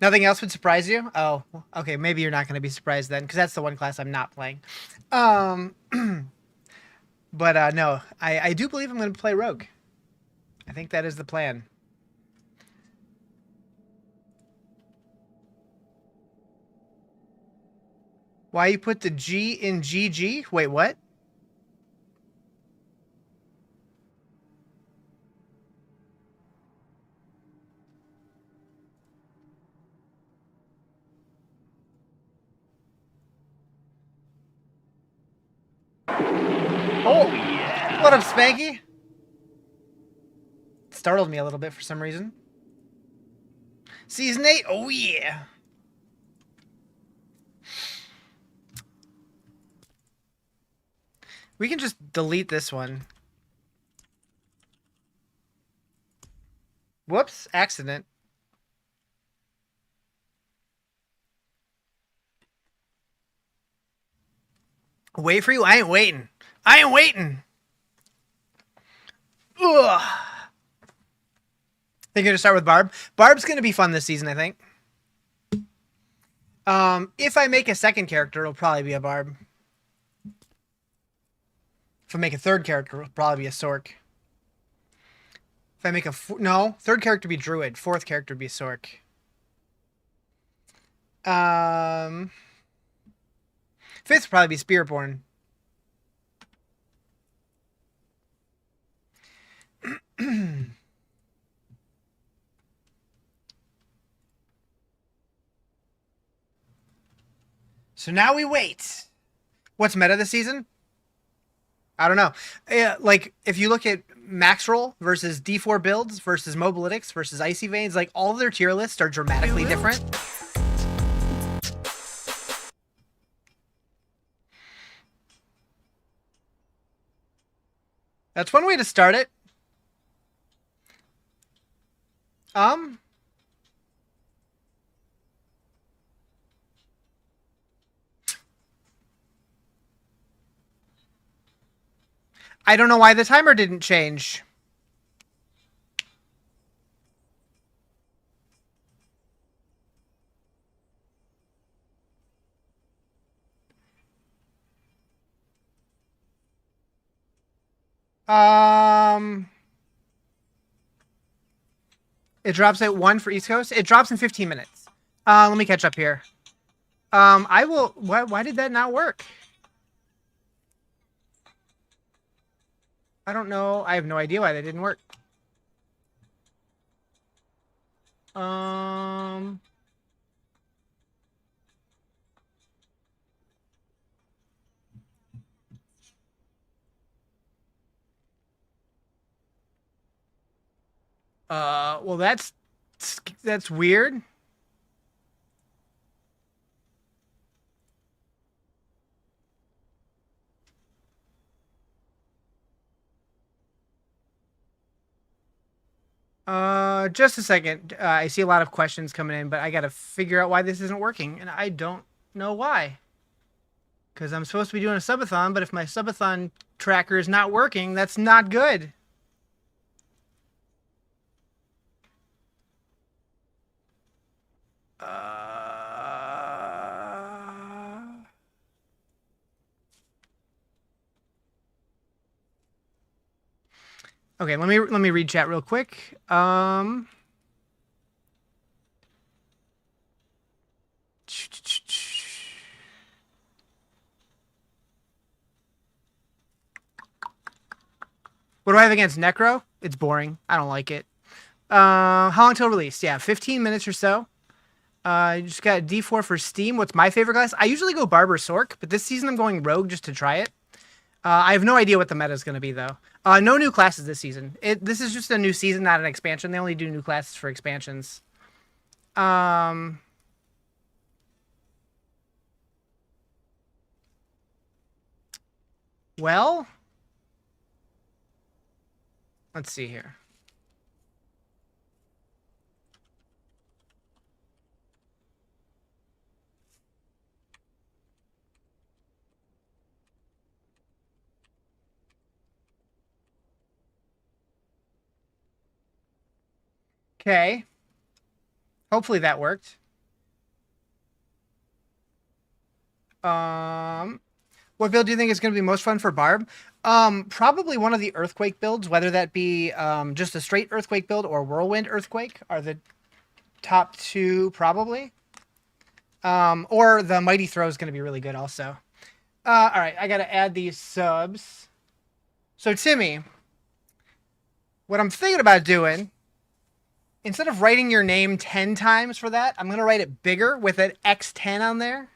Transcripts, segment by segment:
Nothing else would surprise you? Oh, okay. Maybe you're not going to be surprised then, because that's the one class I'm not playing. Um, but no, I do believe I'm going to play Rogue. I think that is the plan. Why you put the G in GG? Wait, what? Oh, yeah. what up, Spanky? Startled me a little bit for some reason. Season 8? Oh, yeah. We can just delete this one. Whoops, accident. Wait for you? I ain't waiting. I ain't waiting. Ugh. Think you're gonna start with Barb? Barb's gonna be fun this season, I think. If I make a second character, it'll probably be a Barb. If I make a third character, it'll probably be a Sork. If I make a no, third character be Druid, fourth character be Sork. Fifth probably be Spearborn. So now we wait. What's meta this season? I don't know. Like if you look at max roll versus D4 builds versus mobilytics versus icy veins, like all of their tier lists are dramatically different. That's one way to start it. Um, I don't know why the timer didn't change. Um, it drops at 1 for East Coast. It drops in 15 minutes. Let me catch up here. I will. Why did that not work? I don't know. I have no idea why that didn't work. Um. Well, that's weird. Just a second. I see a lot of questions coming in, but I gotta figure out why this isn't working, and I don't know why. Because I'm supposed to be doing a subathon, but if my subathon tracker is not working, that's not good. Okay, let me read chat real quick. What do I have against Necro? It's boring. I don't like it. How long till release? Yeah, 15 minutes or so. You just got D4 for Steam. What's my favorite class? I usually go Barber Sork, but this season I'm going Rogue just to try it. I have no idea what the meta is going to be, though. No new classes this season. This is just a new season, not an expansion. They only do new classes for expansions. Well, let's see here. Okay. Hopefully that worked. What build do you think is going to be most fun for Barb? Probably one of the Earthquake builds, whether that be just a straight Earthquake build or Whirlwind Earthquake are the top two, probably. Or the Mighty Throw is going to be really good also. All right, I got to add these subs. So, Timmy, what I'm thinking about doing, instead of writing your name 10 times for that, I'm going to write it bigger with an X10 on there.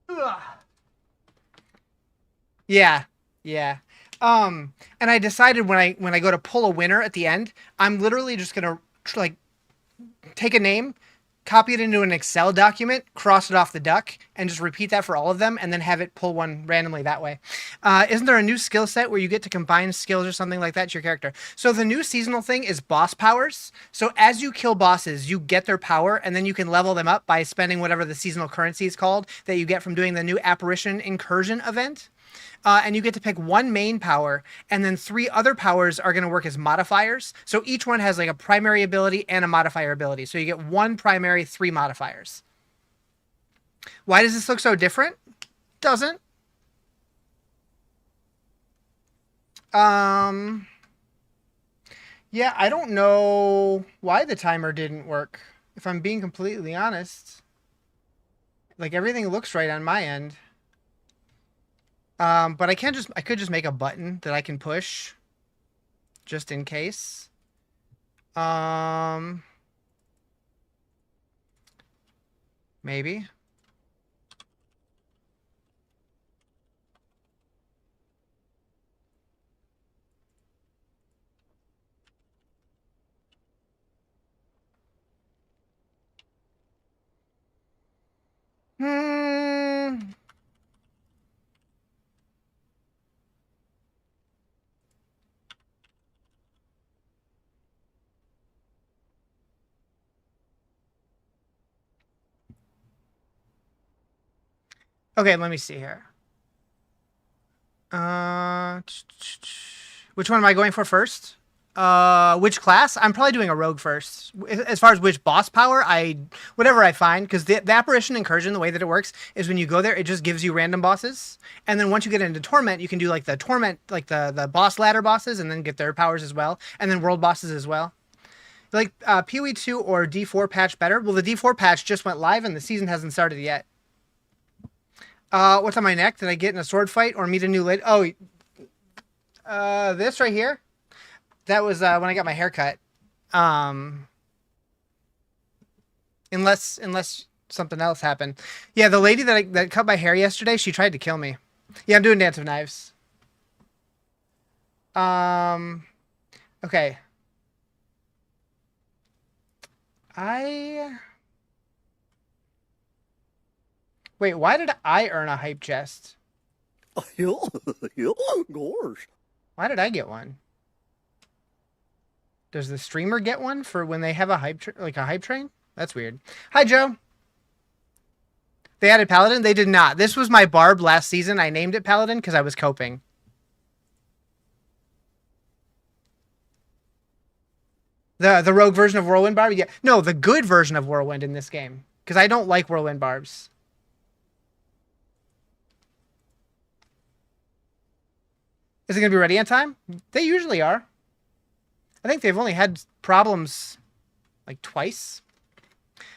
Ugh. Yeah, yeah. And I decided when I go to pull a winner at the end, I'm literally just gonna like take a name, copy it into an Excel document, cross it off the duck, and just repeat that for all of them, and then have it pull one randomly that way. Isn't there a new skill set where you get to combine skills or something like that to your character? So the new seasonal thing is boss powers. So as you kill bosses, you get their power, and then you can level them up by spending whatever the seasonal currency is called that you get from doing the new apparition incursion event. And you get to pick one main power, and then 3 other powers are going to work as modifiers. So each one has like a primary ability and a modifier ability. So you get 1 primary, 3 modifiers. Why does this look so different? Doesn't. Yeah, I don't know why the timer didn't work, if I'm being completely honest. Like, everything looks right on my end. But I could just make a button that I can push just in case. Maybe. Okay, let me see here. Which one am I going for first? Which class? I'm probably doing a rogue first. As far as which boss power, whatever I find, because the apparition incursion, the way that it works is when you go there, it just gives you random bosses, and then once you get into torment, you can do like the torment, like the boss ladder bosses, and then get their powers as well, and then world bosses as well. Like PoE 2 or D4 patch better? Well, the D4 patch just went live, and the season hasn't started yet. What's on my neck? Did I get in a sword fight or meet a new lady? Oh, this right here. That was when I got my hair cut. Unless something else happened. Yeah, the lady that cut my hair yesterday, she tried to kill me. Yeah, I'm doing Dance of Knives. Okay. Wait, why did I earn a hype chest? Gosh. Why did I get one? Does the streamer get one for when they have a hype train? That's weird. Hi, Joe. They added Paladin? They did not. This was my Barb last season. I named it Paladin because I was coping. The rogue version of Whirlwind Barb? Yeah. No, the good version of Whirlwind in this game. Because I don't like Whirlwind Barbs. Is it going to be ready on time? They usually are. I think they've only had problems like twice.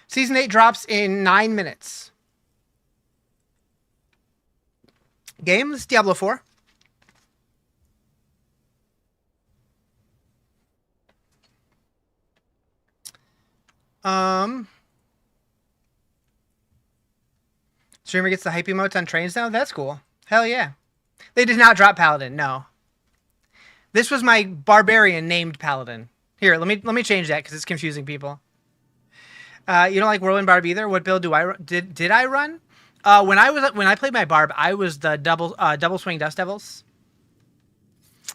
Season 8 drops in 9 minutes. Games, Diablo 4. Streamer gets the hype emotes on trains now? That's cool. Hell yeah. They did not drop Paladin, no. This was my barbarian named Paladin. Here, let me change that because it's confusing people. You don't like Whirlwind Barb either? What build did I run? When I played my Barb, I was the double swing Dust Devils.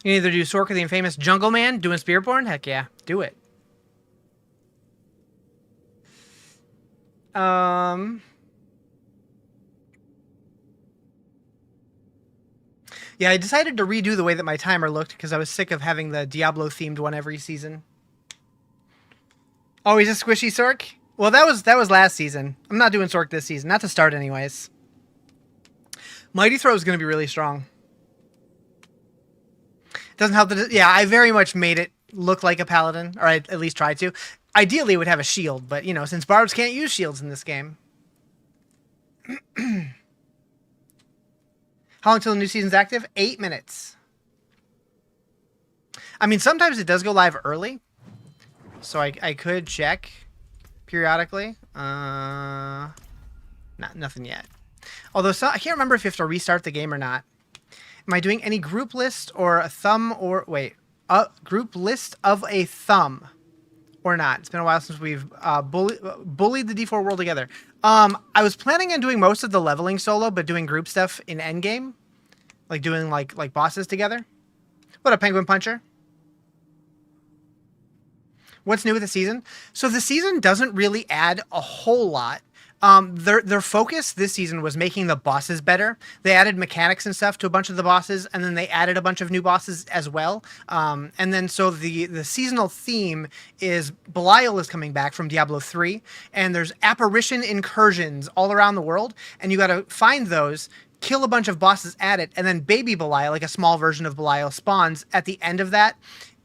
You can either do Sork or the infamous Jungle Man doing Spearborn. Heck yeah, do it. Um, yeah, I decided to redo the way that my timer looked because I was sick of having the Diablo themed one every season. Oh, he's a squishy Sork? Well, that was last season. I'm not doing Sork this season. Not to start, anyways. Mighty Throw is going to be really strong. Doesn't help that. Yeah, I very much made it look like a paladin, or I at least tried to. Ideally, it would have a shield, but you know, since barbs can't use shields in this game. How long till the new season's active? 8 minutes. I mean, sometimes it does go live early, so I could check periodically. Nothing yet. Although I can't remember if you have to restart the game or not. Am I doing any group list or a thumb or wait, a group list of a thumb or not? It's been a while since we've bullied the D4 world together. I was planning on doing most of the leveling solo, but doing group stuff in endgame, like doing like bosses together. What a penguin puncher! What's new with the season? So the season doesn't really add a whole lot. Their focus this season was making the bosses better. They added mechanics and stuff to a bunch of the bosses, and then they added a bunch of new bosses as well. And then so the seasonal theme is Belial is coming back from Diablo 3, and there's apparition incursions all around the world, and you got to find those, kill a bunch of bosses at it, and then baby Belial, like a small version of Belial, spawns at the end of that.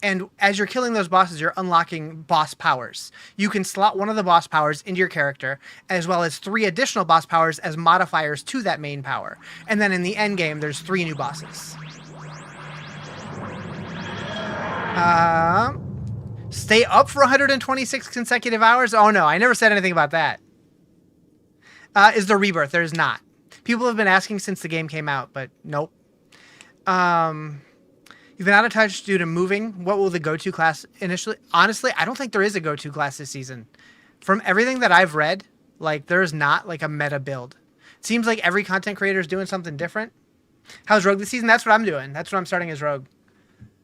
And as you're killing those bosses, you're unlocking boss powers. You can slot one of the boss powers into your character, as well as 3 additional boss powers as modifiers to that main power. And then in the end game, there's 3 new bosses. Stay up for 126 consecutive hours? Oh no, I never said anything about that. Is there rebirth? There's not. People have been asking since the game came out, but nope. You've been out of touch due to moving. What will the go-to class initially? Honestly, I don't think there is a go-to class this season. From everything that I've read, like there's not like a meta build. It seems like every content creator is doing something different. How's Rogue this season? That's what I'm doing. That's what I'm starting as Rogue.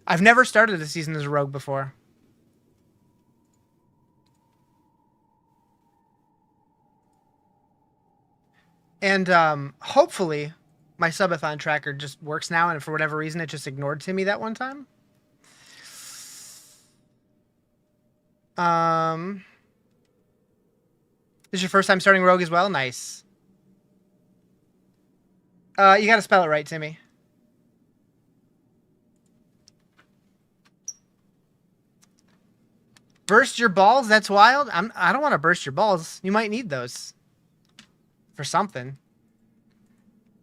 I've never started a season as a Rogue before. And hopefully my subathon tracker just works now, and for whatever reason, it just ignored Timmy that one time. This is your first time starting Rogue as well? Nice. You gotta spell it right, Timmy. Burst your balls? That's wild. I don't want to burst your balls. You might need those for something.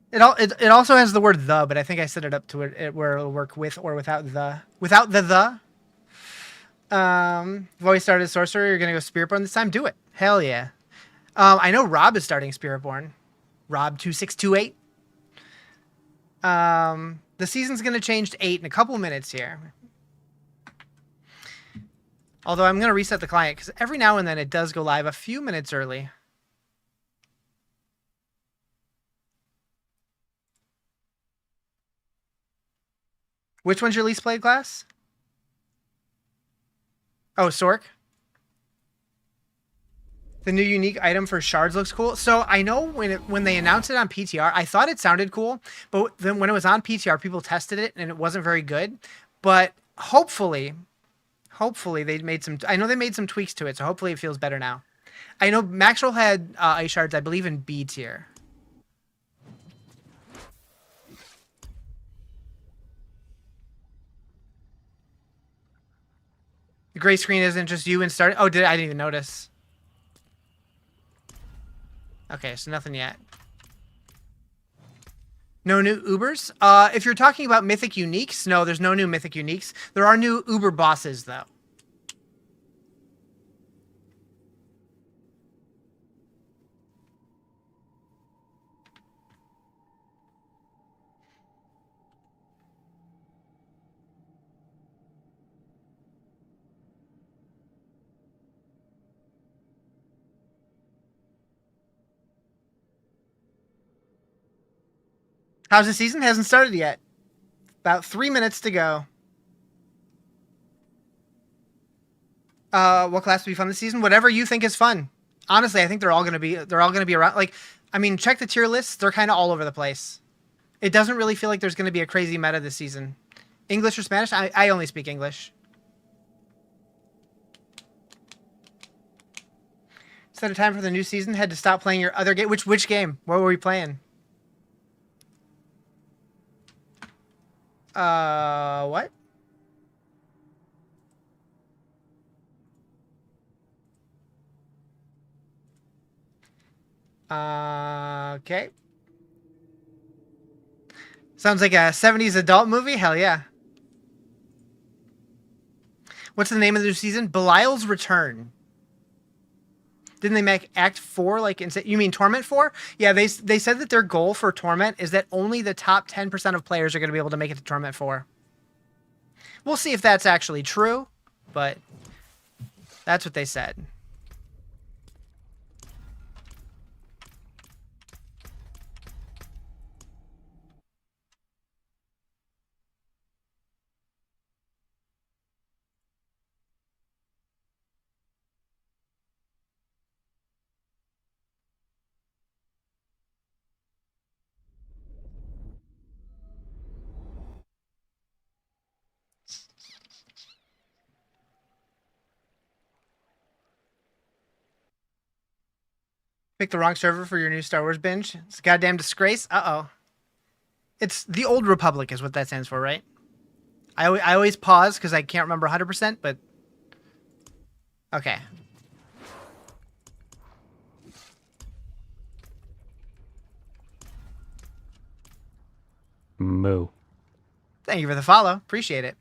It also has the word the, but I think I set it up to it where it'll work with or without the. Without the. You've always started a sorcerer. You're gonna go Spiritborn this time. Do it. Hell yeah. I know Rob is starting Spiritborn. Rob 2628. The season's gonna change to 8 in a couple minutes here. Although I'm gonna reset the client because every now and then it does go live a few minutes early. Which one's your least played class? Oh, Sork. The new unique item for shards looks cool. So I know when they announced it on PTR, I thought it sounded cool, but then when it was on PTR, people tested it and it wasn't very good. But hopefully they made some. I know they made some tweaks to it, so hopefully it feels better now. I know Maxwell had ice shards, I believe, in B tier. The gray screen isn't just you and start. Oh, I didn't even notice. Okay, so nothing yet. No new Ubers? If you're talking about Mythic Uniques, no, there's no new Mythic Uniques. There are new Uber bosses, though. How's the season? Hasn't started yet. About 3 minutes to go. What class will be fun this season? Whatever you think is fun. Honestly, I think they're all gonna be around. Like, I mean, check the tier lists; they're kind of all over the place. It doesn't really feel like there's gonna be a crazy meta this season. English or Spanish? I only speak English. Set a time for the new season. Had to stop playing your other game. Which game? What were we playing? What? Okay. Sounds like a 70s adult movie? Hell yeah. What's the name of the new season? Belial's Return. Didn't they make Act 4 like you mean Torment 4? Yeah, they said that their goal for Torment is that only the top 10% of players are going to be able to make it to Torment 4. We'll see if that's actually true, but that's what they said. Pick the wrong server for your new Star Wars binge. It's a goddamn disgrace. Uh-oh. It's the Old Republic is what that stands for, right? I always pause because I can't remember 100%, but... Okay. Moo. Thank you for the follow. Appreciate it.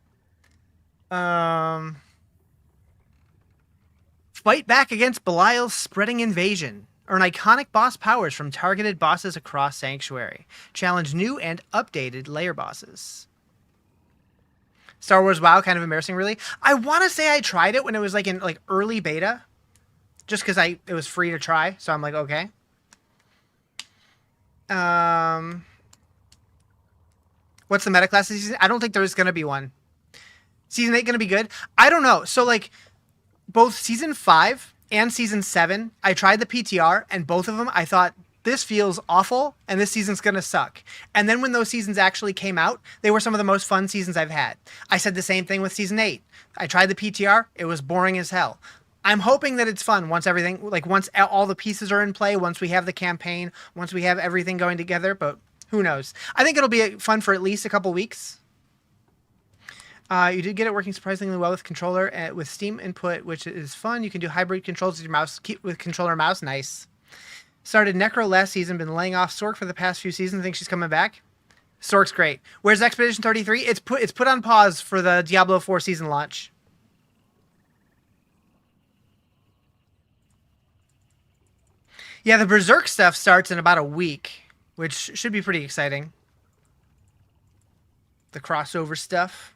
Fight back against Belial's spreading invasion. Earn iconic boss powers from targeted bosses across Sanctuary. Challenge new and updated layer bosses. Star Wars WoW, kind of embarrassing, really. I want to say I tried it when it was like in like early beta, just because it was free to try. So I'm like, okay. What's the meta class this season? I don't think there's gonna be one. Season 8 gonna be good? I don't know. So like, both season 5 and season 7, I tried the PTR, and both of them I thought, this feels awful, and this season's gonna suck. And then when those seasons actually came out, they were some of the most fun seasons I've had. I said the same thing with season 8. I tried the PTR, it was boring as hell. I'm hoping that it's fun once everything, like once all the pieces are in play, once we have the campaign, once we have everything going together, but who knows? I think it'll be fun for at least a couple weeks. You did get it working surprisingly well with controller with Steam input, which is fun. You can do hybrid controls with your mouse, with controller mouse. Nice. Started Necro last season, been laying off Sork for the past few seasons. Think she's coming back. Sork's great. Where's Expedition 33? It's put on pause for the Diablo 4 season launch. Yeah, the Berserk stuff starts in about a week, which should be pretty exciting. The crossover stuff.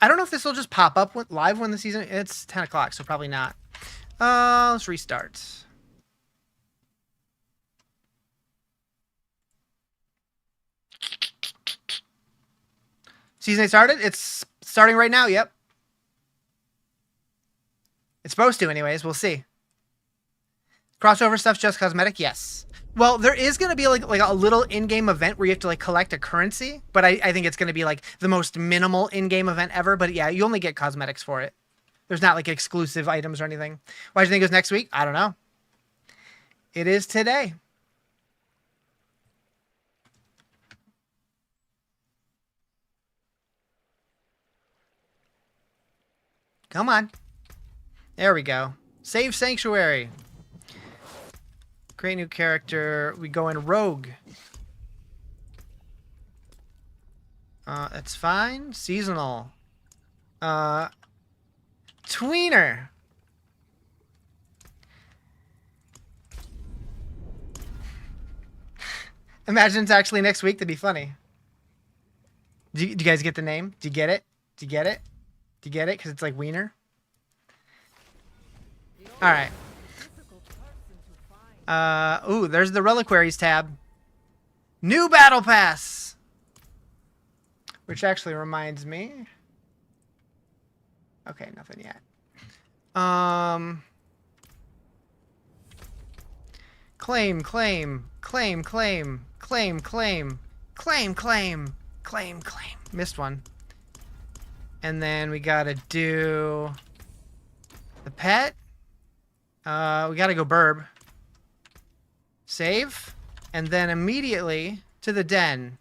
I don't know if this will just pop up live when the season... It's 10 o'clock, so probably not. Let's restart. Season 8 started? It's starting right now, yep. It's supposed to anyways, we'll see. Crossover stuff's just cosmetic? Yes. Well, there is going to be like a little in-game event where you have to like collect a currency, but I think it's going to be like the most minimal in-game event ever. But yeah, you only get cosmetics for it. There's not like exclusive items or anything. Why do you think it was next week? I don't know. It is today. Come on. There we go. Save Sanctuary. Create new character. We go in Rogue. That's fine. Seasonal. Tweener. Imagine it's actually next week. That'd be funny. Do you guys get the name? Do you get it? Do you get it? Do you get it? Because it's like Wiener. All right. Ooh, there's the Reliquaries tab. New Battle Pass! Which actually reminds me... Okay, nothing yet. Claim, claim, claim, claim, claim, claim, claim, claim, claim, claim. Missed one. And then we gotta do the pet. We gotta go burb. Save. And then immediately to the den.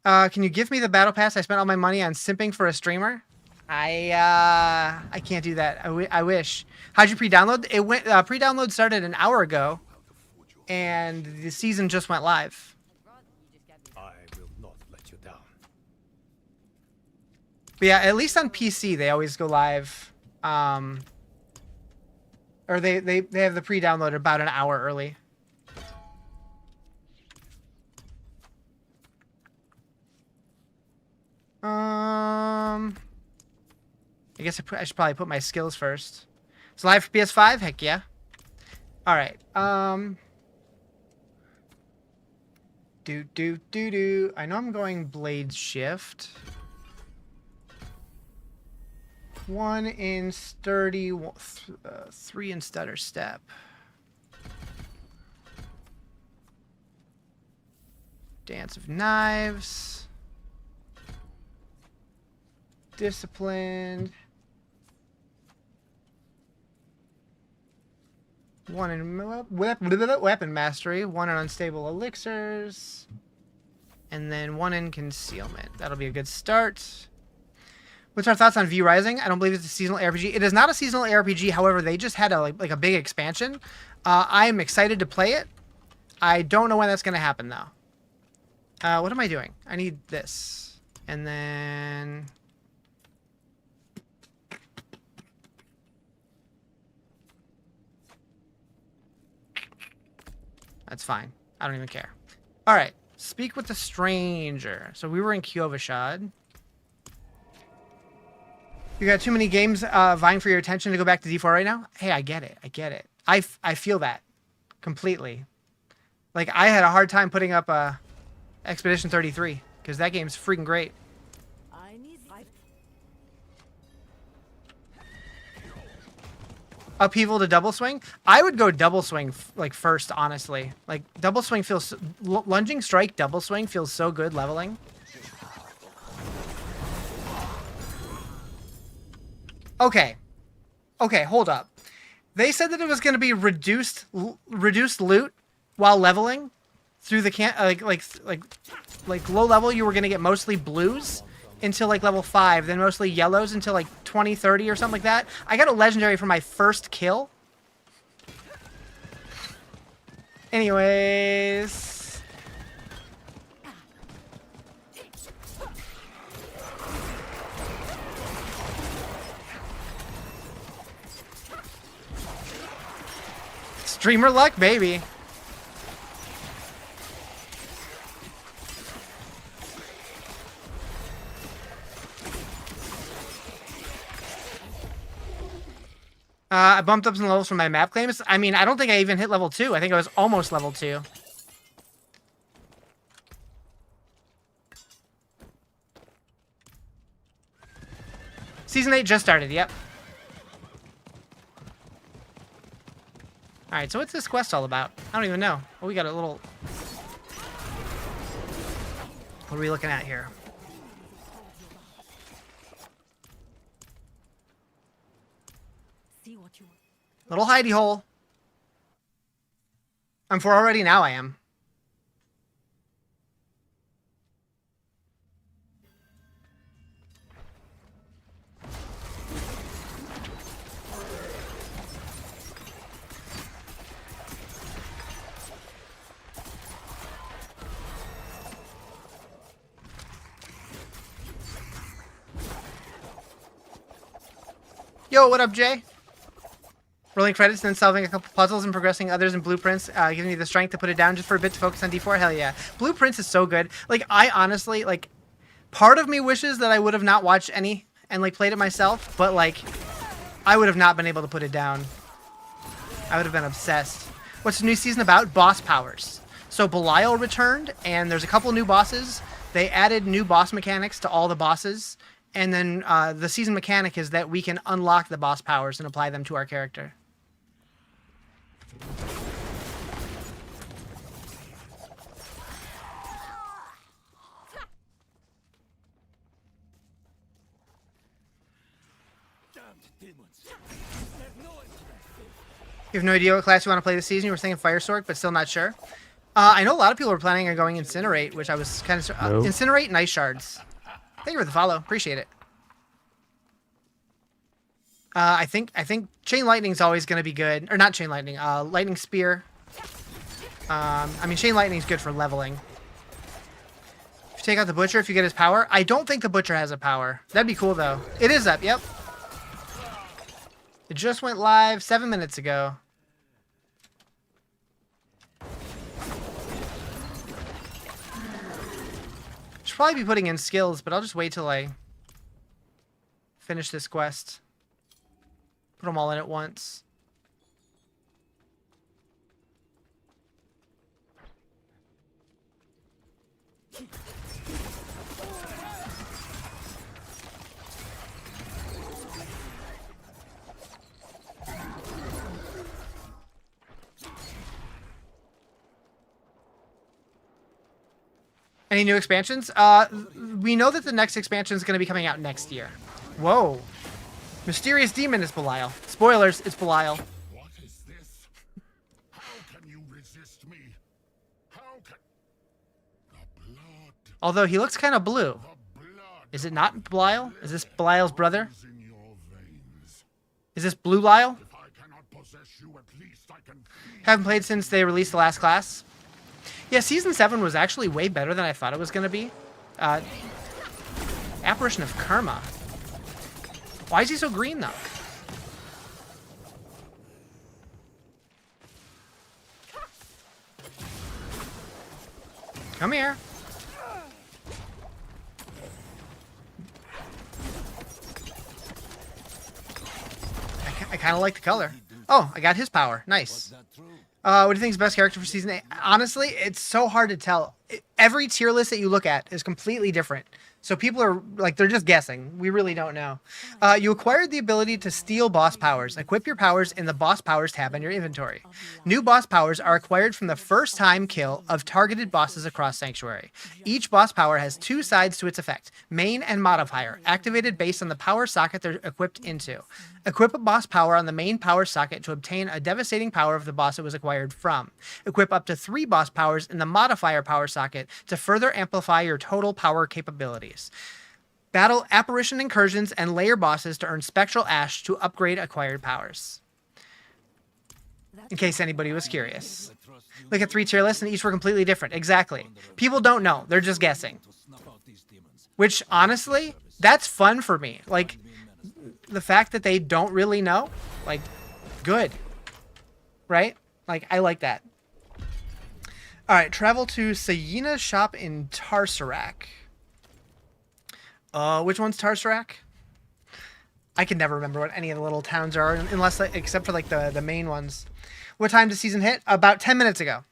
Can you give me the battle pass? I spent all my money on simping for a streamer. I can't do that. I wish. How'd you pre-download? It went pre-download started an hour ago, and the season just went live. I will not let you down. But yeah, at least on PC they always go live. Or they have the pre-download about an hour early. I guess I should probably put my skills first. It's live for PS5? Heck yeah. Alright. Do. I know I'm going blade shift. 1 in sturdy, 3 in stutter step. Dance of knives. Disciplined. 1 in weapon mastery, 1 in unstable elixirs, and then 1 in concealment. That'll be a good start. What's our thoughts on V Rising? I don't believe it's a seasonal ARPG. It is not a seasonal ARPG. However, they just had a big expansion. I'm excited to play it. I don't know when that's going to happen though. What am I doing? I need this, and then. That's fine. I don't even care. All right. Speak with the stranger. So we were in Kyovashad. You got too many games vying for your attention to go back to D4 right now? Hey, I get it. I get it. I feel that completely. Like, I had a hard time putting up Expedition 33 because that game's freaking great. Upheaval to double swing? I would go double swing like first, honestly. Like double swing feels lunging strike double swing feels so good leveling. Okay. Okay, hold up. They said that it was going to be reduced loot while leveling through the like low level you were going to get mostly blues until like level 5, then mostly yellows until like 20, 30 or something like that. I got a legendary for my first kill. Anyways. Streamer luck, baby. I bumped up some levels from my map claims. I mean, I don't think I even hit level 2. I think I was almost level 2. Season 8 just started, yep. Alright, so what's this quest all about? I don't even know. Oh, we got a little... What are we looking at here? Little hidey hole. I'm 4 already? Now I am. Yo, what up, Jay? Rolling credits, then solving a couple puzzles and progressing others in blueprints, giving me the strength to put it down just for a bit to focus on D4. Hell yeah. Blueprints is so good. Like, I honestly, like, part of me wishes that I would have not watched any and, like, played it myself, but, like, I would have not been able to put it down. I would have been obsessed. What's the new season about? Boss powers. So Belial returned, and there's a couple new bosses. They added new boss mechanics to all the bosses, And then the season mechanic is that we can unlock the boss powers and apply them to our character. You have no idea what class you want to play this season? You were thinking Fire Sword, but still not sure? I know a lot of people are planning on going Incinerate, which I was kind of... Nope. Incinerate and Ice Shards. Thank you for the follow. Appreciate it. I think Chain Lightning's always going to be good. Or not Chain Lightning. Lightning Spear. I mean, Chain Lightning's good for leveling. If you take out the Butcher, if you get his power. I don't think the Butcher has a power. That'd be cool, though. It is up, yep. It just went live 7 minutes ago. Should probably be putting in skills, but I'll just wait till I finish this quest. Put them all in at once. Any new expansions? We know that the next expansion is going to be coming out next year. Whoa. Mysterious Demon is Belial. Spoilers, it's Belial. What is this? How can you resist me? How can... The blood... Although he looks kind of blue. The blood Is it not Belial? Is this Belial's brother? is in your veins. Is this Blue Lyle? If I cannot possess you, at least I can... Haven't played since they released the last class. Yeah, Season 7 was actually way better than I thought it was going to be. Apparition of Karma. Why is he so green, though? Come here. I kind of like the color. Oh, I got his power. Nice. What do you think is the best character for Season 8? Honestly, it's so hard to tell. Every tier list that you look at is completely different. So people are, like, they're just guessing. We really don't know. You acquired the ability to steal boss powers. Equip your powers in the boss powers tab in your inventory. New boss powers are acquired from the first time kill of targeted bosses across Sanctuary. Each boss power has two sides to its effect, main and modifier, activated based on the power socket they're equipped into. Equip a boss power on the main power socket to obtain a devastating power of the boss it was acquired from. Equip up to 3 boss powers in the modifier power socket to further amplify your total power capabilities. Battle apparition incursions and layer bosses to earn spectral ash to upgrade acquired powers. In case anybody was curious. Look at 3 tier lists and each were completely different. Exactly. People don't know. They're just guessing. Which, honestly, that's fun for me. Like, the fact that they don't really know, like, good. Right? Like, I like that. Alright, travel to Sayina's shop in Tarsarak. Which one's Tarsarak? I can never remember what any of the little towns are, unless, except for, like, the main ones. What time does season hit? About 10 minutes ago.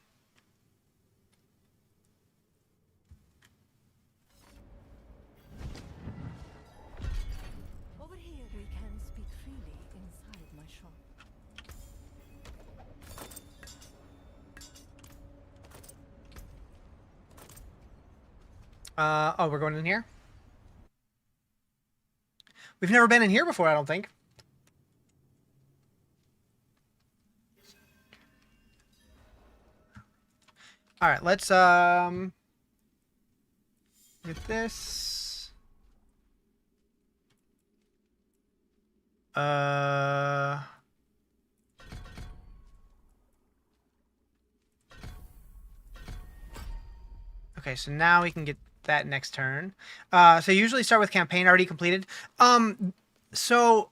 Over here we can speak freely inside my shop. Oh, we're going in here? We've never been in here before, I don't think. All right, let's get this. Okay, so now we can get that next turn. So usually start with campaign already completed. So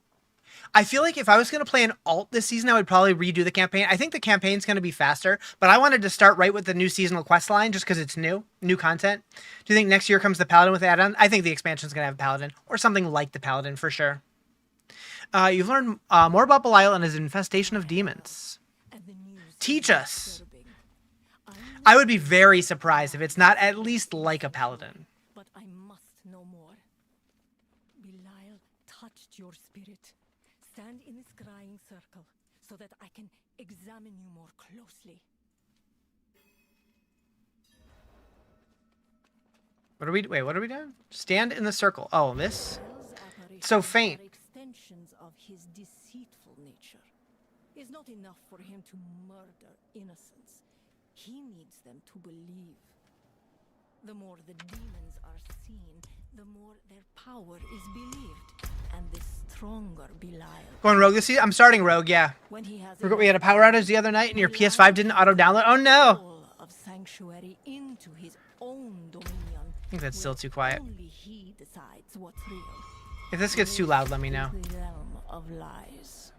I feel like if I was going to play an alt this season, I would probably redo the campaign. I think the campaign's going to be faster, but I wanted to start right with the new seasonal quest line just because it's new content. Do you think next year comes the Paladin with the add-on? I think the expansion's going to have a Paladin or something like the Paladin for sure. You've learned more about Belial and his infestation of demons. Teach us. I would be very surprised if it's not at least like a Paladin. But I must know more. touched your spirit. Stand in this scrying circle so that I can examine you more closely. What are we? Wait, what are we doing? Stand in the circle. Oh, this. Belial's apparitions So faint. are extensions of his deceitful nature. It's not enough for him to murder innocents. He needs them to believe. The more the demons are seen, the more their power is believed, and the stronger Belial. Going rogue this season? I'm starting rogue, yeah. When he has We had a power outage the other night and your PS5 didn't auto-download. Oh no! All of sanctuary into his own dominion. I think that's still too quiet. Only he decides what's real. If this gets too loud, let me know. The realm of lies.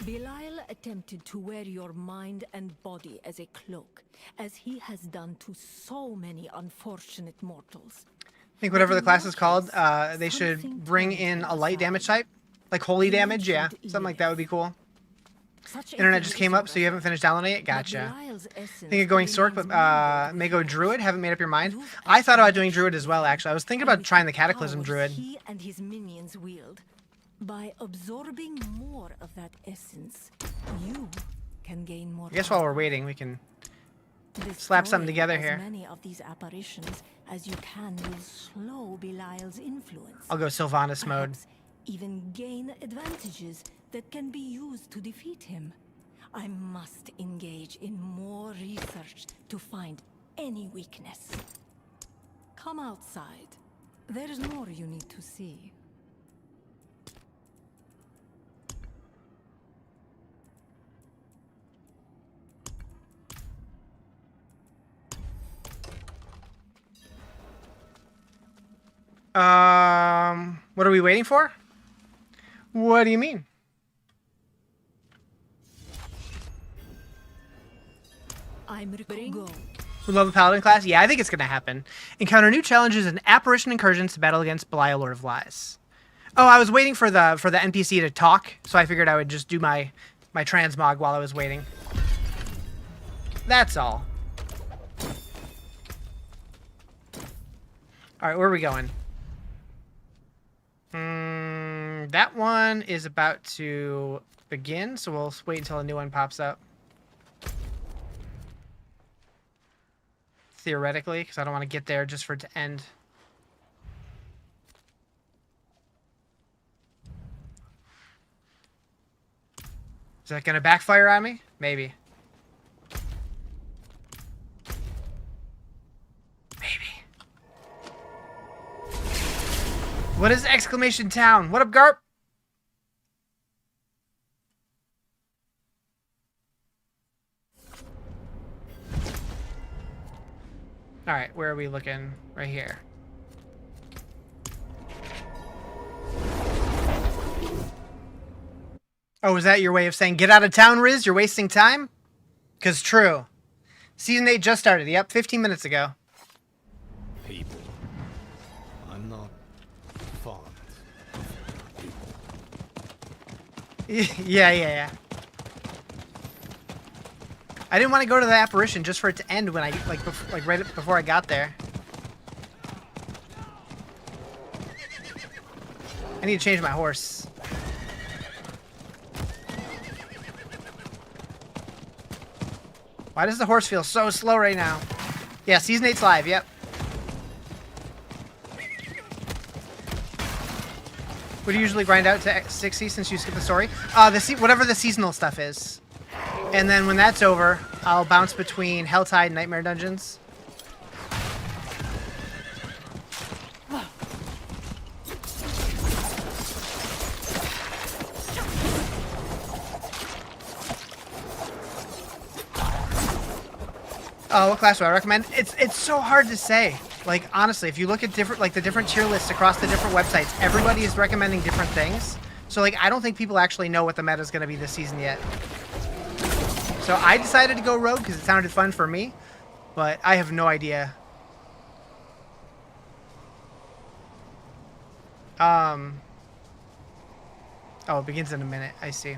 Belial attempted to wear your mind and body as a cloak, as he has done to so many unfortunate mortals. I think whatever the class is called, they should bring in a light damage type. Like holy damage, yeah. Something like that would be cool. Internet just came up, so you haven't finished downloading it? Gotcha. Think of going Sork, but may go Druid? Haven't made up your mind? I thought about doing Druid as well, actually. I was thinking about trying the Cataclysm Druid. He and his minions wield. By absorbing more of that essence, you can gain more. I guess while we're waiting, we can slap something together here. As many of these apparitions as you can will slow Belial's influence. I'll go Sylvanas mode. Perhaps even gain advantages that can be used to defeat him. I must engage in more research to find any weakness. Come outside. There's more you need to see. What are we waiting for? What do you mean? I'm go. We love the Paladin class? Yeah, I think it's going to happen. Encounter new challenges and apparition incursions to battle against Belial, Lord of Lies. Oh, I was waiting for the NPC to talk, so I figured I would just do my transmog while I was waiting. That's all. Alright, where are we going? That one is about to begin, so we'll wait until a new one pops up. Theoretically, because I don't want to get there just for it to end. Is that going to backfire on me? Maybe. What is exclamation town? What up, Garp? All right, where are we looking? Right here. Oh, is that your way of saying get out of town, Riz? You're wasting time? Because true. Season 8 just started. Yep, 15 minutes ago. People. I'm not fond of people. Yeah. I didn't want to go to the apparition just for it to end when I like right before I got there. I need to change my horse. Why does the horse feel so slow right now? Yeah, Season 8's live, yep. Would you usually grind out to 60 since you skip the story? Whatever the seasonal stuff is. And then when that's over, I'll bounce between Helltide and Nightmare Dungeons. What class do I recommend? It's so hard to say. Like, honestly, if you look at the different tier lists across the different websites, everybody is recommending different things. So, like, I don't think people actually know what the meta is going to be this season yet. So I decided to go rogue because it sounded fun for me, but I have no idea. Oh, it begins in a minute. I see.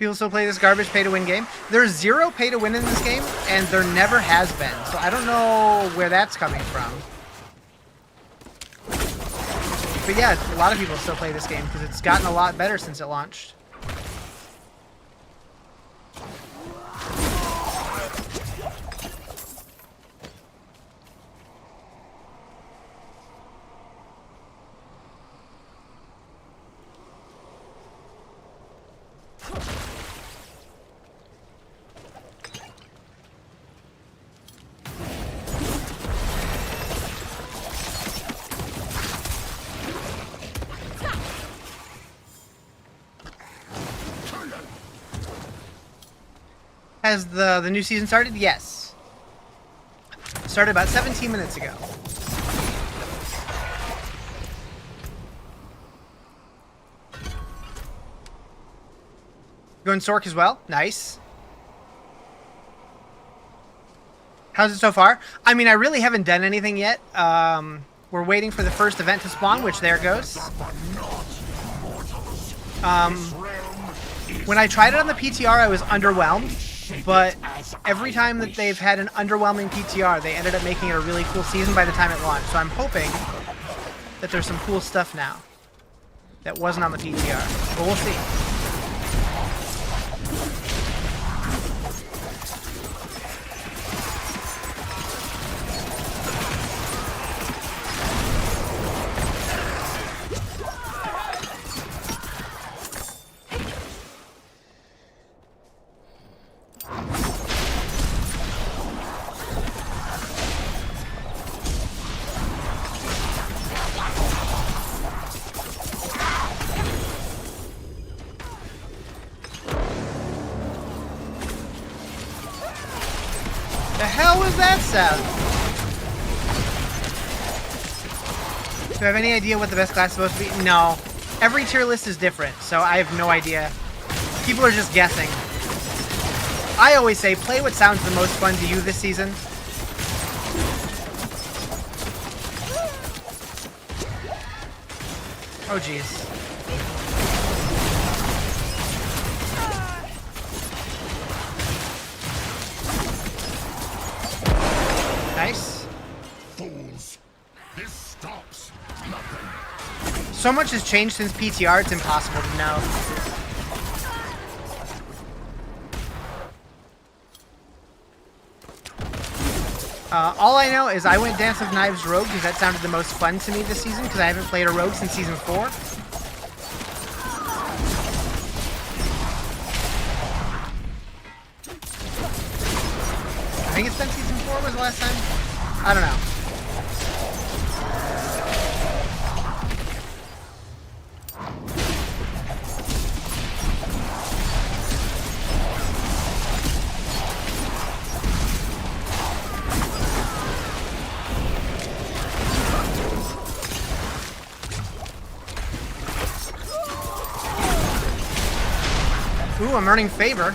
People still play this garbage pay-to-win game. There's 0 pay-to-win in this game, and there never has been. So I don't know where that's coming from. But yeah, a lot of people still play this game because it's gotten a lot better since it launched. Has the new season started? Yes. Started about 17 minutes ago. Going Sork as well? Nice. How's it so far? I mean, I really haven't done anything yet. We're waiting for the first event to spawn, which there it goes. When I tried it on the PTR, I was underwhelmed. But every time that they've had an underwhelming PTR, they ended up making it a really cool season by the time it launched. So I'm hoping that there's some cool stuff now that wasn't on the PTR. But we'll see. The hell was that sound? Do you have any idea what the best class is supposed to be? No. Every tier list is different, so I have no idea. People are just guessing. I always say, play what sounds the most fun to you this season. Oh, jeez. Nice. Fools. This stops nothing. So much has changed since PTR, it's impossible to know. All I know is I went Dance of Knives Rogue because that sounded the most fun to me this season because I haven't played a Rogue since Season 4. I think it's been Season 4 was the last time? I don't know. Ooh, I'm earning favor.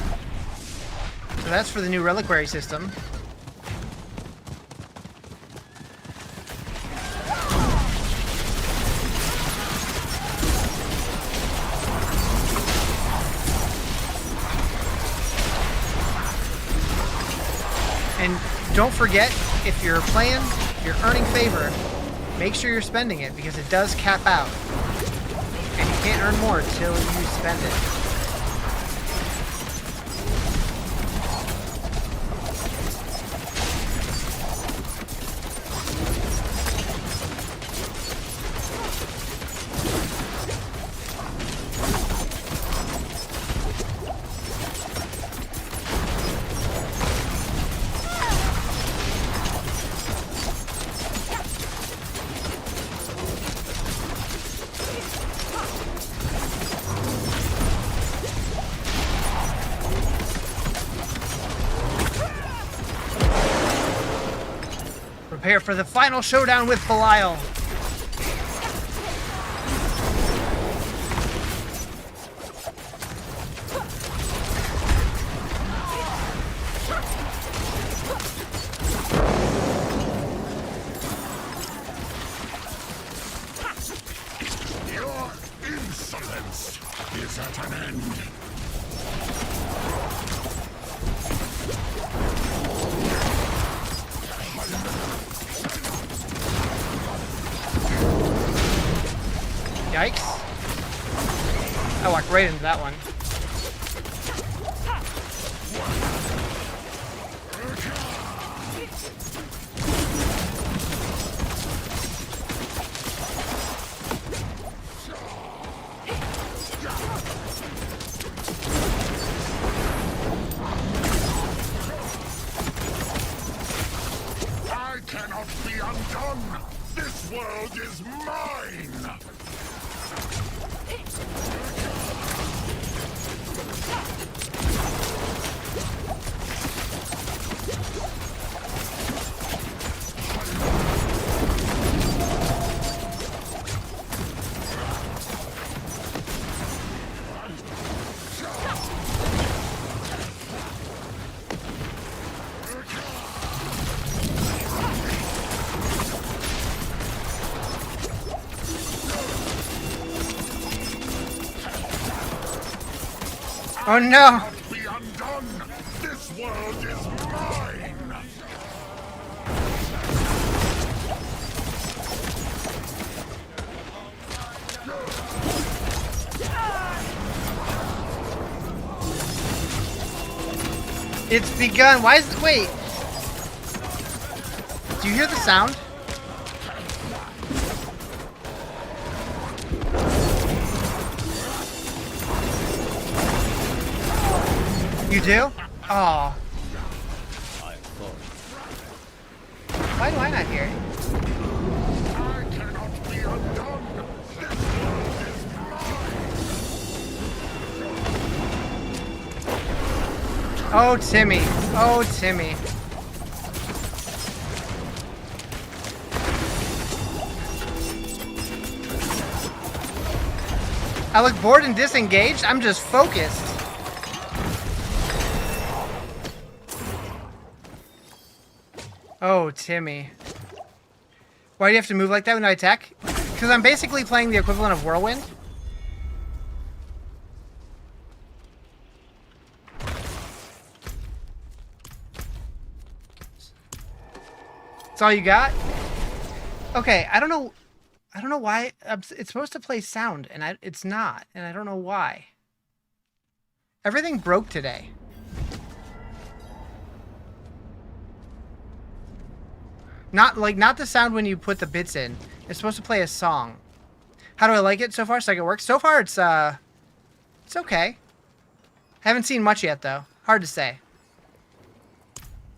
So that's for the new reliquary system. And don't forget, if you're playing, if you're earning favor, make sure you're spending it because it does cap out. And you can't earn more until you spend it. Prepare for the final showdown with Belial. Your insolence is at an end. Yikes. I walked right into that one. I cannot be undone! This world is mine! Oh no! Be undone! This world is mine! It's begun. Why is it? Wait. Do you hear the sound? You do? Oh. I thought. Why do I not hear it? I cannot be undone! This world is mine! Oh, Timmy. Oh, Timmy. I look bored and disengaged. I'm just focused. Oh, Timmy. Why do you have to move like that when I attack? Because I'm basically playing the equivalent of Whirlwind. That's all you got? Okay, I don't know why it's supposed to play sound and it's not, and I don't know why. Everything broke today. Not the sound when you put the bits in. It's supposed to play a song. How do I like it so far? Second work. So far it's okay. Haven't seen much yet though. Hard to say.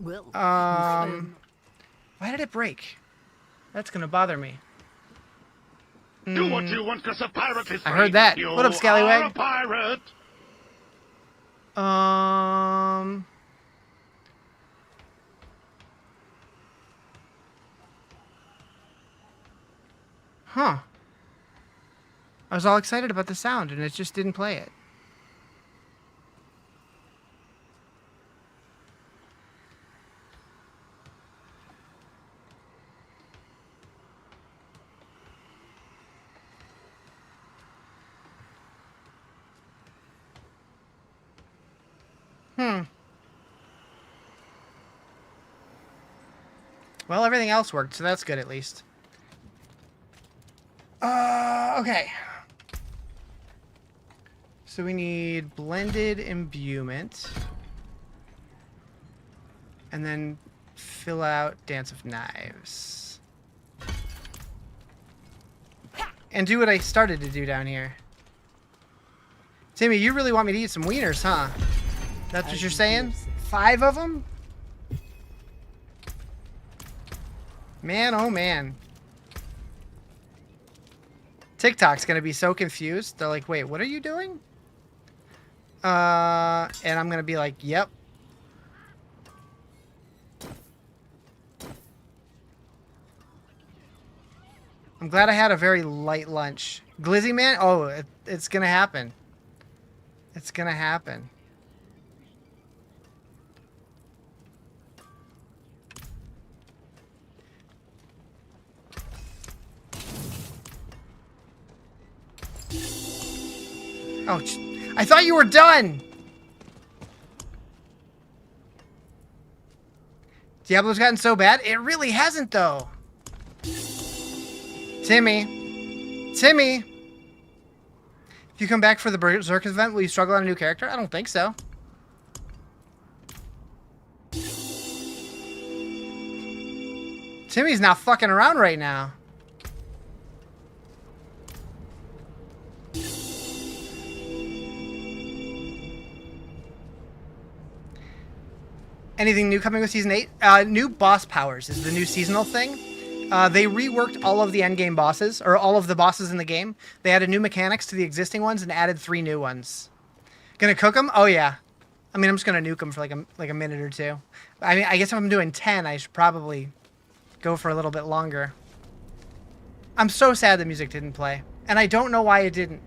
Well, Why did it break? That's gonna bother me. Do what you want, because a pirate is I heard that. You What up, Scallywag? are a pirate! Huh. I was all excited about the sound and it just didn't play it. Well, everything else worked, so that's good at least. Okay. So we need blended imbuement. And then fill out Dance of Knives. And do what I started to do down here. Timmy, you really want me to eat some wieners, huh? That's what you're saying? 5 of them? Man, oh man. TikTok's gonna be so confused. They're like, wait, what are you doing? And I'm gonna be like, yep. I'm glad I had a very light lunch. Glizzy man? Oh, it's gonna happen. It's gonna happen. Oh, I thought you were done! Diablo's gotten so bad? It really hasn't, though. Timmy. Timmy. If you come back for the Berserk event, will you struggle on a new character? I don't think so. Timmy's not fucking around right now. Anything new coming with Season 8? New boss powers is the new seasonal thing. They reworked all of the endgame bosses, or all of the bosses in the game. They added new mechanics to the existing ones and added 3 new ones. Gonna cook them? Oh, yeah. I mean, I'm just gonna nuke them for like a minute or two. I mean, I guess if I'm doing 10, I should probably go for a little bit longer. I'm so sad the music didn't play. And I don't know why it didn't.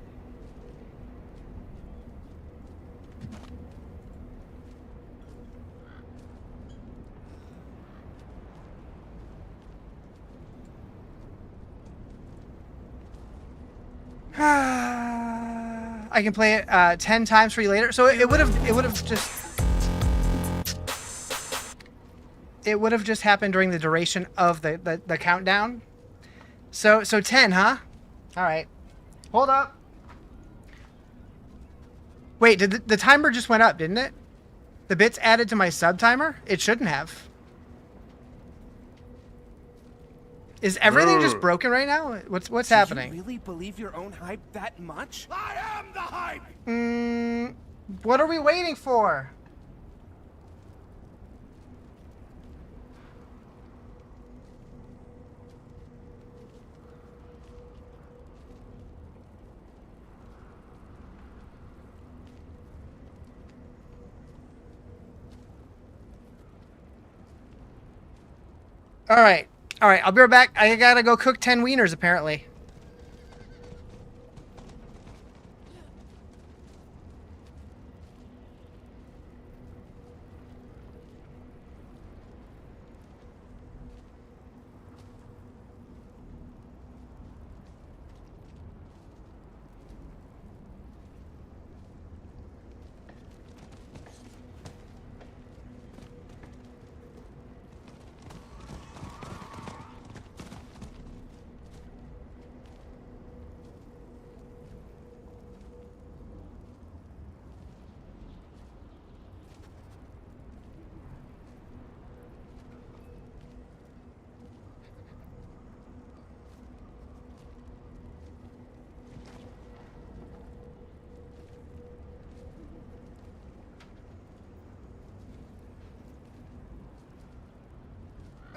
I can play it 10 times for you later. So it would have just happened during the duration of the countdown. So 10, huh? All right. Hold up. Wait, did the timer just went up, didn't it? The bits added to my sub timer? It shouldn't have. Is everything just broken right now? What's happening? Do you really believe your own hype that much? I am the hype! What are we waiting for? All right. All right, I'll be right back. I gotta go cook 10 wieners, apparently.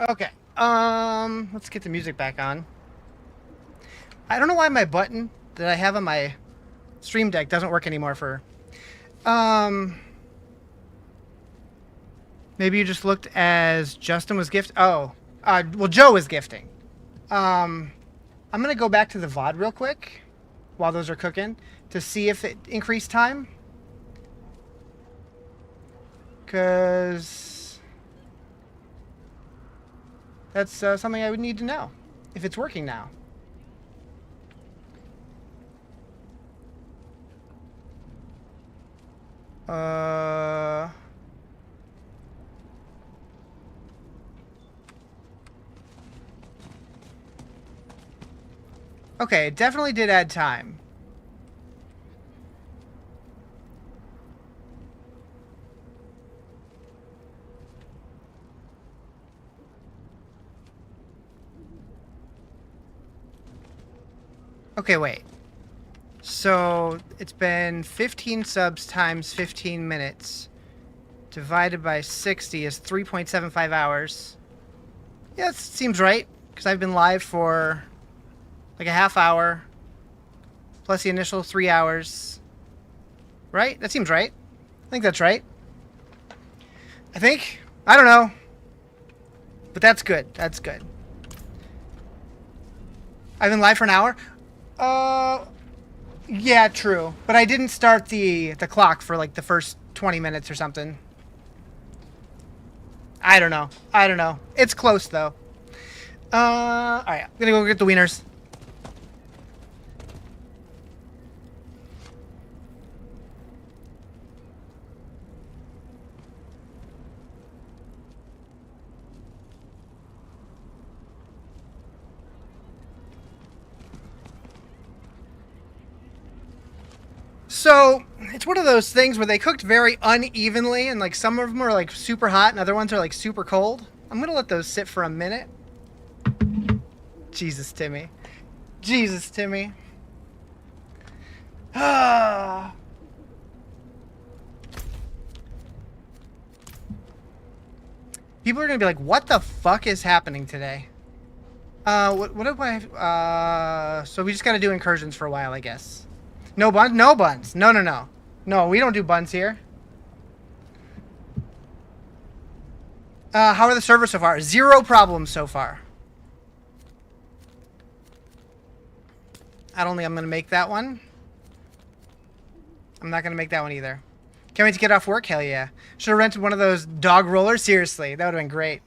Okay. Let's get the music back on. I don't know why my button that I have on my Stream Deck doesn't work anymore for... Maybe you just looked as Justin was well, Joe was gifting. I'm gonna go back to the VOD real quick while those are cooking to see if it increased time. Because that's something I would need to know if it's working now. Okay, it definitely did add time. Okay, wait. So it's been 15 subs times 15 minutes divided by 60 is 3.75 hours. Yeah, that seems right, because I've been live for like a half hour plus the initial 3 hours. Right? That seems right. I think that's right. I think. I don't know. But that's good. That's good. I've been live for an hour? Yeah, true. But I didn't start the clock for like the first 20 minutes or something. I don't know. I don't know. It's close though. Alright, I'm gonna go get the wieners. So it's one of those things where they cooked very unevenly, and like some of them are like super hot, and other ones are like super cold. I'm gonna let those sit for a minute. Jesus, Timmy. Jesus, Timmy. Ah. People are gonna be like, "What the fuck is happening today?" What do I? So we just gotta do incursions for a while, I guess. No buns? No buns. No, no, no. No, we don't do buns here. How are the servers so far? Zero problems so far. I don't think I'm gonna make that one. I'm not gonna make that one either. Can't wait to get off work. Hell yeah. Should have rented one of those dog rollers. Seriously, that would have been great.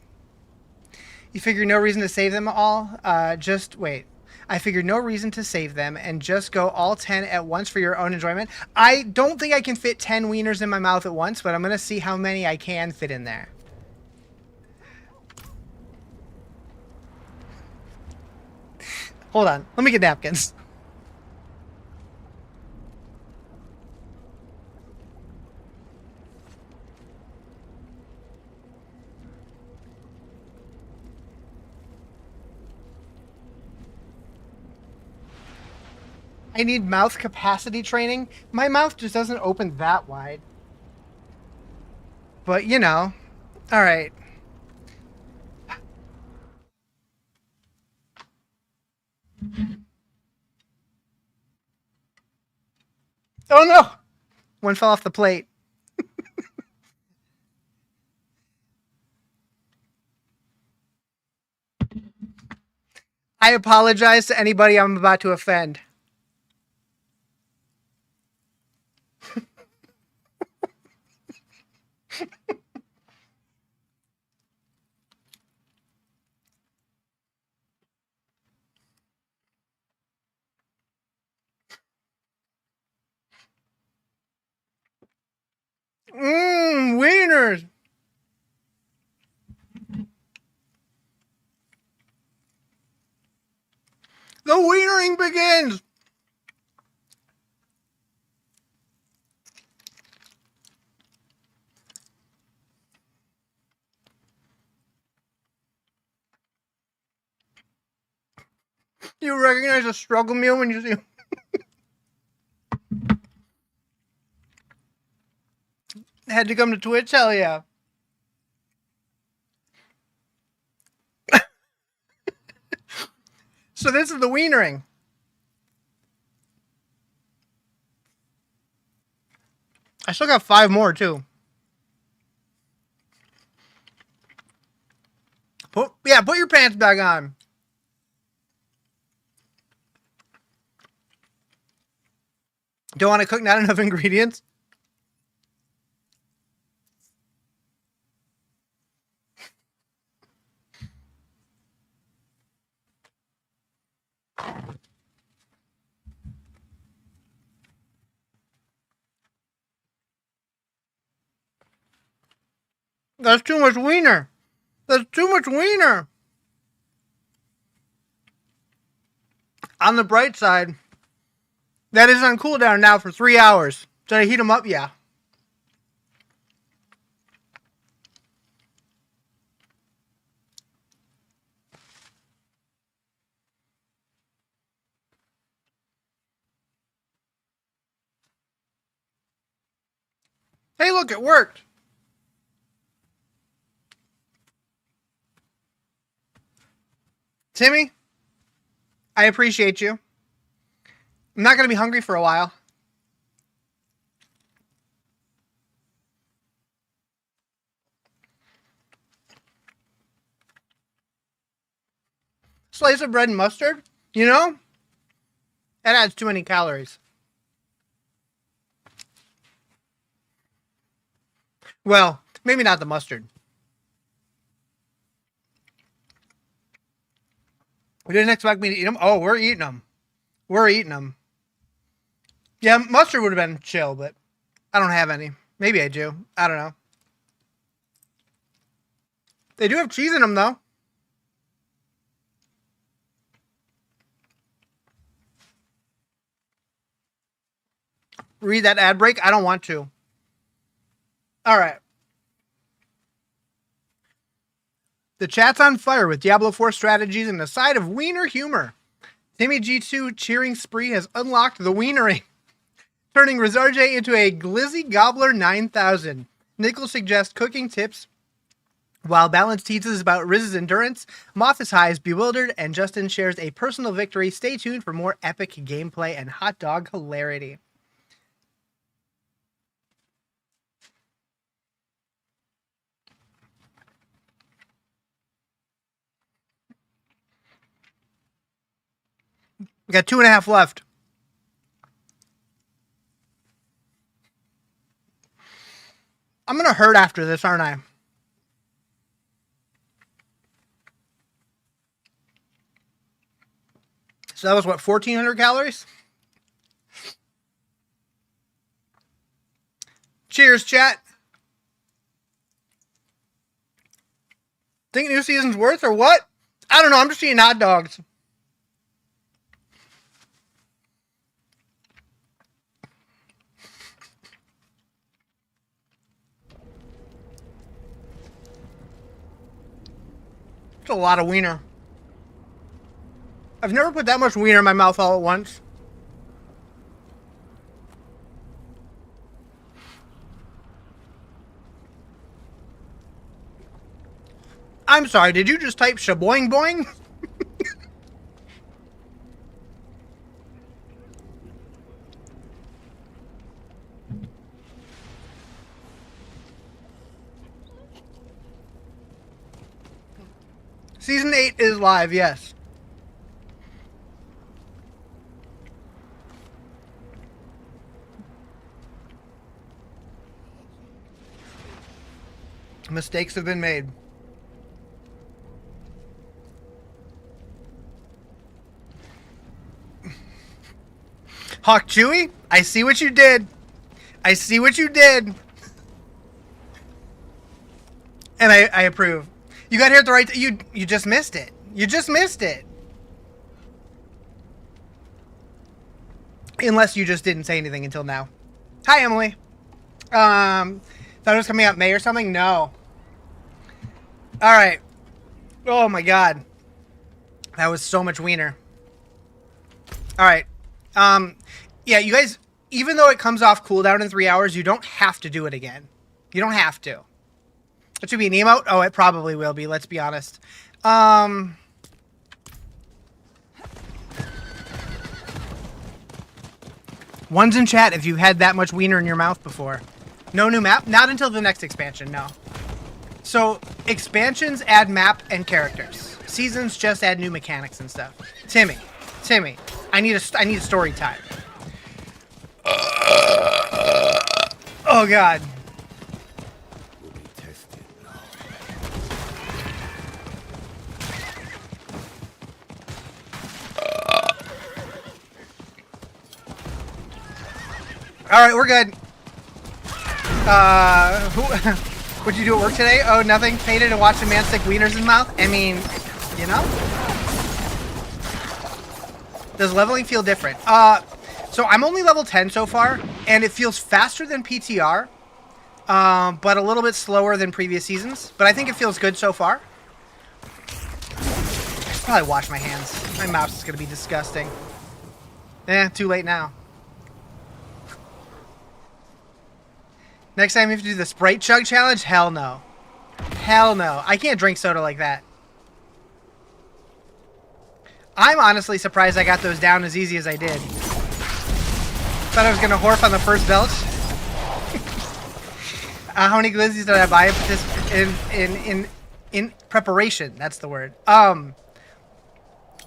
You figure no reason to save them all? Just wait. I figured no reason to save them and just go all 10 at once for your own enjoyment. I don't think I can fit 10 wieners in my mouth at once, but I'm going to see how many I can fit in there. Hold on. Let me get napkins. I need mouth capacity training. My mouth just doesn't open that wide. But, you know. All right. Oh, no. One fell off the plate. I apologize to anybody I'm about to offend. Wieners. The wienering begins. You recognize a struggle meal when you see had to come to Twitch? Hell yeah. So this is the wienering. I still got 5 more too. Put your pants back on. Don't want to cook not enough ingredients? That's too much wiener. That's too much wiener. On the bright side, that is on cooldown now for 3 hours. Did I heat them up? Yeah. Hey, look, it worked. Timmy, I appreciate you. I'm not going to be hungry for a while. Slice of bread and mustard, you know? That adds too many calories. Well, maybe not the mustard. You didn't expect me to eat them? Oh, we're eating them. We're eating them. Yeah, mustard would have been chill, but I don't have any. Maybe I do. I don't know. They do have cheese in them, though. read that ad break. I don't want to. All right. The chat's on fire with Diablo 4 strategies and a side of wiener humor. Timmy G2 cheering spree has unlocked the wienering, turning Rizarjay into a glizzy gobbler 9000. Nickel suggests cooking tips, while Balance teases about Riz's endurance. Moth is high is bewildered, and Justin shares a personal victory. Stay tuned for more epic gameplay and hot dog hilarity. We got 2.5 left. I'm going to hurt after this, aren't I? So that was what, 1,400 calories? Cheers, chat. Think new season's worth or what? I don't know. I'm just eating hot dogs. It's a lot of wiener. I've never put that much wiener in my mouth all at once. I'm sorry, did you just type shaboing boing? Season 8 is live, yes. Mistakes have been made. Hawk Chewy, I see what you did. I see what you did. And I approve. You got here at the right time. You just missed it. You just missed it. Unless you just didn't say anything until now. Hi, Emily. Thought it was coming out May or something? No. Alright. Oh my god. That was so much wiener. Alright. Yeah, you guys, even though it comes off cooldown in 3 hours, you don't have to do it again. You don't have to. It should be an emote? Oh, it probably will be, let's be honest. One's in chat if you've had that much wiener in your mouth before. No new map? Not until the next expansion, no. So, expansions add map and characters. Seasons just add new mechanics and stuff. Timmy, I need a story time. Oh god. Alright, we're good. What'd you do at work today? Oh, nothing. Painted and watched a man stick wieners in his mouth? I mean, you know? Does leveling feel different? So I'm only level 10 so far, and it feels faster than PTR, but a little bit slower than previous seasons. But I think it feels good so far. I should probably wash my hands. My mouth is going to be disgusting. Too late now. Next time you have to do the Sprite Chug Challenge? Hell no. Hell no. I can't drink soda like that. I'm honestly surprised I got those down as easy as I did. Thought I was going to horf on the first belch. How many glizzies did I buy in preparation? That's the word.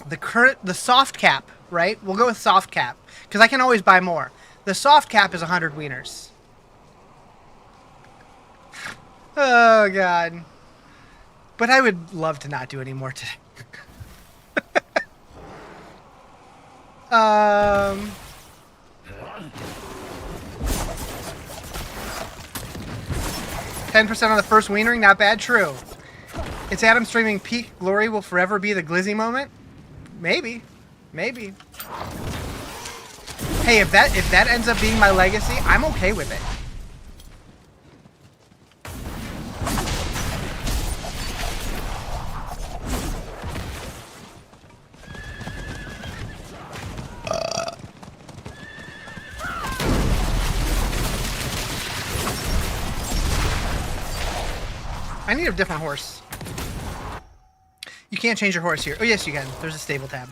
The soft cap, right? We'll go with soft cap. Because I can always buy more. The soft cap is 100 wieners. Oh, God. But I would love to not do any more today. 10% on the first wienering, not bad. True. It's Adam streaming peak glory will forever be the glizzy moment? Maybe. Maybe. Hey, if that ends up being my legacy, I'm okay with it. I need a different horse. You can't change your horse here. Oh, yes, you can. There's a stable tab.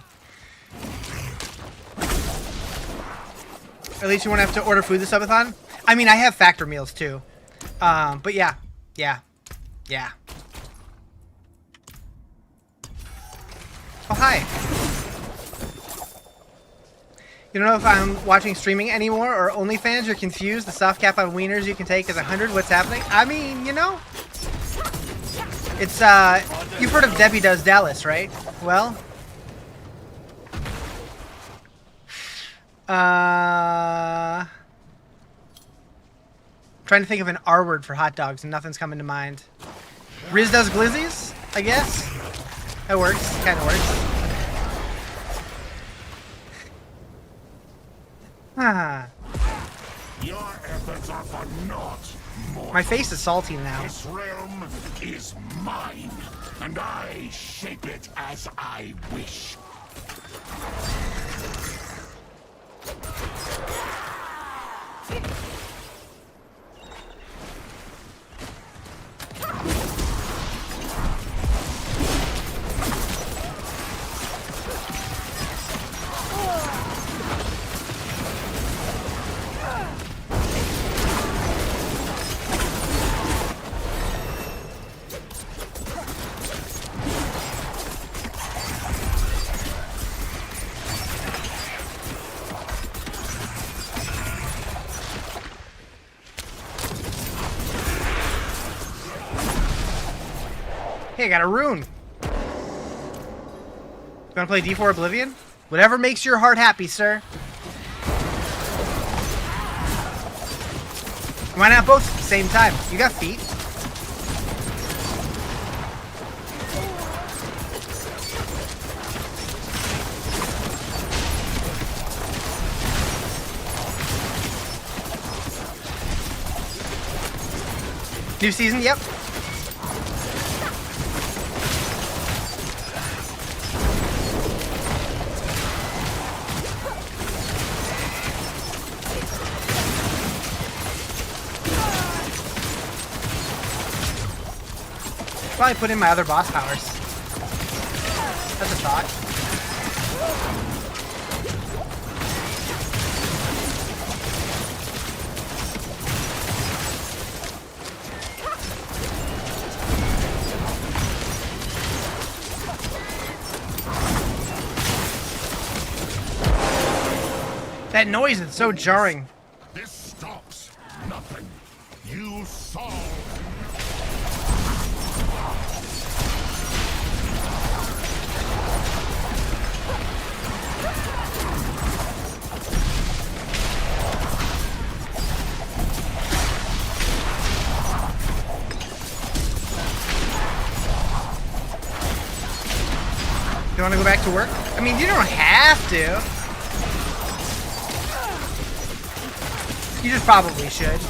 At least you won't have to order food this subathon. I mean, I have factor meals, too. But yeah. Yeah. Yeah. Oh, hi. You don't know if I'm watching streaming anymore or OnlyFans. You're confused. The soft cap on wieners you can take is 100. What's happening? I mean, you know. It's, you've heard of Debbie Does Dallas, right? Well. Trying to think of an R word for hot dogs and nothing's coming to mind. Riz Does Glizzies, I guess? That works. Kind of works. Ah. Your efforts are for naught. My face is salty now. This realm is mine, and I shape it as I wish. Hey, I got a rune. You wanna play D4 Oblivion? Whatever makes your heart happy, sir. Why not both at the same time? You got feet. New season, yep. Probably put in my other boss powers. That's a thought. That noise is so jarring. This stops nothing. You solve. You want to go back to work? I mean, you don't have to. You just probably should.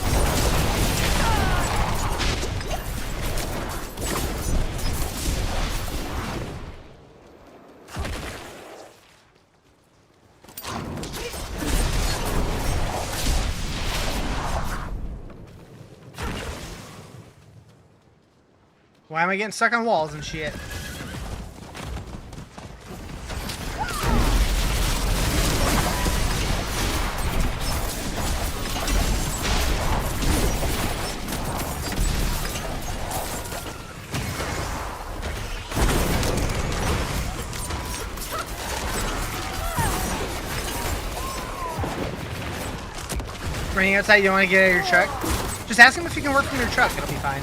Why am I getting stuck on walls and shit? Running outside, you don't want to get out of your truck? Just ask him if you can work from your truck, it'll be fine.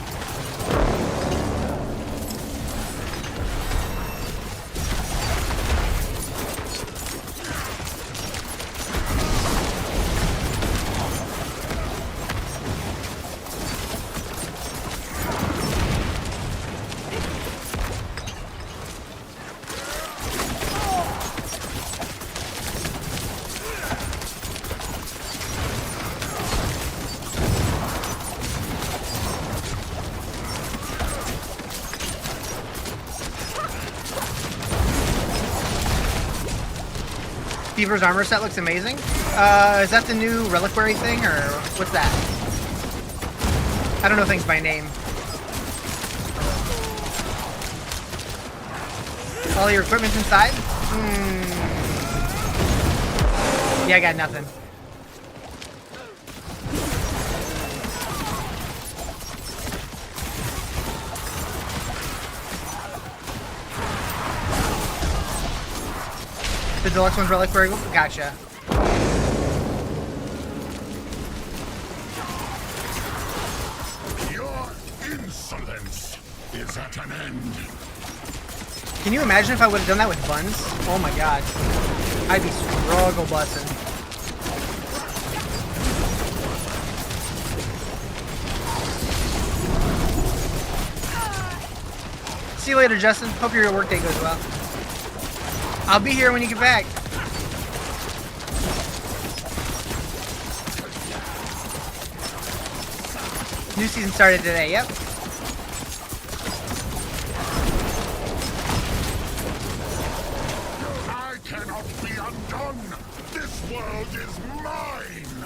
Beaver's armor set looks amazing. Is that the new reliquary thing, or what's that? I don't know things by name. All your equipment's inside? Yeah, I got nothing. The deluxe one's reliquary. Gotcha. Your insolence is at an end. Can you imagine if I would have done that with buns? Oh my god. I'd be struggle busting. See you later, Justin. Hope your workday goes well. I'll be here when you get back. New season started today, yep. I cannot be undone. This world is mine.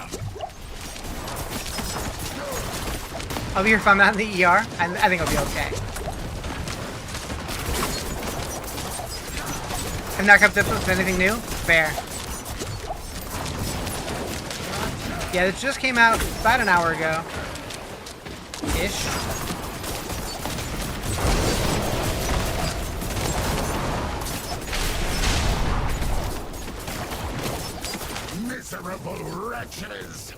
I'll be here if I'm not in the ER. I think I'll be okay. I've not kept up with anything new? Fair. Yeah, this just came out about an hour ago. Ish. Miserable wretches.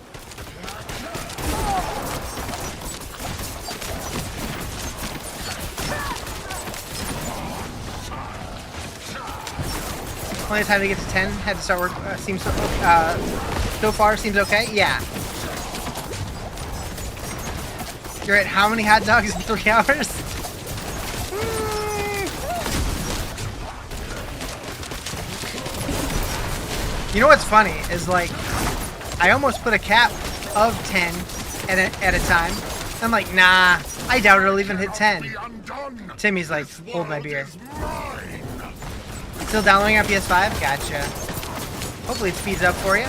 Plenty of time to get to 10. Had to start work. Seems so far seems okay. Yeah. You're at how many hot dogs in 3 hours? You know what's funny is like I almost put a cap of 10 at a time. I'm like, nah, I doubt it'll even hit 10. Timmy's like, hold my beer. Still downloading on PS5? Gotcha. Hopefully it speeds up for you.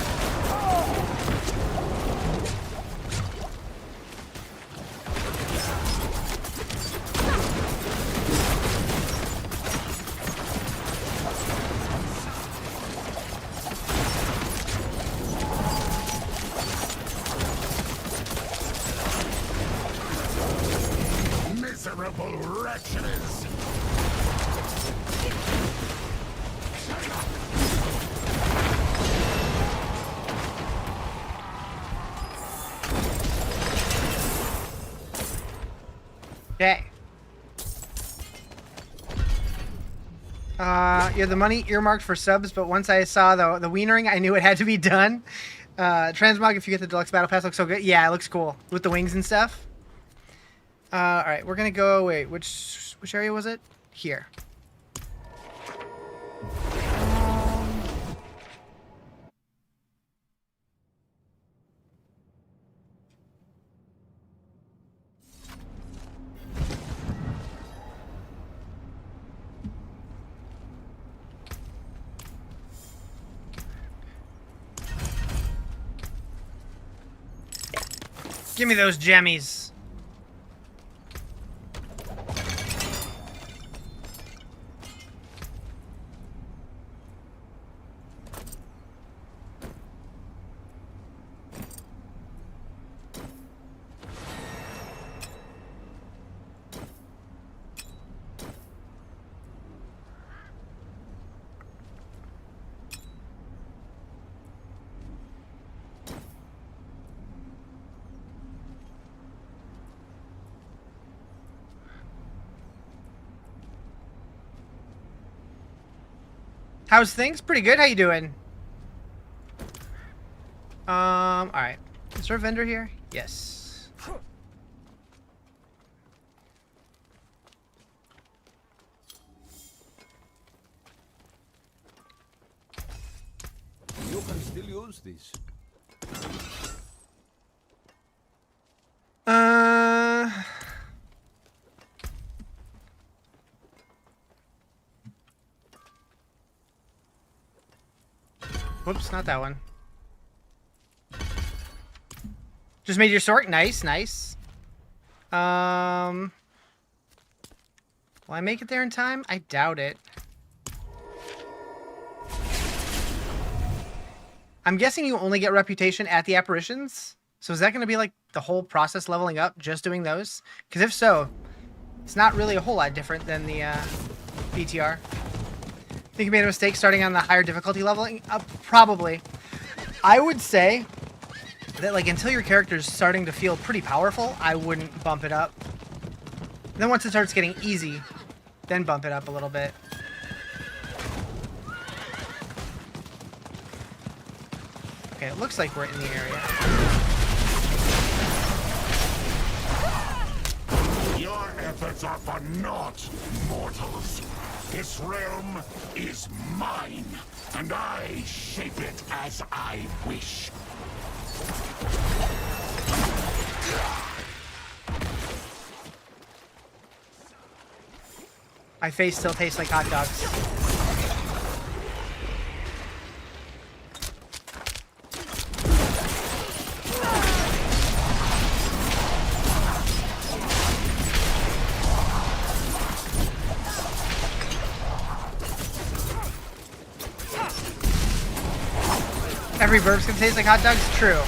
Miserable wretches. Okay. You have the money earmarked for subs, but once I saw the wienering, I knew it had to be done. Transmog, if you get the deluxe battle pass, looks so good. Yeah, it looks cool with the wings and stuff. All right, we're gonna go. Wait, which area was it? Here. Give me those jammies. How's things? Pretty good. How you doing? All right. Is there a vendor here? Yes. You can still use this. Whoops, not that one. Just made your sort. Nice, nice. Will I make it there in time? I doubt it. I'm guessing you only get reputation at the apparitions. So is that going to be like the whole process leveling up, just doing those? Because if so, it's not really a whole lot different than the BTR. Think you made a mistake starting on the higher difficulty leveling up? Probably. I would say that like until your character's starting to feel pretty powerful, I wouldn't bump it up. Then once it starts getting easy, then bump it up a little bit. Okay, it looks like we're in the area. Your efforts are for naught, mortals. This realm is mine, and I shape it as I wish. My face still tastes like hot dogs. Every burp's gonna taste like hot dogs? True.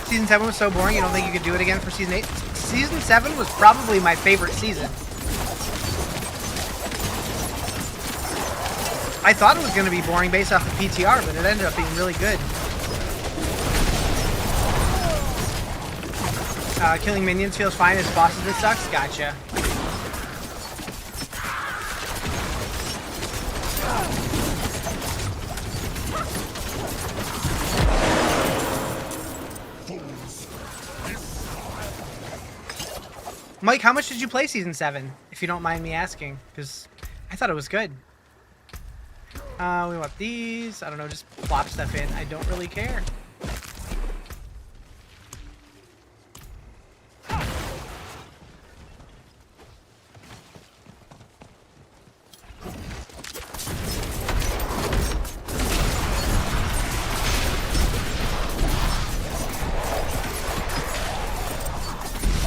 Season 7 was so boring, you don't think you could do it again for Season 8? Season 7 was probably my favorite season. I thought it was going to be boring based off of PTR, but it ended up being really good. Killing minions feels fine as bosses it sucks? Gotcha. Mike, how much did you play Season 7? If you don't mind me asking, because I thought it was good. We want these. I don't know, just plop stuff in. I don't really care.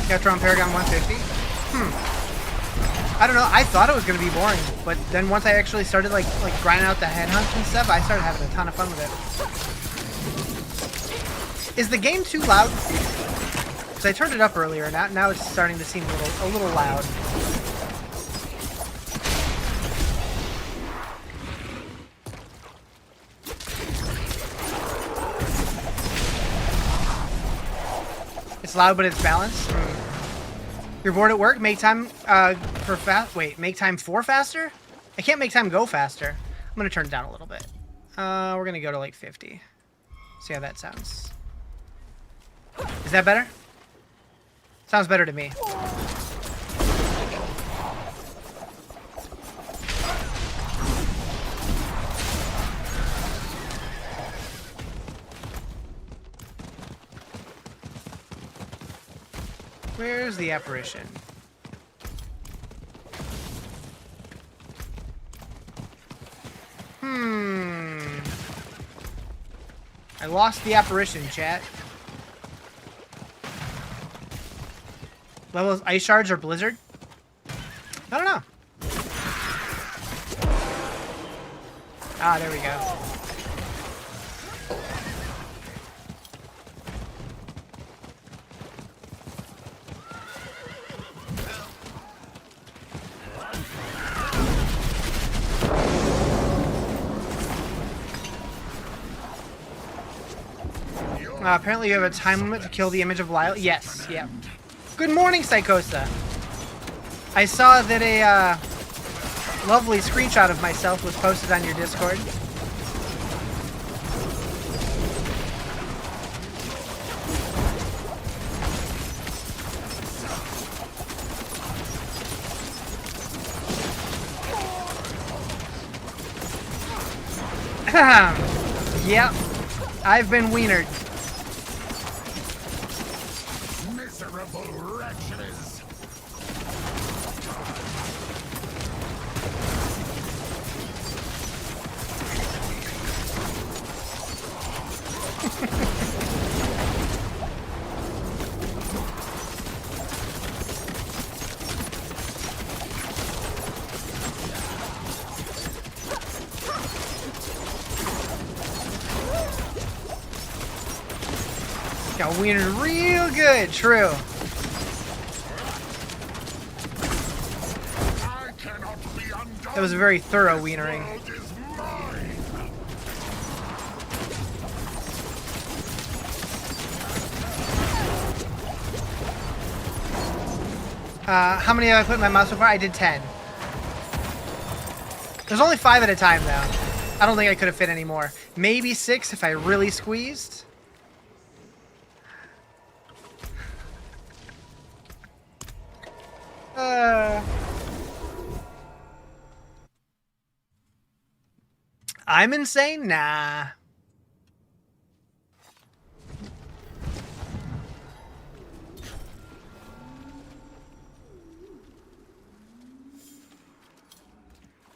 Catron Paragon 150? I don't know. I thought it was going to be boring, but then once I actually started like grinding out the headhunts and stuff, I started having a ton of fun with it. Is the game too loud? Because I turned it up earlier, now it's starting to seem a little loud. It's loud, but it's balanced. You're bored at work? Make time make time for faster? I can't make time go faster. I'm gonna turn it down a little bit. We're gonna go to like 50. See how that sounds. Is that better? Sounds better to me. Where's the apparition? I lost the apparition, chat. Levels ice shards or blizzard? I don't know. Ah, there we go. Apparently you have a time limit to kill the image of Belial. Yes, yeah. Good morning, Psychosa. I saw that a lovely screenshot of myself was posted on your Discord. Yep. I've been wienered. Miserable wretches! Got wienered real good, true. I cannot be undone. That was a very thorough wienering. World is mine. How many have I put in my mouth so far? I did 10. There's only 5 at a time, though. I don't think I could have fit any more. Maybe 6 if I really squeezed. I'm insane? Nah.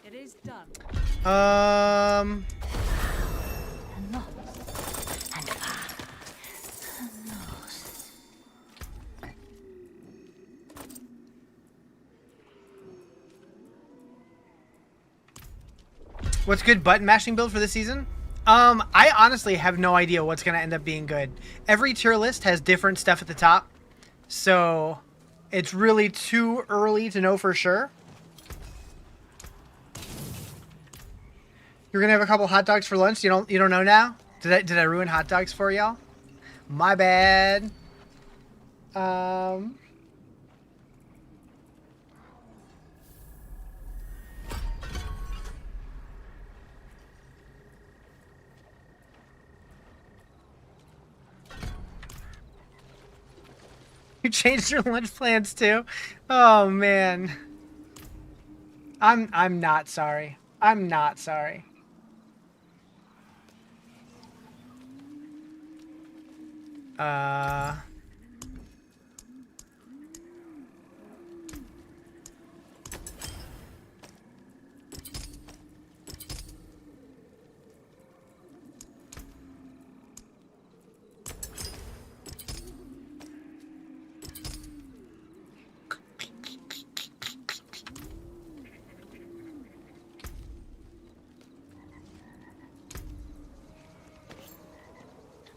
It is done. What's good button mashing build for this season? I honestly have no idea what's going to end up being good. Every tier list has different stuff at the top, so it's really too early to know for sure. You're gonna have a couple hot dogs for lunch. You don't know now? Did I ruin hot dogs for y'all? My bad. You changed your lunch plans too? Oh man. I'm not sorry. I'm not sorry.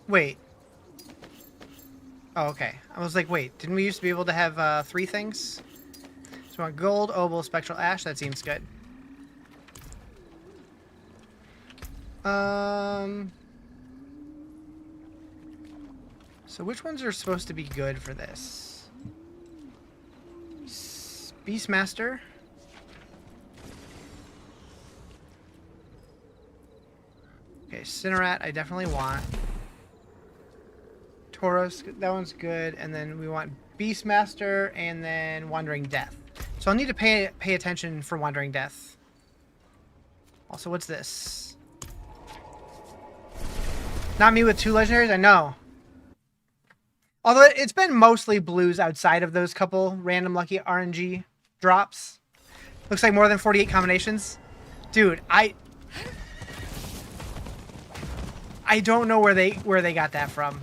Wait. Oh, okay. I was like, wait, didn't we used to be able to have 3 things? So I want gold, opal, spectral ash. That seems good. So which ones are supposed to be good for this? Beastmaster. Okay, Cinerat I definitely want. Tauros, that one's good. And then we want Beastmaster and then Wandering Death. So I'll need to pay attention for Wandering Death. Also, what's this? Not me with 2 legendaries? I know. Although it's been mostly blues outside of those couple random lucky RNG drops. Looks like more than 48 combinations. Dude, I don't know where they got that from.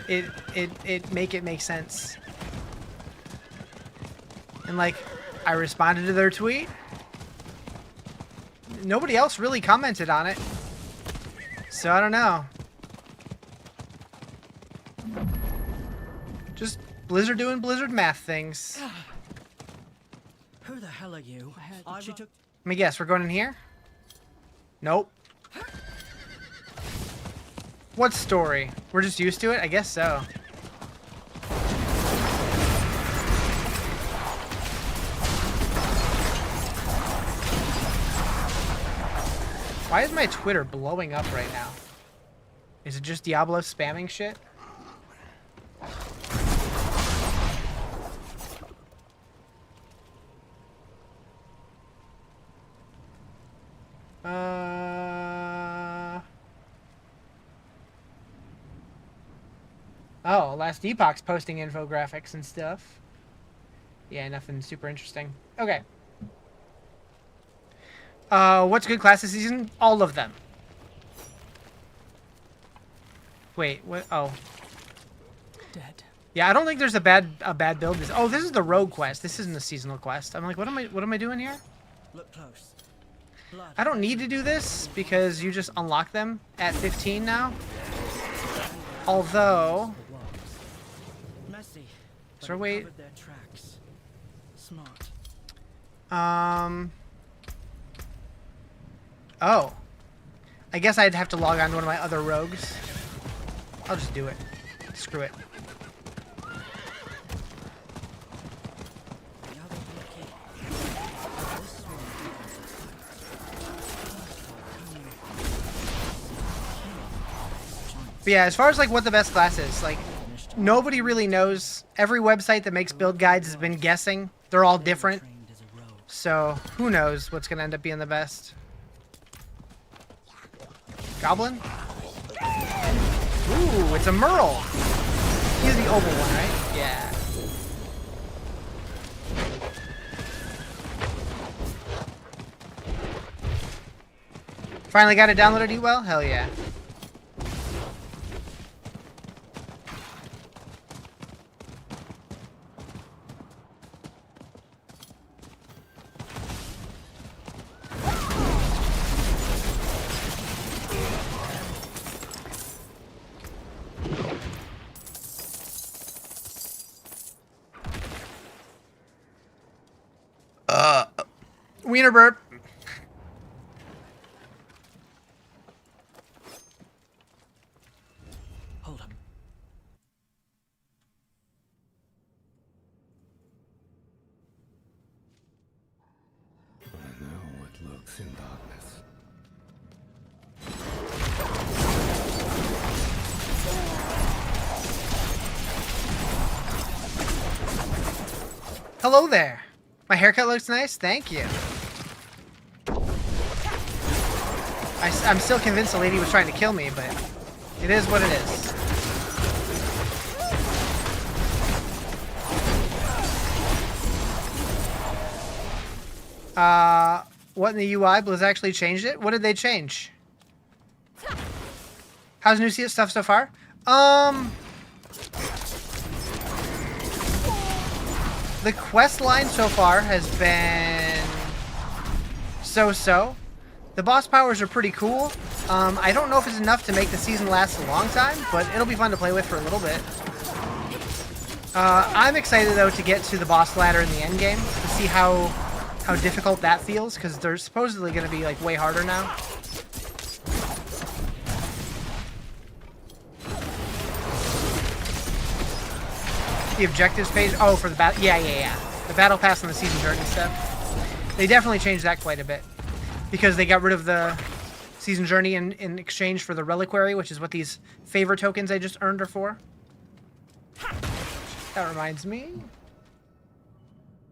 It make sense. And like, I responded to their tweet. Nobody else really commented on it. So I don't know. Just Blizzard doing Blizzard math things. Who the hell are you? She took. Let me guess, we're going in here? Nope. What story? We're just used to it? I guess so. Why is my Twitter blowing up right now? Is it just Diablo spamming shit? Oh, Last Epoch's posting infographics and stuff. Yeah, nothing super interesting. Okay. What's a good class this season? All of them. Wait, what? Oh. Dead. Yeah, I don't think there's a bad build. Oh, this is the rogue quest. This isn't a seasonal quest. I'm like, what am I doing here? Look close. Blood. I don't need to do this because you just unlock them at 15 now. Although, Messy. is there a way? Their tracks. Smart. Oh. I guess I'd have to log on to one of my other rogues. I'll just do it. Screw it. But yeah, as far as like what the best class is, like nobody really knows. Every website that makes build guides has been guessing. They're all different. So who knows what's gonna end up being the best. Goblin? Ooh, it's a Merle. He's the oval one, right? Yeah. Finally got it downloaded, eat well? Hell yeah. Wiener burp. Hold up. I know what lurks in darkness. Hello there. My haircut looks nice. Thank you. I'm still convinced the lady was trying to kill me, but it is what it is. What in the UI? Blizz actually changed it? What did they change? How's new stuff so far? The quest line so far has been so-so. The boss powers are pretty cool. I don't know if it's enough to make the season last a long time, but it'll be fun to play with for a little bit. I'm excited though to get to the boss ladder in the end game to see how difficult that feels, because they're supposedly going to be like way harder now. The objectives page. Oh, for the battle. Yeah. The battle pass and the season journey stuff. They definitely changed that quite a bit because they got rid of the season journey in exchange for the reliquary, which is what these favor tokens I just earned are for. That reminds me.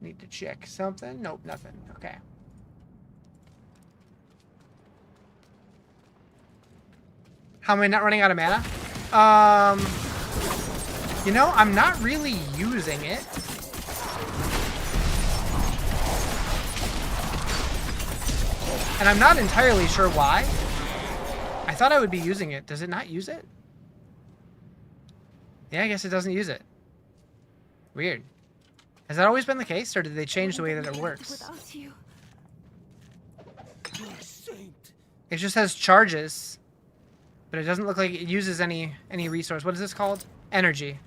Need to check something. Nope, nothing. Okay. How am I not running out of mana? You know, I'm not really using it. And I'm not entirely sure why. I thought I would be using it. Does it not use it? Yeah, I guess it doesn't use it. Weird. Has that always been the case, or did they change the way that it works? It just has charges, but it doesn't look like it uses any resource. What is this called? Energy.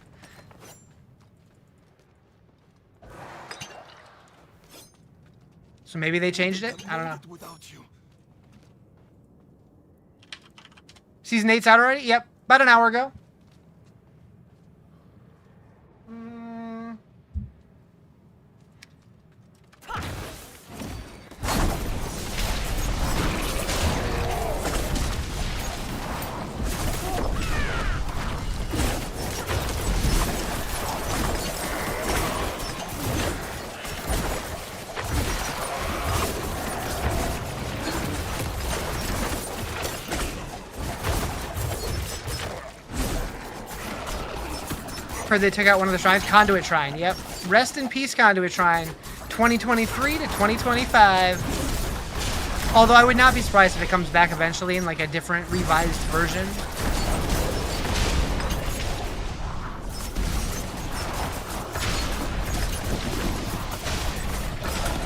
So maybe they changed it? I don't know. Season 8's out already? Yep, about an hour ago. heard they took out one of the shrines. Conduit Shrine, yep. Rest in peace, Conduit Shrine. 2023 to 2025. Although I would not be surprised if it comes back eventually in like a different revised version.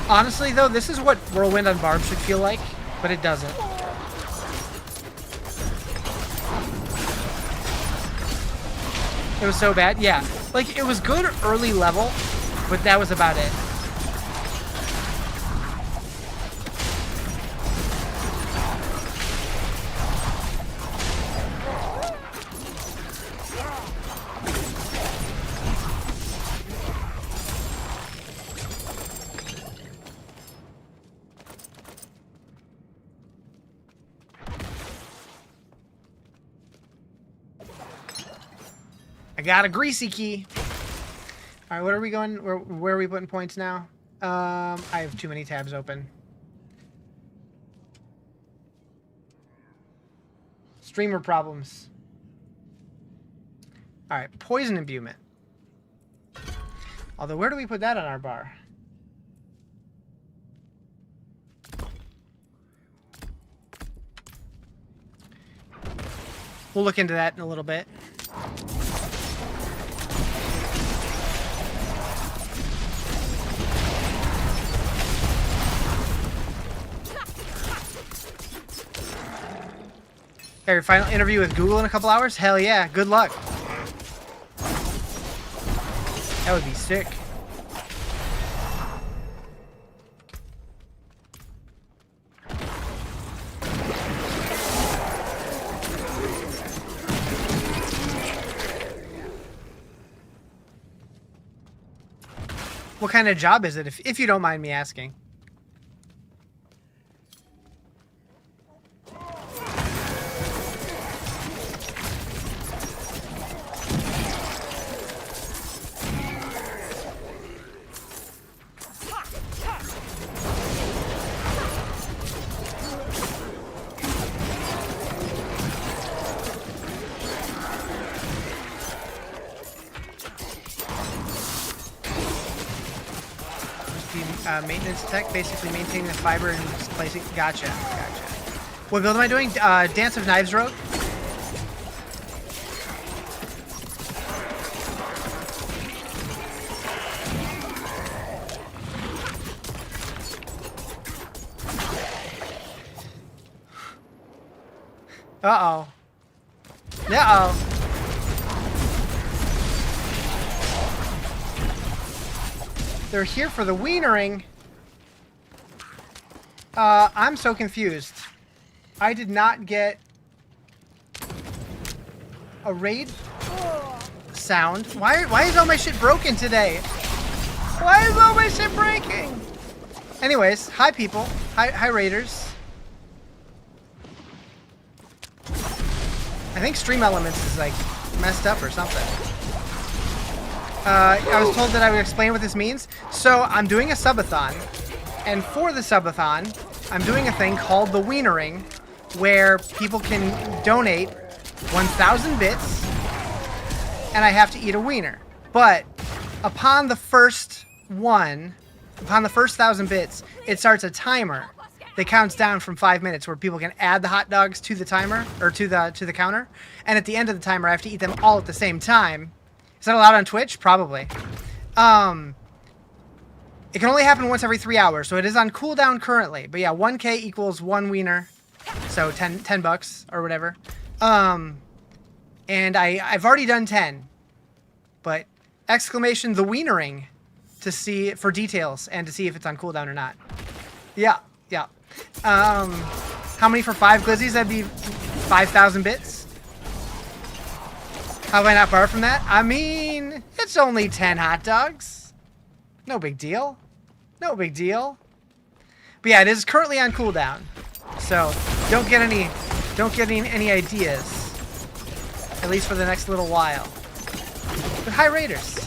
Honestly though, this is what Whirlwind on Barb should feel like, but it doesn't. It was so bad, yeah. Like, it was good early level, but that was about it. I got a greasy key. All right, what are we going? Where are we putting points now? I have too many tabs open. Streamer problems. All right, poison imbuement. Although, where do we put that on our bar? We'll look into that in a little bit. Okay, your final interview with Google in a couple hours? Hell yeah, good luck. That would be sick. What kind of job is it, if you don't mind me asking? Maintenance tech, basically maintaining the fiber and placing. Gotcha. What build am I doing? Dance of Knives Road. Uh-oh. Uh-oh. They're here for the wienering. I'm so confused. I did not get a raid sound. Why is all my shit broken today? Why is all my shit breaking? Anyways, hi people. Hi raiders. I think Stream Elements is like messed up or something. I was told that I would explain what this means. So I'm doing a subathon, and for the subathon, I'm doing a thing called the wienering, where people can donate 1,000 bits, and I have to eat a wiener. But upon the first 1,000 bits, it starts a timer that counts down from 5 minutes, where people can add the hot dogs to the timer or to the counter, and at the end of the timer, I have to eat them all at the same time. Is that allowed on Twitch? Probably. It can only happen once every 3 hours, so it is on cooldown currently. But yeah, 1K equals 1 wiener, so 10 bucks or whatever. And I've already done 10, but exclamation the wienering to see for details and to see if it's on cooldown or not. Yeah. How many for 5 glizzies? That'd be 5,000 bits. How have I not borrowed from that? I mean, it's only 10 hot dogs. No big deal. No big deal. But yeah, it is currently on cooldown. So don't get any ideas. At least for the next little while. But hi Raiders.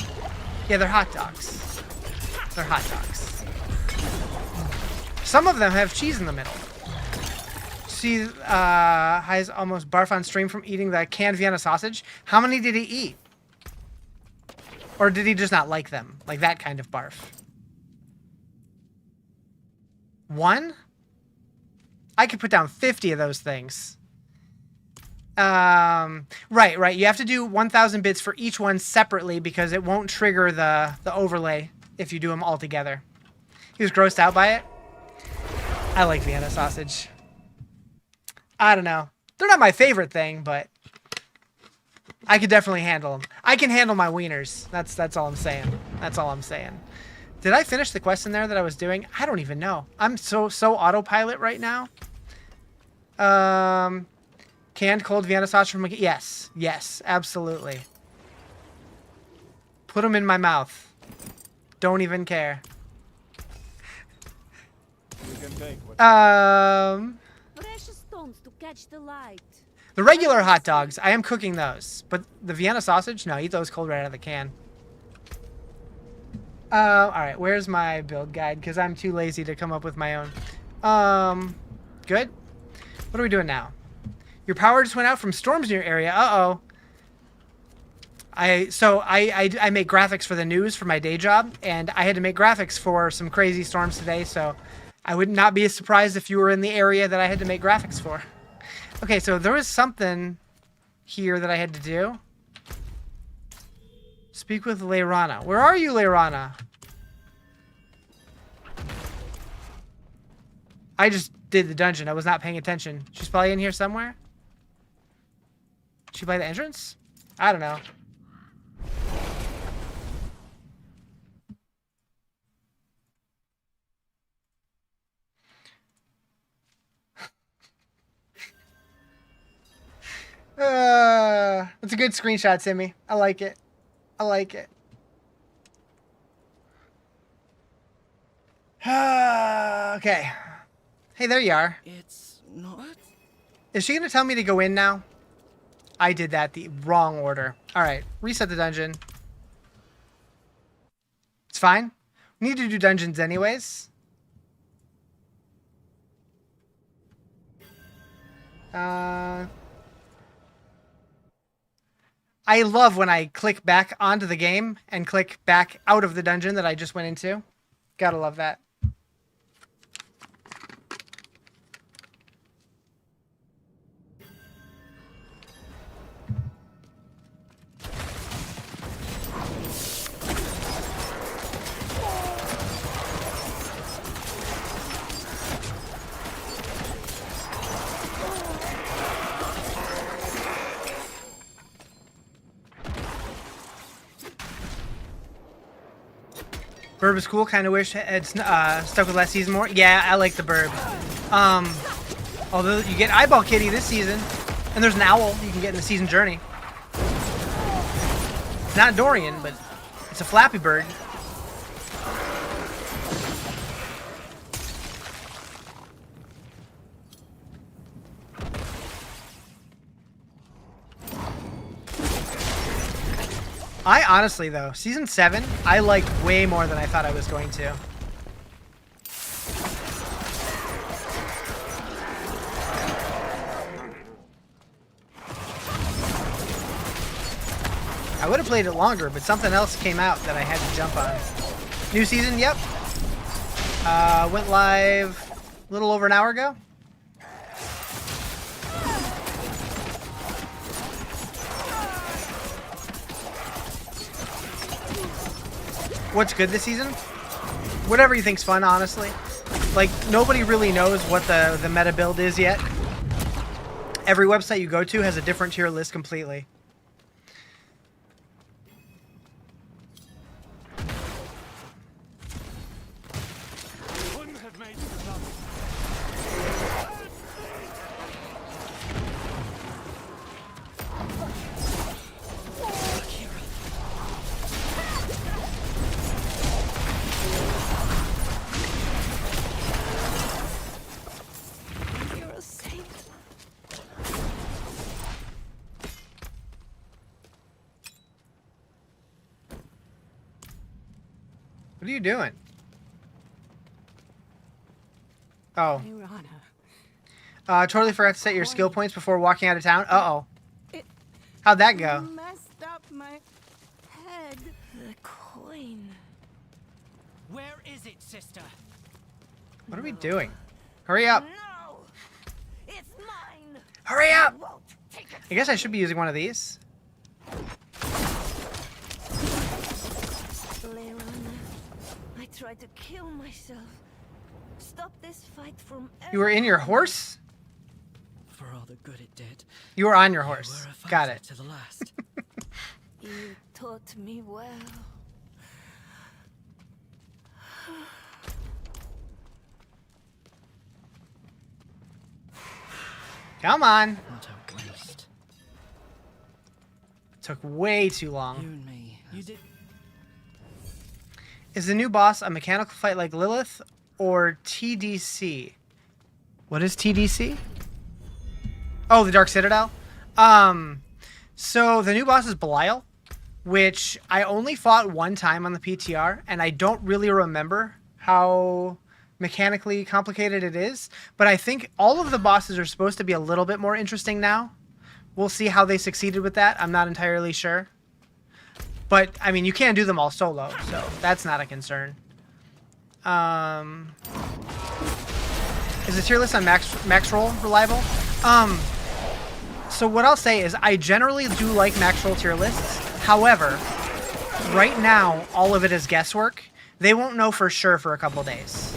Yeah, they're hot dogs. They're hot dogs. Some of them have cheese in the middle. See, High's almost barf on stream from eating the canned Vienna sausage. How many did he eat? Or did he just not like them? Like that kind of barf. 1? I could put down 50 of those things. Right. You have to do 1,000 bits for each one separately because it won't trigger the overlay if you do them all together. He was grossed out by it. I like Vienna sausage. I don't know. They're not my favorite thing, but I could definitely handle them. I can handle my wieners. That's all I'm saying. That's all I'm saying. Did I finish the quest in there that I was doing? I don't even know. I'm so autopilot right now. Canned cold Vienna sausage from... Yes, absolutely. Put them in my mouth. Don't even care. Precious stones to catch the light. The regular hot dogs, I am cooking those. But the Vienna sausage, no, eat those cold right out of the can. Alright, where's my build guide? Because I'm too lazy to come up with my own. Good. What are we doing now? Your power just went out from storms in your area. Uh-oh. I make graphics for the news for my day job, and I had to make graphics for some crazy storms today, so I would not be surprised if you were in the area that I had to make graphics for. Okay, so there was something here that I had to do. Speak with Leyrana. Where are you, Leyrana? I just did the dungeon. I was not paying attention. She's probably in here somewhere. She by the entrance? I don't know. That's a good screenshot, Timmy. I like it. I like it. Okay. Hey, there you are. It's not. Is she going to tell me to go in now? I did that the wrong order. Alright, reset the dungeon. It's fine. We need to do dungeons anyways. I love when I click back onto the game and click back out of the dungeon that I just went into. Gotta love that. Burb is cool. Kind of wish it's stuck with last season more. Yeah, I like the Burb. Although you get Eyeball Kitty this season, and there's an owl you can get in the season journey. It's not Dorian, but it's a Flappy Bird. I honestly, though, Season 7, I liked way more than I thought I was going to. I would have played it longer, but something else came out that I had to jump on. New season, yep. Went live a little over an hour ago. What's good this season? Whatever you think's fun, honestly. Like, nobody really knows what the meta build is yet. Every website you go to has a different tier list completely. What are you doing? Oh. Totally forgot to set your skill points before walking out of town. Uh-oh. How'd that go? Messed up my head. a coin. Where is it, sister? What are we doing? Hurry up. No! It's mine! Hurry up! Won't take it. I guess I should be using one of these. Leon, I tried to kill myself. Stop this fight from You were in your horse? For all the good it did. You were on your You horse. were a Got fighter it. to the last. You taught me well. Come on. What a waste. Took way too You long. and me. You did. Is the new boss a mechanical fight like Lilith or TDC? What is TDC? Oh, the Dark Citadel? So the new boss is Belial, which I only fought one time on the PTR, and I don't really remember how mechanically complicated it is, but I think all of the bosses are supposed to be a little bit more interesting now. We'll see how they succeeded with that. I'm not entirely sure. But, I mean, you can't do them all solo, so that's not a concern. Is the tier list on max roll reliable? So what I'll say is I generally do like max roll tier lists. However, right now, all of it is guesswork. They won't know for sure for a couple days.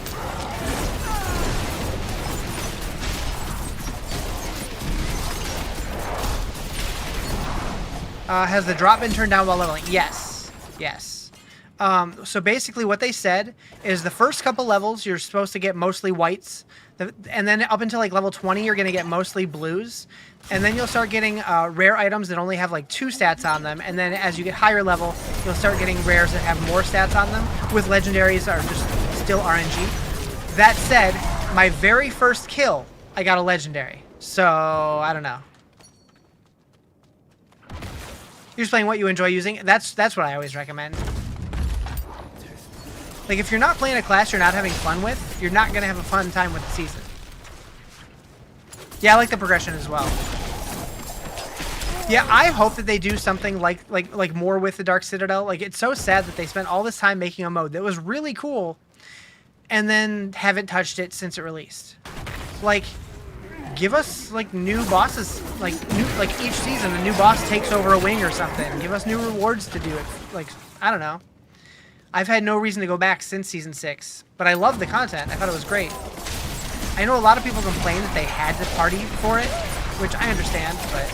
Has the drop been turned down while leveling? Yes. Yes. So basically what they said is the first couple levels you're supposed to get mostly whites. And then up until like level 20 you're going to get mostly blues. And then you'll start getting rare items that only have like 2 stats on them. And then as you get higher level, you'll start getting rares that have more stats on them. With legendaries are just still RNG. That said, my very first kill, I got a legendary. So, I don't know. You're just playing what you enjoy using. That's what I always recommend. Like, if you're not playing a class you're not having fun with, you're not going to have a fun time with the season. Yeah, I like the progression as well. Yeah, I hope that they do something like more with the Dark Citadel. Like, it's so sad that they spent all this time making a mode that was really cool and then haven't touched it since it released. Like, give us like new bosses, like each season a new boss takes over a wing or something. Give us new rewards to do it. Like, I don't know. I've had no reason to go back since season 6, but I love the content. I thought it was great. I know a lot of people complain that they had to party for it, which I understand, but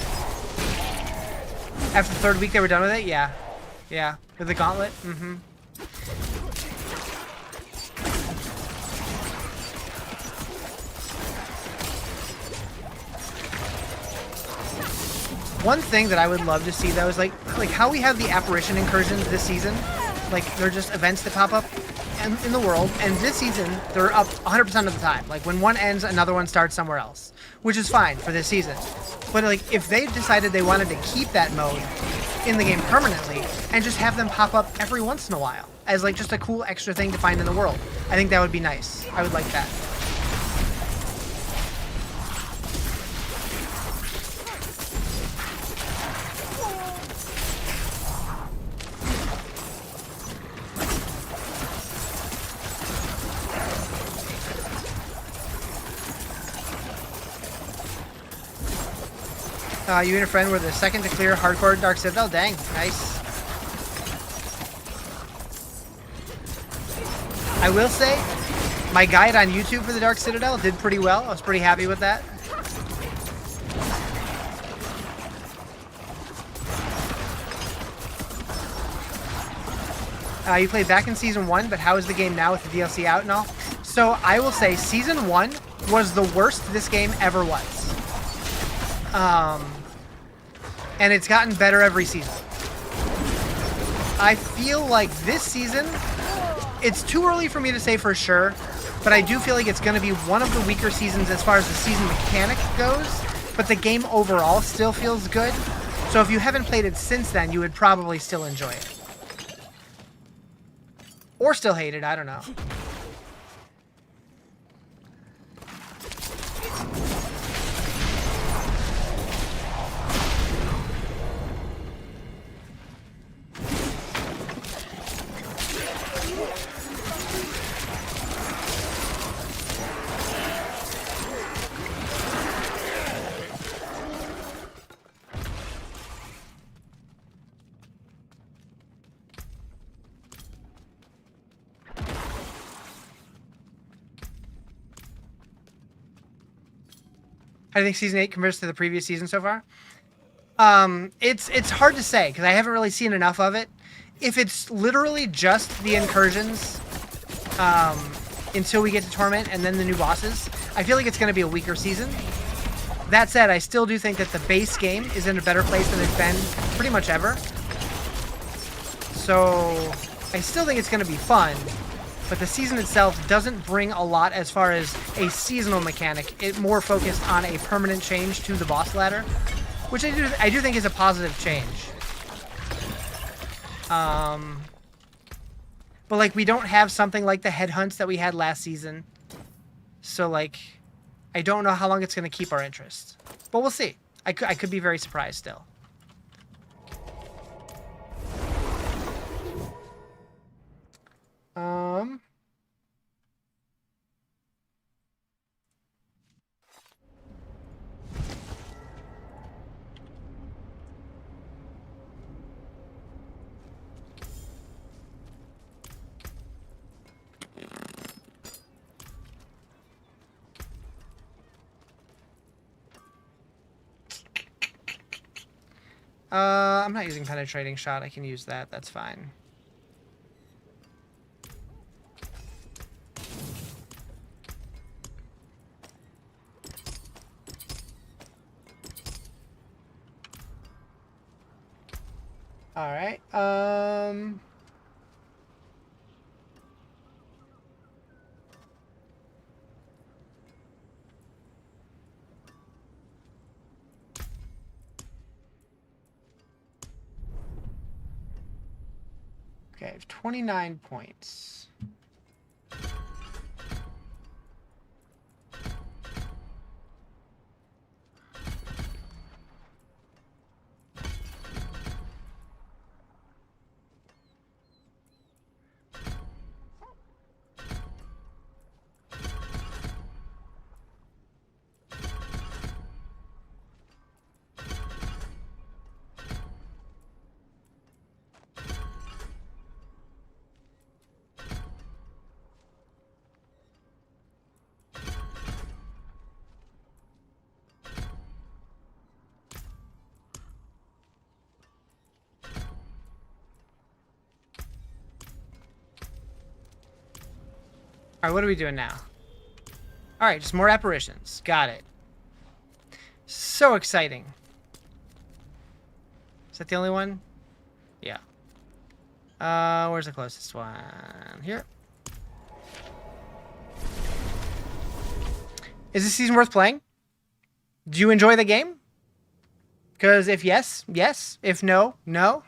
after the 3rd week they were done with it. Yeah, with the gauntlet. One thing that I would love to see though is like how we have the apparition incursions this season. Like, they're just events that pop up in the world, and this season they're up 100% of the time. Like, when one ends, another one starts somewhere else, which is fine for this season. But like, if they decided they wanted to keep that mode in the game permanently and just have them pop up every once in a while as like just a cool extra thing to find in the world, I think that would be nice. I would like that. You and a friend were the second to clear hardcore Dark Citadel. Dang, nice. I will say, my guide on YouTube for the Dark Citadel did pretty well. I was pretty happy with that. You played back in Season 1, but how is the game now with the DLC out and all? So, I will say, Season 1 was the worst this game ever was. And it's gotten better every season. I feel like this season, it's too early for me to say for sure, but I do feel like it's going to be one of the weaker seasons as far as the season mechanic goes, but the game overall still feels good. So if you haven't played it since then, you would probably still enjoy it. Or still hate it, I don't know. How do you think season 8 compares to the previous season so far? It's hard to say because I haven't really seen enough of it. If it's literally just the incursions, until we get to Torment and then the new bosses, I feel like it's going to be a weaker season. That said, I still do think that the base game is in a better place than it's been pretty much ever. So I still think it's going to be fun, but the season itself doesn't bring a lot as far as a seasonal mechanic. It more focused on a permanent change to the boss ladder, which I do think is a positive change. But like we don't have something like the headhunts that we had last season, so like I don't know how long it's going to keep our interest, but we'll see. I could be very surprised still. I'm not using penetrating shot. I can use that. That's fine. All right. Okay, I have 29 points. All right, what are we doing now? All right, just more apparitions. Got it. So exciting. Is that the only one? Yeah. Where's the closest one? Here. Is this season worth playing? Do you enjoy the game? Because if yes, yes. If no, no.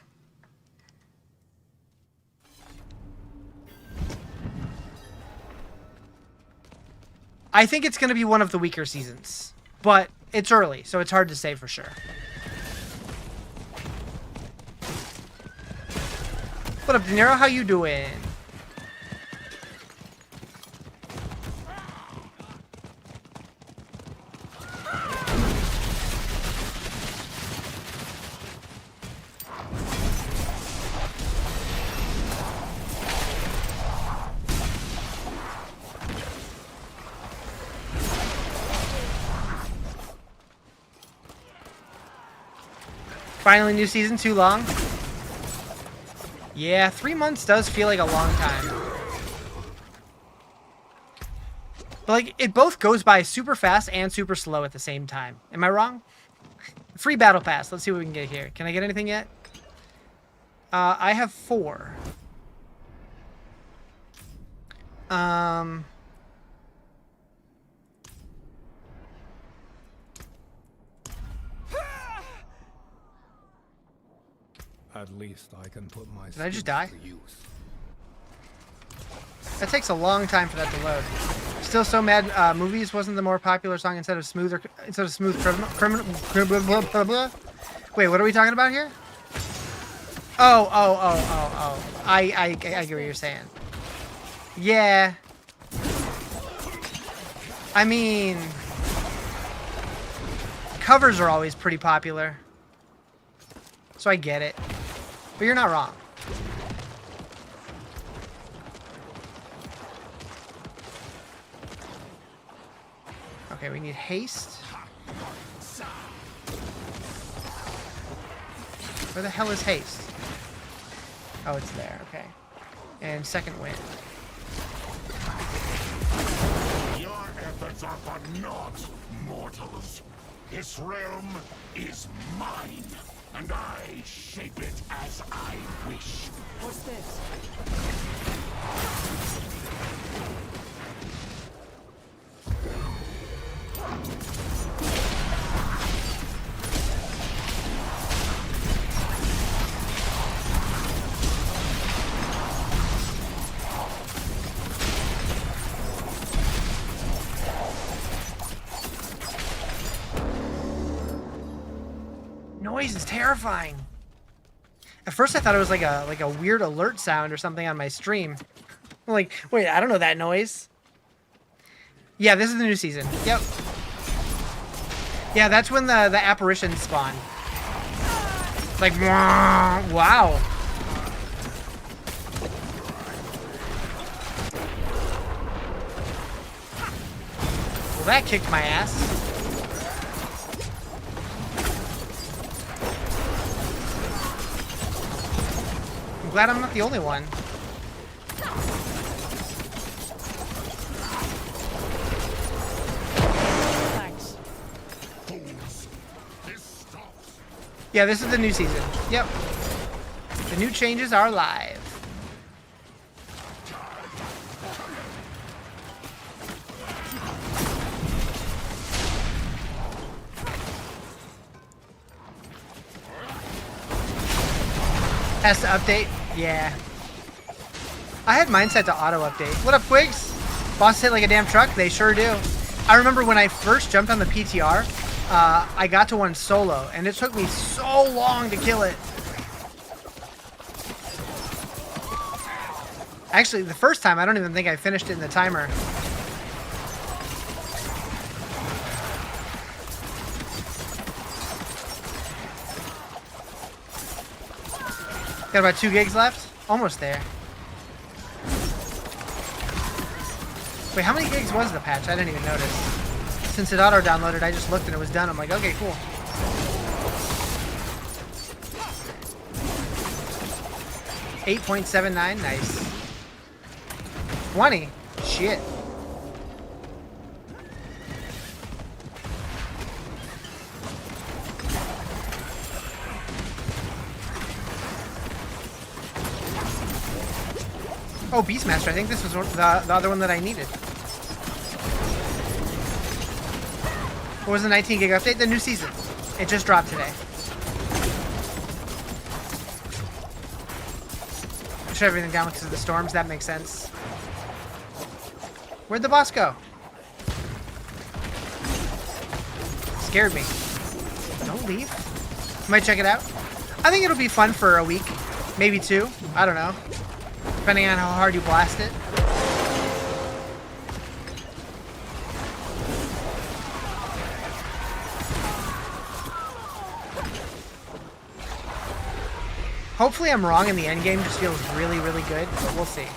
I think it's going to be one of the weaker seasons, but it's early, so it's hard to say for sure. What up, De Niro? How you doing? Finally, new season. Too long? Yeah, 3 months does feel like a long time. But, like, it both goes by super fast and super slow at the same time. Am I wrong? Free battle pass. Let's see what we can get here. Can I get anything yet? I have 4. At least I can put my Did I just die? to use. That takes a long time for that to load. Still so mad. Movies wasn't the more popular song instead of smooth criminal. Wait, what are we talking about here? Oh. I get what you're saying. Yeah. I mean, covers are always pretty popular, so I get it. But you're not wrong. Okay, we need haste. Where the hell is haste? Oh, it's there. Okay. And second wind. Your efforts are for naught, mortals. This realm is mine, and I shape it as I wish. What's this? Noise is terrifying. At first I thought it was like a weird alert sound or something on my stream. I'm like, wait, I don't know that noise. Yeah, this is the new season. Yep. Yeah, that's when the apparitions spawn. It's like, wow. Well, that kicked my ass. I'm glad I'm not the only one. Thanks. Fools. This stops. Yeah, this is the new season. Yep. The new changes are live. Has to update? Yeah. I had mine set to auto update. What up, Quigs? Boss hit like a damn truck? They sure do. I remember when I first jumped on the PTR, I got to one solo, and it took me so long to kill it. Actually, the first time, I don't even think I finished it in the timer. Got about 2 gigs left? Almost there. Wait, how many gigs was the patch? I didn't even notice. Since it auto-downloaded, I just looked and it was done. I'm like, okay, cool. $8.79, nice. 20? Shit. Oh, Beastmaster. I think this was the other one that I needed. What was the 19 gig update? The new season. It just dropped today. Shut everything down because of the storms. That makes sense. Where'd the boss go? Scared me. Don't leave. Might check it out. I think it'll be fun for a week. Maybe 2. I don't know. Depending on how hard you blast it. Hopefully I'm wrong and the end game just feels really, really good, but we'll see.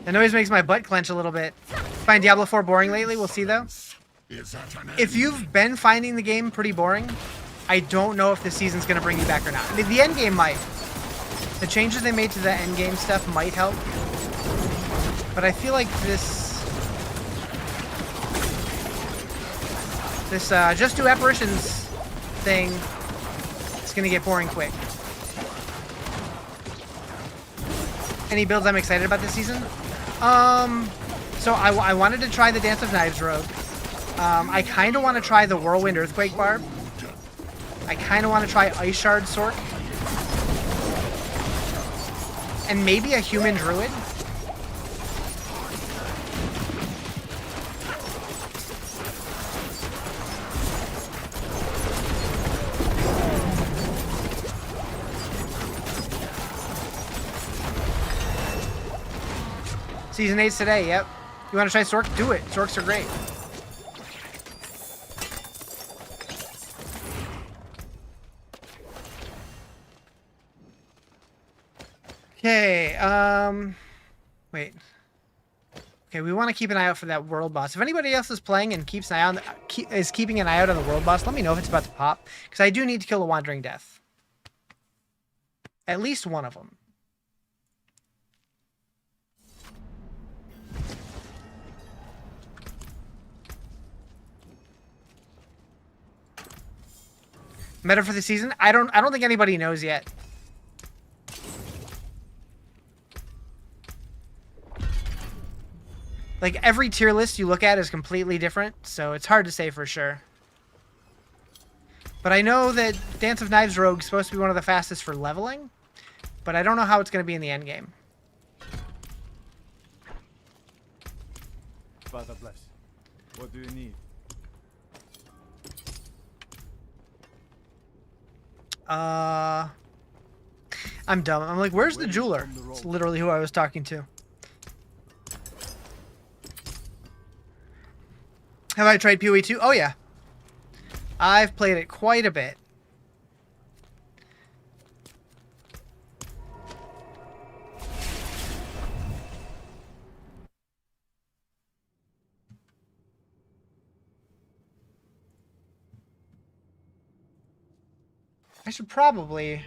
The noise makes my butt clench a little bit. Find Diablo 4 boring lately? We'll see though. If you've been finding the game pretty boring, I don't know if this season's going to bring you back or not. I mean, the end game might. The changes they made to the end game stuff might help. But I feel like this just do apparitions thing is going to get boring quick. Any builds I'm excited about this season? So I wanted to try the Dance of Knives rogue. I kind of want to try the Whirlwind Earthquake Barb. I kind of want to try Ice Shard Sork. And maybe a Human Druid. Season 8's today, yep. You want to try Sork? Do it. Sorks are great. Okay, wait. Okay, we want to keep an eye out for that world boss. If anybody else is playing and keeps an eye on is keeping an eye out on the world boss, let me know if it's about to pop, because I do need to kill the Wandering Death. At least one of them. Meta for the season? I don't think anybody knows yet. Like, every tier list you look at is completely different, so it's hard to say for sure. But I know that Dance of Knives Rogue is supposed to be one of the fastest for leveling, but I don't know how it's going to be in the end game. Father bless. What do you need? I'm dumb. I'm like, where's the jeweler? It's literally who I was talking to. Have I tried PoE 2? Oh, yeah. I've played it quite a bit. I should probably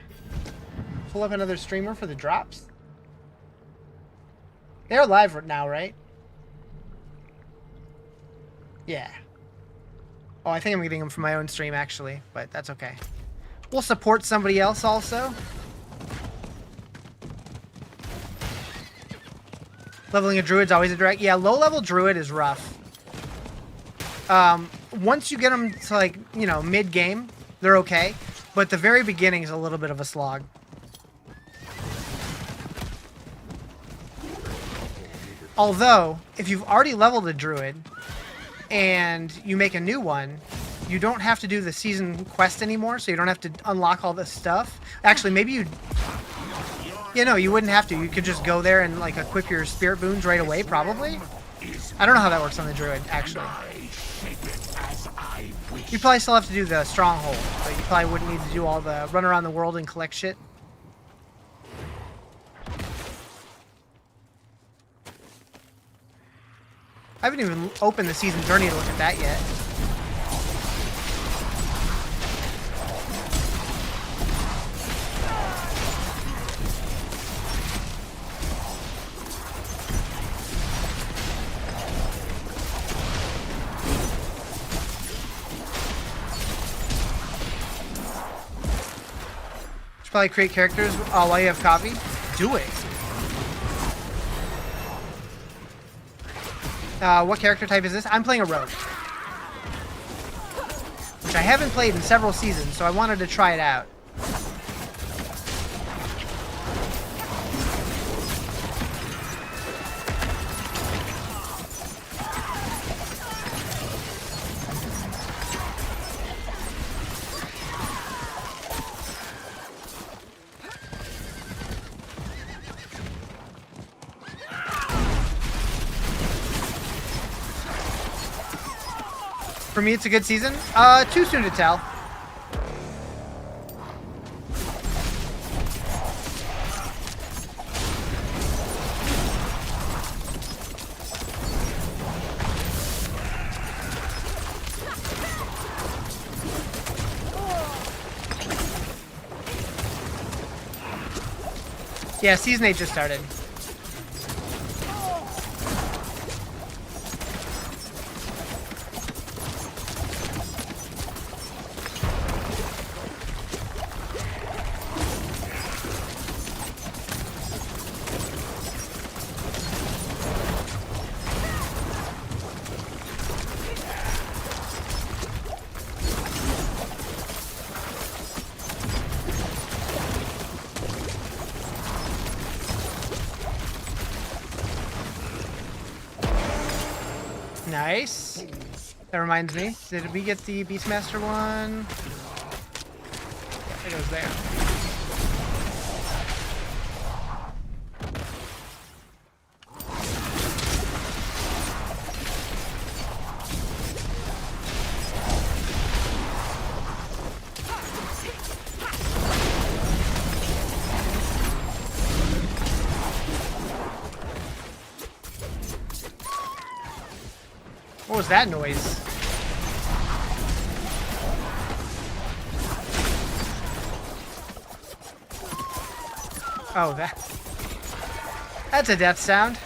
pull up another streamer for the drops. They're live now, right? Yeah. Oh, I think I'm getting them from my own stream, actually, but that's okay. We'll support somebody else also. Leveling a druid's always a drag. Yeah, low-level druid is rough. Once you get them to, like, you know, mid-game, they're okay. But the very beginning is a little bit of a slog. Although, if you've already leveled a druid and you make a new one, you don't have to do the season quest anymore, so you don't have to unlock all this stuff. Actually, maybe you... Yeah, no, you wouldn't have to. You could just go there and, like, equip your spirit boons right away, probably. I don't know how that works on the druid, actually. You probably still have to do the stronghold, but you probably wouldn't need to do all the run around the world and collect shit. I haven't even opened the season journey to look at that yet. Should probably create characters while you have coffee. Do it. What character type is this? I'm playing a rogue, which I haven't played in several seasons, so I wanted to try it out. For me, it's a good season. Too soon to tell. Yeah, season 8 just started. Nice. That reminds me. Did we get the Beastmaster one? Yeah, it goes there. What was that noise? Oh, that's a death sound.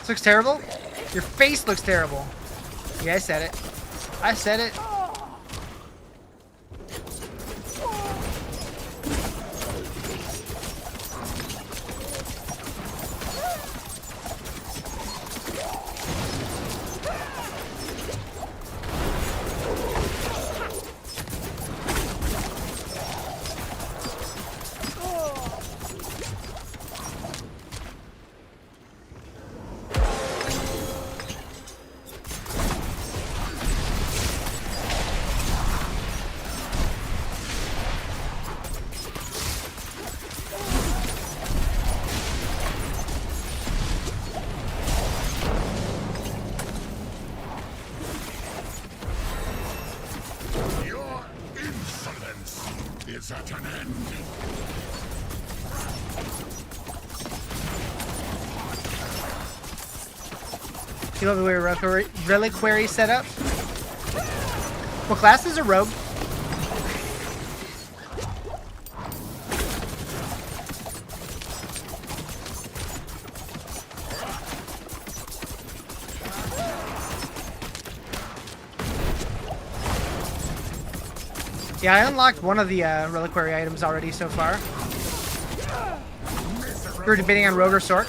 This looks terrible? Your face looks terrible. Yeah, I said it. I said it. Your insolence is at an end. You love the way reliquary set up? What class is a rogue? Yeah, I unlocked one of the reliquary items already so far. We were debating on Rogue or Sork.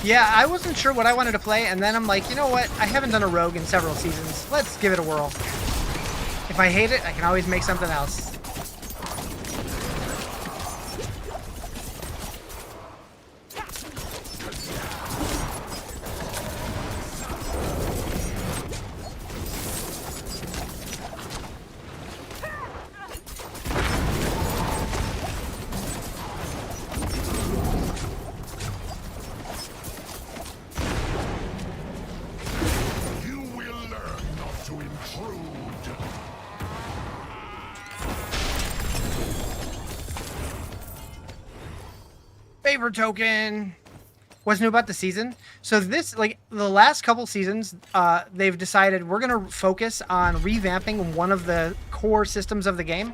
Yeah, I wasn't sure what I wanted to play, and then I'm like, you know what? I haven't done a Rogue in several seasons. Let's give it a whirl. If I hate it, I can always make something else. Favor token. What's new about the season? So this, like, the last couple seasons, they've decided we're going to focus on revamping one of the core systems of the game.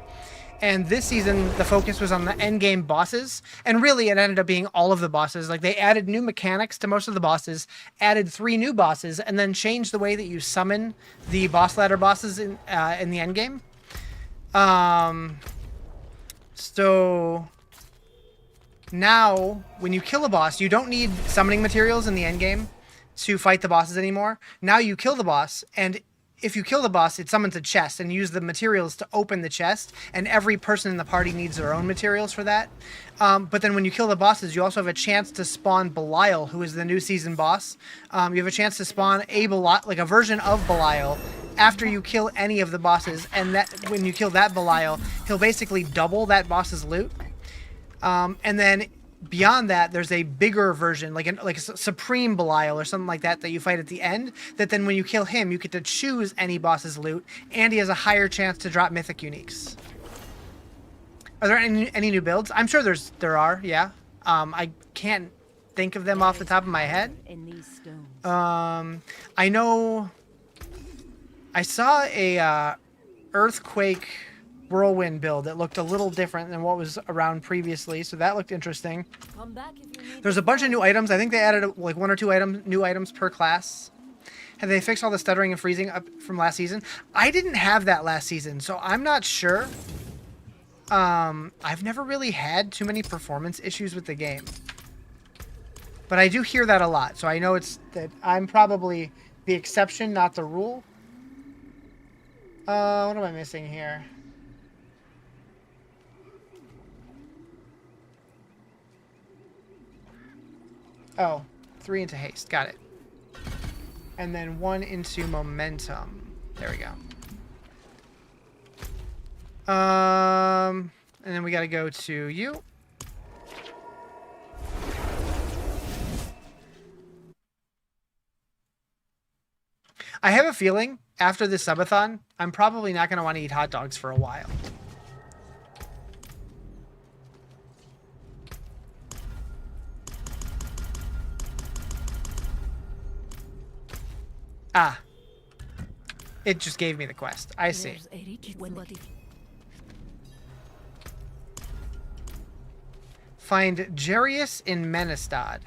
And this season, the focus was on the end game bosses. And really, it ended up being all of the bosses. Like, they added new mechanics to most of the bosses, added 3 new bosses, and then changed the way that you summon the boss ladder bosses in the end game. So now, when you kill a boss, you don't need summoning materials in the end game to fight the bosses anymore. Now you kill the boss, and if you kill the boss, it summons a chest, and you use the materials to open the chest, and every person in the party needs their own materials for that. But then when you kill the bosses, you also have a chance to spawn Belial, who is the new season boss. You have a chance to spawn a version of Belial after you kill any of the bosses, and that when you kill that Belial, he'll basically double that boss's loot. And then beyond that, there's a bigger version, like a Supreme Belial or something like that you fight at the end, that then when you kill him, you get to choose any boss's loot, and he has a higher chance to drop mythic uniques. Are there any new builds? I'm sure there are, yeah. I can't think of them off the top of my head. I know I saw a Earthquake Whirlwind build that looked a little different than what was around previously, so that looked interesting. There's a bunch of new items. I think they added like 1 or 2 new items per class. Have they fixed all the stuttering and freezing up from last season? I didn't have that last season, so I'm not sure. I've never really had too many performance issues with the game, but I do hear that a lot, so I know that I'm probably the exception, not the rule. What am I missing here? Oh, 3 into haste. Got it. And then 1 into momentum. There we go. And then we got to go to you. I have a feeling after this subathon, I'm probably not going to want to eat hot dogs for a while. Ah. It just gave me the quest. I see. Find Jarius in Menestad.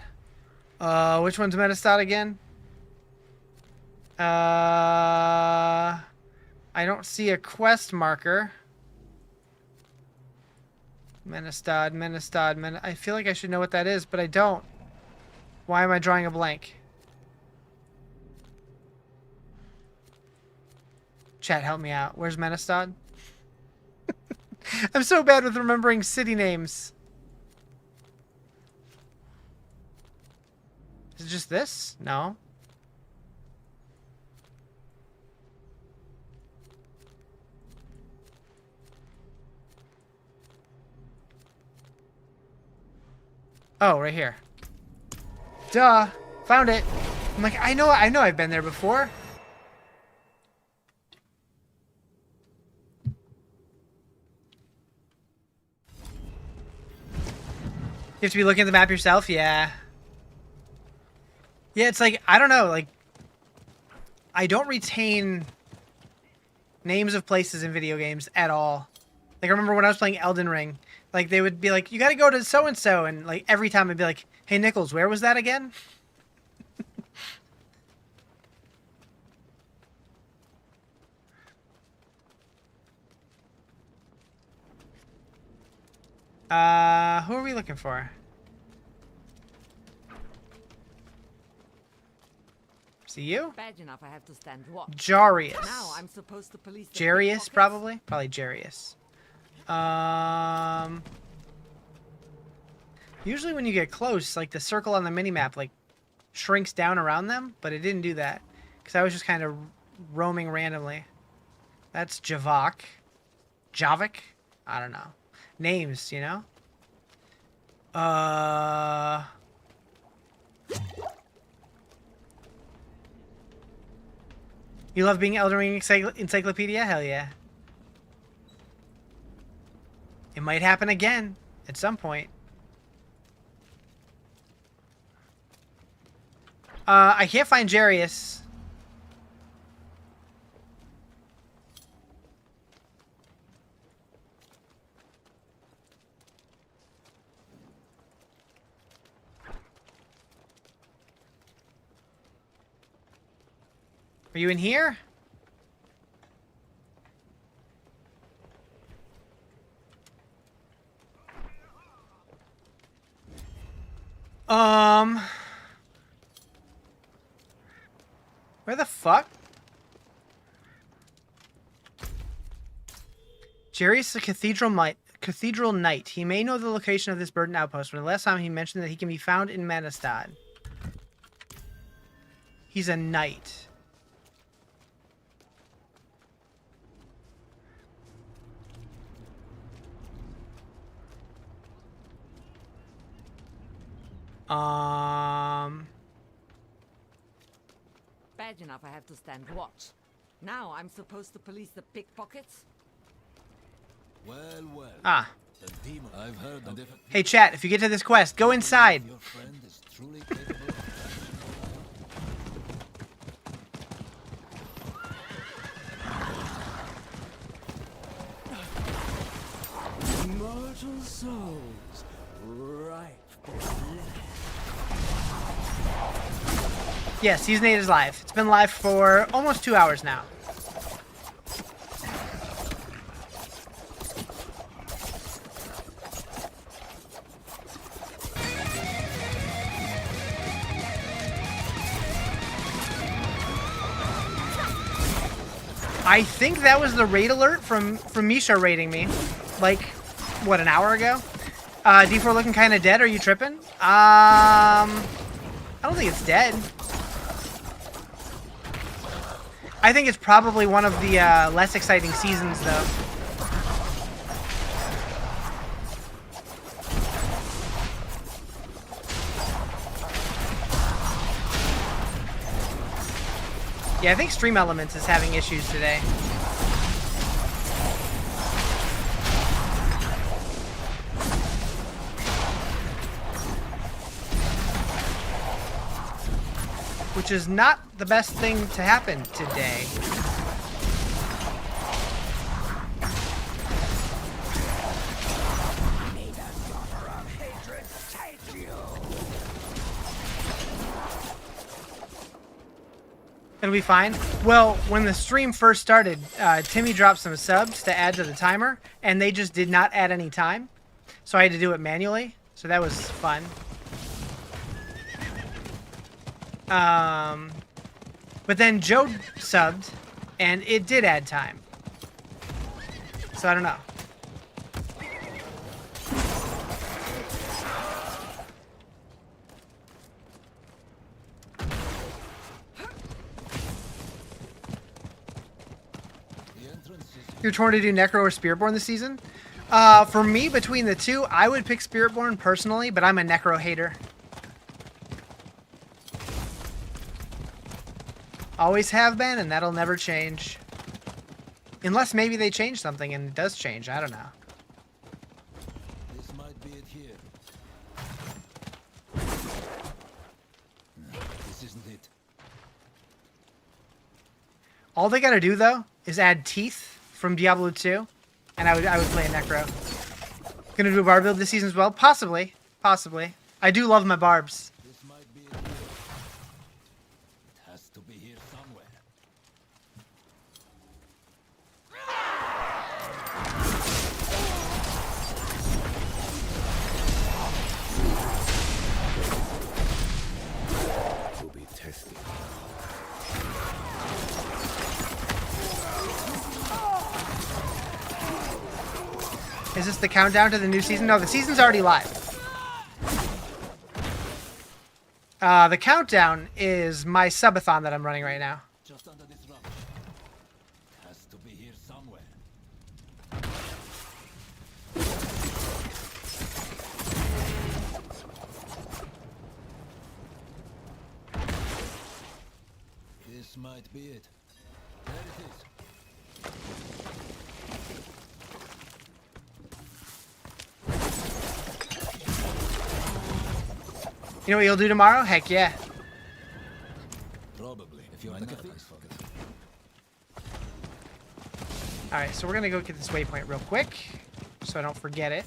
Which one's Menestad again? I don't see a quest marker. Menestad. I feel like I should know what that is, but I don't. Why am I drawing a blank? Chat, help me out. Where's Menestad? I'm so bad with remembering city names. Is it just this? No. Oh, right here. Duh. Found it. I'm like, I know I've been there before. You have to be looking at the map yourself? Yeah. Yeah, it's like, I don't know, like, I don't retain names of places in video games at all. Like, I remember when I was playing Elden Ring, like, they would be like, you gotta go to so-and-so, and, like, every time I'd be like, hey, Nichols, where was that again? Who are we looking for? See you? Bad enough I have to stand watch. Jarius. Now I'm supposed to police the Jarius, pickpockets? probably? Probably Jarius. Usually when you get close, like, the circle on the minimap, like, shrinks down around them, but it didn't do that. Because I was just kind of roaming randomly. That's Javok. Javik? I don't know. Names, you know? You love being Elden Ring Encyclopedia? Hell yeah. It might happen again at some point. I can't find Jarius. Are you in here? Where the fuck? Jerry's the cathedral knight. He may know the location of this burden outpost. When the last time he mentioned that he can be found in Manastad. He's a knight. Bad enough I have to stand watch. Now I'm supposed to police the pickpockets? Well, well. Ah. The demon. I've heard of different. Hey, chat, if you get to this quest, go inside. Your friend is truly capable of Mortal souls, ripe for Yeah, Season 8 is live. It's been live for almost 2 hours now. I think that was the raid alert from Misha raiding me, like, what, an hour ago? D4 looking kind of dead. Are you tripping? I don't think it's dead. I think it's probably one of the less exciting seasons, though. Yeah, I think Stream Elements is having issues today. Which is not the best thing to happen today. It'll be fine. Well, when the stream first started, Timmy dropped some subs to add to the timer, and they just did not add any time. So I had to do it manually. So that was fun. But then Joe subbed, and it did add time. So I don't know. You're torn to do Necro or Spiritborn this season? For me, between the two, I would pick Spiritborn personally, but I'm a Necro hater. Always have been, and that'll never change. Unless maybe they change something, and it does change. I don't know. This might be it here. No, this isn't it. All they gotta do, though, is add teeth from Diablo 2, and I would play a Necro. Gonna do a barb build this season as well? Possibly. Possibly. I do love my barbs. This might be it here. It has to be here somewhere. To be tested. Is this the countdown to the new season? No, the season's already live. The countdown is my subathon that I'm running right now. Just under this rock. It has to be here somewhere. This might be it. There it is. You know what you'll do tomorrow? Heck yeah. Secure the cathedral. All right, so we're gonna go get this waypoint real quick, so I don't forget it.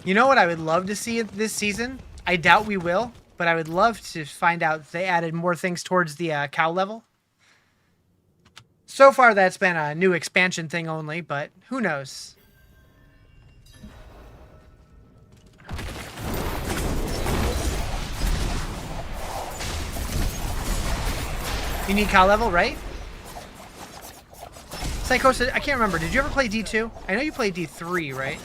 You know what I would love to see this season? I doubt we will, but I would love to find out if they added more things towards the cow level. So far, that's been a new expansion thing only, but who knows? You need cow level, right? Psychosis, I can't remember. Did you ever play D2? I know you played D3, right?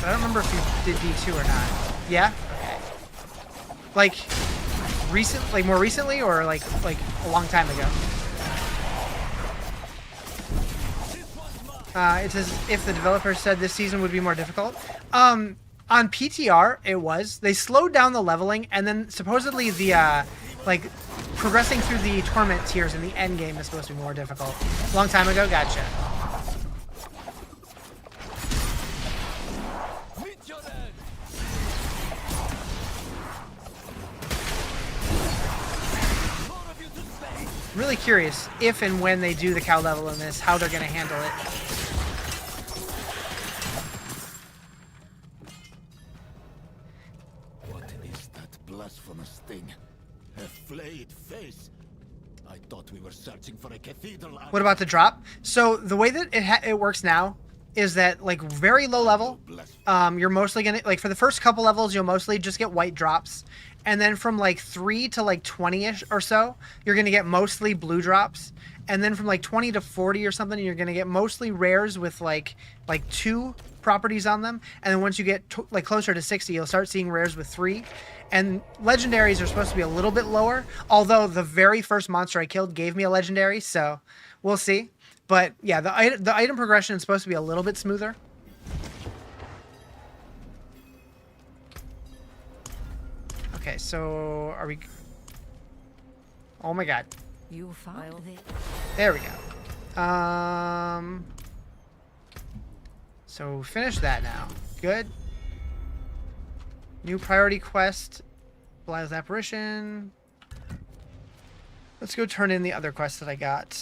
But I don't remember if you did D2 or not. Yeah? Okay. Like, more recently, or like a long time ago? It says if the developer said this season would be more difficult. On PTR, it was. They slowed down the leveling, and then supposedly the like progressing through the torment tiers in the end game is supposed to be more difficult. Long time ago, gotcha. Really curious if and when they do the cow level in this, how they're going to handle it. What is that blasphemous thing? A flayed face. I thought we were searching for a cathedral. What about the drop? So the way that it works now is that, like, very low level, you're mostly gonna, like, for the first couple levels, you'll mostly just get white drops, and then from like 3 to like 20ish or so, you're gonna get mostly blue drops, and then from like 20 to 40 or something, you're gonna get mostly rares with like 2 properties on them, and then once you get like closer to 60, you'll start seeing rares with 3. And legendaries are supposed to be a little bit lower, although the very first monster I killed gave me a legendary, so we'll see. But yeah, the item progression is supposed to be a little bit smoother. Okay, so are we... Oh my god. You found it. There we go. So finish that now. Good. New priority quest. Belial's apparition. Let's go turn in the other quest that I got.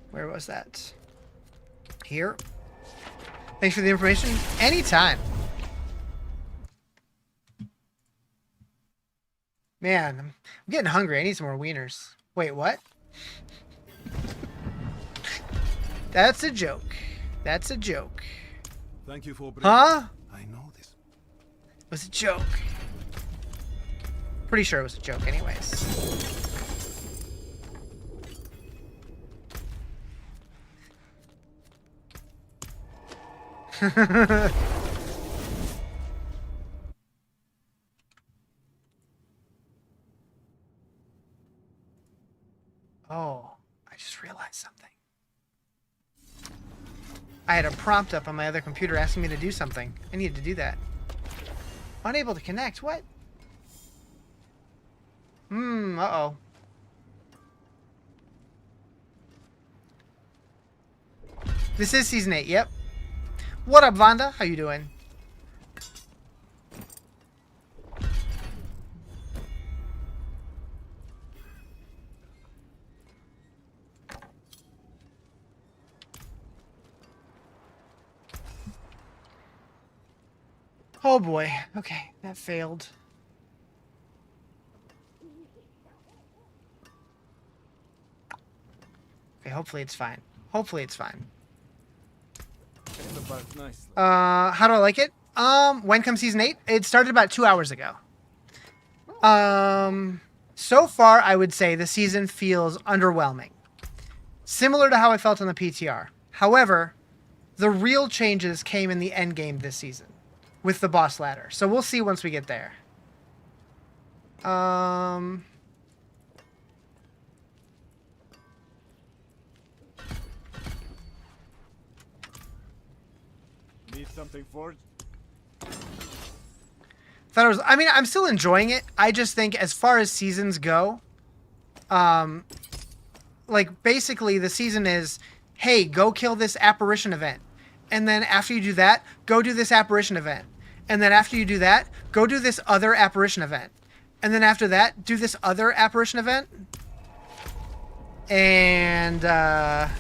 Where was that? Here. Thanks for the information. Anytime. Man, I'm getting hungry. I need some more wieners. Wait, what? That's a joke. That's a joke. Thank you for Huh? I know this. It was a joke. Pretty sure it was a joke anyways. Oh, I just realized something. I had a prompt up on my other computer asking me to do something. I needed to do that. Unable to connect. What? Uh-oh. This is Season 8, yep. What up, Vonda? How you doing? Oh boy. Okay, that failed. Okay, hopefully it's fine. Hopefully it's fine. Nice. How do I like it? When comes Season 8? It started about 2 hours ago. So far, I would say the season feels underwhelming. Similar to how I felt on the PTR. However, the real changes came in the end game this season. With the boss ladder. So we'll see once we get there. Need something forged? Thought it was, I mean, I'm still enjoying it. I just think as far as seasons go, like basically the season is, hey, go kill this apparition event. And then after you do that, go do this apparition event. And then after you do that, go do this other apparition event. And then after that, do this other apparition event. And that's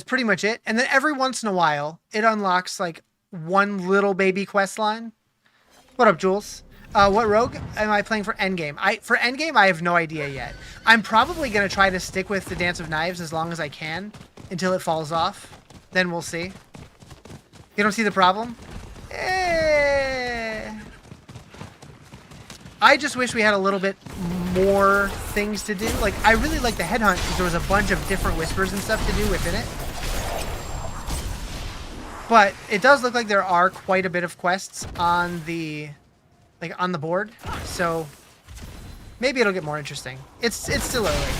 pretty much it. And then every once in a while, it unlocks like one little baby quest line. What up, Jules? What rogue am I playing for endgame? For endgame, I have no idea yet. I'm probably going to try to stick with the Dance of Knives as long as I can until it falls off. Then we'll see. You don't see the problem? I just wish we had a little bit more things to do. Like, I really like the headhunt because there was a bunch of different whispers and stuff to do within it. But it does look like there are quite a bit of quests on the board. So maybe it'll get more interesting. It's still early.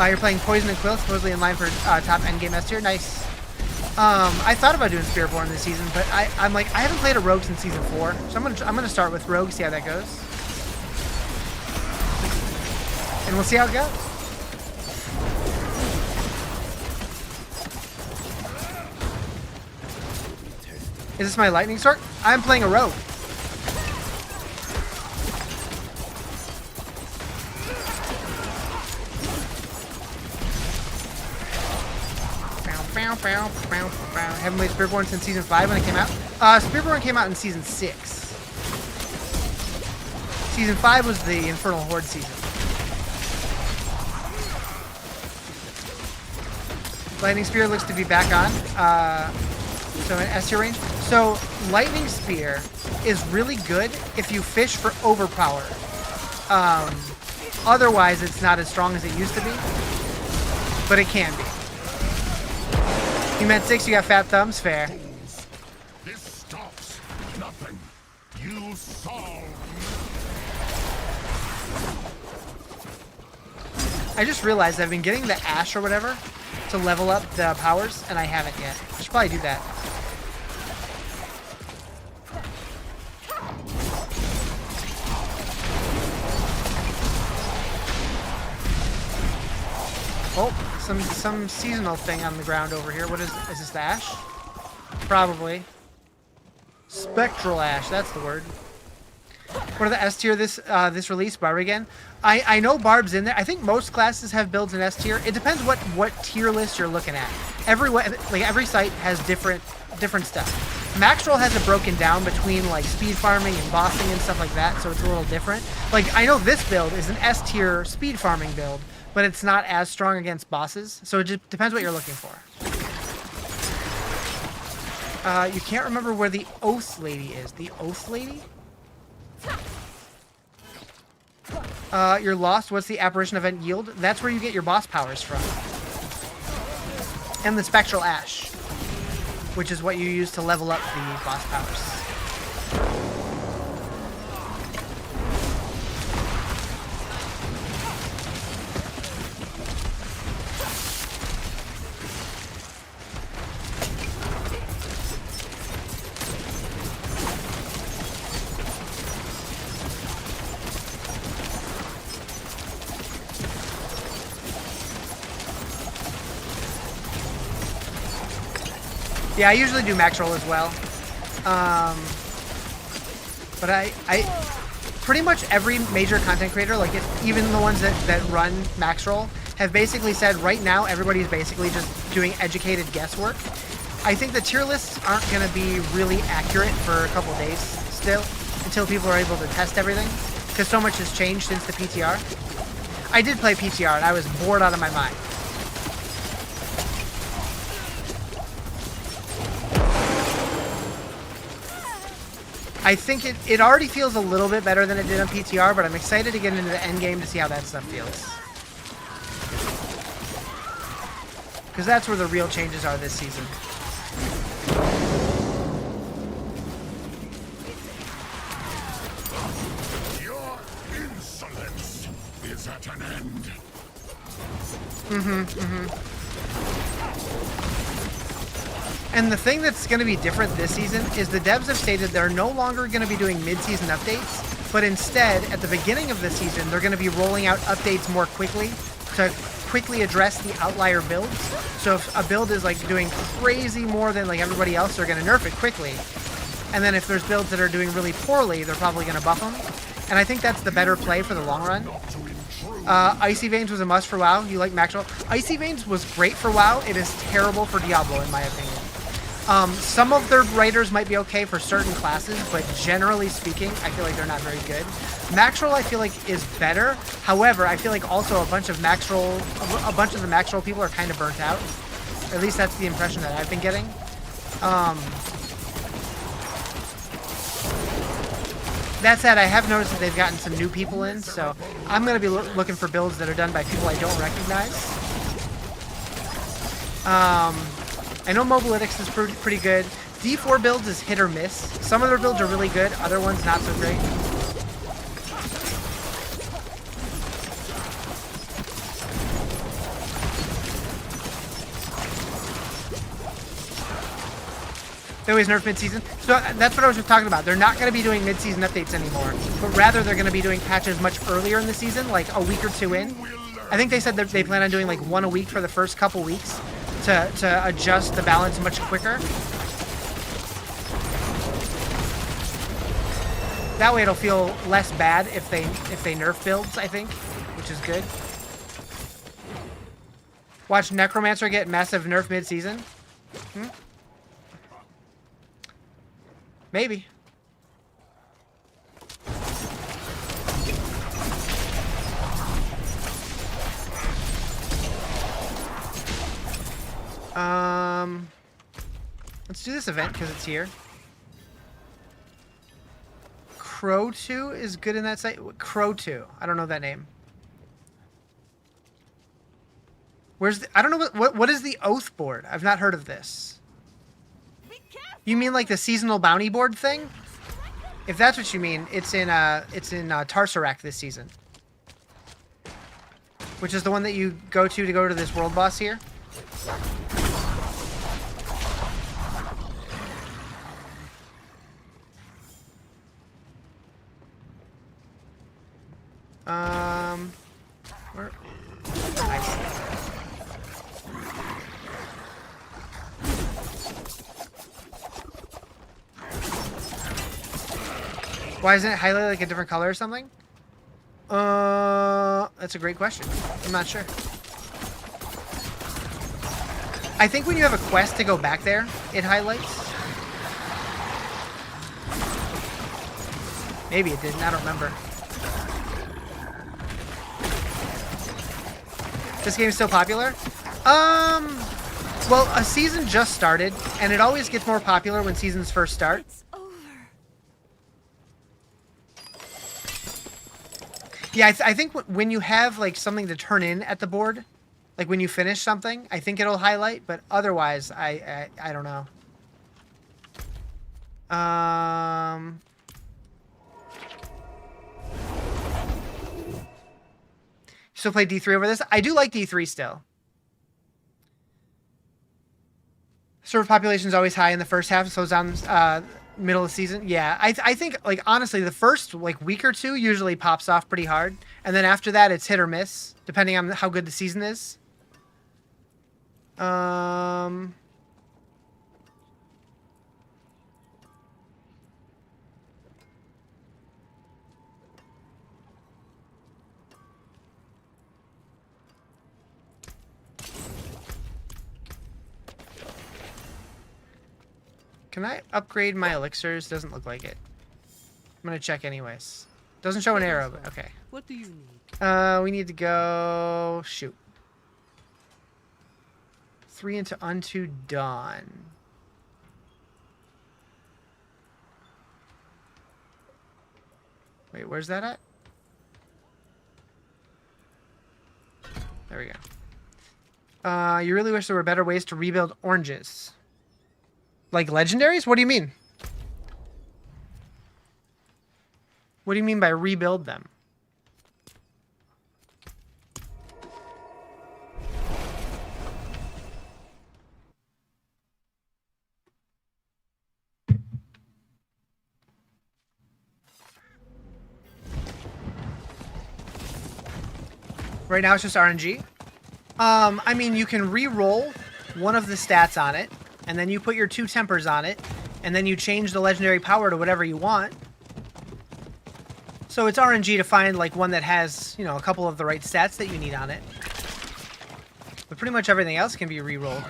You're playing Poison and Quill, supposedly in line for top endgame S tier. Nice. I thought about doing Spearborn this season, but I'm like, I haven't played a rogue since season 4, so I'm gonna start with rogue, see how that goes, and we'll see how it goes. Is this my lightning sword? I'm playing a rogue. Haven't played Spearborn since season 5 when it came out. Spearborn came out in season 6. Season 5 was the Infernal Horde season. Lightning Spear looks to be back on. So in S tier range. So Lightning Spear is really good if you fish for overpower. Otherwise, it's not as strong as it used to be, but it can be. You meant 6, you got fat thumbs, fair. This stops nothing. You solve. I just realized I've been getting the Ash or whatever to level up the powers, and I haven't yet. I should probably do that. Oh, some seasonal thing on the ground over here. What is this the Ash? Probably. Spectral Ash, that's the word. What are the S tier this release? Barb again? I know Barb's in there. I think most classes have builds in S tier. It depends what tier list you're looking at. Every site has different stuff. Maxroll has it broken down between like speed farming and bossing and stuff like that, so it's a little different. Like I know this build is an S tier speed farming build, but it's not as strong against bosses, so it just depends what you're looking for. You can't remember where the Oath Lady is. The Oath Lady? You're lost. What's the apparition event yield? That's where you get your boss powers from. And the Spectral Ash, which is what you use to level up the boss powers. Yeah, I usually do max roll as well. But I pretty much every major content creator, like even the ones that run max roll, have basically said right now everybody's basically just doing educated guesswork. I think the tier lists aren't going to be really accurate for a couple days still, until people are able to test everything, because so much has changed since the PTR. I did play PTR and I was bored out of my mind. I think it already feels a little bit better than it did on PTR, but I'm excited to get into the end game to see how that stuff feels. Because that's where the real changes are this season. Your insolence is at an end. And the thing that's going to be different this season is the devs have stated they're no longer going to be doing mid-season updates, but instead, at the beginning of the season, they're going to be rolling out updates more quickly to quickly address the outlier builds. So if a build is like doing crazy more than like everybody else, they're going to nerf it quickly. And then if there's builds that are doing really poorly, they're probably going to buff them. And I think that's the better play for the long run. Icy Veins was a must for WoW. You like Maxwell? Icy Veins was great for WoW. It is terrible for Diablo, in my opinion. Some of their writers might be okay for certain classes, but generally speaking, I feel like they're not very good. Maxroll, I feel like, is better. However, I feel like also a bunch of the Maxroll people are kind of burnt out. At least that's the impression that I've been getting. That said, I have noticed that they've gotten some new people in, so I'm going to be looking for builds that are done by people I don't recognize. I know Mobilytics is pretty good. D4 builds is hit or miss. Some of their builds are really good, other ones not so great. They always nerf mid-season. So that's what I was just talking about. They're not going to be doing mid-season updates anymore, but rather they're going to be doing patches much earlier in the season, like a week or two in. I think they said that they plan on doing like one a week for the first couple weeks to adjust the balance much quicker. That way it'll feel less bad if they nerf builds, I think, which is good. Watch Necromancer get massive nerf mid-season. Maybe. Let's do this event because it's here. Crow 2 is good in that site. Crow 2. I don't know that name. Where's the, I don't know what is the Oath board? I've not heard of this. You mean like the seasonal bounty board thing? If that's what you mean, it's in Tarsarak this season. Which is the one that you go to this world boss here. Where? I see. Why isn't it highlighted like a different color or something? That's a great question. I'm not sure. I think when you have a quest to go back there, it highlights. Maybe it didn't. I don't remember. This game's still popular? Well, a season just started, and it always gets more popular when seasons first start. Yeah, I think when you have like something to turn in at the board, like when you finish something, I think it'll highlight. But otherwise, I don't know. Still play D3 over this? I do like D3 still. Server population is always high in the first half, so it's down middle of the season. Yeah, I think, like, honestly, the first like week or two usually pops off pretty hard, and then after that it's hit or miss depending on how good the season is. Can I upgrade my elixirs? Doesn't look like it. I'm gonna check anyways. Doesn't show an arrow, but okay. What do you need? We need to go... Shoot. 3 into Unto Dawn. Wait, where's that at? There we go. You really wish there were better ways to rebuild oranges. Like legendaries? What do you mean? What do you mean by rebuild them? Right now it's just RNG. I mean, you can re-roll one of the stats on it, and then you put your 2 tempers on it, and then you change the legendary power to whatever you want. So it's RNG to find, like, one that has, you know, a couple of the right stats that you need on it. But pretty much everything else can be re-rolled.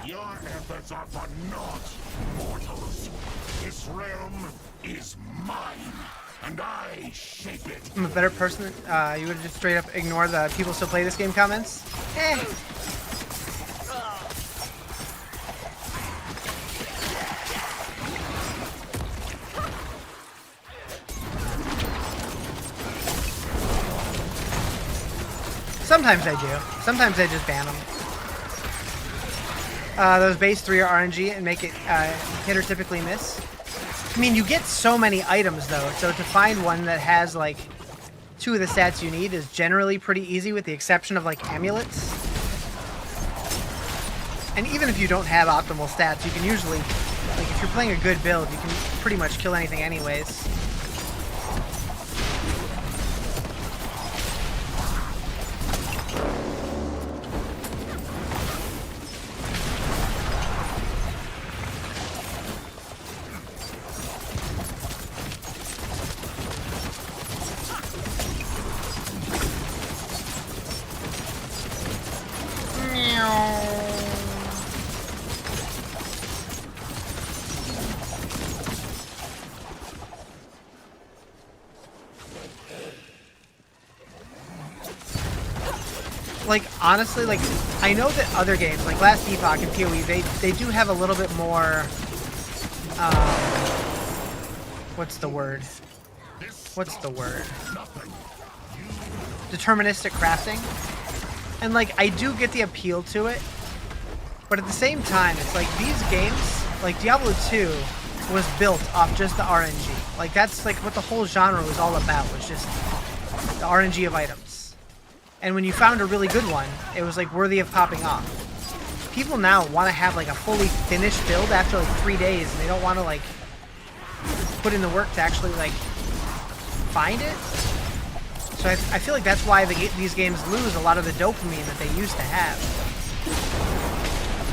Your efforts are for naught, mortals. This realm is mine, and I shape it. I'm a better person. You would just straight up ignore the people still play this game comments? Eh. Sometimes I do. Sometimes I just ban them. Those base 3 are RNG and make it hit or typically miss. I mean, you get so many items, though, so to find one that has, like, 2 of the stats you need is generally pretty easy, with the exception of, like, amulets. And even if you don't have optimal stats, you can usually, like, if you're playing a good build, you can pretty much kill anything anyways. Like, honestly, like, I know that other games, like Last Epoch and PoE, they do have a little bit more, what's the word? What's the word? Deterministic crafting. And, like, I do get the appeal to it, but at the same time, it's like these games, like Diablo 2 was built off just the RNG. Like, that's, like, what the whole genre was all about, was just the RNG of items. And when you found a really good one, it was, like, worthy of popping off. People now want to have, like, a fully finished build after, like, 3 days, and they don't want to, like, put in the work to actually, like, find it. So I feel like that's why these games lose a lot of the dopamine that they used to have.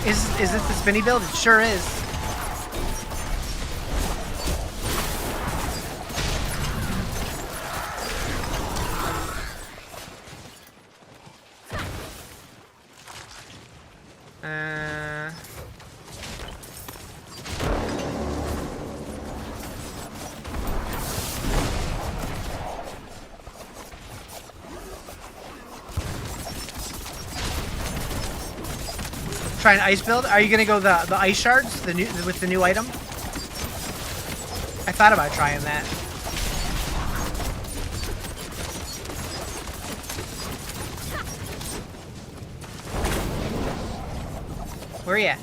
Is it the spinny build? It sure is. Try an ice build? Are you gonna go the ice shards, with the new item? I thought about trying that. Where are you at?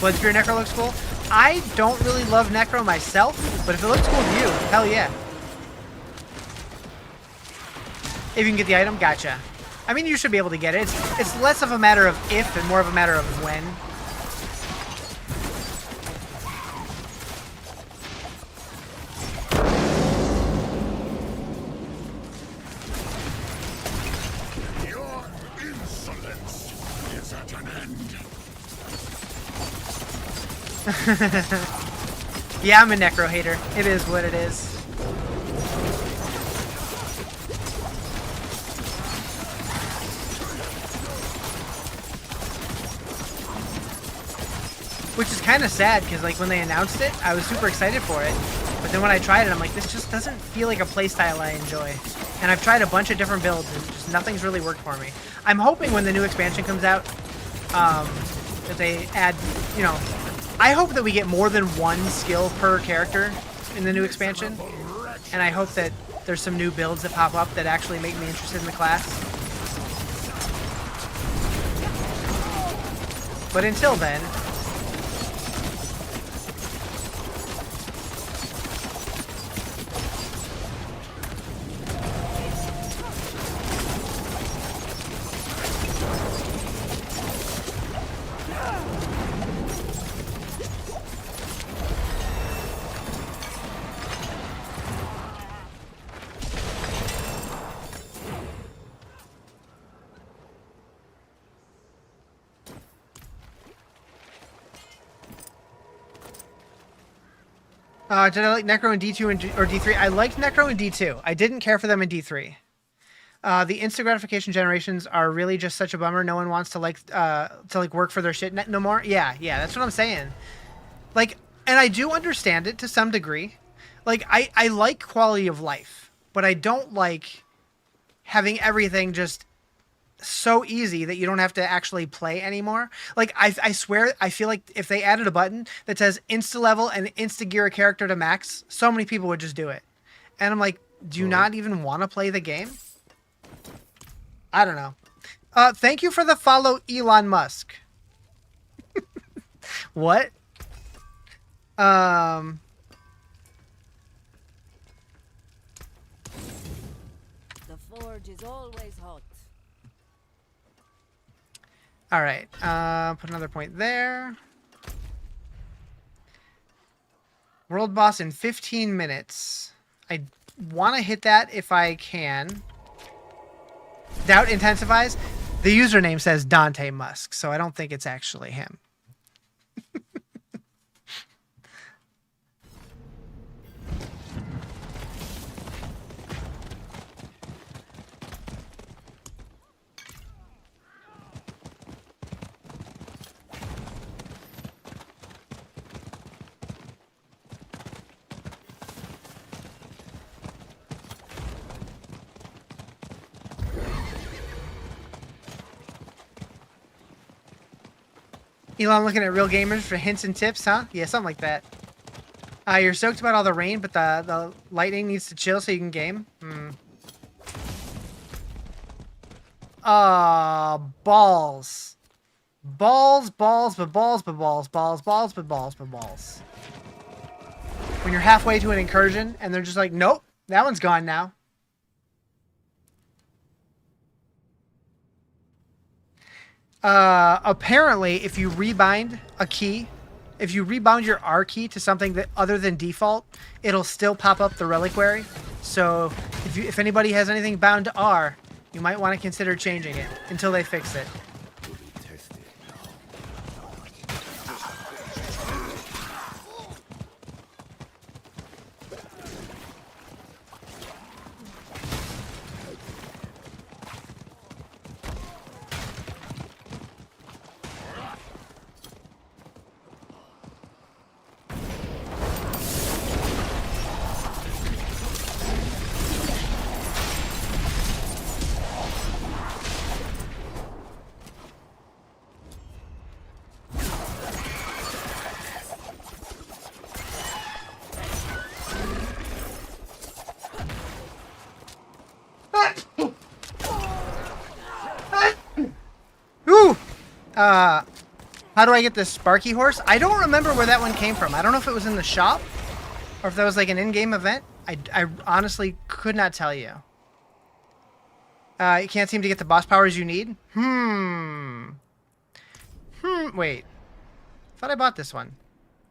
Blood Spear Necro looks cool. I don't really love Necro myself, but if it looks cool to you, hell yeah. If you can get the item, gotcha. I mean, you should be able to get it. It's less of a matter of if and more of a matter of when. Your insolence is at an end. Yeah, I'm a Necro hater. It is what it is. Which is kind of sad, because, like, when they announced it, I was super excited for it. But then when I tried it, I'm like, this just doesn't feel like a playstyle I enjoy. And I've tried a bunch of different builds, and just nothing's really worked for me. I'm hoping when the new expansion comes out, that they add, you know, I hope that we get more than one skill per character in the new expansion. And I hope that there's some new builds that pop up that actually make me interested in the class. But until then, Did I like Necro in D2 or D3? I liked Necro in D2. I didn't care for them in D3. The instant gratification generations are really just such a bummer. No one wants to work for their shit no more. Yeah, that's what I'm saying. Like, and I do understand it to some degree. Like, I like quality of life, but I don't like having everything just so easy that you don't have to actually play anymore. Like, I swear, I feel like if they added a button that says insta level and insta gear a character to max, so many people would just do it. And I'm like, do you not even want to play the game? I don't know. Thank you for the follow, Elon Musk. What? The forge is always hot. All right. Put another point there. World boss in 15 minutes. I want to hit that if I can. Doubt intensifies. The username says Dante Musk, so I don't think it's actually him. Elon looking at real gamers for hints and tips, huh? Yeah, something like that. You're stoked about all the rain, but the lightning needs to chill so you can game? Balls. Balls, balls, but balls, but balls, balls, balls, but balls, but balls. When you're halfway to an incursion, and they're just like, nope, that one's gone now. Apparently, if you rebind a key, if you rebound your R key to something that other than default, it'll still pop up the reliquary. So if anybody has anything bound to R, you might want to consider changing it until they fix it. How do I get this Sparky horse? I don't remember where that one came from. I don't know if it was in the shop or if that was like an in-game event. I honestly could not tell you. You can't seem to get the boss powers you need? Wait. Thought I bought this one.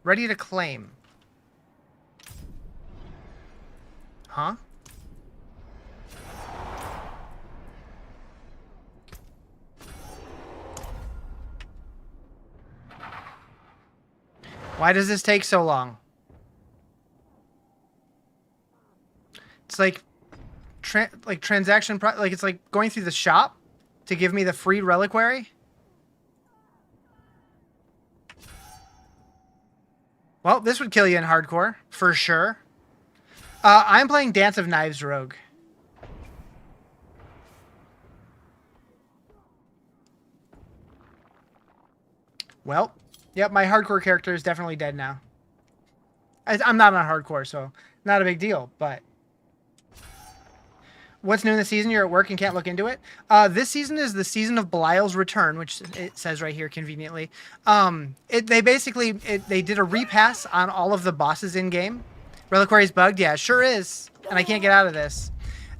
Ready to claim. Huh? Why does this take so long? It's like, transaction, like it's like going through the shop to give me the free reliquary. Well, this would kill you in hardcore, for sure. I'm playing Dance of Knives Rogue. Well, yep, my hardcore character is definitely dead now. I'm not on hardcore, so not a big deal, but... What's new in the season? You're at work and can't look into it? This season is the season of Belial's return, which it says right here conveniently. They did a repass on all of the bosses in-game. Reliquary's bugged? Yeah, it sure is. And I can't get out of this.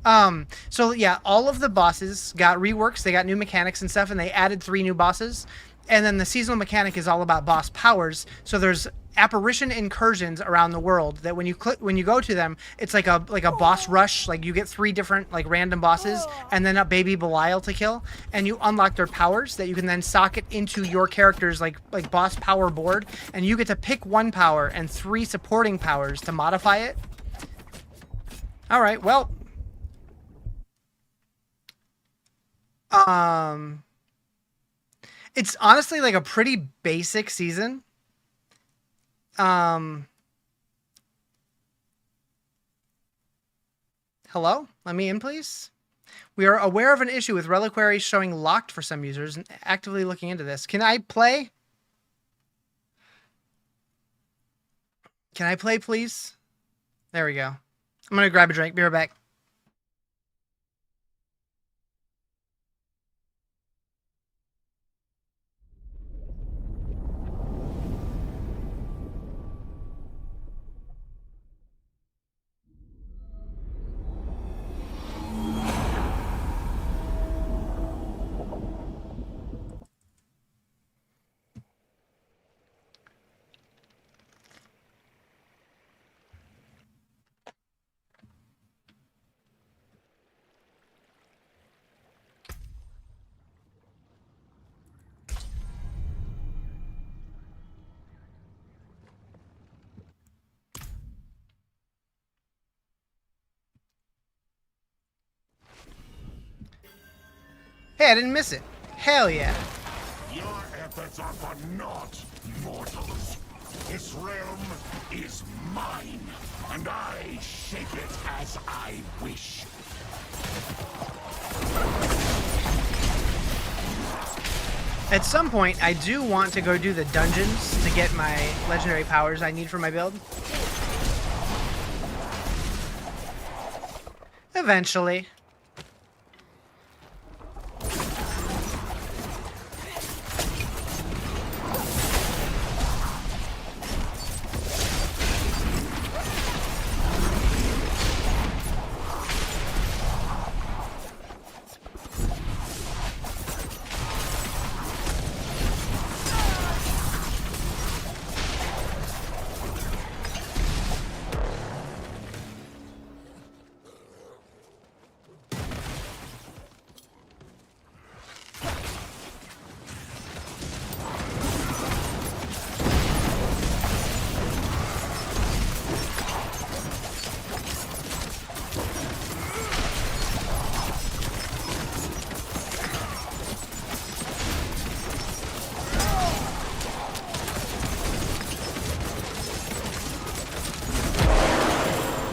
So yeah, all of the bosses got reworks. They got new mechanics and stuff, and they added 3 new bosses. And then the seasonal mechanic is all about boss powers. So there's apparition incursions around the world that when you go to them, it's like a boss rush. Like you get 3 different like random bosses, and then a baby Belial to kill, and you unlock their powers that you can then socket into your character's like boss power board, and you get to pick 1 power and 3 supporting powers to modify it. All right, well. It's honestly like a pretty basic season. Hello? Let me in, please. We are aware of an issue with reliquaries showing locked for some users and actively looking into this. Can I play? Can I play, please? There we go. I'm going to grab a drink. Be right back. Hey, I didn't miss it. Hell yeah. Your efforts are for naught, mortals. This realm is mine, and I shape it as I wish. At some point, I do want to go do the dungeons to get my legendary powers I need for my build. Eventually.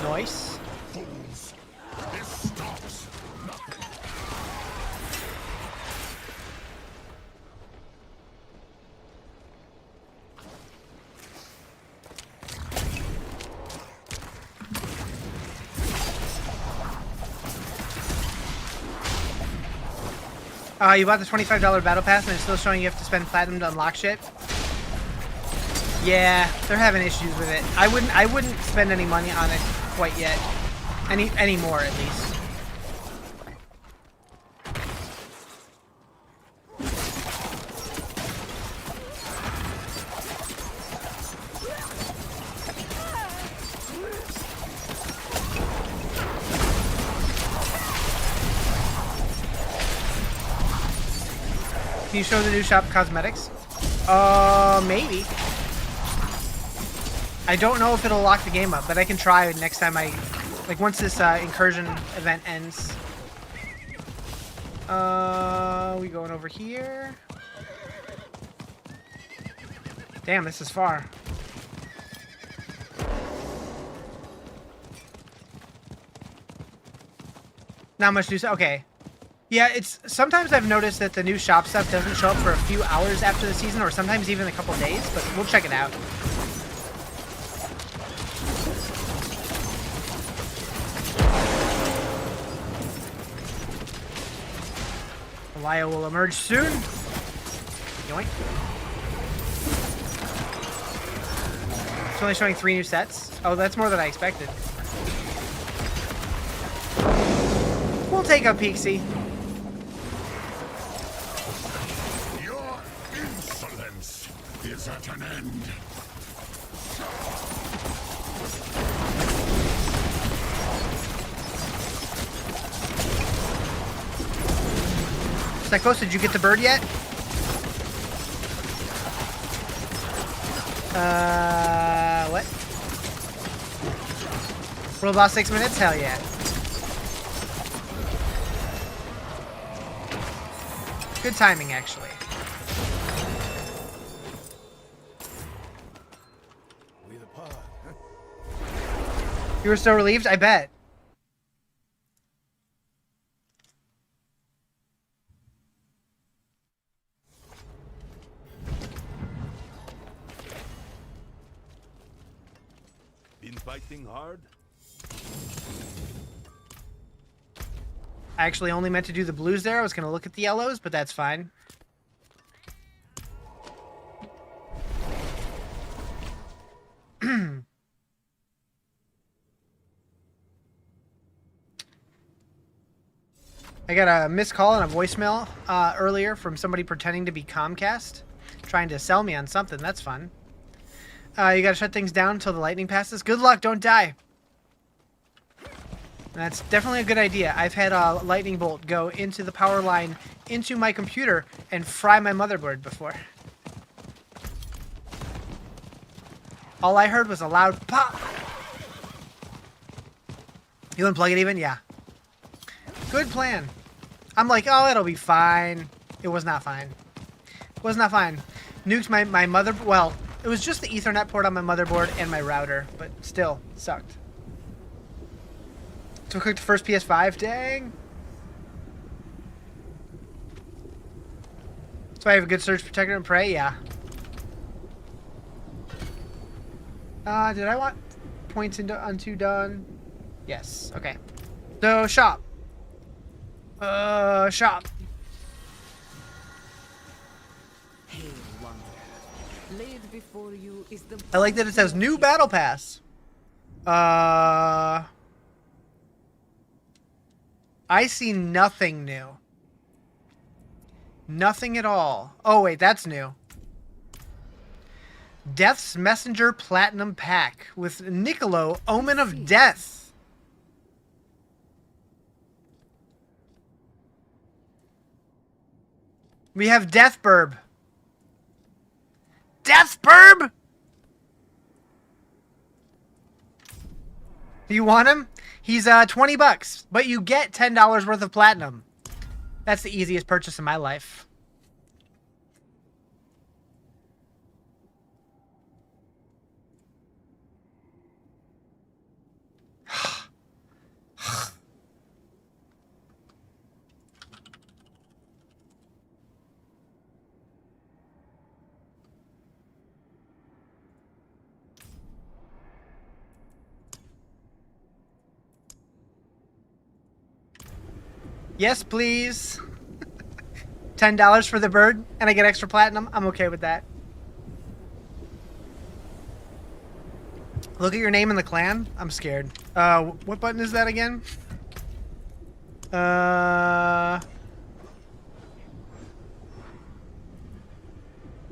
Nice. Fools, this stops. You bought the $25 battle pass and it's still showing you have to spend platinum to unlock shit. Yeah, they're having issues with it. I wouldn't spend any money on it quite yet. Any more at least. Can you show the new shop cosmetics? Maybe. I don't know if it'll lock the game up, but I can try next time like once this incursion event ends. We going over here? Damn, this is far. Not much new stuff. Okay. Yeah, it's sometimes I've noticed that the new shop stuff doesn't show up for a few hours after the season, or sometimes even a couple days, but we'll check it out. Belial will emerge soon. Yoink. It's only showing 3 new sets. Oh, that's more than I expected. take a peek-see. Your insolence is at an end. Psychos, did you get the bird yet? What? World boss 6 minutes? Hell yeah. Good timing, actually. With a pod, huh? You were so relieved? I bet. Been fighting hard? I actually only meant to do the blues there. I was going to look at the yellows, but that's fine. I got a missed call and a voicemail earlier from somebody pretending to be Comcast, trying to sell me on something. That's fun. You got to shut things down until the lightning passes. Good luck. Don't die. That's definitely a good idea. I've had a lightning bolt go into the power line into my computer and fry my motherboard before. All I heard was a loud pop. You unplug it even? Yeah. Good plan. I'm like, oh, it'll be fine. It was not fine. It was not fine. Nuked my mother. Well, it was just the Ethernet port on my motherboard and my router, but still sucked. So cooked the first PS5. Dang. So I have a good surge protector and pray. Yeah. Did I want points into unto done? Yes. Okay. So shop. Shop. Hail, wanderer. Laid before you is the I like that it says new battle pass. I see nothing new. Nothing at all. Oh, wait, that's new. Death's Messenger Platinum Pack with Niccolo, Omen of Death. We have Death Burb. Death Burb? You want him? He's 20 bucks, but you get $10 worth of platinum. That's the easiest purchase in my life. Yes, please. $10 for the bird, and I get extra platinum. I'm okay with that. Look at your name in the clan. I'm scared. What button is that again?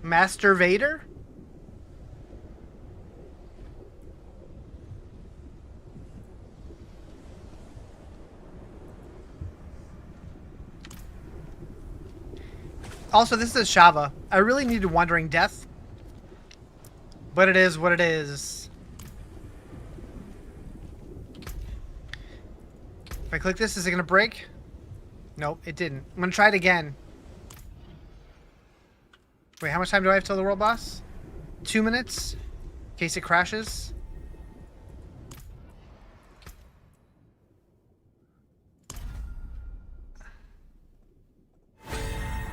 Master Vader? Also, this is Shava. I really needed Wandering Death. But it is what it is. If I click this, is it going to break? Nope, it didn't. I'm going to try it again. Wait, how much time do I have till the world boss? 2 minutes? In case it crashes.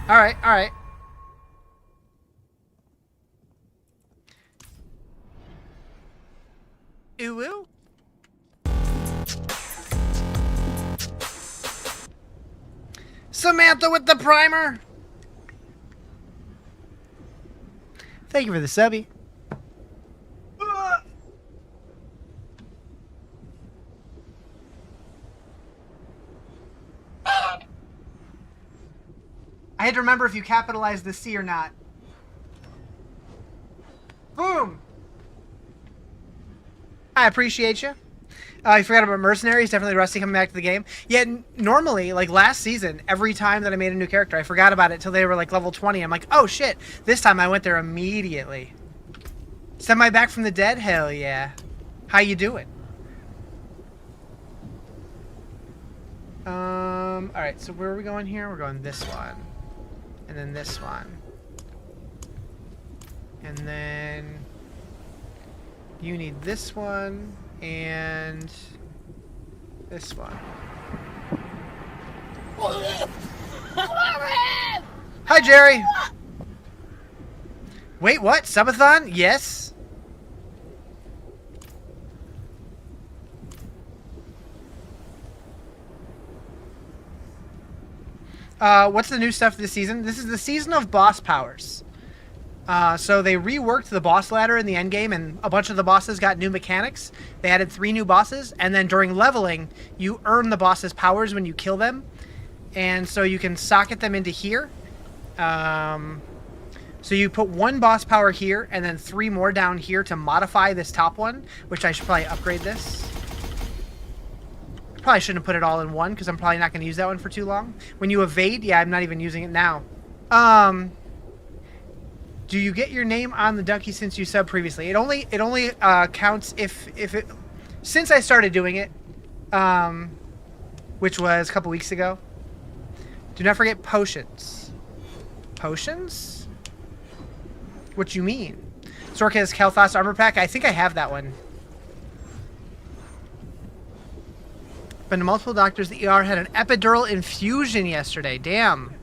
Alright, alright. Ooh, ooh. Samantha with the primer. Thank you for the subby. remember if you capitalize the C or not. Boom! I appreciate you. I forgot about Mercenaries. Definitely Rusty coming back to the game. Yeah, normally, like last season, every time that I made a new character, I forgot about it till they were like level 20. I'm like, oh shit. This time I went there immediately. Semi back from the dead? Hell yeah. How you doing? Alright, so where are we going here? We're going this one. And then this one. And then you need this one and this one. Hi, Jerry. Wait, what? Subathon? Yes. What's the new stuff this season? This is the season of boss powers. So they reworked the boss ladder in the endgame, and a bunch of the bosses got new mechanics. They added 3 new bosses, and then during leveling, you earn the boss's powers when you kill them. And so you can socket them into here. So you put 1 boss power here, and then 3 more down here to modify this top one, which I should probably upgrade this. Probably shouldn't have put it all in one, because I'm probably not going to use that one for too long. When you evade, yeah, I'm not even using it now. Do you get your name on the Ducky since you subbed previously? It only counts if it... Since I started doing it, which was a couple weeks ago. Do not forget potions. Potions? What you mean? Sork has Kalthas armor pack? I think I have that one. Been to multiple doctors. The ER had an epidural infusion yesterday. Damn.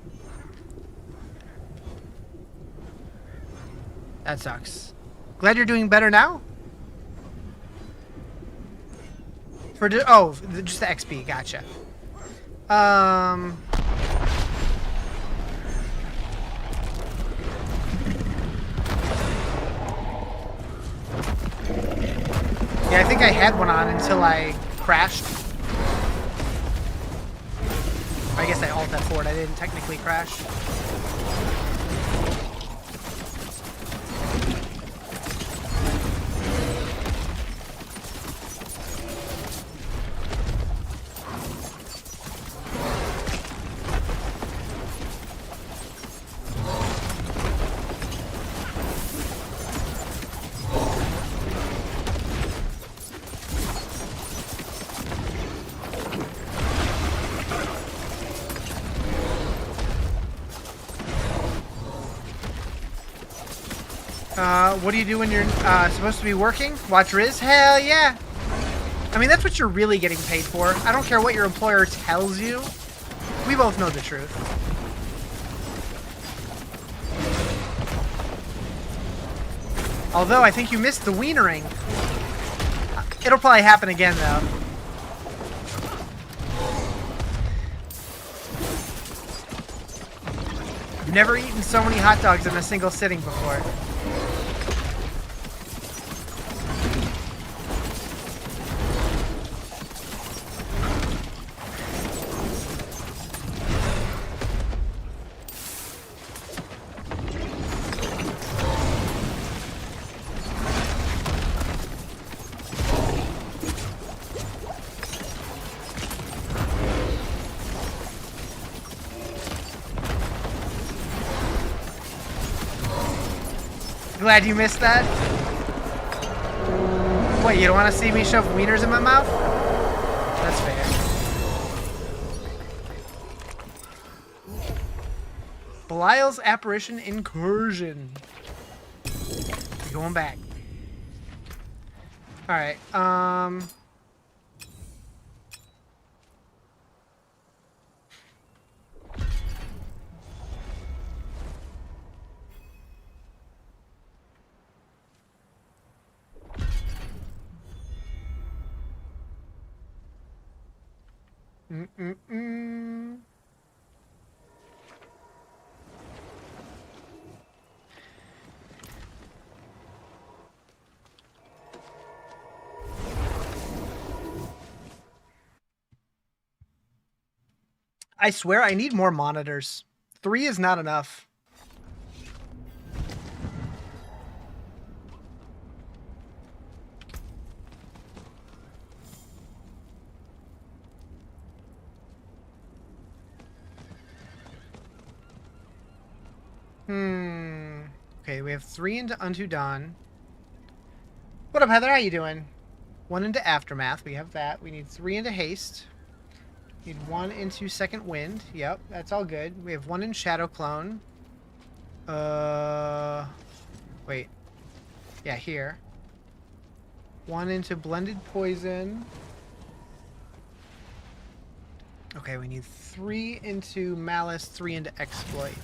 That sucks. Glad you're doing better now? Just the XP. Gotcha. Yeah, I think I had one on until I crashed. I guess I alt F4'd. I didn't technically crash. What do you do when you're supposed to be working? Watch Riz? Hell yeah! I mean, that's what you're really getting paid for. I don't care what your employer tells you. We both know the truth. Although, I think you missed the wienering. It'll probably happen again, though. I've never eaten so many hot dogs in a single sitting before. Glad you missed that. What, you don't want to see me shove wieners in my mouth? That's fair. Belial's apparition incursion. Going back. Alright, I swear I need more monitors. 3 is not enough. Okay, we have 3 into Unto Dawn. What up, Heather? How you doing? 1 into Aftermath. We have that. We need 3 into Haste. Need 1 into Second Wind. Yep, that's all good. We have 1 in Shadow Clone. Wait. Yeah, here. 1 into Blended Poison. Okay, we need 3 into Malice, 3 into Exploit.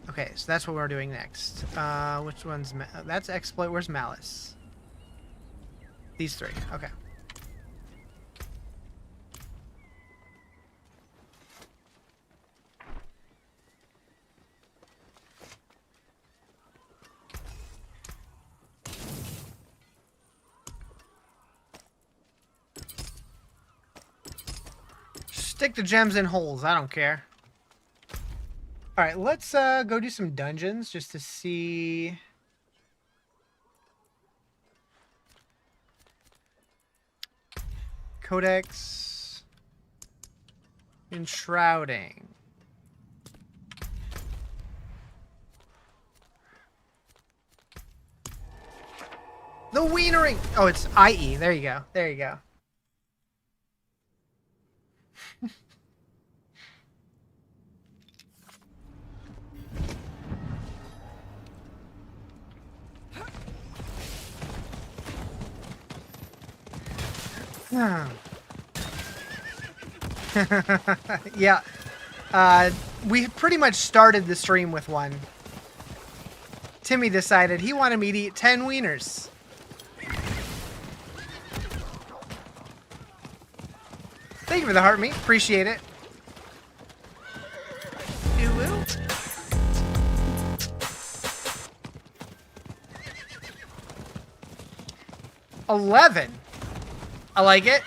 Okay, so that's what we're doing next. Which one's... that's Exploit. Where's Malice? These 3. Okay. Stick the gems in holes. I don't care. All right, let's go do some dungeons just to see. Codex. Enshrouding. The Wienering. Oh, it's IE. There you go. There you go. Yeah. We pretty much started the stream with one. Timmy decided he wanted me to eat 10 wieners. Thank you for the heart meat. Appreciate it. Ooh. 11. I like it.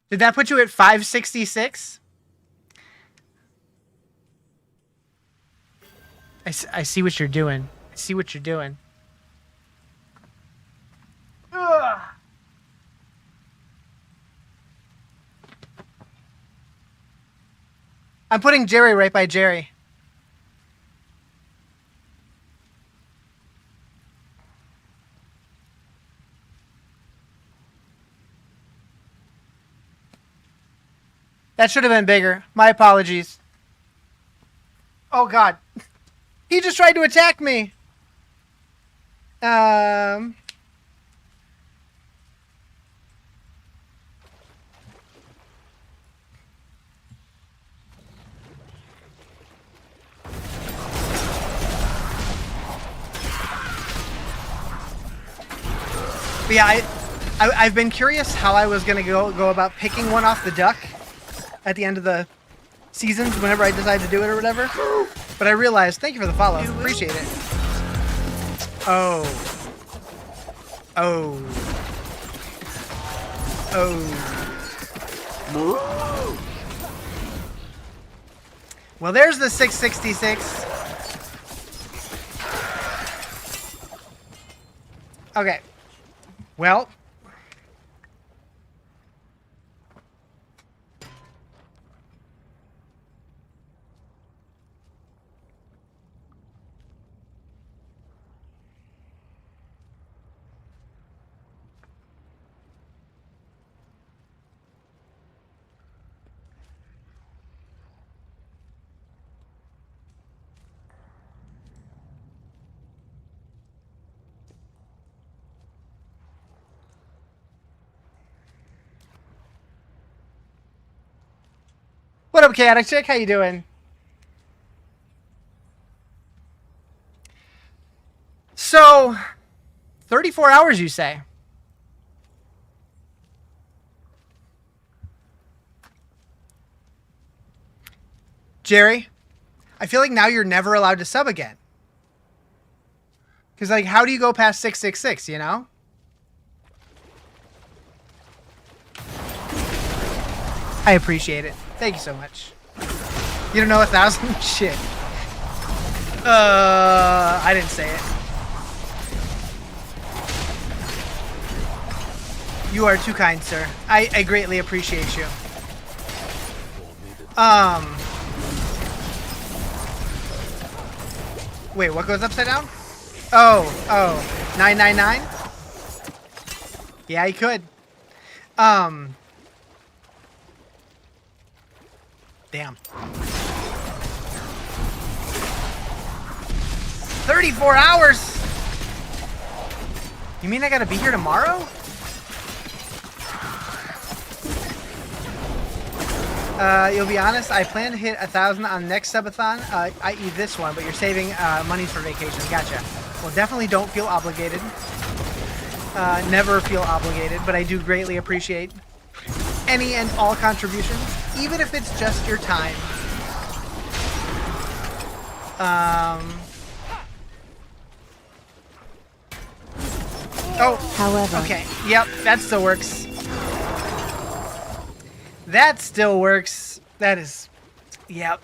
Did that put you at 566? I see what you're doing. I see what you're doing. Ugh. I'm putting Jerry right by Jerry. That should have been bigger. My apologies. Oh, God. He just tried to attack me. But yeah, I've been curious how I was gonna go about picking one off the duck at the end of the seasons whenever I decide to do it or whatever. But I realized, thank you for the follow. Appreciate it. Oh. Oh. Oh. Well, there's the 666. Okay. Well. What up, Chaotic Chick? How you doing? So, 34 hours, you say? Jerry, I feel like now you're never allowed to sub again. Because, like, how do you go past 666, you know? I appreciate it. Thank you so much. You don't know 1,000? Shit. I didn't say it. You are too kind, sir. I greatly appreciate you. Wait, what goes upside down? Oh, 999? Yeah, he could. Damn. 34 hours? You mean I gotta be here tomorrow? You'll be honest, I plan to hit 1,000 on next subathon, i.e. this one, but you're saving money for vacation. Gotcha. Well, definitely don't feel obligated. Never feel obligated, but I do greatly appreciate any and all contributions, even if it's just your time. Oh, However, okay. Yep, that still works. That still works. That is... Yep.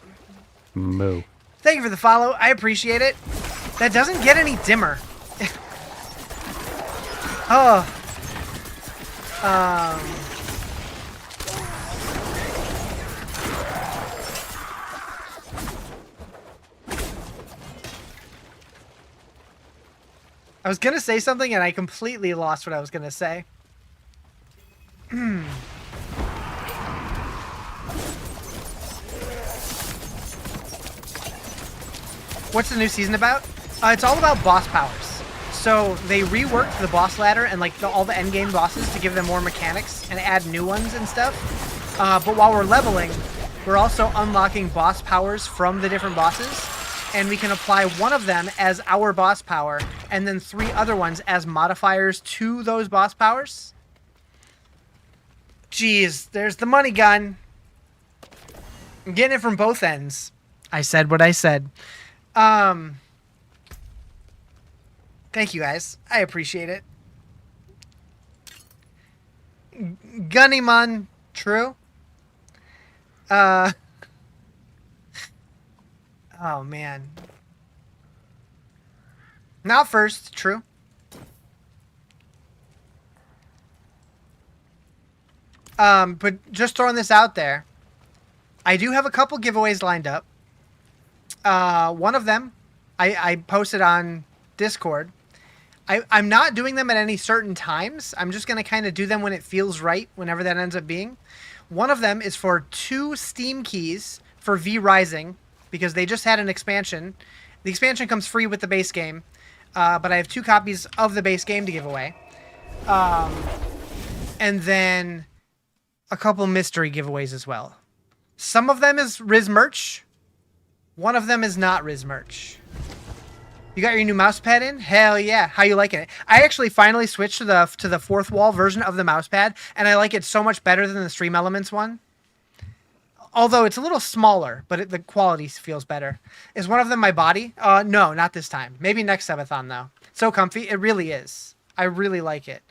Moo. Thank you for the follow. I appreciate it. That doesn't get any dimmer. Oh. I was going to say something and I completely lost what I was going to say. What's the new season about? It's all about boss powers. So they reworked the boss ladder and like all the endgame bosses to give them more mechanics and add new ones and stuff. But while we're leveling, we're also unlocking boss powers from the different bosses. And we can apply one of them as our boss power and then 3 other ones as modifiers to those boss powers. Jeez, there's the money gun. I'm getting it from both ends. I said what I said. Thank you guys. I appreciate it. Gunnyman, true. Oh man. Not first, true. But just throwing this out there, I do have a couple giveaways lined up. One of them, I posted on Discord. I'm not doing them at any certain times. I'm just going to kind of do them when it feels right, whenever that ends up being. One of them is for 2 Steam keys for V Rising, because they just had an expansion. The expansion comes free with the base game, but I have 2 copies of the base game to give away. And then a couple mystery giveaways as well. Some of them is Riz merch. One of them is not Riz merch. You got your new mouse pad in? Hell yeah. How you liking it? I actually finally switched to the 4th wall version of the mouse pad, and I like it so much better than the Stream Elements one. Although it's a little smaller, but the quality feels better. Is one of them my body? No, not this time. Maybe next Subathon, though. So comfy. It really is. I really like it.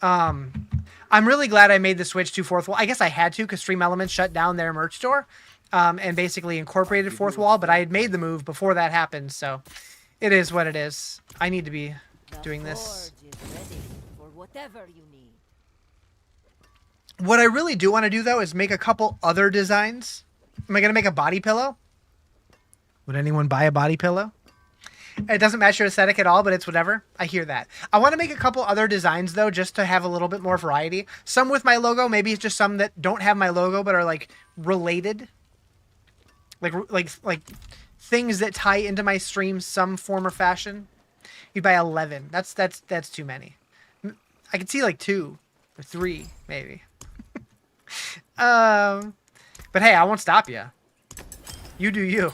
I'm really glad I made the switch to 4th wall. I guess I had to because Stream Elements shut down their merch store and basically incorporated 4th wall, but I had made the move before that happened, so it is what it is. I need to be doing this. The forge is ready for whatever you need. What I really do want to do, though, is make a couple other designs. Am I going to make a body pillow? Would anyone buy a body pillow? It doesn't match your aesthetic at all, but it's whatever. I hear that. I want to make a couple other designs, though, just to have a little bit more variety. Some with my logo. Maybe it's just some that don't have my logo, but are, like, related. Like things that tie into my stream some form or fashion. You buy 11. That's too many. I could see like 2 or 3 maybe. But hey, I won't stop you. You do you.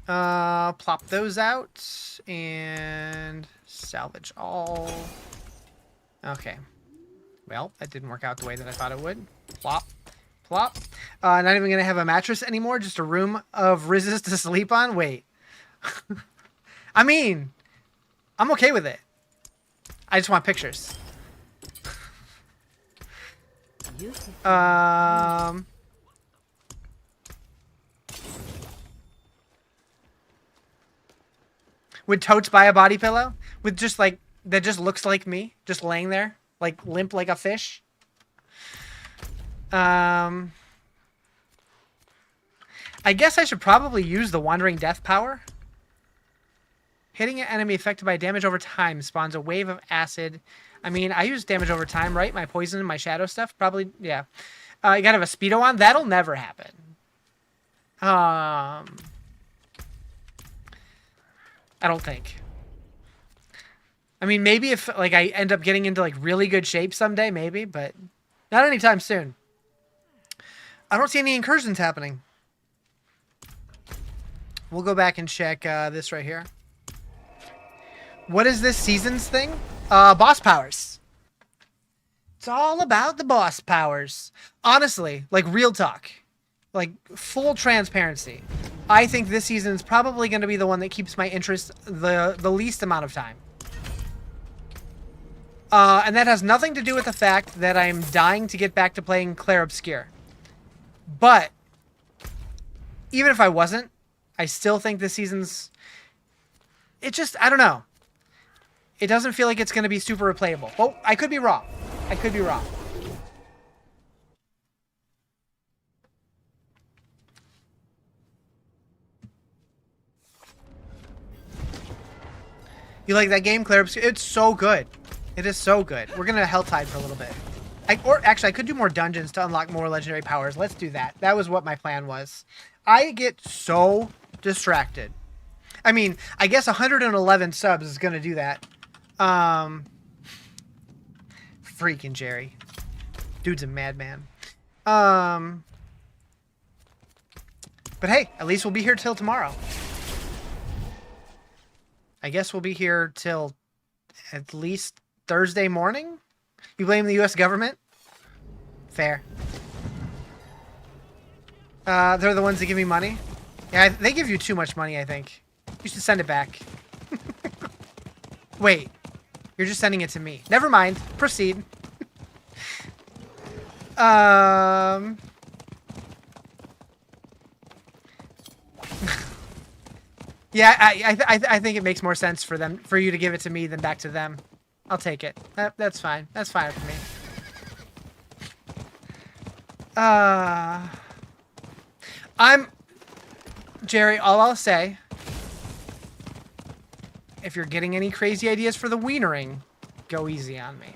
Plop those out and salvage all. Okay. Well, that didn't work out the way that I thought it would. Plop, Flop. Not even gonna have a mattress anymore. Just a room of Rizzes to sleep on. Wait. I mean, I'm okay with it. I just want pictures. Would Totes buy a body pillow with just like that just looks like me, just laying there, like limp like a fish? I guess I should probably use the Wandering Death power. Hitting an enemy affected by damage over time spawns a wave of acid. I mean, I use damage over time, right? My poison and my shadow stuff, probably, yeah. You gotta have a speedo on. That'll never happen. I don't think. I mean, maybe if like I end up getting into like really good shape someday, maybe, but not anytime soon. I don't see any incursions happening. We'll go back and check this right here. What is this season's thing? Boss powers. It's all about the boss powers. Honestly, like real talk. Like full transparency. I think this season is probably going to be the one that keeps my interest the least amount of time. And that has nothing to do with the fact that I'm dying to get back to playing Clair Obscure. But even if I wasn't, I still think this season's... It just, I don't know. It doesn't feel like it's going to be super replayable. Well, I could be wrong. I could be wrong. You like that game, Clair Obscure? It's so good. It is so good. We're going to Helltide for a little bit. Or actually, I could do more dungeons to unlock more legendary powers. Let's do that. That was what my plan was. I get so distracted. I mean, I guess 111 subs is going to do that. Freaking Jerry. Dude's a madman. But hey, at least we'll be here till tomorrow. I guess we'll be here till at least Thursday morning? You blame the U.S. government? Fair. They're the ones that give me money? Yeah, they give you too much money, I think. You should send it back. Wait. You're just sending it to me. Never mind. Proceed. Yeah, I think it makes more sense for you to give it to me than back to them. I'll take it. That's fine. That's fine for me. Jerry, all I'll say, if you're getting any crazy ideas for the wienering, go easy on me.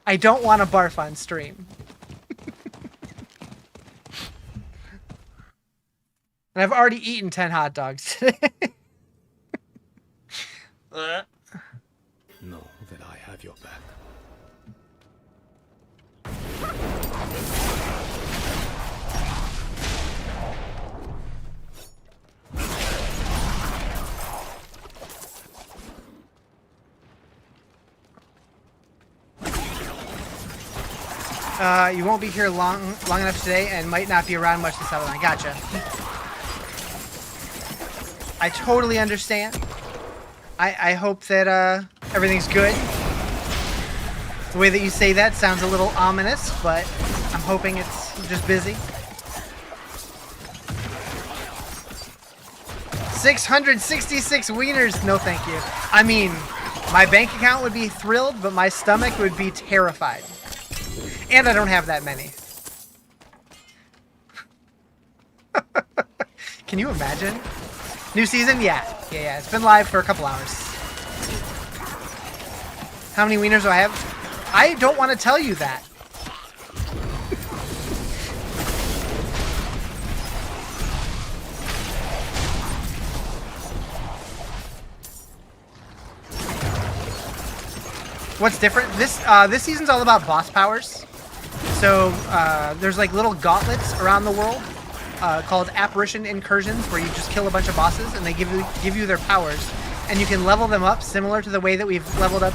I don't want to barf on stream. And I've already eaten 10 hot dogs today. Know that I have your back. You won't be here long enough today and might not be around much this Subathon. Gotcha. I totally understand. I hope that everything's good. The way that you say that sounds a little ominous, but I'm hoping it's just busy. 666 wieners. No, thank you. I mean, my bank account would be thrilled, but my stomach would be terrified. And I don't have that many. Can you imagine? New season? Yeah. It's been live for a couple hours. How many wieners do I have? I don't want to tell you that. What's different? This season's all about boss powers. So there's like little gauntlets around the world called apparition incursions, where you just kill a bunch of bosses and they give you their powers, and you can level them up similar to the way that we've leveled up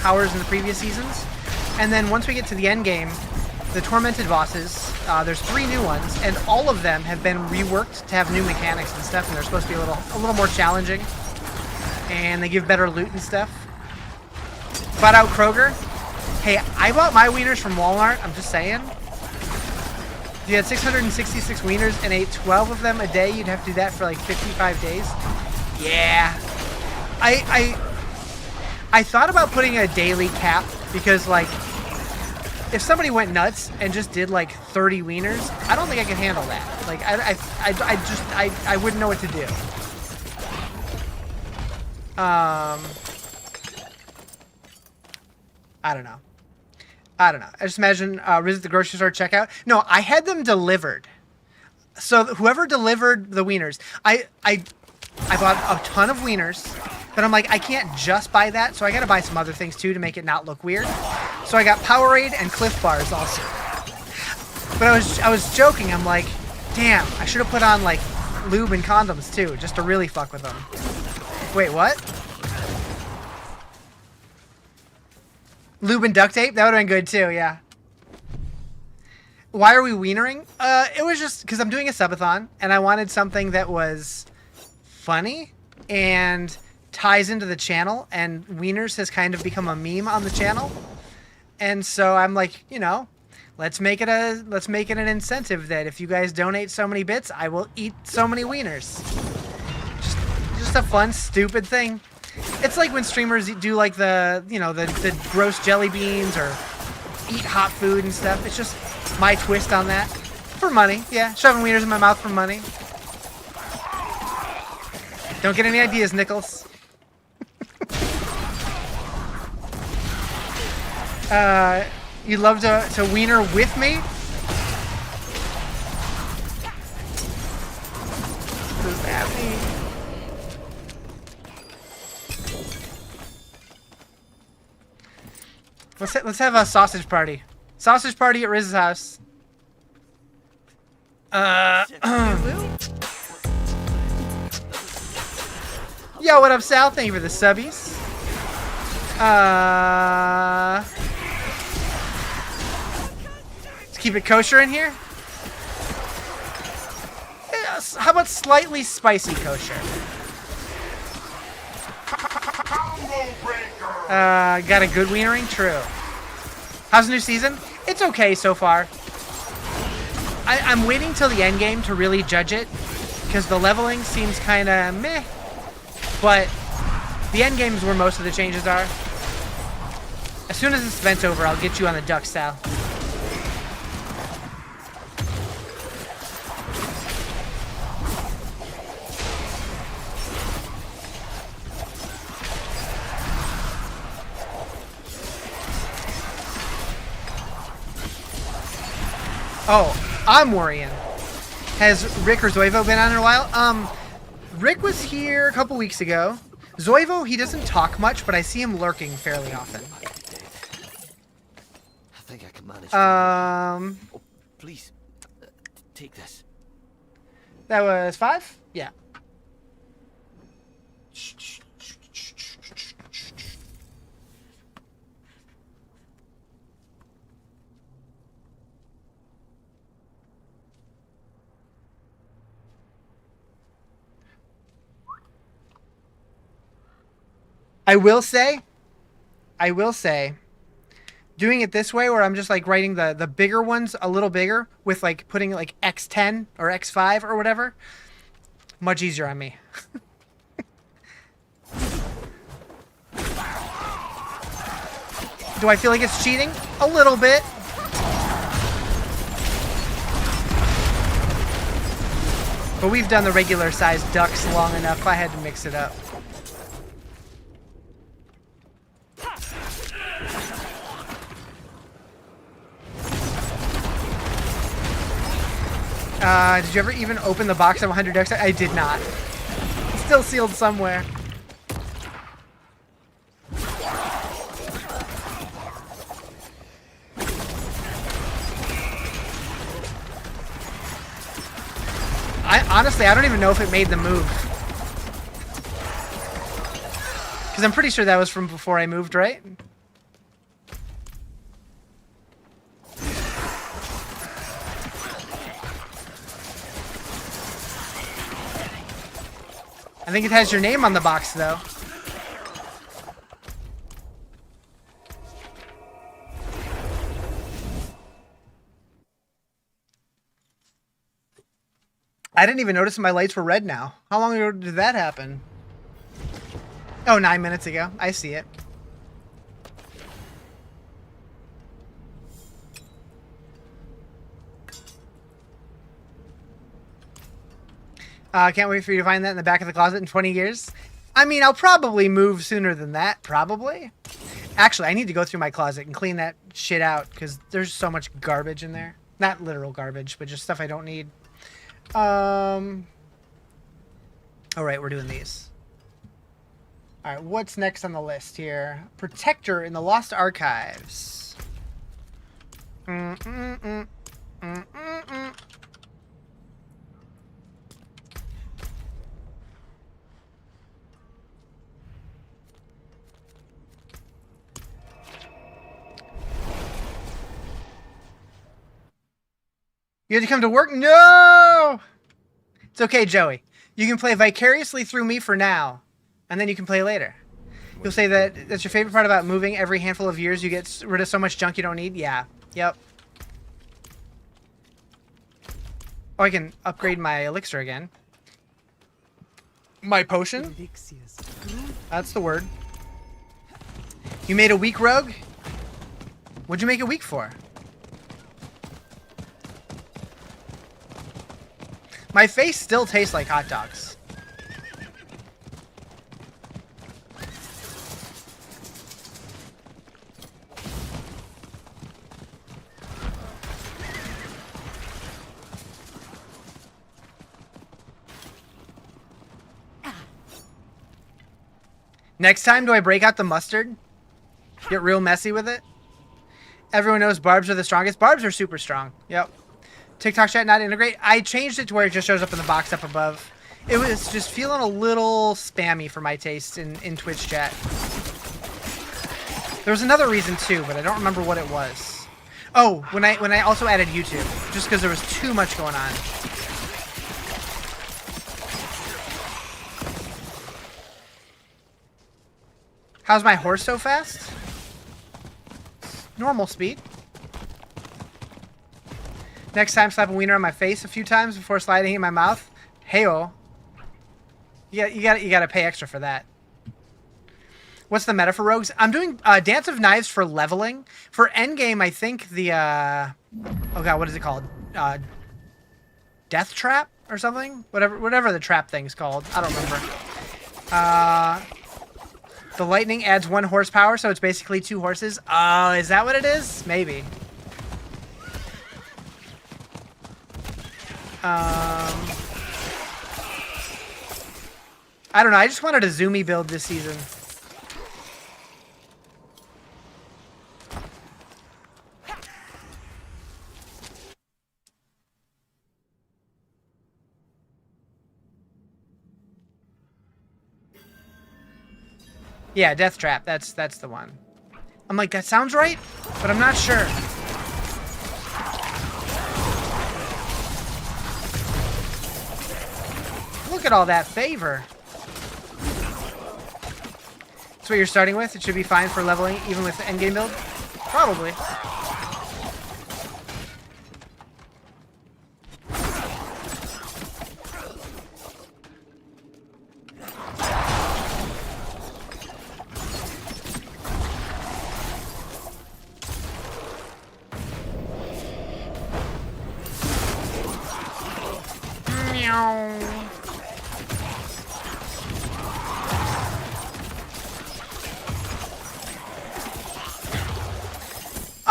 powers in the previous seasons. And then once we get to the end game, the tormented bosses. There's 3 new ones, and all of them have been reworked to have new mechanics and stuff, and they're supposed to be a little more challenging. And they give better loot and stuff. Bought out Kroger. Hey, I bought my wieners from Walmart. I'm just saying. If you had 666 wieners and ate 12 of them a day, you'd have to do that for like 55 days. Yeah. I thought about putting a daily cap because, like, if somebody went nuts and just did like 30 wieners, I don't think I could handle that. Like, I wouldn't know what to do. I don't know. I just imagine Riz at the grocery store checkout. No, I had them delivered. So whoever delivered the wieners, I bought a ton of wieners, but I'm like, I can't just buy that, so I gotta buy some other things too to make it not look weird. So I got Powerade and Cliff Bars also. But I was joking. I'm like, damn, I should have put on like lube and condoms too, just to really fuck with them. Wait, what? Lube and duct tape? That would have been good too, yeah. Why are we wienering? It was just because I'm doing a subathon and I wanted something that was funny and ties into the channel, and wieners has kind of become a meme on the channel. And so I'm like, you know, let's make it an incentive that if you guys donate so many bits, I will eat so many wieners. Just a fun, stupid thing. It's like when streamers do like the gross jelly beans or eat hot food and stuff. It's just my twist on that. For money, yeah. Shoving wieners in my mouth for money. Don't get any ideas, Nichols. You love to wiener with me? What does that mean? Let's have a sausage party. Sausage party at Riz's house. Yo, what up, Sal? Thank you for the subbies. Let's keep it kosher in here. Yes, how about slightly spicy kosher? Got a good wienering? True. How's the new season? It's okay so far. I'm waiting till the end game to really judge it, because the leveling seems kind of meh. But the end game is where most of the changes are. As soon as this event's over, I'll get you on the duck, Sal. Oh, I'm worrying. Has Rick or Zoivo been on in a while? Rick was here a couple weeks ago. Zoivo, he doesn't talk much, but I see him lurking fairly often. I think I can manage. Oh, please, take this. That was 5? Yeah. I will say, doing it this way where I'm just like writing the bigger ones a little bigger with like putting like X10 or X5 or whatever, much easier on me. Do I feel like it's cheating? A little bit. But we've done the regular sized ducks long enough. I had to mix it up. Did you ever even open the box of 100 ducks? I did not. It's still sealed somewhere. Honestly, I don't even know if it made the move. Because I'm pretty sure that was from before I moved, right? I think it has your name on the box, though. I didn't even notice my lights were red now. How long ago did that happen? Oh, 9 minutes ago. I see it. Can't wait for you to find that in the back of the closet in 20 years. I mean, I'll probably move sooner than that, probably. Actually, I need to go through my closet and clean that shit out because there's so much garbage in there. Not literal garbage, but just stuff I don't need. All right, we're doing these. All right, what's next on the list here? Protector in the Lost Archives. You have to come to work? No! It's okay, Joey. You can play vicariously through me for now, and then you can play later. You'll say that that's your favorite part about moving. Every handful of years you get rid of so much junk you don't need? Yeah. Yep. Oh, I can upgrade my elixir again. My potion? That's the word. You made a weak rogue? What'd you make it weak for? My face still tastes like hot dogs. Next time, do I break out the mustard? Get real messy with it? Everyone knows barbs are the strongest. Barbs are super strong. Yep. TikTok chat not integrate. I changed it to where it just shows up in the box up above. It was just feeling a little spammy for my taste in Twitch chat. There was another reason too, but I don't remember what it was. Oh, when I also added YouTube, just because there was too much going on. How's my horse so fast? Normal speed. Next time, slap a wiener on my face a few times before sliding in my mouth. Heyo. You gotta pay extra for that. What's the meta for rogues? I'm doing Dance of Knives for leveling. For endgame, I think the oh god, what is it called? Death Trap or something? Whatever the trap thing's called. I don't remember. The lightning adds 1 horsepower, so it's basically 2 horses. Oh, is that what it is? Maybe. I don't know. I just wanted a zoomy build this season. Yeah, Death Trap. That's the one. I'm like, that sounds right, but I'm not sure. Look at all that favor. That's what you're starting with? It should be fine for leveling, even with the endgame build? Probably.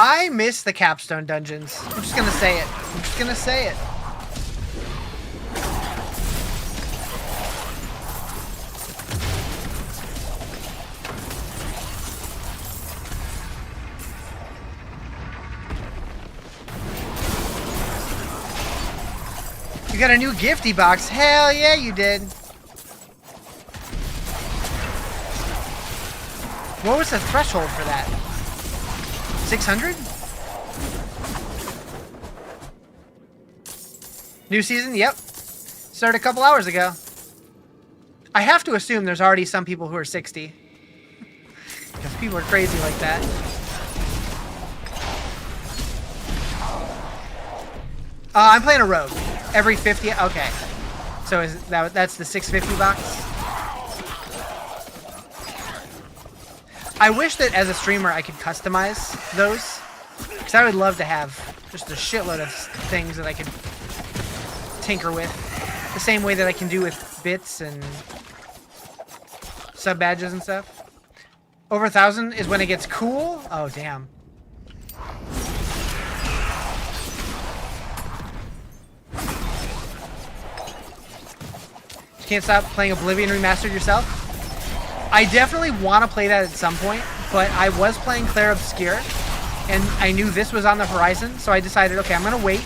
I miss the capstone dungeons. I'm just gonna say it. I'm just gonna say it. You got a new gifty box. Hell yeah, you did. What was the threshold for that? 600? New season? Yep. Started a couple hours ago. I have to assume there's already some people who are 60. Because people are crazy like that. I'm playing a rogue. Every 50. Okay. So is that's the 650 box? I wish that as a streamer I could customize those. Because I would love to have just a shitload of things that I could tinker with. The same way that I can do with bits and sub badges and stuff. Over 1,000 is when it gets cool? Oh, damn. You can't stop playing Oblivion Remastered yourself? I definitely want to play that at some point, but I was playing Claire Obscure, and I knew this was on the horizon, so I decided, okay, I'm going to wait.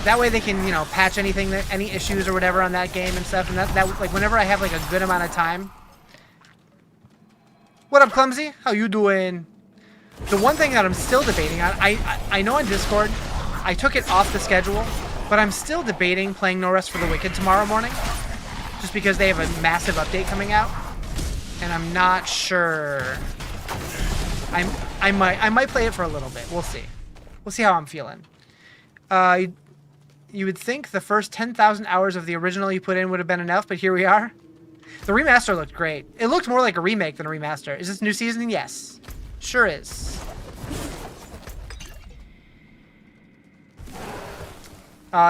That way they can, you know, patch anything, any issues or whatever on that game and stuff, and that like, whenever I have, like, a good amount of time. What up, Clumsy? How you doing? The one thing that I'm still debating on, I know on Discord, I took it off the schedule, but I'm still debating playing No Rest for the Wicked tomorrow morning, just because they have a massive update coming out, and I'm not sure. I might play it for a little bit. We'll see. We'll see how I'm feeling. You would think the first 10,000 hours of the original you put in would have been enough, but here we are. The remaster looked great. It looked more like a remake than a remaster. Is this new season? Yes. Sure is.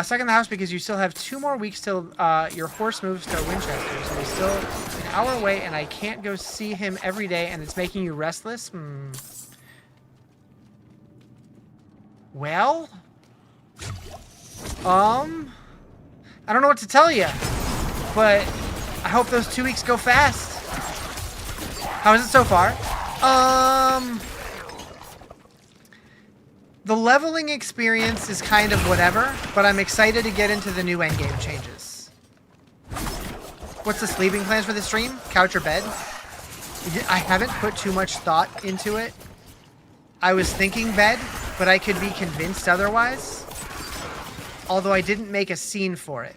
Second the house because you still have 2 more weeks till your horse moves to Winchester. So he's still an hour away and I can't go see him every day and it's making you restless? Well? I don't know what to tell you, but I hope those 2 weeks go fast. How is it so far? The leveling experience is kind of whatever, but I'm excited to get into the new endgame changes. What's the sleeping plans for the stream? Couch or bed? I haven't put too much thought into it. I was thinking bed, but I could be convinced otherwise. Although I didn't make a scene for it.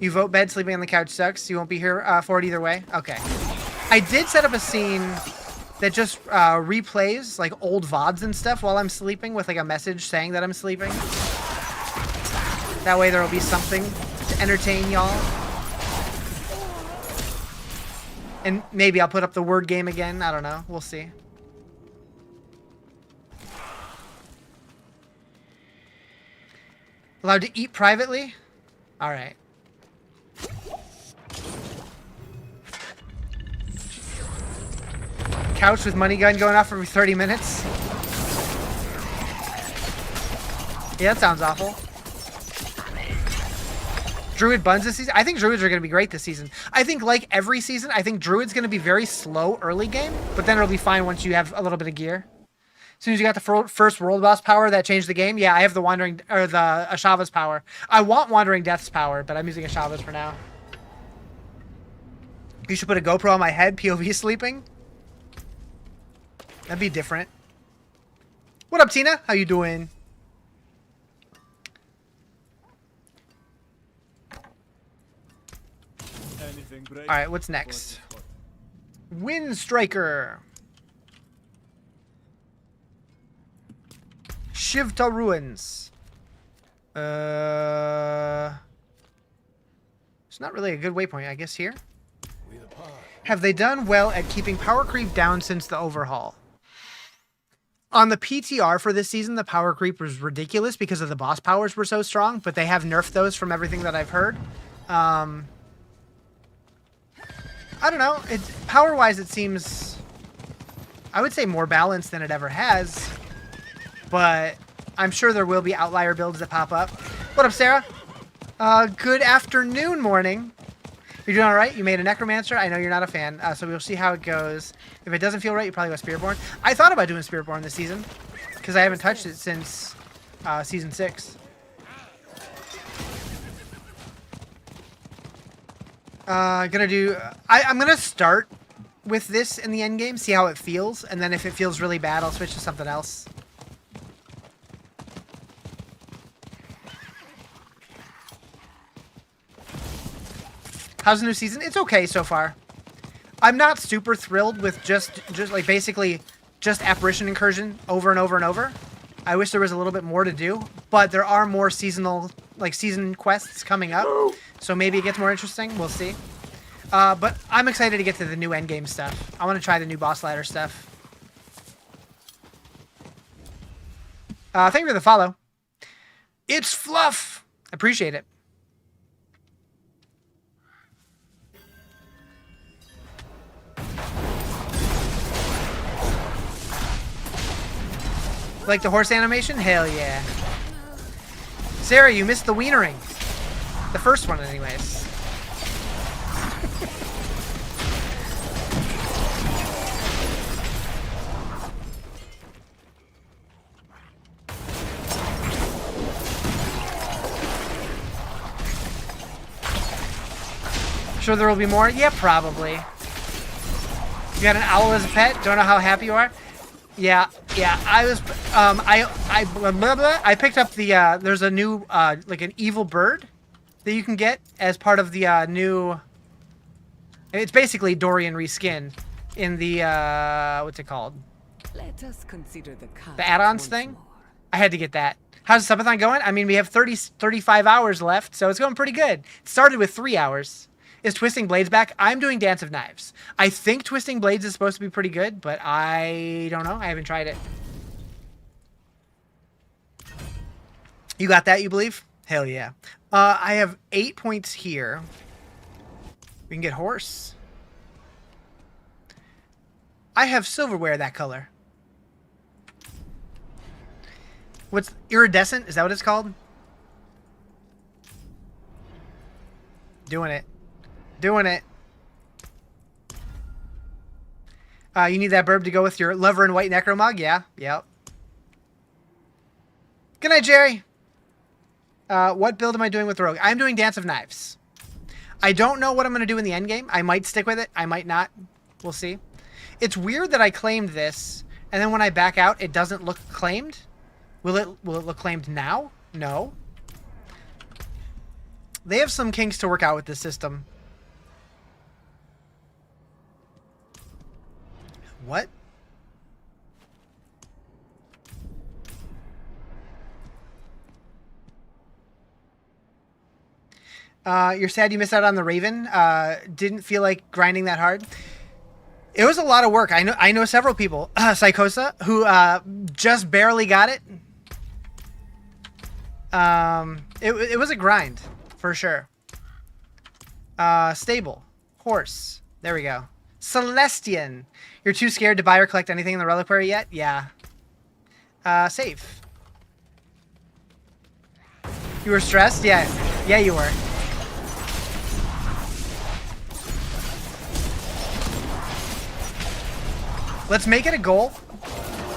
You vote bed, sleeping on the couch sucks. You won't be here for it either way? Okay. I did set up a scene that just replays like old VODs and stuff while I'm sleeping with like a message saying that I'm sleeping. That way there will be something to entertain y'all. And maybe I'll put up the word game again. I don't know. We'll see. Allowed to eat privately? All right. Couch with money gun going off every 30 minutes. Yeah, that sounds awful. Druid buns this season? I think Druids are going to be great this season. I think like every season, I think Druid's going to be very slow early game, but then it'll be fine once you have a little bit of gear. As soon as you got the first world boss power that changed the game, yeah, I have the Wandering, or the Ashava's power. I want Wandering Death's power, but I'm using Ashava's for now. You should put a GoPro on my head, POV sleeping. That'd be different. What up, Tina? How you doing? Alright, what's next? Wind Striker. Shivta Ruins. It's not really a good waypoint, I guess here. Have they done well at keeping power creep down since the overhaul? On the PTR for this season, the power creep was ridiculous because of the boss powers were so strong, but they have nerfed those from everything that I've heard. I don't know. Power-wise, it seems, I would say, more balanced than it ever has. But I'm sure there will be outlier builds that pop up. What up, Sarah? Good afternoon, morning. You're doing all right? You made a Necromancer? I know you're not a fan, so we'll see how it goes. If it doesn't feel right, you probably go Spiritborn. I thought about doing Spiritborn this season, because I haven't touched it since Season 6. Gonna do. I'm gonna start with this in the end game, see how it feels, and then if it feels really bad, I'll switch to something else. How's the new season? It's okay so far. I'm not super thrilled with just like basically just apparition incursion over and over and over. I wish there was a little bit more to do, but there are more seasonal, like season quests coming up, so maybe it gets more interesting. We'll see. But I'm excited to get to the new endgame stuff. I want to try the new boss ladder stuff. Thank you for the follow. It's Fluff. Appreciate it. Like the horse animation? Hell yeah. Sarah, you missed the wienering. The first one, anyways. Sure there will be more? Yeah, probably. You got an owl as a pet? Don't know how happy you are? Yeah. I was, I picked up the, there's a new, like an evil bird that you can get as part of the, new, it's basically Dorian reskin in the, what's it called? Let us consider the add-ons thing? I had to get that. How's Subathon going? I mean, we have 35 hours left, so it's going pretty good. It started with 3 hours. Is Twisting Blades back? I'm doing Dance of Knives. I think Twisting Blades is supposed to be pretty good, but I don't know. I haven't tried it. You got that, you believe? Hell yeah. I have 8 points here. We can get horse. I have silverware that color. What's iridescent? Is that what it's called? Doing it. Doing it. You need that burb to go with your lover in white necromug? Yeah. Yep. Good night, Jerry. What build am I doing with Rogue? I'm doing Dance of Knives. I don't know what I'm going to do in the endgame. I might stick with it. I might not. We'll see. It's weird that I claimed this, and then when I back out, it doesn't look claimed. Will it look claimed now? No. They have some kinks to work out with this system. What? You're sad you missed out on the Raven. Didn't feel like grinding that hard. It was a lot of work. I know several people, Psychosa, who just barely got it. It was a grind for sure. Stable horse. There we go. Celestian. You're too scared to buy or collect anything in the reliquary yet? Yeah. Save. You were stressed? Yeah. Yeah, you were. Let's make it a goal.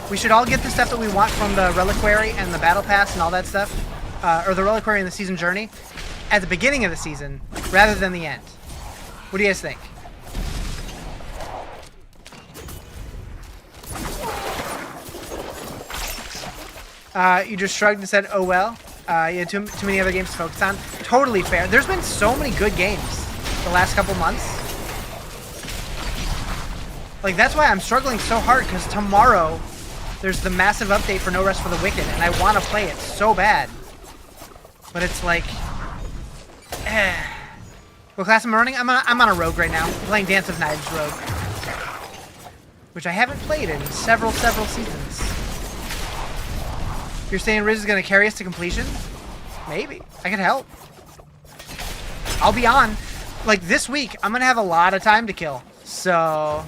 We should all get the stuff that we want from the reliquary and the battle pass and all that stuff. Or the reliquary and the season journey at the beginning of the season rather than the end. What do you guys think? You just shrugged and said, oh well. You had too many other games to focus on. Totally fair. There's been so many good games the last couple months. Like, that's why I'm struggling so hard, because tomorrow there's the massive update for No Rest for the Wicked, and I want to play it so bad. But it's like... What class am I running? I'm on a rogue right now. I'm playing Dance of Knives rogue. Which I haven't played in several seasons. You're saying Riz is going to carry us to completion? Maybe. I could help. I'll be on. Like, this week, I'm going to have a lot of time to kill. So...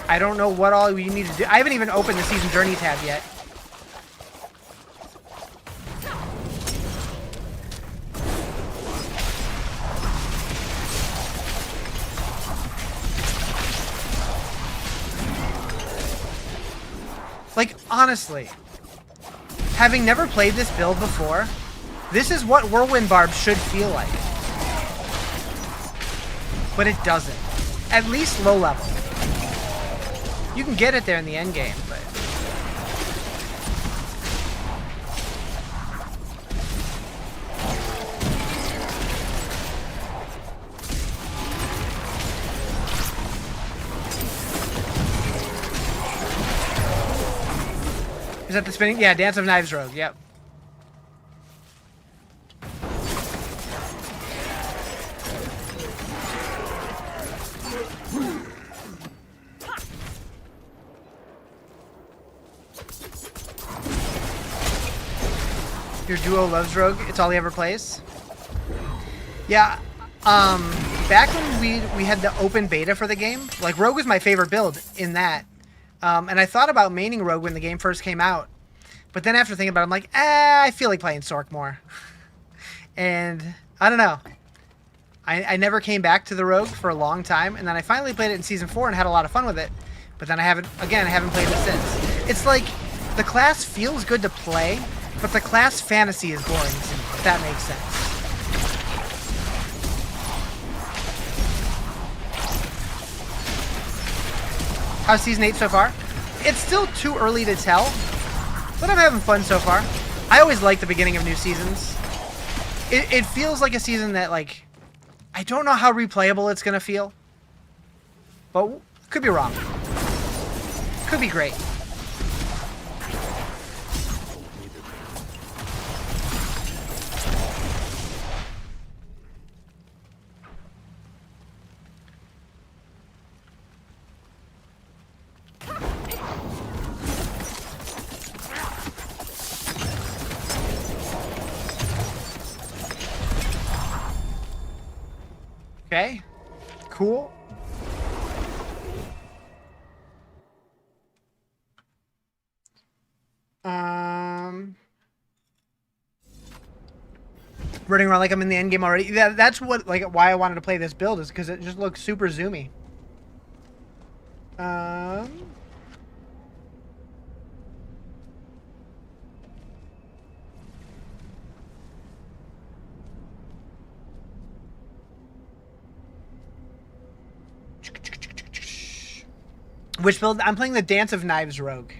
I don't know what all you need to do. I haven't even opened the Season Journey tab yet. Like, honestly, Having never played this build before, this is what Whirlwind Barb should feel like. But it doesn't. At least low level. You can get it there in the end game, but... Is that the spinning? Yeah, Dance of Knives Rogue, yep. Your duo loves Rogue. It's all he ever plays. Yeah. Back when we had the open beta for the game, like Rogue was my favorite build in that. And I thought about maining Rogue when the game first came out. But then after thinking about it, I'm like, I feel like playing Sork more. And I don't know. I never came back to the Rogue for a long time. And then I finally played it in Season 4 and had a lot of fun with it. But then I haven't played it since. It's like the class feels good to play, but the class fantasy is boring to me, if that makes sense. How's Season 8 so far? It's still too early to tell, but I'm having fun so far. I always like the beginning of new seasons. It feels like a season that, like, I don't know how replayable it's going to feel, but could be wrong. Could be great. Okay, cool. Running around like I'm in the end game already. That's what, like, why I wanted to play this build, is because it just looks super zoomy. Which build? I'm playing the Dance of Knives Rogue.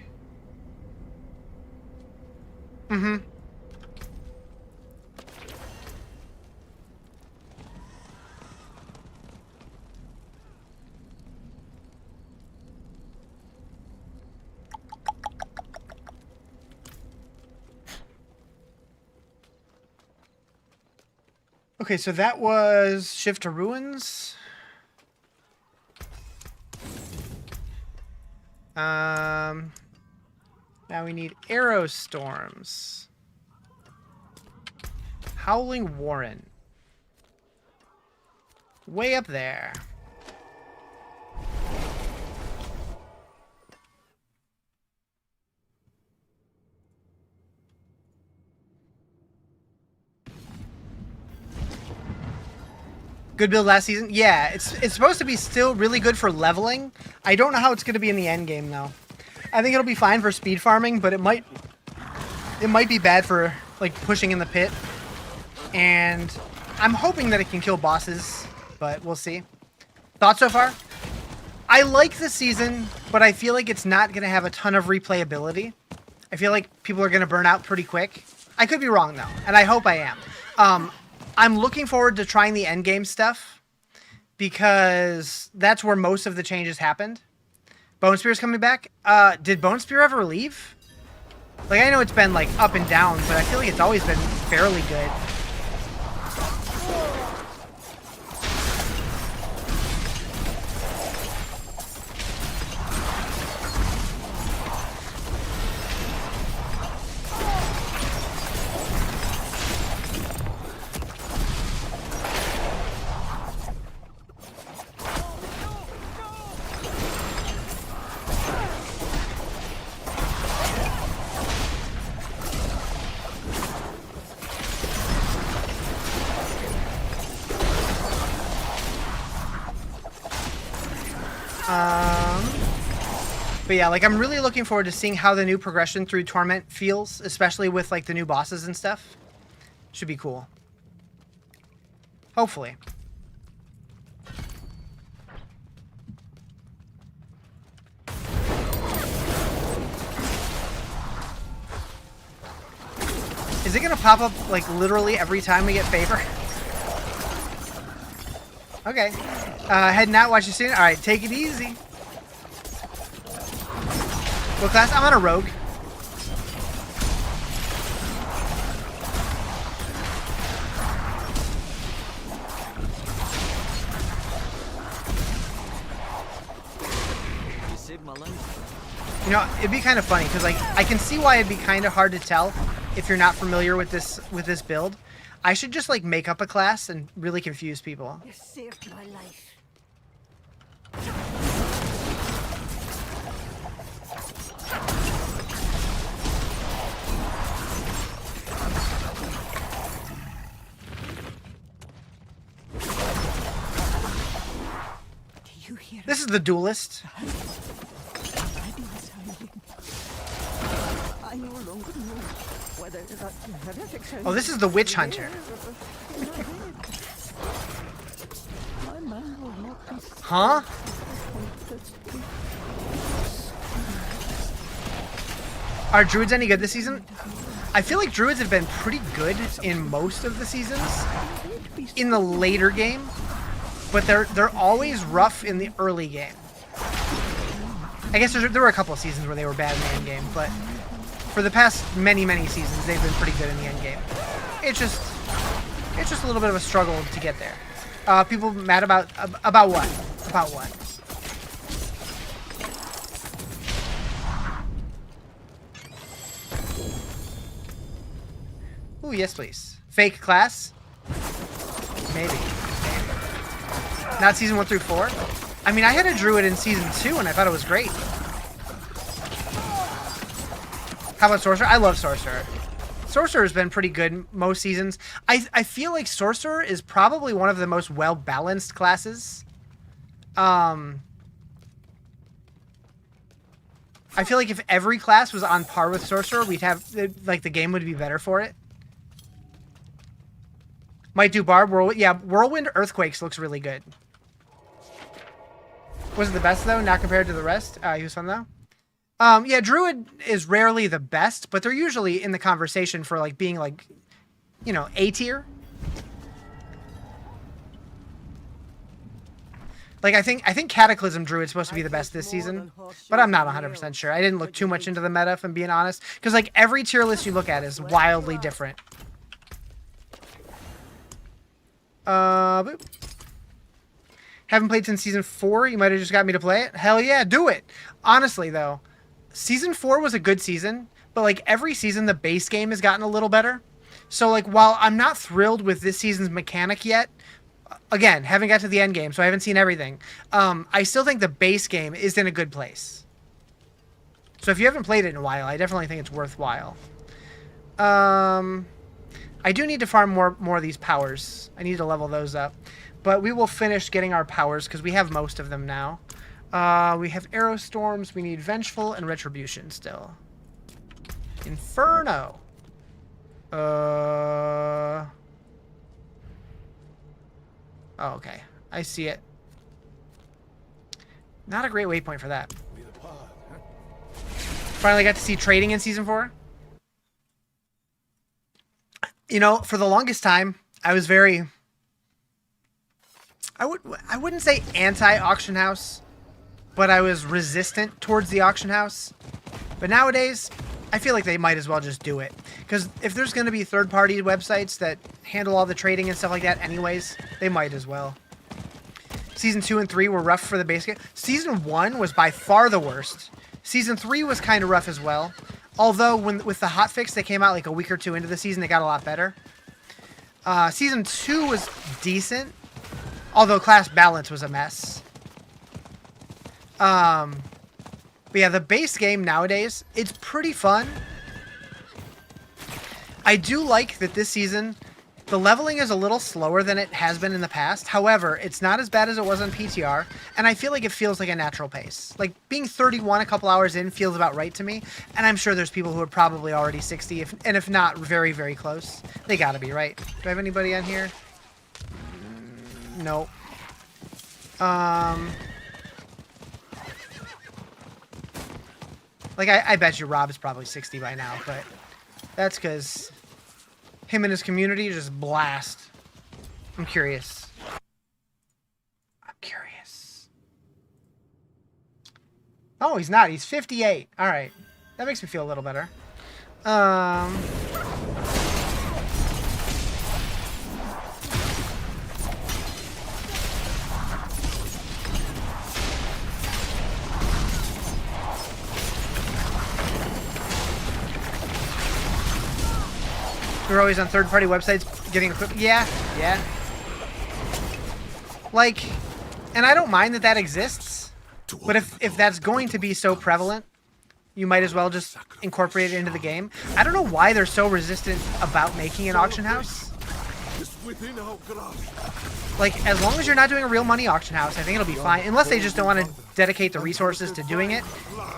Mm-hmm. Okay, so that was Shift to Ruins. Now we need Arrow Storms. Howling Warren. Way up there. Good build last season? Yeah, it's supposed to be still really good for leveling. I don't know how it's going to be in the end game, though. I think it'll be fine for speed farming, but it might be bad for, like, pushing in the pit. And I'm hoping that it can kill bosses, but we'll see. Thoughts so far? I like this season, but I feel like it's not going to have a ton of replayability. I feel like people are going to burn out pretty quick. I could be wrong, though, and I hope I am. I'm looking forward to trying the endgame stuff, because that's where most of the changes happened. Bone Spear's coming back. Did Bone Spear ever leave? Like, I know it's been, like, up and down, but I feel like it's always been fairly good. But yeah, like I'm really looking forward to seeing how the new progression through Torment feels, especially with like the new bosses and stuff. Should be cool. Hopefully. Is it gonna pop up like literally every time we get favor? Okay. Heading out, watch your scene. Alright, take it easy. What class? I'm on a rogue. You saved my life. You know, it'd be kind of funny because like I can see why it'd be kind of hard to tell if you're not familiar with this build. I should just like make up a class and really confuse people. You saved my life. Do you hear? This is the duelist. I no longer know whether that horrific sound. Oh, this is the witch hunter. My man will not be Huh? Are druids any good this season? I feel like druids have been pretty good in most of the seasons in the later game, but they're always rough in the early game. I guess there were a couple of seasons where they were bad in the end game, but for the past many seasons they've been pretty good in the end game. It's just a little bit of a struggle to get there. People mad about what? About what? Ooh, yes, please. Fake class? Maybe. Not season 1 through 4? I mean, I had a druid in season 2 and I thought it was great. How about sorcerer? I love sorcerer. Sorcerer's been pretty good most seasons. I feel like sorcerer is probably one of the most well-balanced classes. I feel like if every class was on par with sorcerer, we'd have like the game would be better for it. Might do barb whirlwind. Yeah, whirlwind earthquakes looks really good. Was it the best though? Not compared to the rest. He was fun though. Yeah, druid is rarely the best, but they're usually in the conversation for like being like, you know, A tier. Like I think Cataclysm Druid's supposed to be the best this season, but I'm not 100% sure. I didn't look too much into the meta, if I'm being honest, because like every tier list you look at is wildly different. Boop. Haven't played since season 4. You might have just got me to play it. Hell yeah, do it. Honestly though, season 4 was a good season, but like every season the base game has gotten a little better. So like while I'm not thrilled with this season's mechanic yet, again, haven't got to the end game, so I haven't seen everything. I still think the base game is in a good place. So if you haven't played it in a while, I definitely think it's worthwhile. I do need to farm more of these powers. I need to level those up. But we will finish getting our powers because we have most of them now. We have Arrow Storms. We need Vengeful and Retribution still. Inferno. Oh, okay. I see it. Not a great waypoint for that. Finally got to see trading in season 4. You know, for the longest time, I was very... I wouldn't say anti-auction house, but I was resistant towards the auction house. But nowadays, I feel like they might as well just do it. Because if there's going to be third-party websites that handle all the trading and stuff like that anyways, they might as well. Season 2 and 3 were rough for the base game. Season 1 was by far the worst. Season 3 was kind of rough as well. Although, with the hotfix that came out like a week or two into the season, it got a lot better. Season 2 was decent. Although class balance was a mess. But yeah, the base game nowadays, it's pretty fun. I do like that this season, The leveling is a little slower than it has been in the past. However, it's not as bad as it was on PTR, and I feel like it feels like a natural pace. Like, being 31 a couple hours in feels about right to me, and I'm sure there's people who are probably already 60, if not very, very close. They gotta be, right? Do I have anybody on here? Nope. Like, I bet you Rob is probably 60 by now, but that's because him and his community just blast. I'm curious. I'm curious. Oh, he's not. He's 58. All right. That makes me feel a little better. We're always on third-party websites getting equipment. Yeah. Like, and I don't mind that that exists, but if that's going to be so prevalent, you might as well just incorporate it into the game. I don't know why they're so resistant about making an auction house. Like, as long as you're not doing a real money auction house, I think it'll be fine. Unless they just don't want to dedicate the resources to doing it.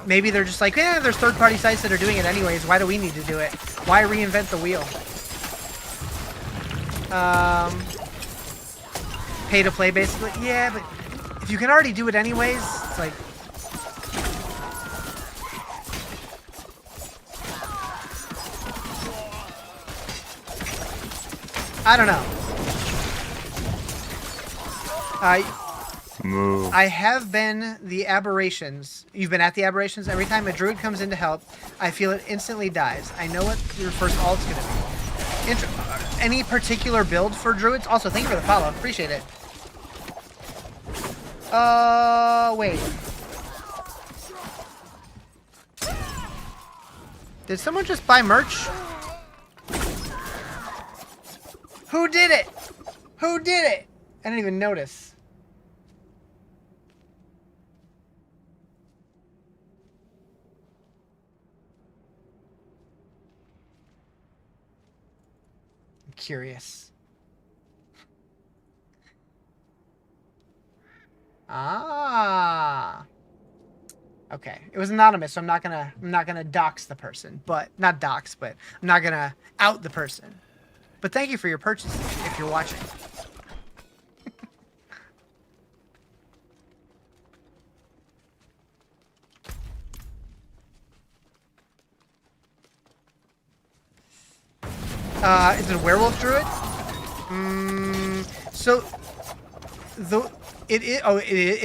Maybe they're just like, yeah, there's third-party sites that are doing it anyways. Why do we need to do it? Why reinvent the wheel? Pay to play, basically. Yeah, but if you can already do it anyways, it's like... I don't know. I have been the aberrations. You've been at the aberrations. Every time a druid comes in to help, I feel it instantly dies. I know what your first ult's gonna be. Any particular build for druids? Also, thank you for the follow. Appreciate it. Wait. Did someone just buy merch? Who did it? Who did it? I didn't even notice. I'm curious. Ah. Okay. It was anonymous, so I'm not gonna dox the person, but not dox, but I'm not gonna out the person. But thank you for your purchase if you're watching. Is it a werewolf druid? So it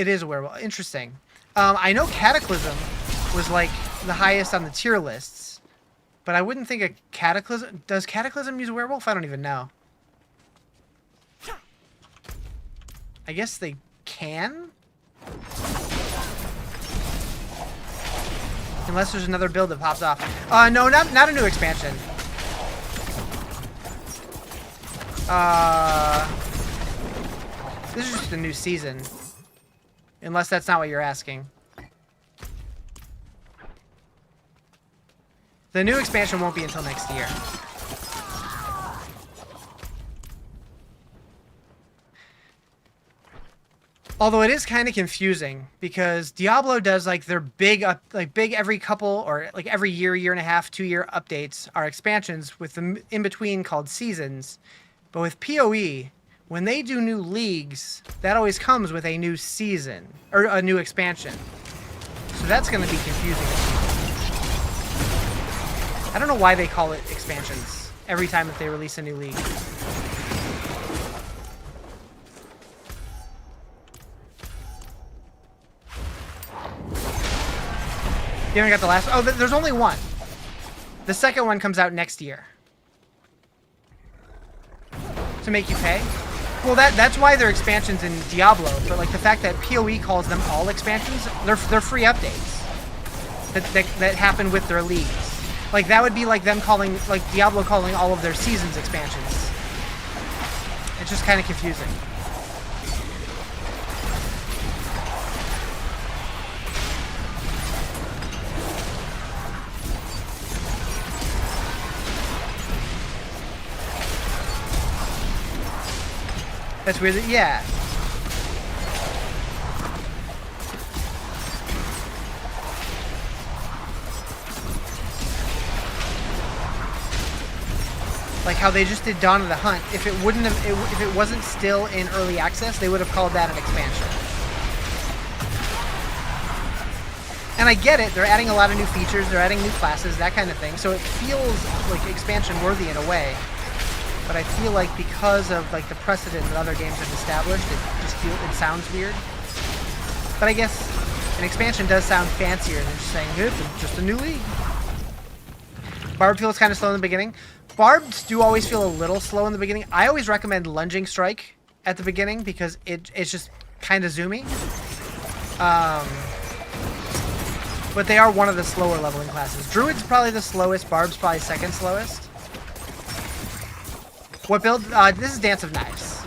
is a werewolf. Interesting. I know Cataclysm was like the highest on the tier lists, but I wouldn't think a Cataclysm... Does Cataclysm use a werewolf? I don't even know. I guess they can? Unless there's another build that pops off. No, not a new expansion. This is just a new season. Unless that's not what you're asking. The new expansion won't be until next year. Although it is kind of confusing because Diablo does like their big every couple or like every year and a half, 2-year updates are expansions with the in between called seasons. But with PoE, when they do new leagues, that always comes with a new season or a new expansion. So that's going to be confusing. I don't know why they call it expansions every time that they release a new league. You haven't got the last... Oh, there's only one. The second one comes out next year. To make you pay? Well, that's why they're expansions in Diablo. But like the fact that PoE calls them all expansions, they're free updates that happen with their leagues. Like that would be like them calling, like Diablo calling all of their seasons expansions. It's just kind of confusing. That's weird. Yeah. Like how they just did Dawn of the Hunt. If it wouldn't have, if it wasn't still in early access, they would have called that an expansion. And I get it. They're adding a lot of new features. They're adding new classes, that kind of thing. So it feels like expansion worthy in a way. But I feel like because of like the precedent that other games have established, it sounds weird. But I guess an expansion does sound fancier than just saying it's just a new league. Barb feels kind of slow in the beginning. Barbs do always feel a little slow in the beginning. I always recommend lunging strike at the beginning because it's just kind of zoomy. But they are one of the slower leveling classes. Druid's probably the slowest. Barb's probably second slowest. What build? This is Dance of Knives.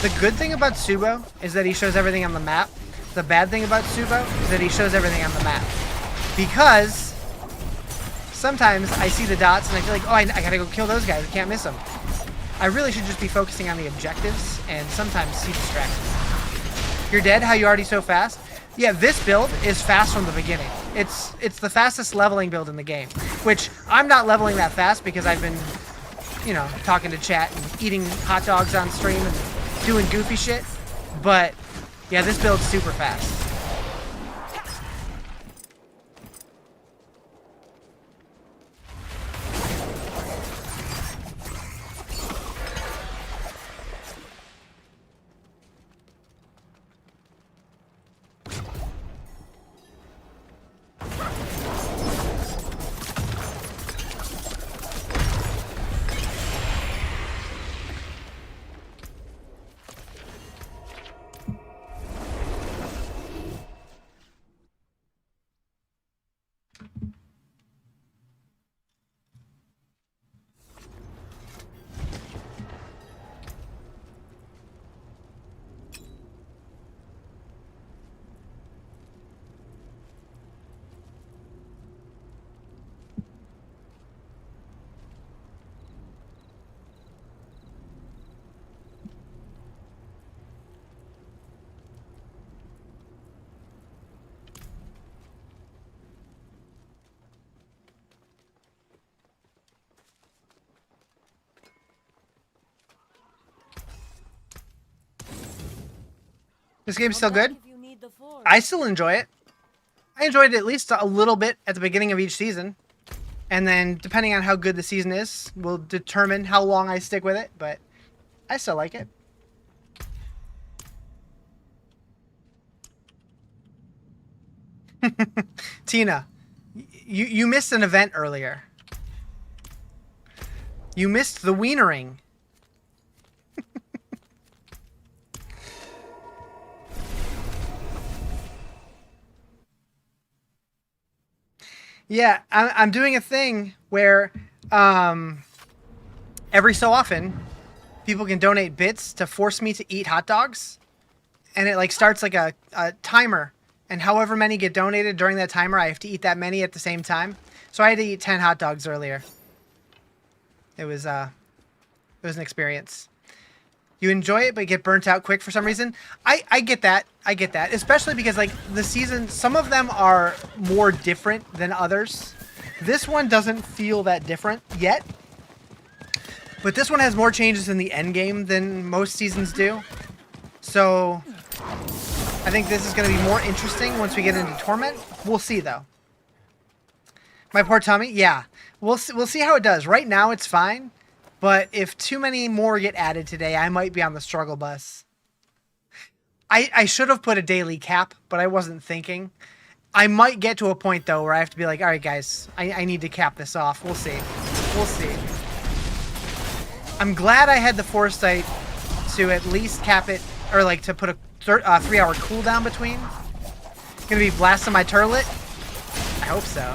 The good thing about Subo is that he shows everything on the map. The bad thing about Subo is that he shows everything on the map. Because sometimes I see the dots and I feel like, oh, I gotta go kill those guys. I can't miss them. I really should just be focusing on the objectives, and sometimes he distracts me. You're dead? How you already so fast? Yeah, this build is fast from the beginning. It's the fastest leveling build in the game, which I'm not leveling that fast because I've been, you know, talking to chat and eating hot dogs on stream and doing goofy shit. But yeah, this build's super fast. This game's still good. I still enjoy it. I enjoyed it at least a little bit at the beginning of each season. And then, depending on how good the season is, will determine how long I stick with it. But I still like it. Tina, you missed an event earlier. You missed the wienering. Yeah, I'm doing a thing where every so often people can donate bits to force me to eat hot dogs, and it like starts like a timer, and however many get donated during that timer, I have to eat that many at the same time. So I had to eat 10 hot dogs earlier. It was an experience. You enjoy it, but get burnt out quick for some reason. I get that. I get that. Especially because, like, the season, some of them are more different than others. This one doesn't feel that different yet. But this one has more changes in the end game than most seasons do. So, I think this is going to be more interesting once we get into Torment. We'll see, though. My poor tummy? Yeah. We'll see how it does. Right now, it's fine. But if too many more get added today, I might be on the struggle bus. I should have put a daily cap, but I wasn't thinking. I might get to a point, though, where I have to be like, all right, guys, I need to cap this off. We'll see. We'll see. I'm glad I had the foresight to at least cap it or like to put a 3-hour cooldown between. Gonna be blasting my turlet. I hope so.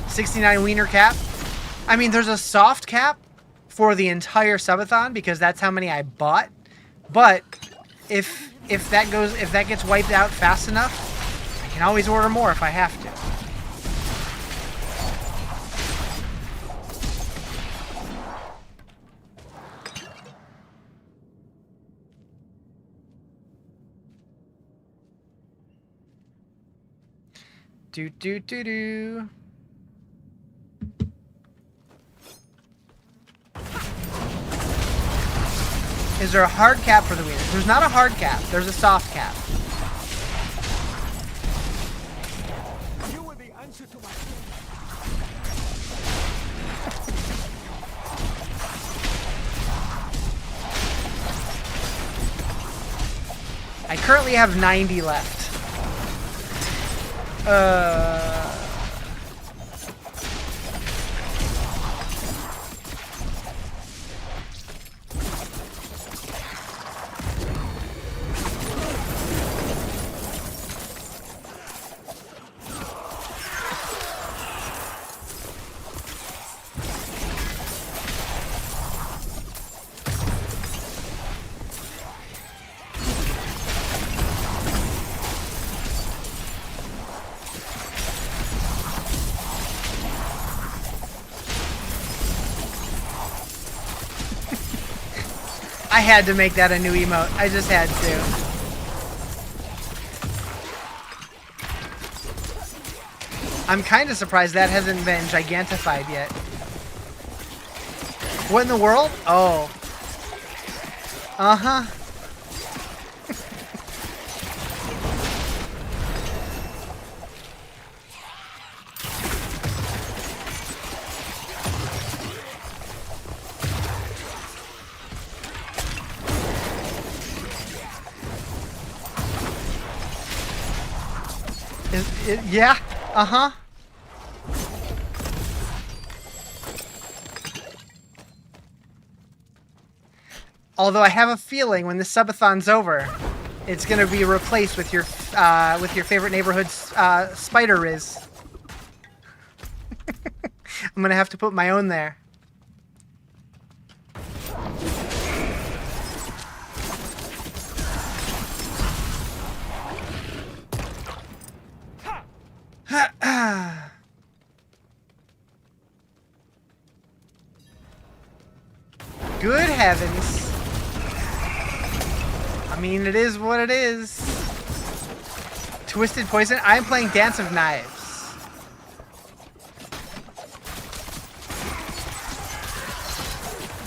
69 wiener cap. I mean, there's a soft cap for the entire subathon because that's how many I bought. But if that gets wiped out fast enough, I can always order more if I have to. Do do do do. Is there a hard cap for the wieners? There's not a hard cap. There's a soft cap. You were the answer to my I currently have 90 left. I had to make that a new emote. I just had to. I'm kind of surprised that hasn't been gigantified yet. What in the world? Oh. Uh-huh. Yeah, uh-huh. Although I have a feeling when the subathon's over, it's gonna be replaced with your favorite neighborhood's spider Riz. I'm gonna have to put my own there. Good heavens. I mean, it is what it is. Twisted Poison. I'm playing Dance of Knives.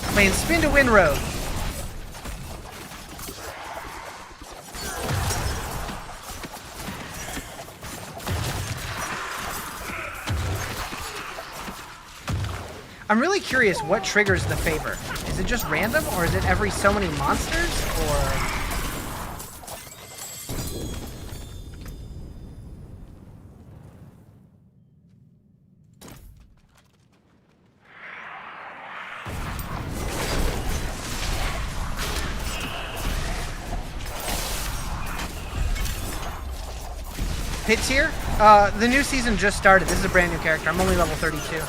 I'm playing Spin to Win Road. I'm really curious what triggers the favor. Is it just random, or is it every so many monsters, or... Pit's here? The new season just started. This is a brand new character. I'm only level 32.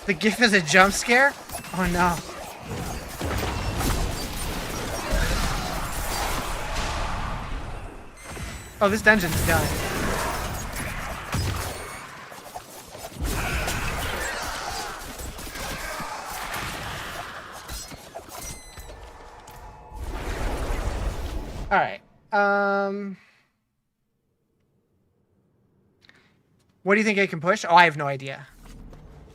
The GIF is a jump scare? Oh no. Oh, this dungeon's done. Alright. What do you think I can push? Oh, I have no idea.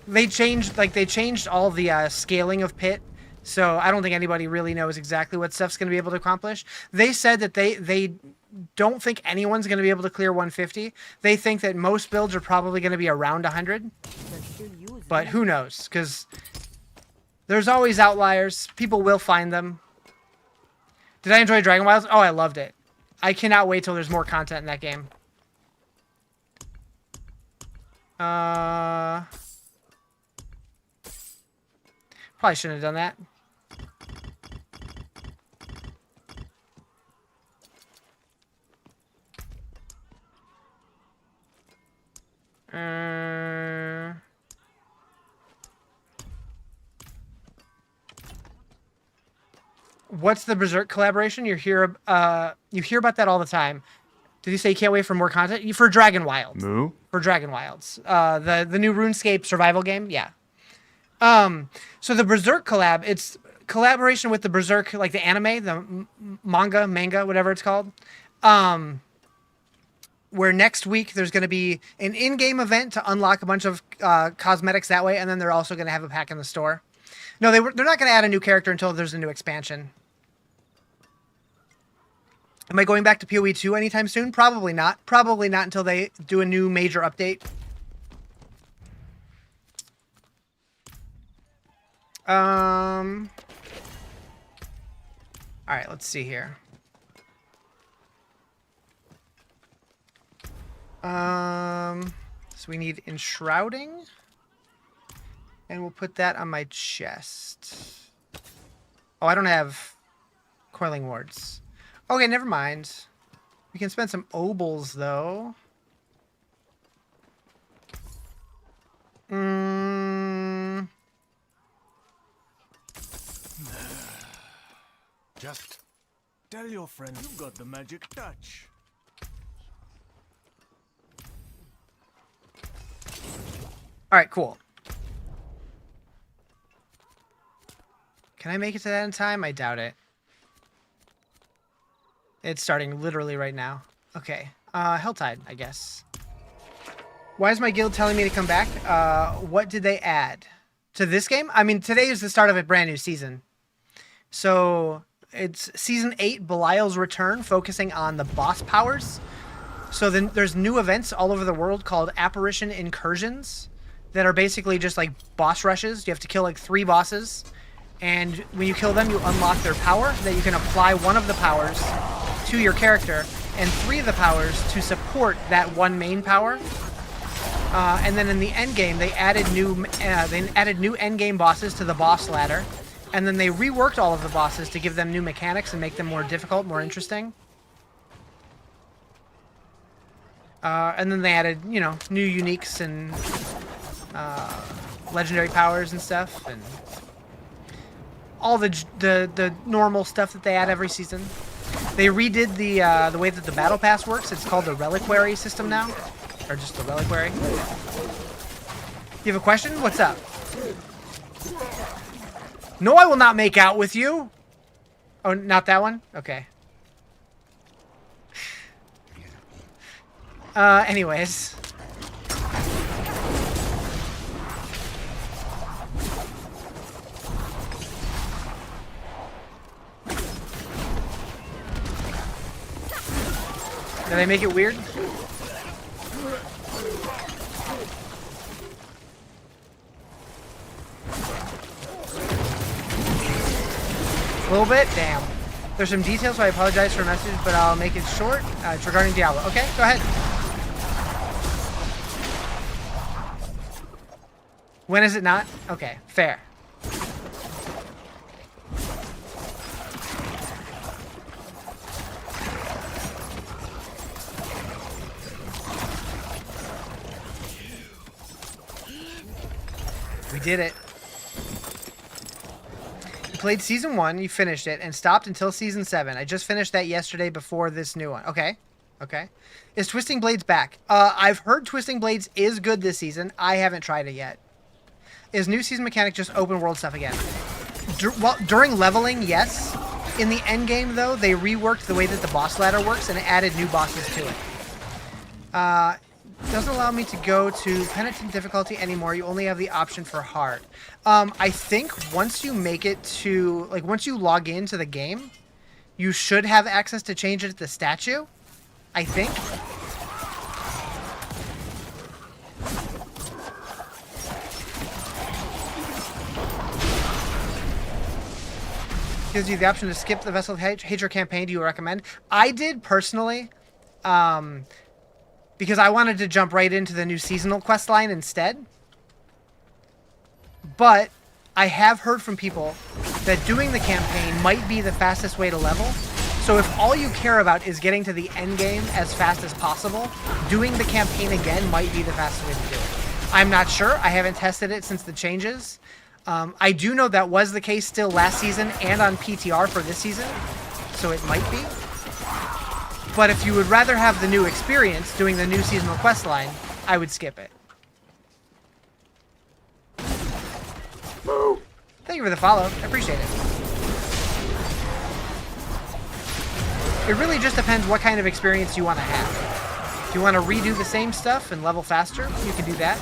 They changed all the scaling of Pit, so I don't think anybody really knows exactly what stuff's going to be able to accomplish. They said that they don't think anyone's going to be able to clear 150. They think that most builds are probably going to be around 100. But who knows? Because there's always outliers. People will find them. Did I enjoy Dragon Wilds? Oh, I loved it. I cannot wait till there's more content in that game. Probably shouldn't have done that. What's the Berserk collaboration? You hear about that all the time. Did you say you can't wait for more content? For Dragon Wild. Moo? For Dragon Wilds. The new RuneScape survival game? Yeah. So the Berserk collab, it's collaboration with the Berserk, like the anime, the manga, whatever it's called. Where next week there's going to be an in-game event to unlock a bunch of cosmetics that way, and then they're also going to have a pack in the store. No, they're not going to add a new character until there's a new expansion. Am I going back to PoE 2 anytime soon? Probably not. Probably not until they do a new major update. All right, let's see here. So we need enshrouding. And we'll put that on my chest. Oh, I don't have coiling wards. Okay, never mind. We can spend some obols, though. Just tell your friend you got the magic touch. All right, cool. Can I make it to that in time? I doubt it. It's starting literally right now. Okay. Helltide, I guess. Why is my guild telling me to come back? What did they add to this game? I mean, today is the start of a brand new season. So it's Season 8, Belial's Return, focusing on the boss powers. So then there's new events all over the world called Apparition Incursions that are basically just like boss rushes. You have to kill like 3 bosses. And when you kill them, you unlock their power. That you can apply one of the powers to your character, and 3 of the powers to support that one main power. And then in the end game, they added new end game bosses to the boss ladder, and then they reworked all of the bosses to give them new mechanics and make them more difficult, more interesting. And then they added, new uniques and legendary powers and stuff, and all the normal stuff that they add every season. They redid the way that the battle pass works. It's called the reliquary system now, or just the reliquary. You have a question? What's up? No, I will not make out with you. Oh, not that one? Okay. Anyways. Did I make it weird? A little bit? Damn. There's some details, so I apologize for a message, but I'll make it short. It's regarding Diablo. Okay, go ahead. When is it not? Okay, fair. We did it. You played Season 1, you finished it, and stopped until Season 7. I just finished that yesterday before this new one. Okay. Okay. Is Twisting Blades back? I've heard Twisting Blades is good this season. I haven't tried it yet. Is new season mechanic just open world stuff again? During leveling, yes. In the end game, though, they reworked the way that the boss ladder works and added new bosses to it. Doesn't allow me to go to penitent difficulty anymore. You only have the option for hard. I think once you make it to, like, once you log into the game, you should have access to change it to the statue. I think. Gives you the option to skip the Vessel of Hatred campaign. Do you recommend? I did personally, because I wanted to jump right into the new seasonal quest line instead. But I have heard from people that doing the campaign might be the fastest way to level. So if all you care about is getting to the end game as fast as possible, doing the campaign again might be the fastest way to do it. I'm not sure. I haven't tested it since the changes. I do know that was the case still last season and on PTR for this season, so it might be. But if you would rather have the new experience doing the new seasonal quest line, I would skip it. Thank you for the follow. I appreciate it. It really just depends what kind of experience you want to have. If you want to redo the same stuff and level faster, you can do that.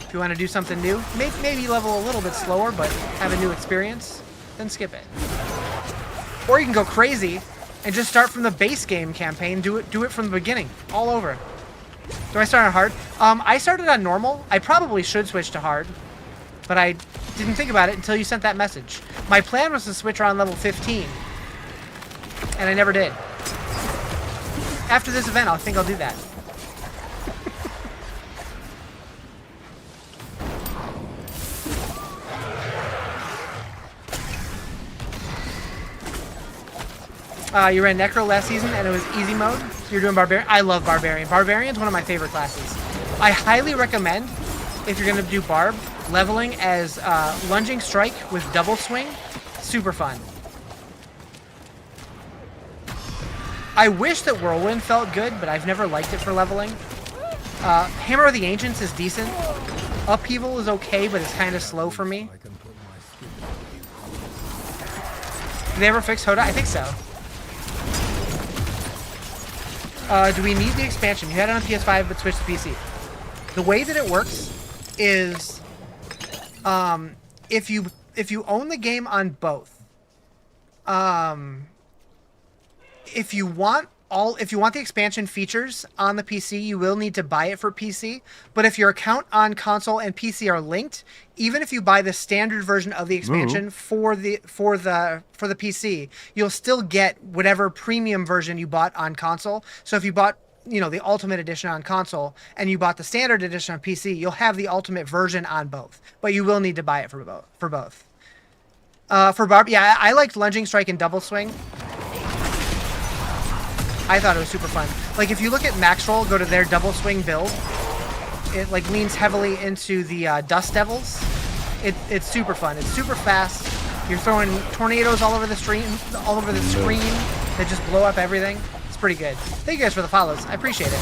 If you want to do something new, maybe level a little bit slower, but have a new experience, then skip it. Or you can go crazy and just start from the base game campaign. Do it from the beginning, all over. Do I start on hard? I started on normal. I probably should switch to hard, but I didn't think about it until you sent that message. My plan was to switch around level 15, and I never did. After this event, I think I'll do that. You ran Necro last season, and it was easy mode. You're doing Barbarian. I love Barbarian. Barbarian's one of my favorite classes. I highly recommend, if you're going to do Barb, leveling as Lunging Strike with Double Swing. Super fun. I wish that Whirlwind felt good, but I've never liked it for leveling. Hammer of the Ancients is decent. Upheaval is okay, but it's kind of slow for me. Did they ever fix Hoda? I think so. Do we need the expansion? You had it on PS5, but switched to PC. The way that it works is, if you own the game on both, if you want the expansion features on the PC, you will need to buy it for PC. But if your account on console and PC are linked, even if you buy the standard version of the expansion for the PC, you'll still get whatever premium version you bought on console. So if you bought, the Ultimate Edition on console and you bought the standard edition on PC, you'll have the Ultimate version on both. But you will need to buy it for both. For Barb, yeah, I liked Lunging Strike and Double Swing. I thought it was super fun. Like, if you look at Max Roll, go to their Double Swing build, it like leans heavily into the Dust Devils. It's super fun. It's super fast. You're throwing tornadoes all over the screen that just blow up everything. It's pretty good. Thank you guys for the follows. I appreciate it.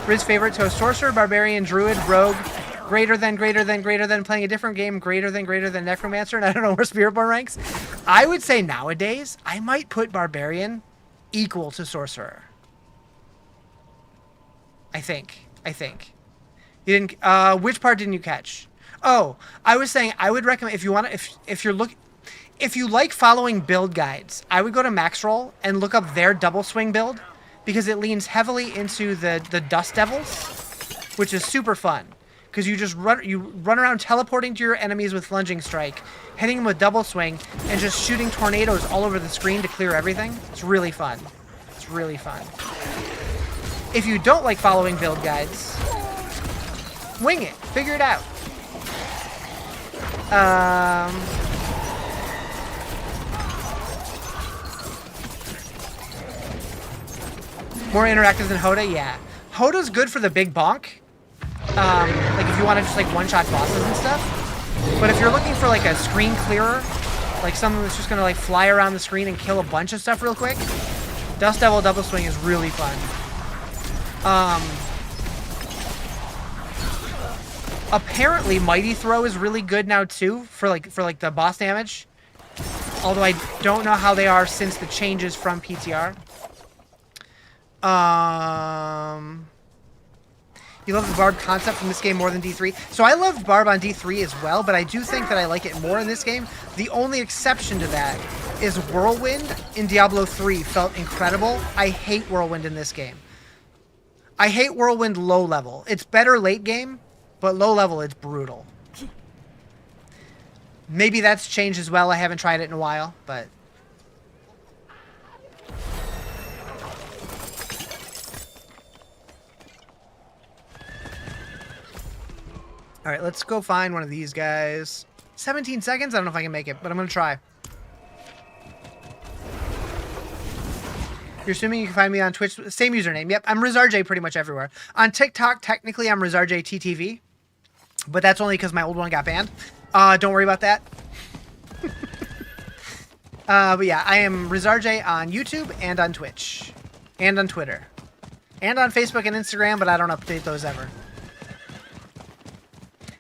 Riz favorite: so Sorcerer, Barbarian, Druid, Rogue, greater than playing a different game, greater than Necromancer, and I don't know where Spiritborn ranks. I would say nowadays, I might put Barbarian equal to Sorcerer. I think. You didn't. Which part didn't you catch? Oh, I was saying I would recommend if you like following build guides, I would go to Max Roll and look up their Double Swing build because it leans heavily into the Dust Devils, which is super fun because you just run around teleporting to your enemies with Lunging Strike, hitting them with Double Swing, and just shooting tornadoes all over the screen to clear everything. It's really fun. If you don't like following build guides, wing it. Figure it out. More interactive than Hoda? Yeah. Hoda's good for the big bonk. Like if you want to just like one-shot bosses and stuff. But if you're looking for like a screen clearer, like something that's just gonna like fly around the screen and kill a bunch of stuff real quick, Dust Devil Double Swing is really fun. Apparently Mighty Throw is really good now too for the boss damage. Although I don't know how they are since the changes from PTR. You love the Barb concept from this game more than D3. So I loved Barb on D3 as well, but I do think that I like it more in this game. The only exception to that is Whirlwind in Diablo 3 felt incredible. I hate Whirlwind in this game. I hate Whirlwind low level. It's better late game, but low level it's brutal. Maybe that's changed as well. I haven't tried it in a while, but... All right, let's go find one of these guys. 17 seconds? I don't know if I can make it, but I'm going to try. You're assuming you can find me on Twitch? Same username. Yep, I'm Rizarjay pretty much everywhere. On TikTok, technically, I'm Rizarjay TTV. But that's only because my old one got banned. Don't worry about that. But yeah, I am Rizarjay on YouTube and on Twitch. And on Twitter. And on Facebook and Instagram, but I don't update those ever.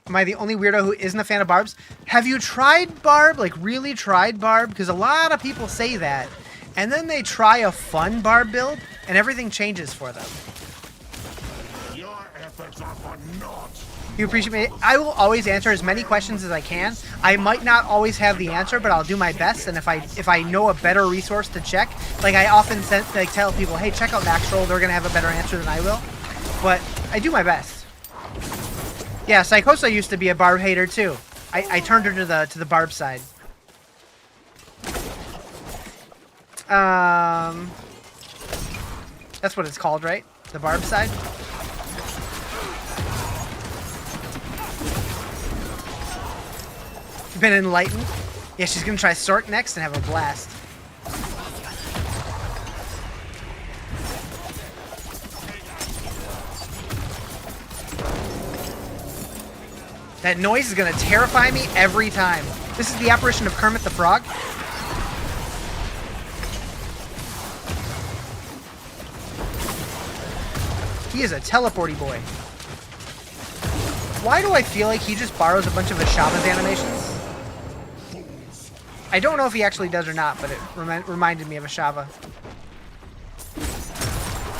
Am I the only weirdo who isn't a fan of Barbs? Have you tried Barb? Like, really tried Barb? Because a lot of people say that. And then they try a fun Barb build, and everything changes for them. Your efforts are for naught. You appreciate me? I will always answer as many questions as I can. I might not always have the answer, but I'll do my best. And if I know a better resource to check, like I often tell people, hey, check out Maxroll. They're gonna have a better answer than I will. But I do my best. Yeah, Psychosa used to be a Barb hater too. I turned her to the Barb side. That's what it's called, right? The Barb side. Been enlightened. Yeah, she's gonna try Sork next and have a blast. That noise is gonna terrify me every time. This is the apparition of Kermit the Frog. He is a teleporty boy. Why do I feel like he just borrows a bunch of Ashava's animations? I don't know if he actually does or not, but it reminded me of Ashava.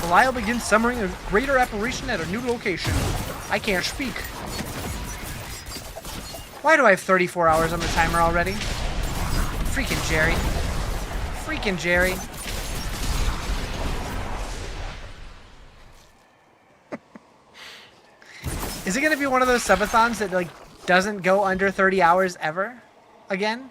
Belial begins summoning a greater apparition at a new location. I can't speak. Why do I have 34 hours on the timer already? Freaking Jerry. Freaking Jerry. Is it going to be one of those subathons that like doesn't go under 30 hours ever again?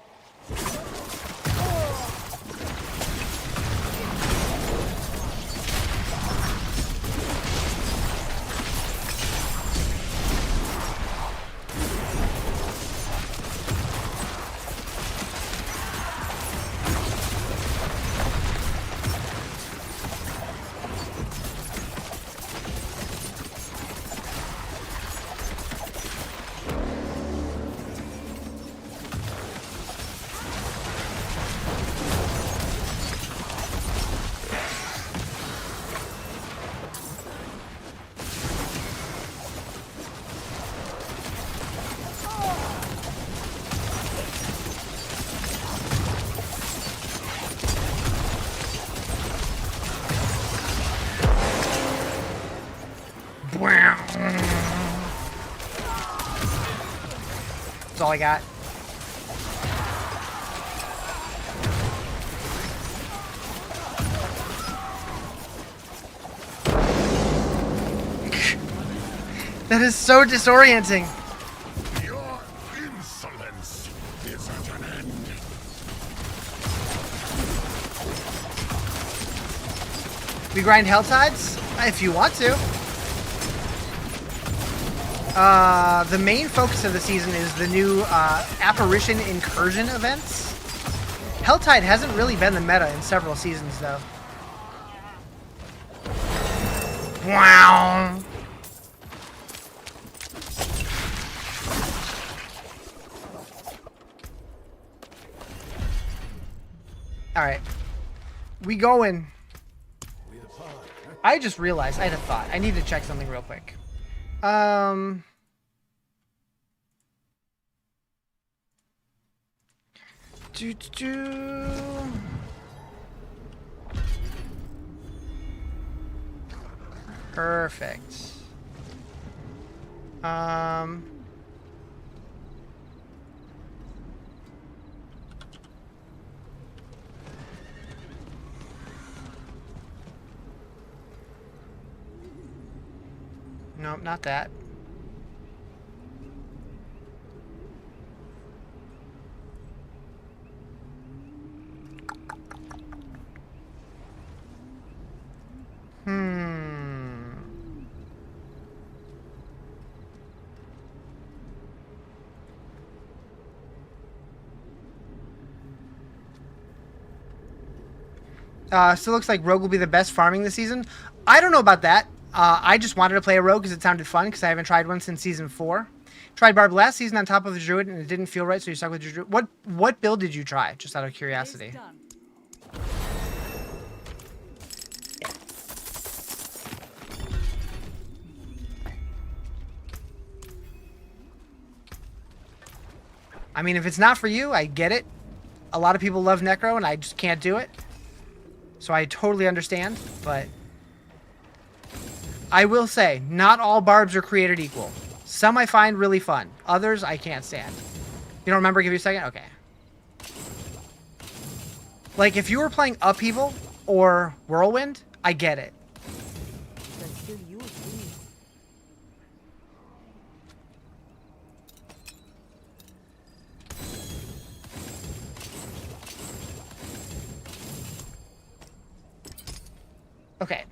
That's all I got. That is so disorienting. Your insolence is at an end. We grind Helltides? If you want to. The main focus of the season is the new Apparition Incursion events. Helltide hasn't really been the meta in several seasons, though. Wow. Alright. We going. I just realized I had a thought. I need to check something real quick. Perfect. Nope, not that. Still looks like Rogue will be the best farming this season. I don't know about that. I just wanted to play a Rogue because it sounded fun because I haven't tried one since Season 4. Tried Barb last season on top of the Druid and it didn't feel right, so you stuck with your Druid. What build did you try? Just out of curiosity. I mean, if it's not for you, I get it. A lot of people love Necro and I just can't do it. So I totally understand, but I will say, not all barbs are created equal. Some I find really fun. Others I can't stand. You don't remember? Give you a second? Okay. Like, if you were playing Upheaval or Whirlwind, I get it. Okay.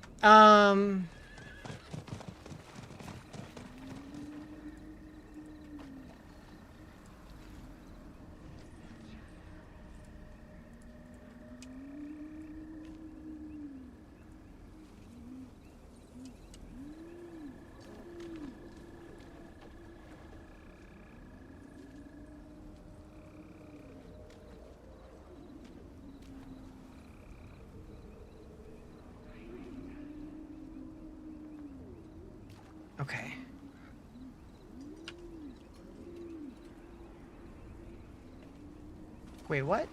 Okay. Wait, what?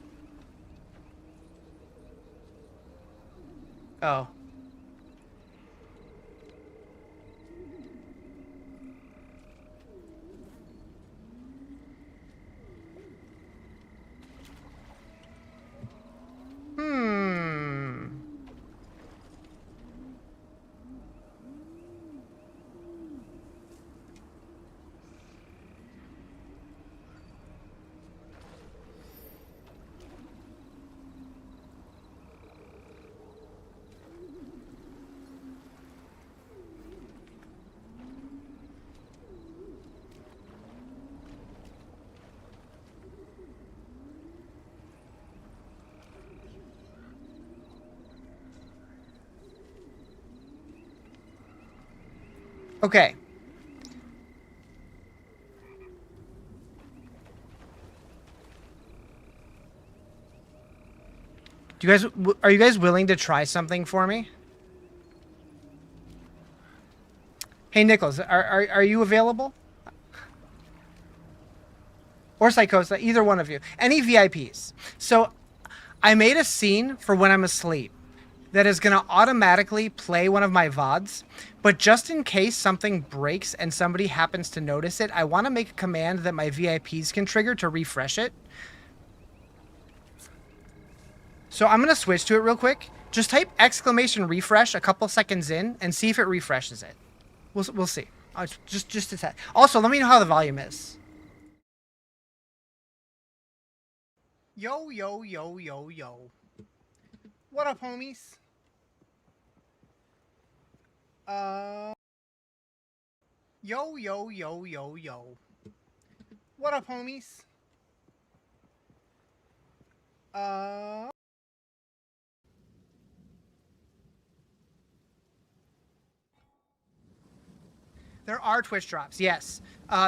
Oh. Okay. Are you guys willing to try something for me? Hey, Nichols, are you available? Or Psychosa, either one of you. Any VIPs. So, I made a scene for when I'm asleep that is going to automatically play one of my VODs, but just in case something breaks and somebody happens to notice it, I want to make a command that my VIPs can trigger to refresh it. So I'm going to switch to it real quick. Just type exclamation refresh a couple seconds in and see if it refreshes it. We'll see. Just a sec. Also, let me know how the volume is. Yo, yo, yo, yo, yo. What up, homies? Yo, yo, yo, yo, yo. What up, homies? There are Twitch drops, yes.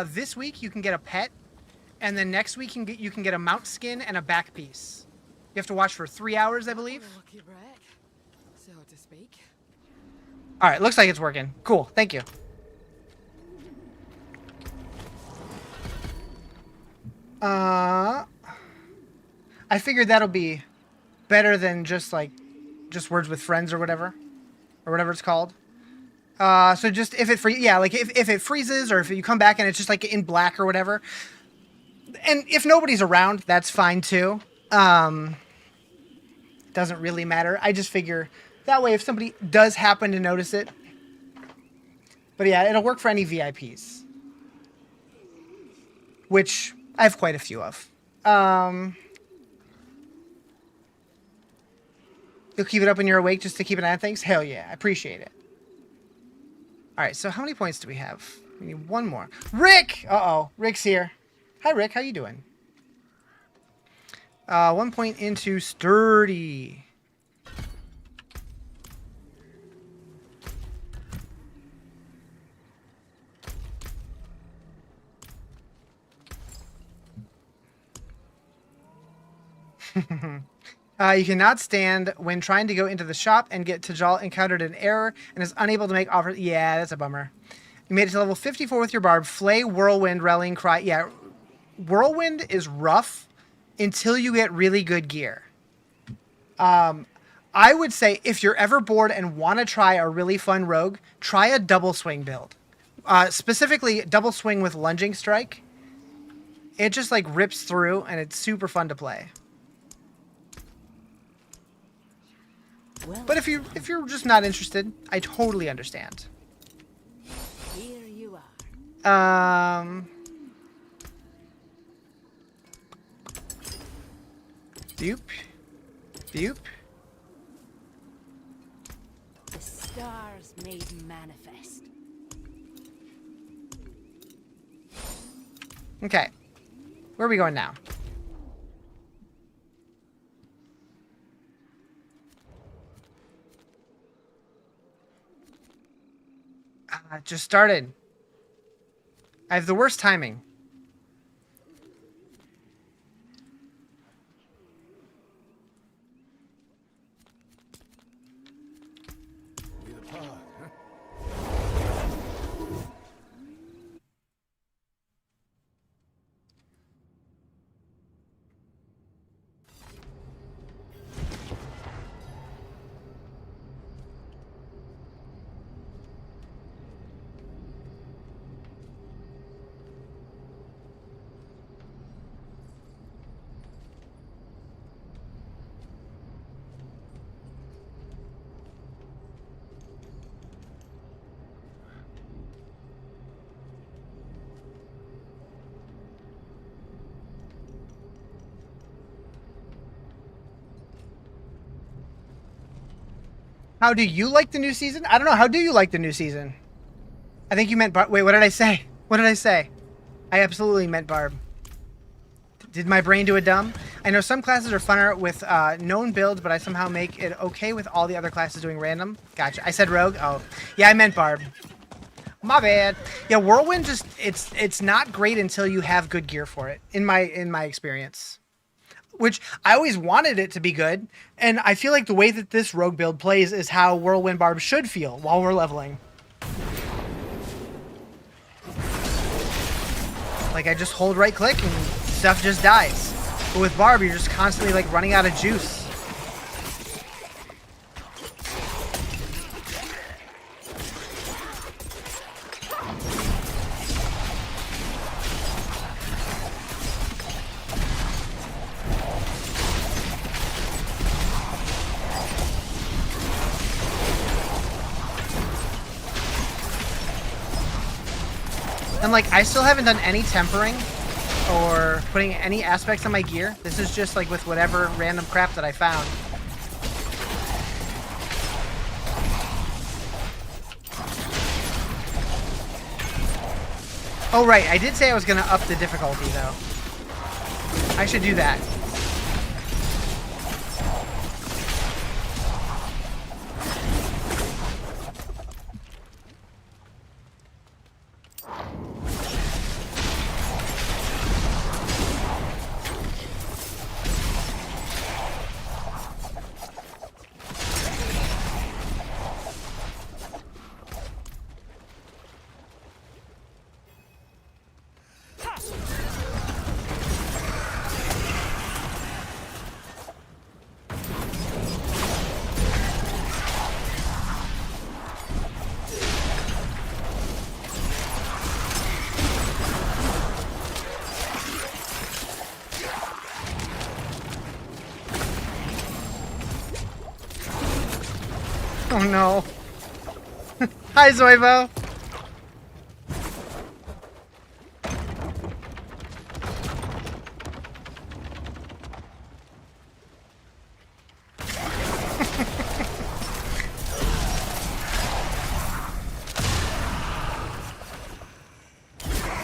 This week you can get a pet, and then next week you can get a mount skin and a back piece. You have to watch for 3 hours, I believe. Lucky break, so to speak. All right, looks like it's working. Cool, thank you. I figured that'll be better than just words with friends or whatever it's called. So just if it if it freezes or if you come back and it's just like in black or whatever, and if nobody's around, that's fine too. Doesn't really matter. I just figure that way if somebody does happen to notice it. But yeah, it'll work for any VIPs, which I have quite a few of. You'll keep it up when you're awake just to keep an eye on things? Hell yeah, I appreciate it. All right, so how many points do we have? We need one more. Rick! Uh-oh, Rick's here. Hi, Rick. How you doing? 1 point into Sturdy. You cannot stand when trying to go into the shop and get Tajal encountered an error and is unable to make offers. Yeah, that's a bummer. You made it to level 54 with your barb. Flay, Whirlwind, Rallying Cry. Yeah, Whirlwind is rough until you get really good gear. I would say if you're ever bored and want to try a really fun rogue, try a double swing build. Specifically, double swing with lunging strike. It just like rips through and it's super fun to play. Well, But if you're just not interested, I totally understand. here you are. Doop. Doop. The stars made manifest. Okay. Where are we going now? Just started. I have the worst timing. With a pod, huh? How do you like the new season? I don't know. How do you like the new season? I think you meant Barb. Wait, what did I say? What did I say? I absolutely meant Barb. Did my brain do a dumb? I know some classes are funner with known builds, but I somehow make it okay with all the other classes doing random. Gotcha. I said Rogue. Oh, yeah, I meant Barb. My bad. Yeah, Whirlwind just it's not great until you have good gear for it. In my experience. Which I always wanted it to be good, and I feel like the way that this rogue build plays is how Whirlwind Barb should feel while we're leveling. Like I just hold right click and stuff just dies. But with Barb, you're just constantly like running out of juice. And like, I still haven't done any tempering or putting any aspects on my gear. This is just like with whatever random crap that I found. Oh right, I did say I was gonna up the difficulty though. I should do that. Oh no. Hi, Zoivo.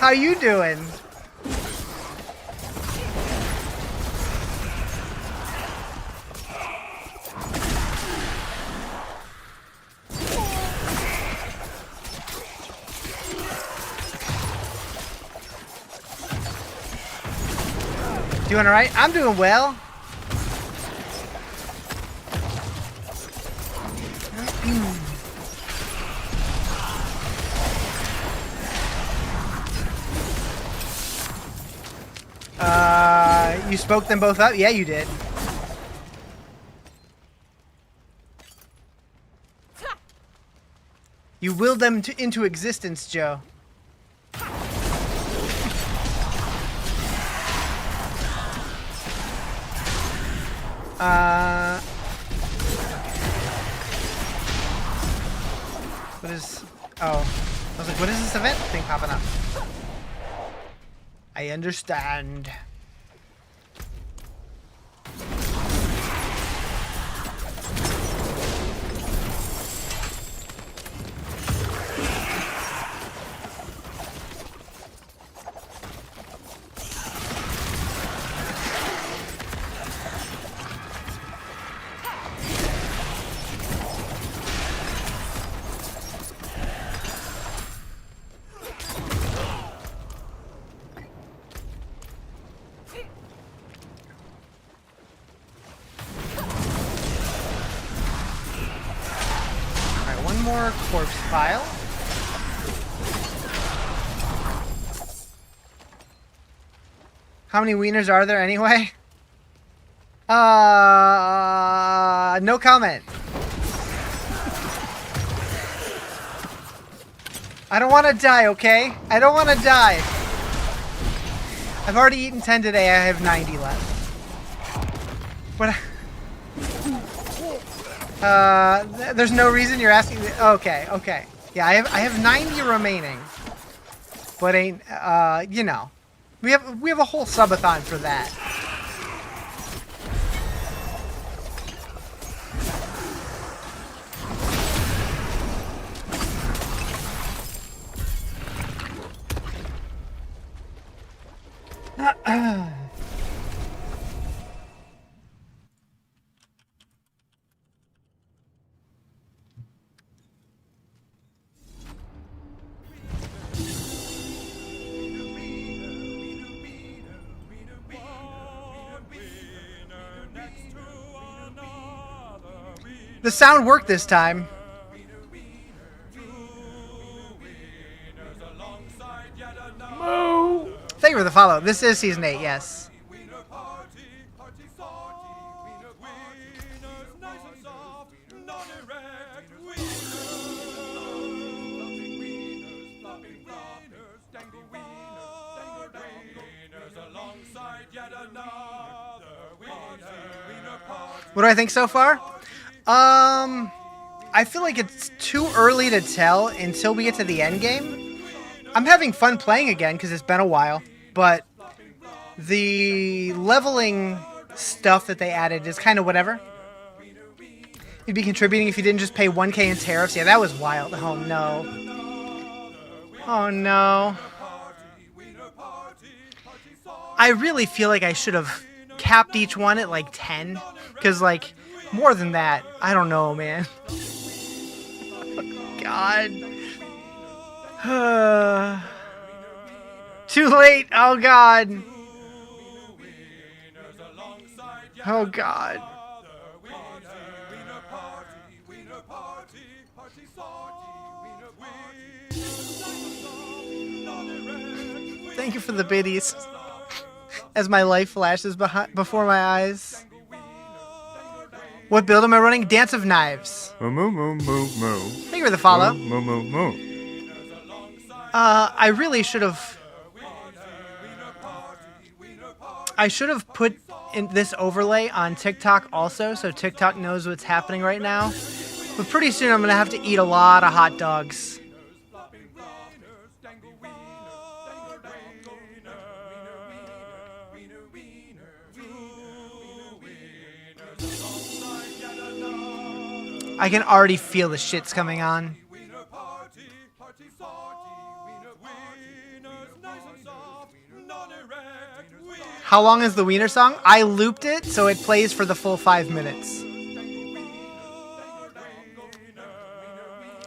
How you doing? Doing all right? I'm doing well. You spoke them both up? Yeah, you did. You willed them into existence, Joe. What is... Oh. I was like, what is this event thing popping up? I understand. More corpse pile. How many wieners are there anyway? No comment. I don't want to die, okay? I don't want to die. I've already eaten 10 today. I have 90 left. What? There's no reason you're asking. Okay, okay. Yeah, I have 90 remaining. But ain't you know. We have a whole subathon for that. The sound worked this time. Moo! Thank you for the follow. This is Season 8, yes. What do I think so far? I feel like it's too early to tell until we get to the end game. I'm having fun playing again because it's been a while, but the leveling stuff that they added is kind of whatever. You'd be contributing if you didn't just pay 1K in tariffs. Yeah, that was wild. Oh no. Oh no. I really feel like I should have capped each one at like 10, because like more than that, I don't know, man. God. Too late. Oh God. Oh God. Thank you for the biddies. As my life flashes before my eyes. What build am I running? Dance of Knives. Moo moo moo moo moo. Thank you for the follow. Moo moo moo. I really should have. I should have put in this overlay on TikTok also, so TikTok knows what's happening right now. But pretty soon I'm gonna have to eat a lot of hot dogs. I can already feel the shits coming on. How long is the wiener song? I looped it so it plays for the full 5 minutes.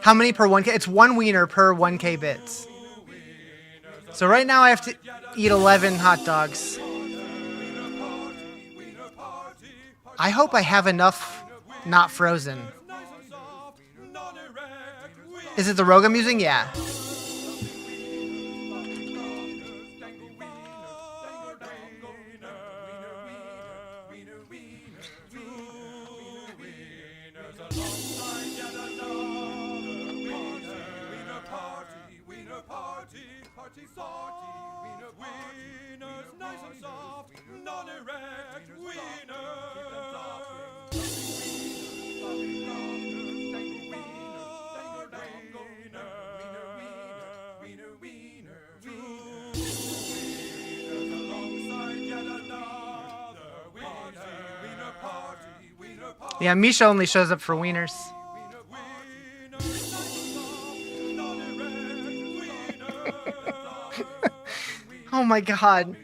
How many per 1K? It's 1 wiener per 1K bits. So right now I have to eat 11 hot dogs. I hope I have enough not frozen. Is it the rogue I'm using? Yeah. Yeah, Misha only shows up for wieners. Oh my god.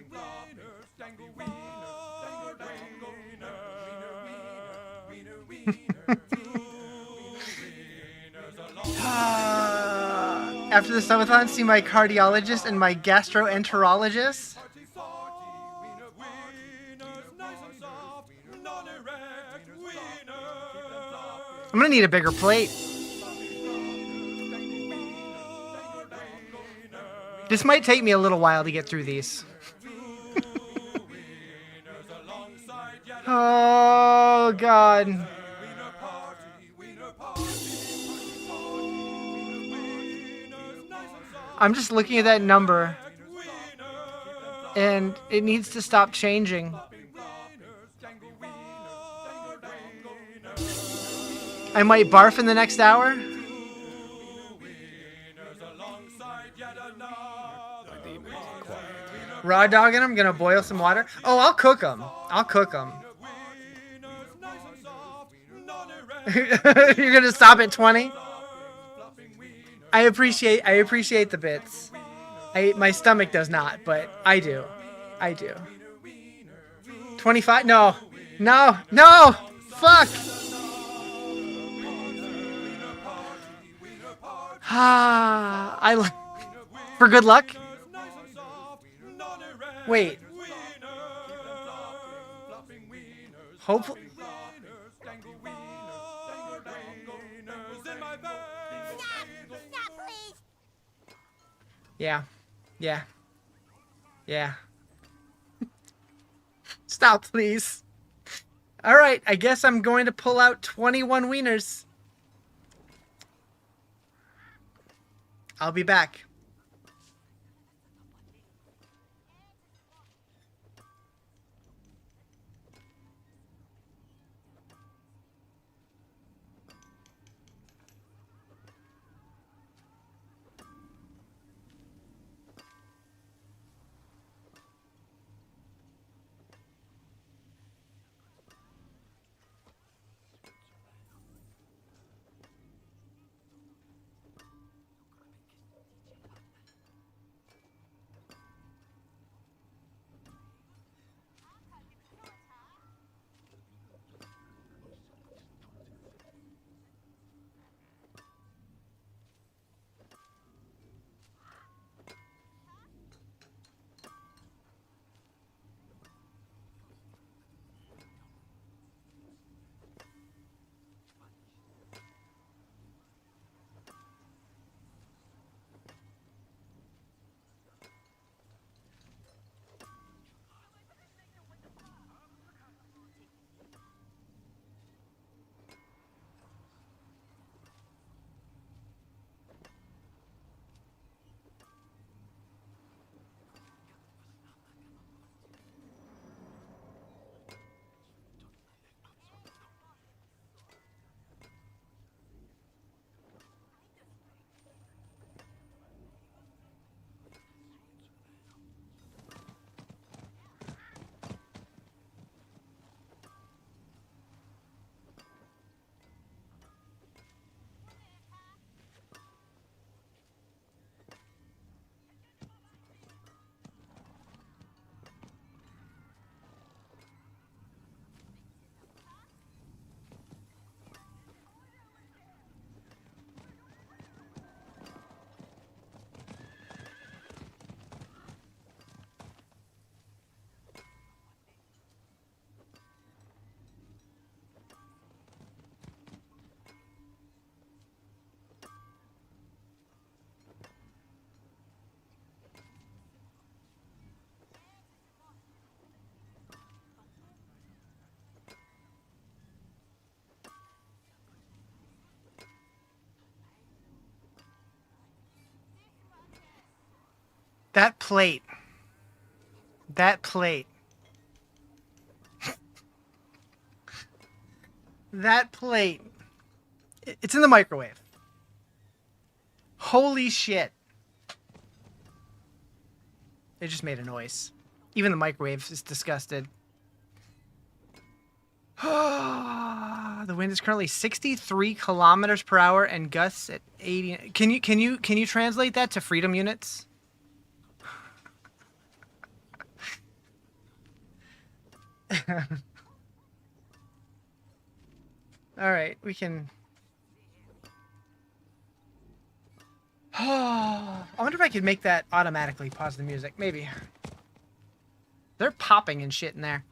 After the subathon, see my cardiologist and my gastroenterologist. I'm gonna need a bigger plate. This might take me a little while to get through these. Oh, God. I'm just looking at that number, and it needs to stop changing. I might barf in the next hour. Raw dogging them, gonna boil some water. Oh, I'll cook them. I'll cook them. You're gonna stop at 20? I appreciate the bits. My stomach does not, but I do. I do. 25? No. No. No! Fuck! For good luck? Wait. Hopefully. Yeah. Yeah. Yeah. Stop, please. All right, I guess I'm going to pull out 21 wieners. I'll be back. That plate. That plate. That plate. It's in the microwave. Holy shit. It just made a noise. Even the microwave is disgusted. The wind is currently 63 kilometers per hour and gusts at 80. Can you translate that to freedom units? All right, we can. I wonder if I could make that automatically pause the music. Maybe. They're popping and shit in there.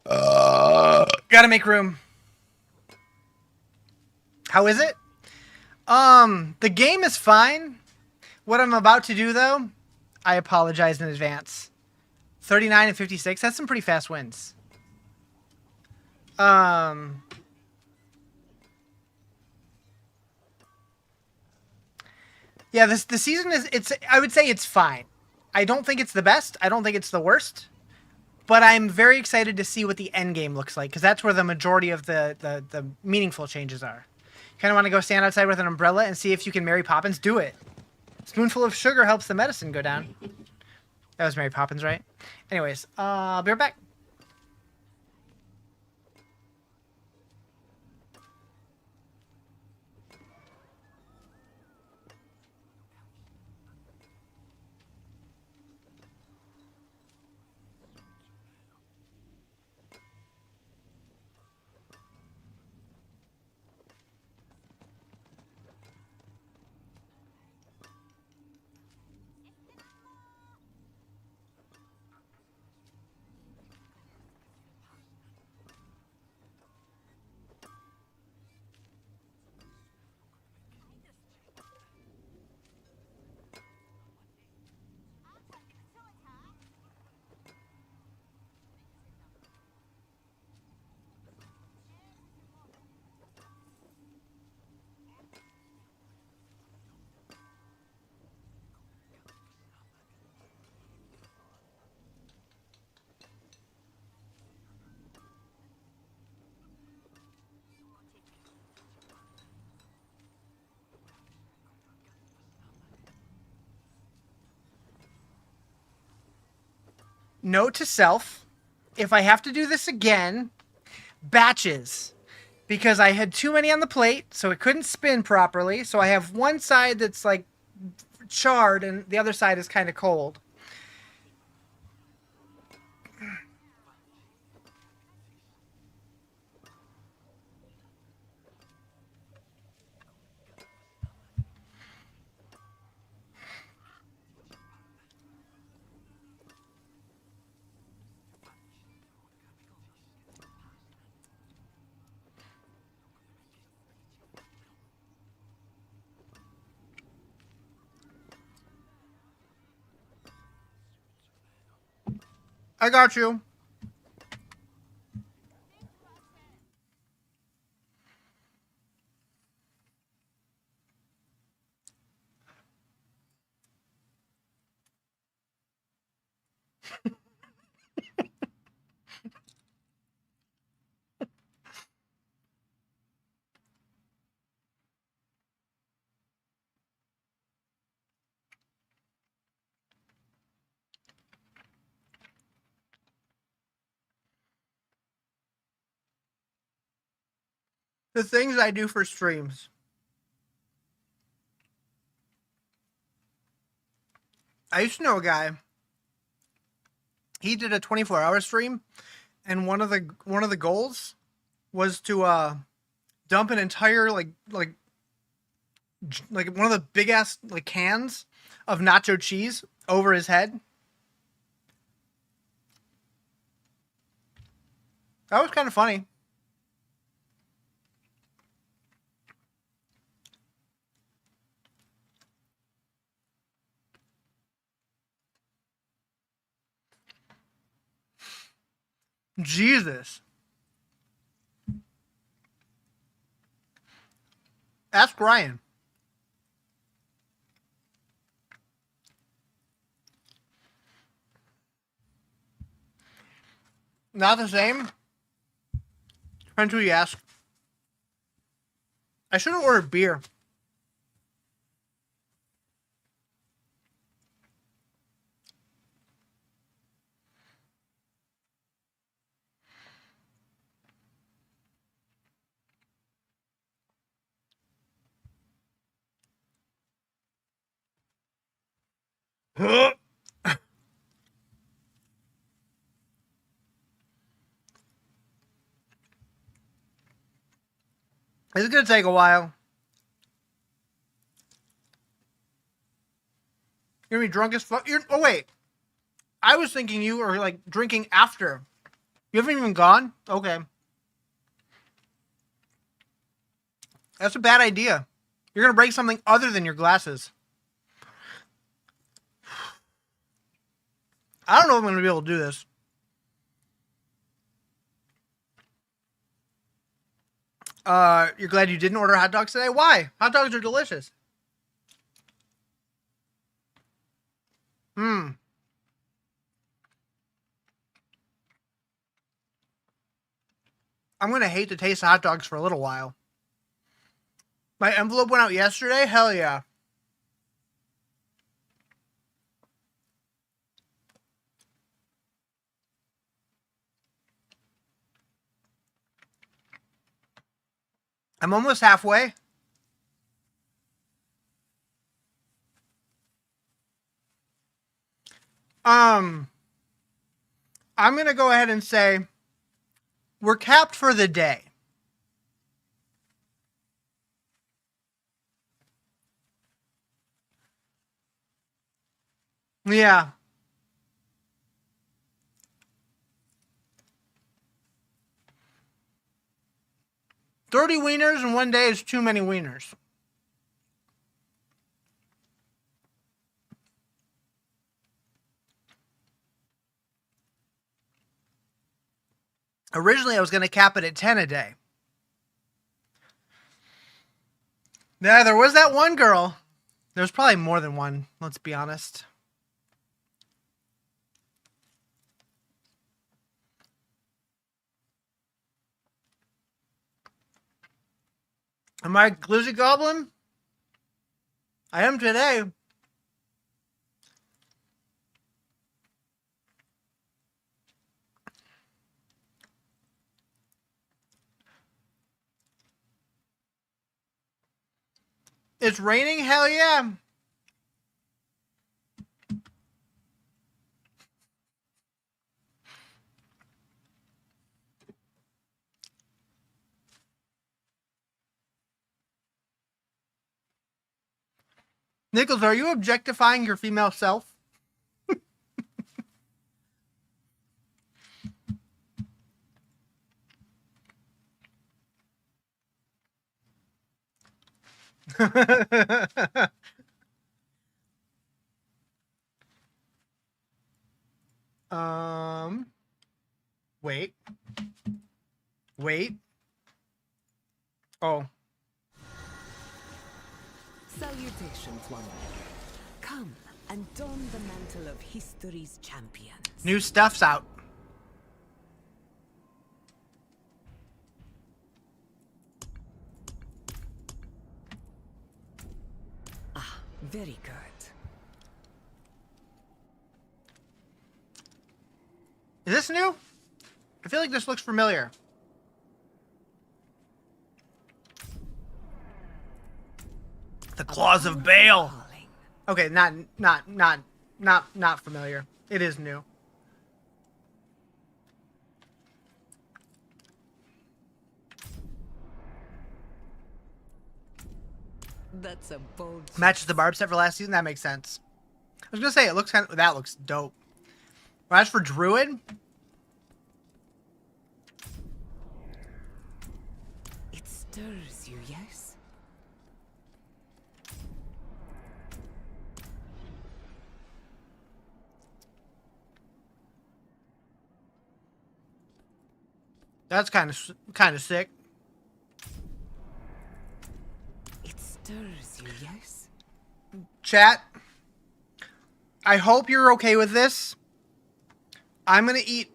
Gotta make room. How is it? The game is fine. What I'm about to do, though, I apologize in advance. 39 and 56. That's some pretty fast wins. Yeah, the season is. I would say it's fine. I don't think it's the best. I don't think it's the worst. But I'm very excited to see what the end game looks like, because that's where the majority of the meaningful changes are. Kind of want to go stand outside with an umbrella and see if you can Mary Poppins. Do it. Spoonful of sugar helps the medicine go down. That was Mary Poppins, right? Anyways, I'll be right back. Note to self, if I have to do this again, batches. Because I had too many on the plate, so it couldn't spin properly. So I have one side that's like charred and the other side is kind of cold. I got you. The things I do for streams. I used to know a guy. He did a 24-hour stream, and one of the goals was to dump an entire like one of the big ass like cans of nacho cheese over his head. That was kind of funny. Jesus. Ask Ryan. Not the same. Depends who you ask. I should have ordered beer. It's gonna take a while. You're gonna be drunk as fuck. Oh wait, I was thinking you were like drinking after. You haven't even gone? Okay, that's a bad idea. You're gonna break something other than your glasses. I don't know if I'm gonna be able to do this. You're glad you didn't order hot dogs today? Why? Hot dogs are delicious. I'm gonna hate the taste of hot dogs for a little while. My envelope went out yesterday? Hell yeah. I'm almost halfway. I'm gonna go ahead and say we're capped for the day. Yeah. 30 wieners in one day is too many wieners. Originally, I was going to cap it at 10 a day. Yeah, there was that one girl. There's probably more than one, let's be honest. Am I a glizzy goblin? I am today. It's raining? Hell yeah. Nichols, are you objectifying your female self? Wait. Wait. Oh. Salutations, one. Come and don the mantle of history's champions. New stuff's out. Ah, very good. Is this new? I feel like this looks familiar. The Claws of Bale. Okay, not familiar. It is new. That's a bold Matches the barb set for last season. That makes sense. I was gonna say it looks that looks dope. Well, as for Druid, It stirs you, yes? that's kind of sick. It stirs you, yes? Chat, I hope you're okay with this. I'm gonna eat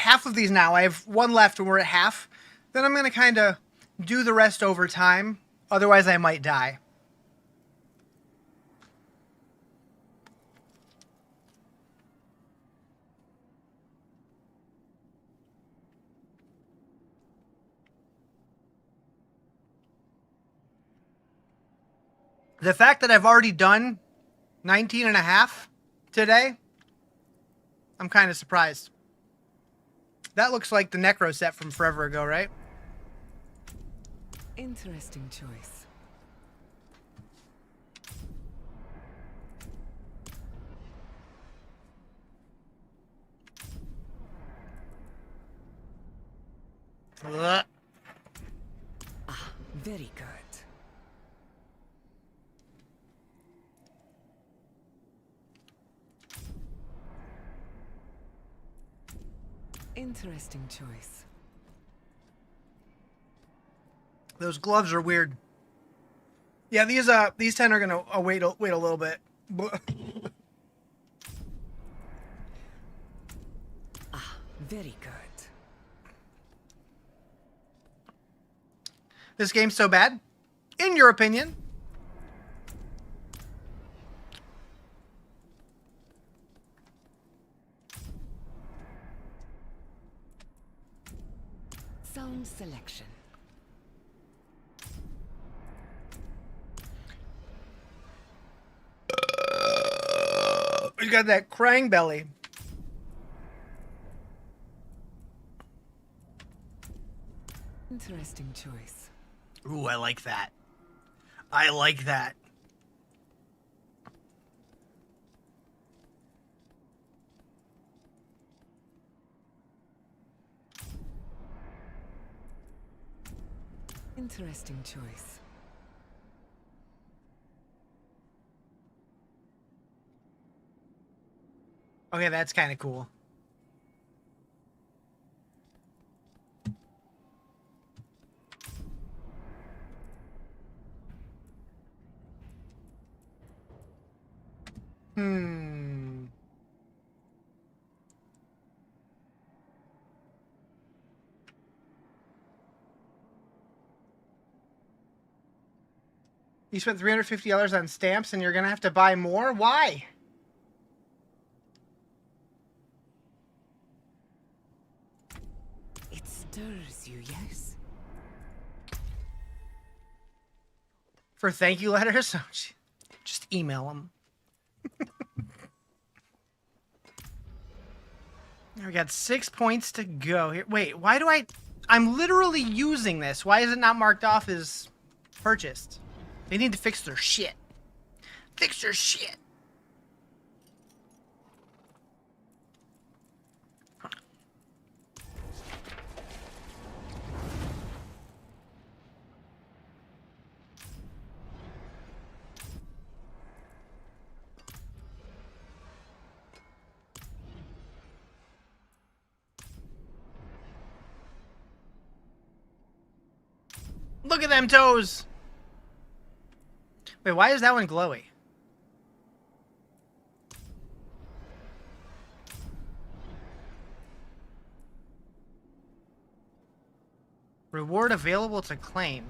half of these now. I have one left and we're at half. Then I'm going to kind of do the rest over time. Otherwise, I might die. The fact that I've already done 19 and a half today, I'm kind of surprised. That looks like the Necro set from forever ago, right? Interesting choice. Ugh. Very good. Interesting choice. Those gloves are weird. Yeah, these 10 are gonna wait a little bit. Very good. This game's so bad, in your opinion. Sound selection. You got that Krang belly. Interesting choice. Ooh, I like that. I like that. Interesting choice. Okay, that's kind of cool. You spent $350 on stamps and you're going to have to buy more? Why? It stirs you, yes? For thank you letters? Just email them. We got 6 points to go here. Wait, why do I'm literally using this. Why is it not marked off as purchased? They need to fix their shit. Fix their shit. Look at them toes. Wait, why is that one glowy? Reward available to claim.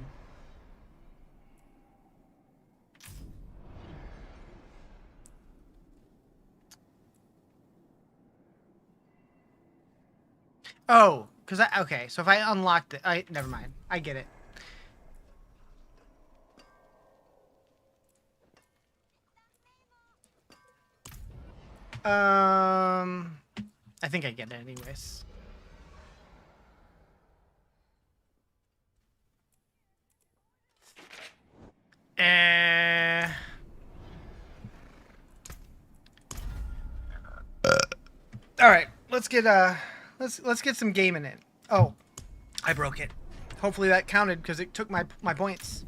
Oh, because okay, so if I unlocked it, never mind. I get it. I think I get it anyways. All right, let's get some gaming in. Oh, I broke it. Hopefully that counted because it took my points.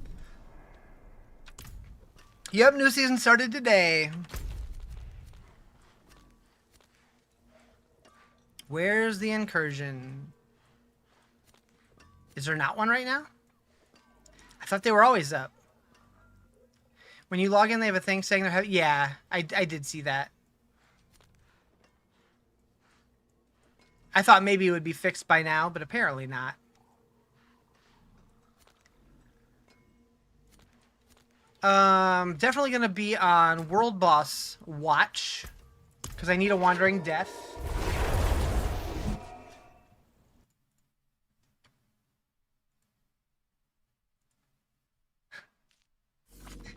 Yep, new season started today. Where's the incursion? Is there not one right now? I thought they were always up. When you log in, they have a thing saying they're having... Yeah, I did see that. I thought maybe it would be fixed by now, but apparently not. Definitely gonna be on World Boss Watch because I need a Wandering Death.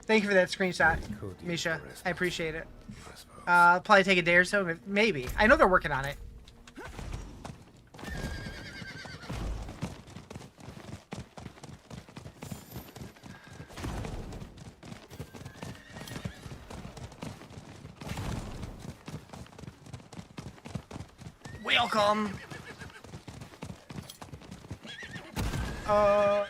Thank you for that screenshot, Misha. I appreciate it. I'll probably take a day or so, maybe. I know they're working on it. Welcome. All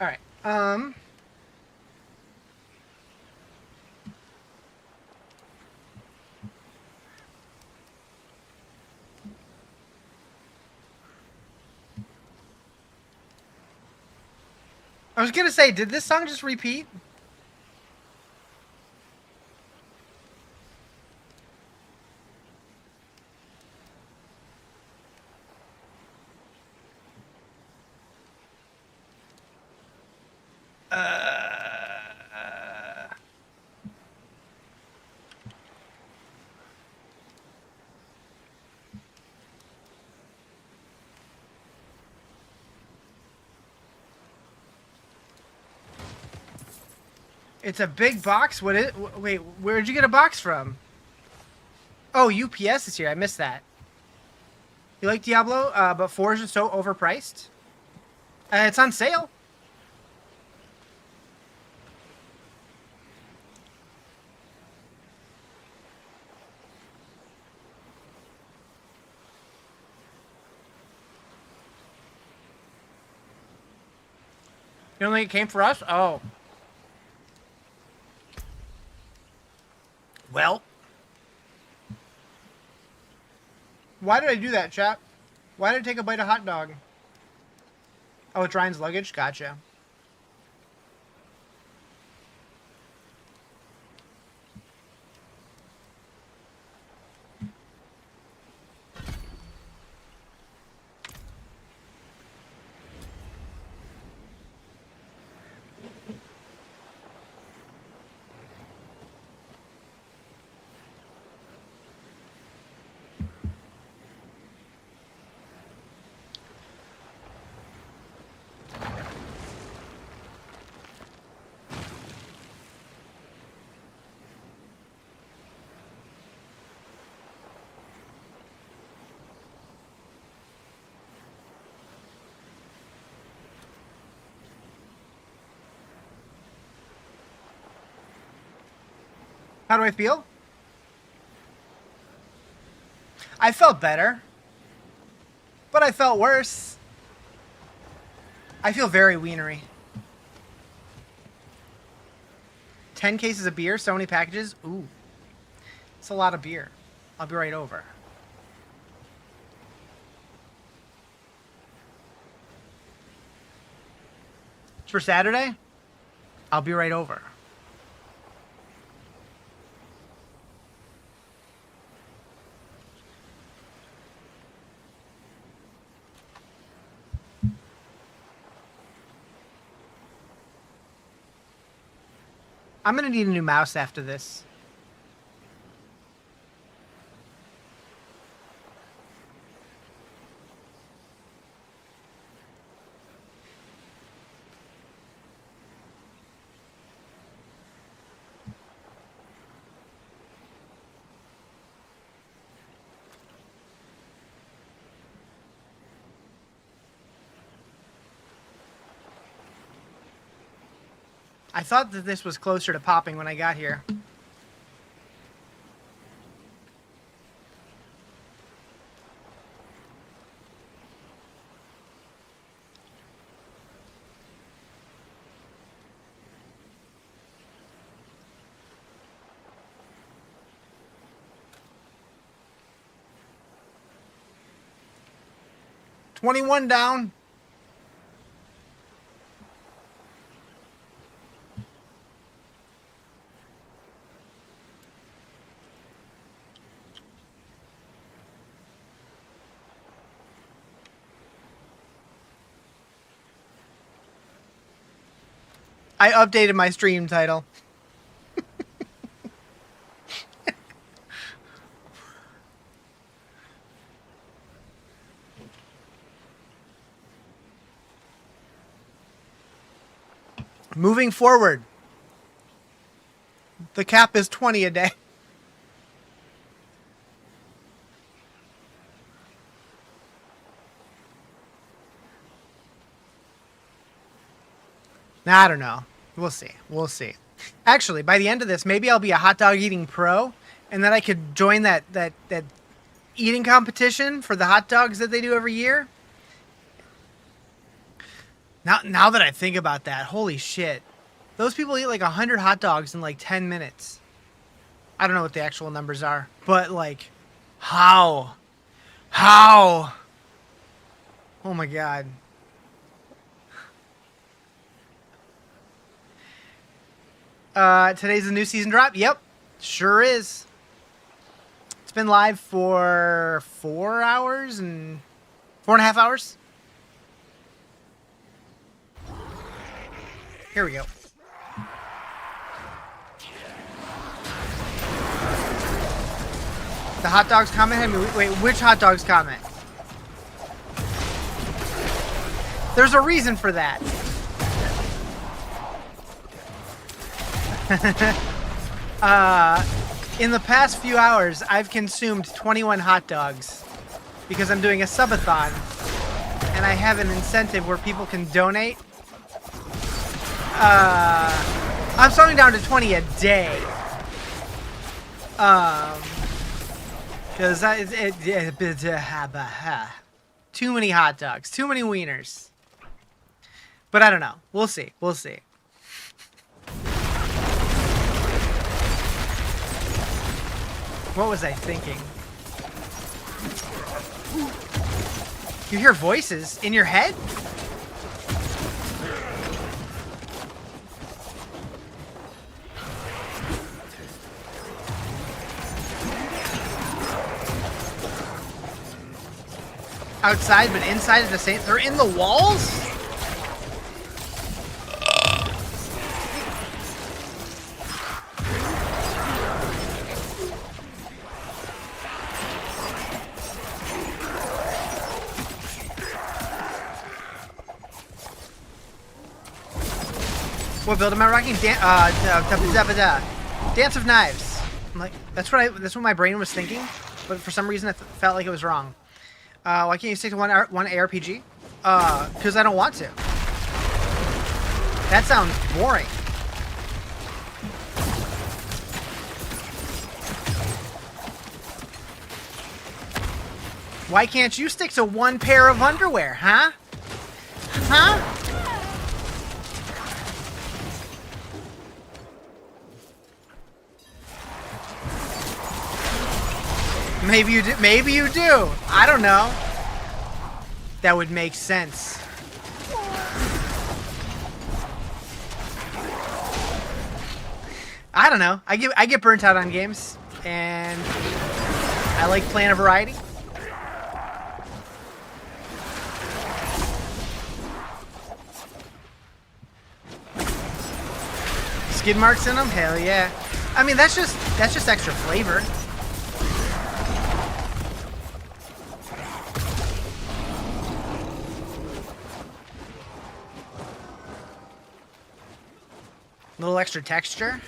right. I was gonna say, did this song just repeat? It's a big box. What is? Wait, where'd you get a box from? Oh, UPS is here. I missed that. You like Diablo, but 4 is just so overpriced. It's on sale. You don't think it came for us? Oh. Well. Why did I do that, chap? Why did I take a bite of hot dog? Oh, it's Ryan's luggage? Gotcha. How do I feel? I felt better. But I felt worse. I feel very wienery. 10 cases of beer, so many packages. Ooh. It's a lot of beer. I'll be right over. It's for Saturday? I'll be right over. I'm gonna need a new mouse after this. I thought that this was closer to popping when I got here. 21 down. I updated my stream title. Moving forward, the cap is 20 a day. Nah, I don't know. We'll see. We'll see. Actually, by the end of this, maybe I'll be a hot dog eating pro, and then I could join that eating competition for the hot dogs that they do every year. Now that I think about that, holy shit. Those people eat like 100 hot dogs in like 10 minutes. I don't know what the actual numbers are, but like, how? How? Oh my god. Today's the new season drop? Yep, sure is. It's been live for 4 hours and 4.5 hours. Here we go. The hot dogs comment had me. Wait, which hot dogs comment? There's a reason for that. In the past few hours, I've consumed 21 hot dogs because I'm doing a subathon, and I have an incentive where people can donate. I'm slowing down to 20 a day. Because too many hot dogs, too many wieners. But I don't know. We'll see. We'll see. What was I thinking? You hear voices in your head? Outside, but inside at the same. They're in the walls? What build am I rocking? Dance of Knives. I'm like, that's what my brain was thinking, but for some reason I felt like it was wrong. Why can't you stick to one ARPG? Because I don't want to. That sounds boring. Why can't you stick to one pair of underwear, huh? Huh? Maybe you do. Maybe you do. I don't know. That would make sense. I don't know. I get burnt out on games, and I like playing a variety. Skid marks in them? Hell yeah. I mean, that's just extra flavor. Little extra texture.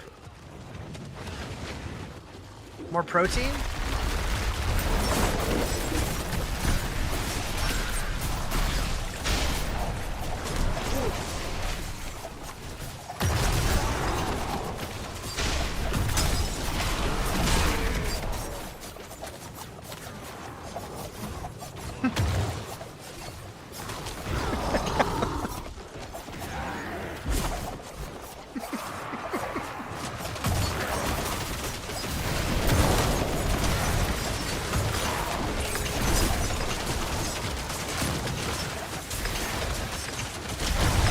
More protein.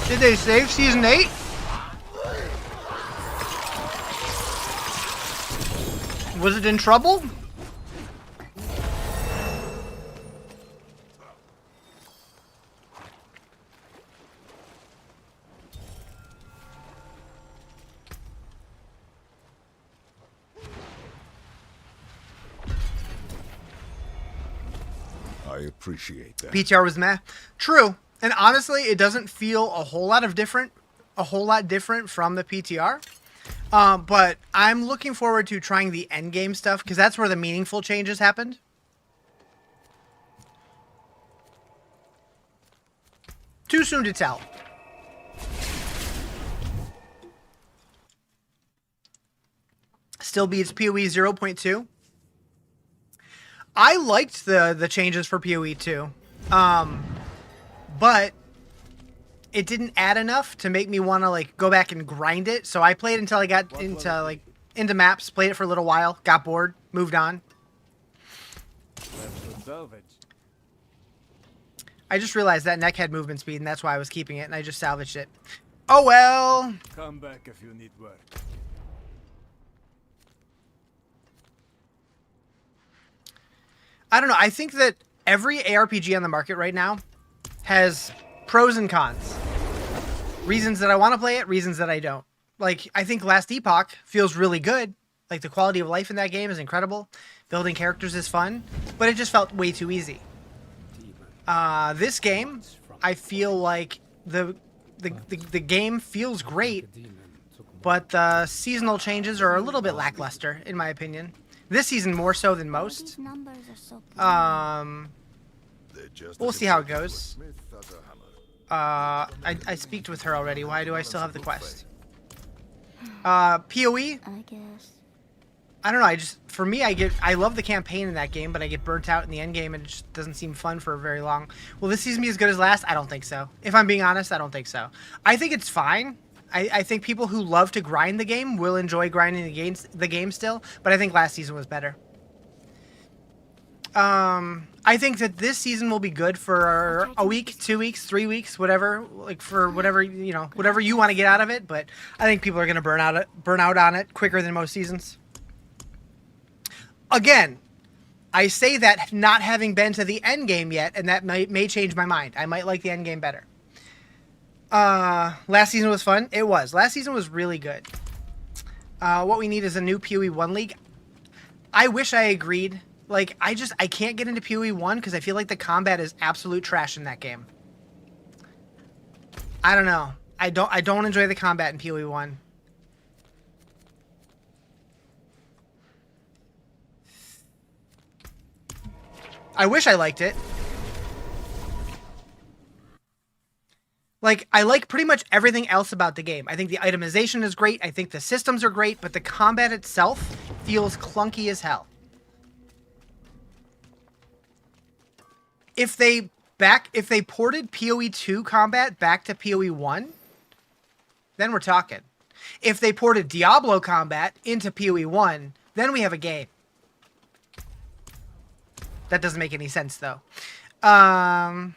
Did they save Season 8? Was it in trouble? I appreciate that. PTR was meh. True. And honestly, it doesn't feel a whole lot different from the PTR. But I'm looking forward to trying the endgame stuff because that's where the meaningful changes happened. Too soon to tell. Still beats PoE 0.2. I liked the changes for PoE 2. But it didn't add enough to make me want to like go back and grind it. So I played until I got into maps, played it for a little while, got bored, moved on. I just realized that neck had movement speed, and that's why I was keeping it, and I just salvaged it. Oh well. Come back if you need work. I don't know. I think that every ARPG on the market right now has pros and cons. Reasons that I want to play it, reasons that I don't. Like, I think Last Epoch feels really good. Like, the quality of life in that game is incredible. Building characters is fun, but it just felt way too easy. This game, I feel like the game feels great, but the seasonal changes are a little bit lackluster, in my opinion. This season more so than most. We'll see how it goes. I speaked with her already. Why do I still have the quest? PoE? I guess. I don't know. For me, I love the campaign in that game, but I get burnt out in the end game, and it just doesn't seem fun for very long. Will this season be as good as last? I don't think so. If I'm being honest, I don't think so. I think it's fine. I think people who love to grind the game will enjoy grinding the game still, but I think last season was better. I think that this season will be good for a week, 2 weeks, 3 weeks, whatever, like for whatever, whatever you want to get out of it, but I think people are going to burn out on it quicker than most seasons. Again, I say that not having been to the end game yet, and that may change my mind. I might like the end game better. Last season was fun. It was. Last season was really good. What we need is a new PoE 1 league. I wish I agreed. Like, I can't get into PoE 1 because I feel like the combat is absolute trash in that game. I don't know. I don't enjoy the combat in PoE 1. I wish I liked it. Like, I like pretty much everything else about the game. I think the itemization is great. I think the systems are great, but the combat itself feels clunky as hell. If they ported PoE 2 combat back to PoE 1, then we're talking. If they ported Diablo combat into PoE 1, then we have a game. That doesn't make any sense, though. I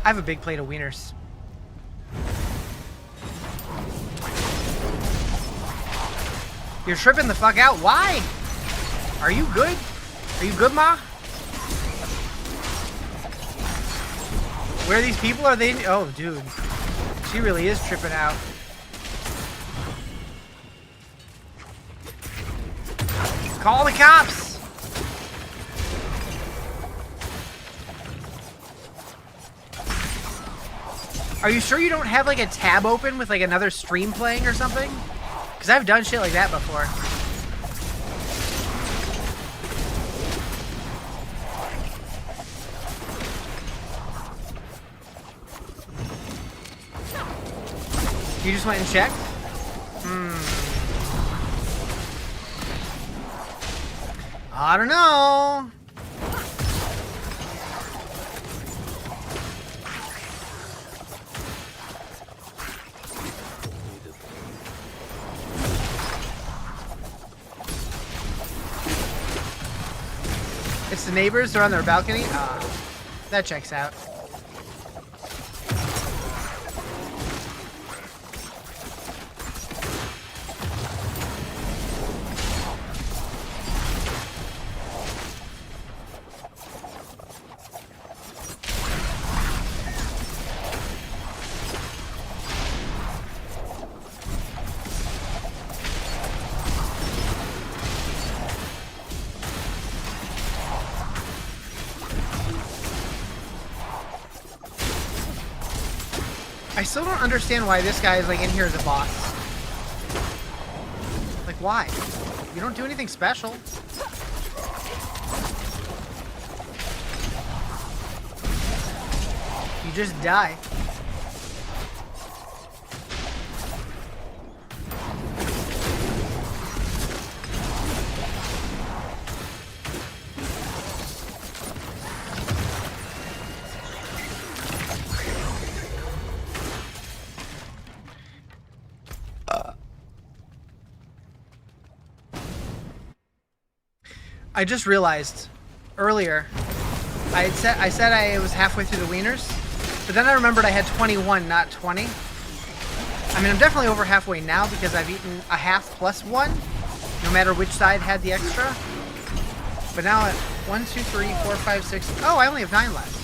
have a big plate of wieners. You're tripping the fuck out. Why? Are you good? Are you good, Ma? Where are these people? Are they? Oh, dude. She really is tripping out. Call the cops! Are you sure you don't have like a tab open with like another stream playing or something? Because I've done shit like that before. You just went and checked? I don't know. It's the neighbors. They're on their balcony. That checks out. I still don't understand why this guy is like in here as a boss. Like why? You don't do anything special. You just die. I just realized earlier I said I was halfway through the wieners, but then I remembered I had 21, not 20. I mean, I'm definitely over halfway now because I've eaten a half plus one, no matter which side had the extra. But now at 1, 2, 3, 4, 5, 6. Oh, I only have 9 left.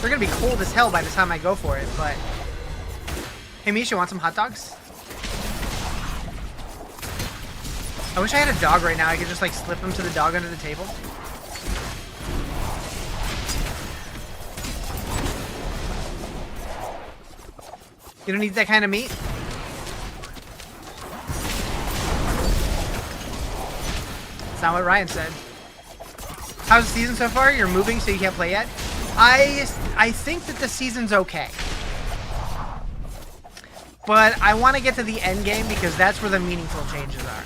They're gonna be cold as hell by the time I go for it, but... Hey Misha, want some hot dogs? I wish I had a dog right now. I could just like slip him to the dog under the table. You don't need that kind of meat? That's not what Ryan said. How's the season so far? You're moving so you can't play yet? I think that the season's okay. But I want to get to the end game because that's where the meaningful changes are.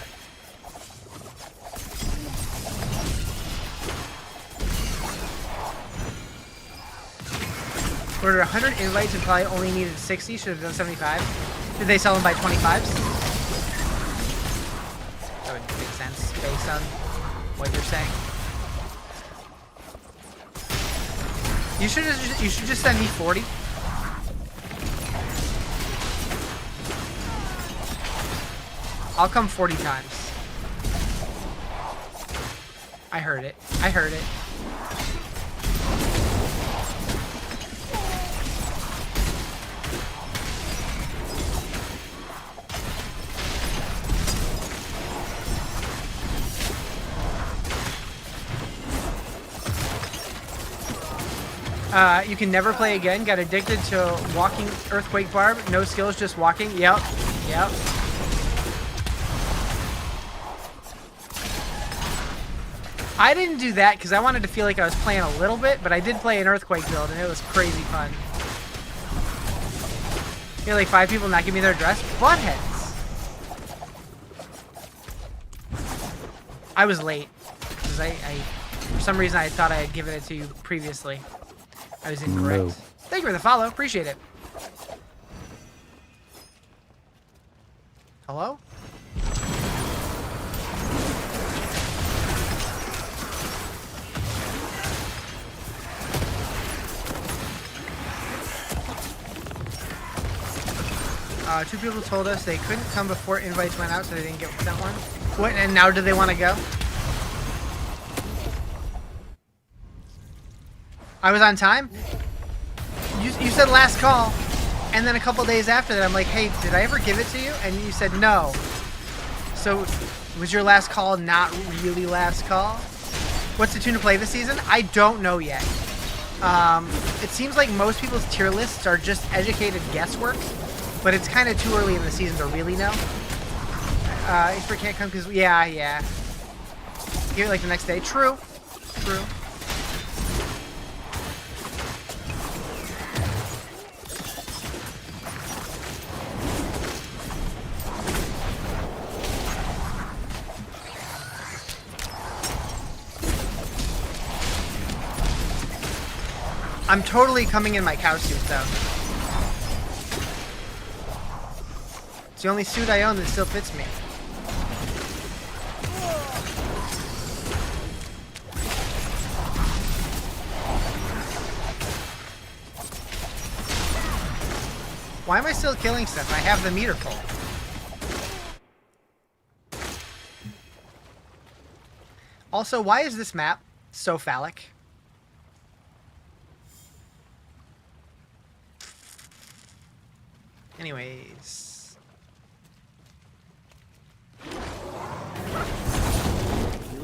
Ordered 100 invites and probably only needed 60. Should have done 75. Did they sell them by 25s? That would make sense based on what you're saying. You should just send me 40. I'll come 40 times. I heard it. I heard it. You can never play again. Got addicted to walking Earthquake Barb. No skills, just walking. Yep. Yep. I didn't do that because I wanted to feel like I was playing a little bit, but I did play an Earthquake build, and it was crazy fun. You had like 5 people not give me their address? Buttheads! I was late. Because for some reason, I thought I had given it to you previously. I was incorrect. No. Thank you for the follow. Appreciate it. Hello? Two people told us they couldn't come before invites went out, so they didn't get sent one. What? And now do they want to go? I was on time? You said last call, and then a couple days after that, I'm like, hey, did I ever give it to you? And you said no. So, was your last call not really last call? What's the tune to play this season? I don't know yet. It seems like most people's tier lists are just educated guesswork, but it's kind of too early in the season to really know. April can't come because, yeah. Here, like the next day. True. I'm totally coming in my cow suit, though. It's the only suit I own that still fits me. Why am I still killing stuff? I have the meter full. Also, why is this map so phallic? Anyways. You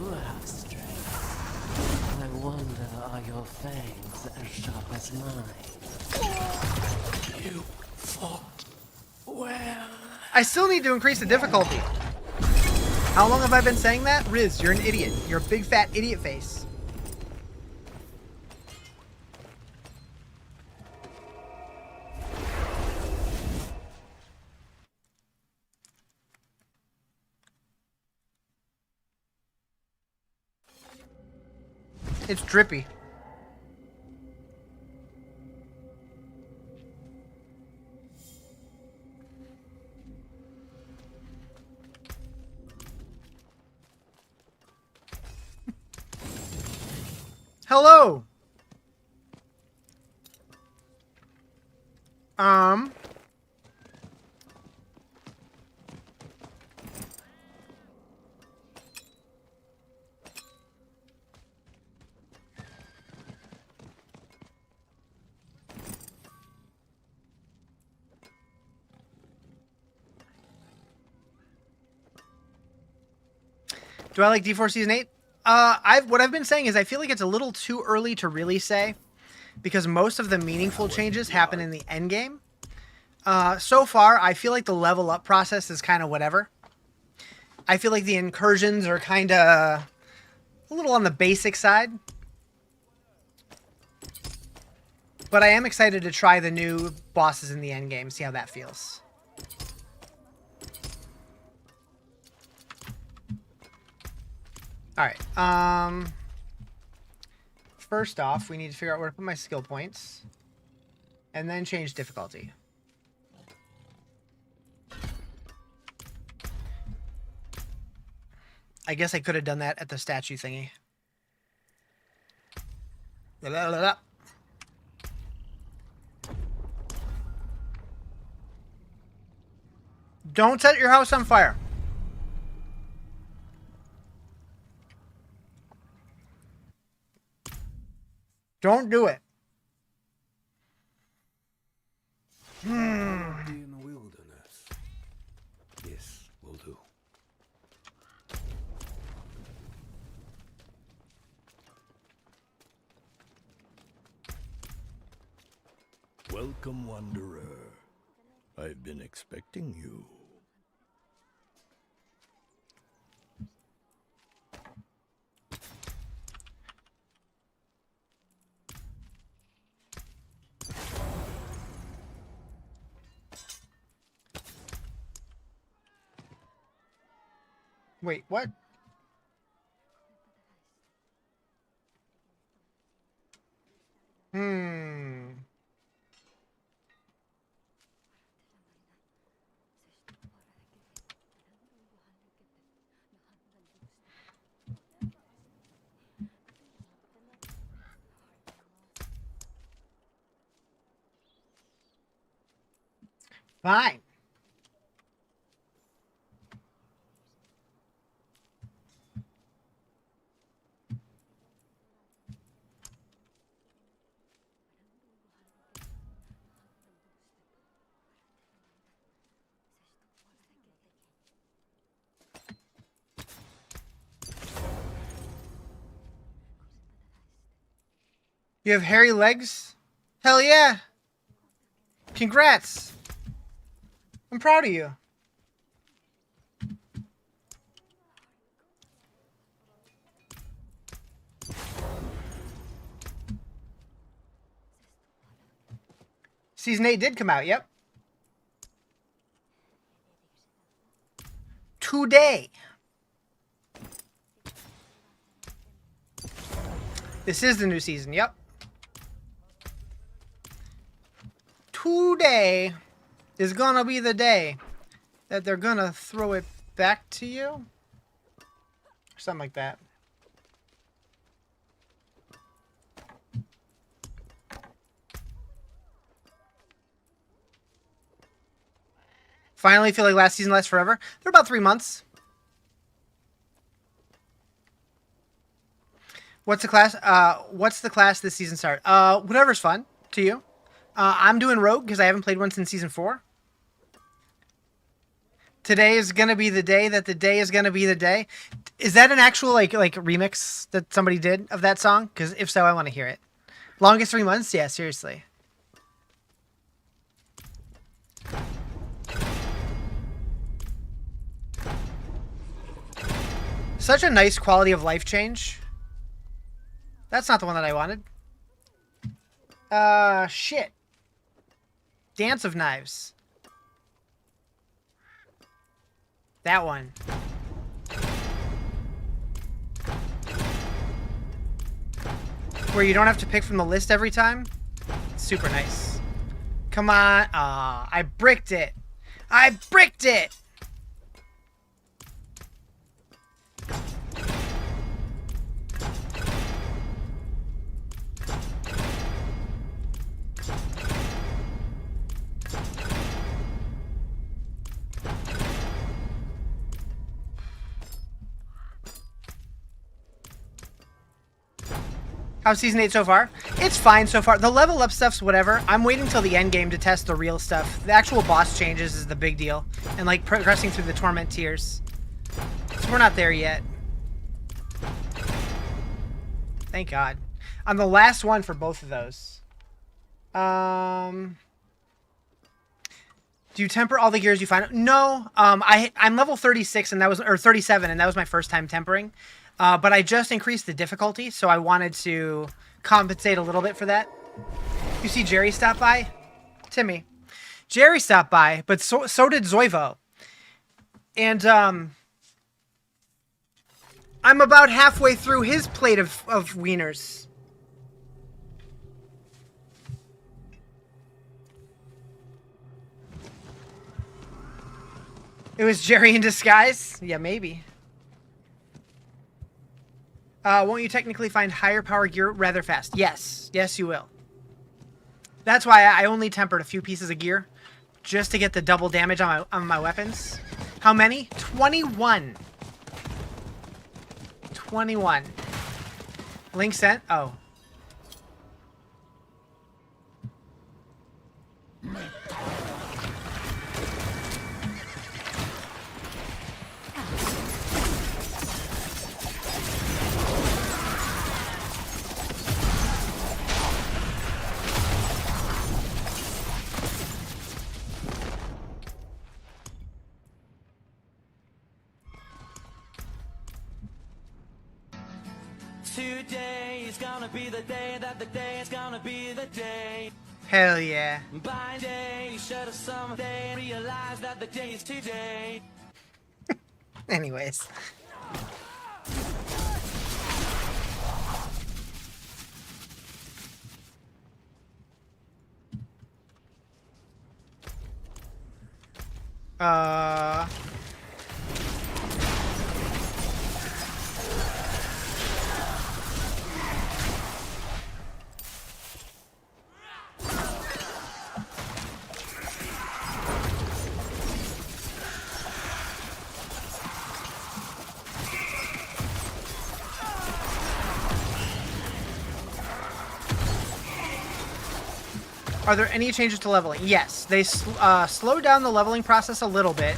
have strength. I wonder, are your fangs as sharp as mine? You fought well. I still need to increase the difficulty. How long have I been saying that? Riz, you're an idiot. You're a big fat idiot face. It's drippy. Hello. Do I like D4 Season 8? What I've been saying is I feel like it's a little too early to really say because most of the meaningful changes happen in the end game. So far, I feel like the level up process is kind of whatever. I feel like the incursions are kind of a little on the basic side. But I am excited to try the new bosses in the end game, see how that feels. Alright, first off, we need to figure out where to put my skill points. And then change difficulty. I guess I could have done that at the statue thingy. Don't set your house on fire. Don't do it. In the wilderness. Yes, will do. Welcome, wanderer. I've been expecting you. Wait, what? Fine. You have hairy legs? Hell yeah! Congrats! I'm proud of you. Season 8 did come out, yep. Today. This is the new season, yep. today is gonna be the day that they're gonna throw it back to you. Or something like that. Finally feel like last season lasts forever. They're about 3 months. What's the class? What's the class this season start? Whatever's fun to you. I'm doing Rogue because I haven't played one since season 4. Today is gonna be the day that the day is gonna be the day. Is that an actual like remix that somebody did of that song? Because if so, I want to hear it. Longest 3 months? Yeah, seriously. Such a nice quality of life change. That's not the one that I wanted. Shit. Dance of Knives. That one. Where you don't have to pick from the list every time. Super nice. Come on. I bricked it. I bricked it! How's Season 8 so far? It's fine so far. The level up stuff's whatever. I'm waiting till the end game to test the real stuff. The actual boss changes is the big deal. And like progressing through the torment tiers. So we're not there yet. Thank God. I'm the last one for both of those. Do you temper all the gears you find? No. I'm level 36 and that was, or 37, and that was my first time tempering. But I just increased the difficulty, so I wanted to compensate a little bit for that. You see Jerry stop by? Timmy. Jerry stopped by, but so did Zoivo. And I'm about halfway through his plate of wieners. It was Jerry in disguise? Yeah, maybe. Won't you technically find higher power gear rather fast? Yes. Yes, you will. That's why I only tempered a few pieces of gear. Just to get the double damage on my weapons. How many? 21. 21. Link sent? Oh. Today is gonna be the day that the day is gonna be the day. Hell yeah. By day, you should have someday realized that the day is today. Anyways. Are there any changes to leveling? Yes, they slowed down the leveling process a little bit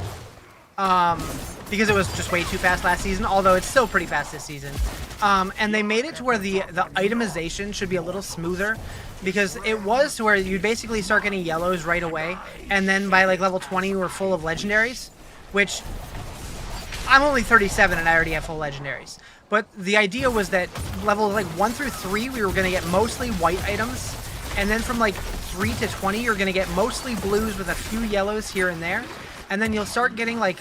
because it was just way too fast last season, although it's still pretty fast this season. And they made it to where the itemization should be a little smoother because it was to where you'd basically start getting yellows right away, and then by like level 20 you were full of legendaries, which I'm only 37 and I already have full legendaries. But the idea was that level like 1 through 3 we were going to get mostly white items, and then from like 3 to 20 you're going to get mostly blues with a few yellows here and there, and then you'll start getting like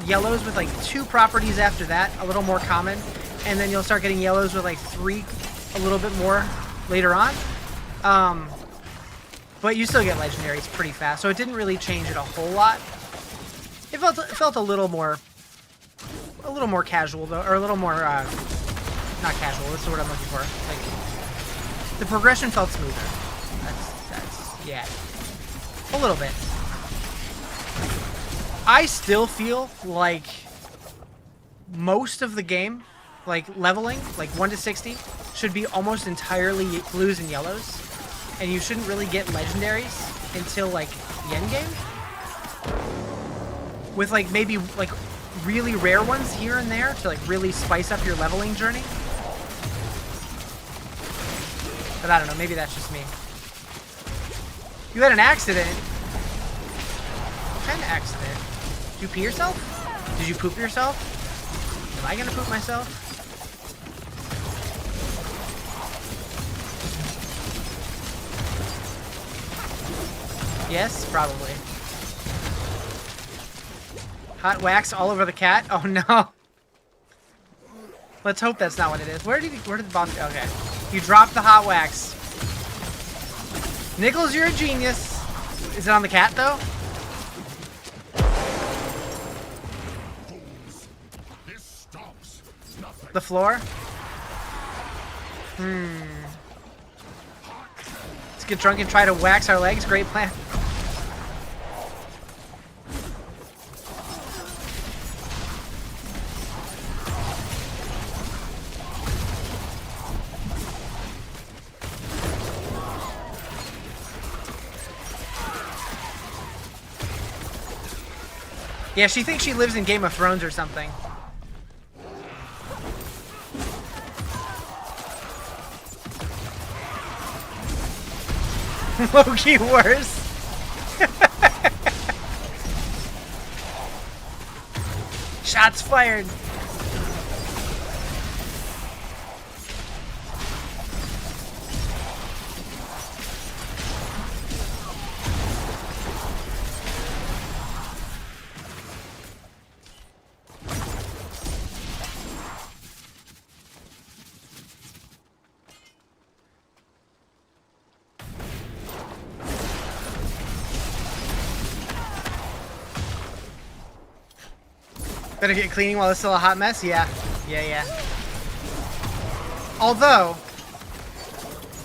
yellows with like 2 properties after that, a little more common, and then you'll start getting yellows with like 3 a little bit more later on. But you still get legendaries pretty fast, so it didn't really change it a whole lot. It felt a little more casual though, or a little more not casual. That's the word I'm looking for. Like the progression felt smoother. That's yeah, a little bit. I still feel like most of the game, like leveling, like 1 to 60, should be almost entirely blues and yellows, and you shouldn't really get legendaries until like the end game. With like maybe like really rare ones here and there to like really spice up your leveling journey. But I don't know, maybe that's just me. You had an accident. What kind of accident? Did you pee yourself? Did you poop yourself? Am I gonna poop myself? Yes, probably. Hot wax all over the cat? Oh no. Let's hope that's not what it is. Where did the boss go? Okay. You dropped the hot wax. Nichols, you're a genius. Is it on the cat though? This stops nothing. The floor? Let's get drunk and try to wax our legs. Great plan. Yeah, she thinks she lives in Game of Thrones or something. Low-key worse. Shots fired. Better get cleaning while it's still a hot mess? Yeah. Yeah. Although,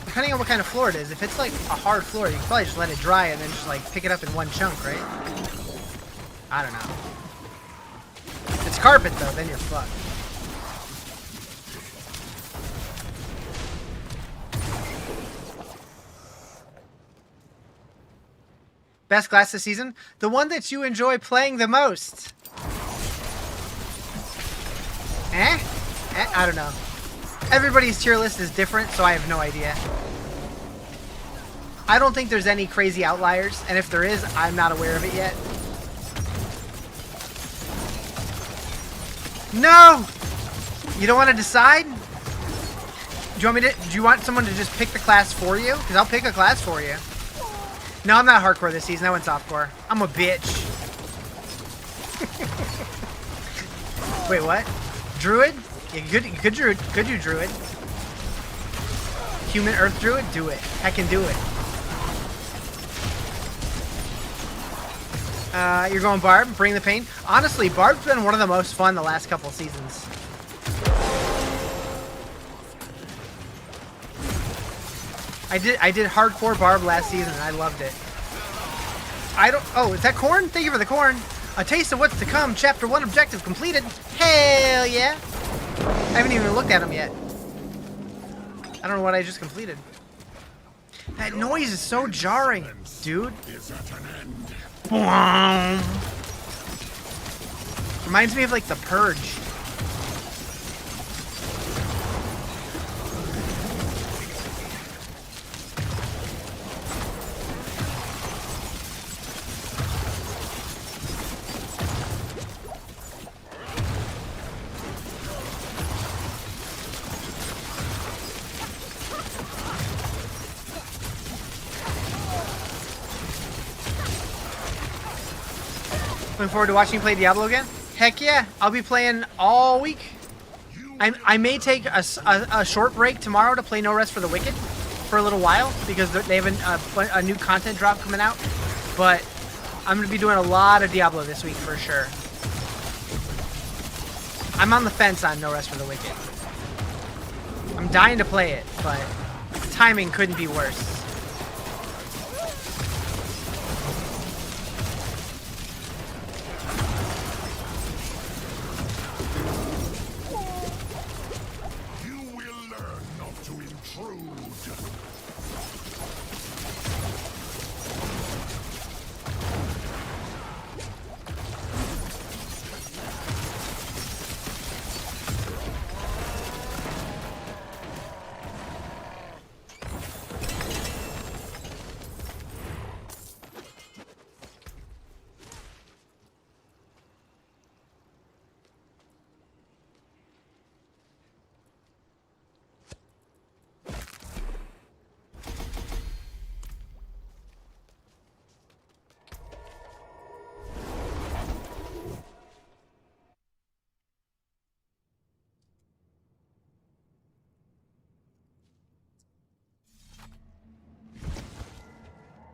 depending on what kind of floor it is, if it's like a hard floor, you can probably just let it dry and then just like pick it up in one chunk, right? I don't know. If it's carpet though, then you're fucked. Best class this season? The one that you enjoy playing the most. I don't know. Everybody's tier list is different, so I have no idea. I don't think there's any crazy outliers, and if there is, I'm not aware of it yet. No! You don't want to decide? Do you want someone to just pick the class for you? Because I'll pick a class for you. No, I'm not hardcore this season. I went softcore. I'm a bitch. Wait, what? Druid? Yeah, good druid. Could do druid. Human earth druid? Do it. I can do it. You're going Barb? Bring the pain? Honestly, Barb's been one of the most fun the last couple seasons. I did hardcore Barb last season and I loved it. Oh, is that corn? Thank you for the corn. A taste of what's to come. Chapter 1 objective completed. Hell yeah. I haven't even looked at them yet. I don't know what I just completed. That noise is so jarring, dude. Reminds me of like The Purge. Looking forward to watching you play Diablo again? Heck yeah, I'll be playing all week. I may take a short break tomorrow to play No Rest for the Wicked. for a little while because they have a new content drop coming out. But I'm going to be doing a lot of Diablo this week for sure. I'm on the fence on No Rest for the Wicked. I'm dying to play it, but timing couldn't be worse. You will learn not to intrude.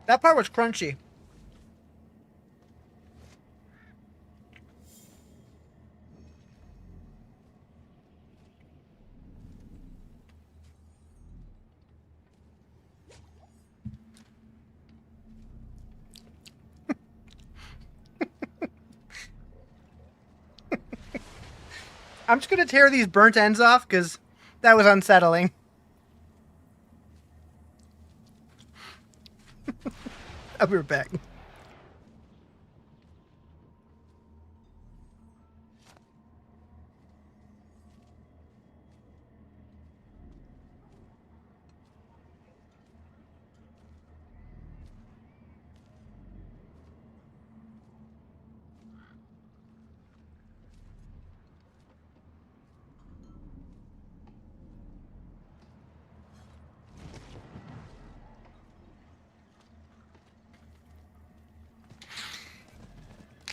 That part was crunchy. I'm just gonna tear these burnt ends off because that was unsettling. I'll be right back.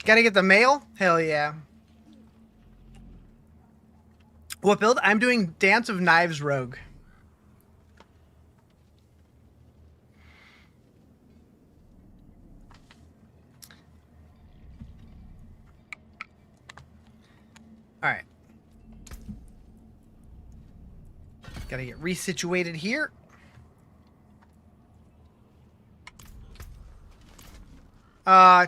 Gotta get the mail? Hell yeah. What build? I'm doing Dance of Knives Rogue. Alright. Gotta get resituated here.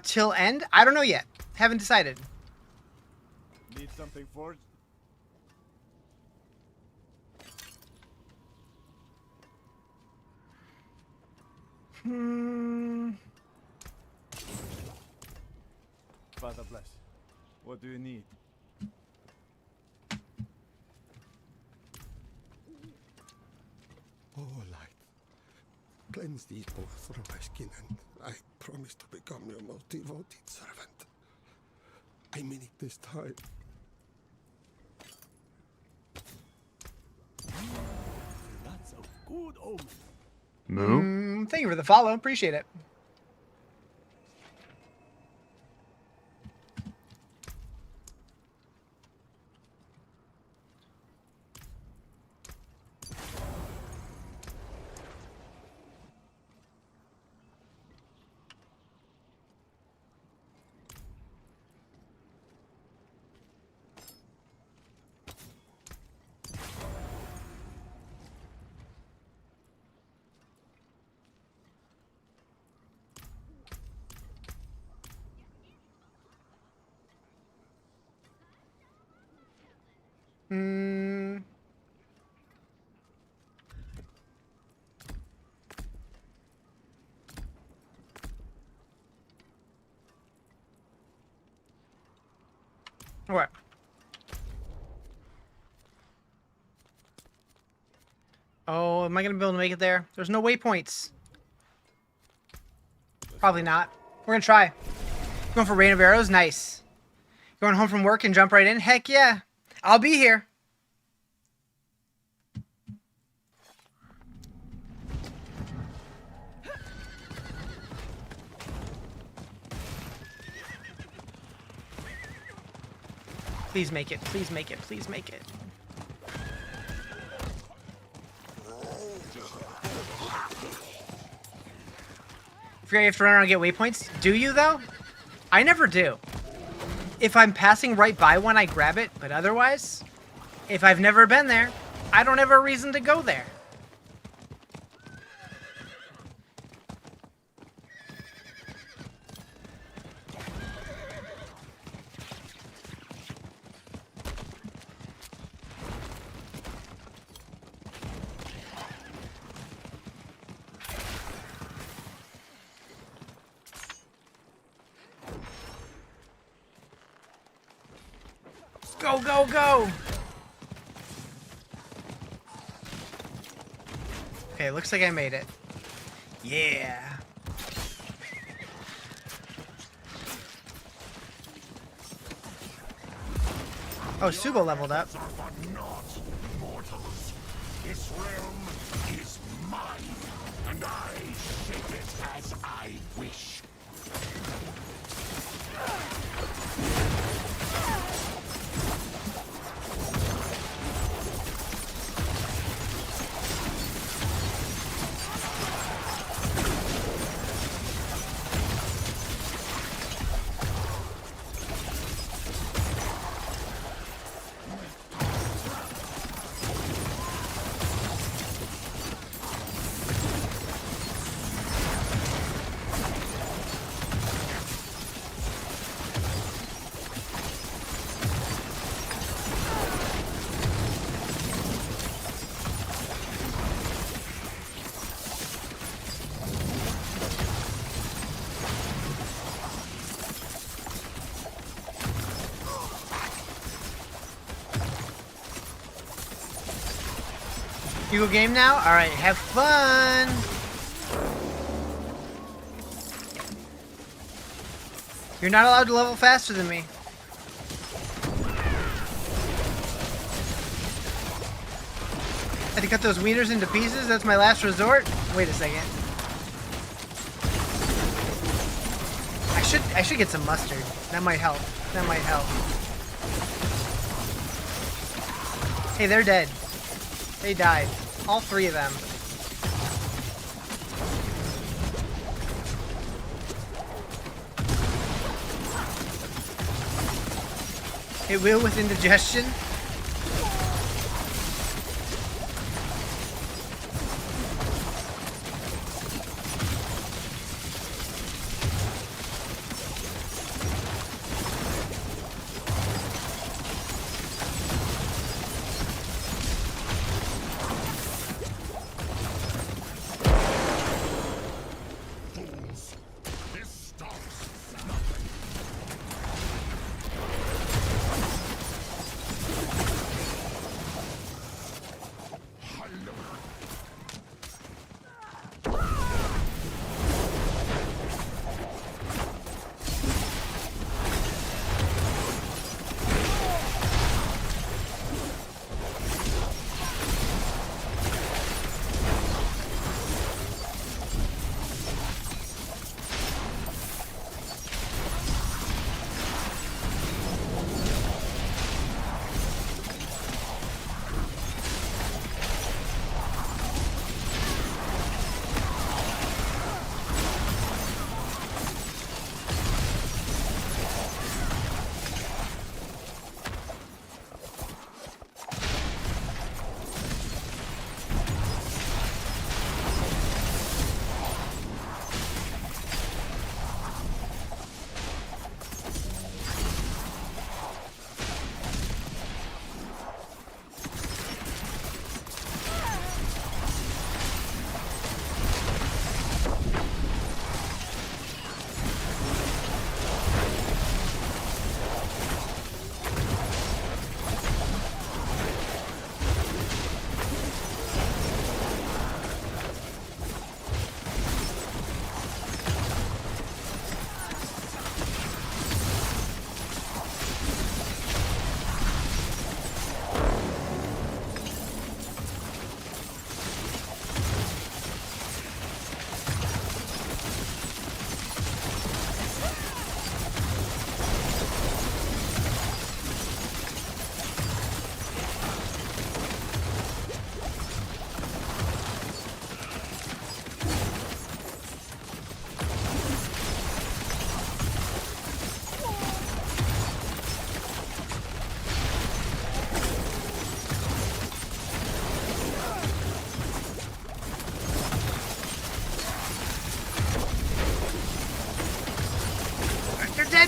Till end? I don't know yet. Haven't decided. Need something forged? Father bless. What do you need? Oh, light. Cleanse these both from my skin, and I promise to become your most devoted servant. I mean it this time. That's a good omen. Moo. Thank you for the follow. Appreciate it. What? Oh, am I gonna be able to make it there? There's no waypoints. Probably not. We're gonna try. Going for Rain of Arrows? Nice. Going home from work and jump right in? Heck yeah. I'll be here. Please make it. Please make it. Please make it. forget you have to run around and get waypoints. Do you, though? I never do. If I'm passing right by one, I grab it, but otherwise, if I've never been there, I don't have a reason to go there. Go, go, go! Okay, looks like I made it. Yeah. Oh, Subo leveled up. Are for naught, mortals. This realm is mine, and I shape it as I wish. You go game now? Alright, have fun! You're not allowed to level faster than me. I had to cut those wieners into pieces? That's my last resort? Wait a second. I should get some mustard. That might help. That might help. Hey, they're dead. They died. All three of them. It will with indigestion.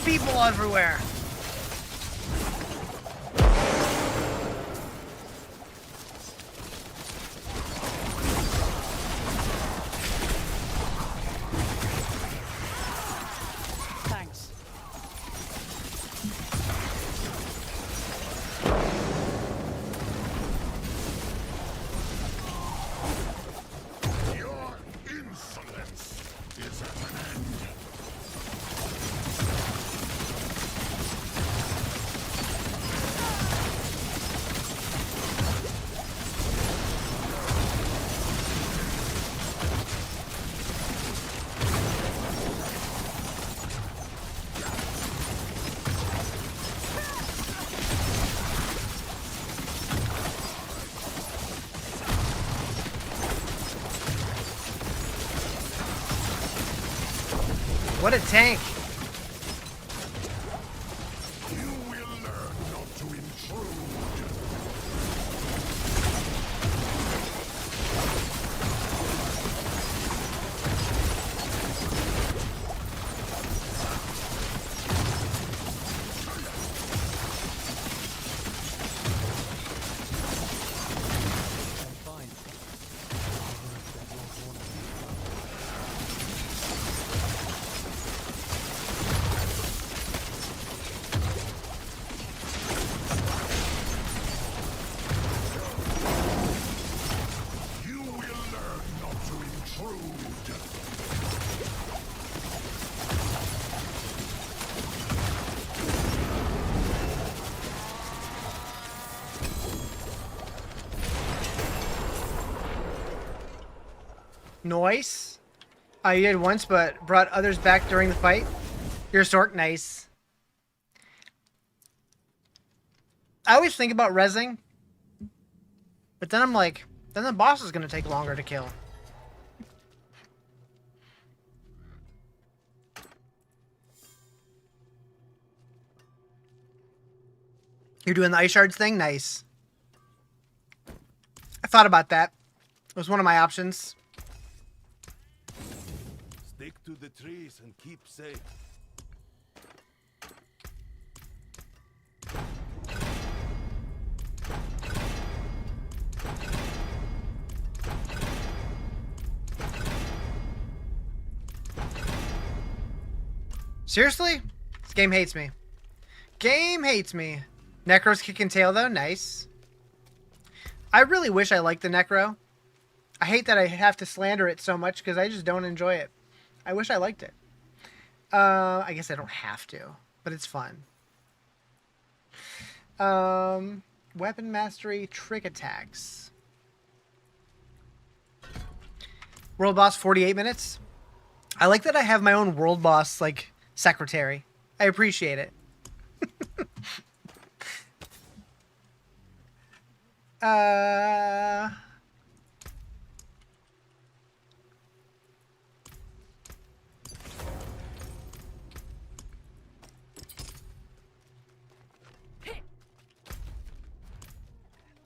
people everywhere. Thanks. Your insolence is at an end. What a tank. You will learn not to intrude. You will learn not to intrude. Noise. You did once, but brought others back during the fight. You're a Sork. Nice. I always think about rezzing, but then I'm like, then the boss is going to take longer to kill. You're doing the ice shards thing? Nice. I thought about that. It was one of my options. Stick to the trees and keep safe. Seriously? This game hates me. Game hates me. Necro's kicking tail, though. Nice. I really wish I liked the Necro. I hate that I have to slander it so much because I just don't enjoy it. I wish I liked it. I guess I don't have to, but it's fun. Weapon mastery, trick attacks. World boss, 48 minutes. I like that I have my own world boss, like, secretary. I appreciate it.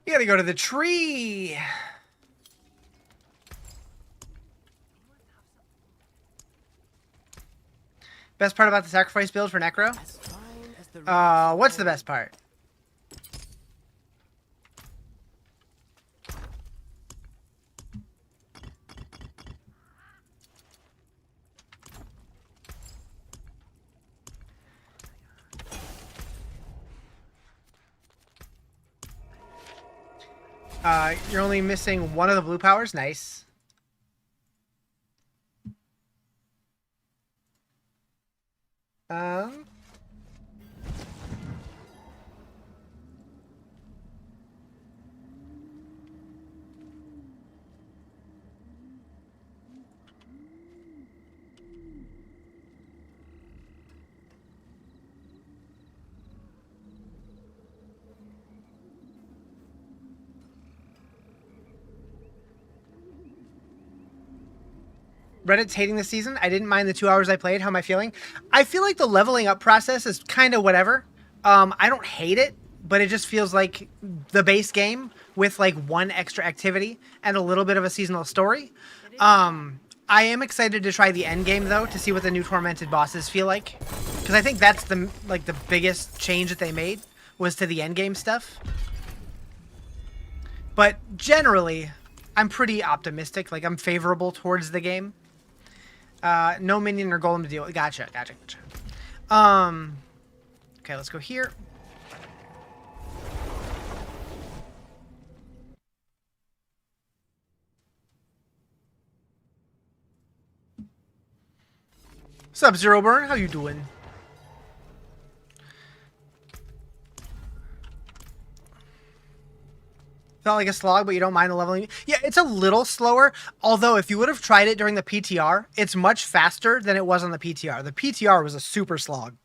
You gotta go to the tree. Best part about the sacrifice build for Necro? What's the best part? You're only missing one of the blue powers. Nice. Reddit's hating this season. I didn't mind the 2 hours I played. How am I feeling? I feel like the leveling up process is kind of whatever. I don't hate it, but it just feels like the base game with like one extra activity and a little bit of a seasonal story. I am excited to try the end game though, to see what the new tormented bosses feel like, because I think that's the biggest change that they made was to the end game stuff. But generally, I'm pretty optimistic. Like, I'm favorable towards the game. No minion or golem to deal with. Gotcha. Okay, let's go here. What's up, Zero Burn? How you doing? Felt like a slog, but you don't mind the leveling. Yeah, it's a little slower. Although, if you would have tried it during the PTR, it's much faster than it was on the PTR. The PTR was a super slog.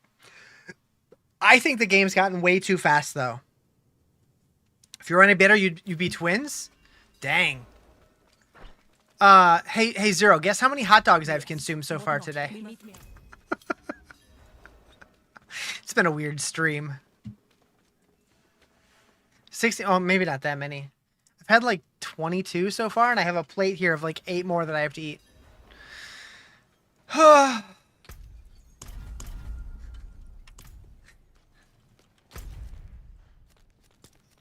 I think the game's gotten way too fast, though. If you're any better, you'd be twins? Dang. Hey, Zero, guess how many hot dogs I've consumed so far today? It's been a weird stream. 60, oh, maybe not that many. I've had like 22 so far, and I have a plate here of like 8 more that I have to eat.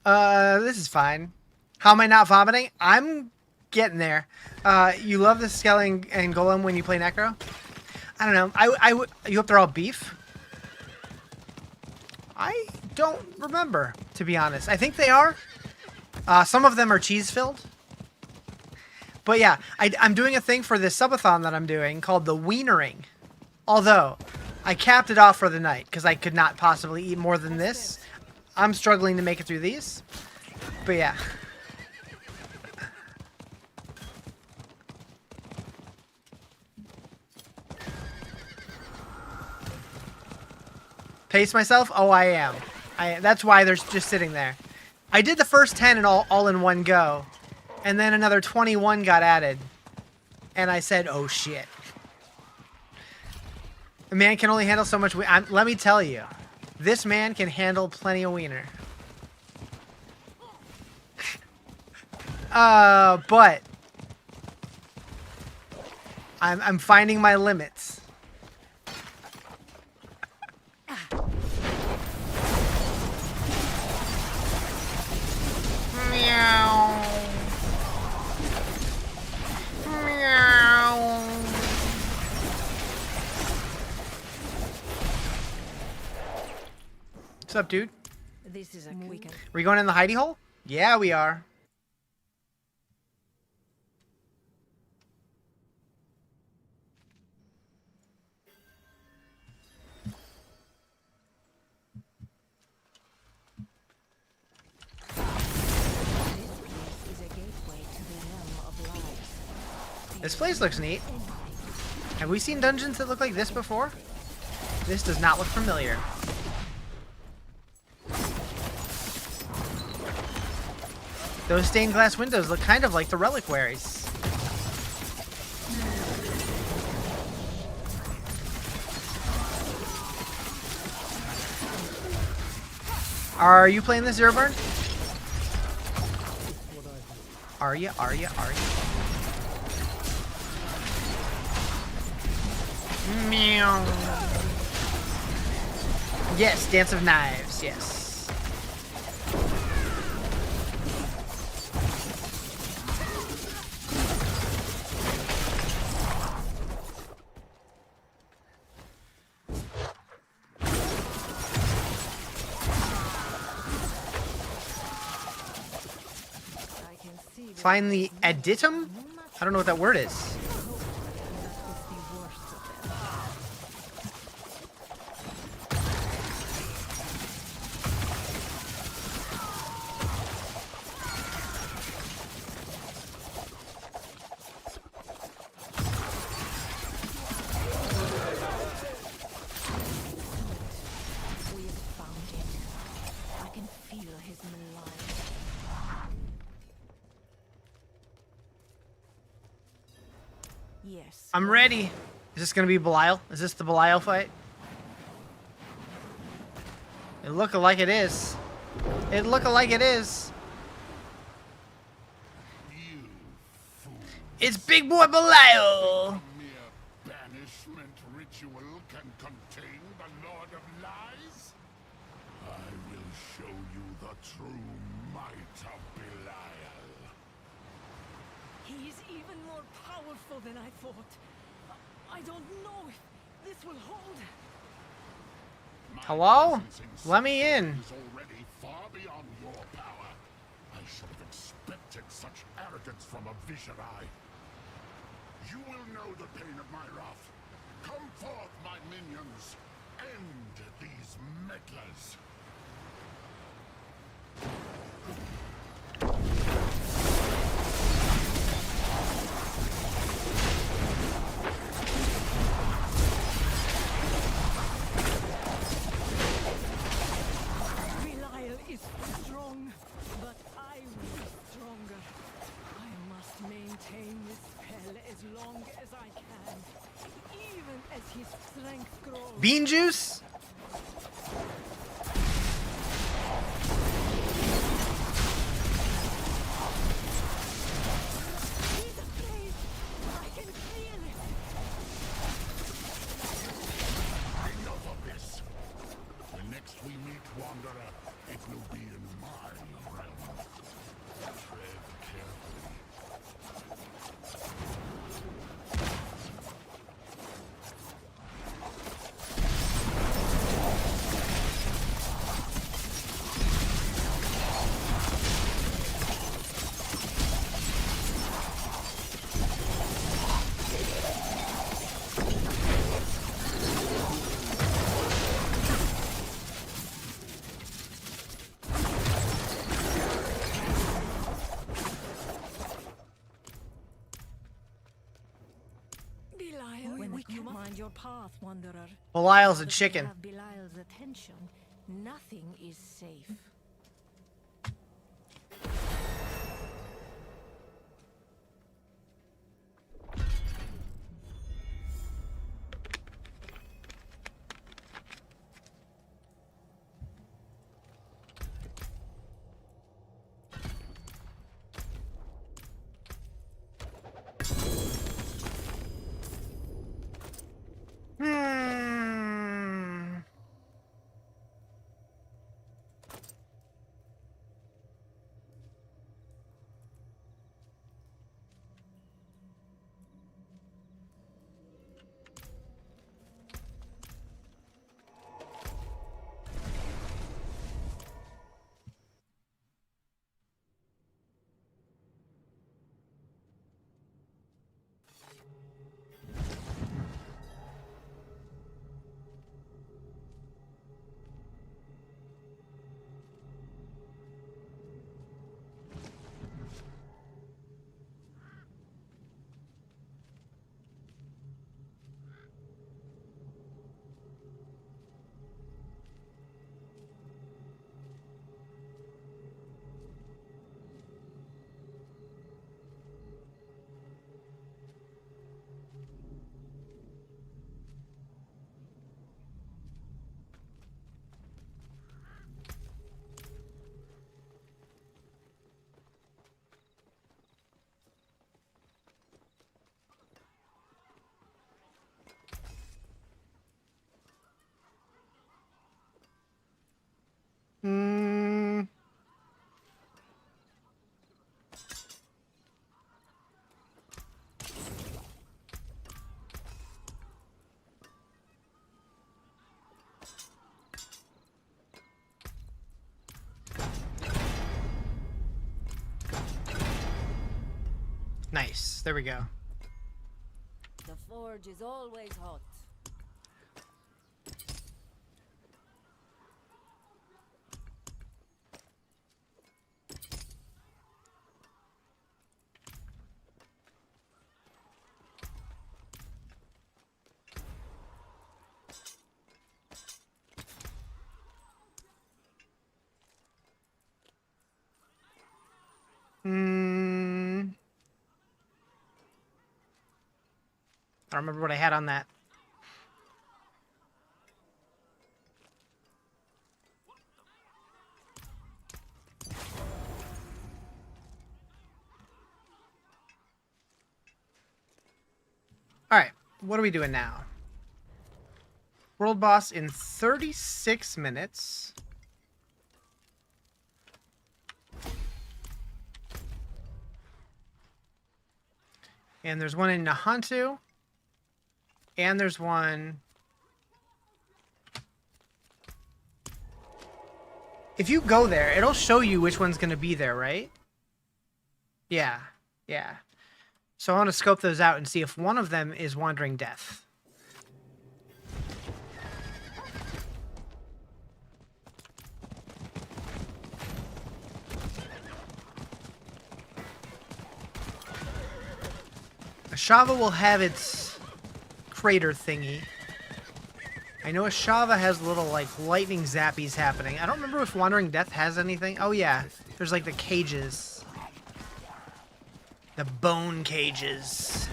This is fine. How am I not vomiting? I'm getting there. You love the Skeleton and Golem when you play Necro? I don't know. You hope they're all beef? I don't remember, to be honest. I think they are. Some of them are cheese-filled. But yeah, I'm doing a thing for this subathon that I'm doing called the Wienering. Although, I capped it off for the night because I could not possibly eat more than this. I'm struggling to make it through these. But yeah. Pace myself? Oh, I am. That's why they're just sitting there. I did the first 10 and all in one go. And then another 21 got added. And I said, oh shit. A man can only handle so much let me tell you. This man can handle plenty of wiener. But I'm finding my limits. Meow. Meow. What's up, dude? This is a quick. Are we going in the hidey hole? Yeah, we are. This place looks neat. Have we seen dungeons that look like this before? This does not look familiar. Those stained glass windows look kind of like the reliquaries. Are you playing this, Zero Burn? Are you? Meow. Yes, Dance of Knives, yes. Find the additum? I don't know what that word is. Yes. I'm ready. Is this gonna be Belial? Is this the Belial fight? It look like it is. It look like it is. It's Big Boy Belial. Mere banishment ritual can contain the Lord of Lies? I will show you the true might of Belial. He's even more powerful than I thought. I don't know if this will hold. My Hello? presence Let me in. is already far beyond your power. I should have expected such arrogance from a Rizarjay. You will know the pain of my wrath. Come forth, my minions. End these meddlers. Belial is strong, but I will be stronger. I must maintain this spell as long as I can, even as his strength grows. Bean juice? He's afraid. I can feel it. Enough of this. When next we meet, Wanderer, it will be in my realm. Tread carefully. Belial, you mind your path, Wanderer. Belial's a Now that we chicken. have Belial's attention, nothing is safe. Hmm. Hmm. Nice. There we go. The forge is always hot. Hmm. I don't remember what I had on that. what are we doing now? World boss in 36 minutes. And there's one in Nahantu. And there's one... If you go there, it'll show you which one's going to be there, right? Yeah. Yeah. So I want to scope those out and see if one of them is Wandering Death. Ashava will have its crater thingy. I know Ashava has little, like, lightning zappies happening. I don't remember if Wandering Death has anything. Oh, yeah. There's, like, the cages. The bone cages.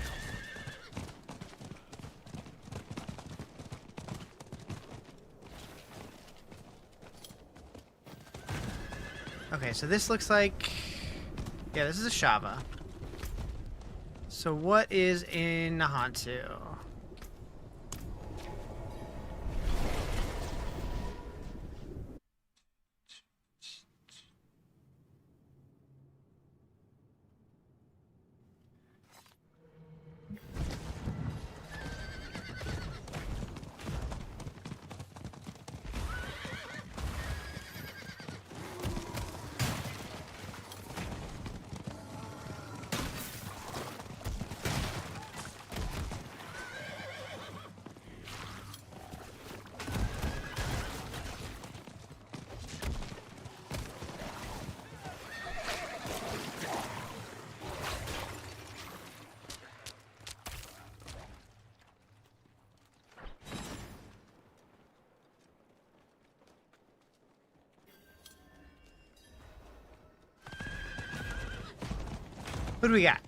Okay, so this looks like... Yeah, this is Ashava. So what is in Nahantu? What do we got?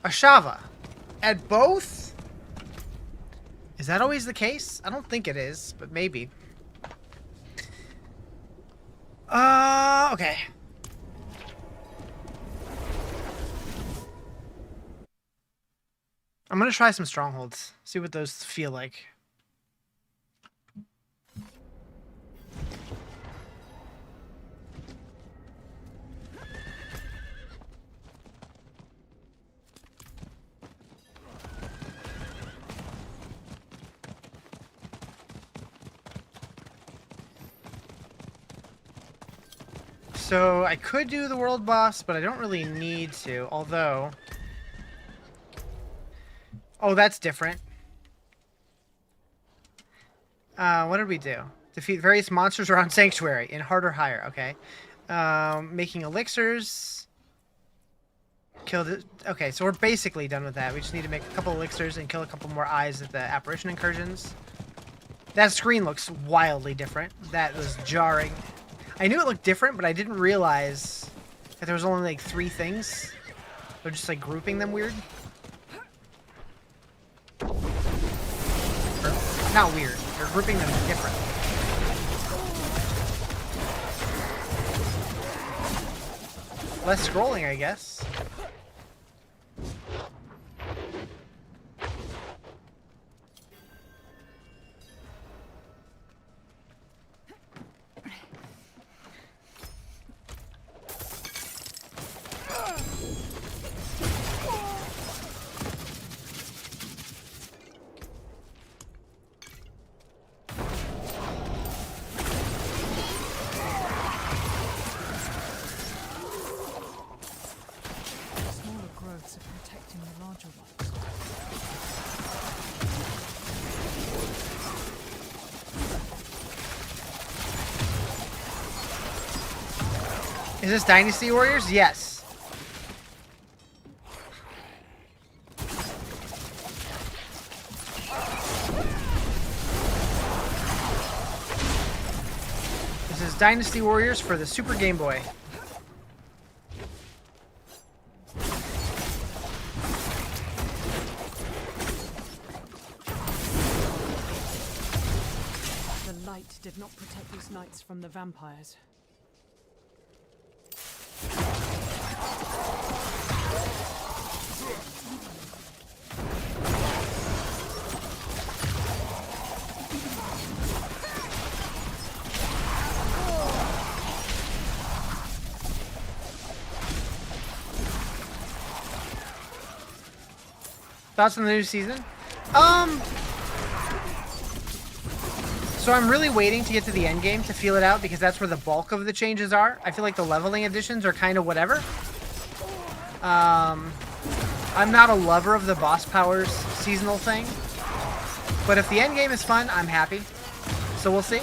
Ashava. At both? Is that always the case? I don't think it is, but maybe. Okay. I'm gonna try some strongholds. See what those feel like. So I could do the world boss, but I don't really need to, although... Oh, that's different. What did we do? Defeat various monsters around Sanctuary in hard or higher. Okay. Making elixirs. Kill the... Okay, so we're basically done with that. We just need to make a couple elixirs and kill a couple more eyes at the apparition incursions. That screen looks wildly different. That was jarring. I knew it looked different, but I didn't realize that there was only like 3 things. They're just like grouping them weird. Or, not weird. They're grouping them different. Less scrolling, I guess. Is this Dynasty Warriors? Yes. This is Dynasty Warriors for the Super Game Boy. The light did not protect these knights from the vampires. Thoughts on the new season? So I'm really waiting to get to the end game to feel it out because that's where the bulk of the changes are. I feel like the leveling additions are kind of whatever. I'm not a lover of the boss powers seasonal thing, but if the end game is fun, I'm happy. So we'll see.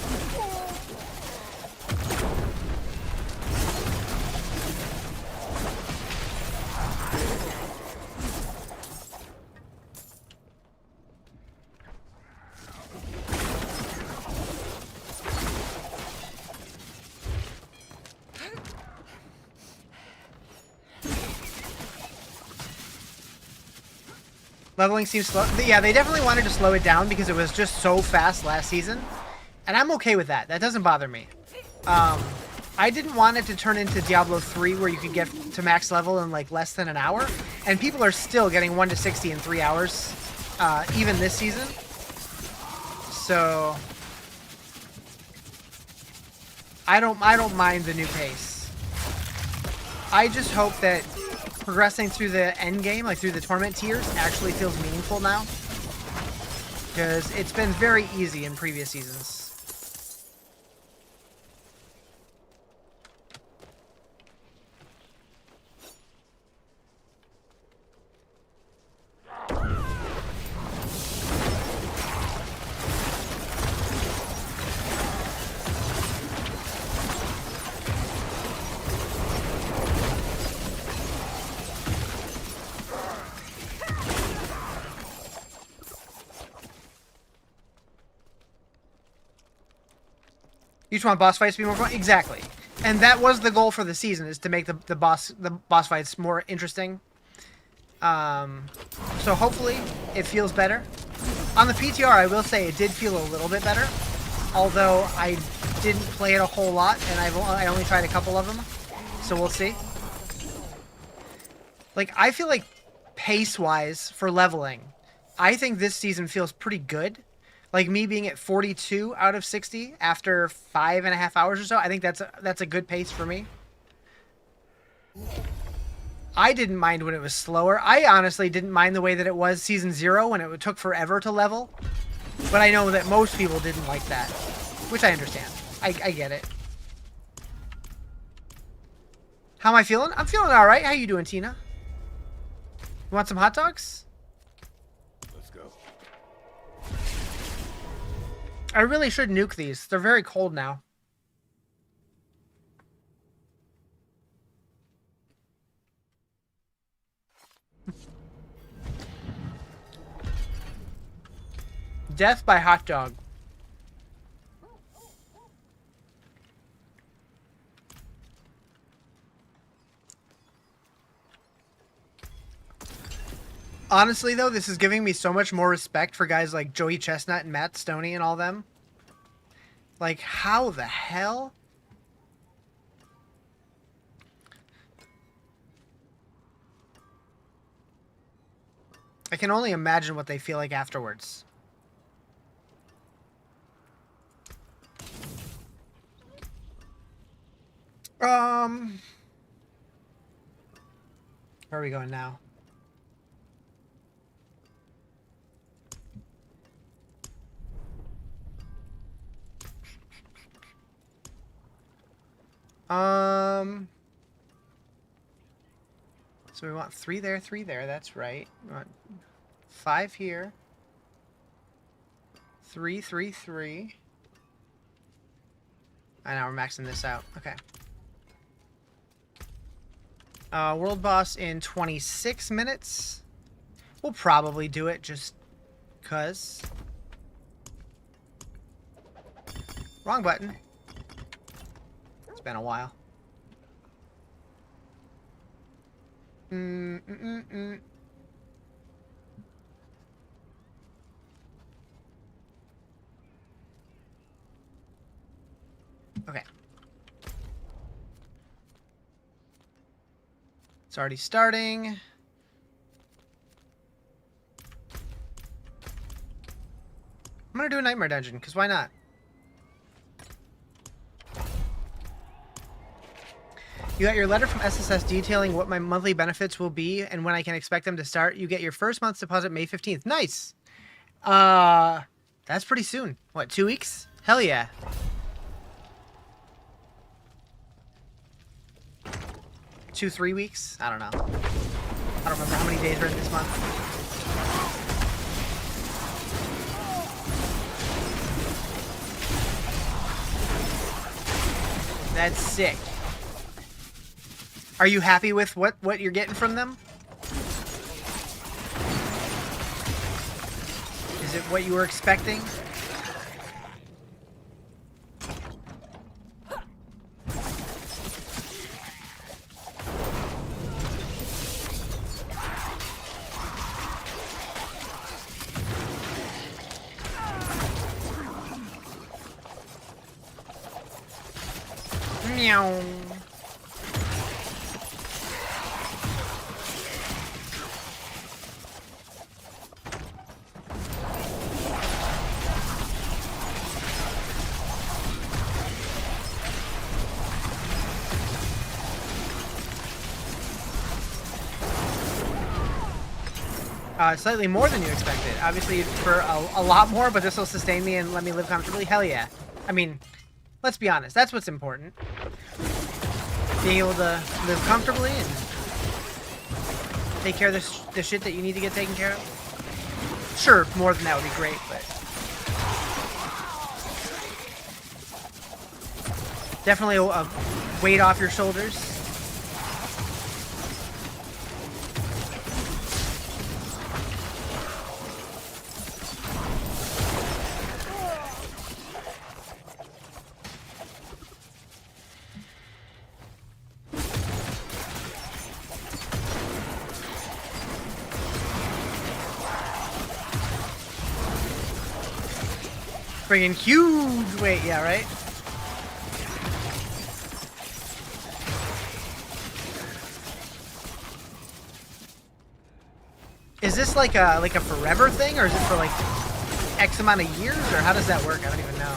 Leveling seems slow. Yeah, they definitely wanted to slow it down because it was just so fast last season. And I'm okay with that. That doesn't bother me. I didn't want it to turn into Diablo 3 where you could get to max level in like less than an hour. And people are still getting 1 to 60 in 3 hours, even this season. So I don't mind the new pace. I just hope that progressing through the end game, like through the tournament tiers, actually feels meaningful now. Because it's been very easy in previous seasons. You just want boss fights to be more fun? Exactly. And that was the goal for the season, is to make the boss fights more interesting. So hopefully it feels better. On the PTR, I will say it did feel a little bit better. Although I didn't play it a whole lot, and I only tried a couple of them. So we'll see. Like, I feel like pace-wise for leveling, I think this season feels pretty good. Like me being at 42 out of 60 after 5.5 hours or so, I think that's a good pace for me. I didn't mind when it was slower. I honestly didn't mind the way that it was Season 0 when it took forever to level. But I know that most people didn't like that, which I understand. I get it. How am I feeling? I'm feeling all right. How you doing, Tina? You want some hot dogs? Let's go. I really should nuke these. They're very cold now. Death by hot dog. Honestly, though, this is giving me so much more respect for guys like Joey Chestnut and Matt Stoney and all them. Like, how the hell? I can only imagine what they feel like afterwards. Where are we going now? So we want 3 there, 3 there. That's right. We want 5 here. 3, 3, 3. I know we're maxing this out. Okay. World boss in 26 minutes. We'll probably do it just 'cause. Wrong button. It's been a while. Okay. It's already starting. I'm gonna do a nightmare dungeon, because why not? You got your letter from SSS detailing what my monthly benefits will be and when I can expect them to start. You get your first month's deposit May 15th. Nice. That's pretty soon. What, 2 weeks? Hell yeah. 2-3 weeks? I don't know. I don't remember how many days are in this month. That's sick. Are you happy with what you're getting from them? Is it what you were expecting? Meow. Slightly more than you expected. Obviously for a lot more, but this will sustain me and let me live comfortably. Hell yeah. I mean, let's be honest. That's what's important. Being able to live comfortably and take care of the shit that you need to get taken care of. Sure, more than that would be great, but definitely a weight off your shoulders. Bringing huge weight, yeah, right? Is this like a forever thing, or is it for like X amount of years, or how does that work? I don't even know.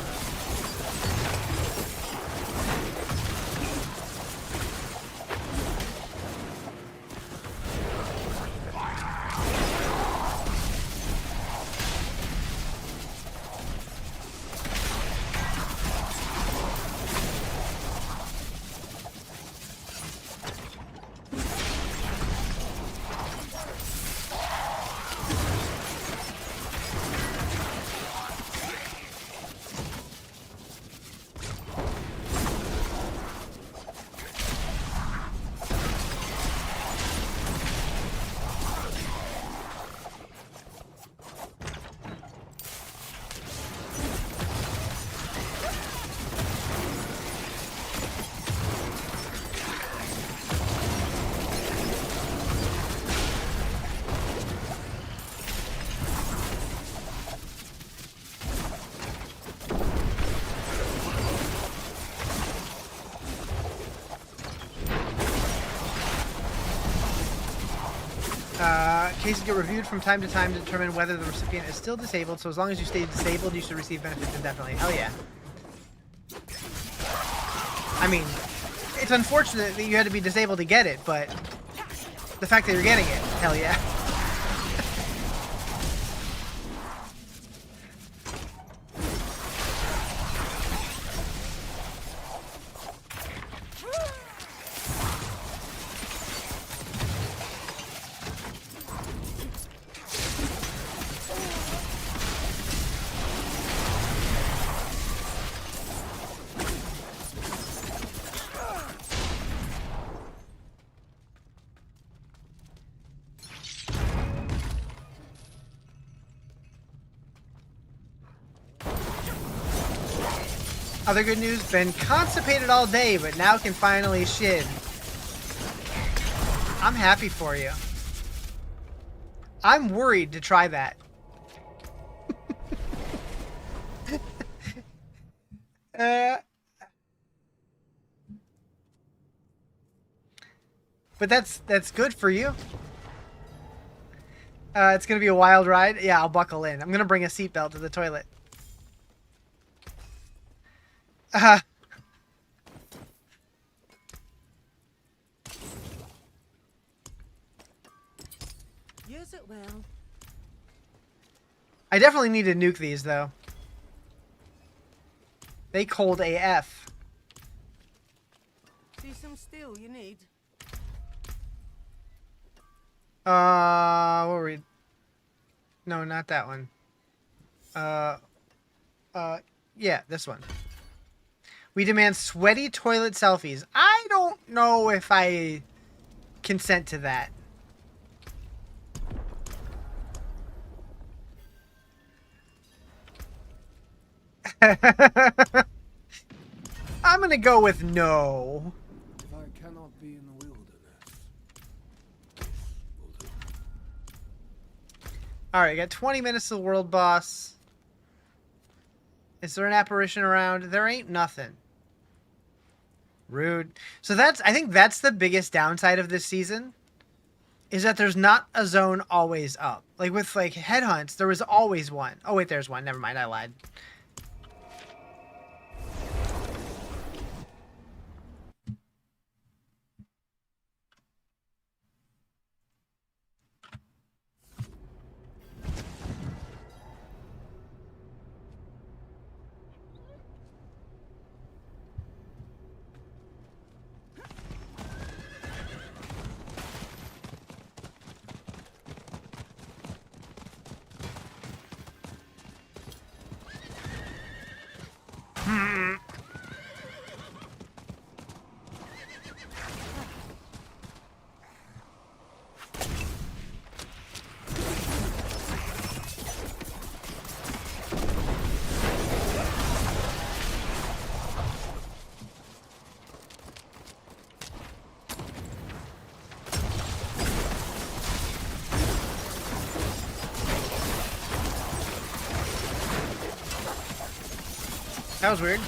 Cases get reviewed from time to time to determine whether the recipient is still disabled, so as long as you stay disabled, you should receive benefits indefinitely. Hell yeah. I mean, it's unfortunate that you had to be disabled to get it, but the fact that you're getting it, hell yeah. Other good news, been constipated all day, but now can finally shit. I'm happy for you. I'm worried to try that. But that's good for you. It's gonna be a wild ride. Yeah, I'll buckle in. I'm gonna bring a seatbelt to the toilet. Use it well. I definitely need to nuke these, though. They cold AF. See some steel you need. What were we? No, not that one. Yeah, this one. We demand sweaty toilet selfies. I don't know if I consent to that. I'm gonna go with no. If I cannot be in the wilderness, will do. Alright, got 20 minutes to the world boss. Is there an apparition around? There ain't nothing. Rude. So I think that's the biggest downside of this season. Is that there's not a zone always up. Like with like headhunts, there was always one. Oh wait, there's one. Never mind, I lied. That was weird.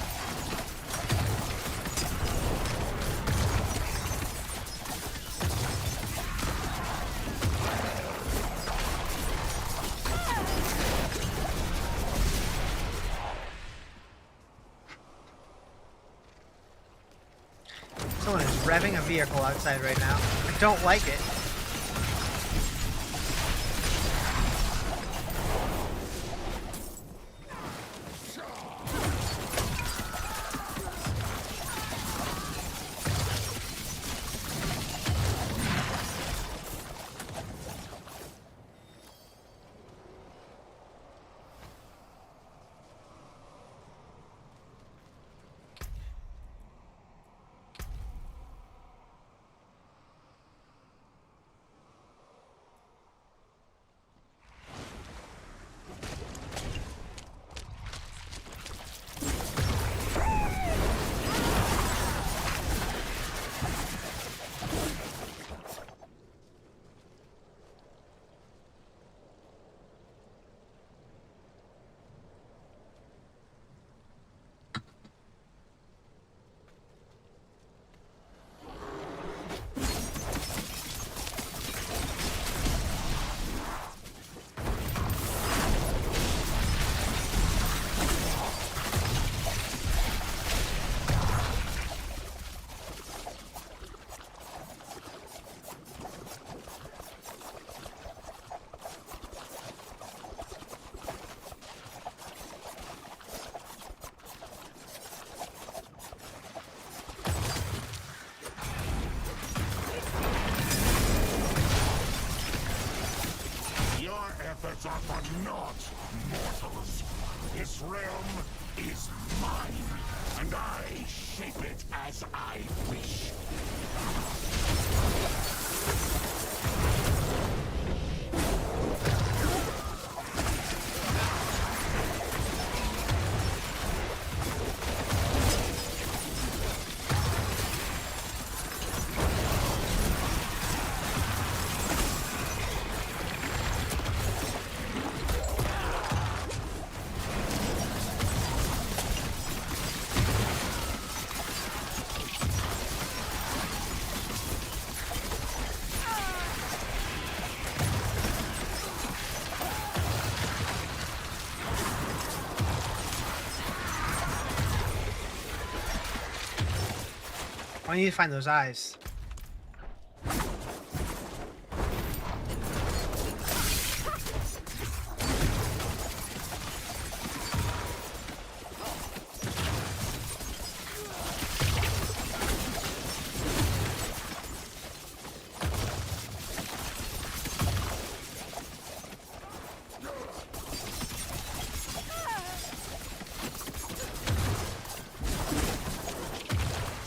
Someone is revving a vehicle outside right now. I don't like it. efforts are for naught, mortals. This realm is mine, and I shape it as I wish. I need to find those eyes.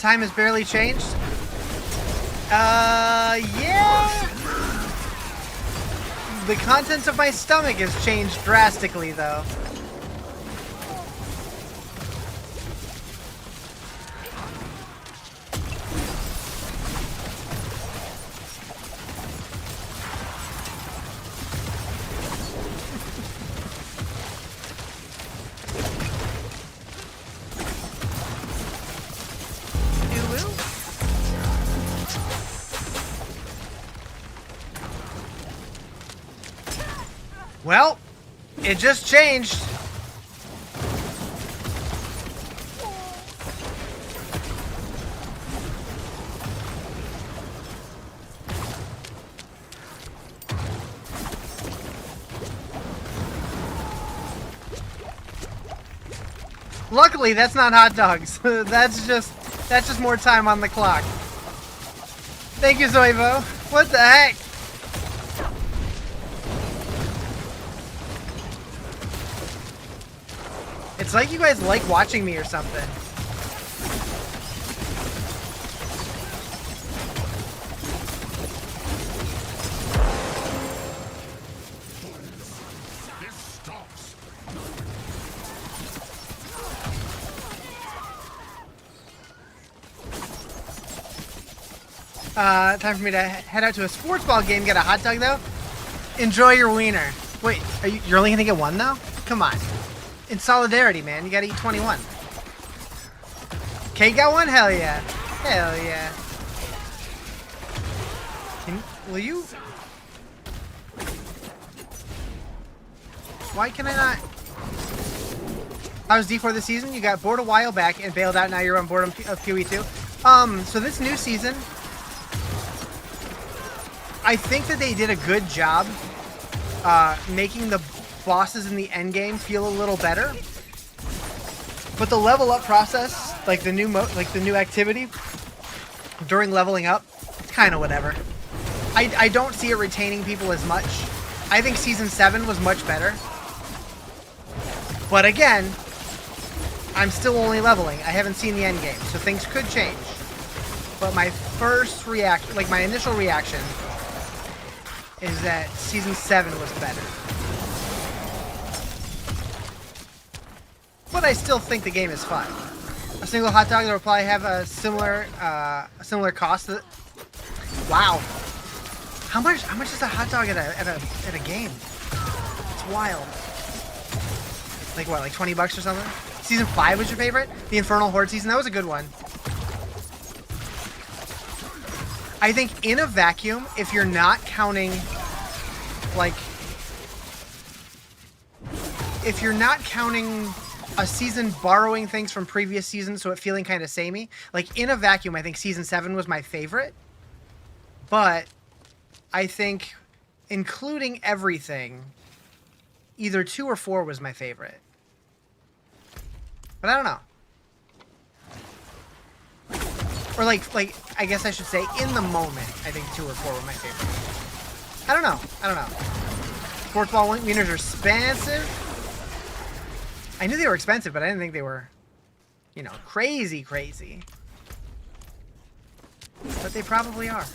Time has barely changed. Yeah. The contents of my stomach has changed drastically, though. Well, it just changed. Luckily, that's not hot dogs. That's just more time on the clock. Thank you, Zoivo. What the heck? It's like you guys like watching me or something. This stops. Time for me to head out to a sports ball game, get a hot dog though. Enjoy your wiener. Wait, you're only gonna get one though? Come on. In solidarity, man. You gotta eat 21. Kate got one? Hell yeah. Hell yeah. Will you? Why can I not? I was D4 this season. You got bored a while back and bailed out. Now you're on board of QE2. So this new season, I think that they did a good job making the bosses in the end game feel a little better, but the level up process, like the new activity during leveling up, it's kind of whatever. I don't see it retaining people as much. I think season 7 was much better, but again, I'm still only leveling. I haven't seen the end game, so things could change. But my first reaction, like my initial reaction, is that season 7 was better. But I still think the game is fun. A single hot dog that will probably have a similar cost. Wow, how much is a hot dog at a game? It's wild. Like what, like 20 bucks or something? Season 5 was your favorite? The Infernal Horde season, that was a good one. I think in a vacuum, if you're not counting, like, if you're not counting a season borrowing things from previous seasons, so it feeling kind of samey, like in a vacuum, I think season 7 was my favorite. But I think including everything, either 2 or 4 was my favorite. But I don't know. Or like I guess I should say in the moment, I think 2 or 4 were my favorite. I don't know. Sports ball wieners are expensive. I knew they were expensive, but I didn't think they were, you know, crazy. But they probably are.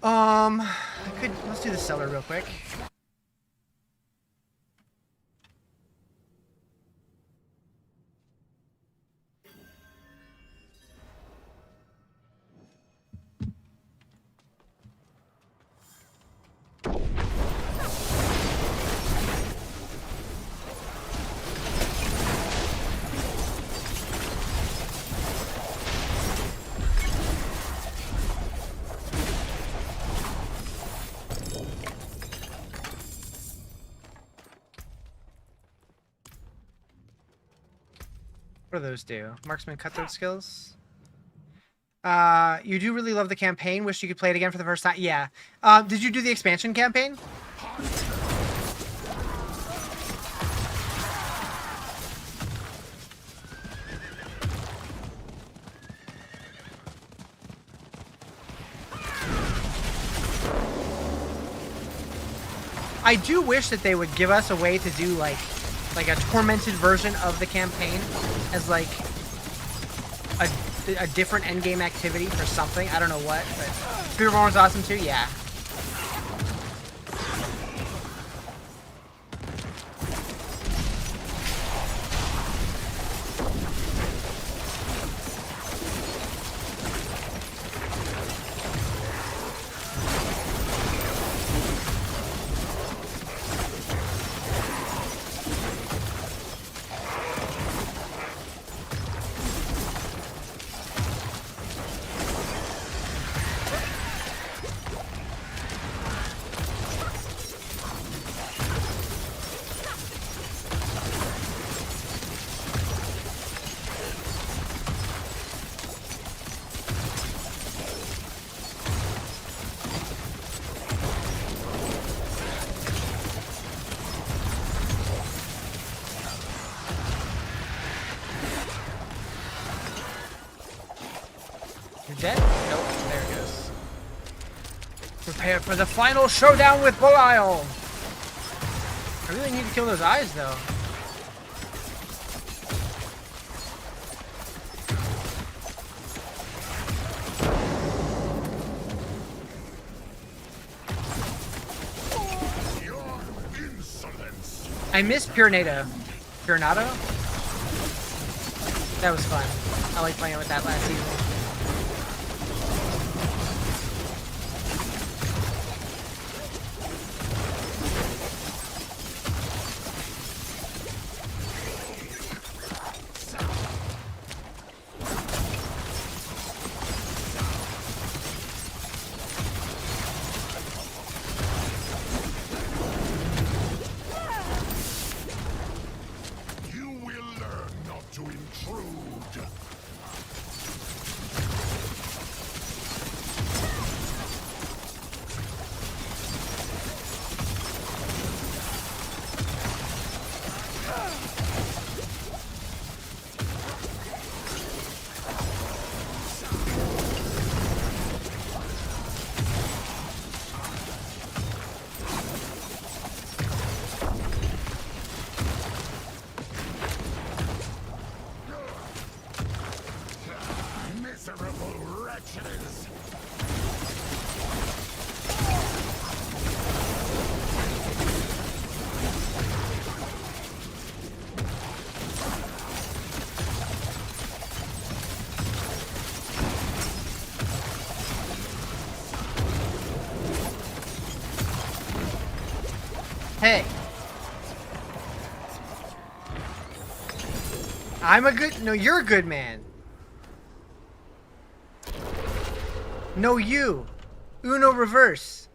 Let's do the cellar real quick. What do those do? Marksman cutthroat skills? You do really love the campaign. Wish you could play it again for the first time. Yeah. Did you do the expansion campaign? I do wish that they would give us a way to do like like a tormented version of the campaign as like a different endgame activity for something. I don't know what, but Spearborn was awesome too. Yeah. Dead? Nope, there it goes. Prepare for the final showdown with Belial! I really need to kill those eyes, though. Your insolence. I miss Purnado. Purnado? That was fun. I liked playing with that last season. You will learn not to intrude. Miserable wretches. Hey. I'm a good... No, you're a good man. No, you. Uno reverse.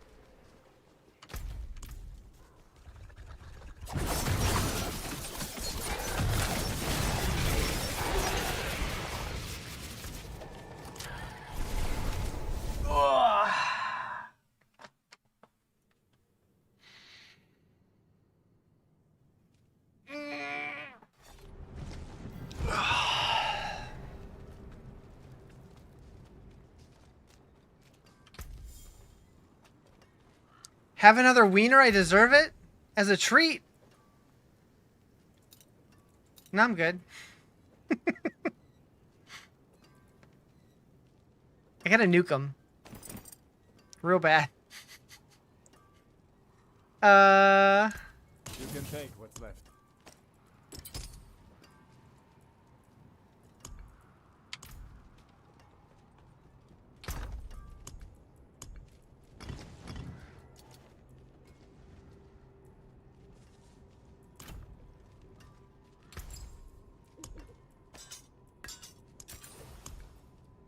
Ugh. Have another wiener? I deserve it? As a treat? No, I'm good. I gotta nuke him. Real bad. You can take what's left.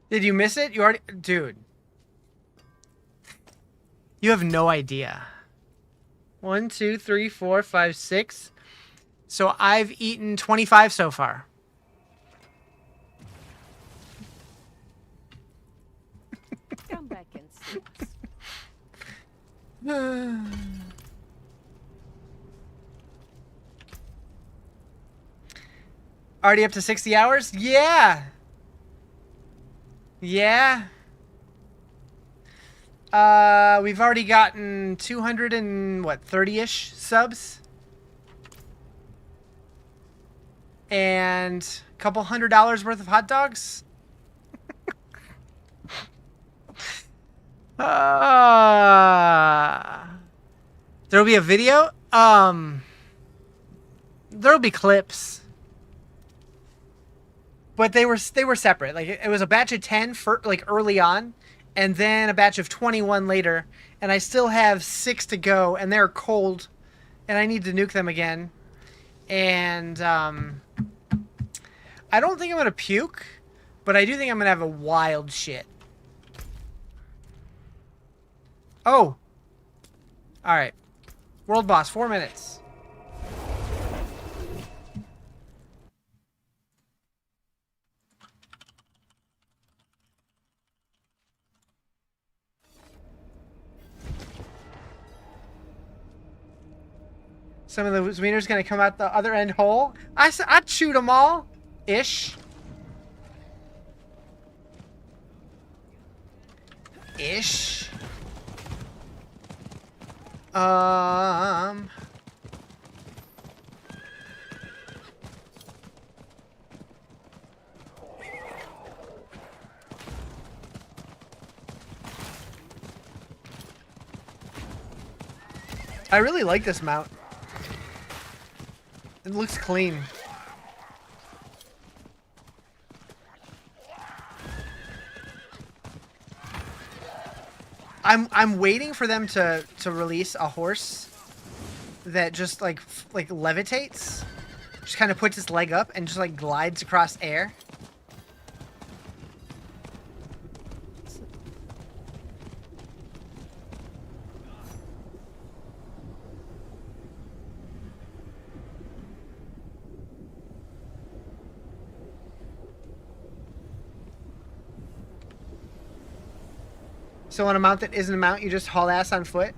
Did you miss it? You already... Dude. You have no idea. 1, 2, 3, 4, 5, 6. So I've eaten 25 so far. Come back and see us. Already up to 60 hours? Yeah. Yeah. We've already gotten 200 and what, 30-ish subs? and a couple $100 worth of hot dogs. There'll be a video. There'll be clips, but they were separate. Like it was a batch of 10 for like early on, and then a batch of 21 later, and I still have 6 to go, and they're cold, and I need to nuke them again. And I don't think I'm gonna puke, but I do think I'm gonna have a wild shit. Oh. All right. World boss, 4 minutes. Some of those wieners gonna come out the other end hole. I'd shoot them all, ish. Ish. I really like this mount. It looks clean. I'm waiting for them to release a horse that just like levitates, just kind of puts its leg up and just like glides across air. So on a mount that isn't a mount, you just haul ass on foot?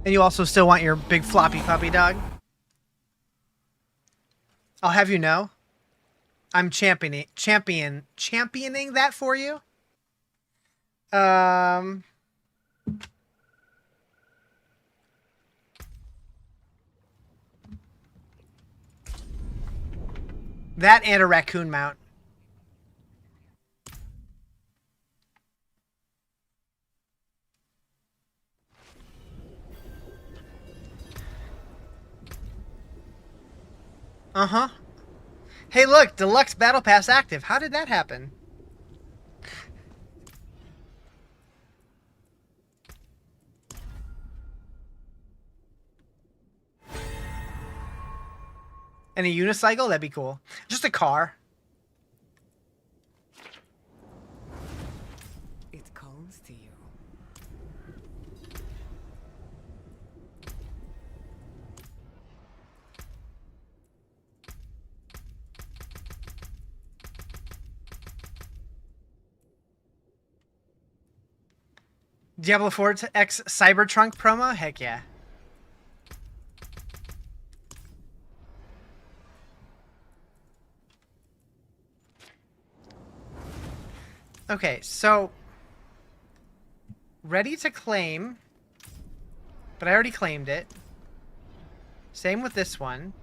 And you also still want your big floppy puppy dog? I'll have you know, I'm championing that for you. That and a raccoon mount. Uh-huh. Hey, look, Deluxe Battle Pass active. How did that happen? And a unicycle? That'd be cool. Just a car. It calls to you. Diablo 4 X Cybertrunk promo? Heck yeah. Okay, so ready to claim, but I already claimed it. Same with this one.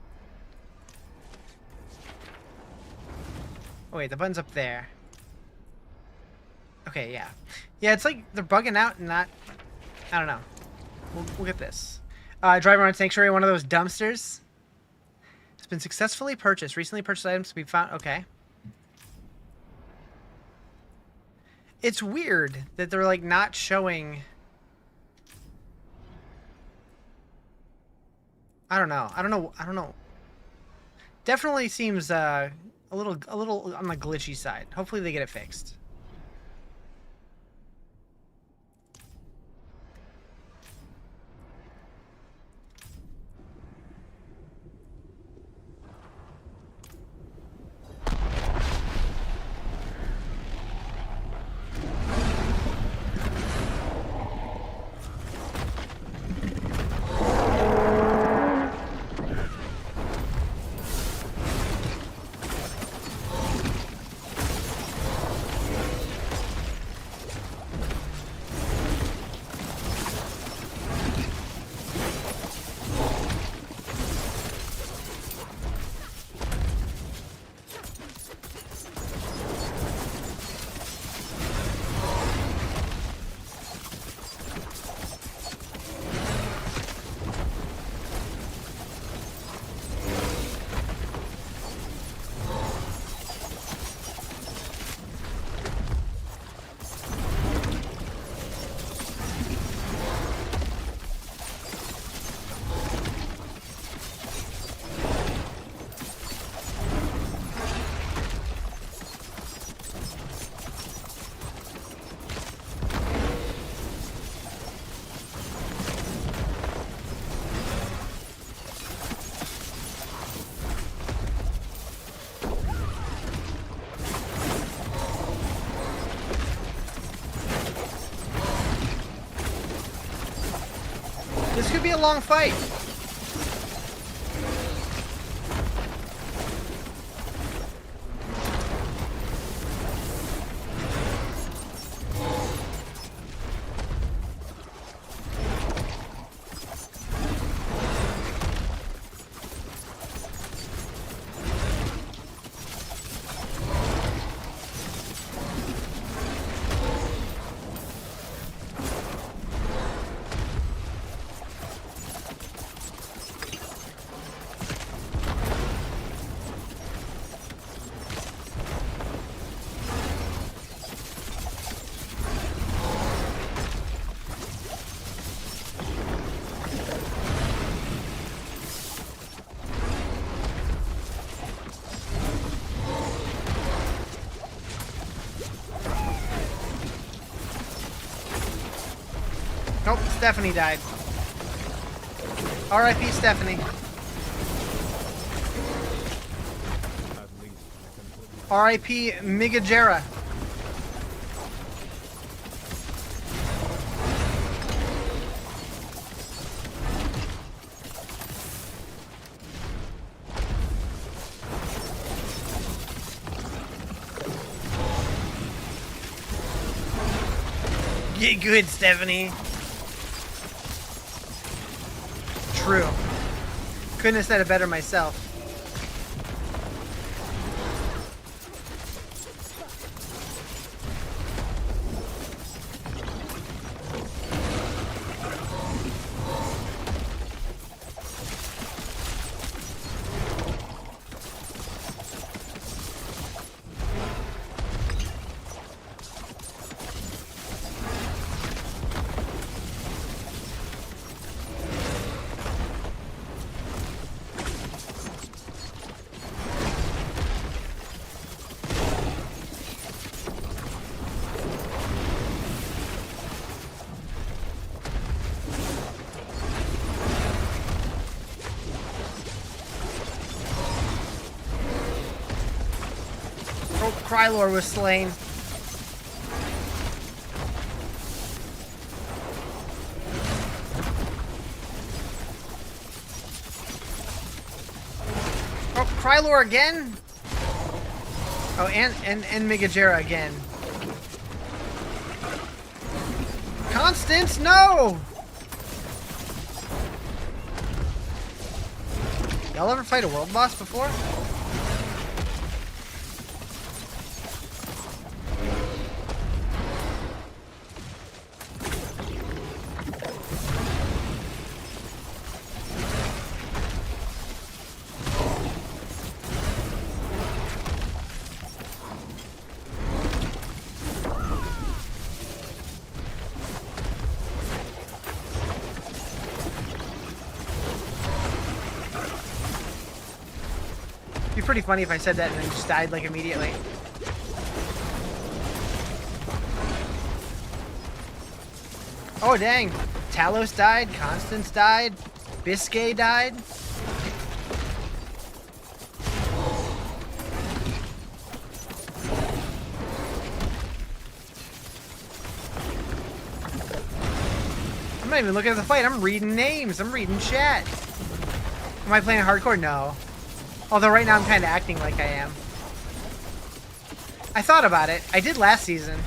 Oh wait, the button's up there. Okay, yeah. Yeah, it's like they're bugging out and not... I don't know. We'll get this. Drive around Sanctuary, one of those dumpsters. It's been successfully purchased. Recently purchased items to be found. Okay. It's weird that they're like not showing. I don't know. I don't know. Definitely seems a little on the glitchy side. Hopefully they get it fixed. This could be a long fight. Nope, Stephanie died. R.I.P. Stephanie. R.I.P. Migajera. Get good, Stephanie. True. Couldn't have said it better myself. Krylor was slain. Oh, Krylor again? Oh, and Migajera again. Constance, no! Y'all ever fight a world boss before? pretty funny if I said that and then just died like immediately. Oh dang. Talos died, Constance died, Biscay died. I'm not even looking at the fight, I'm reading names, I'm reading chat. Am I playing hardcore? No. Although right now I'm kind of acting like I am. I thought about it. I did last season.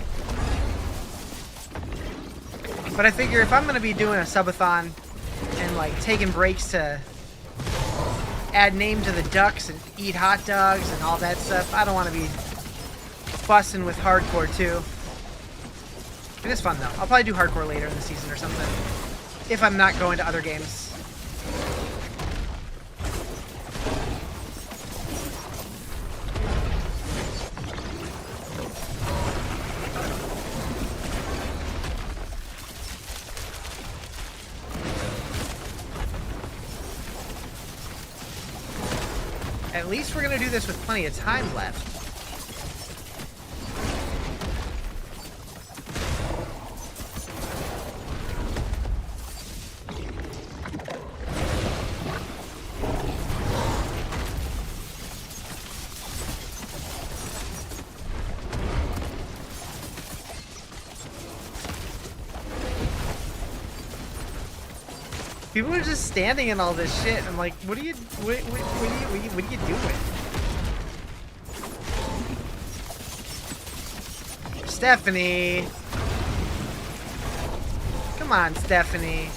But I figure if I'm going to be doing a subathon and like taking breaks to add name to the ducks and eat hot dogs and all that stuff, I don't want to be fussing with hardcore too. It is fun though. I'll probably do hardcore later in the season or something. If I'm not going to other games. At least we're gonna do this with plenty of time left. People are just standing in all this shit. I'm like, what are you doing? Stephanie. Come on, Stephanie.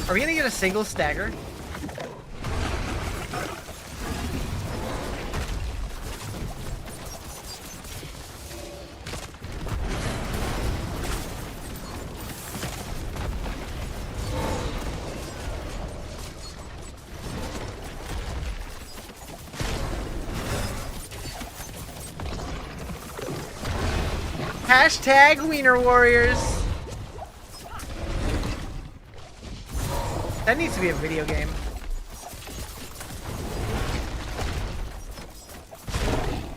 Are we gonna get a single stagger? Hashtag Wiener Warriors. That needs to be a video game.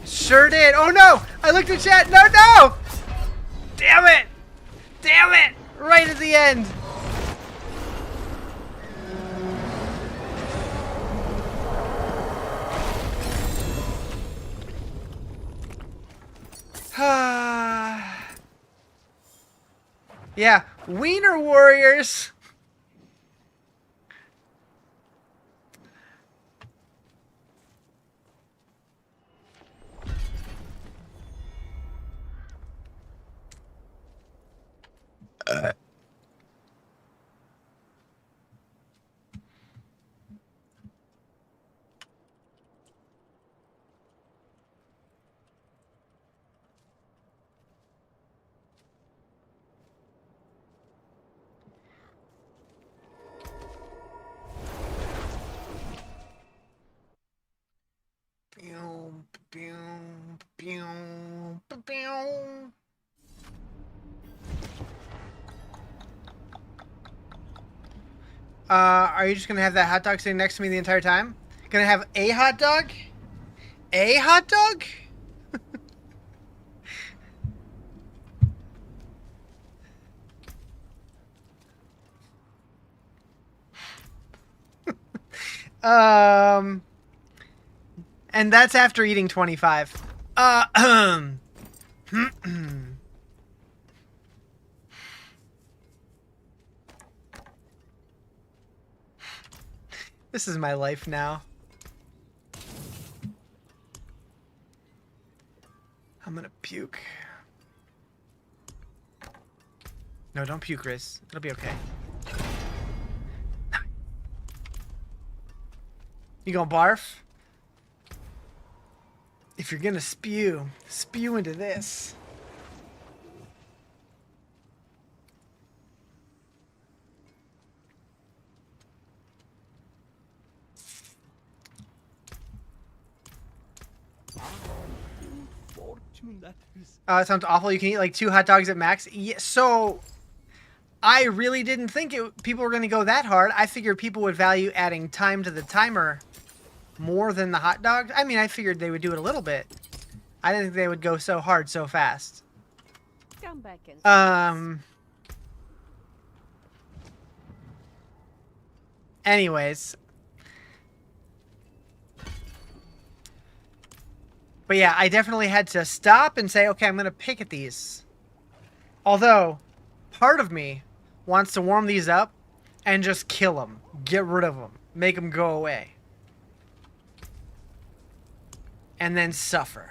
Sure did. Oh no! I looked at chat. No, no! Damn it! Damn it! Right at the end. Yeah, Wiener Warriors. Are you just gonna have that hot dog sitting next to me the entire time? Gonna have a hot dog? A hot dog? And that's after eating 25. This is my life now. I'm gonna puke. No, don't puke, Riz. It'll be okay. You gonna barf? If you're gonna spew, spew into this. Fortune. It sounds awful. You can eat like 2 hot dogs at max. Yeah, so I really didn't think people were going to go that hard. I figured people would value adding time to the timer more than the hot dogs. I mean, I figured they would do it a little bit. I didn't think they would go so hard so fast. Come back and Anyways. But yeah, I definitely had to stop and say, okay, I'm going to pick at these. Although, part of me wants to warm these up and just kill them. Get rid of them. Make them go away. And then suffer.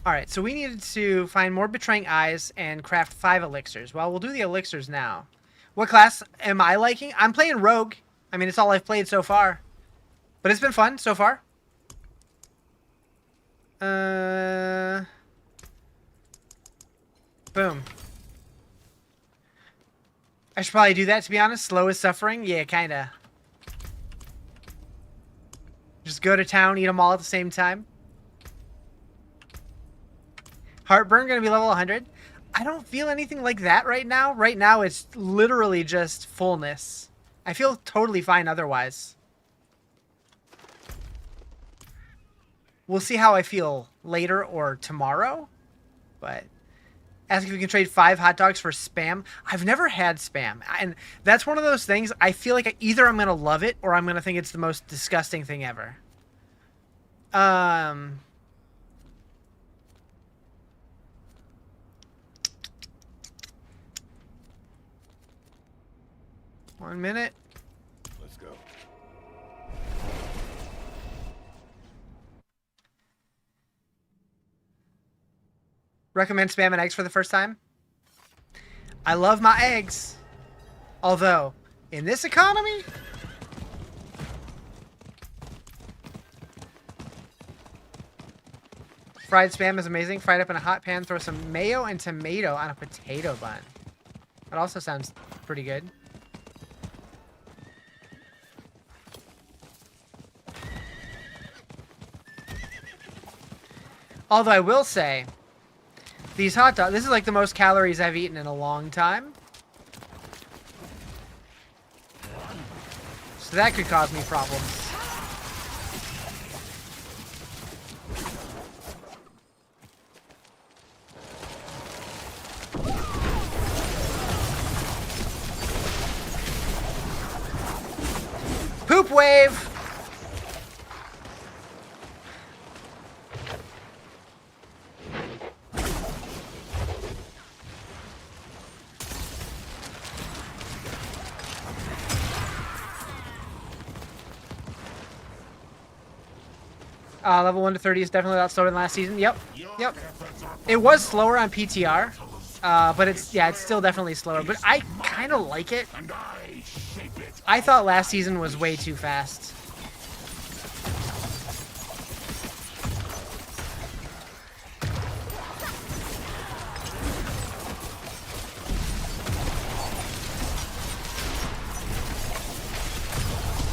Alright, so we needed to find more Betraying Eyes and craft 5 elixirs. Well, we'll do the elixirs now. What class am I liking? I'm playing Rogue. I mean, it's all I've played so far. But it's been fun so far. Boom. I should probably do that, to be honest. Slow is suffering. Yeah, kinda. Just go to town, eat them all at the same time. Heartburn gonna be level 100. I don't feel anything like that right now. Right now, it's literally just fullness. I feel totally fine otherwise. We'll see how I feel later or tomorrow. But ask if you can trade 5 hot dogs for Spam. I've never had Spam. And that's one of those things, I feel like either I'm going to love it or I'm going to think it's the most disgusting thing ever. 1 minute. Let's go. Recommend Spam and eggs for the first time? I love my eggs. Although, in this economy... Fried Spam is amazing. Fried up in a hot pan, throw some mayo and tomato on a potato bun. That also sounds pretty good. Although I will say, these hot dogs, this is like the most calories I've eaten in a long time. So that could cause me problems. Poop wave! Level 1 to 30 is definitely a lot slower than last season. Yep. Yep. It was slower on PTR. But it's still definitely slower. But I kind of like it. I thought last season was way too fast.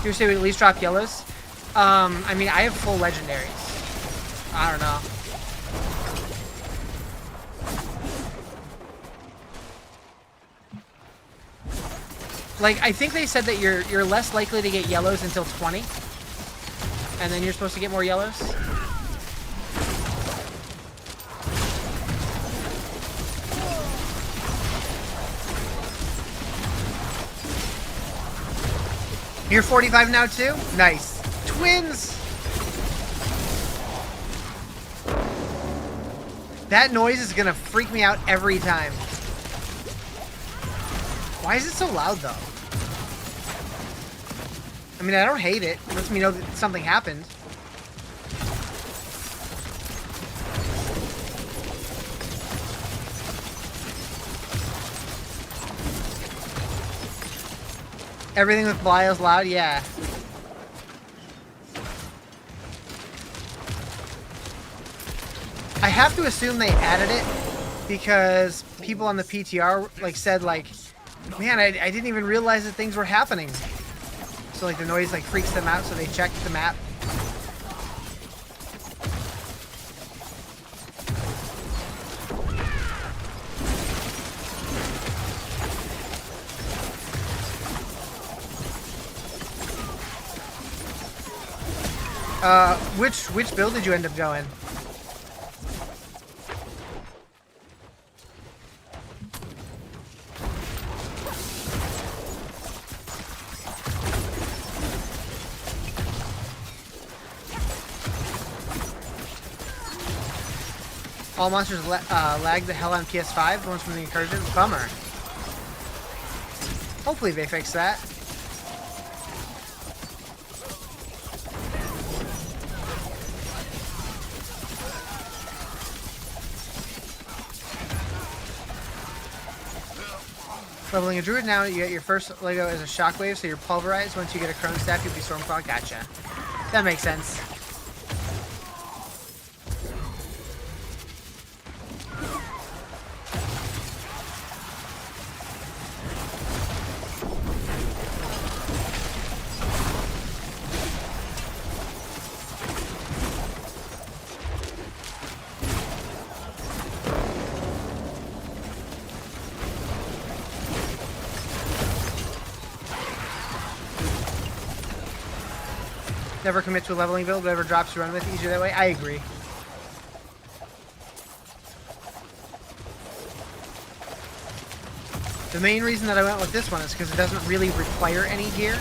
You say we at least drop yellows? I mean, I have full legendaries. I don't know. Like, I think they said that you're less likely to get yellows until 20. And then you're supposed to get more yellows. You're 45 now too? Nice. Twins! That noise is gonna freak me out every time. Why is it so loud though? I mean, I don't hate it. It lets me know that something happened. Everything with Belial's loud? Yeah. I have to assume they added it because people on the PTR like said like, man, I didn't even realize that things were happening. So like the noise like freaks them out, so they check the map. Which build did you end up going? All monsters lag the hell on PS5, the ones from the incursion. Bummer. Hopefully they fix that. Leveling a druid now, you get your first Lego as a shockwave, so you're pulverized. Once you get a crone staff, you'll be stormclaw. Gotcha. That makes sense. Never commit to a leveling build, whatever drops you run with, easier that way. I agree. The main reason that I went with this one is because it doesn't really require any gear.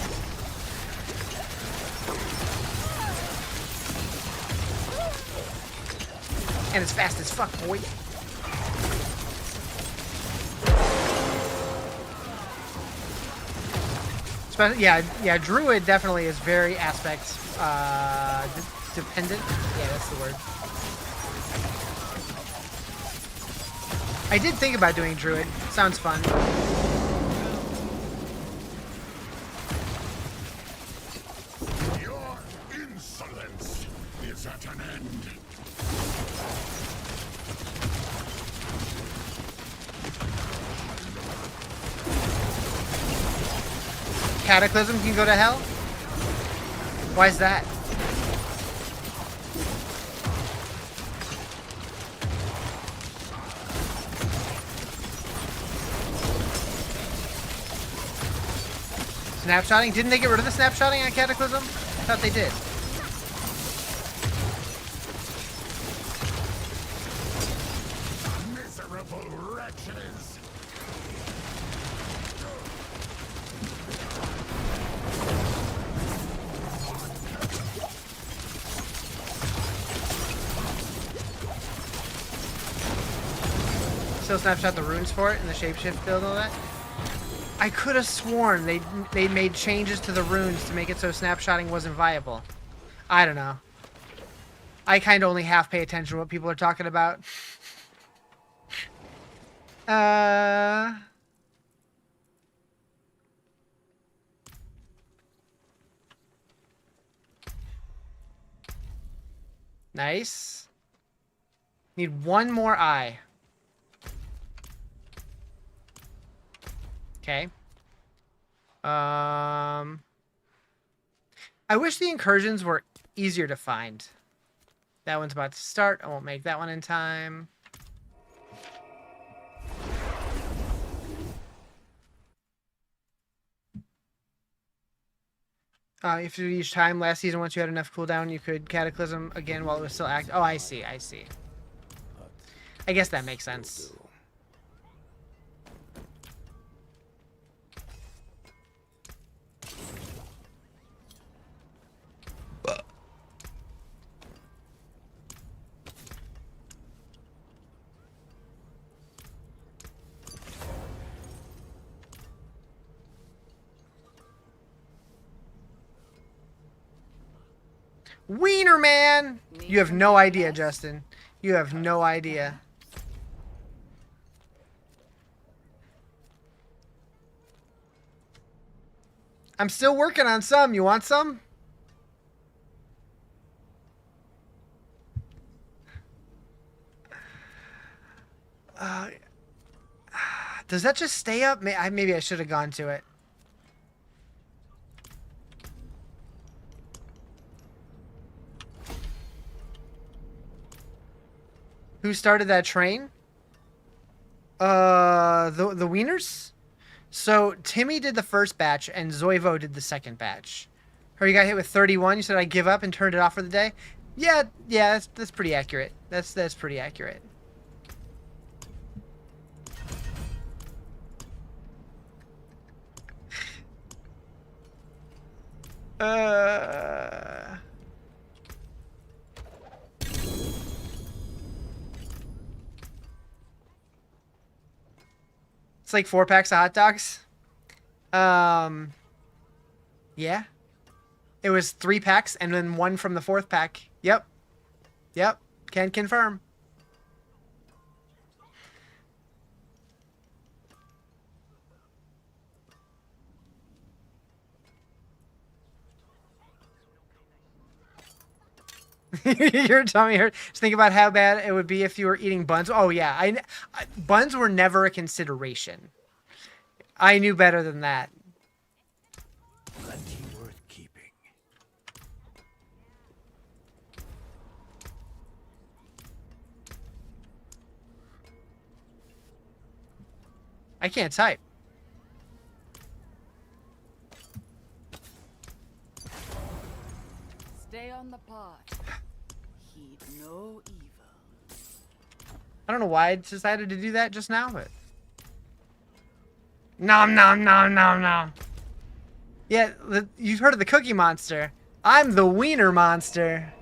And it's fast as fuck, boy. Yeah, Druid definitely is very aspect dependent. Yeah, that's the word. I did think about doing Druid. Sounds fun. Your insolence is at an end. Cataclysm can go to hell? Why is that? Snapshotting? Didn't they get rid of the snapshotting on Cataclysm? I thought they did. Miserable wretches! Still snapshot the runes for it and the shapeshift build and all that. I could have sworn they made changes to the runes to make it so snapshotting wasn't viable. I don't know. I kind of only half pay attention to what people are talking about. Nice. Need one more eye. Okay. I wish the incursions were easier to find. That one's about to start. I won't make that one in time. If you do each time last season, once you had enough cooldown, you could Cataclysm again while it was still active. Oh, I see. I see. I guess that makes sense. Wiener man! You have no idea, Justin. You have no idea. I'm still working on some. You want some? Does that just stay up? Maybe I should have gone to it. Who started that train? The Wieners? So Timmy did the first batch and Zoivo did the second batch. Or you got hit with 31. You said I give up and turned it off for the day. Yeah, that's pretty accurate. That's pretty accurate. It's like 4 packs of hot dogs. Yeah. It was 3 packs and then 1 from the 4th pack. Yep. Can confirm. Your tummy hurt. Just think about how bad it would be if you were eating buns. Oh yeah, buns were never a consideration. I knew better than that. Plenty worth keeping. I can't type. Stay on the path. Heed no evil. I don't know why I decided to do that just now, but... Nom nom nom nom nom. Yeah, you've heard of the Cookie Monster. I'm the Wiener Monster.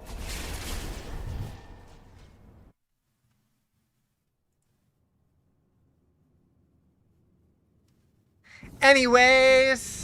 Anyways...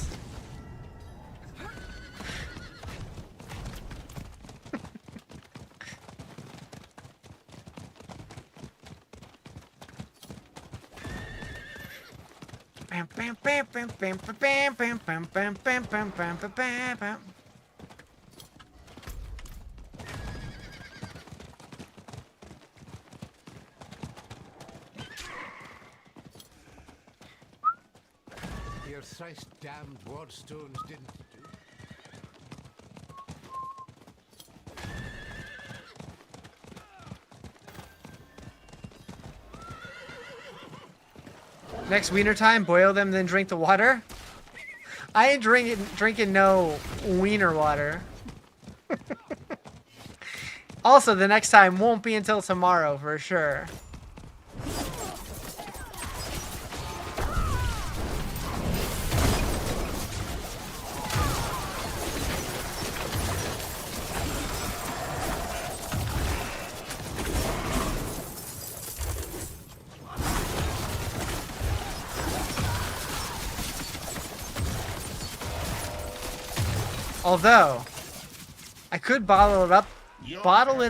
Your thrice damned wardstones didn't do. Next wiener time, boil them, then drink the water. I ain't drinking no wiener water. Also, the next time won't be until tomorrow for sure. Although, I could bottle it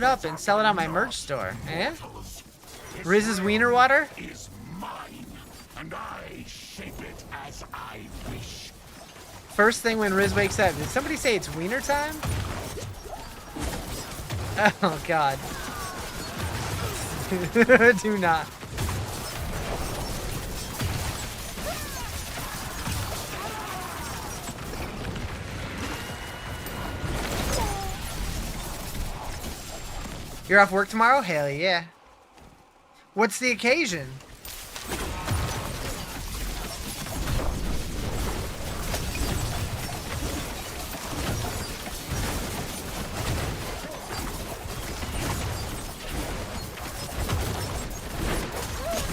up and sell it on my merch store. Eh? Riz's wiener water? Is mine, and I shape it as I wish. First thing when Riz wakes up, did somebody say it's wiener time? Oh god. Do not. You're off work tomorrow? Hell yeah. What's the occasion?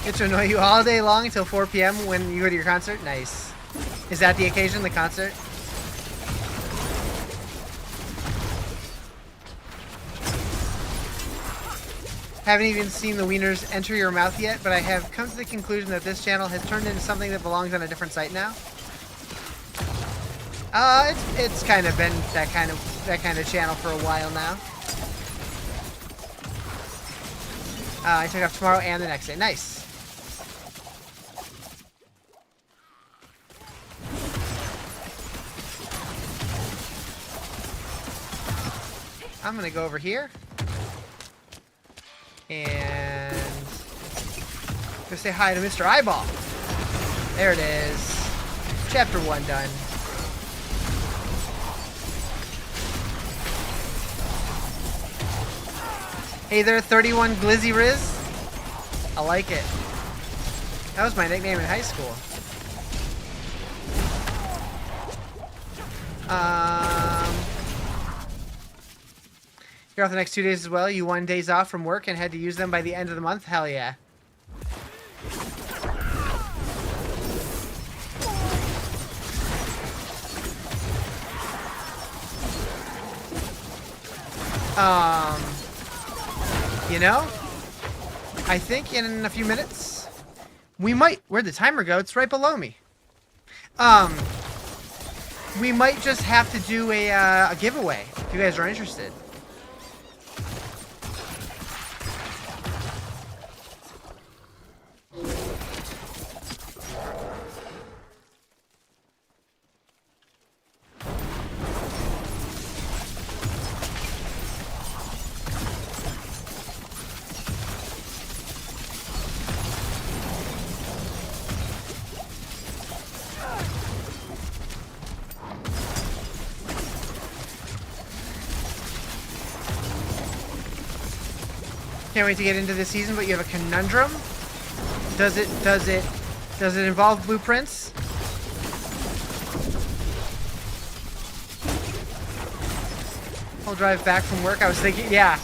Get to annoy you all day long until 4 p.m. when you go to your concert? Nice. Is that the occasion, the concert? Haven't even seen the wieners enter your mouth yet, but I have come to the conclusion that this channel has turned into something that belongs on a different site now. It's kind of been that kind of channel for a while now. I took off tomorrow and the next day. Nice. I'm gonna go over here. And go say hi to Mr. Eyeball. There it is. Chapter 1 done. Hey there, 31 Glizzy Riz. I like it. That was my nickname in high school. You're off the next 2 days as well. You won days off from work and had to use them by the end of the month. Hell yeah. You know, I think in a few minutes we might. Where'd the timer go? It's right below me. We might just have to do a giveaway if you guys are interested. Can't wait to get into this season, but you have a conundrum. Does it involve blueprints? I'll drive back from work. I was thinking, yeah.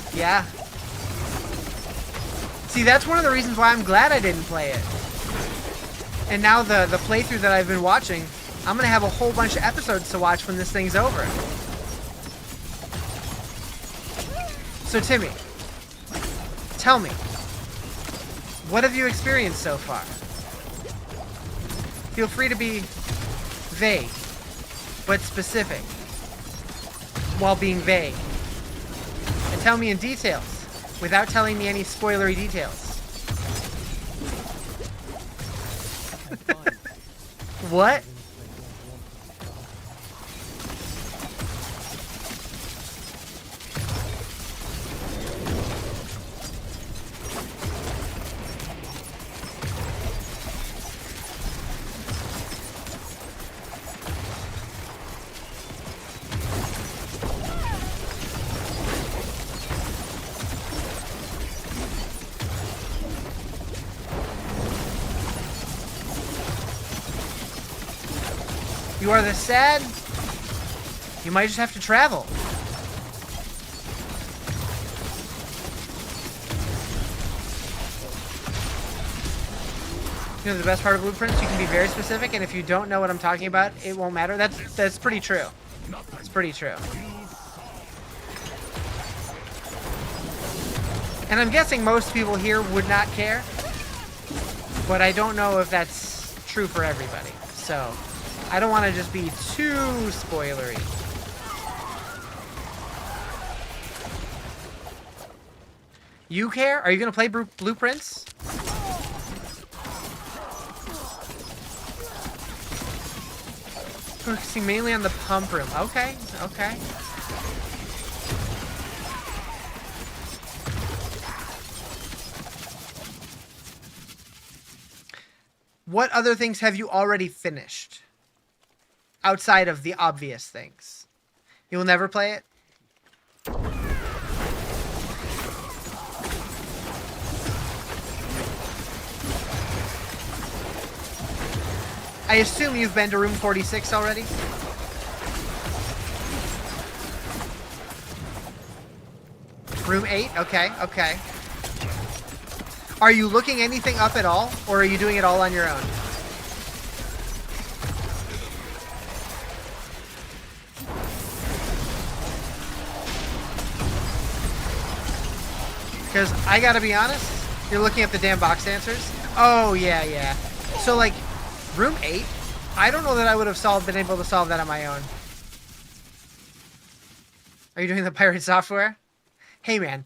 See, that's one of the reasons why I'm glad I didn't play it. And now the playthrough that I've been watching, I'm gonna have a whole bunch of episodes to watch when this thing's over. So Timmy, tell me, what have you experienced so far? Feel free to be vague, but specific, while being vague. And tell me in details, without telling me any spoilery details. What? You are this sad? You might just have to travel. You know the best part of blueprints? You can be very specific, and if you don't know what I'm talking about, it won't matter. That's pretty true. It's pretty true. And I'm guessing most people here would not care, but I don't know if that's true for everybody. So I don't want to just be too spoilery. You care? Are you going to play blueprints? Focusing mainly on the pump room. Okay. What other things have you already finished? Outside of the obvious things. You will never play it? I assume you've been to room 46 already? Room 8? Okay. Are you looking anything up at all? Or are you doing it all on your own? Because I gotta be honest, you're looking at the damn box answers. Oh, yeah. So, like, room 8, I don't know that I would have been able to solve that on my own. Are you doing the pirate software? Hey, man,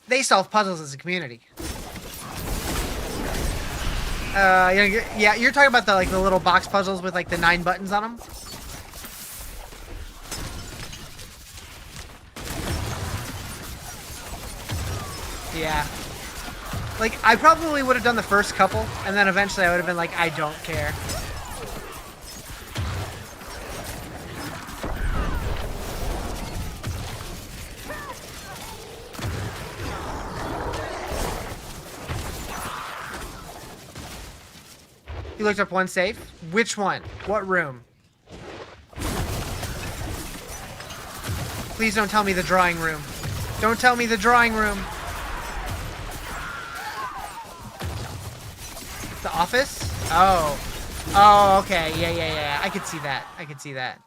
they solve puzzles as a community. Yeah, you're talking about the little box puzzles with, like, the 9 buttons on them? Yeah. Like, I probably would have done the first couple, and then eventually I would have been like, I don't care. You looked up one safe? Which one? What room? Please don't tell me the drawing room. Don't tell me the drawing room. The office? Oh. Oh, okay. Yeah. I could see that. I could see that.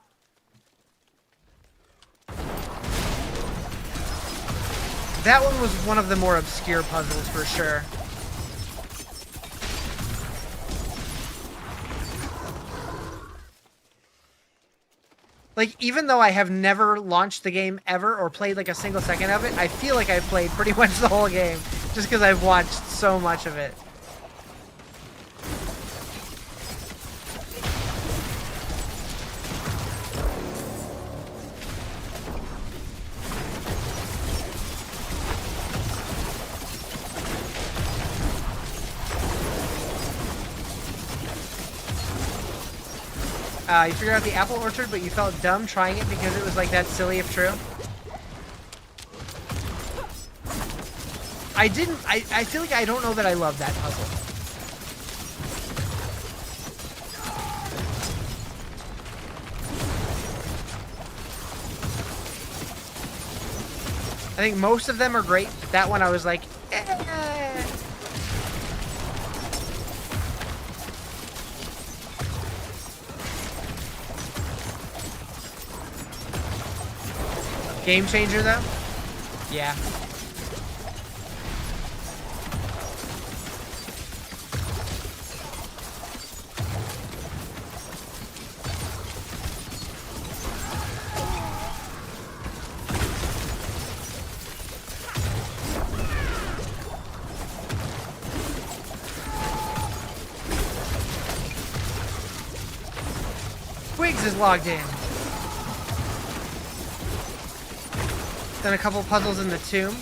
That one was one of the more obscure puzzles for sure. Like, even though I have never launched the game ever or played like a single second of it, I feel like I've played pretty much the whole game just because I've watched so much of it. You figured out the apple orchard, but you felt dumb trying it because it was like that silly if true. I didn't. I feel like I don't know that I love that puzzle. I think most of them are great, but that one I was like, eh. Game changer, though? Yeah. Twigs is logged in. Done a couple puzzles in the tomb.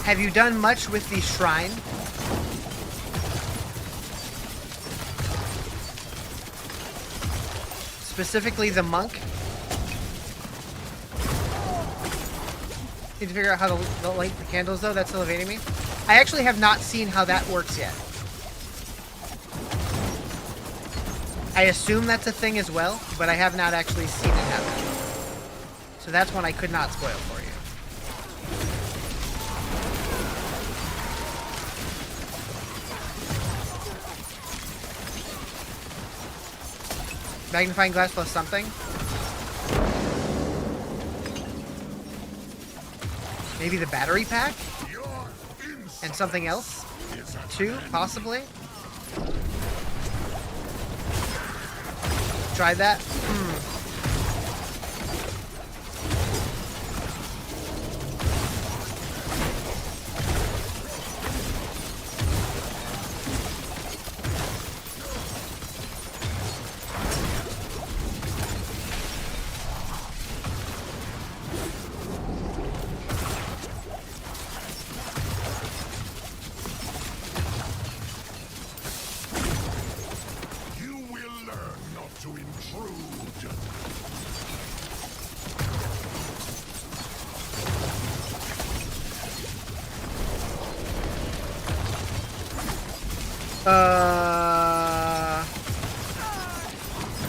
Have you done much with the shrine? Specifically the monk? Need to figure out how to light the candles, though. That's still evading me. I actually have not seen how that works yet. I assume that's a thing as well, but I have not actually seen it happen. So that's one I could not spoil for you. Magnifying glass plus something. Maybe the battery pack? And something else? 2, possibly? Try that?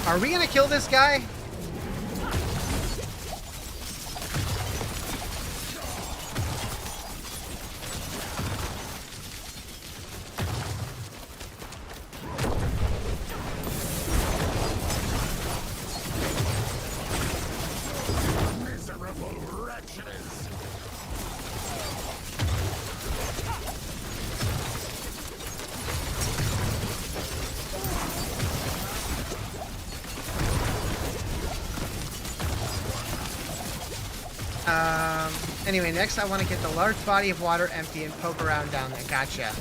Are we gonna kill this guy? Miserable wretches! Anyway, next I want to get the large body of water empty and poke around down there. Gotcha.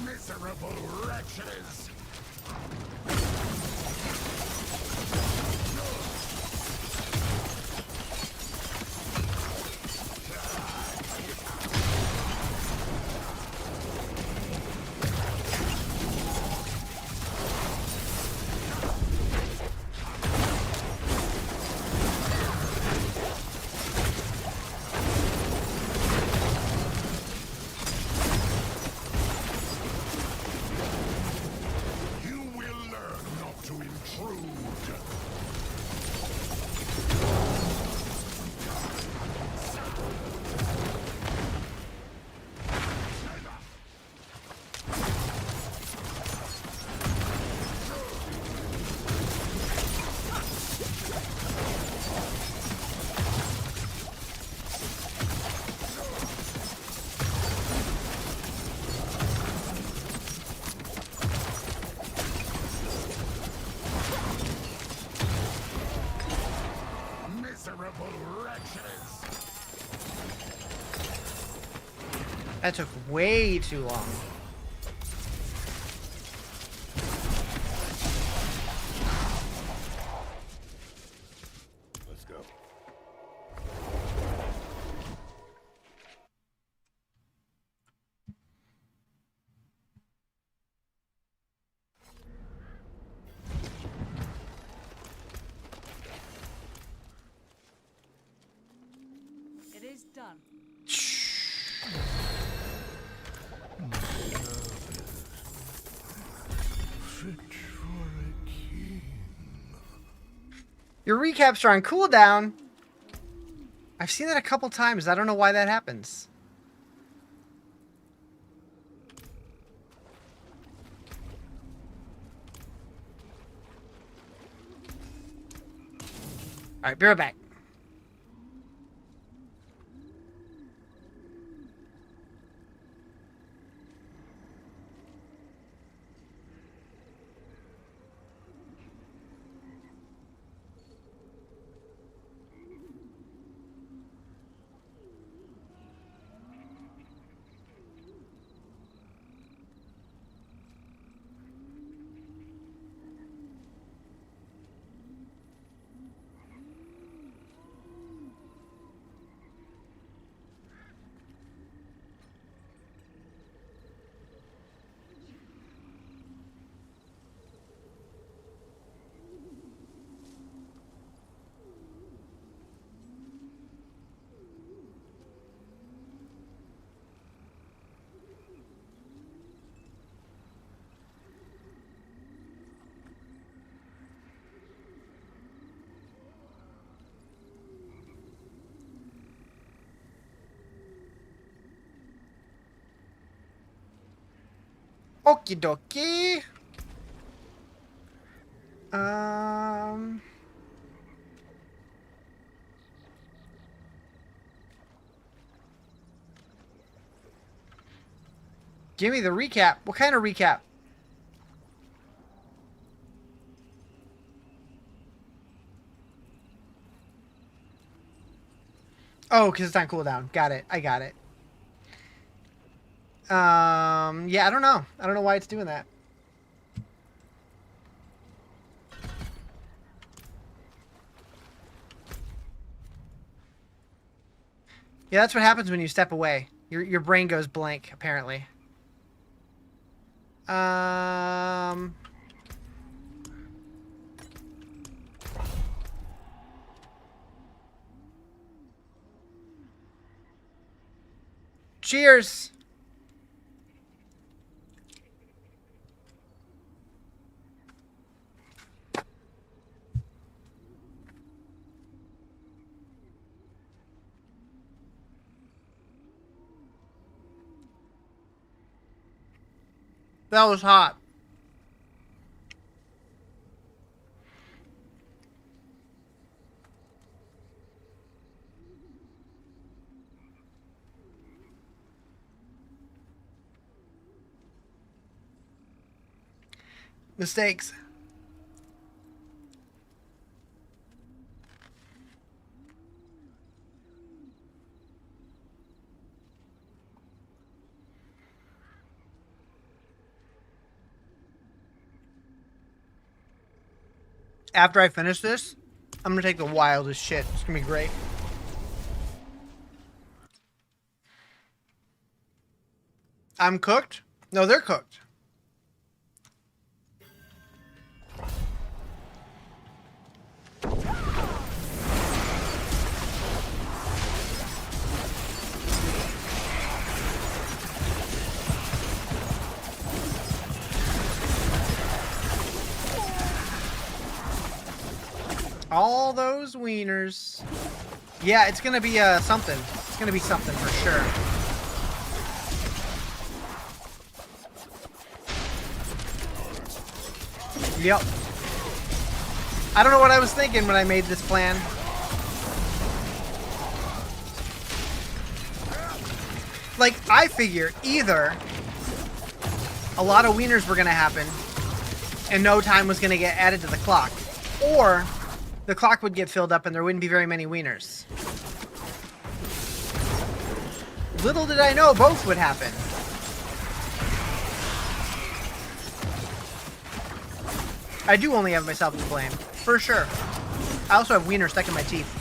Miserable wretches! That took way too long. Let's go. It is done. Your recaps are on cooldown. I've seen that a couple times. I don't know why that happens. Alright, be right back. Okie dokie. Give me the recap. What kind of recap? Oh, because it's on cooldown. Got it. I got it. Yeah, I don't know. I don't know why it's doing that. Yeah, that's what happens when you step away. Your brain goes blank, apparently. Cheers. That was hot. Mistakes. After I finish this, I'm gonna take the wildest shit. It's gonna be great. I'm cooked? No, they're cooked. All those wieners. Yeah, it's gonna be something. It's gonna be something for sure. Yep. I don't know what I was thinking when I made this plan. Like, I figure either a lot of wieners were gonna happen and no time was gonna get added to the clock, or the clock would get filled up and there wouldn't be very many wieners. Little did I know both would happen. I do only have myself to blame, for sure. I also have wiener stuck in my teeth.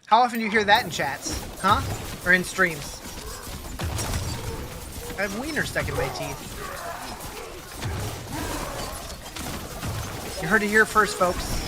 How often do you hear that in chats? Huh? Or in streams? I have wiener stuck in my teeth. You heard it here first, folks.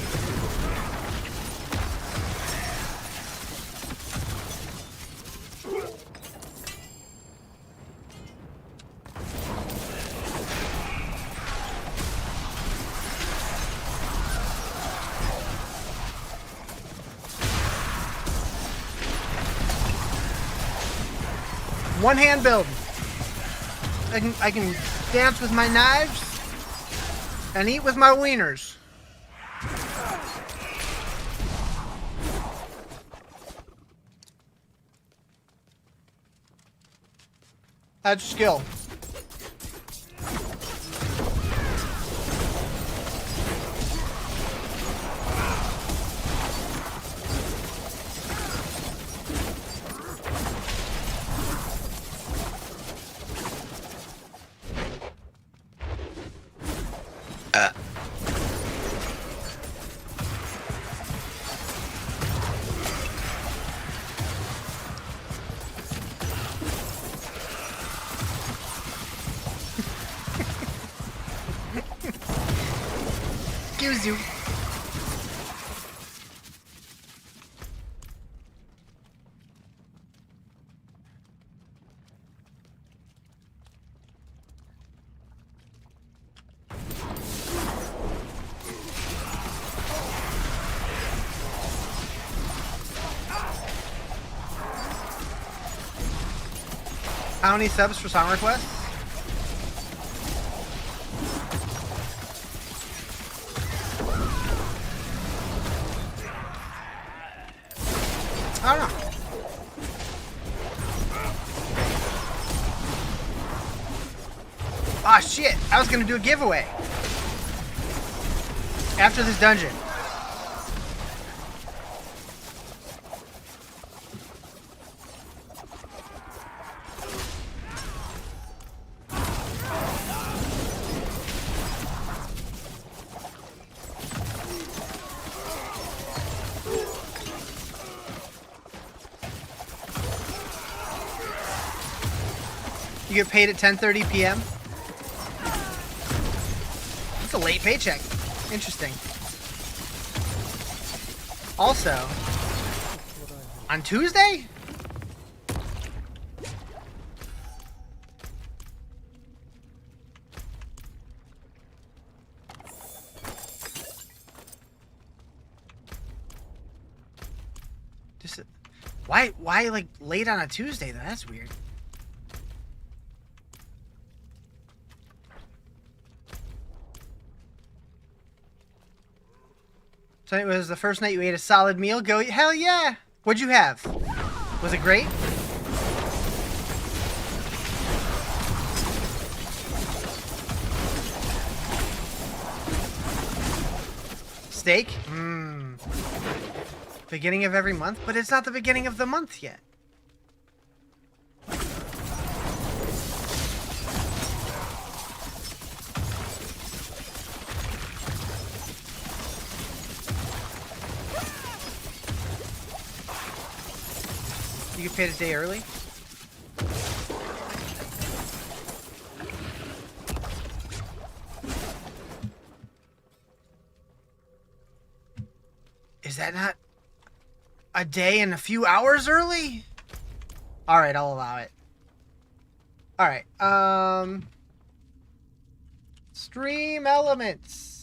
One hand build. I can dance with my knives and eat with my wieners. That's skill. Excuse you. How many subs for song requests? I don't know. Ah, shit. I was gonna do a giveaway. After this dungeon. You get paid at 10:30 p.m. It's a late paycheck. Interesting. Also, on Tuesday? Just why like late on a Tuesday though? That's weird. Tonight was the first night you ate a solid meal. Go, hell yeah! What'd you have? Was it great? Steak? Mmm. Beginning of every month? But it's not the beginning of the month yet. You get paid a day early? Is that not a day and a few hours early? Alright, I'll allow it. Alright, stream elements.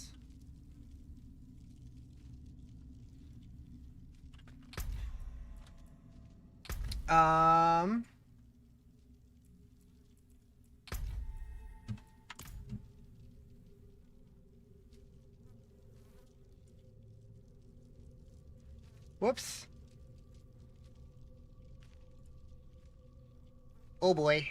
Whoops. Oh boy.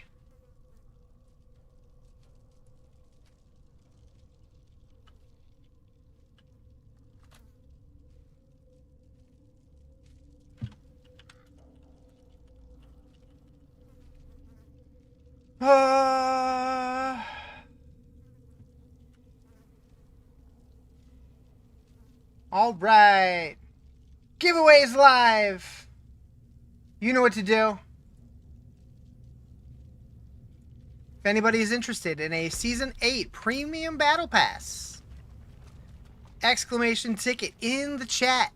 All right. Giveaways live. You know what to do. If anybody is interested in a Season 8 Premium Battle Pass, exclamation ticket in the chat.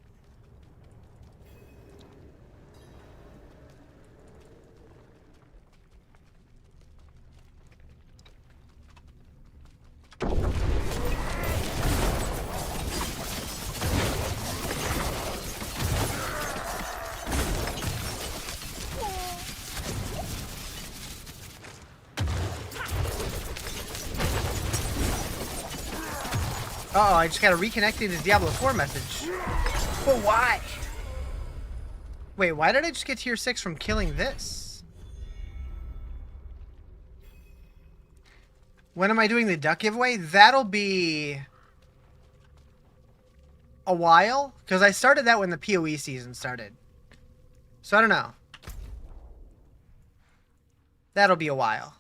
Uh-oh, I just got a reconnecting to Diablo 4 message. But why? Wait, why did I just get tier 6 from killing this? When am I doing the duck giveaway? That'll be a while, because I started that when the PoE season started. So I don't know. That'll be a while.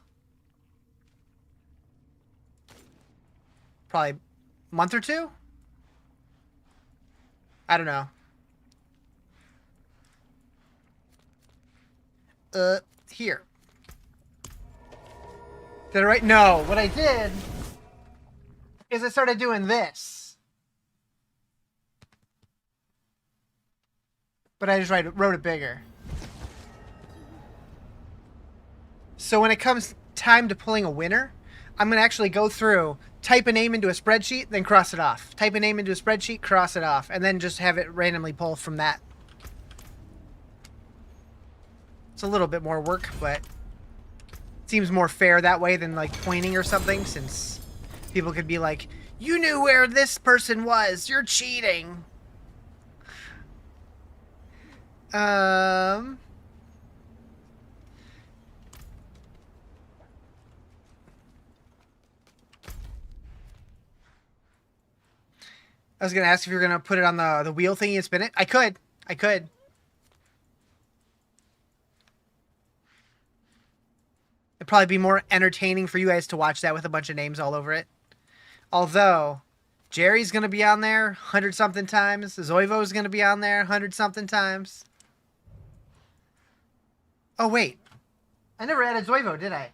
Probably a month or two? I don't know. Here. Did I write? No, what I did is I started doing this. But I just wrote it bigger. So when it comes time to pulling a winner, I'm going to actually go through, type a name into a spreadsheet, then cross it off. Type a name into a spreadsheet, cross it off, and then just have it randomly pull from that. It's a little bit more work, but it seems more fair that way than like pointing or something, since people could be like, you knew where this person was, you're cheating. I was going to ask if you're going to put it on the wheel thingy and spin it. I could. It'd probably be more entertaining for you guys to watch that with a bunch of names all over it. Although, Jerry's going to be on there 100-something times. Zoivo's going to be on there 100-something times. Oh, wait. I never added Zoivo, did I?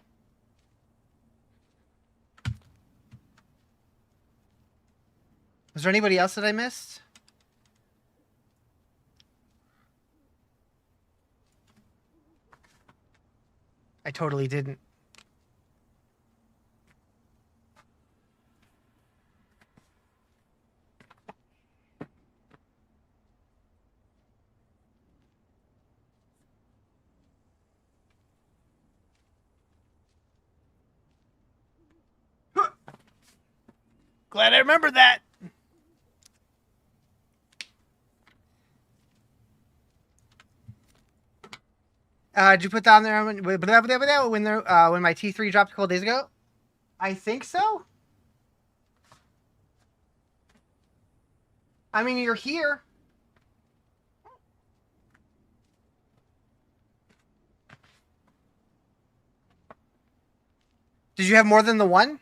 Was there anybody else that I missed? I totally didn't. Glad I remembered that. Did you put that on there when my T3 dropped a couple days ago? I think so. I mean, you're here. Did you have more than the one?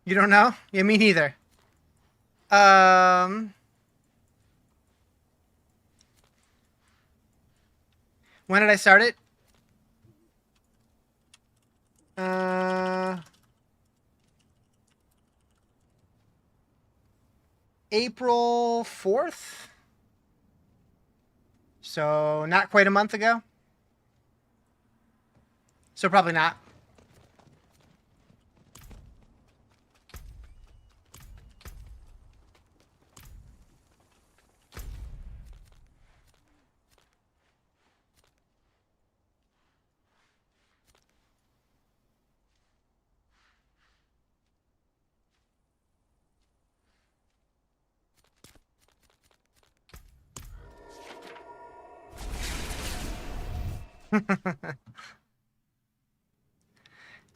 You don't know? Yeah, me neither. When did I start it? April 4th. So not quite a month ago. So probably not.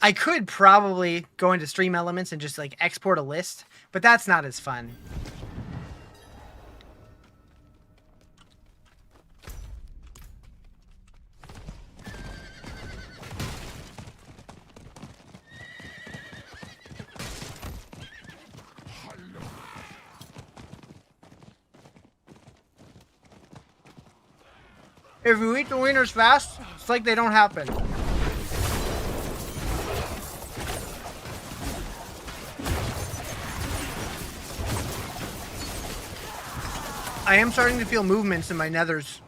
I could probably go into Stream Elements and just like export a list, but that's not as fun. If you eat the wieners fast, it's like they don't happen. I am starting to feel movements in my nethers.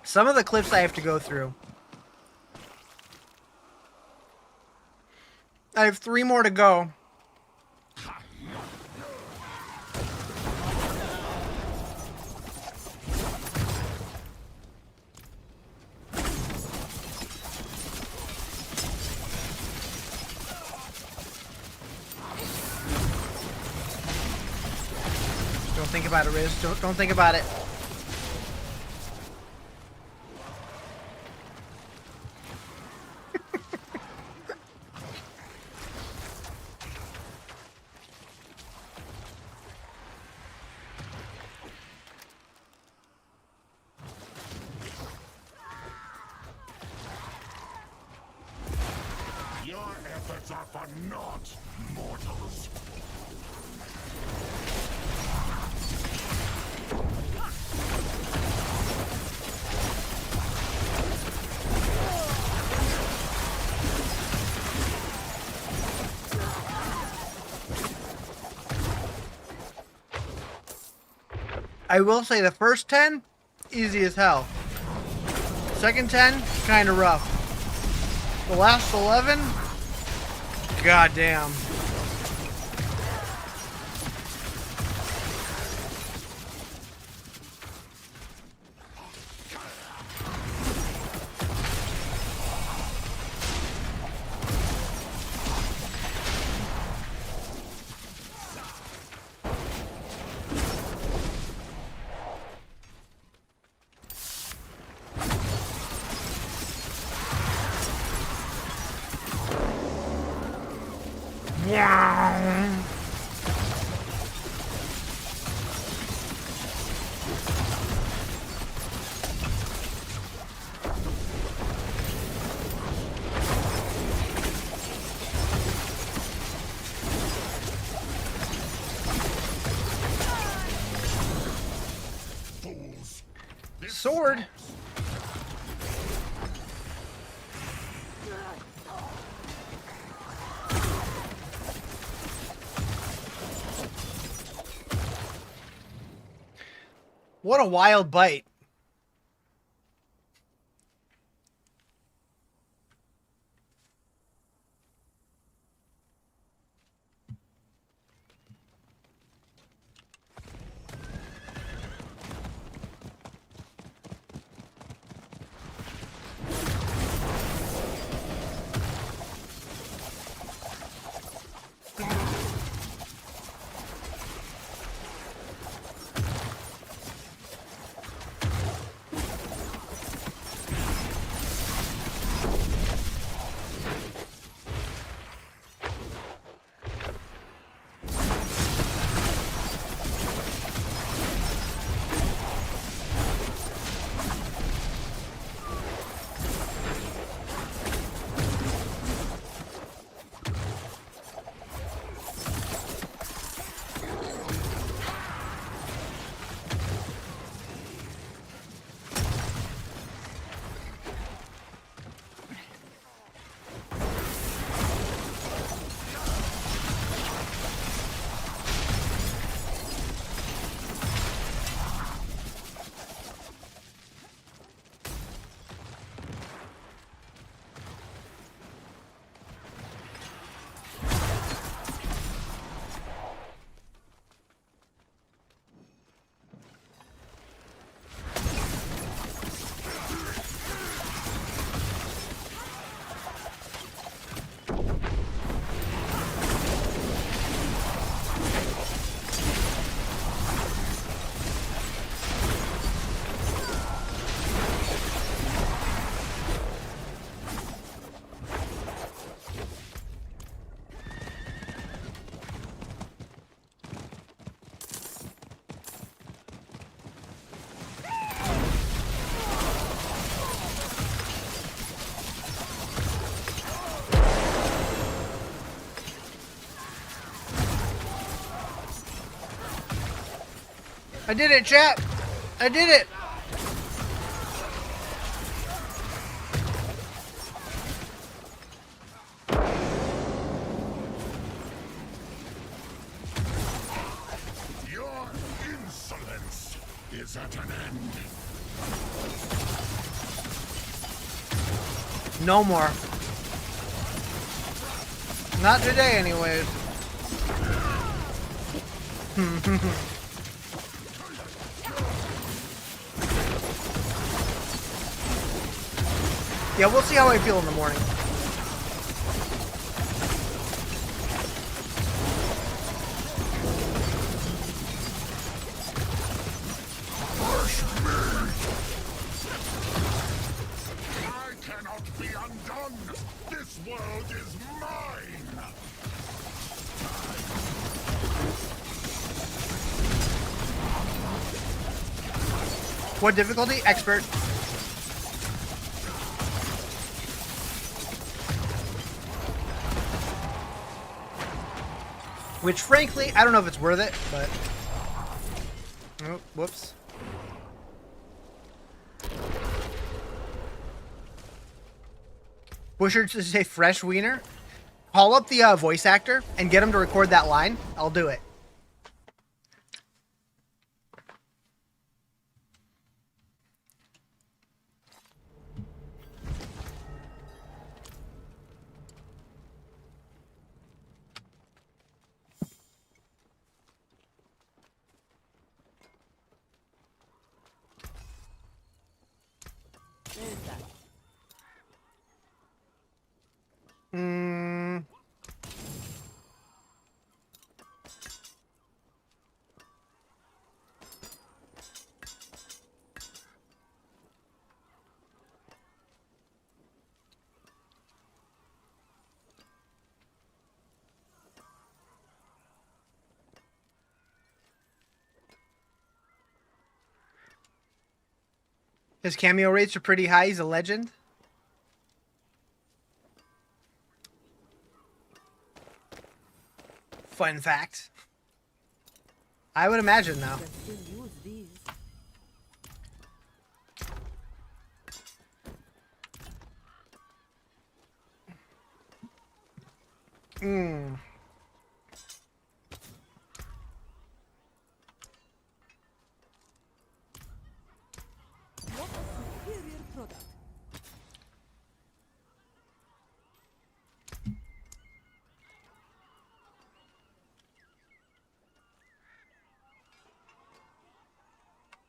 Some of the cliffs I have to go through. I have 3 more to go. Don't think about it, Riz. Don't think about it. Your efforts are for naught, mortals. I will say the first 10, easy as hell. Second 10, kind of rough. The last 11, goddamn. Fools. This Sword. What a wild bite. I did it, chat. I did it. Your insolence is at an end. No more. Not today, anyways. Yeah, we'll see how I feel in the morning. I cannot be undone. This world is mine. What difficulty? Expert. Which, frankly, I don't know if it's worth it, but... Oh, whoops. Busher to say fresh wiener? Call up the voice actor and get him to record that line. I'll do it. His cameo rates are pretty high. He's a legend. Fun fact. I would imagine, though.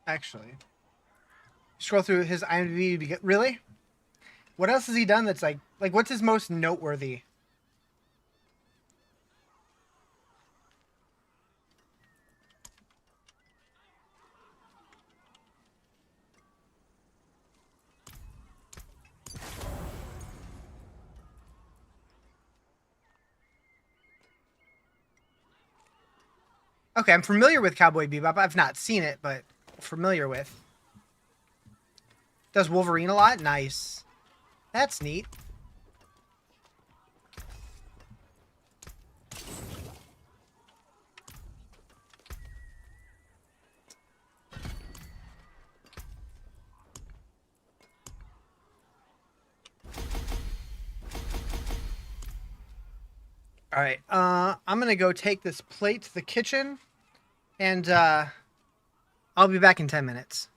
Actually, scroll through his IMDb to get really. What else has he done that's like what's his most noteworthy? Okay, I'm familiar with Cowboy Bebop. I've not seen it, but familiar with. Does Wolverine a lot? Nice. That's neat. All right. I'm gonna go take this plate to the kitchen, and I'll be back in 10 minutes.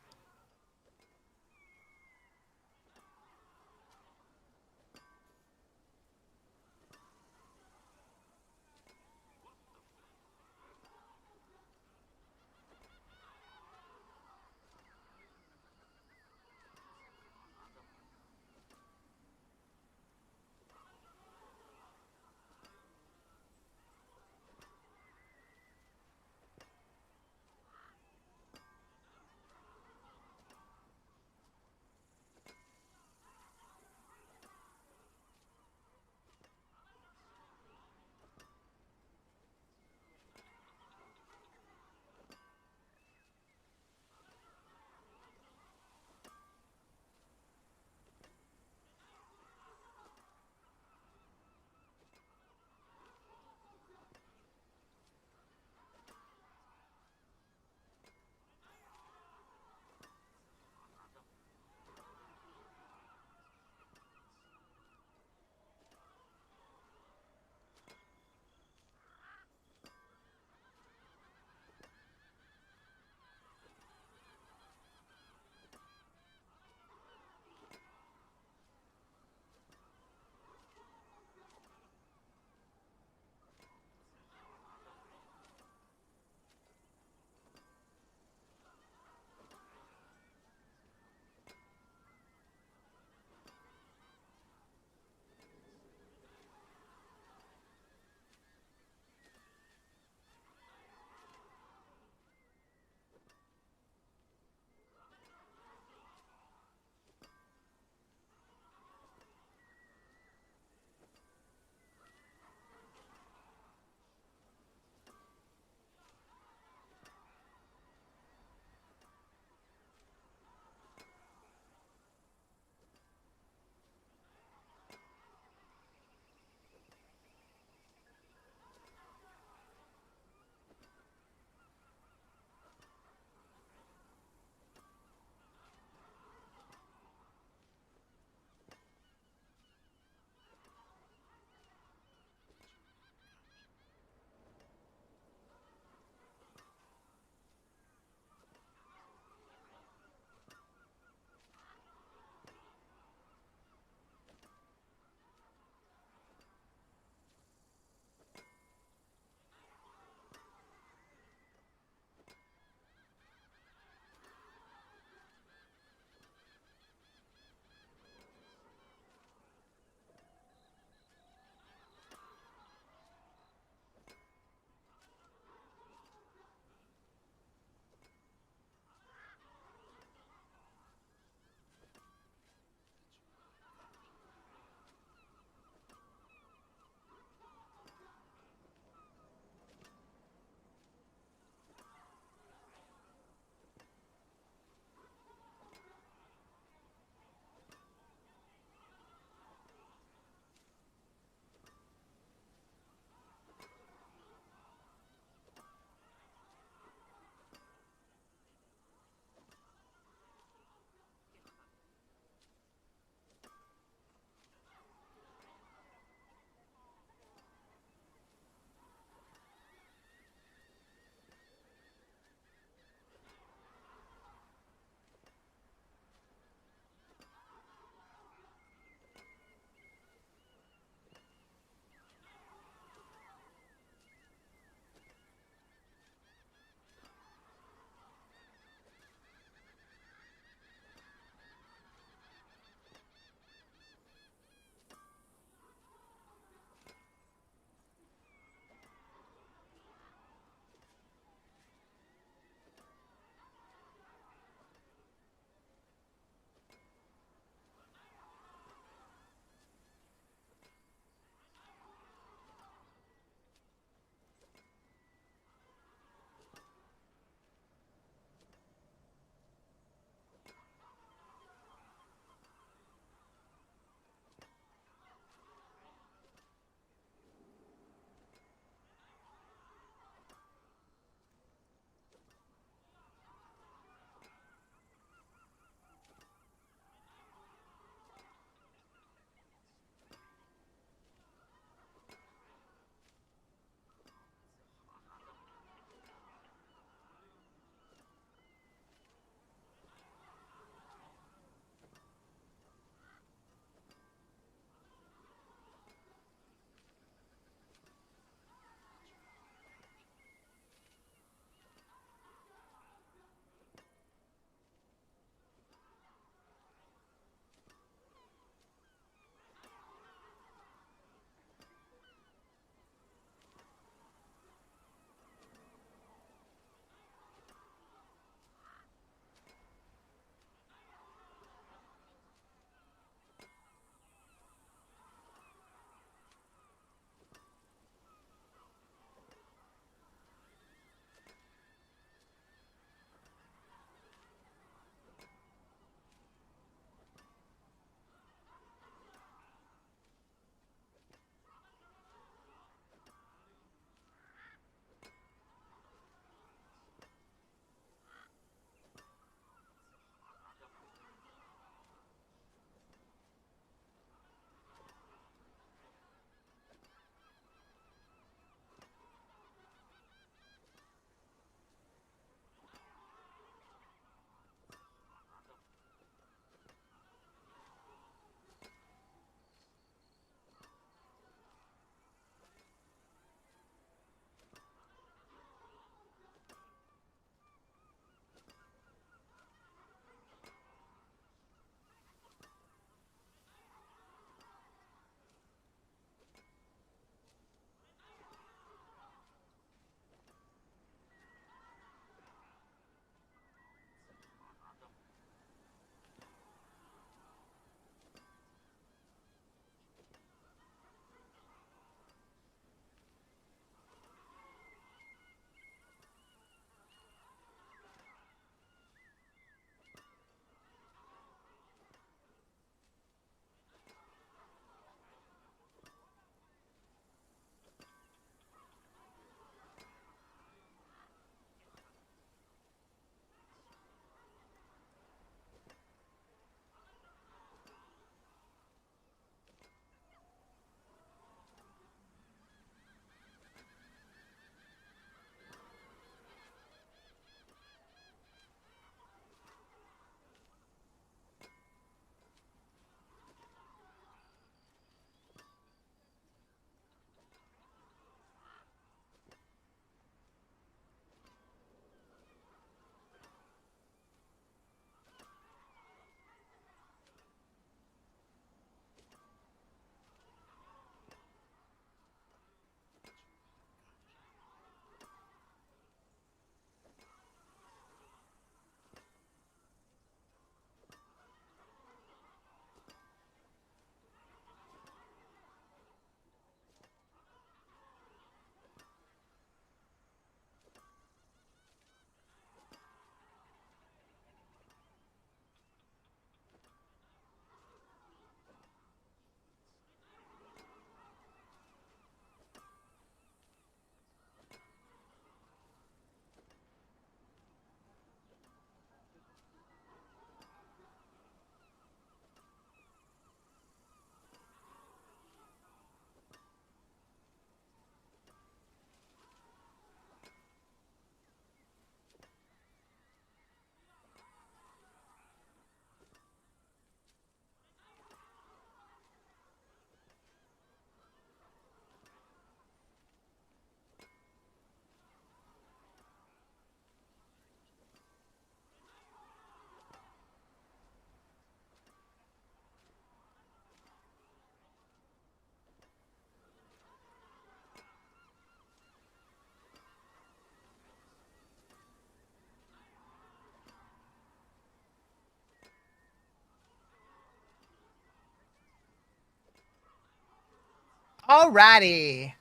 Alrighty.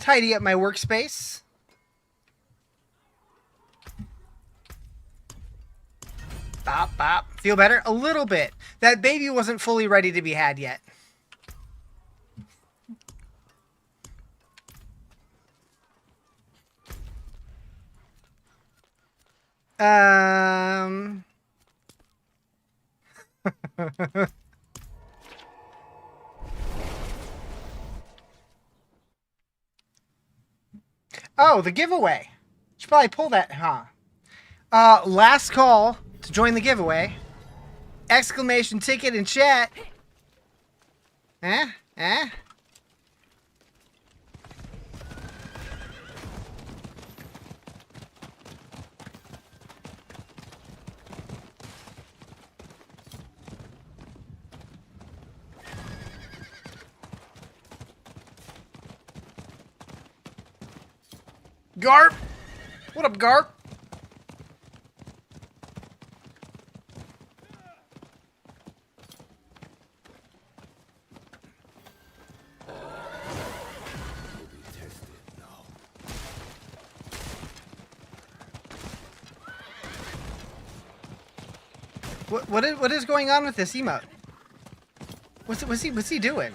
Tidy up my workspace. Bop, bop. Feel better? A little bit. That baby wasn't fully ready to be had yet. Oh, the giveaway. Should probably pull that, huh? Last call to join the giveaway. Exclamation ticket in chat. Eh? Eh? Garp! What up, Garp? What is going on with this emote? What's he doing?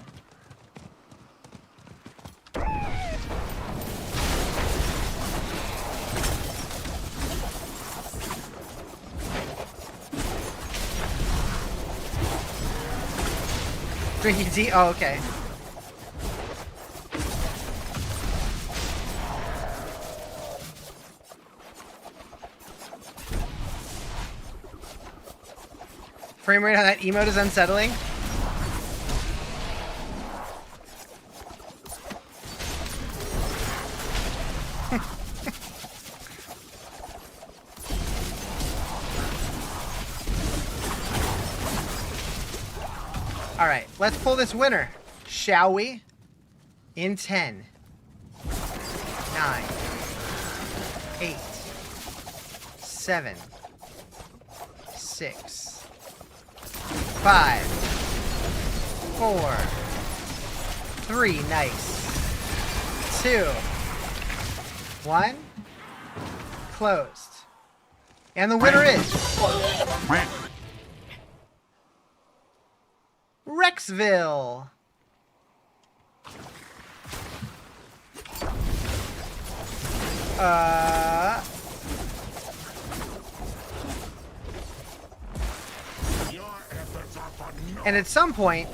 Drinking tea? Oh, okay. Frame rate on that emote is unsettling. All right, let's pull this winner, shall we? In 10, 9, 8, 7, 6, 5, 4, 3, nice, 2, 1, closed. And the winner is Rexville. And at some point,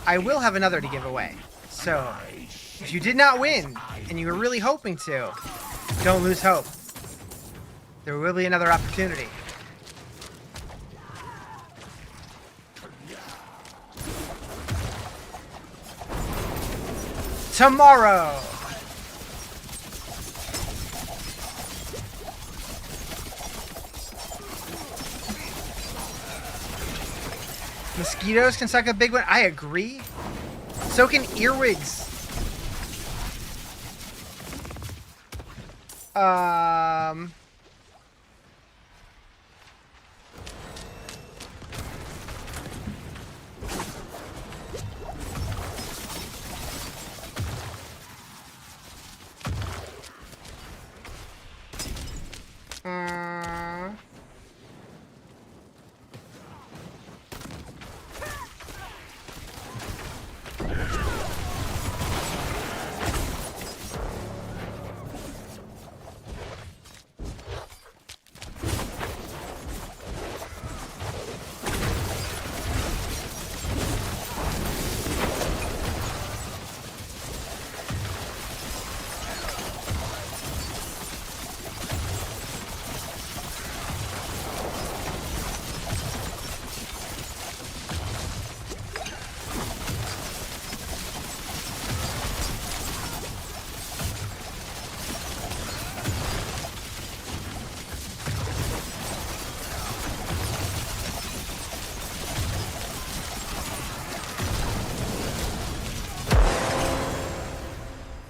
I will have another to give away. So, if you did not win, and you were really hoping to, don't lose hope. There will be another opportunity. Tomorrow! Mosquitoes can suck a big one. I agree. So can earwigs.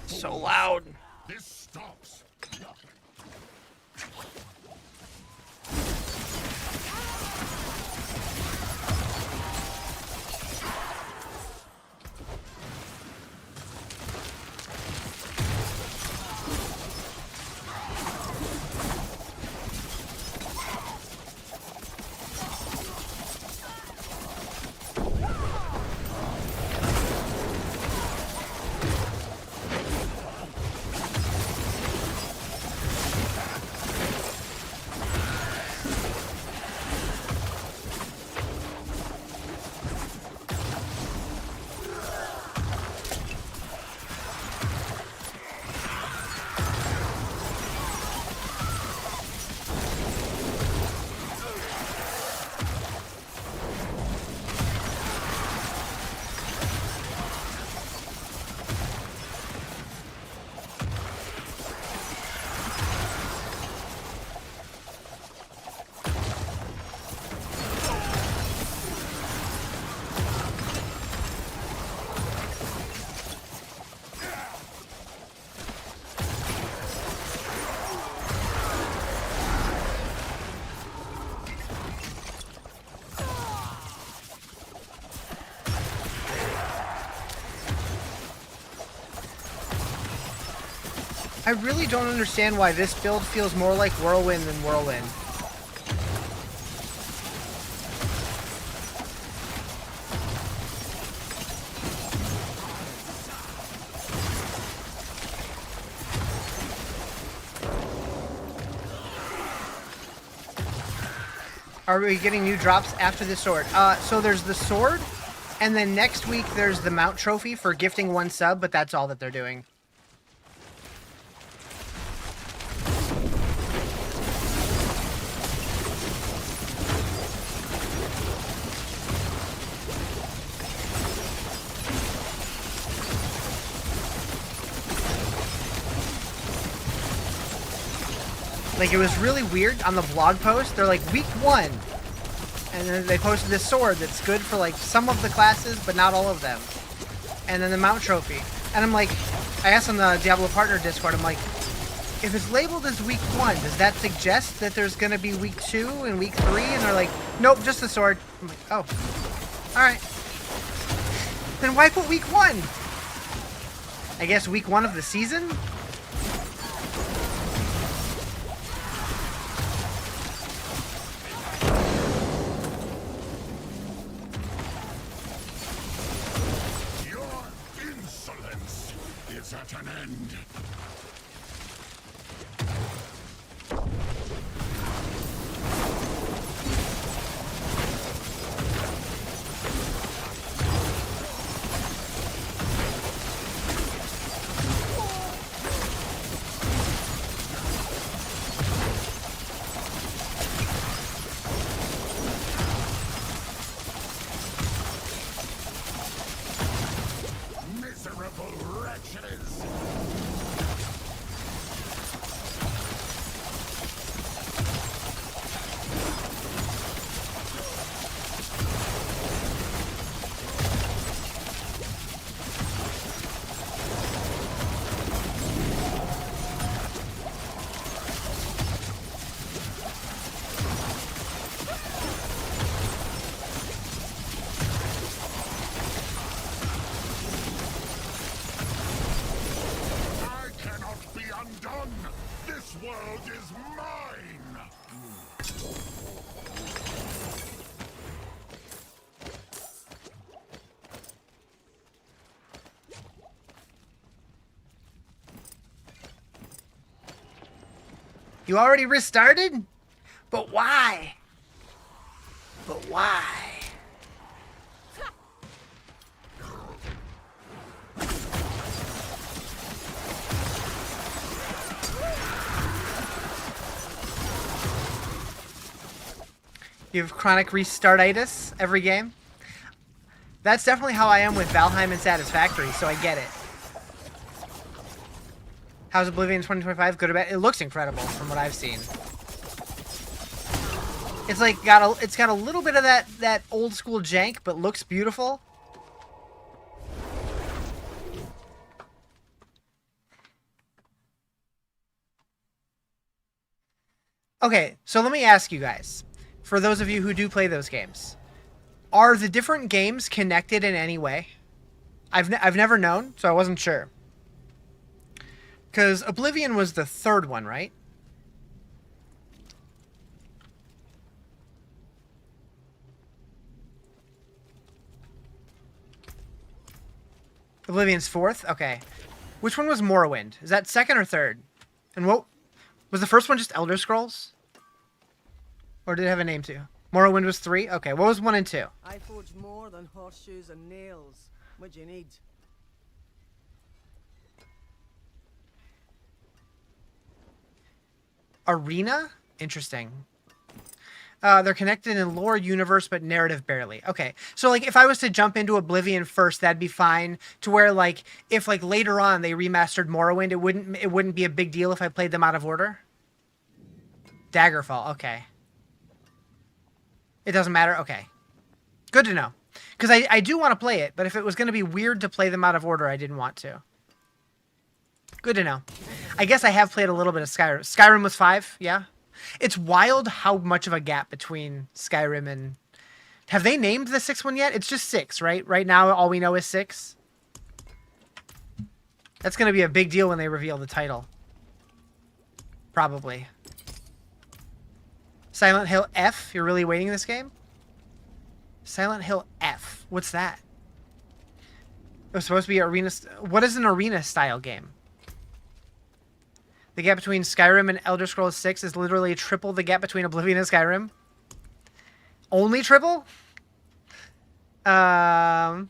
So loud. This stops. I really don't understand why this build feels more like Whirlwind than Whirlwind. Are we getting new drops after the sword? So there's the sword, and then next week there's the mount trophy for gifting 1 sub, but that's all that they're doing. Like, it was really weird on the blog post. They're like, week 1. And then they posted this sword that's good for, like, some of the classes, but not all of them. And then the mount trophy. And I'm like, I asked on the Diablo partner Discord, I'm like, if it's labeled as week 1, does that suggest that there's going to be week 2 and week 3? And they're like, nope, just the sword. I'm like, oh. Alright. Then why put week 1? I guess week 1 of the season? At an end. Miserable wretches! Undone! This world is mine! You already restarted? But why? But why? You have chronic restartitis every game? That's definitely how I am with Valheim and Satisfactory, so I get it. How's Oblivion 2025? Good or bad? It looks incredible from what I've seen. It's like it's got a little bit of that old school jank, but looks beautiful. Okay, so let me ask you guys, for those of you who do play those games, are the different games connected in any way? I've never known, so I wasn't sure. Because Oblivion was the third one, right? Oblivion's fourth? Okay. Which one was Morrowind? Is that second or third? And what... Was the first one just Elder Scrolls? Or did it have a name too? Morrowind was 3? Okay, what was 1 and 2? I forge more than horseshoes and nails. What do you need? Arena? Interesting. They're connected in lore, universe, but narrative barely. Okay, so like if I was to jump into Oblivion first, that'd be fine. To where like if like later on they remastered Morrowind, it wouldn't be a big deal if I played them out of order. Daggerfall. Okay. It doesn't matter. Okay. Good to know. Because I do want to play it, but if it was going to be weird to play them out of order, I didn't want to. Good to know. I guess I have played a little bit of Skyrim. Skyrim was 5, yeah? It's wild how much of a gap between Skyrim and... Have they named the 6th one yet? It's just 6, right? Right now, all we know is 6. That's going to be a big deal when they reveal the title. Probably. Silent Hill F? You're really waiting this game? Silent Hill F. What's that? It was supposed to be arena... What is an arena-style game? The gap between Skyrim and Elder Scrolls 6 is literally triple the gap between Oblivion and Skyrim. Only triple? Alright,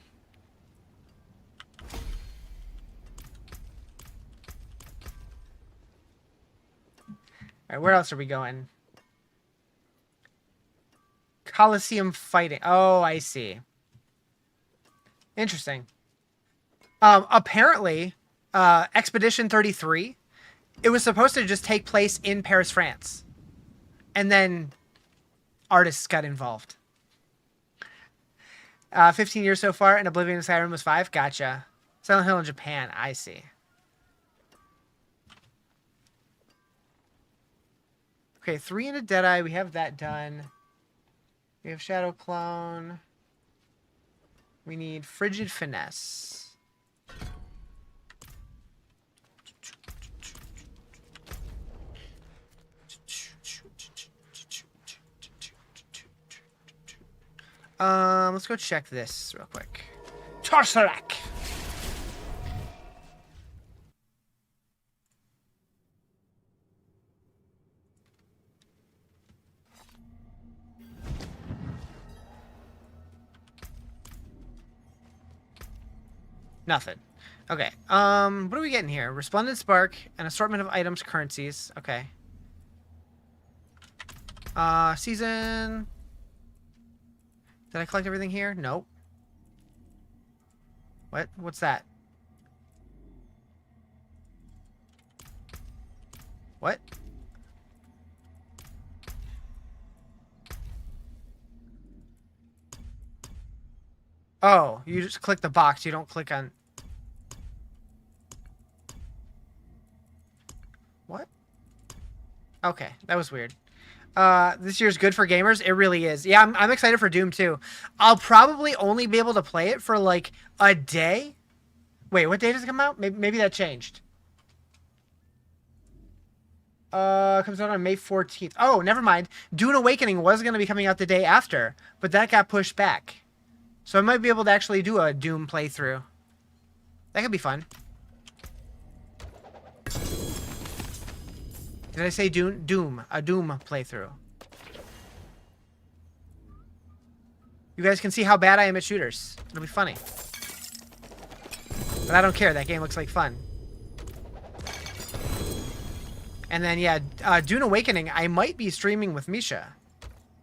where else are we going? Coliseum fighting. Oh, I see. Interesting. Apparently, Expedition 33... It was supposed to just take place in Paris, France. And then artists got involved. 15 years so far, and Oblivion and Skyrim was 5? Gotcha. Silent Hill in Japan. I see. Okay, 3 into Deadeye. We have that done. We have Shadow Clone. We need Frigid Finesse. Let's go check this real quick. Torsalak! Nothing. Okay. What are we getting here? Resplendent Spark, an assortment of items, currencies. Okay. Season... Did I collect everything here? Nope. What? What's that? What? Oh, you just click the box. You don't click on... What? Okay, that was weird. This year's good for gamers. It really is. Yeah, I'm excited for Doom too. I'll probably only be able to play it for like a day. Wait, what day does it come out? Maybe that changed. Comes out on May 14th. Oh, never mind. Dune Awakening was going to be coming out the day after, but that got pushed back. So I might be able to actually do a Doom playthrough. That could be fun. Did I say Doom? Doom. A Doom playthrough. You guys can see how bad I am at shooters. It'll be funny. But I don't care. That game looks like fun. And then, yeah, Dune Awakening, I might be streaming with Misha.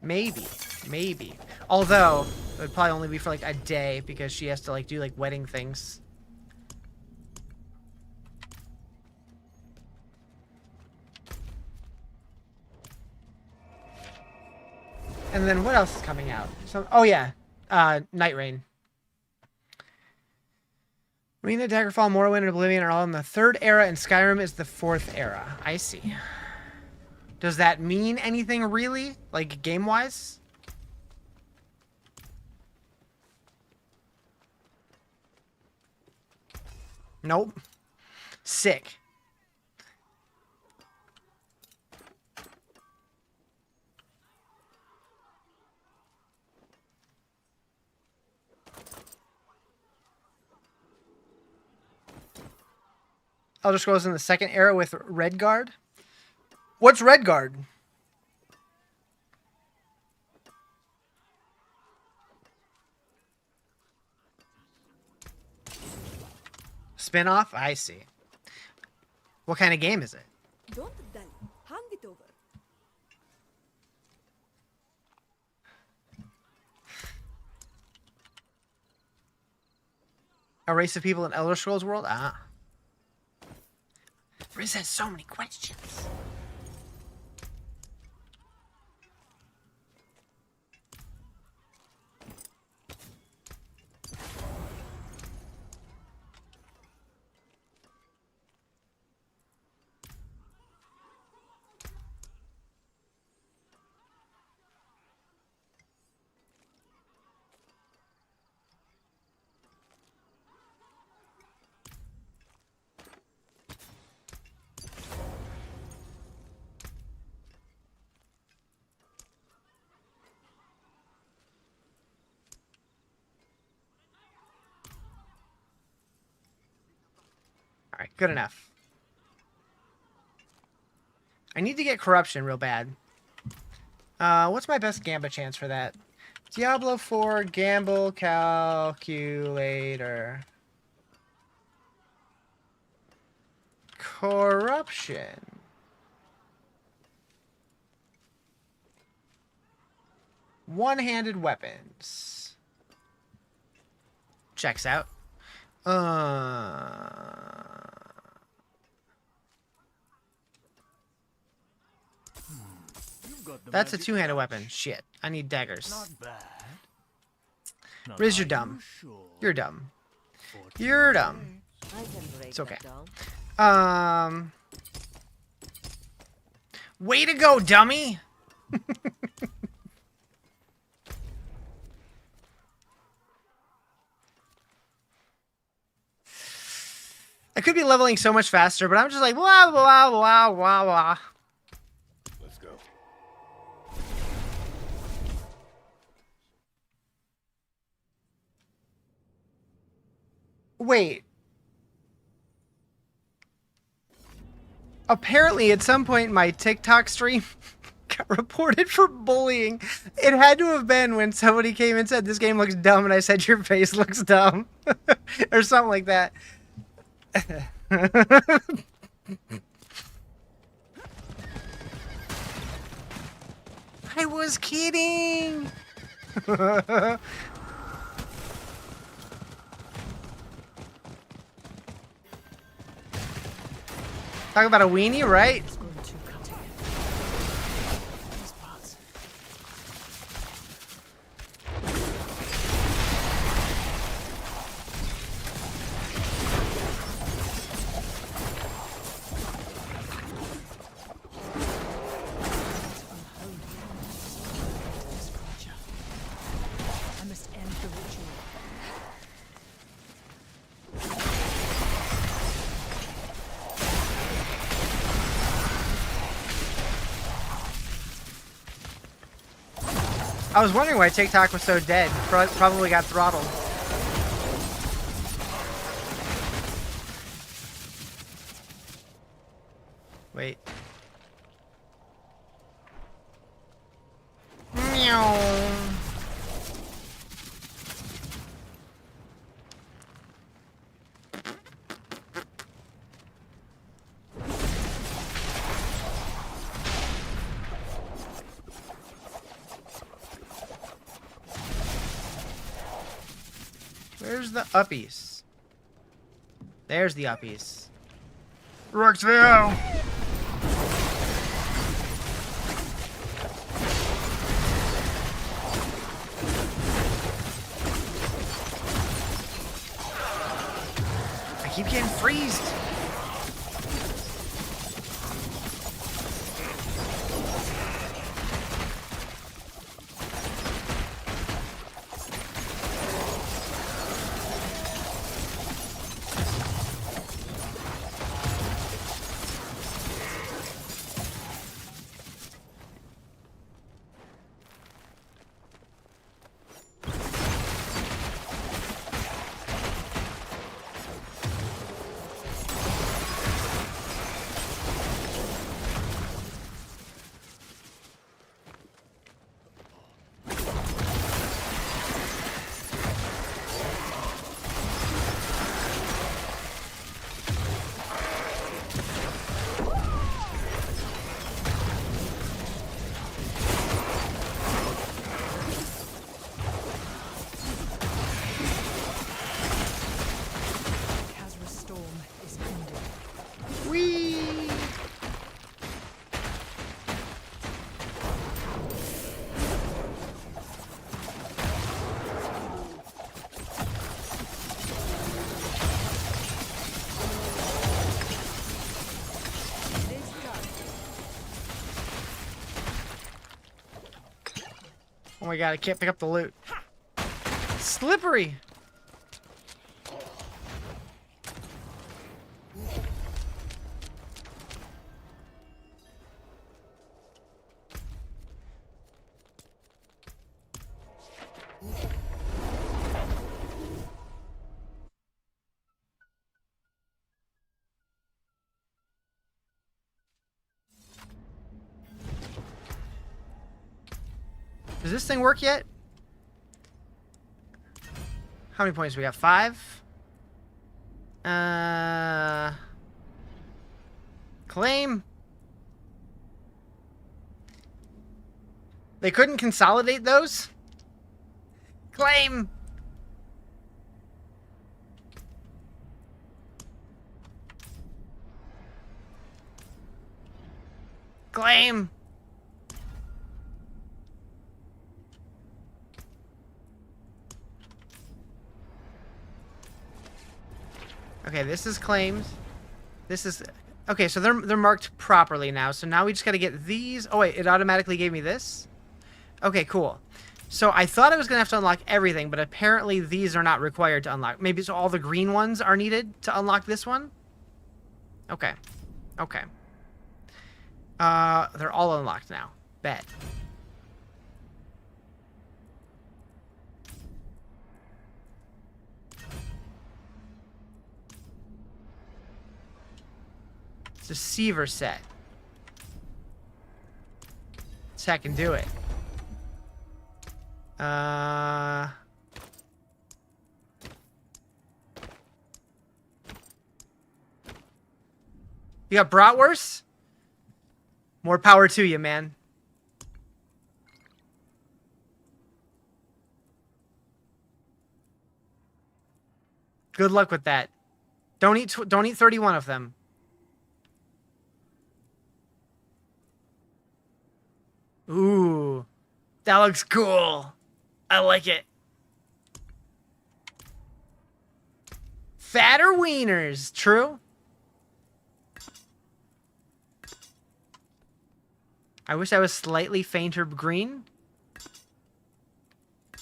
Maybe. Maybe. Although, it would probably only be for, like, a day because she has to, like, do, like, wedding things. And then what else is coming out? So, oh yeah, Night Rain. Arena, Daggerfall, Morrowind, and Oblivion are all in the 3rd era, and Skyrim is the 4th era. I see. Does that mean anything really? Like, game-wise? Nope. Sick. Elder Scrolls in the second era with Redguard. What's Redguard? Spin-off? I see. What kind of game is it? Don't dull. Hand it over. A race of people in Elder Scrolls world? Ah. Riz has so many questions. All right, good enough. I need to get corruption real bad. What's my best gamba chance for that? Diablo 4 gamble calculator. Corruption. One-handed weapons. Checks out. That's a two-handed weapon. Shit. I need daggers. Not bad. Now, Riz, you're are dumb. you sure? You're dumb. You're dumb. I can break It's okay. that down. Way to go, dummy! I could be leveling so much faster, but I'm just like, blah, blah, blah, blah, blah. Let's go. Wait. Apparently, at some point, my TikTok stream got reported for bullying. It had to have been when somebody came and said, this game looks dumb, and I said, your face looks dumb. Or something like that. I was kidding. Talk about a weenie, right? I must end the ritual. I was wondering why TikTok was so dead. Probably got throttled. Wait. Meow. Where's the uppies? There's the uppies. Roxville! I keep getting freezed. Oh my god, I can't pick up the loot. Slippery! Does this thing work yet? How many points we got? 5? Claim. They couldn't consolidate those? Claim. Claim. Okay, this is claims. This is... Okay, so they're marked properly now. So now we just got to get these. Oh, wait, it automatically gave me this? Okay, cool. So I thought I was going to have to unlock everything, but apparently these are not required to unlock. Maybe so all the green ones are needed to unlock this one? Okay. Okay. They're all unlocked now. Bet. Deceiver set. So I can do it. You got bratwurst? More power to you, man. Good luck with that. Don't eat 31 of them. Ooh, that looks cool. I like it. Fatter wieners, true? I wish I was slightly fainter green,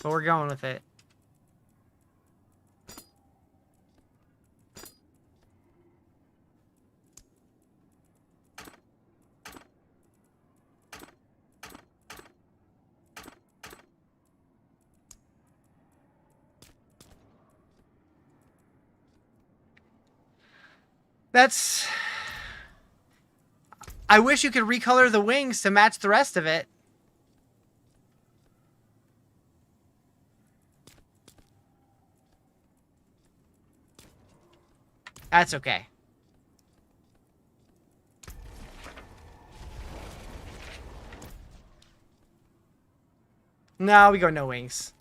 but we're going with it. That's... I wish you could recolor the wings to match the rest of it. That's okay. No, we go no wings.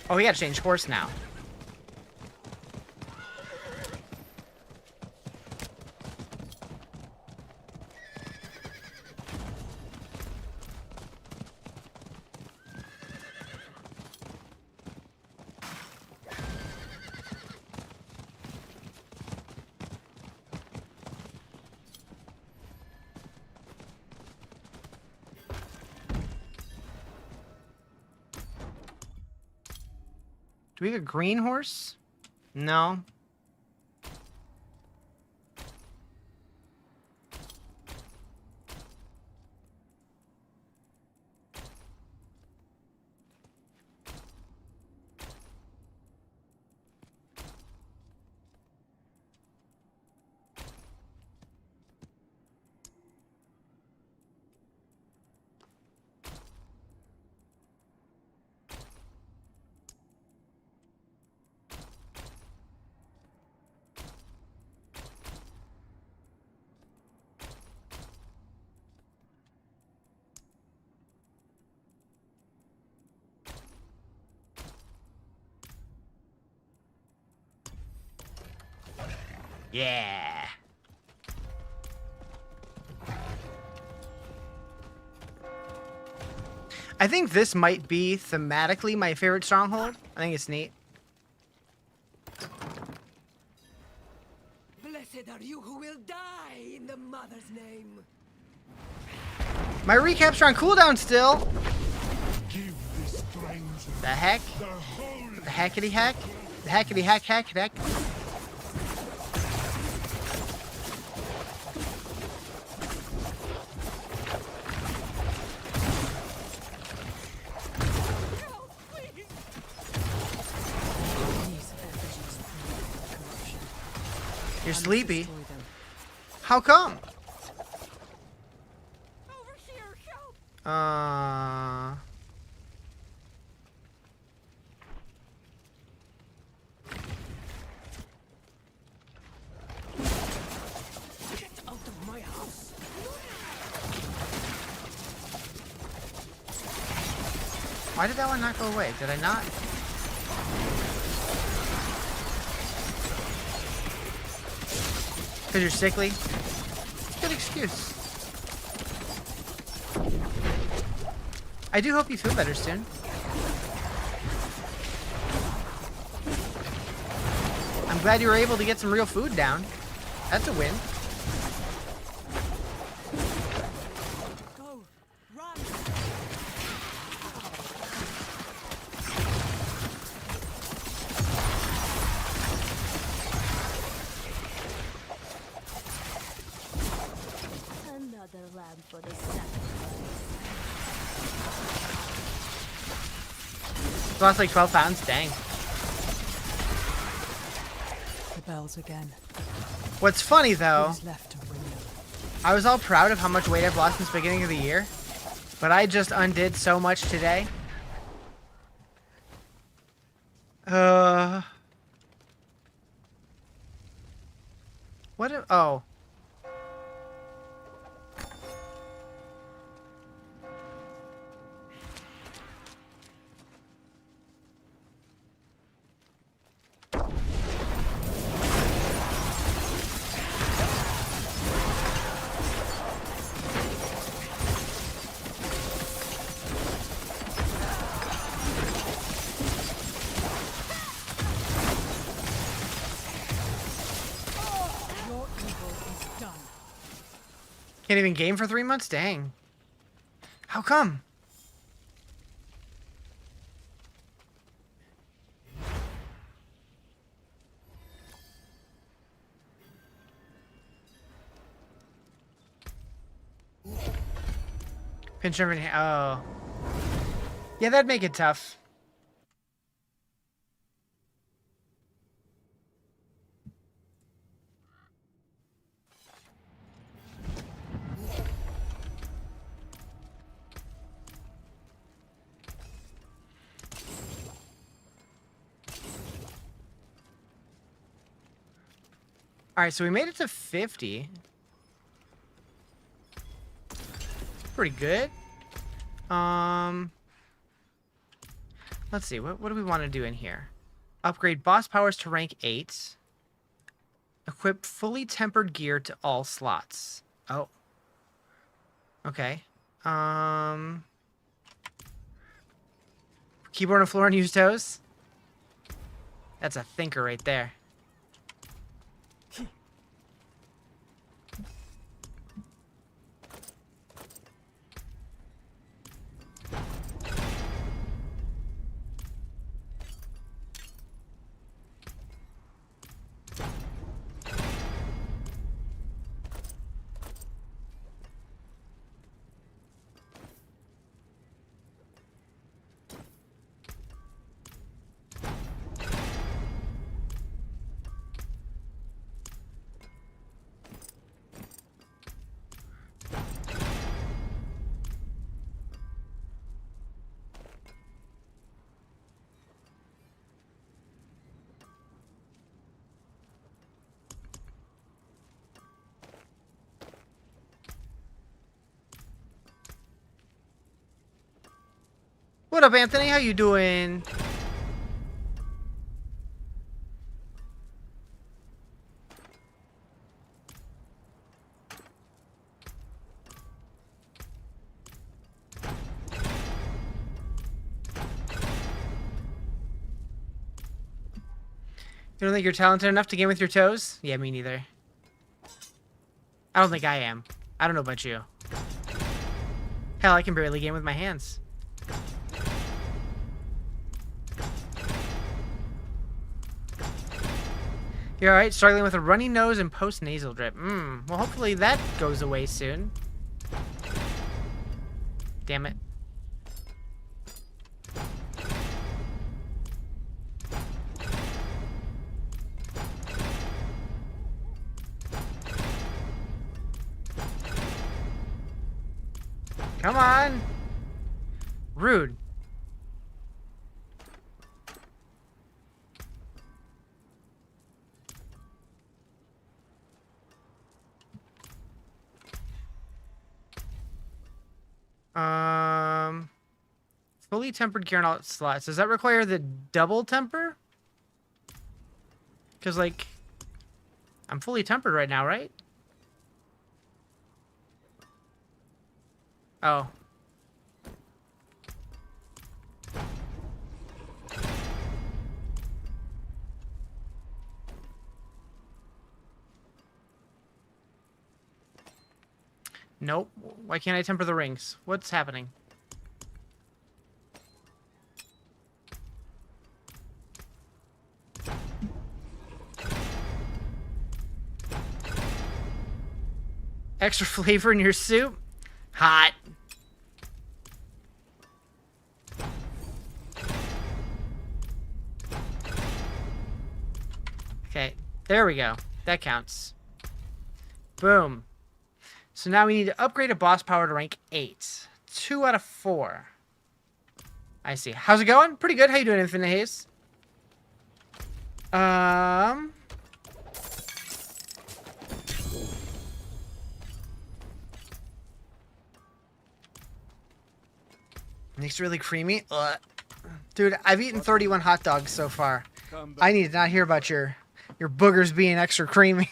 Oh, we gotta change horse now. Do we have a green horse? No. Yeah. I think this might be thematically my favorite stronghold. I think it's neat. it are you who will die in the mother's name. My recaps are on cooldown still. Give this stranger The heck? the whole The hackety hack? The hackety hack hack hack. You're sleepy. How come? Over here, help! Get out of my house! Why did that one not go away? Did I not? Because you're sickly? Good excuse. I do hope you feel better soon. I'm glad you were able to get some real food down. That's a win. Go! Run! Another lamb for the sacrifice. Lost like 12 pounds? Dang. The bells again. What's funny though, Who's left to ring them? I was all proud of how much weight I've lost since the beginning of the year, but I just undid so much today. What if, oh. Your evil is done. Can't even game for 3 months? Dang. How come? Pinch over. Oh. Yeah, that'd make it tough. All right, so we made it to 50. Pretty good. Let's see. What do we want to do in here? Upgrade boss powers to rank 8. Equip fully tempered gear to all slots. Oh. Okay. Keyboard on the floor and use toes. That's a thinker right there. What up, Anthony? How you doing? You don't think you're talented enough to game with your toes? Yeah, me neither. I don't think I am. I don't know about you. Hell, I can barely game with my hands. You're alright? Struggling with a runny nose and post-nasal drip. Well, hopefully that goes away soon. Damn it. Come on! Rude. Fully tempered Karen slots. Does that require the double temper? Because, like, I'm fully tempered right now, right? Oh. Nope. Why can't I temper the rings? What's happening? Extra flavor in your soup? Hot. Okay, there we go. That counts. Boom. So now we need to upgrade a boss power to rank 8. 2 out of 4. I see. How's it going? Pretty good. How you doing, Infinite Haze? Nick's really creamy. Ugh. Dude, I've eaten 31 hot dogs so far. I need to not hear about your boogers being extra creamy.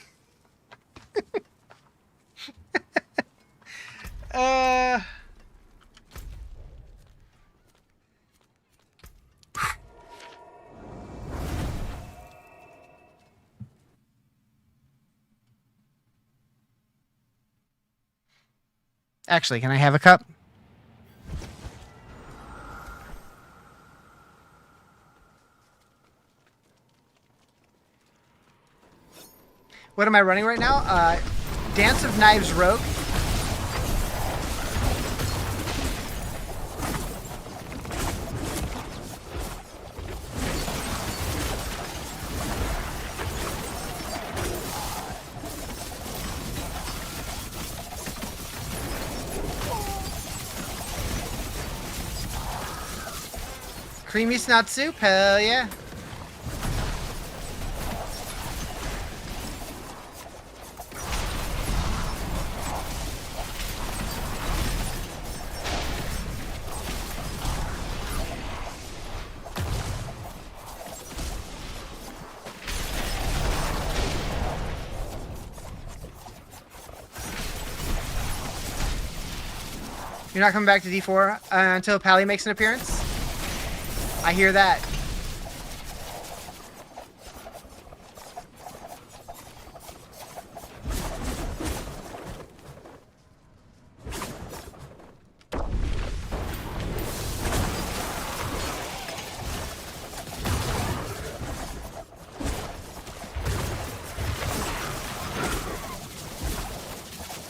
Actually, can I have a cup? What am I running right now? Dance of Knives Rogue. Creamy snot soup? Hell yeah. You're not coming back to D4 until Pally makes an appearance? I hear that.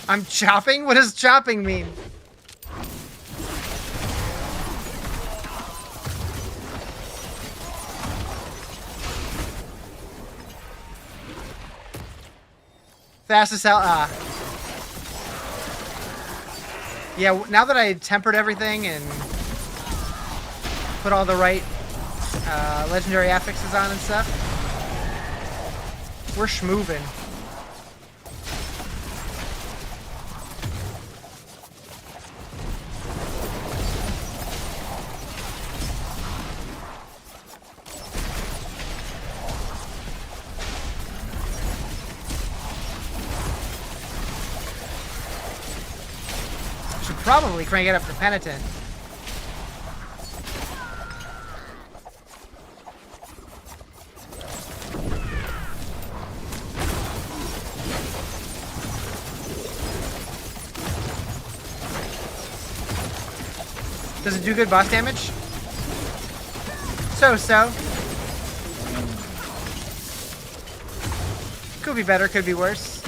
I'm chopping? What does chopping mean? Fastest out. Yeah, now that I tempered everything and put all the right legendary affixes on and stuff, we're schmoovin'. Probably crank it up to Penitent. Does it do good boss damage? So. Could be better, could be worse.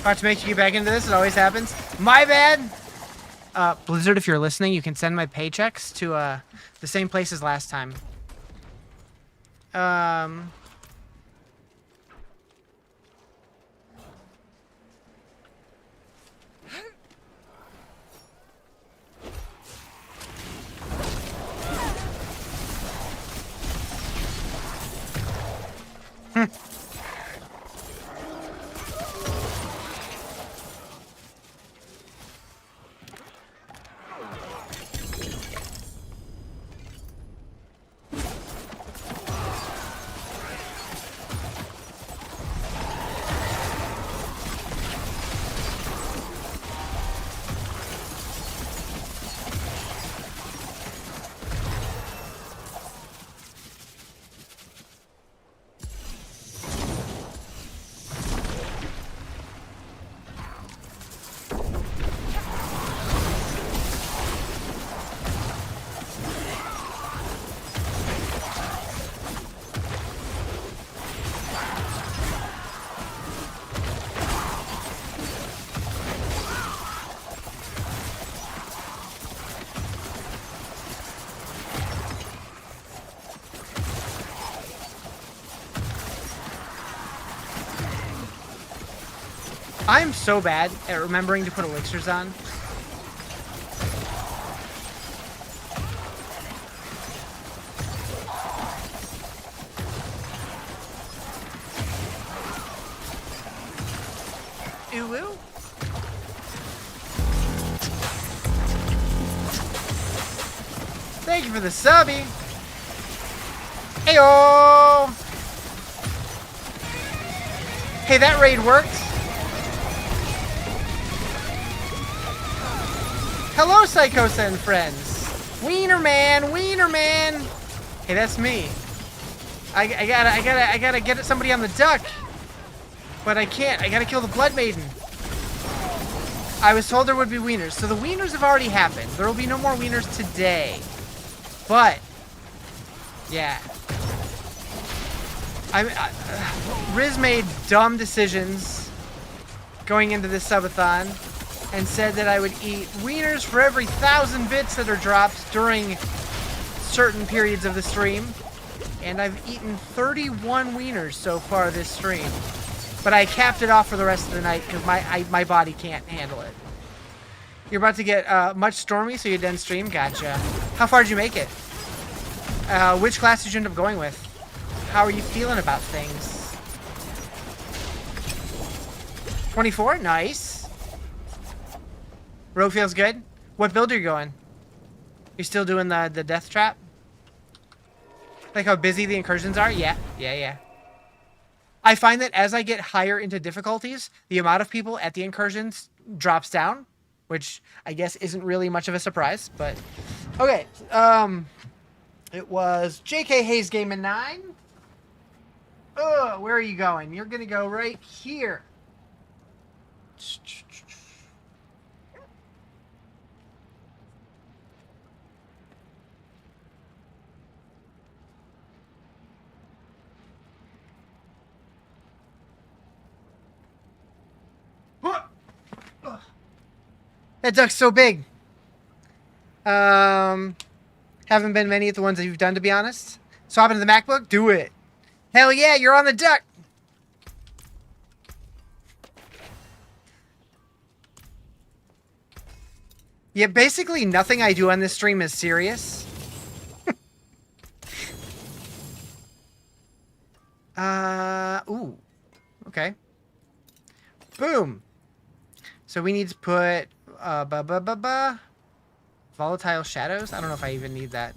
About to make you get back into this. It always happens. My bad. Blizzard, if you're listening, you can send my paychecks to the same place as last time. I'm so bad at remembering to put elixirs on. Ooh, ooh. Thank you for the subby. Heyo! Hey, that raid worked. Hello, Psychosa and friends. Wiener man. Hey, that's me. I gotta get somebody on the duck, but I can't. I gotta kill the Blood Maiden. I was told there would be wieners, so the wieners have already happened. There will be no more wieners today, but yeah. Riz made dumb decisions going into this subathon and said that I would eat wieners for every 1,000 bits that are dropped during certain periods of the stream. And I've eaten 31 wieners so far this stream. But I capped it off for the rest of the night because my body can't handle it. You're about to get much stormy, so you didn't stream? Gotcha. How far did you make it? Which class did you end up going with? How are you feeling about things? 24? Nice. Rogue feels good. What build are you going? You're still doing the death trap? Like how busy the incursions are? Yeah. I find that as I get higher into difficulties, the amount of people at the incursions drops down, which I guess isn't really much of a surprise, but okay. It was JK Hayes Game in 9. Where are you going? You're gonna go right here. That duck's so big. Haven't been many at the ones that you've done, to be honest. Swap into the MacBook? Do it. Hell yeah, you're on the duck. Yeah, basically nothing I do on this stream is serious. Ooh. Okay. Boom. So we need to put, volatile shadows? I don't know if I even need that.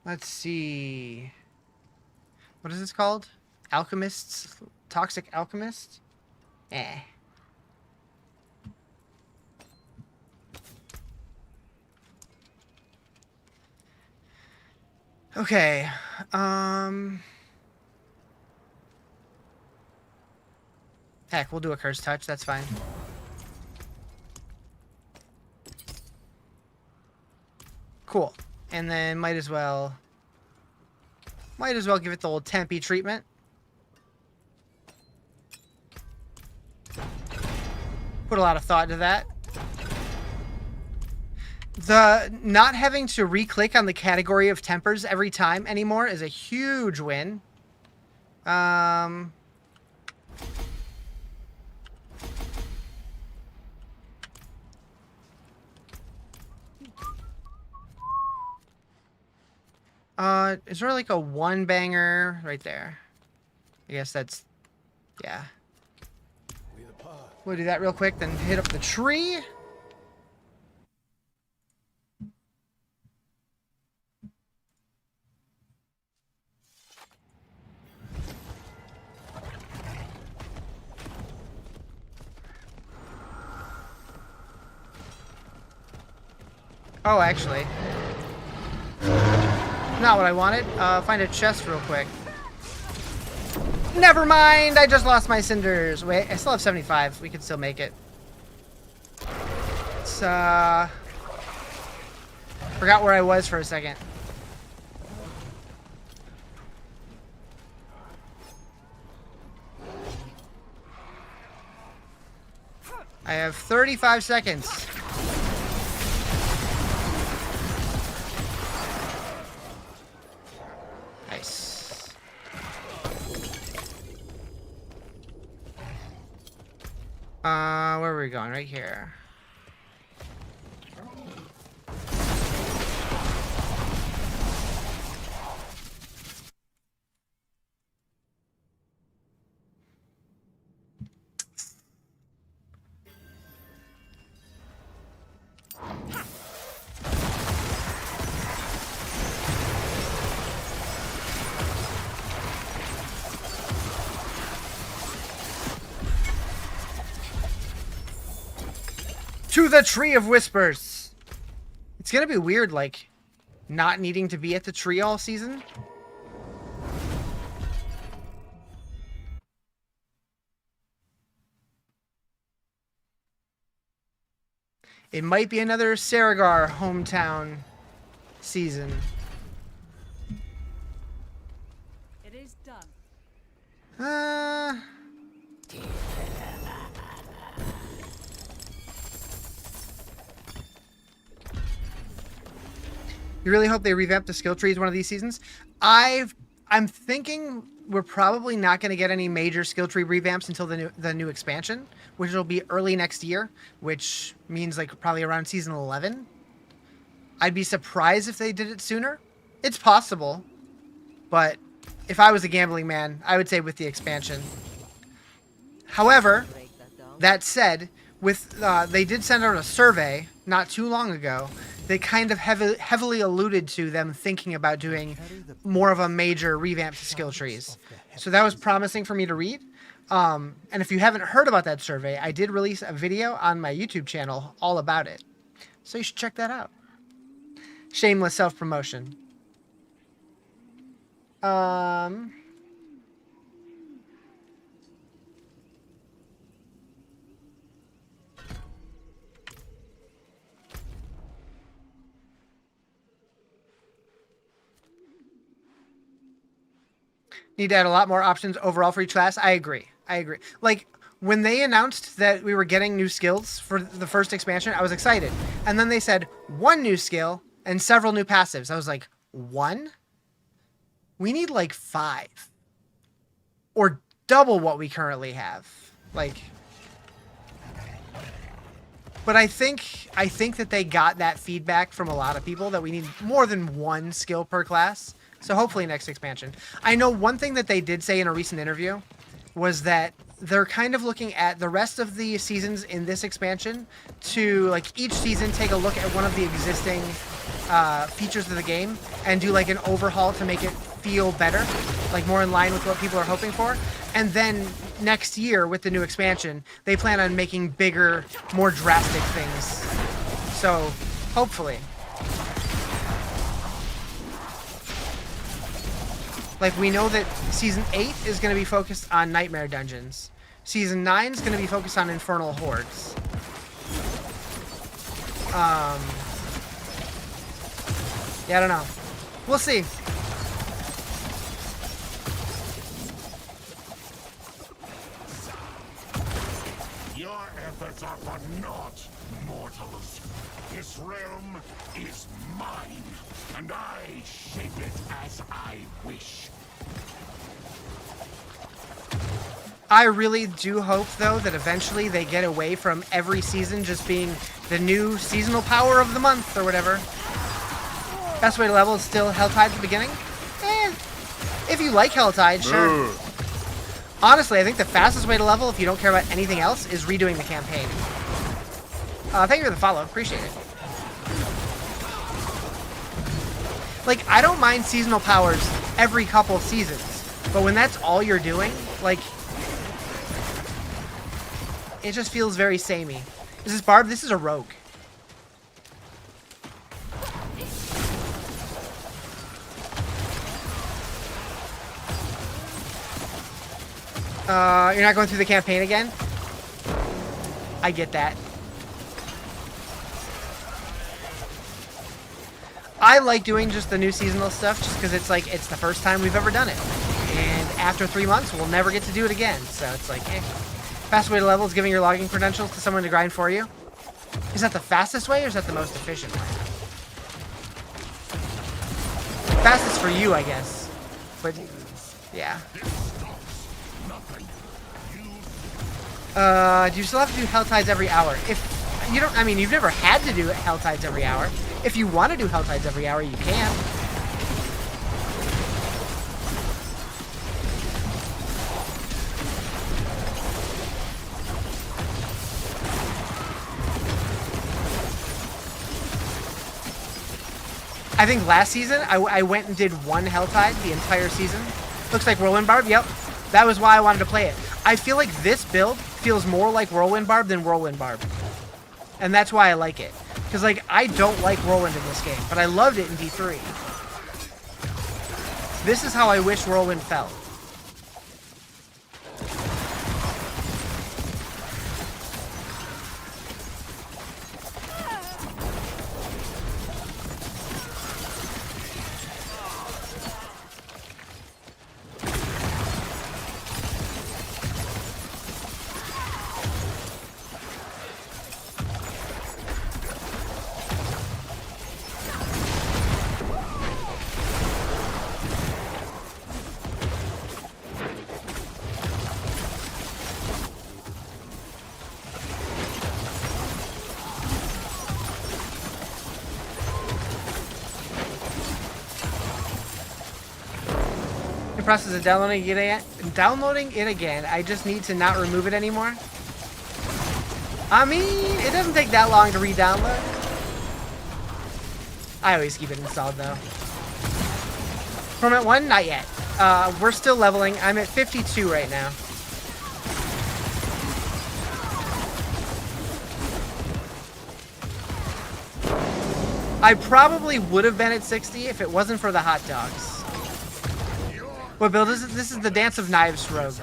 Let's see. What is this called? Alchemists? Toxic Alchemist? Eh. Okay. Heck, we'll do a curse touch. That's fine. Cool. And then might as well give it the old Tempe treatment. Put a lot of thought into that. The not having to re-click on the category of tempers every time anymore is a huge win. Is there like a one banger right there? I guess that's, yeah. We'll do that real quick, then hit up the tree. Oh, actually. Not what I wanted. Find a chest real quick. Never mind, I just lost my cinders. Wait, I still have 75. We can still make it. It's, forgot where I was for a second. I have 35 seconds. Nice. Where are we going? Right here. To the Tree of Whispers. It's gonna be weird, like, not needing to be at the tree all season. It might be another Saragar hometown season. It is done. You really hope they revamp the skill trees one of these seasons? I'm thinking we're probably not going to get any major skill tree revamps until the new expansion, which will be early next year, which means like probably around season 11. I'd be surprised if they did it sooner. It's possible, but if I was a gambling man, I would say with the expansion. However, that said, with they did send out a survey not too long ago. They kind of heavily alluded to them thinking about doing more of a major revamp to skill trees. So that was promising for me to read. And if you haven't heard about that survey, I did release a video on my YouTube channel all about it. So you should check that out. Shameless self-promotion. Need to add a lot more options overall for each class. I agree. Like, when they announced that we were getting new skills for the first expansion, I was excited. And then they said 1 new skill and several new passives. I was like, 1? We need like 5. Or double what we currently have. Like... But I think that they got that feedback from a lot of people that we need more than 1 skill per class. So hopefully next expansion. I know one thing that they did say in a recent interview was that they're kind of looking at the rest of the seasons in this expansion to, like, each season take a look at one of the existing features of the game and do like an overhaul to make it feel better, like more in line with what people are hoping for. And then next year with the new expansion, they plan on making bigger, more drastic things. So hopefully. Like, we know that Season 8 is going to be focused on Nightmare Dungeons. Season 9 is going to be focused on Infernal Hordes. Yeah, I don't know. We'll see. Your efforts are for naught, mortals. This realm is mine, and I shape it as I wish. I really do hope, though, that eventually they get away from every season just being the new seasonal power of the month or whatever. Best way to level is still Helltide at the beginning? If you like Helltide, sure. Honestly, I think the fastest way to level, if you don't care about anything else, is redoing the campaign. Thank you for the follow. Appreciate it. Like, I don't mind seasonal powers every couple seasons, but when that's all you're doing, like, it just feels very samey. Is this Barb? This is a rogue. You're not going through the campaign again? I get that. I like doing just the new seasonal stuff just because it's like, it's the first time we've ever done it. And after 3 months, we'll never get to do it again. So it's like, Fast way to level is giving your logging credentials to someone to grind for you. Is that the fastest way or is that the most efficient way? Fastest for you, I guess. But, yeah. Do you still have to do Helltides every hour? If you don't, I mean, you've never had to do Helltides every hour. If you want to do Helltides every hour, you can. I think last season, I went and did 1 Helltide the entire season. Looks like Whirlwind Barb, yep. That was why I wanted to play it. I feel like this build feels more like Whirlwind Barb than Whirlwind Barb. And that's why I like it. Because, like, I don't like Whirlwind in this game, but I loved it in D3. This is how I wish Whirlwind felt. The process of downloading it again. I just need to not remove it anymore. I mean, it doesn't take that long to re-download. I always keep it installed though. Torment 1? Not yet. We're still leveling. I'm at 52 right now. I probably would have been at 60 if it wasn't for the hot dogs. What build is it? This is the Dance of Knives rogue.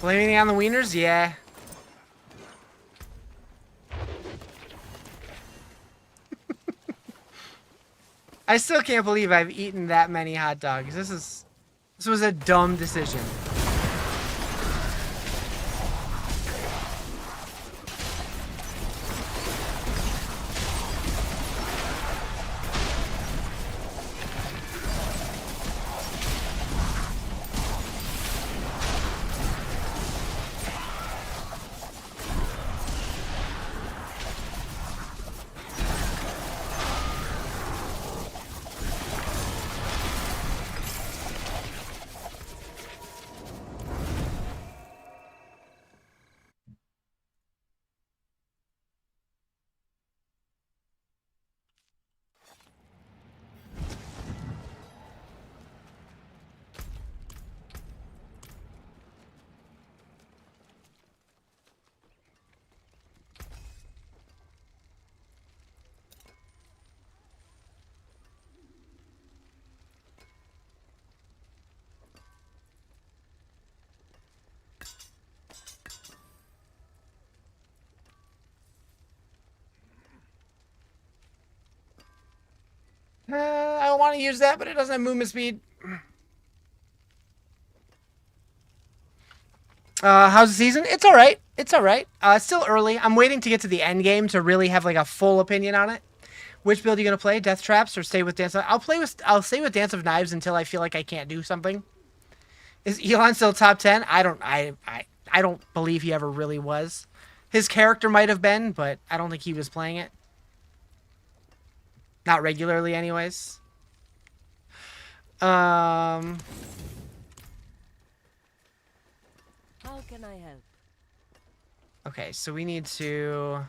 Blaming it on the wieners? Yeah. I still can't believe I've eaten that many hot dogs. This was a dumb decision. I want to use that, but it doesn't have movement speed. How's the season? It's all right. It's all right. It's still early. I'm waiting to get to the end game to really have like a full opinion on it. Which build are you gonna play? Death Traps or stay with Dance? I'll stay with Dance of Knives until I feel like I can't do something. Is Elon still top 10? I don't believe he ever really was. His character might have been, but I don't think he was playing it. Not regularly, anyways. How can I help? Okay, so we need to...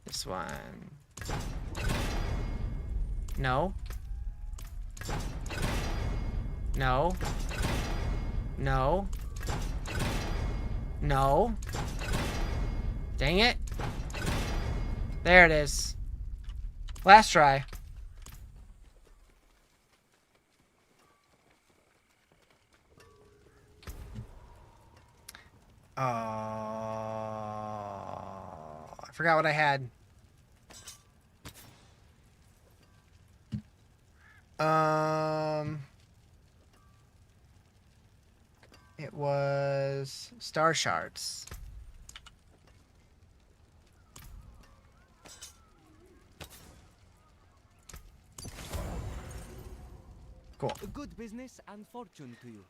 This one. No. No. No. No. Dang it. There it is. Last try. I forgot what I had. It was Star Shards. Cool. Good business and fortune to you.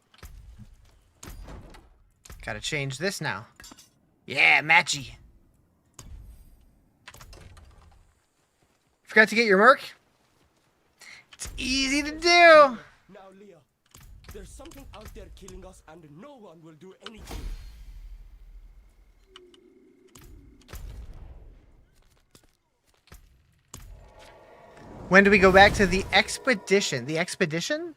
Gotta change this now. Yeah, matchy. Forgot to get your merc? It's easy to do. Now, Leah, there's something out there killing us and no one will do anything. When do we go back to the expedition? The expedition?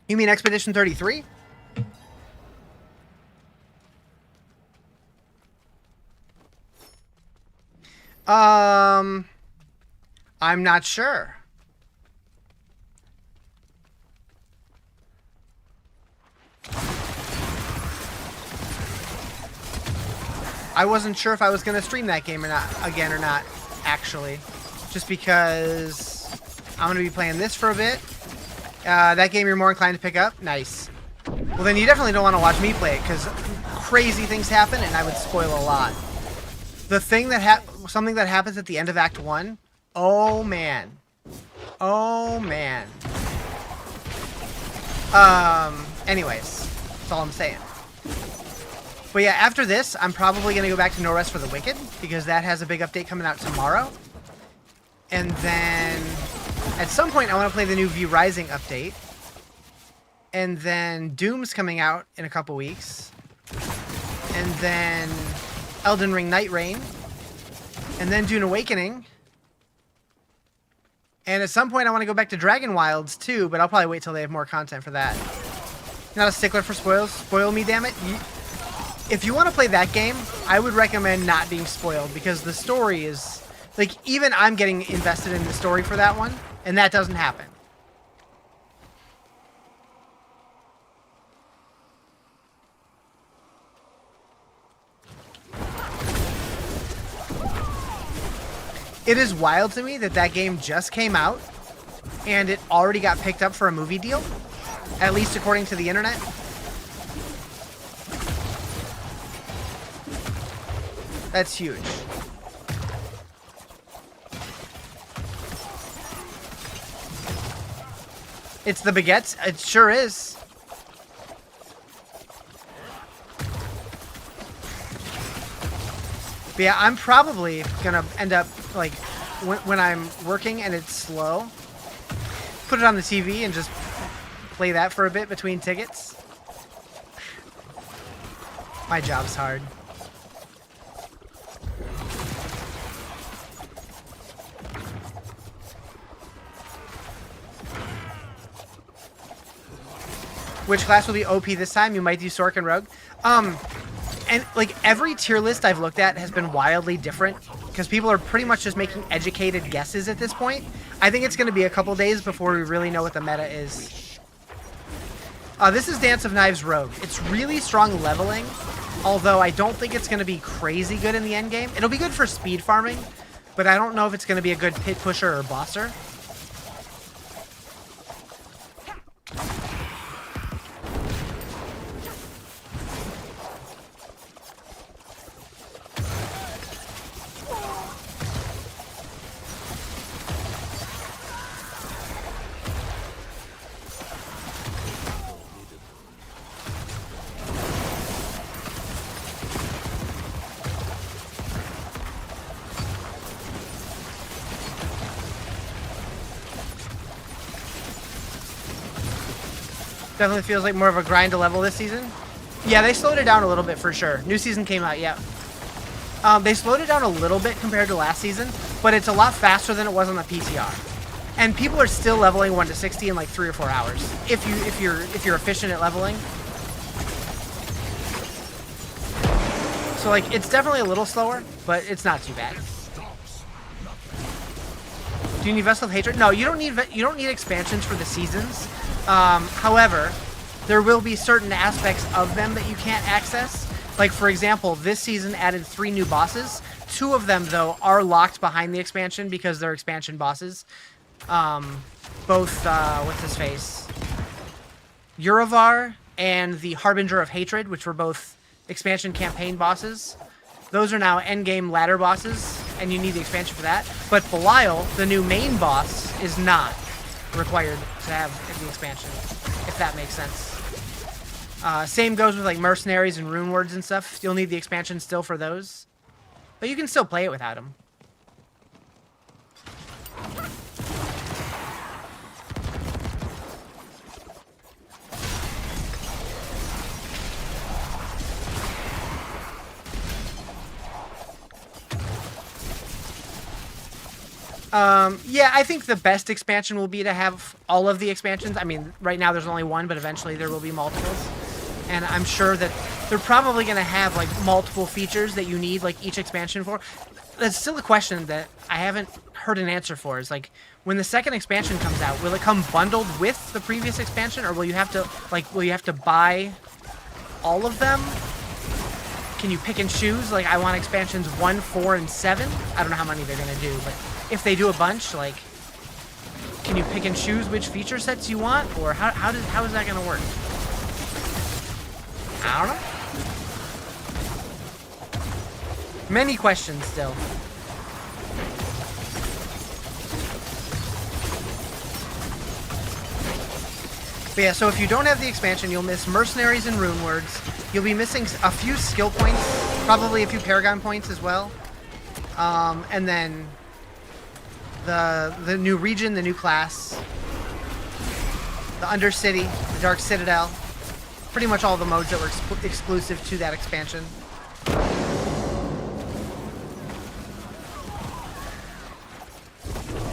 You mean Expedition 33? I'm not sure. I wasn't sure if I was going to stream that game or not, again or not, actually. Just because I'm going to be playing this for a bit. That game you're more inclined to pick up? Nice. Well, then you definitely don't want to watch me play it, because crazy things happen, and I would spoil a lot. The thing that something that happens at the end of Act 1, oh man. Oh man. Anyways, that's all I'm saying. But yeah, after this, I'm probably going to go back to No Rest for the Wicked, because that has a big update coming out tomorrow. And then, at some point, I want to play the new V Rising update. And then Doom's coming out in a couple weeks. And then Elden Ring Night Reign. And then Dune Awakening. And at some point, I want to go back to Dragon Wilds too, but I'll probably wait till they have more content for that. Not a stickler for spoils. Spoil me, damn it. If you want to play that game, I would recommend not being spoiled, because the story is Like, even I'm getting invested in the story for that one, and that doesn't happen. It is wild to me that that game just came out, and it already got picked up for a movie deal, at least according to the internet. That's huge. It's the baguettes. It sure is. But yeah, I'm probably gonna end up, like, when I'm working and it's slow, put it on the TV and just play that for a bit between tickets. My job's hard. Which class will be OP this time? You might do Sork and Rogue. And like every tier list I've looked at has been wildly different because people are pretty much just making educated guesses at this point. I think it's going to be a couple days before we really know what the meta is. This is Dance of Knives Rogue. It's really strong leveling, although I don't think it's going to be crazy good in the end game. It'll be good for speed farming, but I don't know if it's going to be a good pit pusher or bosser. Definitely feels like more of a grind to level this season. Yeah, they slowed it down a little bit for sure. New season came out, yeah. They slowed it down a little bit compared to last season, but it's a lot faster than it was on the PTR. And people are still leveling 1 to 60 in like 3 or 4 hours if you're efficient at leveling. So like it's definitely a little slower, but it's not too bad. Do you need Vessel of Hatred? No, you don't need expansions for the seasons. However, there will be certain aspects of them that you can't access. Like, for example, this season added 3 new bosses. 2 of them, though, are locked behind the expansion because they're expansion bosses. Both, what's his face? Urivar and the Harbinger of Hatred, which were both expansion campaign bosses. Those are now endgame ladder bosses, and you need the expansion for that. But Belial, the new main boss, is not required to have the expansion, if that makes sense. Same goes with like mercenaries and rune words and stuff. You'll need the expansion still for those, but you can still play it without them. Yeah, I think the best expansion will be to have all of the expansions. I mean, right now there's only one, but eventually there will be multiples. And I'm sure that they're probably going to have, like, multiple features that you need, like, each expansion for. That's still a question that I haven't heard an answer for. Is, like, when the second expansion comes out, will it come bundled with the previous expansion? Or will you have to buy all of them? Can you pick and choose? Like, I want expansions 1, 4, and 7. I don't know how many they're going to do, but if they do a bunch, like, can you pick and choose which feature sets you want? Or how is that going to work? I don't know. Many questions still. But yeah, so if you don't have the expansion, you'll miss mercenaries and rune words. You'll be missing a few skill points, probably a few paragon points as well. And then the new region, the new class, the Undercity, the Dark Citadel. Pretty much all the modes that were exclusive to that expansion.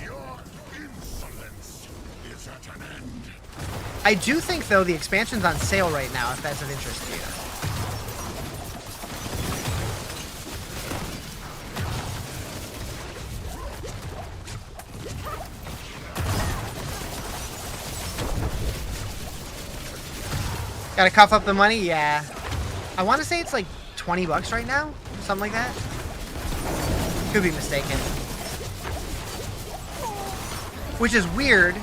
Your insolence is at an end. I do think, though, the expansion's on sale right now, if that's of interest to you. Gotta cough up the money? Yeah. I want to say it's like 20 bucks right now. Something like that. Could be mistaken. Which is weird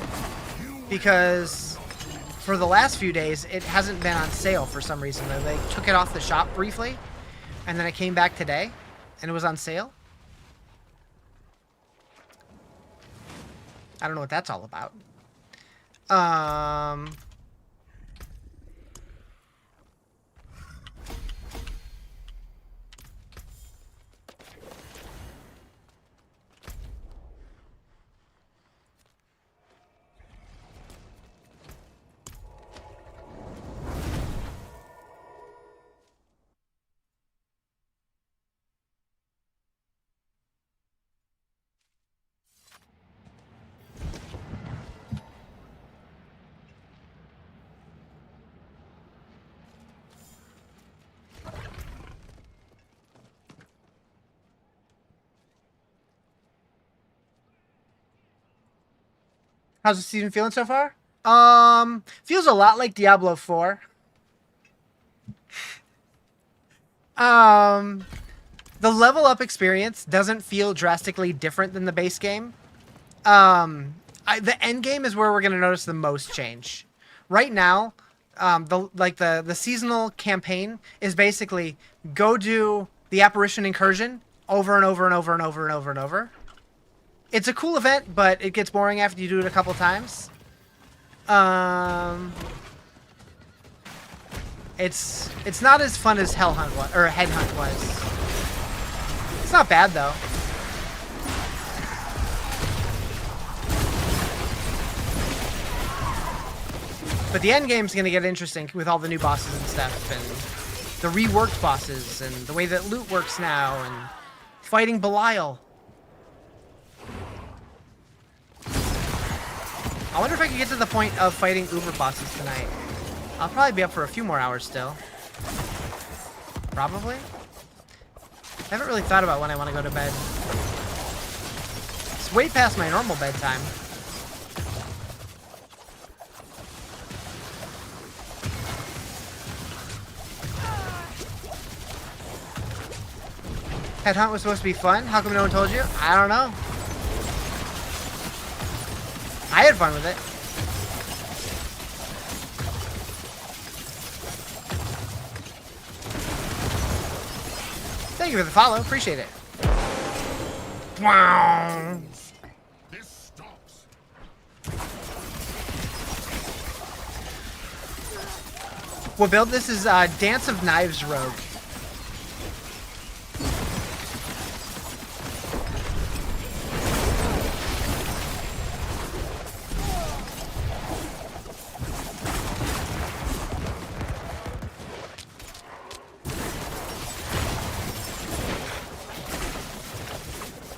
because for the last few days, it hasn't been on sale for some reason. They took it off the shop briefly, and then it came back today, and it was on sale. I don't know what that's all about. How's the season feeling so far? Feels a lot like Diablo 4. The level up experience doesn't feel drastically different than the base game. The end game is where we're gonna notice the most change. Right now, the seasonal campaign is basically go do the apparition incursion over and over and over and over and over and over. It's a cool event, but it gets boring after you do it a couple times. It's not as fun as Hell Hunt was, or Headhunt was. It's not bad though. But the end game's gonna get interesting with all the new bosses and stuff, and the reworked bosses, and the way that loot works now, and fighting Belial. I wonder if I can get to the point of fighting Uber bosses tonight. I'll probably be up for a few more hours still. Probably. I haven't really thought about when I want to go to bed. It's way past my normal bedtime. Headhunt was supposed to be fun. How come no one told you? I don't know. I had fun with it. Thank you for the follow. Appreciate it. Wow. This stops. What build? This is Dance of Knives Rogue.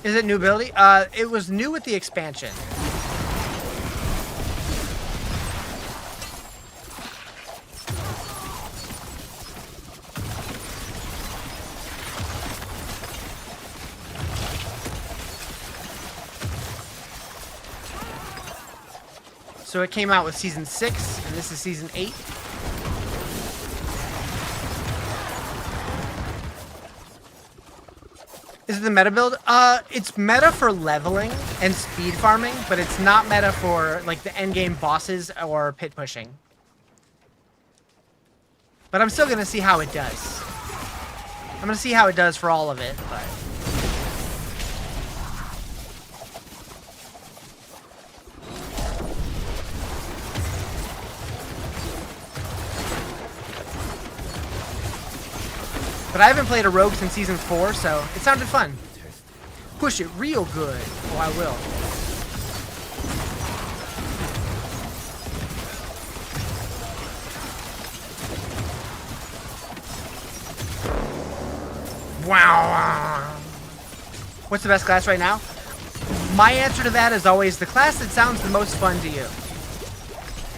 Is it new ability? It was new with the expansion. So it came out with Season 6, and this is Season 8. Is it the meta build? It's meta for leveling and speed farming, but it's not meta for like the end game bosses or pit pushing. But I'm still gonna see how it does. I'm gonna see how it does for all of it, but. But I haven't played a rogue since Season 4, so it sounded fun. Push it real good. Oh, I will. Wow. What's the best class right now? My answer to that is always the class that sounds the most fun to you.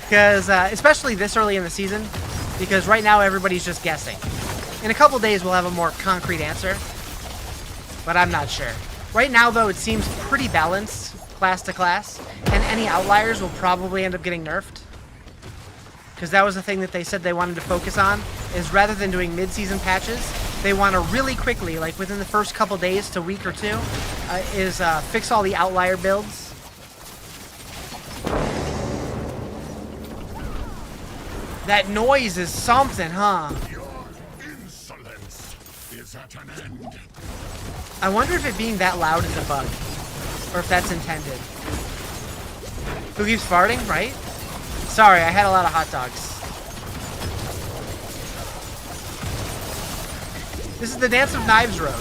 Because, especially this early in the season, because right now everybody's just guessing. In a couple days, we'll have a more concrete answer, but I'm not sure. Right now, though, it seems pretty balanced, class to class, and any outliers will probably end up getting nerfed. because that was the thing that they said they wanted to focus on, is rather than doing mid-season patches, they want to really quickly, like within the first couple days to week or two, fix all the outlier builds. That noise is something, huh? Your insolence is at an end. I wonder if it being that loud is a bug, or if that's intended. Who keeps farting, right? Sorry, I had a lot of hot dogs. This is the Dance of Knives Road.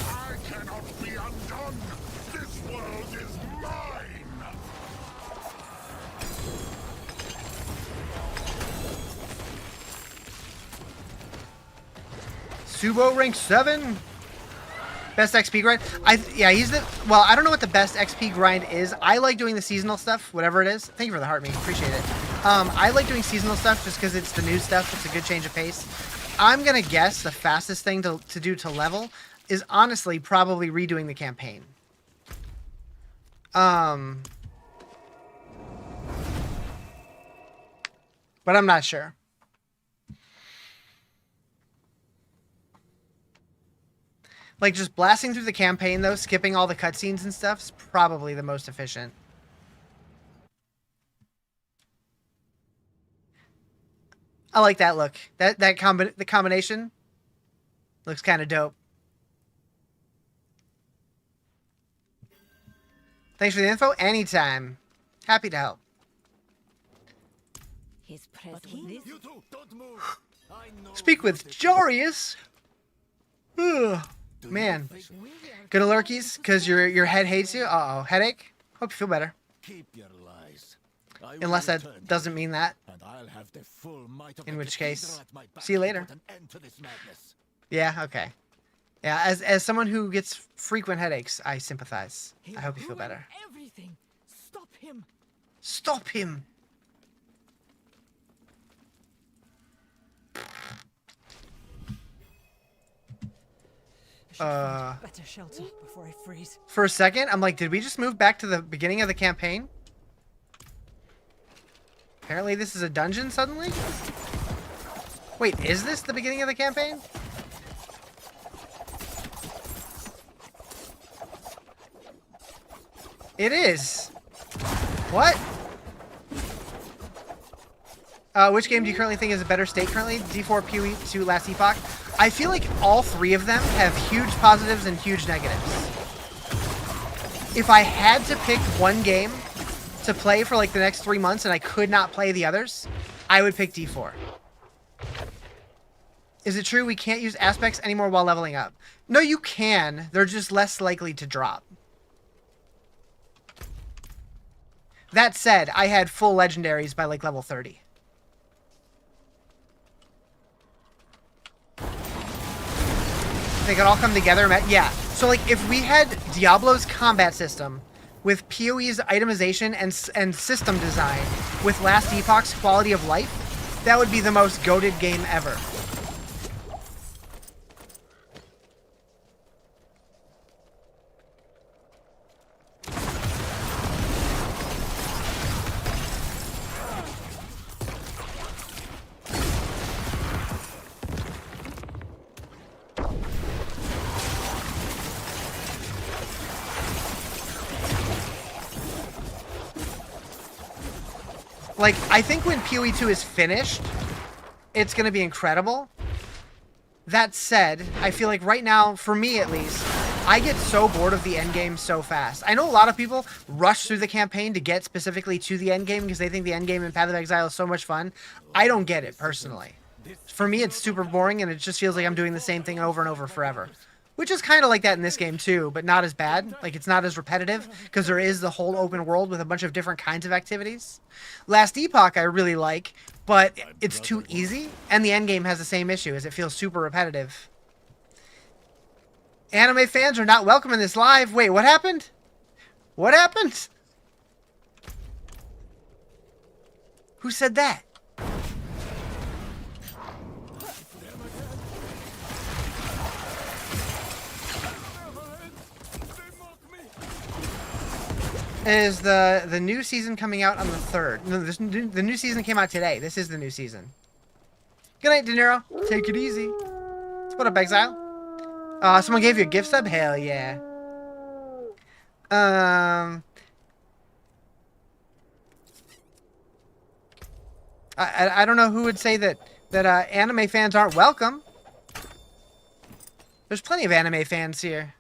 I cannot be undone. This world is mine. Subo rank 7. Best XP grind. Yeah, he's the, well, I don't know what the best XP grind is. I like doing the seasonal stuff, whatever it is. Thank you for the heart, me. Appreciate it. I like doing seasonal stuff just because it's the new stuff. It's a good change of pace. I'm gonna guess the fastest thing to do to level is honestly probably redoing the campaign. But I'm not sure. Like, just blasting through the campaign, though, skipping all the cutscenes and stuff, is probably the most efficient. I like that look. The combination looks kind of dope. Thanks for the info. Anytime. Happy to help. His presence. You two, don't move. I know Speak with Jarius. Ugh. Man. Good alerkies, because your head hates you? Uh-oh. Headache? Hope you feel better. Keep your lies. I Unless will that return, doesn't mean that. and I'll have the full might of In the which cathedral case, at my back see you to later. put an end to this madness. Yeah, okay. Yeah, as someone who gets frequent headaches, I sympathize. I hope you feel better. Everything. Stop him. Stop him! Better shelter before I freeze. For a second, I'm like, did we just move back to the beginning of the campaign? Apparently this is a dungeon suddenly? Wait, is this the beginning of the campaign? It is. What? Which game do you currently think is a better state currently? D4, PoE 2, Last Epoch? I feel like all three of them have huge positives and huge negatives. If I had to pick one game to play for like the next 3 months and I could not play the others, I would pick D4. Is it true we can't use aspects anymore while leveling up? No, you can. They're just less likely to drop. That said, I had full legendaries by like level 30. They could all come together. Yeah. So like if we had Diablo's combat system with PoE's itemization and system design with Last Epoch's quality of life, that would be the most goated game ever. Like, I think when PoE 2 is finished, it's going to be incredible. That said, I feel like right now, for me at least, I get so bored of the endgame so fast. I know a lot of people rush through the campaign to get specifically to the endgame because they think the endgame in Path of Exile is so much fun. I don't get it, personally. For me, it's super boring, and it just feels like I'm doing the same thing over and over forever. Which is kind of like that in this game too, but not as bad. Like, it's not as repetitive, because there is the whole open world with a bunch of different kinds of activities. Last Epoch I really like, but it's too easy, and the endgame has the same issue, as it feels super repetitive. Anime fans are not welcome in this live. Wait, what happened? What happened? Who said that? is the new season coming out on the 3rd. No, the new season came out today. This is the new season. Good night, De Niro. Take it easy. What up, Exile? Someone gave you a gift sub? Hell yeah. I don't know who would say that anime fans aren't welcome. There's plenty of anime fans here.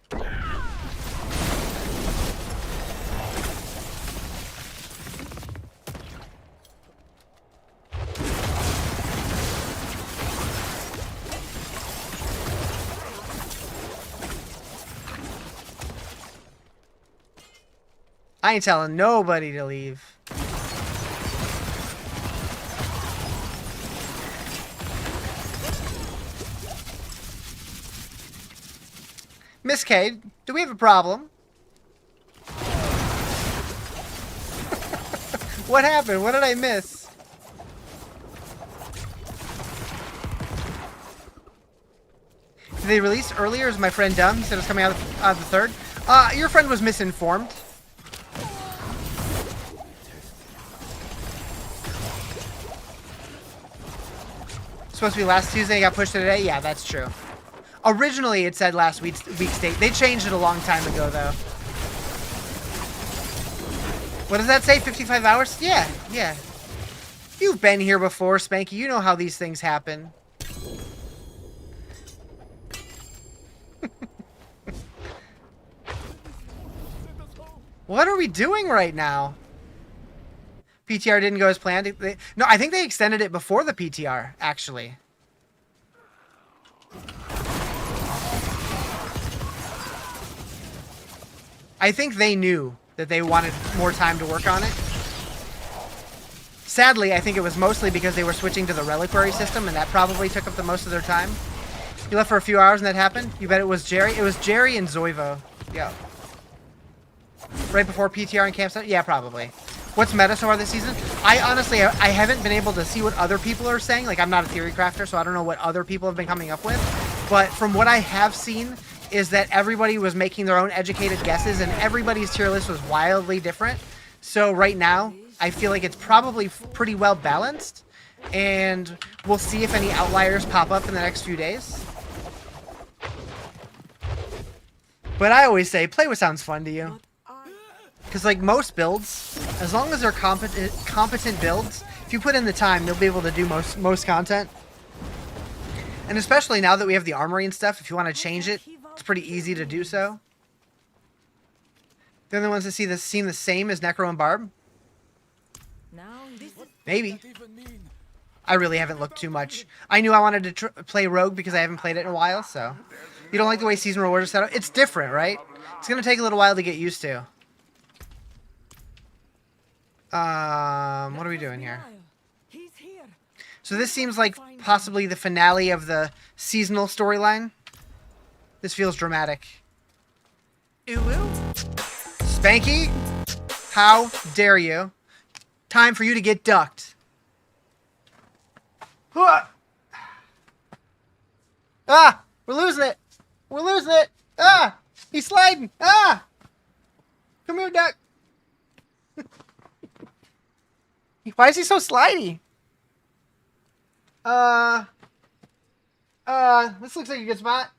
I ain't telling nobody to leave. Miss Cade, do we have a problem? What happened? What did I miss? Did they release earlier? Is my friend dumb? He said it was coming out the 3rd. Your friend was misinformed. Supposed to be last Tuesday, got pushed to today? Yeah, that's true. Originally, it said last week's date. They changed it a long time ago, though. What does that say? 55 hours? Yeah, yeah. You've been here before, Spanky. You know how these things happen. What are we doing right now? PTR didn't go as planned. No, I think they extended it before the PTR, actually. I think they knew that they wanted more time to work on it. Sadly, I think it was mostly because they were switching to the reliquary system, and that probably took up the most of their time. You left for a few hours and that happened? You bet it was Jerry? It was Jerry and Zoivo. Yeah. Right before PTR and campsite? Yeah, probably. What's meta so far this season? I honestly, I haven't been able to see what other people are saying. Like, I'm not a theory crafter, so I don't know what other people have been coming up with. But from what I have seen, is that everybody was making their own educated guesses, and everybody's tier list was wildly different. So right now, I feel like it's probably pretty well balanced, and we'll see if any outliers pop up in the next few days. But I always say, play what sounds fun to you. Because, like, most builds, as long as they're competent builds, if you put in the time, they'll be able to do most content. And especially now that we have the armory and stuff, if you want to change it, it's pretty easy to do so. The only ones that seem the same as Necro and Barb? Maybe. I really haven't looked too much. I knew I wanted to play Rogue because I haven't played it in a while, so. You don't like the way season rewards are set up? It's different, right? It's going to take a little while to get used to. What are we doing here? So this seems like possibly the finale of the seasonal storyline. This feels dramatic. Ooh, ooh. Spanky, how dare you? Time for you to get ducked. Ah, we're losing it. We're losing it. Ah, he's sliding. Ah, come here, duck. Why is he so slidey? This looks like a good spot.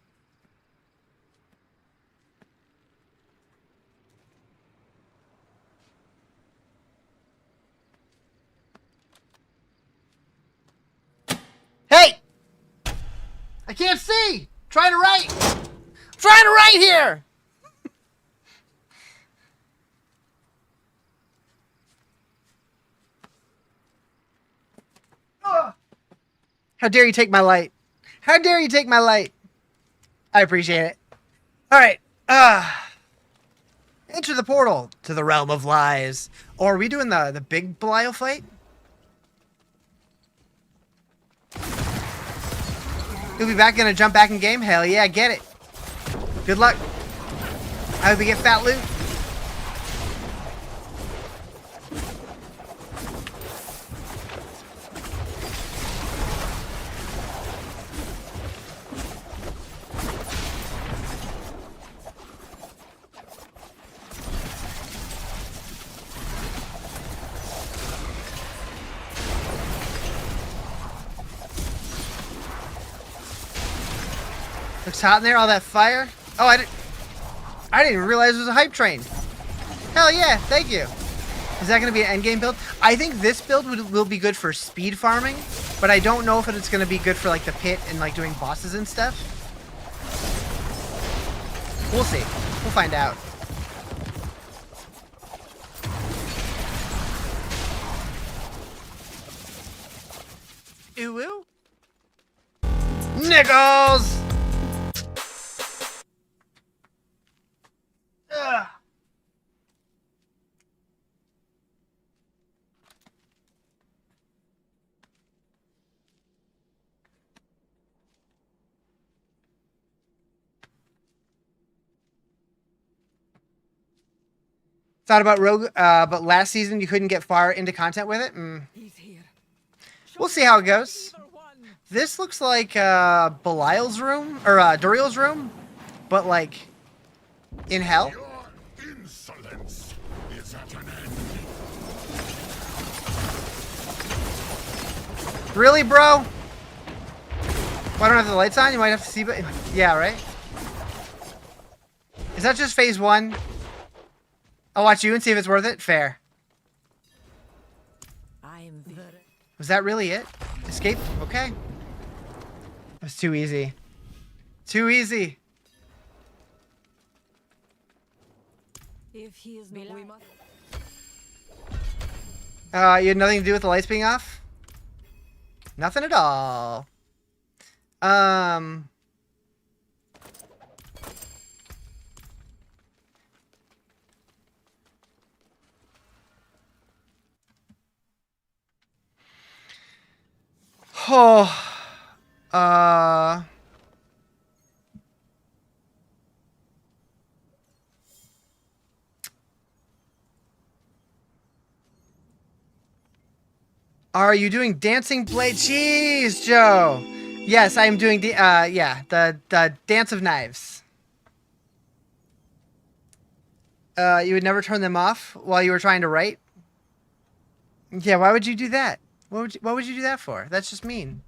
Hey! I can't see! I'm trying to write! I'm trying to write here! How dare you take my light? How dare you take my light? I appreciate it. Alright, enter the portal to the realm of lies. Or are we doing the big Belial fight? You'll be back, gonna jump back in game? Hell yeah, get it. Good luck. I hope you get fat loot. Looks hot in there, all that fire. Oh, I didn't even realize it was a hype train. Hell yeah, thank you. Is that going to be an endgame build? I think this build will be good for speed farming, but I don't know if it's going to be good for like the pit and like doing bosses and stuff. We'll see. We'll find out. Ooh, ooh. Nickels! Ugh. Thought about Rogue, but last season you couldn't get far into content with it. We'll see how it goes. This looks like Belial's room, or Duriel's room, but like in hell. Your insolence is at an end. Really, bro? Why don't I have the lights on? You might have to see, but yeah, right? Is that just phase 1? I'll watch you and see if it's worth it. Fair. Was that really it? Escape? Okay. That was too easy. Too easy. If he is not, we must. You had nothing to do with the lights being off? Nothing at all. Oh. Are you doing Dancing Blade? Jeez, Joe. Yes, I am doing the Dance of Knives. You would never turn them off while you were trying to write? Yeah, why would you do that? What would you do that for? That's just mean.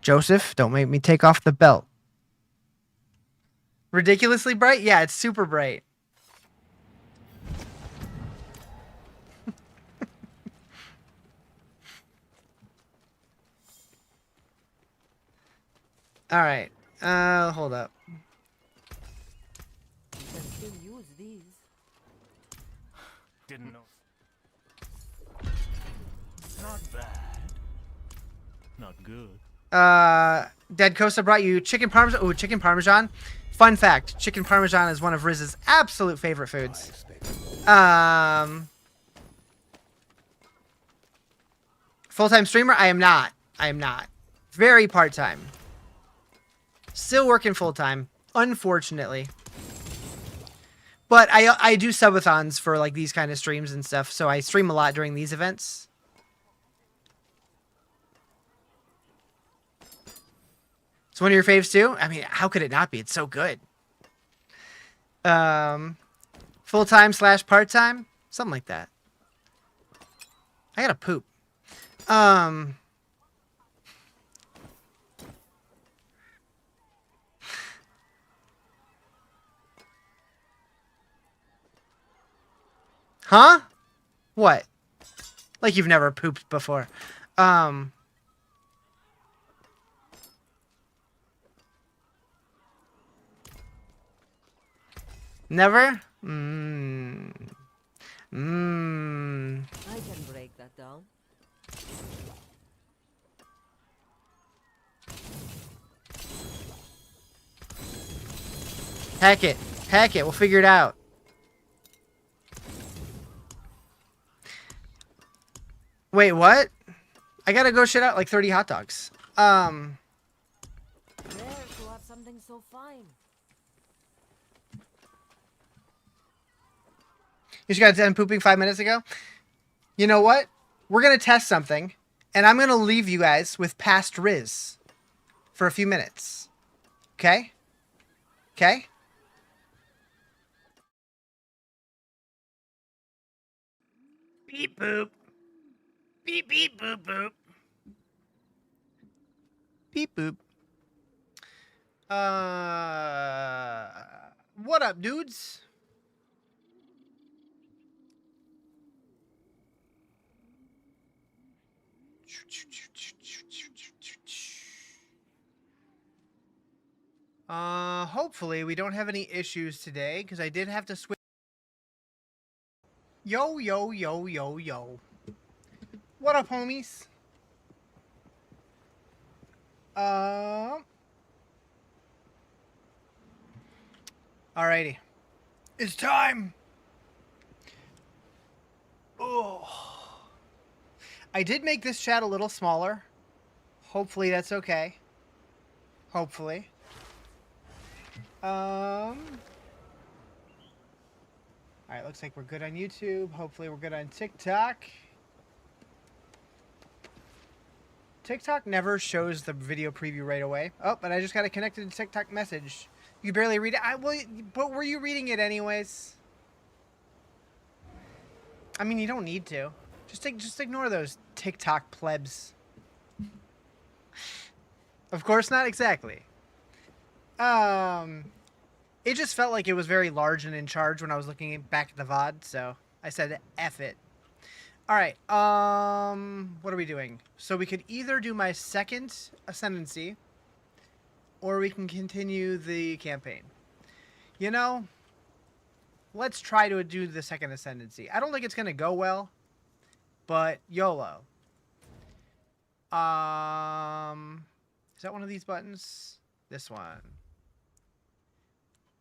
Joseph, don't make me take off the belt. Ridiculously bright? Yeah, it's super bright. All right. Hold up. You can still use these. Didn't know. Not bad. Not good. Dead Costa brought you chicken parmesan. Ooh, chicken parmesan. Fun fact, chicken parmesan is one of Riz's absolute favorite foods. Full-time streamer? I am not. I am not. Very part-time. Still working full-time, unfortunately. But I do subathons for like these kind of streams and stuff, so I stream a lot during these events. It's one of your faves too? I mean, how could it not be? It's so good. Full-time / part-time? Something like that. I gotta poop. Huh? What? Like you've never pooped before. Never? I can break that down. Hack it. Hack it. We'll figure it out. Wait, what? I gotta go shit out like 30 hot dogs. Rare to have something so fine. You just got done pooping 5 minutes ago? You know what? We're gonna test something, and I'm gonna leave you guys with past Riz for a few minutes. Okay? Okay? Beep boop. Beep beep boop boop. Beep boop. What up, dudes? Hopefully we don't have any issues today, because I did have to switch. Yo, yo, yo, yo, yo. What up, homies? Alrighty. It's time! Oh. I did make this chat a little smaller. Hopefully that's okay. Hopefully. Alright, looks like we're good on YouTube. Hopefully we're good on TikTok. TikTok never shows the video preview right away. Oh, but I just got a connected to TikTok message. You barely read it. But were you reading it anyways? I mean, you don't need to. Just ignore those TikTok plebs. Of course not exactly. It just felt like it was very large and in charge when I was looking back at the VOD, so I said F it. Alright, what are we doing? So we could either do my second ascendancy, or we can continue the campaign. You know, let's try to do the second ascendancy. I don't think it's going to go well, but YOLO. Is that one of these buttons? This one.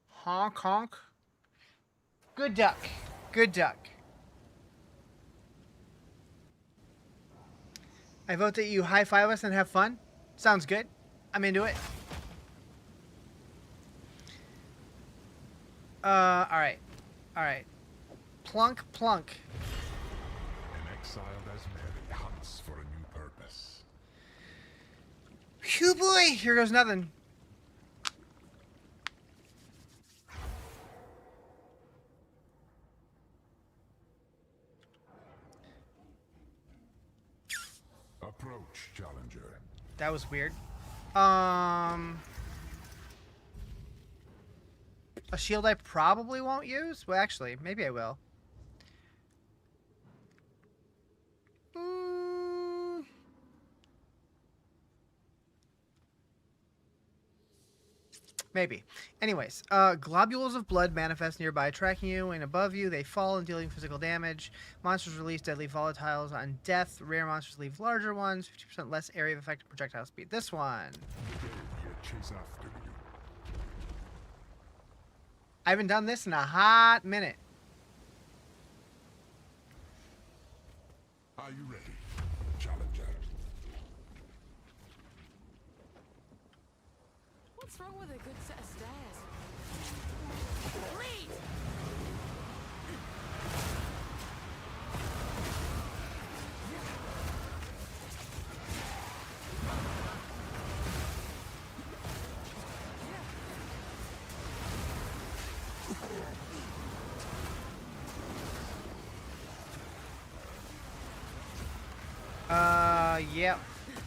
Honk, honk. Good duck. Good duck. I vote that you high-five us and have fun. Sounds good. I'm into it. Alright. Alright. Plunk, plunk. An exiled as Mary hunts for a new purpose. Phew boy! Here goes nothing. Approach, challenger. That was weird. A shield I probably won't use? Well, actually, maybe I will. Maybe. Anyways, globules of blood manifest nearby, tracking you and above you. They fall and dealing physical damage. Monsters release deadly volatiles on death. Rare monsters leave larger ones. 50% less area of effective projectile speed. This one. Chase after you. I haven't done this in a hot minute. Are you ready, challenger? What's wrong with a good set of stairs? Please!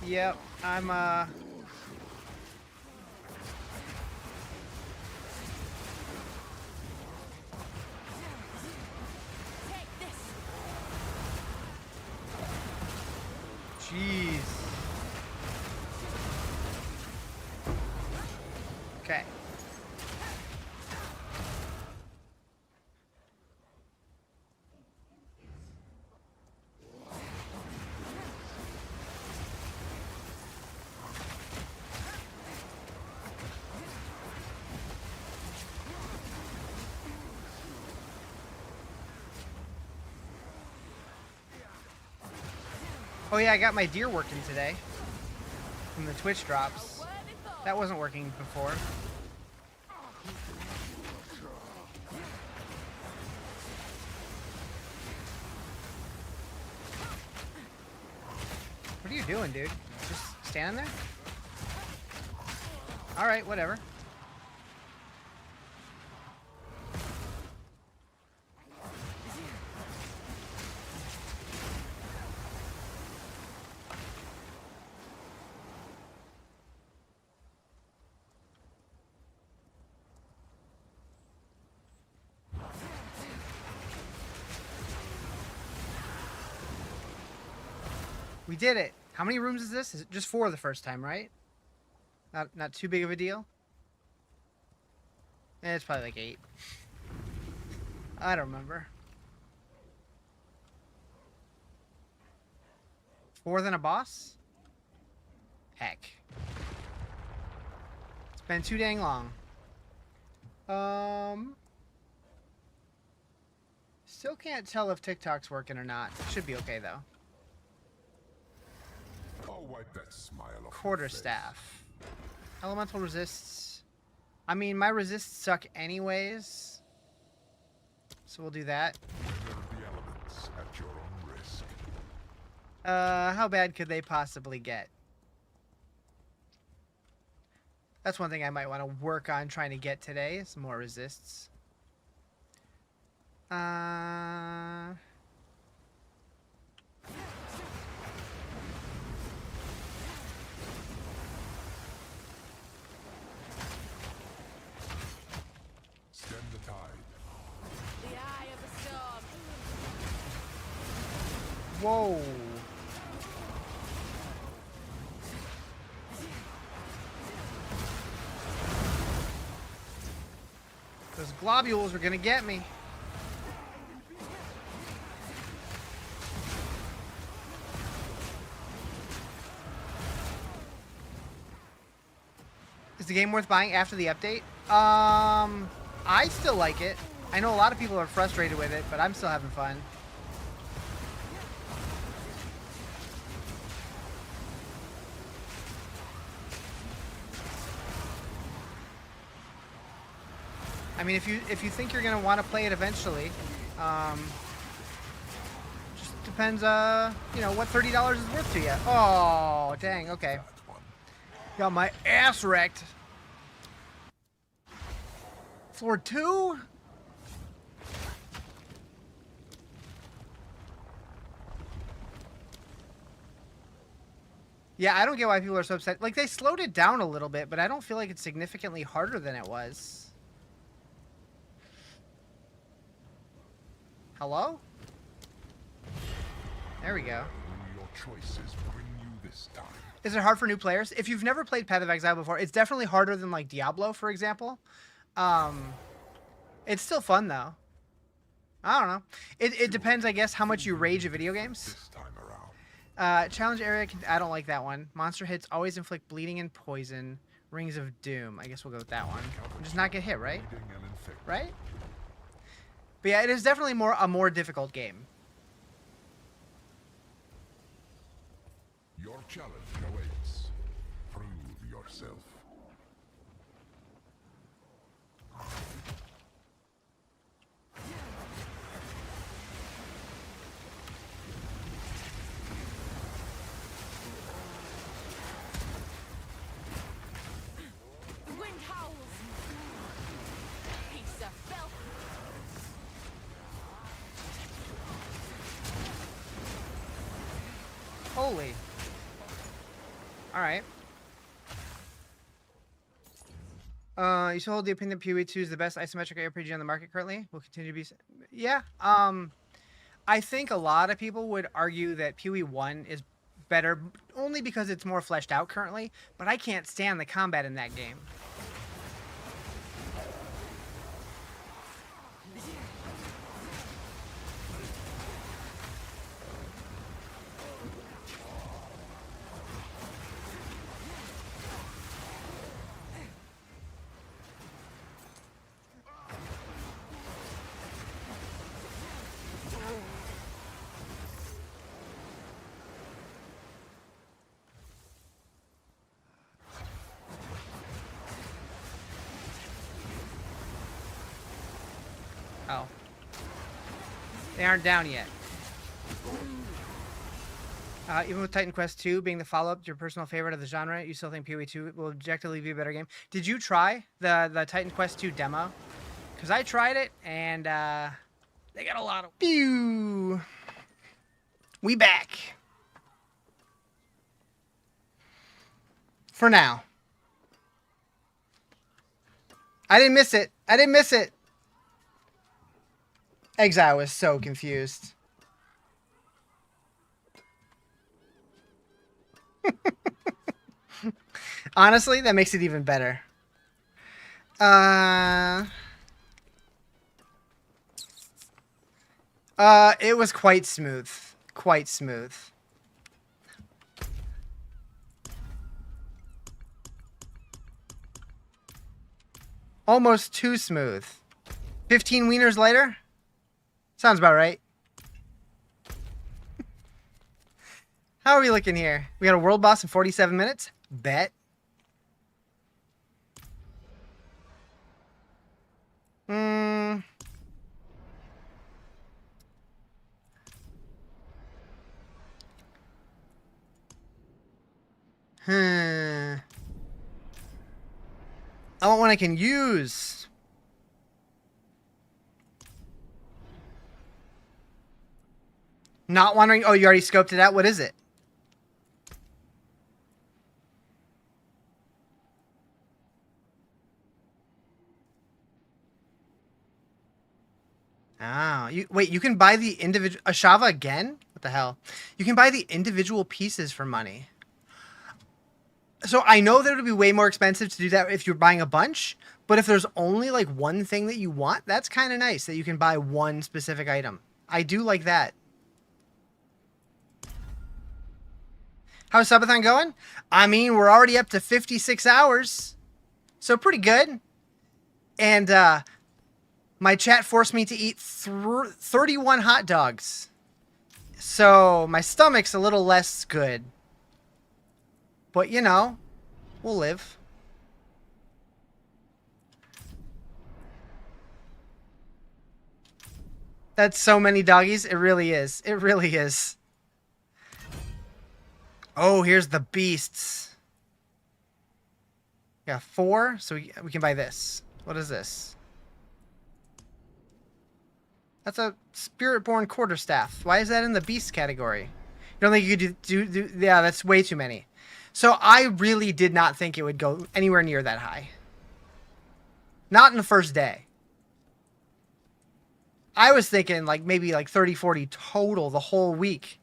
Yep, I'm, Take this! Jeez. Okay. Oh yeah, I got my deer working today from the Twitch drops. That wasn't working before. What are you doing, dude? Just standing there? Alright, whatever. We did it. How many rooms is this? Is it just 4 the first time, right? Not too big of a deal. It's probably like 8. I don't remember. 4 than a boss? Heck. It's been too dang long. Still can't tell if TikTok's working or not. Should be okay though. I'll wipe that smile off your Quarterstaff. Elemental resists. I mean, my resists suck anyways. So we'll do that. Weather the elements at your own risk. How bad could they possibly get? That's one thing I might want to work on trying to get today. Some more resists. Stem the tide. The eye of the storm. Whoa. Those globules are gonna get me. Is the game worth buying after the update? I still like it. I know a lot of people are frustrated with it, but I'm still having fun. I mean, if you think you're gonna want to play it eventually, just depends, you know, what $30 is worth to you. Oh, dang. Okay. Got my ass wrecked. Floor 2? Yeah, I don't get why people are so upset. Like, they slowed it down a little bit, but I don't feel like it's significantly harder than it was. Hello? There we go. Your choices bring you this time. Is it hard for new players? If you've never played Path of Exile before, it's definitely harder than, like, Diablo, for example. It's still fun, though. I don't know. It depends, I guess, how much you rage at video games. This time around. Challenge area, I don't like that one. Monster hits always inflict bleeding and poison. Rings of Doom. I guess we'll go with that one. Just not get hit, right? Right? But yeah, it is definitely a more difficult game. Your challenge awaits. Prove yourself. The wind howls. Piece of filth. Holy. Alright. You still hold the opinion that PoE 2 is the best isometric RPG on the market currently? Will continue to be... Yeah. I think a lot of people would argue that PoE 1 is better only because it's more fleshed out currently, but I can't stand the combat in that game. Oh. They aren't down yet. Even with Titan Quest 2 being the follow-up to your personal favorite of the genre, you still think PoE 2 will objectively be a better game? Did you try the Titan Quest 2 demo? Because I tried it, and they got a lot of... Pew! We back. For now. I didn't miss it. I didn't miss it. Exile was so confused. Honestly, that makes it even better. It was quite smooth. Quite smooth. Almost too smooth. 15 wieners later? Sounds about right. How are we looking here? We got a world boss in 47 minutes? Bet. Hmm. I want one I can use. Not wondering. Oh, you already scoped it out? What is it? Oh, wait, you can buy the individual Ashava again? What the hell? You can buy the individual pieces for money. So I know that it would be way more expensive to do that if you're buying a bunch, but if there's only like one thing that you want, that's kind of nice that you can buy one specific item. I do like that. How's Subathon going? I mean, we're already up to 56 hours. So pretty good. And my chat forced me to eat 31 hot dogs. So my stomach's a little less good. But, you know, we'll live. That's so many doggies. It really is. It really is. Oh, here's the beasts. Yeah, 4. So we can buy this. What is this? That's a Spiritborn Quarterstaff. Why is that in the beast category? You don't think you could do yeah, that's way too many. So I really did not think it would go anywhere near that high. Not in the first day. I was thinking like maybe like 30, 40 total the whole week.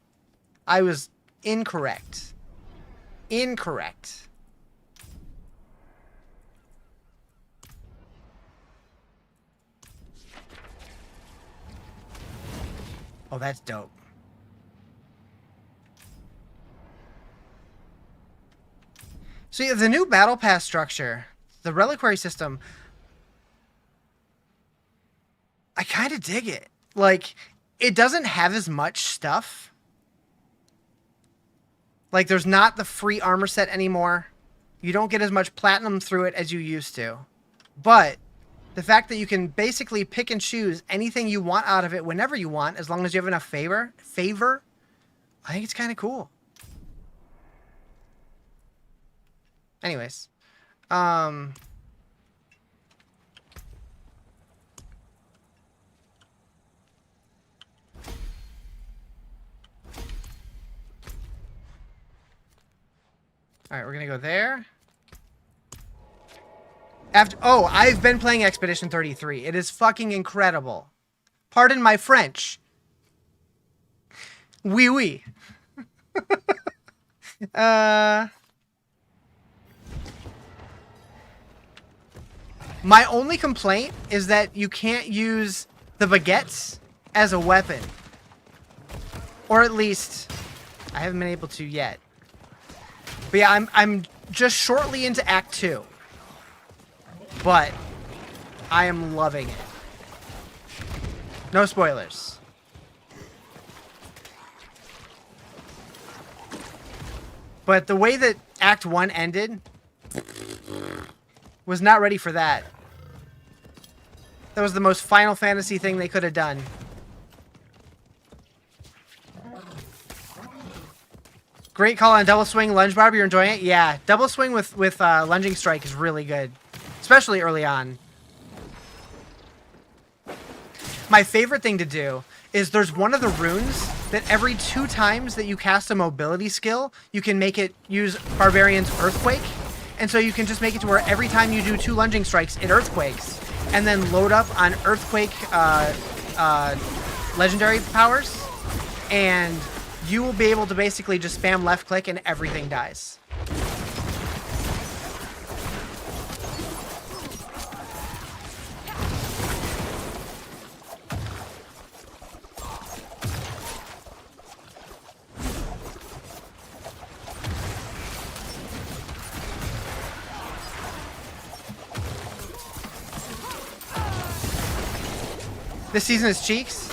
I was incorrect. Incorrect. Oh, that's dope. So yeah, the new battle pass structure, the reliquary system, I kind of dig it. Like, it doesn't have as much stuff. Like, there's not the free armor set anymore. You don't get as much platinum through it as you used to. But the fact that you can basically pick and choose anything you want out of it whenever you want, as long as you have enough favor, I think it's kind of cool. Anyways, all right, we're gonna go there. Oh, I've been playing Expedition 33. It is fucking incredible. Pardon my French. Oui, oui. My only complaint is that you can't use the baguettes as a weapon. Or at least, I haven't been able to yet. But yeah, I'm just shortly into Act 2. But I am loving it. No spoilers. But the way that Act 1 ended was not ready for that. That was the most Final Fantasy thing they could have done. Great call on double swing lunge barb. You're enjoying it? Yeah, double swing with lunging strike is really good, especially early on. My favorite thing to do is there's one of the runes that every 2 times that you cast a mobility skill, you can make it use Barbarian's Earthquake. And so you can just make it to where every time you do 2 lunging strikes, it earthquakes. And then load up on Earthquake legendary powers. And you will be able to basically just spam left click and everything dies. This season is cheeks.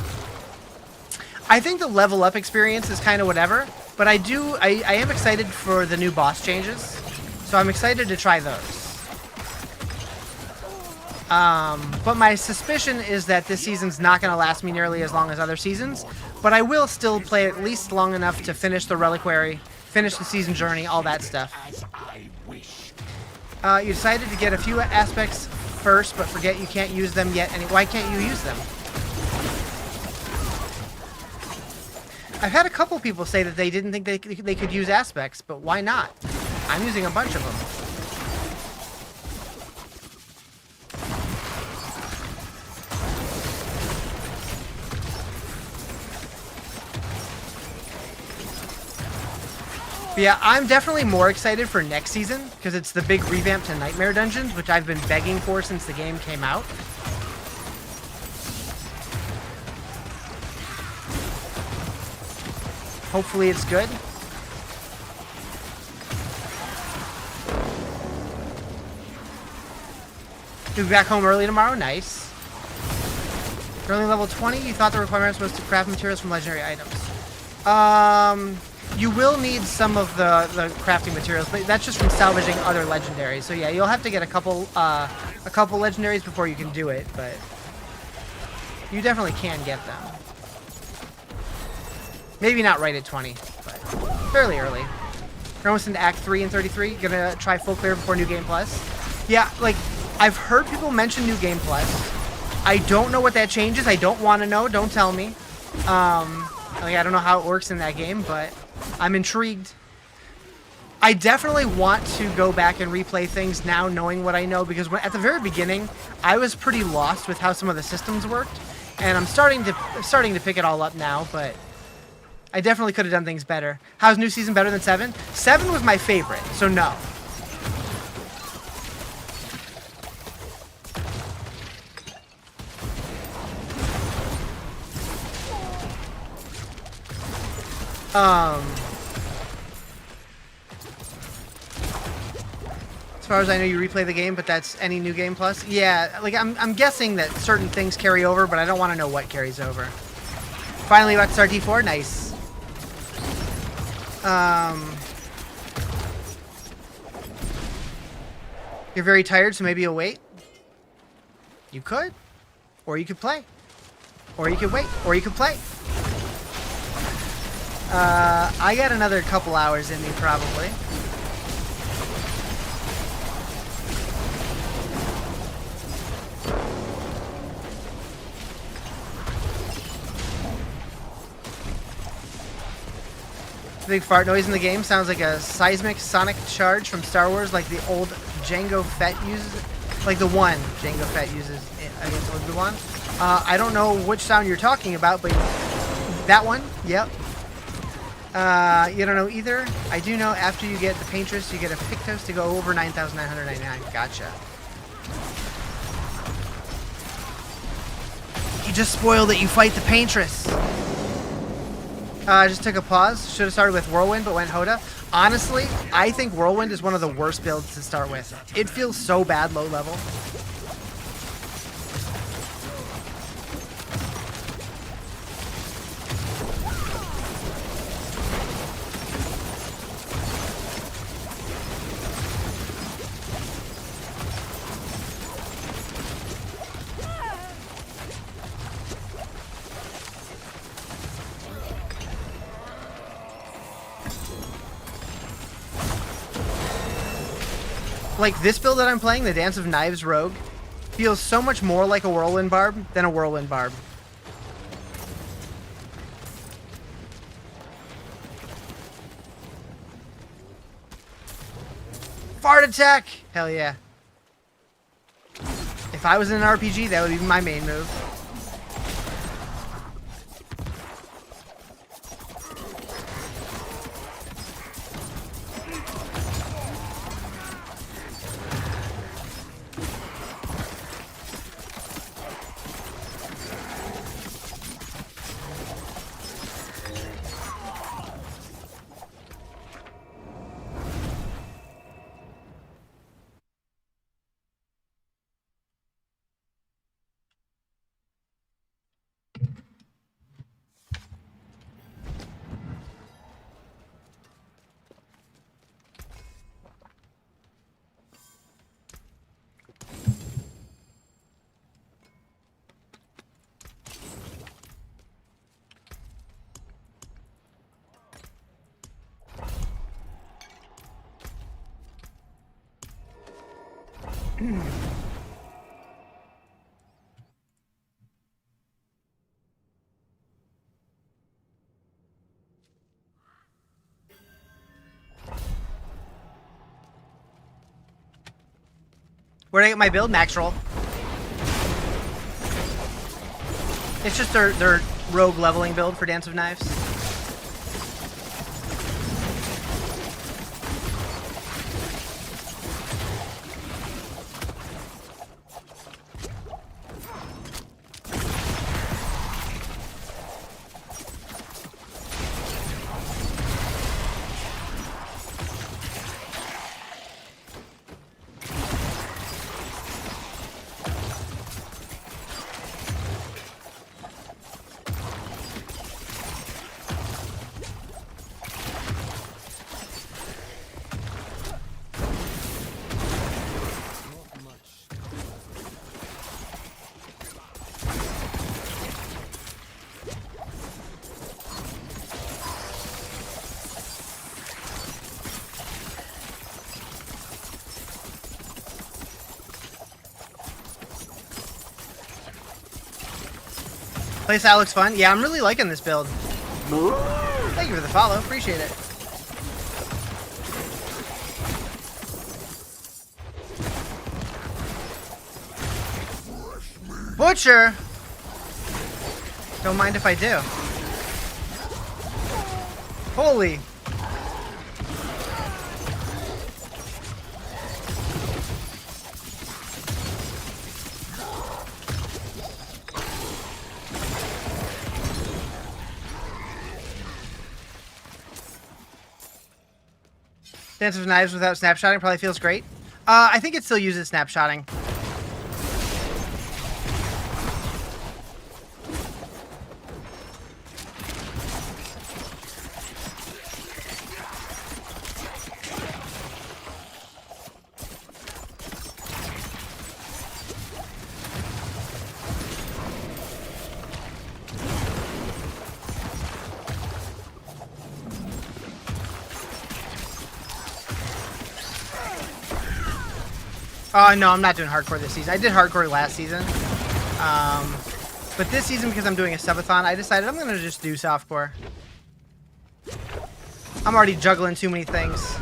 I think the level up experience is kind of whatever, but I am excited for the new boss changes, so I'm excited to try those. But my suspicion is that this season's not going to last me nearly as long as other seasons, but I will still play at least long enough to finish the Reliquary, finish the season journey, all that stuff. You decided to get a few aspects first, but forget you can't use them yet. Why can't you use them? I've had a couple people say that they didn't think they could use aspects, but why not? I'm using a bunch of them. But yeah, I'm definitely more excited for next season, because it's the big revamp to Nightmare Dungeons, which I've been begging for since the game came out. Hopefully it's good. You'll be back home early tomorrow. Nice. You're only level 20. You thought the requirement was to craft materials from legendary items. You will need some of the crafting materials, but that's just from salvaging other legendaries. So yeah, you'll have to get a couple legendaries before you can do it, but you definitely can get them. Maybe not right at 20, but fairly early. We're almost into Act 3 and 33. Gonna try full clear before New Game Plus. Yeah, like, I've heard people mention New Game Plus. I don't know what that changes. I don't want to know. Don't tell me. Like, I don't know how it works in that game, but I'm intrigued. I definitely want to go back and replay things now knowing what I know, because at the very beginning, I was pretty lost with how some of the systems worked, and I'm starting to pick it all up now, but I definitely could have done things better. How's new season better than 7? 7 was my favorite, so no. As far as I know, you replay the game, but that's any New Game Plus? Yeah, like, I'm guessing that certain things carry over, but I don't want to know what carries over. Finally about to start D4? Nice. You're very tired, so maybe you'll wait. You could. Or you could play. Or you could wait. Or you could play. I got another couple hours in me, probably. Big fart noise in the game sounds like a seismic sonic charge from Star Wars, like the old Jango Fett uses, like the one Jango Fett uses against Obi-Wan. I don't know which sound you're talking about, but that one, yep. You don't know either. I do know after you get the Paintress, you get a Pictos to go over 9,999. Gotcha. You just spoiled it. You fight the Paintress. I just took a pause. Should have started with Whirlwind, but went Hoda. Honestly, I think Whirlwind is one of the worst builds to start with. It feels so bad low level. Like, this build that I'm playing, the Dance of Knives Rogue, feels so much more like a Whirlwind Barb than a Whirlwind Barb. Fart attack! Hell yeah. If I was in an RPG, that would be my main move. Where'd I get my build? Max roll. It's just their rogue leveling build for Dance of Knives. Playstyle looks fun. Yeah, I'm really liking this build. Thank you for the follow. Appreciate it. Butcher! Don't mind if I do. Holy. Dance of Knives without snapshotting probably feels great. I think it still uses snapshotting. No, I'm not doing hardcore this season. I did hardcore last season. But this season, because I'm doing a subathon, I decided I'm going to just do softcore. I'm already juggling too many things.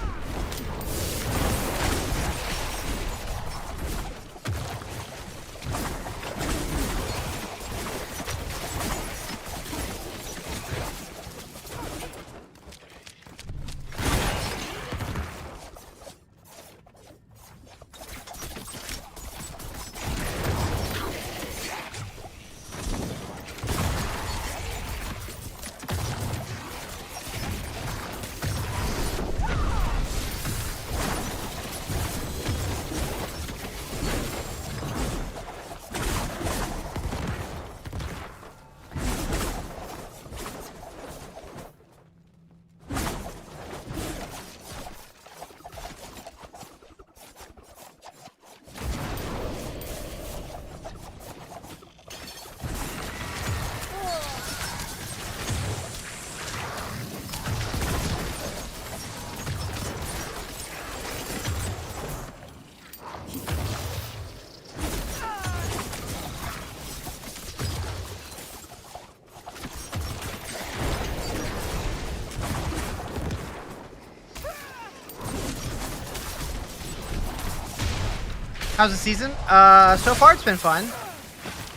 How's the season? So far it's been fun.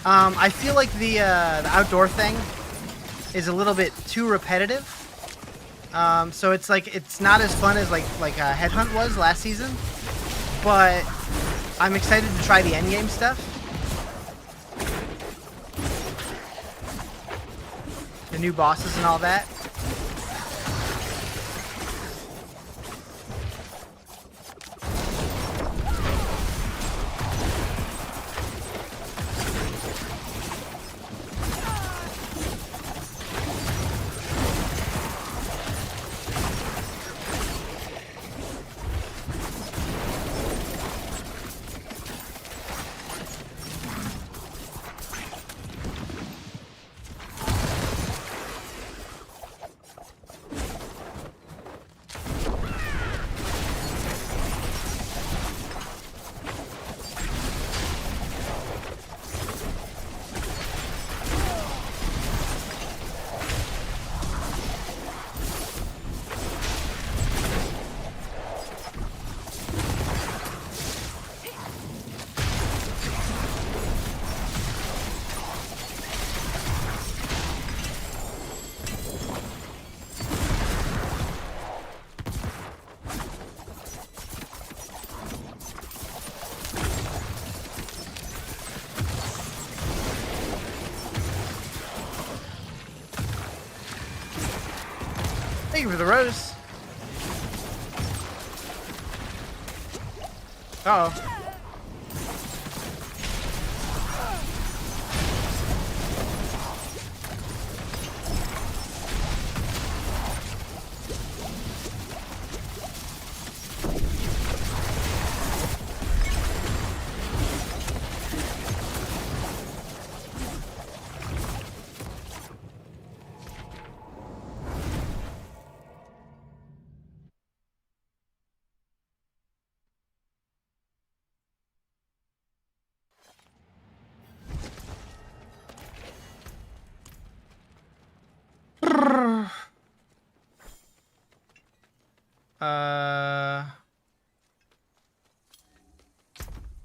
I feel like the outdoor thing is a little bit too repetitive. So it's like it's not as fun as like Headhunt was last season. But I'm excited to try the endgame stuff. The new bosses and all that. Thank you for the rose. Uh-oh.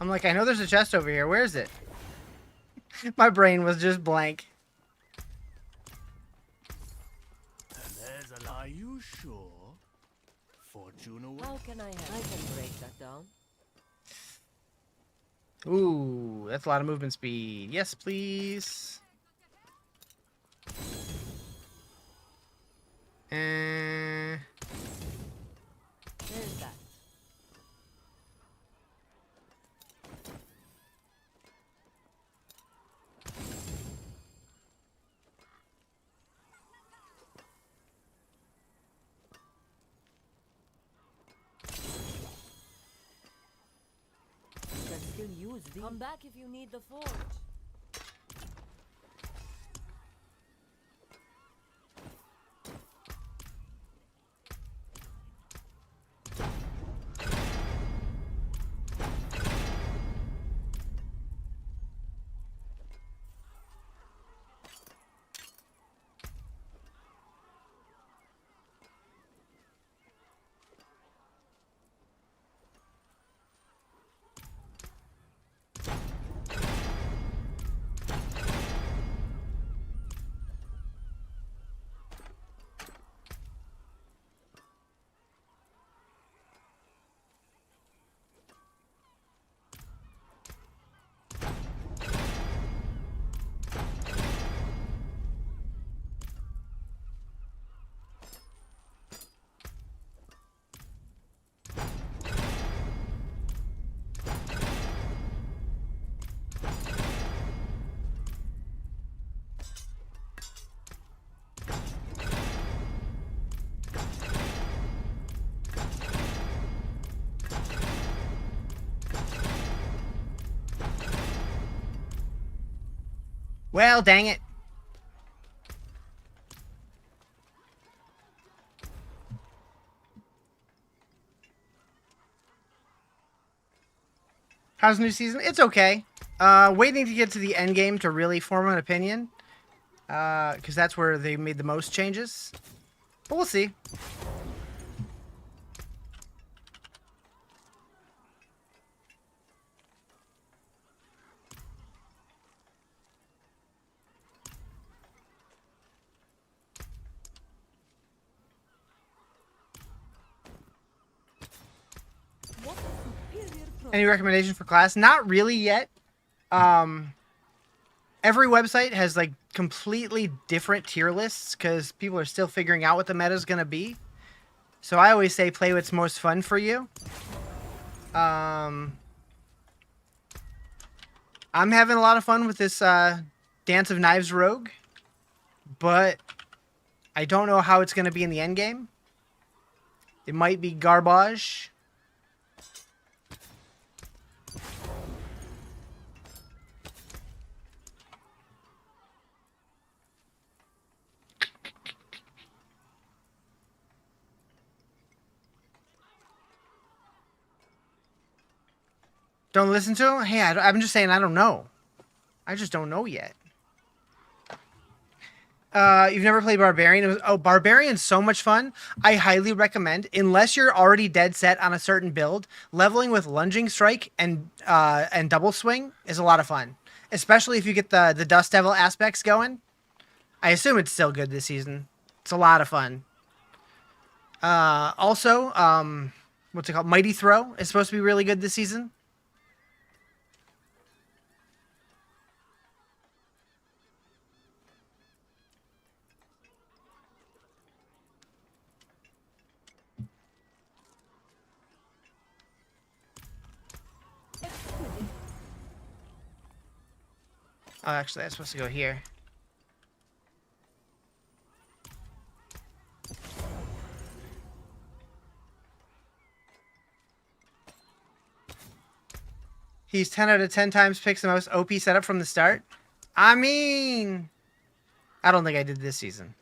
I'm like, I know there's a chest over here. Where is it? My brain was just blank. Are you sure? Fortune away. How can I help? I can break that down. Ooh, that's a lot of movement speed. Yes, please. There's that. You can still use these. Come back if you need the forge. Well, dang it. How's the new season? It's okay. Waiting to get to the end game to really form an opinion. Because that's where they made the most changes. But we'll see. Any recommendation for class? Not really yet. Every website has like completely different tier lists because people are still figuring out what the meta is going to be. So I always say play what's most fun for you. I'm having a lot of fun with this Dance of Knives Rogue, but I don't know how it's going to be in the end game. It might be garbage. Don't listen to him? Hey, I'm just saying I don't know. I just don't know yet. You've never played Barbarian? Barbarian's so much fun. I highly recommend, unless you're already dead set on a certain build, leveling with Lunging Strike and Double Swing is a lot of fun. Especially if you get the Dust Devil aspects going. I assume it's still good this season. It's a lot of fun. Also, what's it called? Mighty Throw is supposed to be really good this season. Oh, actually, that's supposed to go here. He's 10 out of 10 times picks the most OP setup from the start. I mean, I don't think I did this season.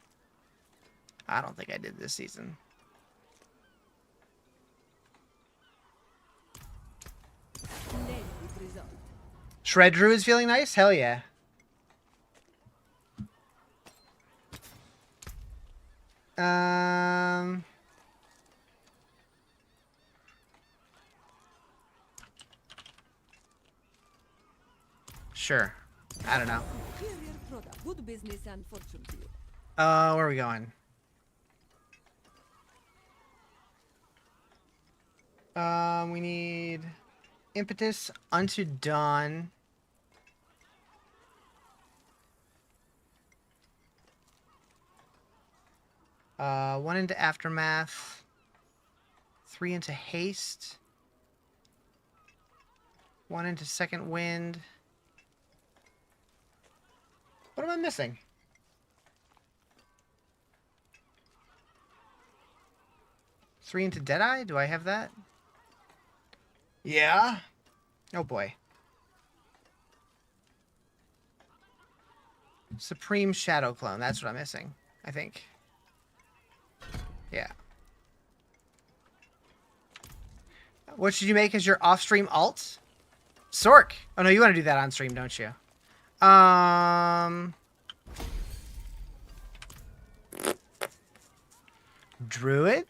Shred Drew is feeling nice? Hell yeah. Sure. I don't know. Good business and fortune to you. Where are we going? We need Impetus, Unto Dawn. One into Aftermath. 3 into Haste. 1 into Second Wind. What am I missing? Three into Deadeye? Do I have that? Yeah. Oh boy. Supreme Shadow Clone. That's what I'm missing, I think. Yeah. What should you make as your off-stream alt? Sork. Oh no, you want to do that on stream, don't you? Druid?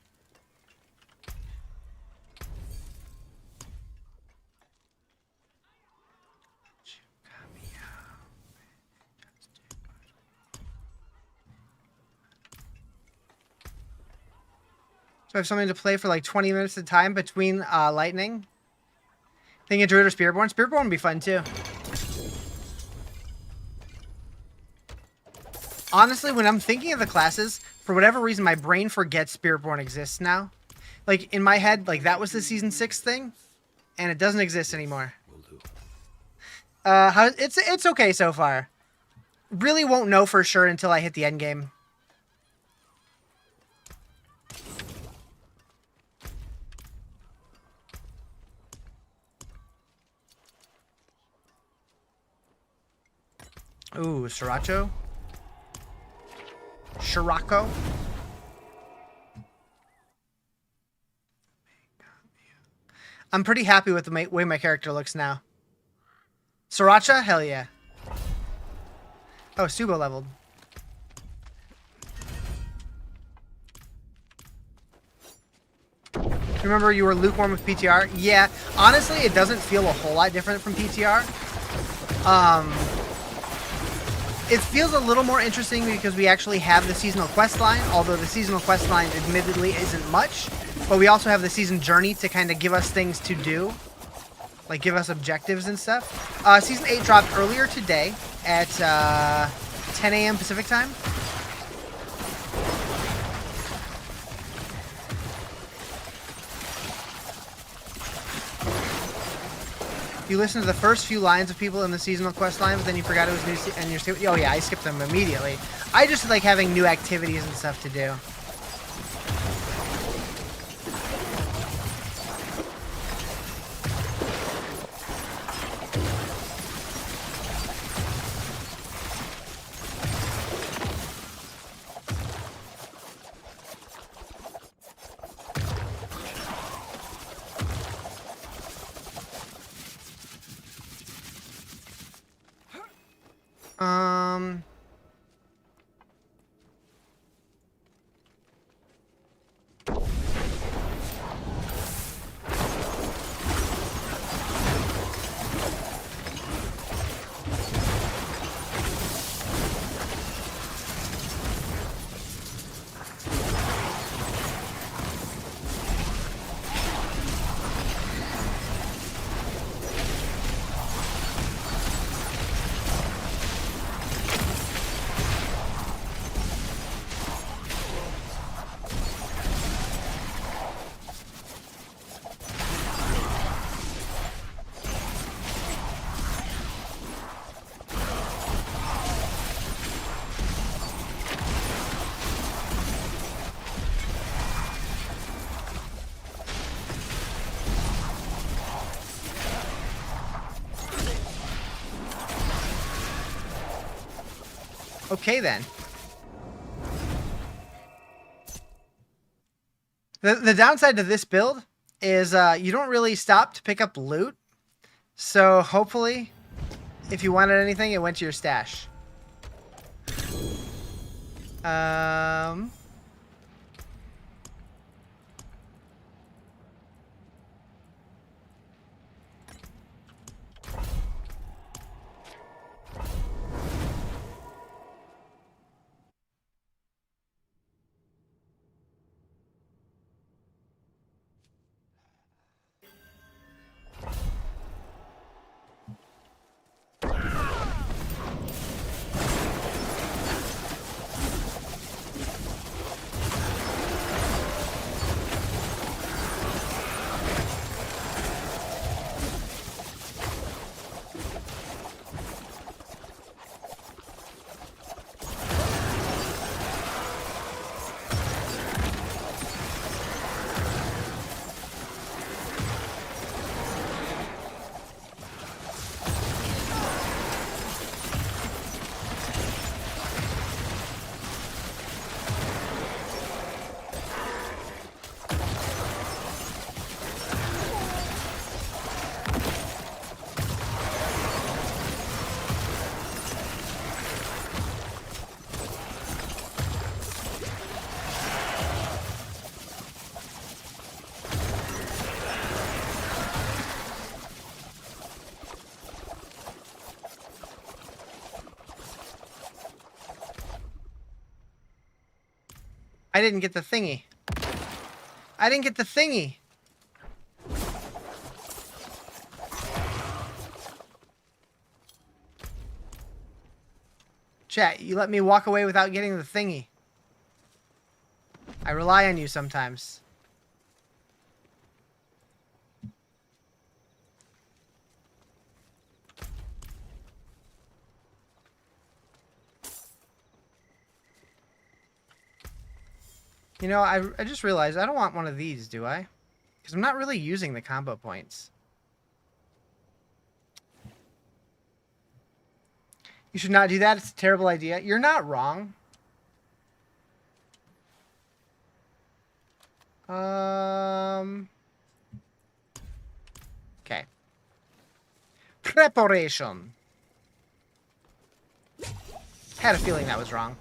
So I have something to play for like 20 minutes at a time between lightning. Thinking Druid or Spiritborn? Spiritborn would be fun too. Honestly, when I'm thinking of the classes, for whatever reason, my brain forgets Spiritborn exists now. Like, in my head, like, that was the Season 6 thing, and it doesn't exist anymore. It's okay so far. Really won't know for sure until I hit the end game. Ooh, Sriracha. Shirako. I'm pretty happy with the way my character looks now. Sriracha? Hell yeah. Oh, Subo leveled. Remember you were lukewarm with PTR? Yeah, honestly, it doesn't feel a whole lot different from PTR. It feels a little more interesting because we actually have the seasonal quest line, although the seasonal quest line admittedly isn't much, but we also have the season journey to kind of give us things to do, like give us objectives and stuff. Season 8 dropped earlier today at 10 a.m. Pacific time. You listen to the first few lines of people in the seasonal quest line, but then you forgot it was new, and you're oh yeah, I skipped them immediately. I just like having new activities and stuff to do. Okay, then. The downside to this build is you don't really stop to pick up loot. So hopefully, if you wanted anything, it went to your stash. I didn't get the thingy. I didn't get the thingy. Chat, you let me walk away without getting the thingy. I rely on you sometimes. You know, I just realized I don't want one of these, do I? Because I'm not really using the combo points. You should not do that. It's a terrible idea. You're not wrong. Okay. Preparation. Had a feeling that was wrong.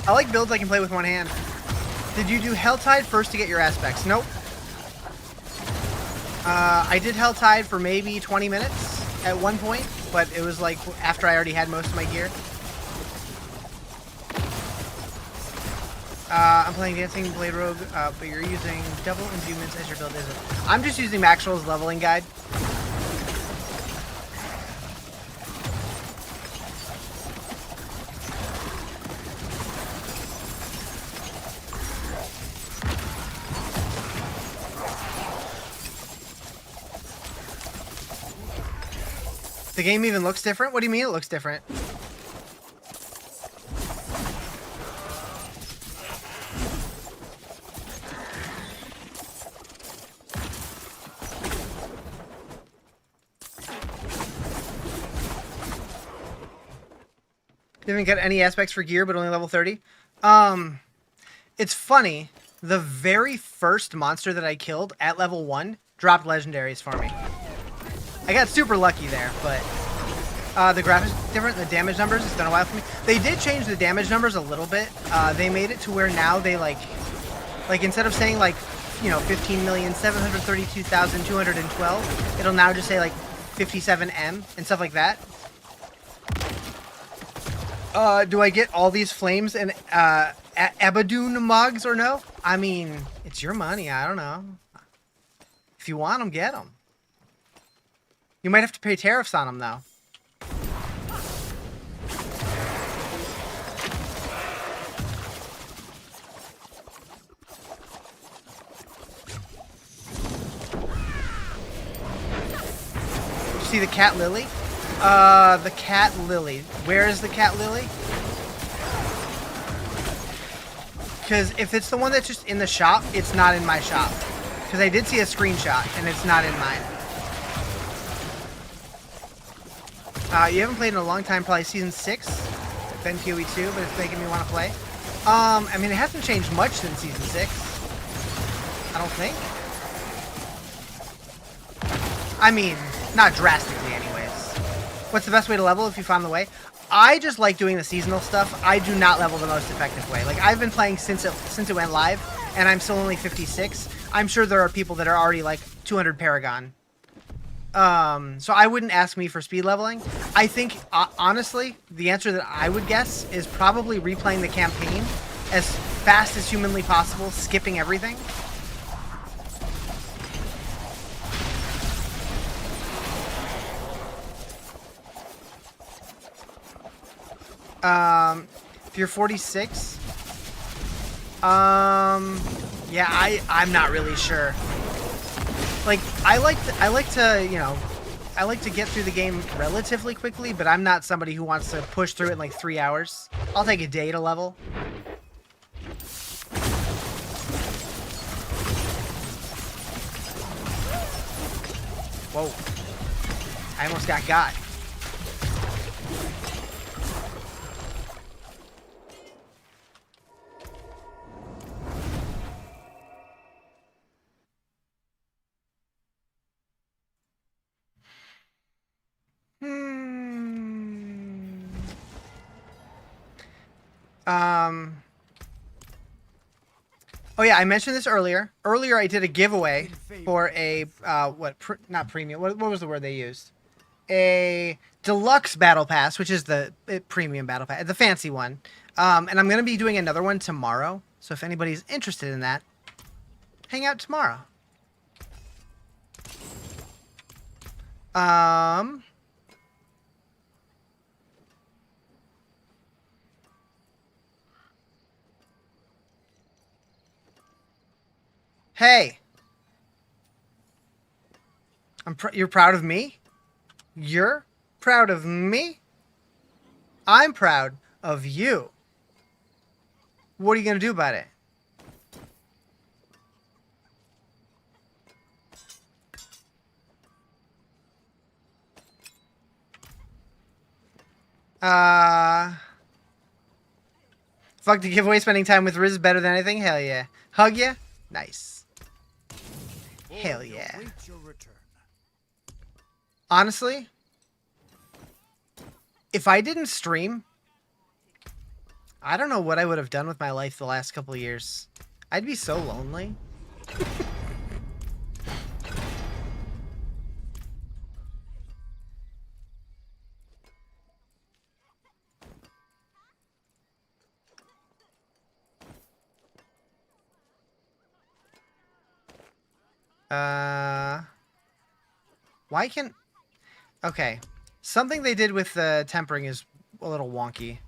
I like builds I can play with one hand. Did you do Helltide first to get your aspects? Nope. I did Helltide for maybe 20 minutes at one point, but it was like after I already had most of my gear. I'm playing Dancing Blade Rogue, but you're using Double Endowments as your build, isn't it? I'm just using Maxwell's leveling guide. The game even looks different? What do you mean it looks different? You haven't got any aspects for gear, but only level 30? It's funny. The very first monster that I killed at level 1 dropped legendaries for me. I got super lucky there, but the graphics different, the damage numbers, it's been a while for me. They did change the damage numbers a little bit. They made it to where now they like instead of saying like, you know, 15,732,212, it'll now just say like 57M and stuff like that. Do I get all these flames and Abadoon mugs or no? I mean, it's your money. I don't know. If you want them, get them. You might have to pay tariffs on them, though. Did you see the cat lily? The cat lily. Where is the cat lily? Because if it's the one that's just in the shop, it's not in my shop. Because I did see a screenshot, and it's not in mine. You haven't played in a long time, probably Season 6. It's been PoE 2, but it's making me want to play. I mean, it hasn't changed much since Season 6. I don't think. I mean, not drastically anyways. What's the best way to level if you found the way? I just like doing the seasonal stuff. I do not level the most effective way. Like, I've been playing since it went live, and I'm still only 56. I'm sure there are people that are already, like, 200 Paragon. So I wouldn't ask me for speed leveling. I think, honestly, the answer that I would guess is probably replaying the campaign as fast as humanly possible, skipping everything. If you're 46, yeah, I'm not really sure. Like, I like to, you know, I like to get through the game relatively quickly, but I'm not somebody who wants to push through it in like 3 hours. I'll take a day to level. Whoa. I almost got. Oh yeah, I mentioned this earlier. Earlier I did a giveaway for a, not premium, what was the word they used? A deluxe battle pass, which is the premium battle pass, the fancy one. And I'm going to be doing another one tomorrow. So if anybody's interested in that, hang out tomorrow. Hey. You're proud of me? You're proud of me? I'm proud of you. What are you going to do about it? Fuck the giveaway, spending time with Riz is better than anything? Hell yeah. Hug ya? Nice. Hell yeah. Honestly, if I didn't stream, I don't know what I would have done with my life the last couple of years. I'd be so lonely. Why can... Okay. Something they did with the tempering is a little wonky.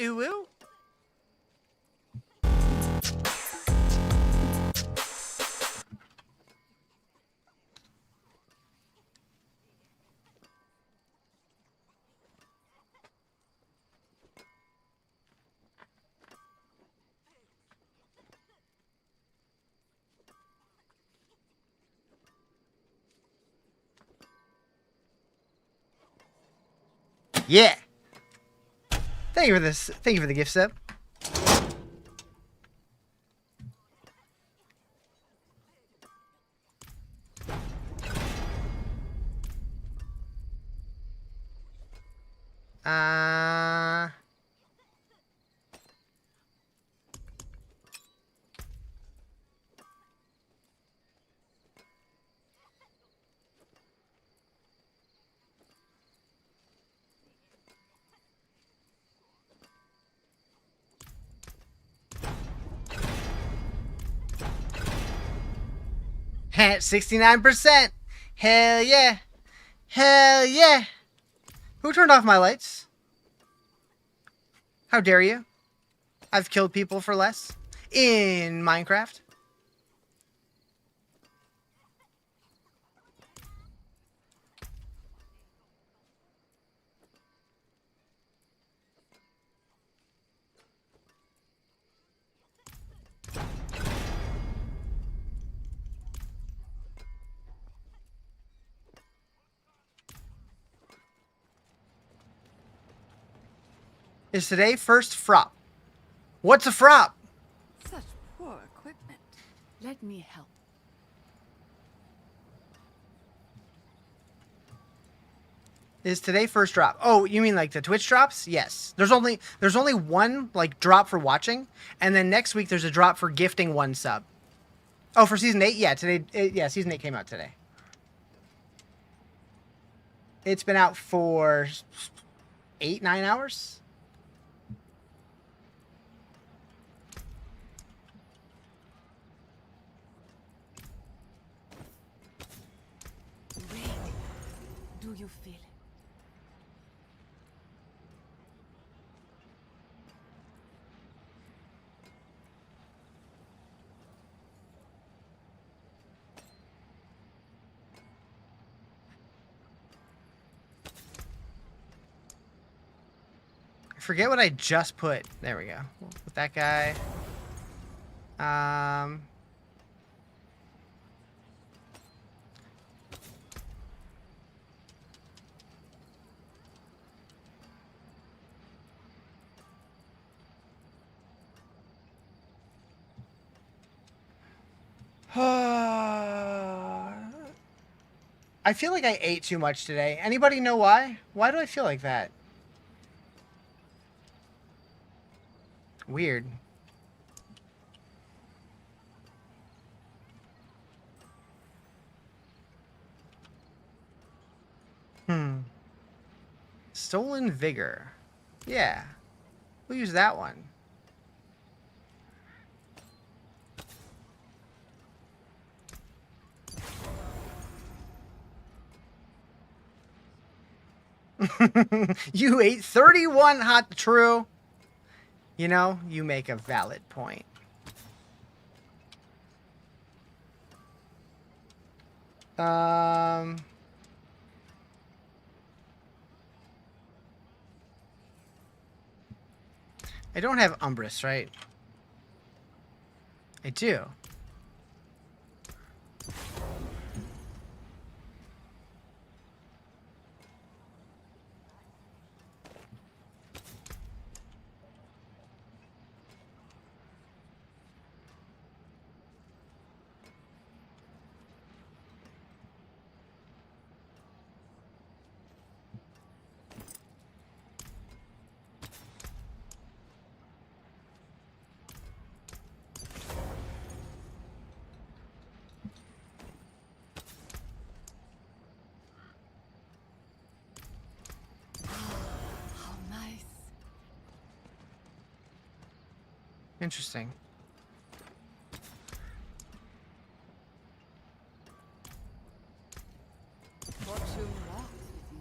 Ooh, ooh. Yeah. Thank you for this. Thank you for the gift sub. 69%. Hell yeah. Hell yeah. Who turned off my lights? How dare you? I've killed people for less in Minecraft. Is today first frop? What's a frop? Such poor equipment. Let me help. Is today first drop? Oh, you mean like the Twitch drops? Yes. There's only one like drop for watching, and then next week there's a drop for gifting one sub. Oh, for season 8? Yeah, today. Yeah, season 8 came out today. It's been out for 8-9 hours. Wait. Do you feel it? I forget what I just put. There we go. With that guy. I feel like I ate too much today. Anybody know why? Why do I feel like that? Weird. Stolen Vigor. Yeah. We'll use that one. You ate 31 hot true. You know, you make a valid point. I don't have Umbrus, right? I do. How nice. Interesting. Fortune walks with you.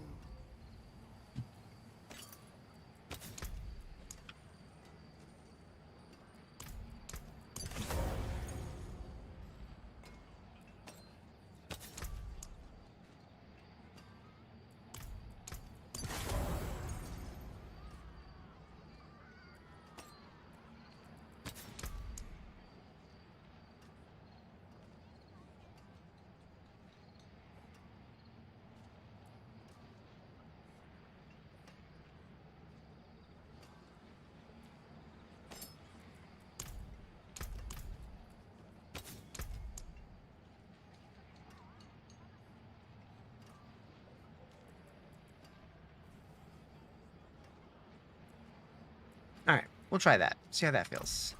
Alright, we'll try that. See how that feels.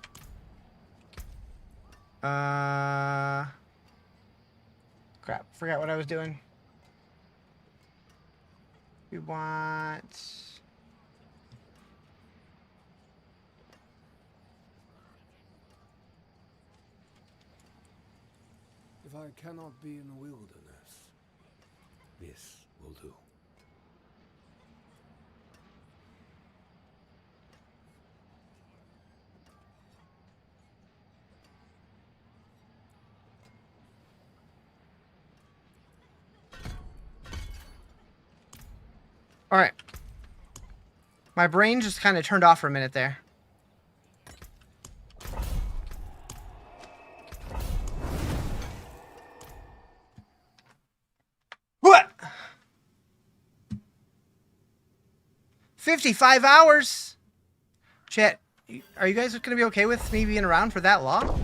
Crap, forgot what I was doing. We want... If I cannot be in the wilderness, this will do. All right. My brain just kind of turned off for a minute there. What? 55 hours? Chat, are you guys going to be okay with me being around for that long?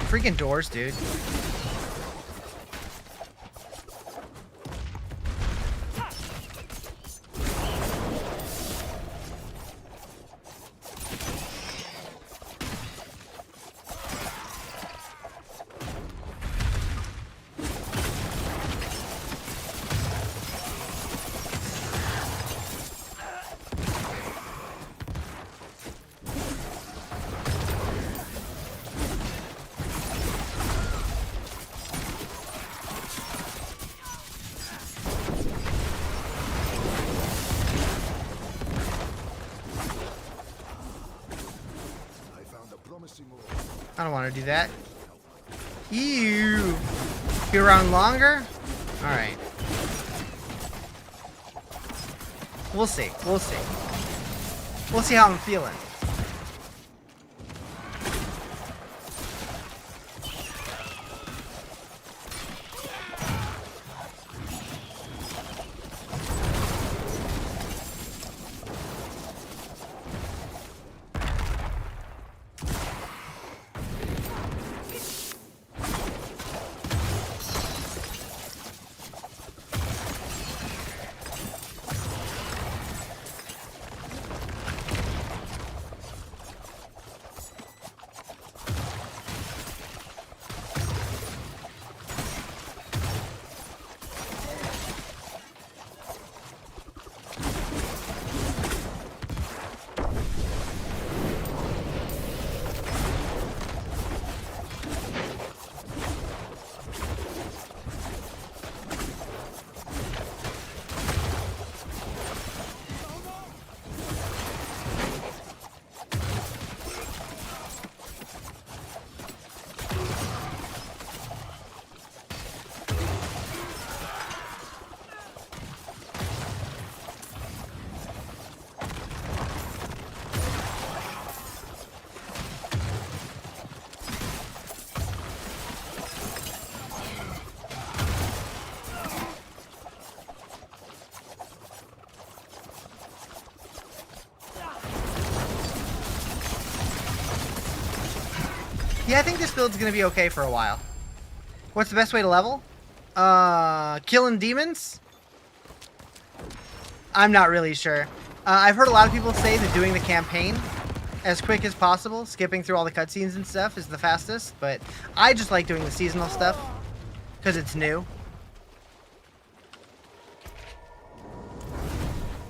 Freaking doors, dude. I don't want to do that. Ew. Be around longer? Alright. We'll see. We'll see. We'll see how I'm feeling. Yeah, I think this build's gonna be okay for a while. What's the best way to level? Killing demons? I'm not really sure. I've heard a lot of people say that doing the campaign as quick as possible, skipping through all the cutscenes and stuff, is the fastest, but I just like doing the seasonal stuff because it's new.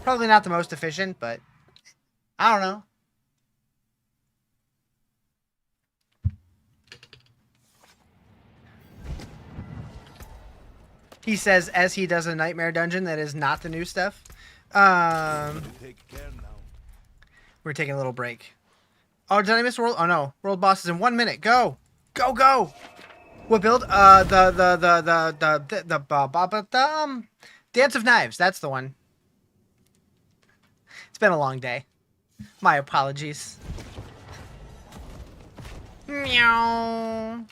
Probably not the most efficient, but I don't know. He says as he does a nightmare dungeon that is not the new stuff. We're taking a little break. Oh, did I miss world? Oh no, world boss is in 1 minute. Go, go, go. What build? The Dance of Knives. That's the one. It's been a long day. My apologies. Meow.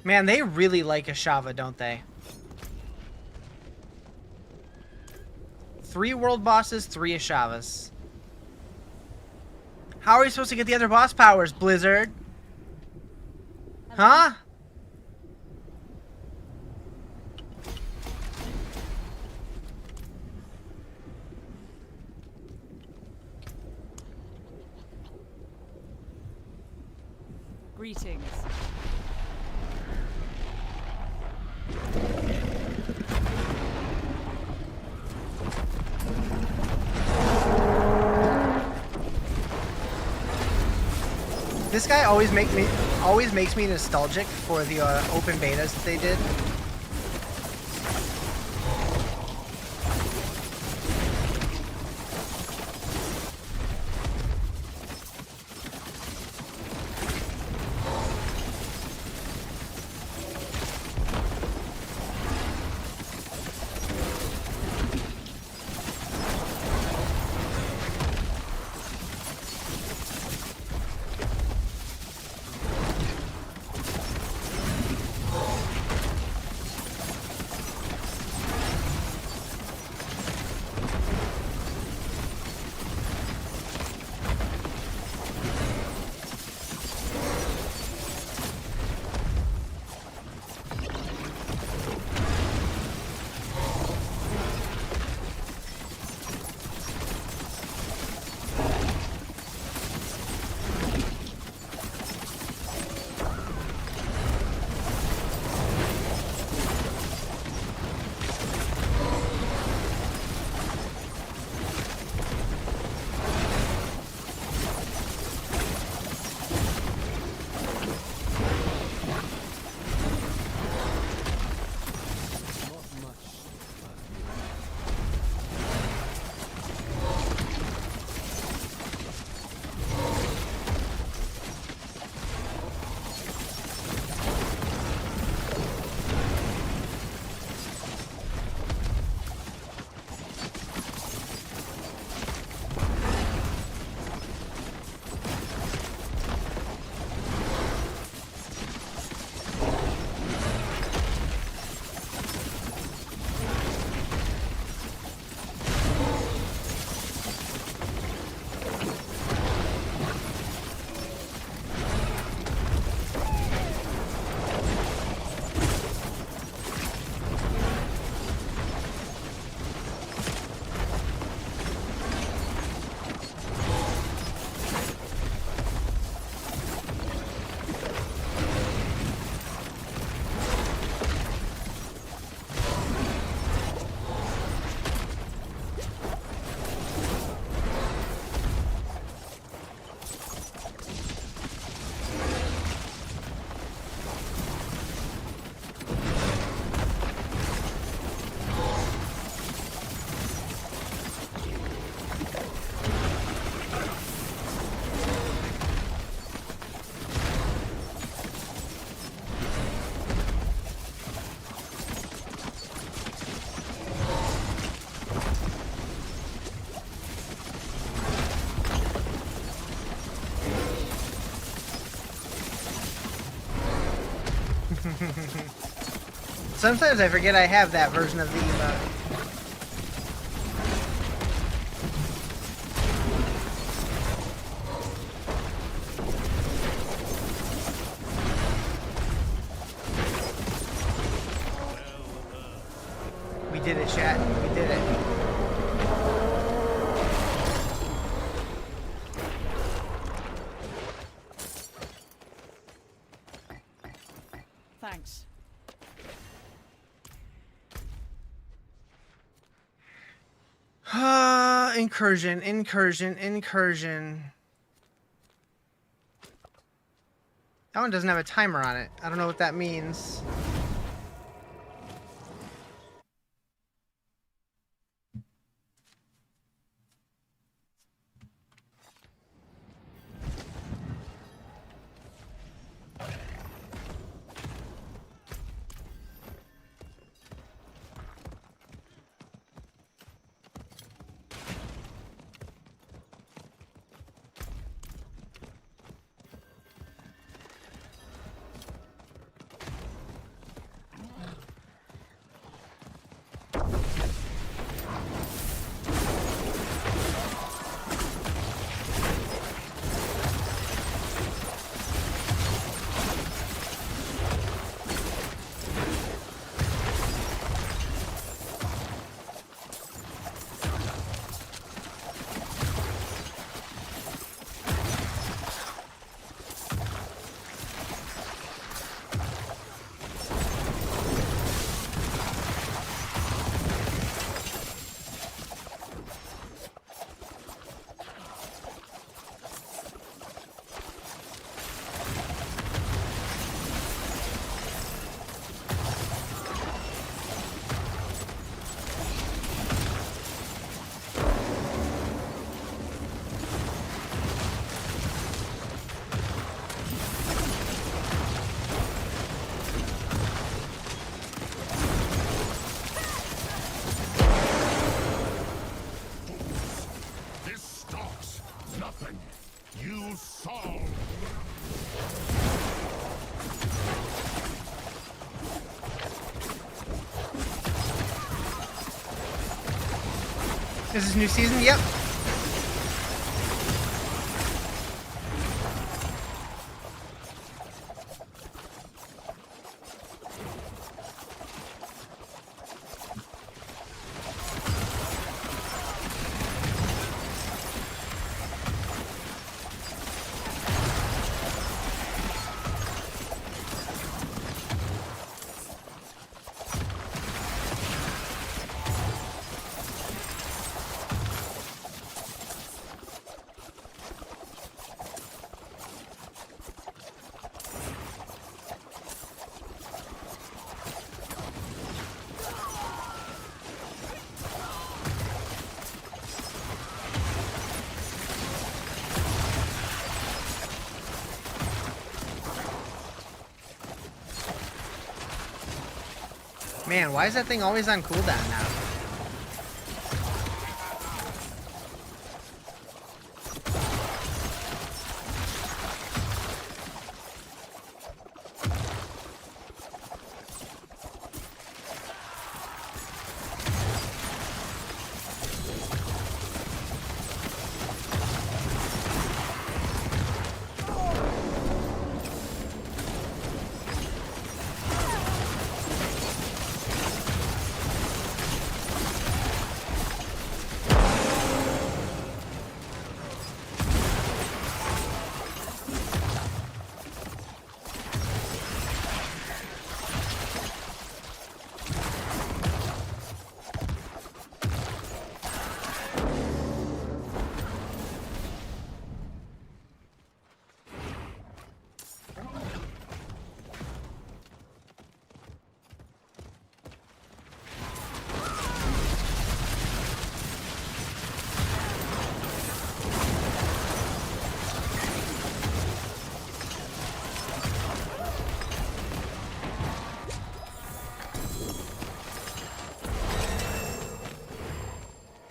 Man, they really like Ashava, don't they? 3 world bosses, 3 Ashavas. How are we supposed to get the other boss powers, Blizzard? Huh? Greetings. This guy always makes me nostalgic for the open betas that they did. Sometimes I forget I have that version of the emote. We did it, chat. We did it. Thanks. Incursion, incursion, incursion. That one doesn't have a timer on it. I don't know what that means. This is new season? Yep. Man, why is that thing always on cooldown now?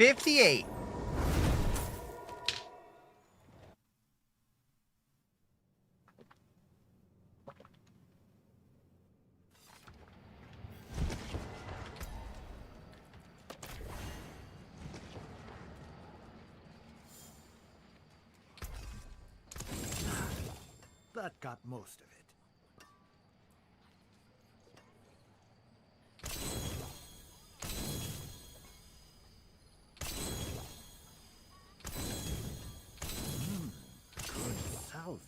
$58. That got most of it. Good salvage.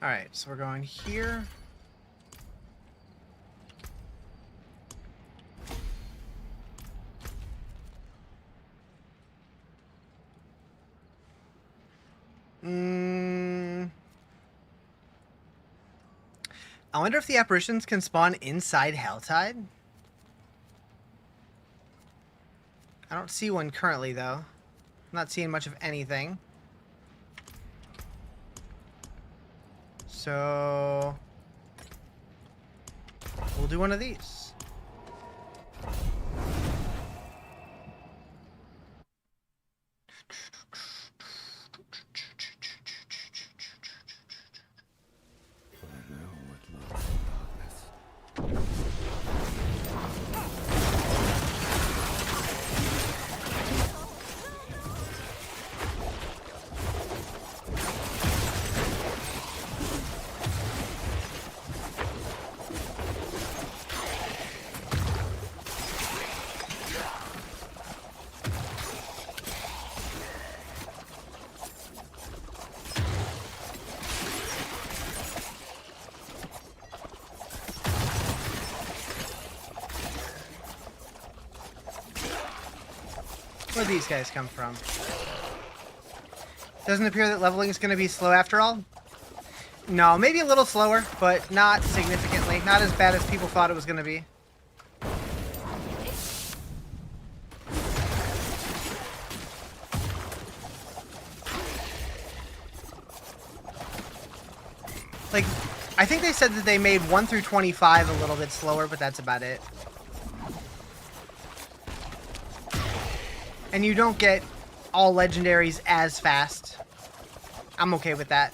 All right, so we're going here. I wonder if the apparitions can spawn inside Helltide. I don't see one currently, though. I'm not seeing much of anything. So we'll do one of these. Where do these guys come from? Doesn't appear that leveling is going to be slow after all. No, maybe a little slower, but not significantly. Not as bad as people thought it was going to be. Like, I think they said that they made 1 through 25 a little bit slower, but that's about it. And you don't get all legendaries as fast. I'm okay with that.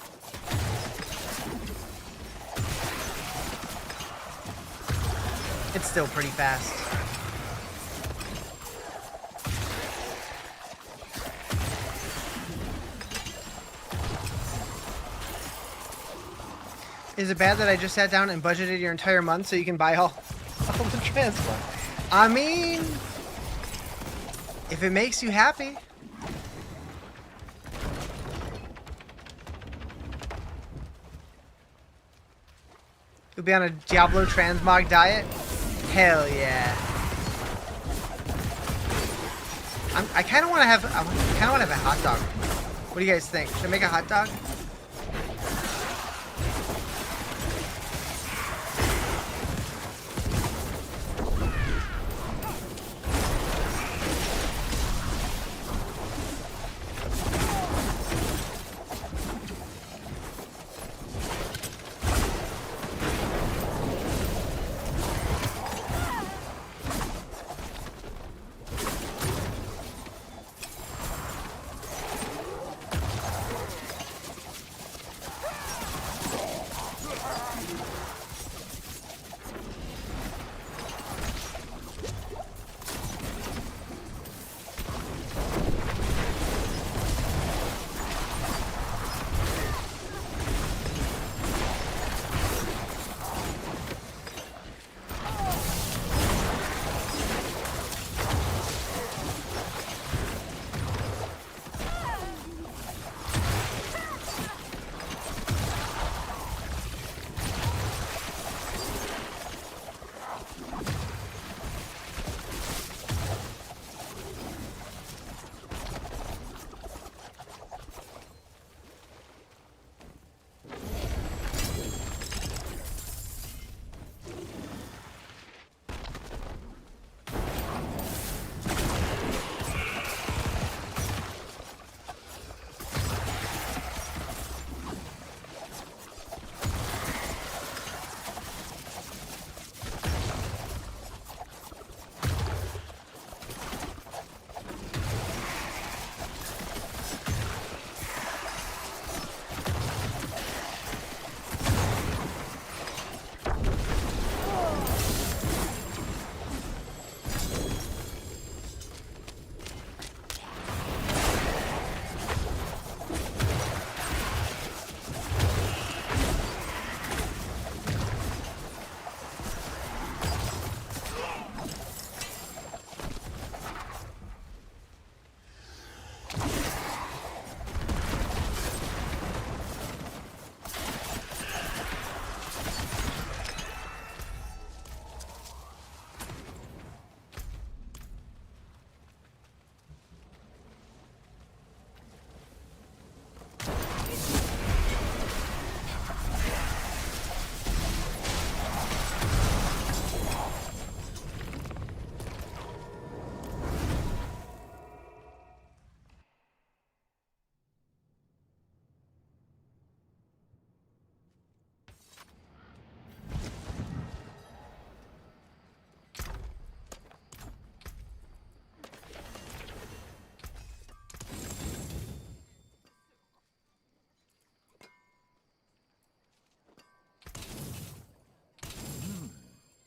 It's still pretty fast. Is it bad that I just sat down and budgeted your entire month so you can buy all the transport? I mean, if it makes you happy. You'll be on a Diablo transmog diet? Hell yeah. I kind of want to have a hot dog. What do you guys think? Should I make a hot dog?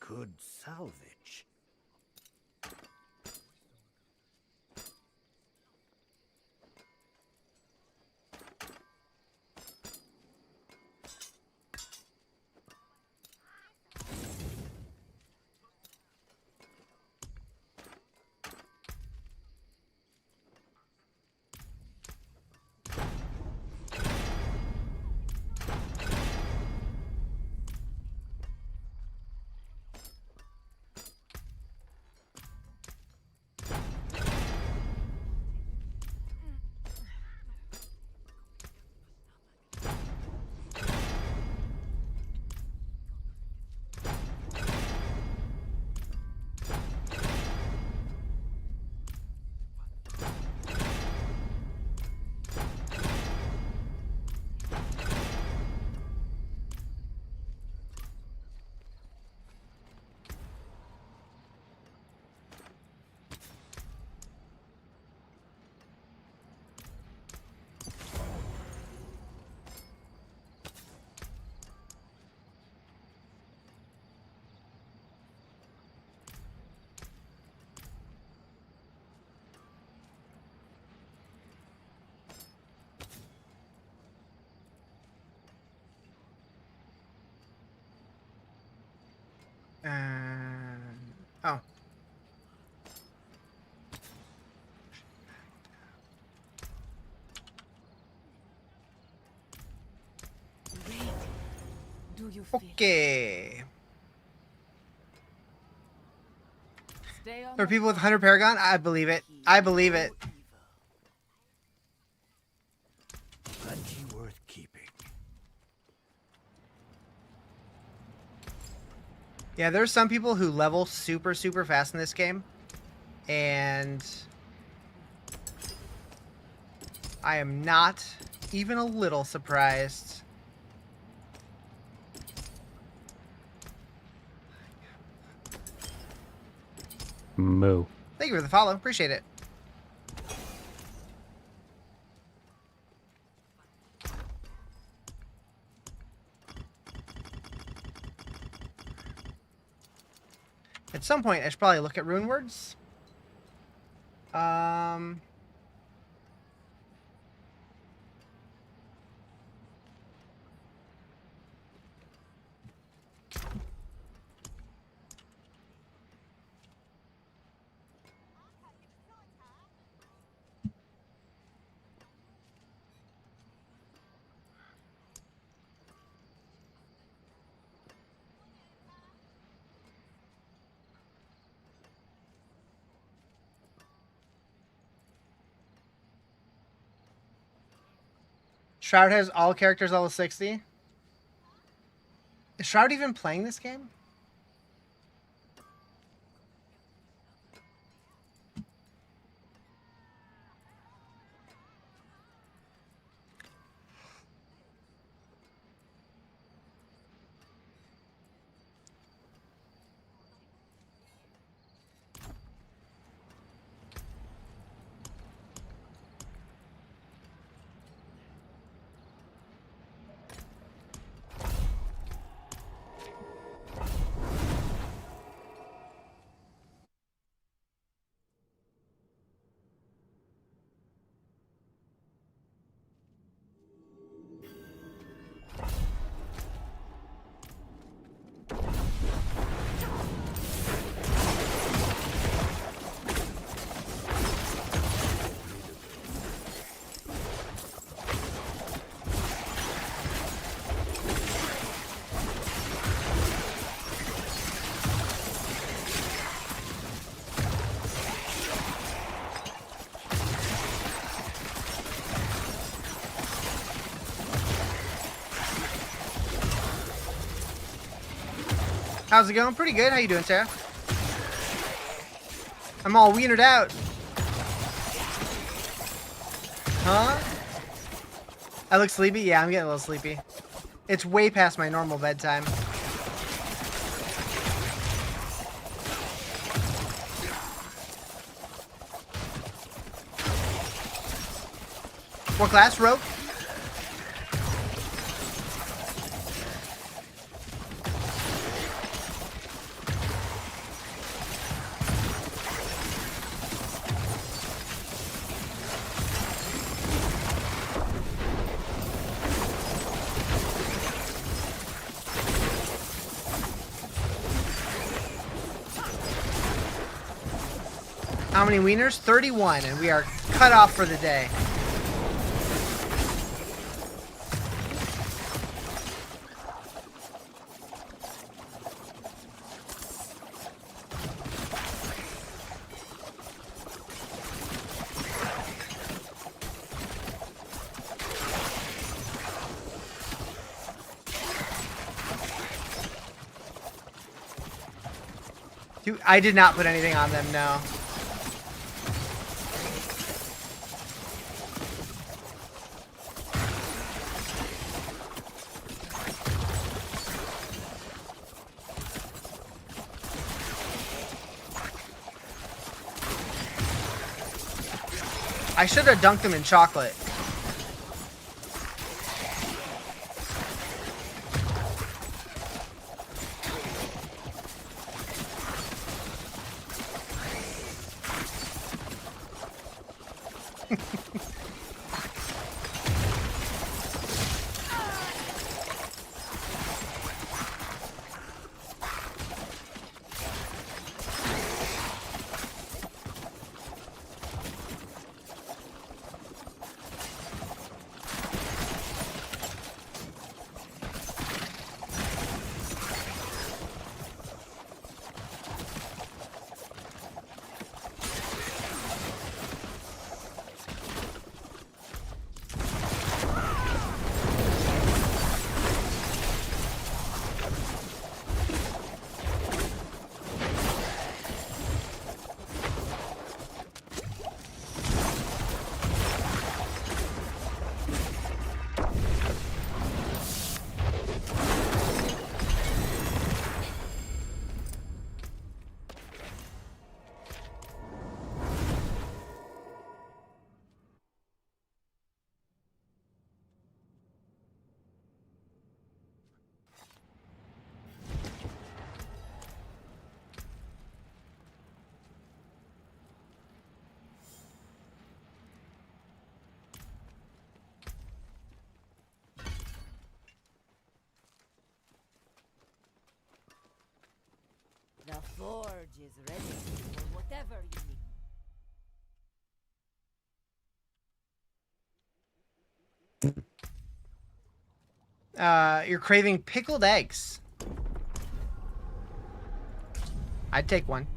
Good salvage. you feel? Okay. Stay on There are the people with path. 100 Paragon? I believe it. I believe it. No evil. Plenty worth keeping. Yeah, there's some people who level super, super fast in this game. And I am not even a little surprised. Moo. Thank you for the follow. Appreciate it. At some point, I should probably look at rune words. Shroud has all characters level 60. Is Shroud even playing this game? How's it going? Pretty good. How you doing, Sarah? I'm all wienered out. Huh? I look sleepy? Yeah, I'm getting a little sleepy. It's way past my normal bedtime. What class? Rogue? How many wieners? 31, and we are cut off for the day. Dude, I did not put anything on them, no. I should have dunked them in chocolate. The forge is ready for whatever you need. You're craving pickled eggs. I'd take one.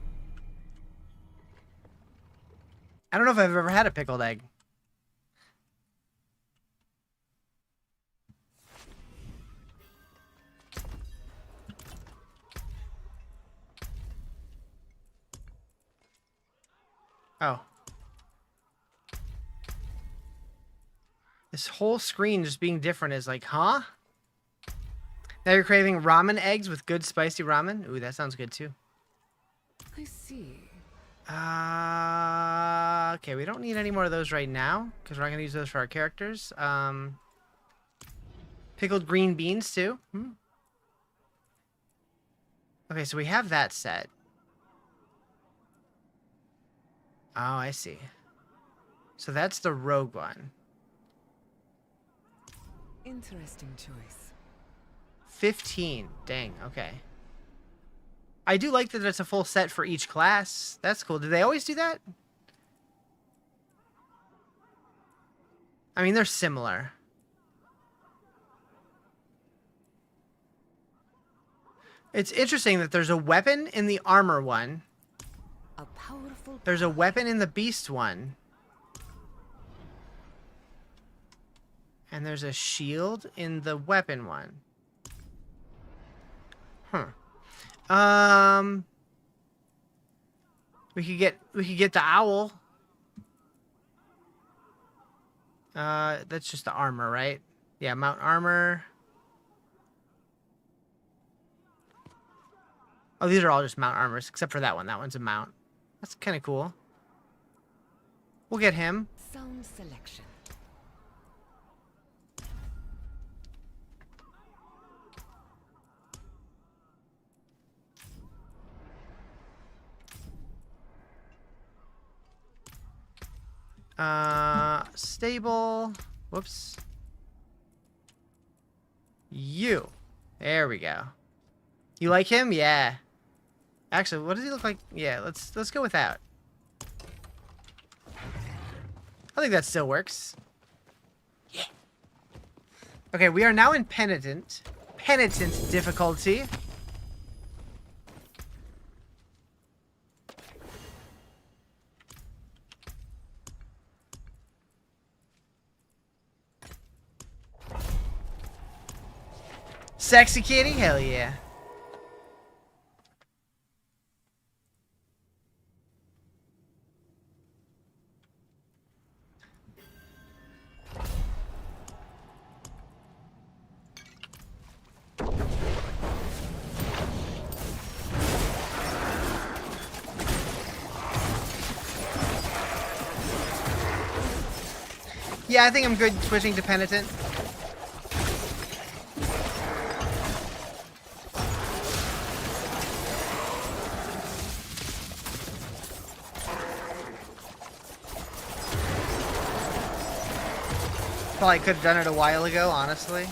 I don't know if I've ever had a pickled egg. Oh. This whole screen just being different is like, huh? Now you're craving ramen eggs with good spicy ramen? Ooh, that sounds good too. I see. Okay, we don't need any more of those right now, because we're not going to use those for our characters. Pickled green beans too. Okay, so we have that set. Oh, I see. So that's the rogue one. Interesting choice. 15. Dang, okay. I do like that it's a full set for each class. That's cool. Do they always do that? I mean, they're similar. It's interesting that there's a weapon in the armor one. A powerful. There's a weapon in the beast one. And there's a shield in the weapon one. Huh. We could get the owl. That's just the armor, right? Yeah, mount armor. Oh, these are all just mount armors, except for that one. That one's a mount. That's kind of cool. We'll get him. Sound selection. Stable. Whoops. You. There we go. You like him? Yeah. Actually, what does he look like? Yeah, let's go without. I think that still works. Yeah. Okay, we are now in penitent difficulty. Sexy kitty? Hell yeah. Yeah, I think I'm good switching to penitent. Probably could have done it a while ago, honestly.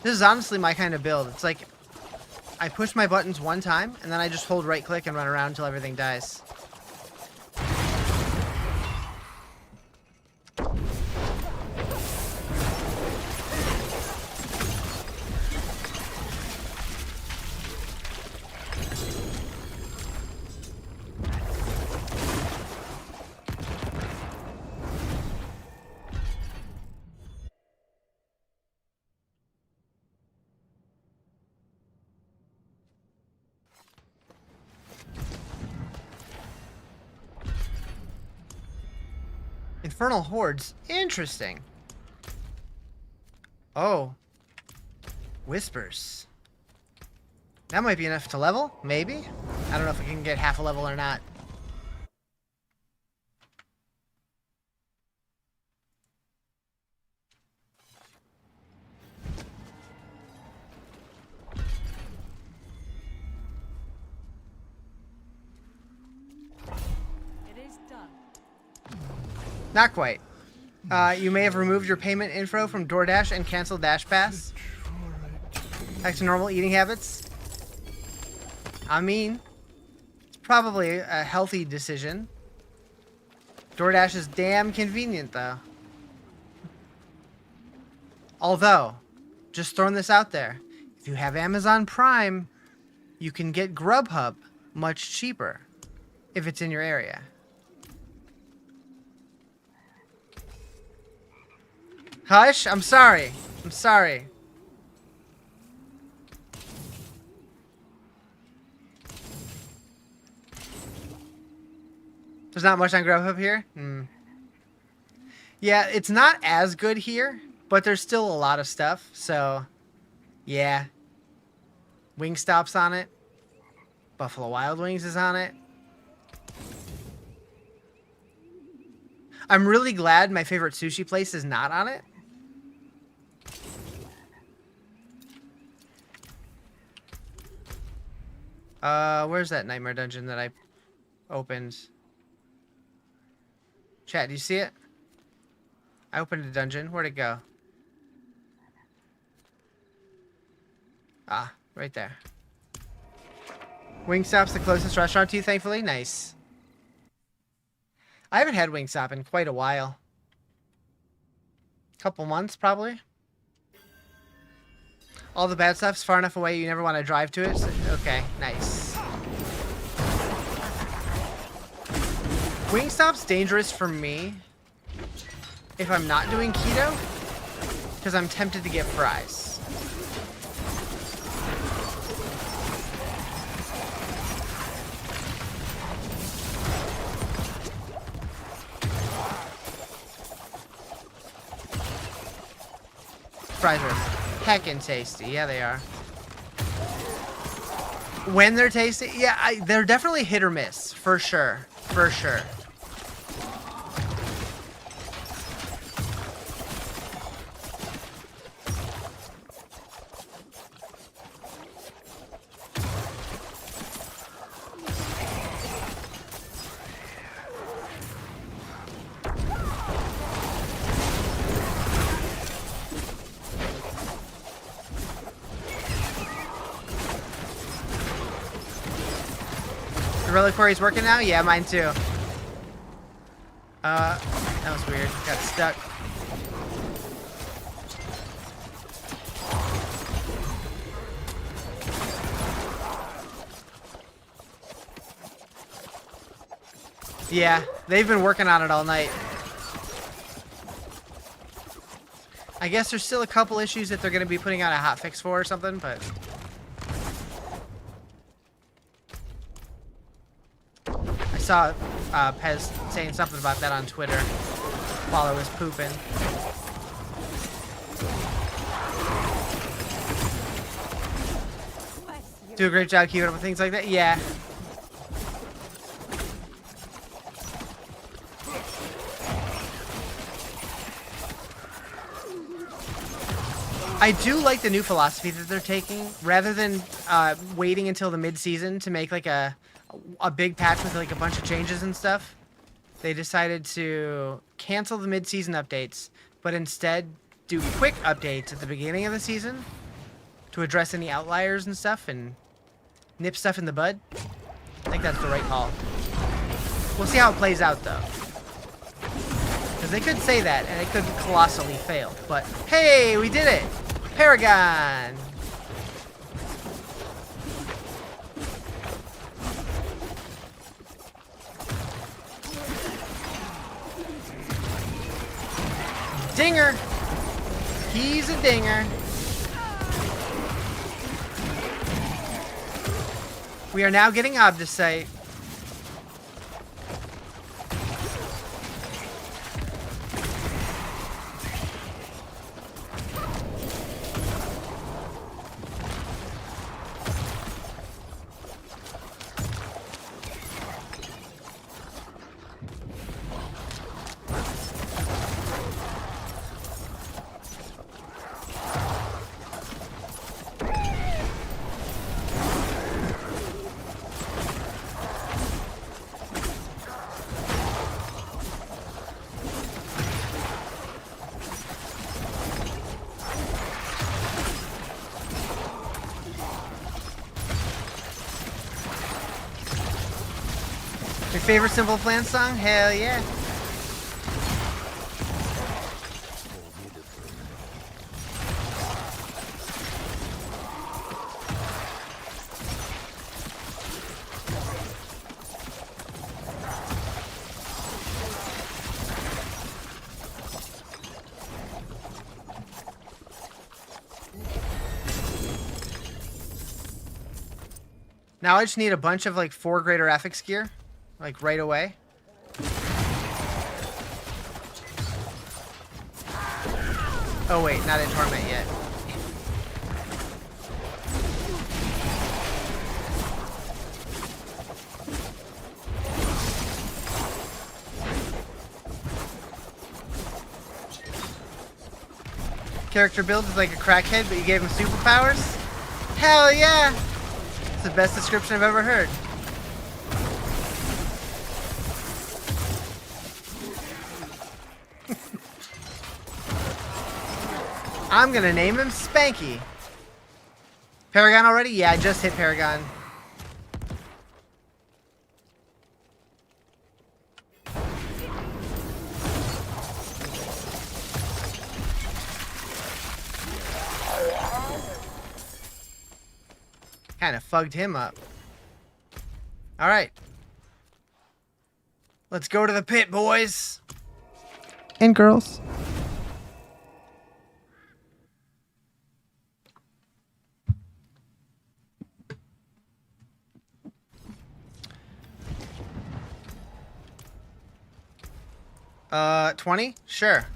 This is honestly my kind of build. It's like, I push my buttons one time, and then I just hold right click and run around until everything dies. Infernal hordes. Interesting. Oh. Whispers. That might be enough to level, maybe? I don't know if we can get half a level or not. It is done. Not quite. You may have removed your payment info from DoorDash and canceled Dash Pass. Back to normal eating habits. I mean, it's probably a healthy decision. DoorDash is damn convenient, though. Although, just throwing this out there, if you have Amazon Prime, you can get Grubhub much cheaper if it's in your area. Hush, I'm sorry. I'm sorry. There's not much on Grubhub here? Yeah, it's not as good here, but there's still a lot of stuff, so yeah. Wingstop's on it. Buffalo Wild Wings is on it. I'm really glad my favorite sushi place is not on it. Where's that nightmare dungeon that I opened? Chat, do you see it? I opened a dungeon. Where'd it go? Ah, right there. Wingstop's the closest restaurant to you, thankfully. Nice. I haven't had Wingstop in quite a while. Couple months, probably. All the bad stuff's far enough away you never want to drive to it. So, okay, nice. Wingstop's dangerous for me if I'm not doing keto, because I'm tempted to get fries. Fries are heckin' tasty. Yeah, they are. When they're tasty, yeah, they're definitely hit or miss, for sure. For sure. The relic quarry's working now? Yeah, mine too. That was weird. Got stuck. Yeah, they've been working on it all night. I guess there's still a couple issues that they're going to be putting out a hotfix for or something, but... I saw Pez saying something about that on Twitter while I was pooping. Do a great job keeping up with things like that? Yeah. I do like the new philosophy that they're taking. Rather than waiting until the mid-season to make like a big patch with like a bunch of changes and stuff, they decided to cancel the mid-season updates, but instead do quick updates at the beginning of the season to address any outliers and stuff and nip stuff in the bud. I think that's the right call. We'll see how it plays out though. Because they could say that and it could colossally fail. But hey, we did it! Paragon! Dinger! He's a dinger. We are now getting Obdicite. Your favorite Simple Plan song? Hell yeah. Now I just need a bunch of like 4 greater affix gear, like right away. Oh wait, not in Torment yet. Character build is like a crackhead, but you gave him superpowers? Hell yeah! It's the best description I've ever heard. I'm gonna name him Spanky. Paragon already? Yeah, I just hit Paragon. Kind of fugged him up. All right. Let's go to the pit, boys. And girls. Uh, 20? Sure.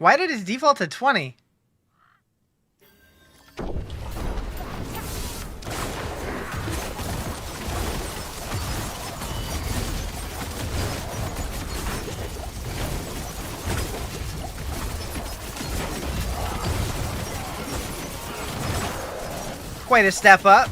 Why did his default to 20? Quite a step up.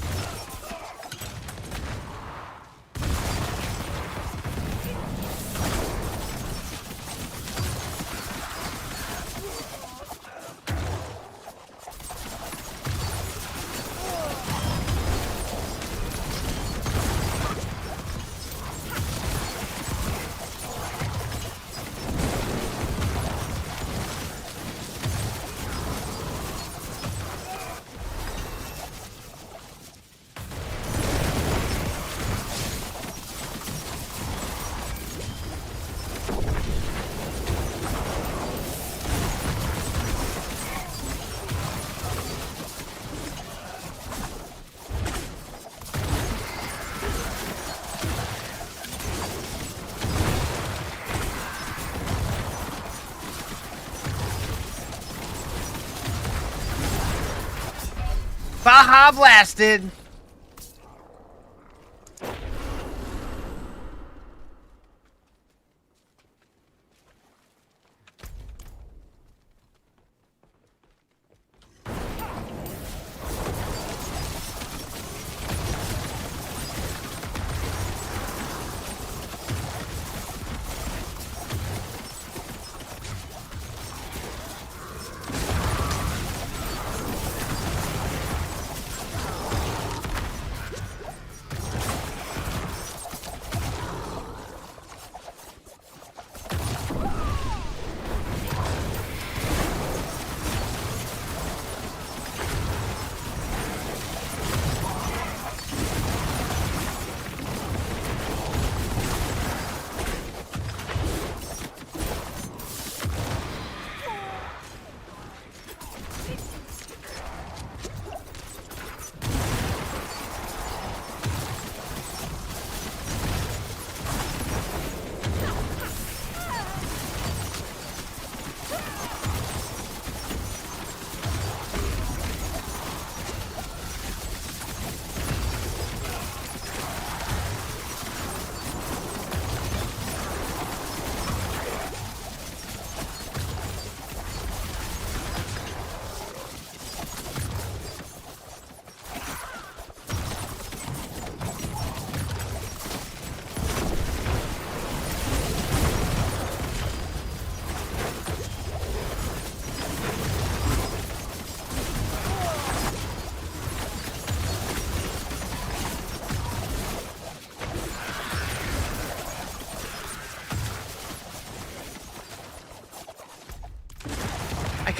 Baja blasted.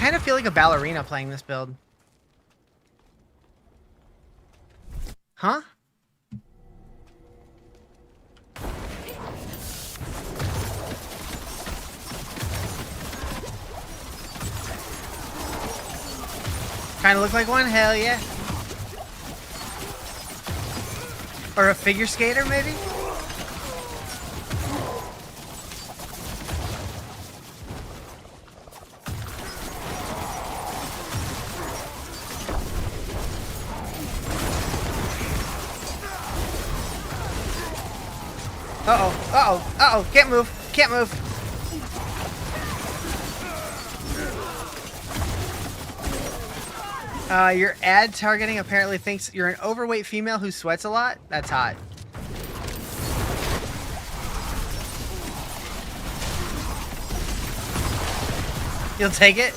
kind of feel like a ballerina playing this build. Huh? Kind of look like one, hell yeah. Or a figure skater, maybe? Uh-oh, uh-oh, uh-oh, can't move, can't move. Your ad targeting apparently thinks you're an overweight female who sweats a lot? That's hot. You'll take it?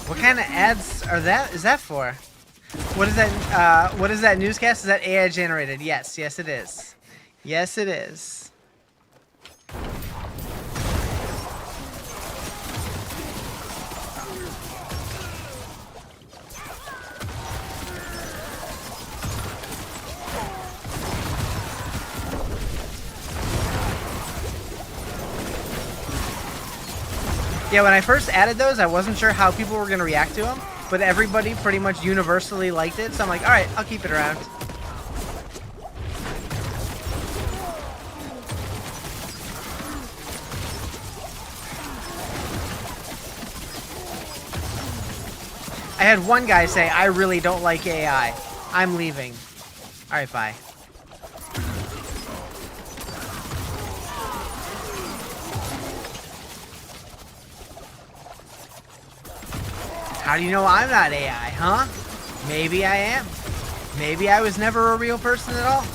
What kind of ads are that? Is that for? What is that? What is that newscast? Is that AI generated? Yes, yes it is. Yes it is. Yeah, when I first added those, I wasn't sure how people were going to react to them, but everybody pretty much universally liked it, so I'm like, alright, I'll keep it around. I had one guy say, I really don't like AI. I'm leaving. Alright, bye. How do you know I'm not AI, huh? Maybe I am. Maybe I was never a real person at all.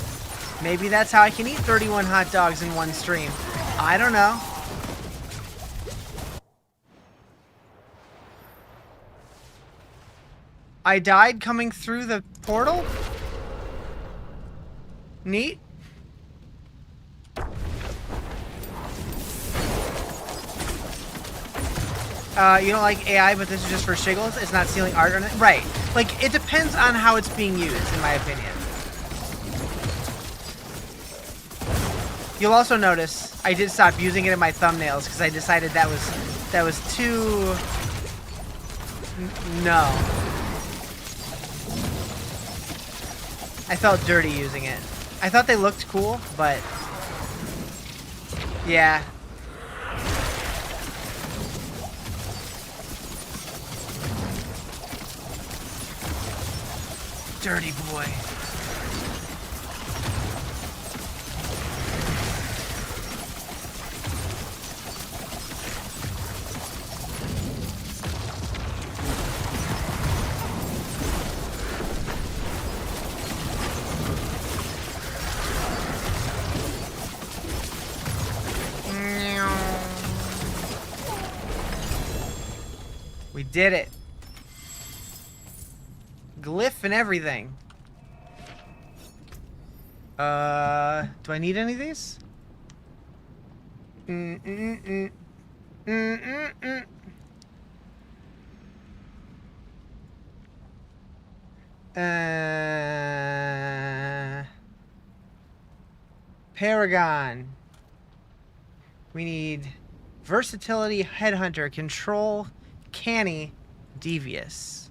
Maybe that's how I can eat 31 hot dogs in one stream. I don't know. I died coming through the portal? Neat. You don't like AI, but this is just for shiggles? It's not stealing art or anything? Right. Like, it depends on how it's being used, in my opinion. You'll also notice I did stop using it in my thumbnails because I decided that was too... No. I felt dirty using it. I thought they looked cool, but... Yeah. Dirty boy. We did it. Glyph and everything. Do I need any of these? Paragon. We need versatility, headhunter, control, canny, devious.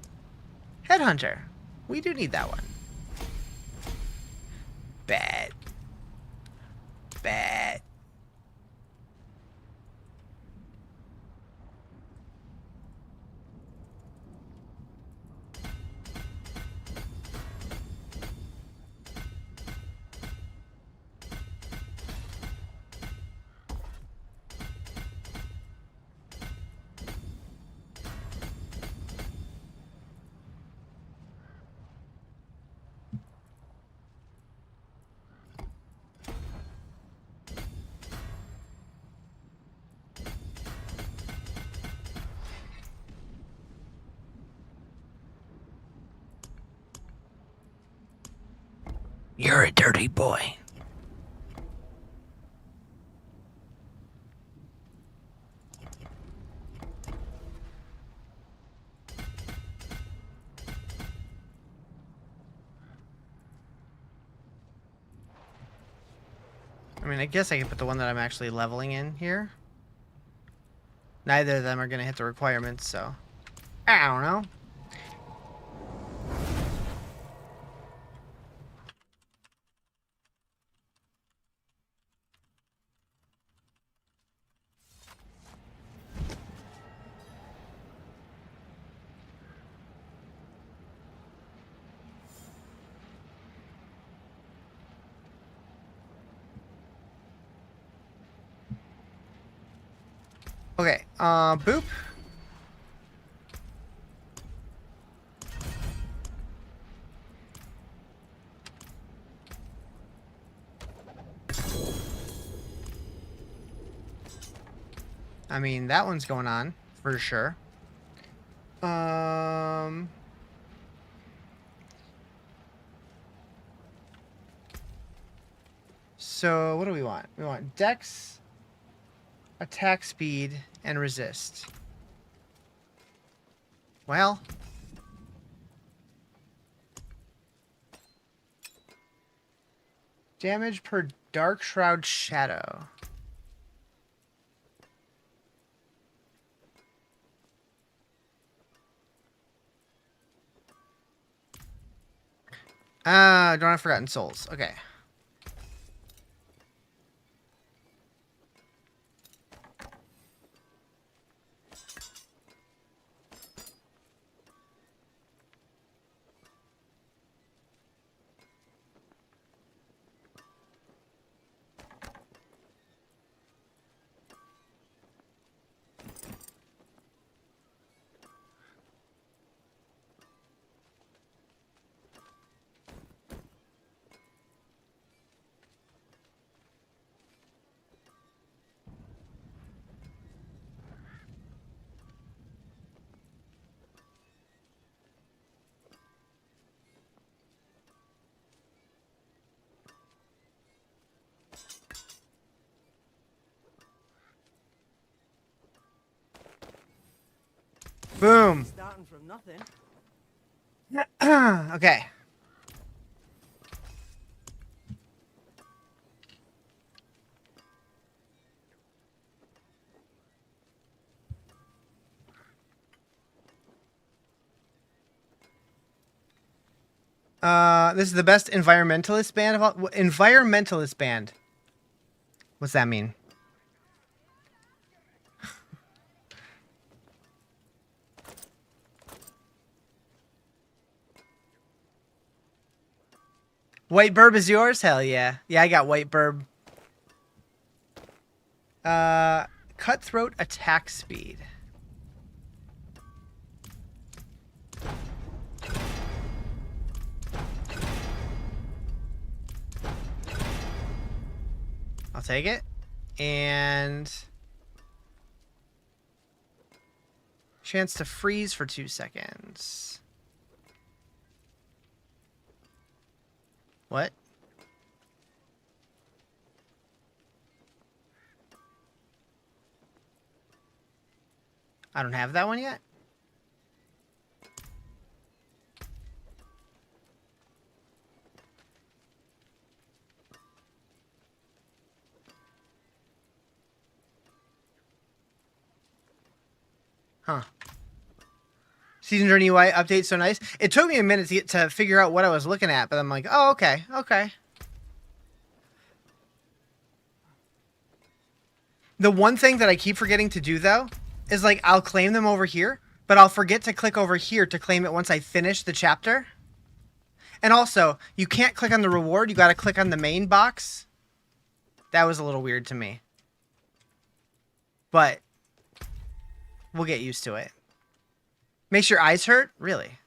Headhunter. We do need that one. Bad. Bad. You're a dirty boy. I mean, I guess I could put the one that I'm actually leveling in here. Neither of them are going to hit the requirements, so... I don't know. Okay, boop. I mean, that one's going on, for sure. So, what do we want? We want Dex, attack speed, and resist. Well... damage per Dark Shroud Shadow. Don't have Forgotten Souls. Okay. Boom. Starting from nothing. Okay. This is the best environmentalist band of all. Environmentalist band. What's that mean? White Burb is yours? Hell yeah. Yeah, I got White Burb. Cutthroat attack speed. I'll take it. And... chance to freeze for 2 seconds. What? I don't have that one yet? Huh. Season Journey UI update so nice. It took me a minute to figure out what I was looking at, but I'm like, oh, okay, okay. The one thing that I keep forgetting to do, though, is like I'll claim them over here, but I'll forget to click over here to claim it once I finish the chapter. And also, you can't click on the reward. You got to click on the main box. That was a little weird to me. But we'll get used to it. Makes your eyes hurt? Really?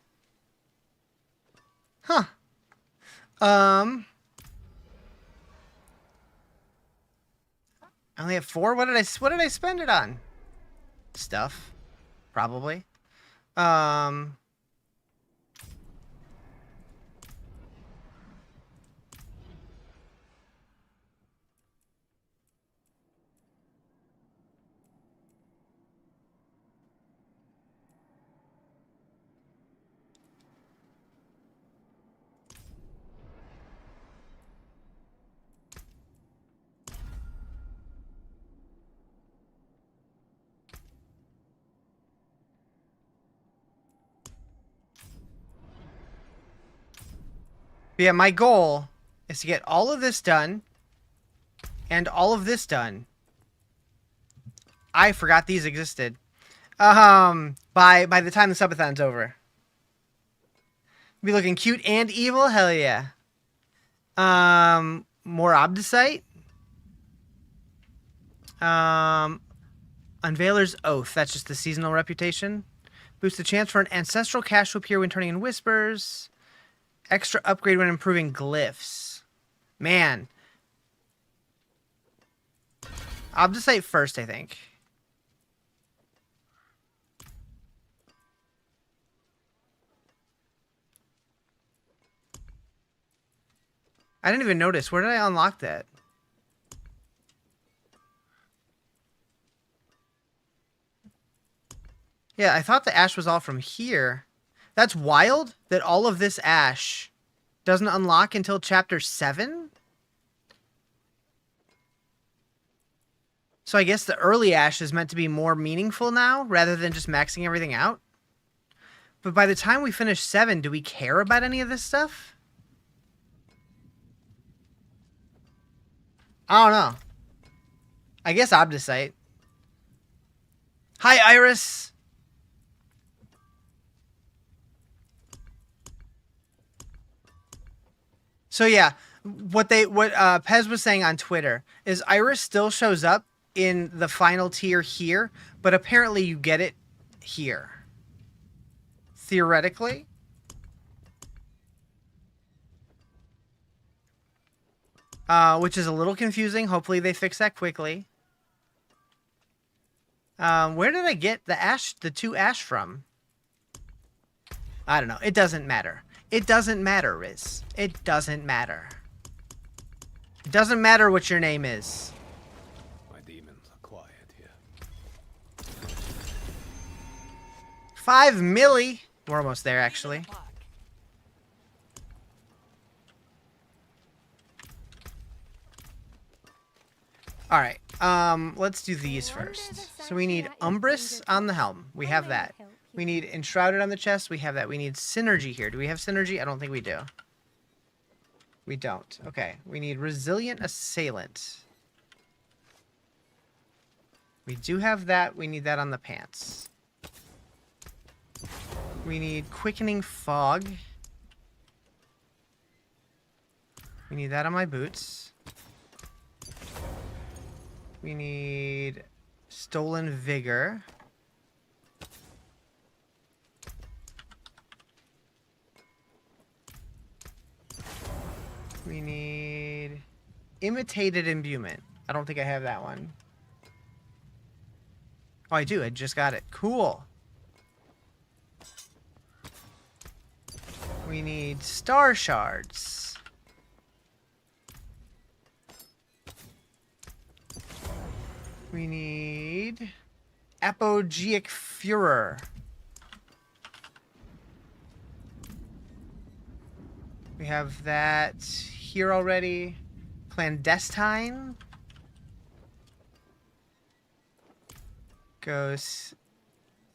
Huh. I only have 4. What did I spend it on? Stuff. Probably. But yeah, my goal is to get all of this done and all of this done. I forgot these existed. By the time the subathon's over. Be looking cute and evil? Hell yeah. More Obdicite. Unveiler's Oath. That's just the seasonal reputation. Boost the chance for an ancestral cache to appear when turning in whispers. Extra upgrade when improving glyphs. Man. Obdicite first, I think. I didn't even notice. Where did I unlock that? Yeah, I thought the ash was all from here. That's wild that all of this ash doesn't unlock until chapter 7? So I guess the early ash is meant to be more meaningful now, rather than just maxing everything out? But by the time we finish 7, do we care about any of this stuff? I don't know. I guess Obdicite. Hi, Iris! So yeah, what Pez was saying on Twitter is Iris still shows up in the final tier here, but apparently you get it here. Theoretically. Which is a little confusing. Hopefully they fix that quickly. Where did I get the 2 ash from? I don't know. It doesn't matter. It doesn't matter, Riz. It doesn't matter. It doesn't matter what your name is. My demons are quiet here. 5 milli. We're almost there, actually. Alright, let's do these first. So we need Umbris on the helm. We have that. We need Enshrouded on the chest. We have that. We need Synergy here. Do we have Synergy? I don't think we do. We don't. Okay. We need Resilient Assailant. We do have that. We need that on the pants. We need Quickening Fog. We need that on my boots. We need Stolen Vigor. We need Imitated Imbuement. I don't think I have that one. Oh, I do. I just got it. Cool. We need Star Shards. We need Apogeic Furor. We have that here already. Clandestine. Goes.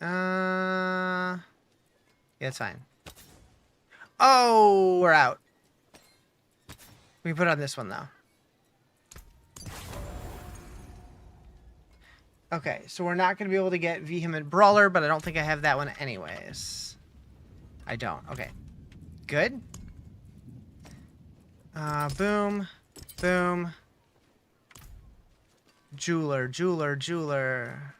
Yeah, it's fine. Oh, we're out. We put on this one though. Okay, so we're not going to be able to get Vehement Brawler, but I don't think I have that one anyways. I don't. Okay. Good. Boom. Boom. Jeweler, jeweler, jeweler.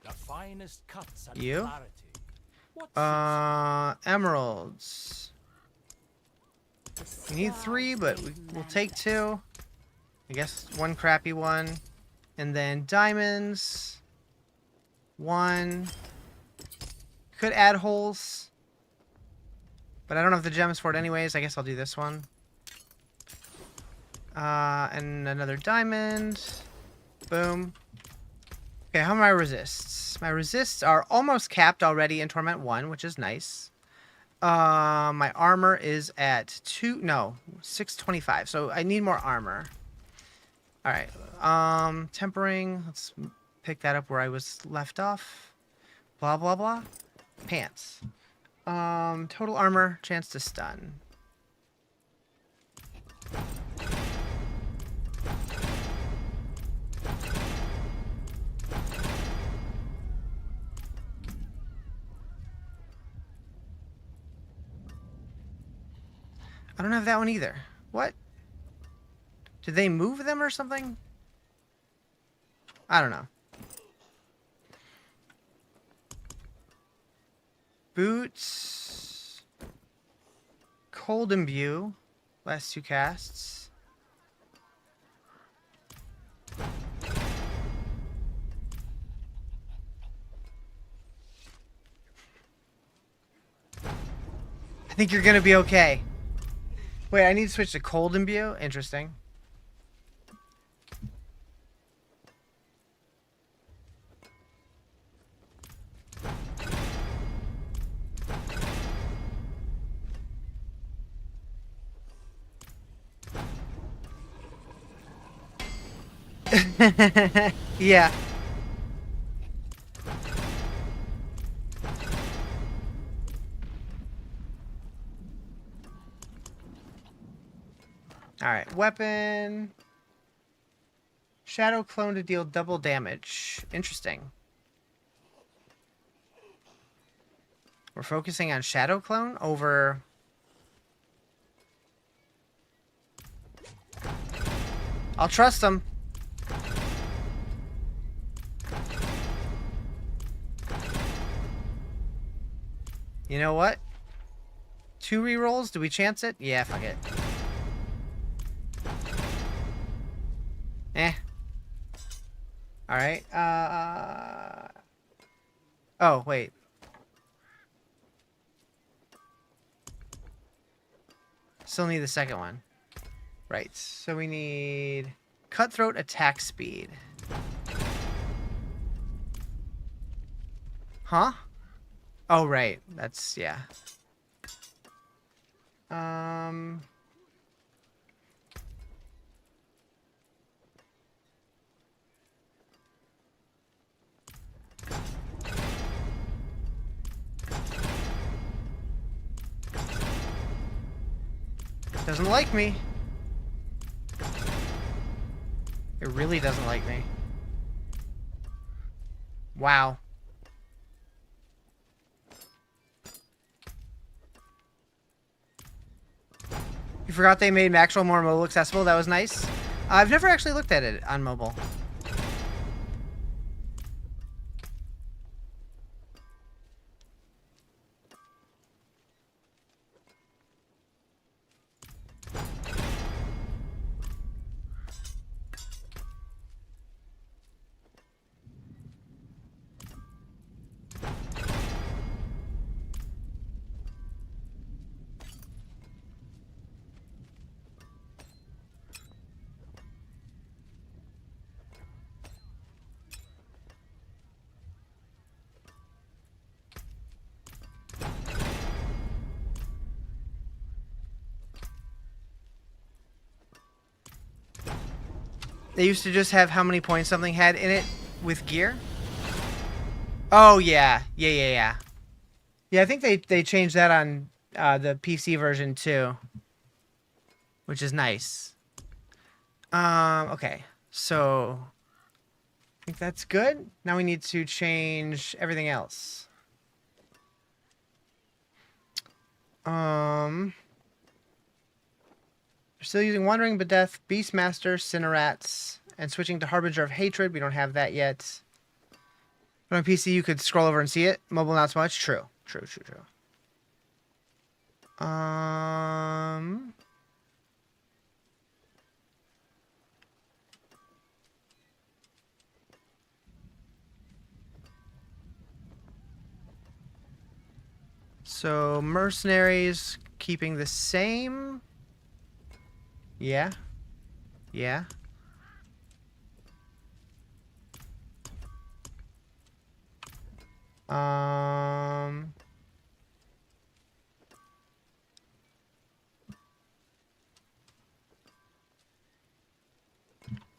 The finest cuts and You? clarity. Emeralds. We need 3, but we'll take 2. I guess 1 crappy one. And then diamonds. 1. Could add holes. But I don't have the gems for it anyways. I guess I'll do this one. And another diamond. Boom. Okay, how are my resists? My resists are almost capped already in Torment 1, which is nice. My armor is at 625. So I need more armor. Alright. Tempering. Let's pick that up where I was left off. Blah, blah, blah. Pants. Total armor, chance to stun. I don't have that one either. What? Did they move them or something? I don't know. Boots. Cold Imbue. Last 2 casts. I think you're gonna be okay. Wait, I need to switch to Cold Imbue? Interesting. Yeah. Alright, weapon. Shadow clone to deal double damage. Interesting. We're focusing on Shadow clone over... I'll trust him. You know what? 2 rerolls? Do we chance it? Yeah, fuck it. Eh. Alright, oh, wait. Still need the second one. Right, so we need... Cutthroat attack speed. Huh? Oh, right. That's, yeah. Doesn't like me. It really doesn't like me. Wow. You forgot they made Maxwell more mobile accessible. That was nice. I've never actually looked at it on mobile. They used to just have how many points something had in it with gear. Oh, yeah. Yeah, I think they changed that on the PC version, too. Which is nice. Okay. So, I think that's good. Now we need to change everything else. We're still using Wandering Bedeth, Beastmaster, Cinerats, and switching to Harbinger of Hatred. We don't have that yet. But on PC, you could scroll over and see it. Mobile, not so much. True. So, mercenaries keeping the same. Yeah.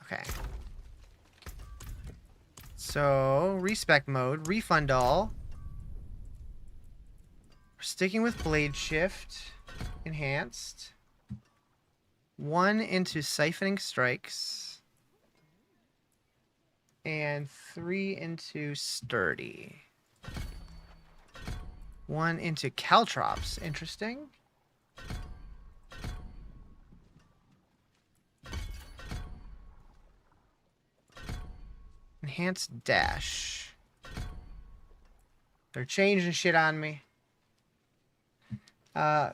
Okay. So, respec mode, refund all. Sticking with Blade Shift. Enhanced. 1 into Siphoning Strikes. And 3 into Sturdy. 1 into Caltrops. Interesting. Enhanced Dash. They're changing shit on me.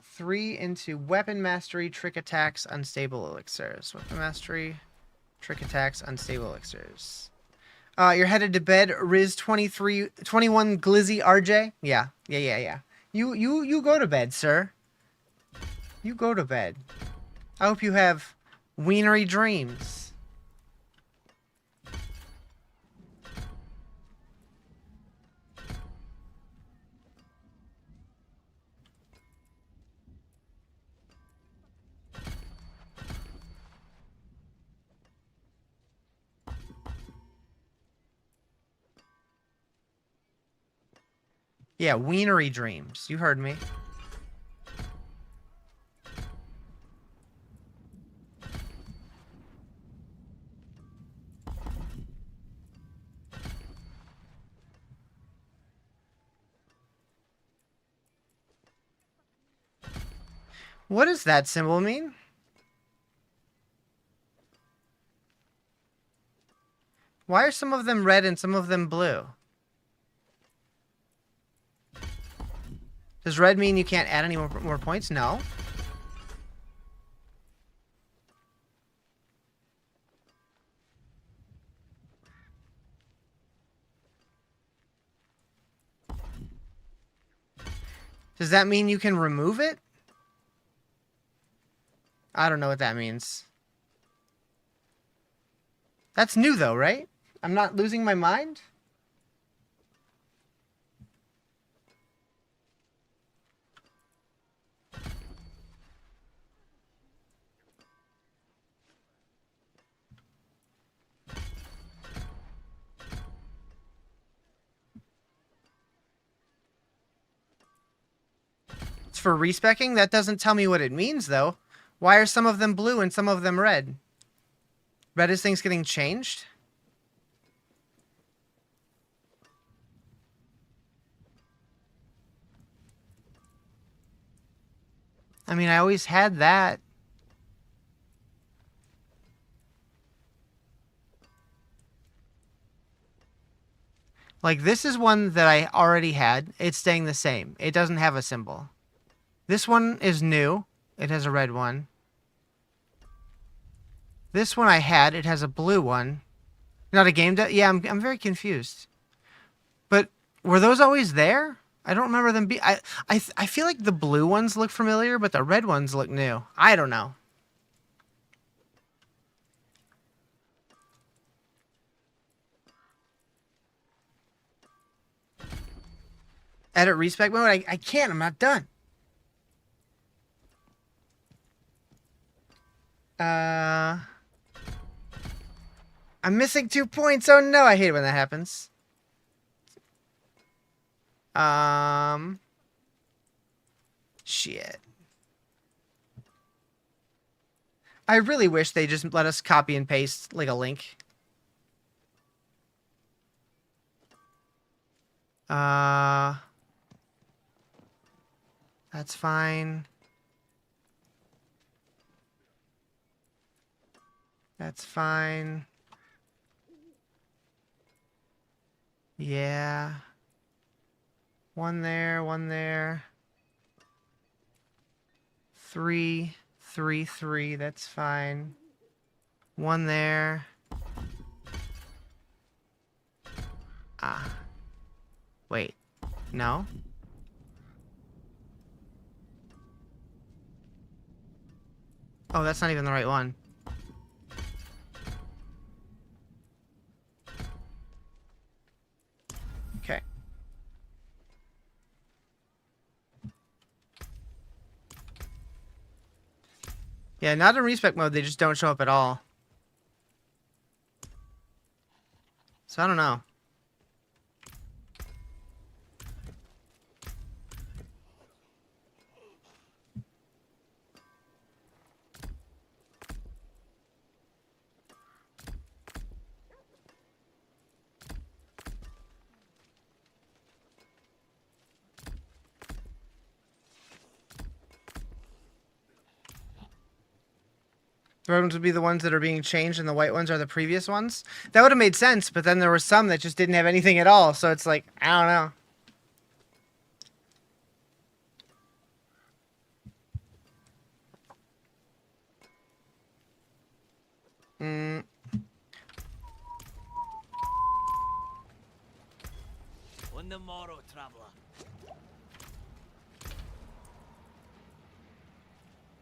3 into Weapon Mastery, Trick Attacks, Unstable Elixirs. Weapon Mastery, Trick Attacks, Unstable Elixirs. You're headed to bed, Riz 21 Glizzy RJ. Yeah. You go to bed, sir. You go to bed. I hope you have wienery dreams. Yeah, wienery dreams. You heard me. What does that symbol mean? Why are some of them red and some of them blue? Does red mean you can't add any more points? No. Does that mean you can remove it? I don't know what that means. That's new though, right? I'm not losing my mind? It's for respecking? That doesn't tell me what it means though. Why are some of them blue and some of them red? Red is things getting changed? I mean, I always had that. Like, this is one that I already had. It's staying the same. It doesn't have a symbol. This one is new. It has a red one. This one I had. It has a blue one. Not a game... Yeah, I'm very confused. But were those always there? I don't remember them be... I feel like the blue ones look familiar, but the red ones look new. I don't know. Edit respec mode? I can't. I'm not done. I'm missing 2 points. Oh no, I hate it when that happens. Shit. I really wish they just let us copy and paste like a link. That's fine. That's fine. Yeah. One there, one there. 3, 3, 3, that's fine. One there. Ah. Wait. No? Oh, that's not even the right one. Okay. Yeah, not in respec mode, they just don't show up at all. So I don't know. The red ones would be the ones that are being changed, and the white ones are the previous ones. That would have made sense, but then there were some that just didn't have anything at all, so it's like, I don't know. On the morrow, traveler.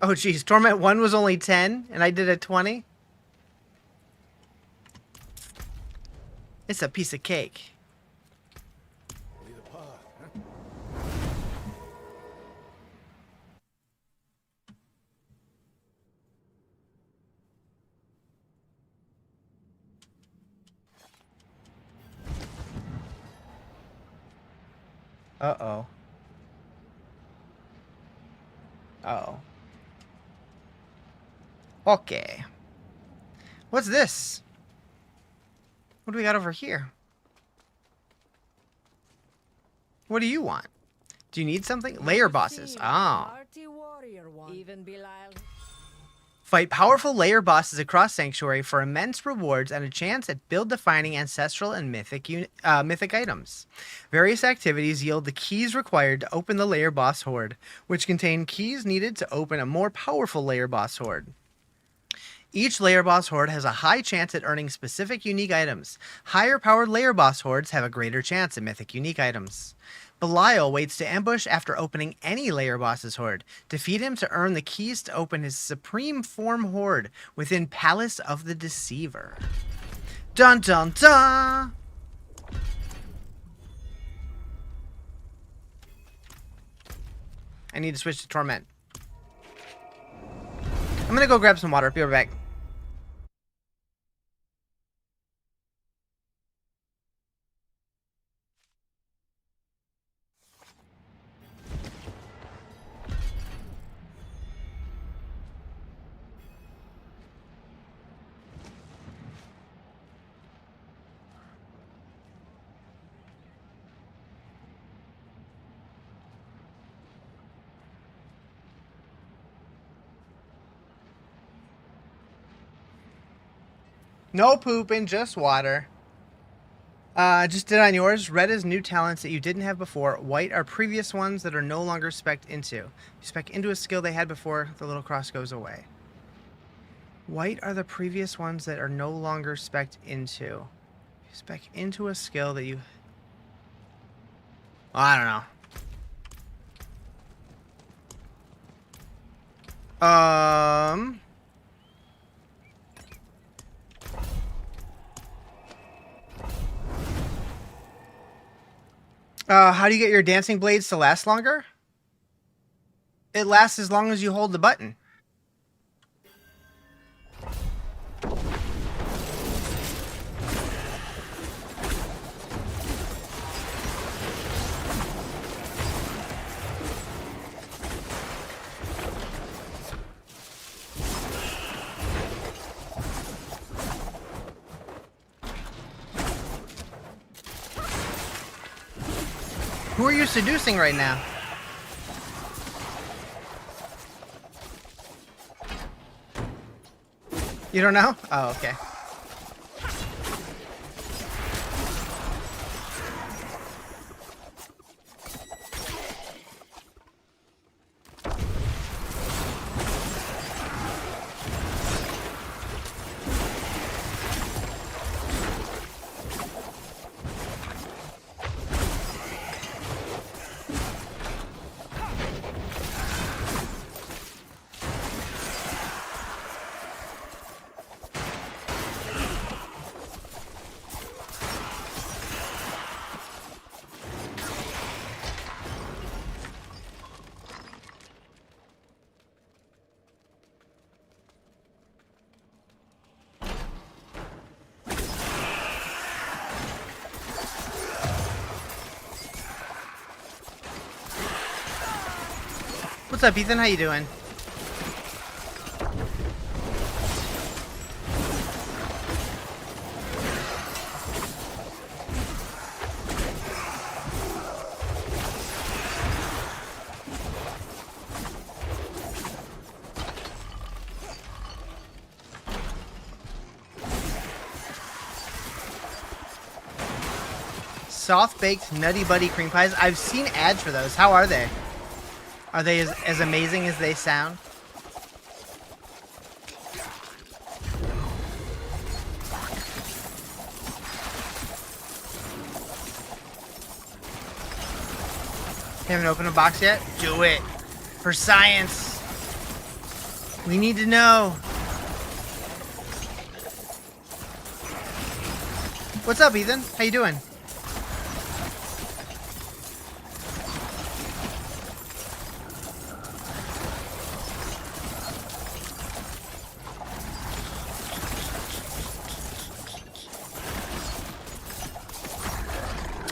Oh, geez. Torment 1 was only 10, and I did a 20? It's a piece of cake. Uh-oh. Uh-oh. Okay. What's this? What do we got over here? What do you want? Do you need something? Layer bosses. Oh. Party warrior one. Even Belial. Fight powerful layer bosses across Sanctuary for immense rewards and a chance at build-defining ancestral and mythic items. Various activities yield the keys required to open the layer boss horde, which contain keys needed to open a more powerful layer boss horde. Each layer boss horde has a high chance at earning specific unique items. Higher powered layer boss hordes have a greater chance at mythic unique items. Belial waits to ambush after opening any layer boss's horde. Defeat him to earn the keys to open his supreme form horde within Palace of the Deceiver. Dun dun dun! I need to switch to Torment. I'm gonna go grab some water. Be right back. No pooping, just water. Just did on yours. Red is new talents that you didn't have before. White are previous ones that are no longer spec'd into. You spec into a skill they had before, the little cross goes away. White are the previous ones that are no longer spec'd into. You spec into a skill that you... I don't know. How do you get your dancing blades to last longer? It lasts as long as you hold the button. Who are you seducing right now? You don't know? Oh, okay. What's up, Ethan? How you doing? soft baked Nutty Buddy cream pies. I've seen ads for those. How are they? Are they as amazing as they sound? Haven't opened a box yet? Do it. For science. We need to know. What's up, Ethan? How you doing?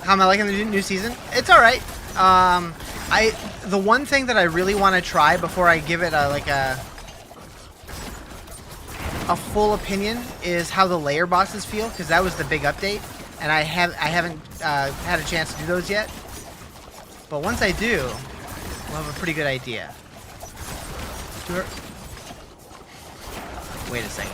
How am I liking the new season? It's all right. The one thing that I really want to try before I give it a full opinion is how the layer bosses feel, because that was the big update, and I haven't had a chance to do those yet. But once I do, we'll have a pretty good idea. Wait a second.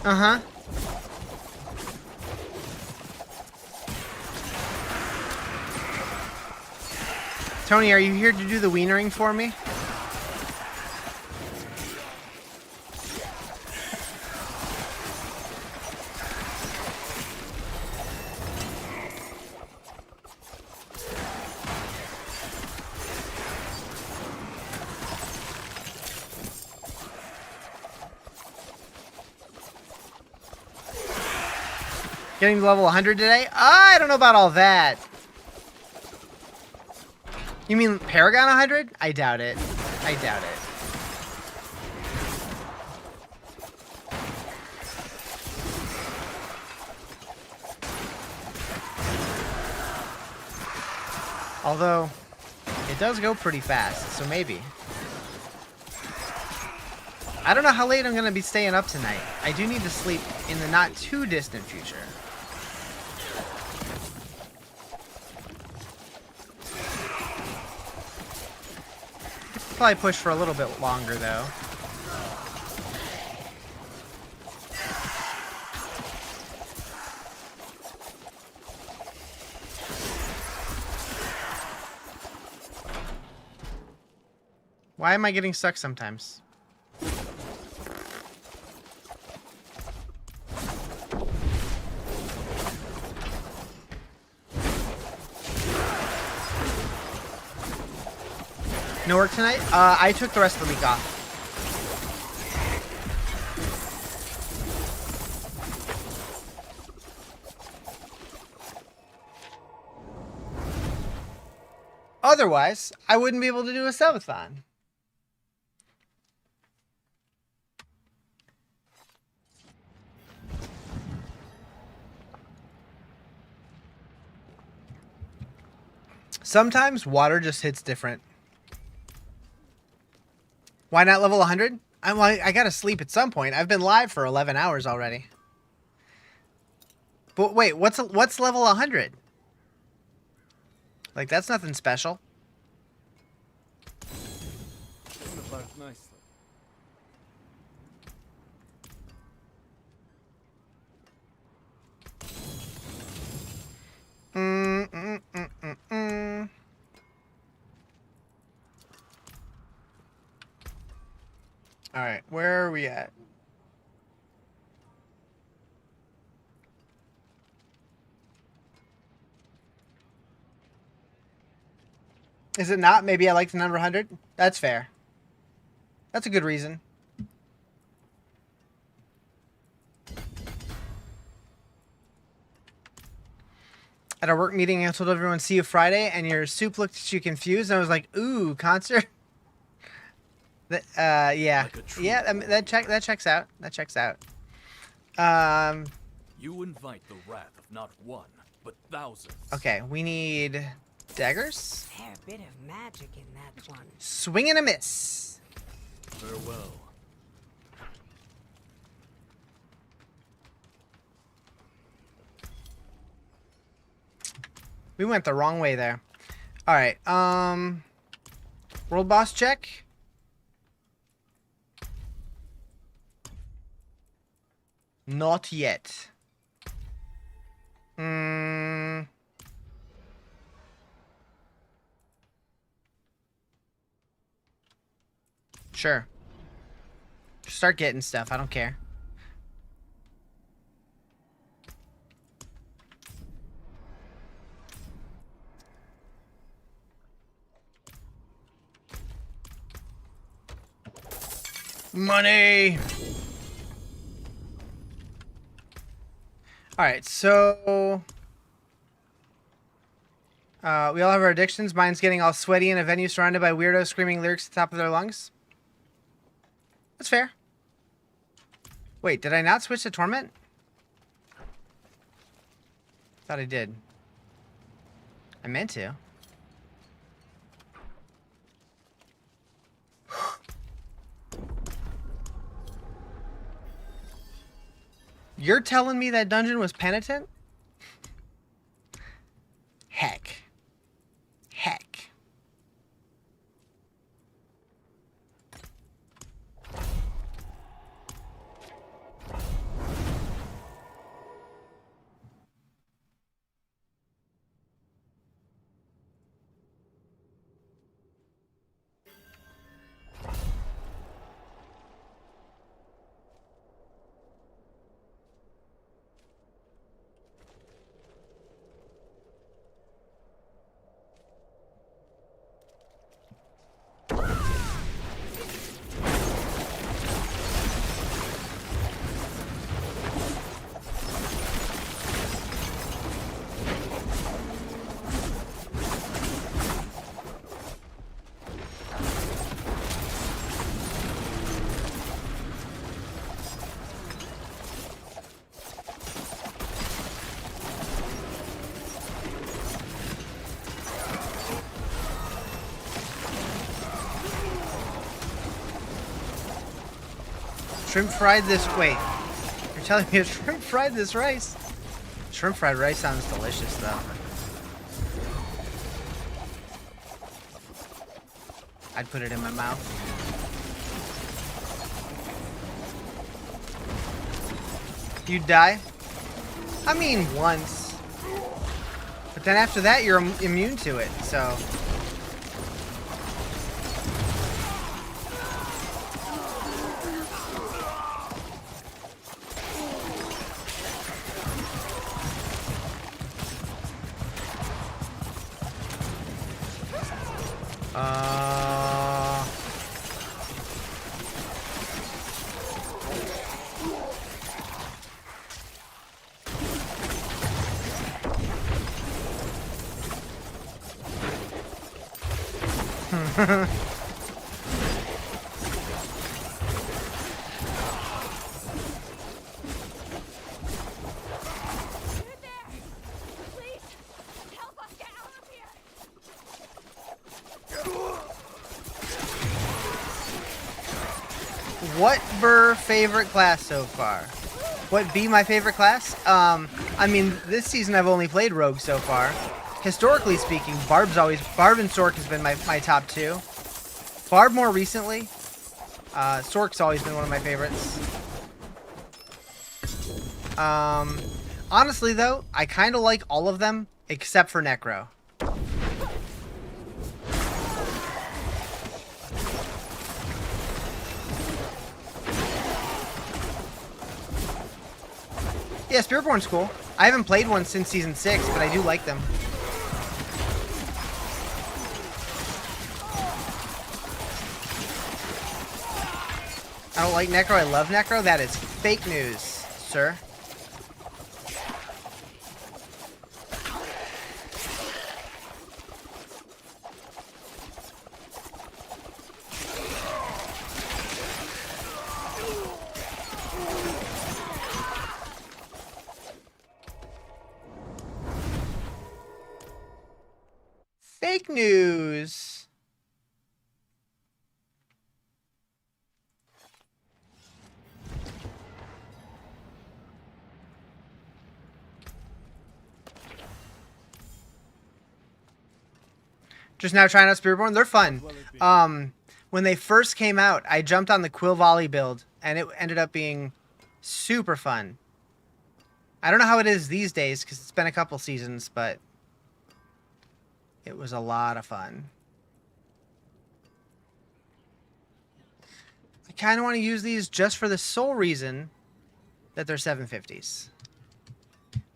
Uh-huh. Tony, are you here to do the wienering for me? Getting to level 100 today? I don't know about all that. You mean Paragon 100? I doubt it. I doubt it. Although, it does go pretty fast, so maybe. I don't know how late I'm going to be staying up tonight. I do need to sleep in the not too distant future. Probably push for a little bit longer, though. Why am I getting stuck sometimes? No work tonight? I took the rest of the week off. Otherwise, I wouldn't be able to do a Subathon. Sometimes water just hits different. Why not level 100? I gotta sleep at some point. I've been live for 11 hours already. But wait, what's level 100? Like, that's nothing special. All right, where are we at? Is it not? Maybe I like the number 100? That's fair. That's a good reason. At our work meeting, I told everyone, see you Friday, and your soup looked at you confused, and I was like, ooh, concert? Yeah. Like a true Yeah, I mean, that checks out. That checks out. Um, You invite the wrath of not one, but thousands. okay, we need daggers. Fair bit of magic in that one. Swing and a miss. Farewell. We went the wrong way there. All right. World boss check. Not yet. Sure. Start getting stuff. I don't care. Money! Alright, so... we all have our addictions. Mine's getting all sweaty in a venue surrounded by weirdos screaming lyrics at the top of their lungs. That's fair. Wait, did I not switch to Torment? Thought I did. I meant to. You're telling me that dungeon was penitent? Heck. Heck. Shrimp fried this. Wait. You're telling me shrimp fried this rice? Shrimp fried rice sounds delicious, though. I'd put it in my mouth. You'd die? I mean, once. But then after that, you're immune to it, so... What were favorite class so far? What be my favorite class? I mean, this season I've only played Rogue so far. Historically speaking, Barb and Sork has been my top two. Barb more recently. Sork's always been one of my favorites. Honestly though, I kind of like all of them except for Necro. Yeah, Spiritborn's cool. I haven't played one since Season 6, but I do like them. I don't like Necro, I love Necro? That is fake news, sir. Just now trying out Spiritborn. They're fun. When they first came out, I jumped on the Quill Volley build, and it ended up being super fun. I don't know how it is these days, because it's been a couple seasons, but it was a lot of fun. I kind of want to use these just for the sole reason that they're 750s.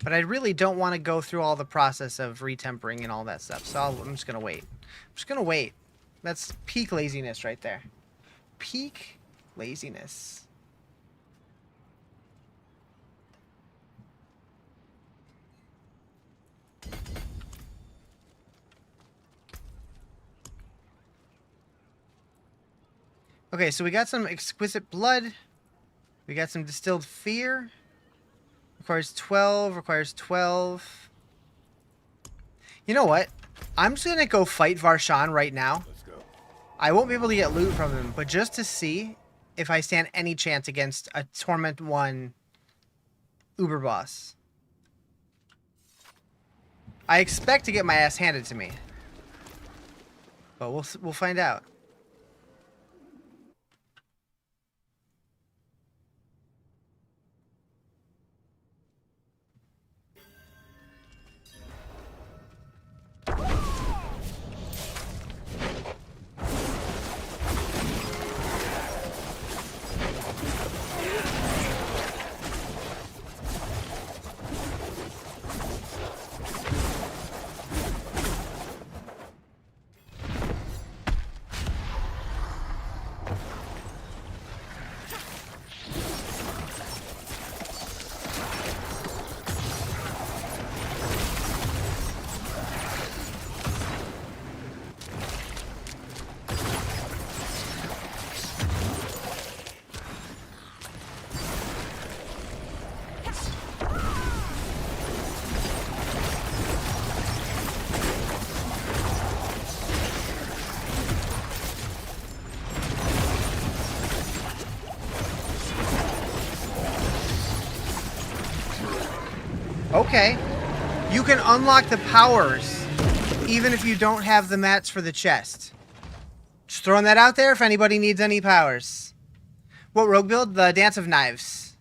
But I really don't want to go through all the process of retempering and all that stuff, so I'm just going to wait. I'm just going to wait. That's peak laziness right there. Peak laziness. Okay, so we got some exquisite blood. We got some distilled fear. Requires 12, requires 12. You know what? I'm just going to go fight Varshan right now. Let's go. I won't be able to get loot from him, but just to see if I stand any chance against a Torment 1 Uber boss. I expect to get my ass handed to me. But we'll find out. Okay. You can unlock the powers even if you don't have the mats for the chest. Just throwing that out there if anybody needs any powers. What rogue build? The Dance of Knives.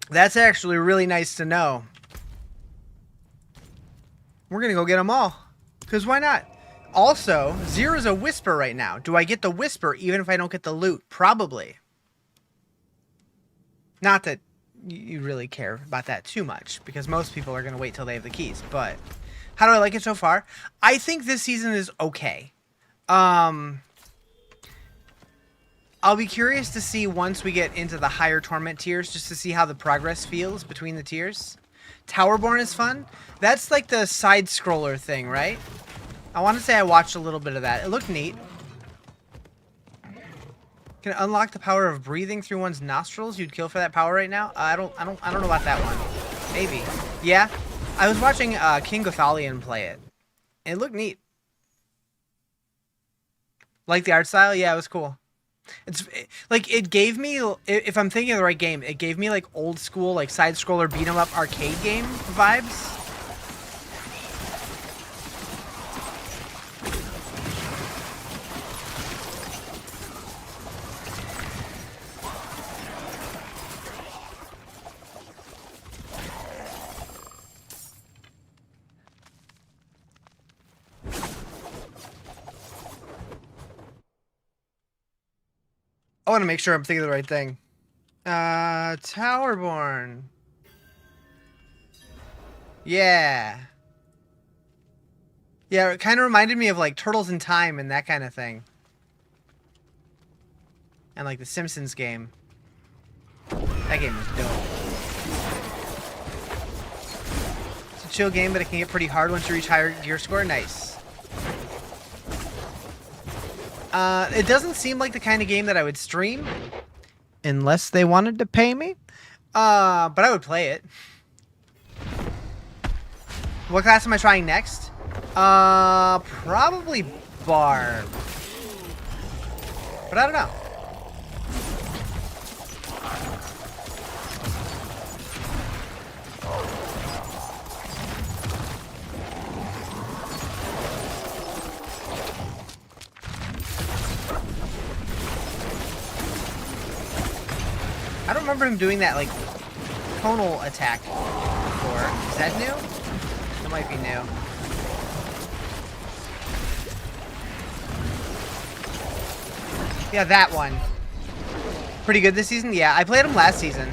That's actually really nice to know. We're going to go get them all. Because why not? Also, Zera's a Whisper right now. Do I get the Whisper even if I don't get the loot? Probably. Not that you really care about that too much, because most people are going to wait till they have the keys. But how do I like it so far? I think this season is okay. I'll be curious to see once we get into the higher Torment tiers, just to see how the progress feels between the tiers. Towerborn is fun. That's like the side-scroller thing, right? I want to say I watched a little bit of that. It looked neat. Can it unlock the power of breathing through one's nostrils? You'd kill for that power right now? I don't know about that one. Maybe. Yeah. I was watching King Gothalion play it. It looked neat. Like the art style? Yeah, it was cool. Like, it gave me, if I'm thinking of the right game, it gave me like old school, like side scroller beat 'em up arcade game vibes. I want to make sure I'm thinking of the right thing. Towerborn. Yeah. Yeah, it kind of reminded me of like Turtles in Time and that kind of thing. And like the Simpsons game. That game was dope. It's a chill game, but it can get pretty hard once you reach higher gear score. Nice. It doesn't seem like the kind of game that I would stream unless they wanted to pay me. But I would play it. What class am I trying next? Probably Barb. But I don't know. remember him doing that like tonal attack before. Is that new? That might be new. Yeah, that one. Pretty good this season? Yeah, I played him last season.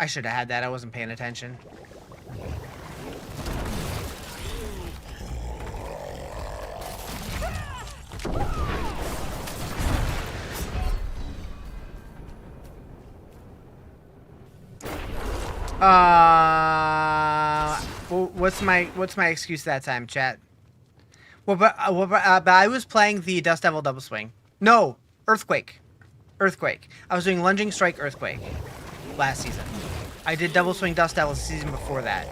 I should have had that. I wasn't paying attention. What's my excuse that time, chat? Well, but I was playing the Dust Devil Double Swing. No, Earthquake. I was doing Lunging Strike Earthquake last season. I did Double Swing Dust Devil the season before that.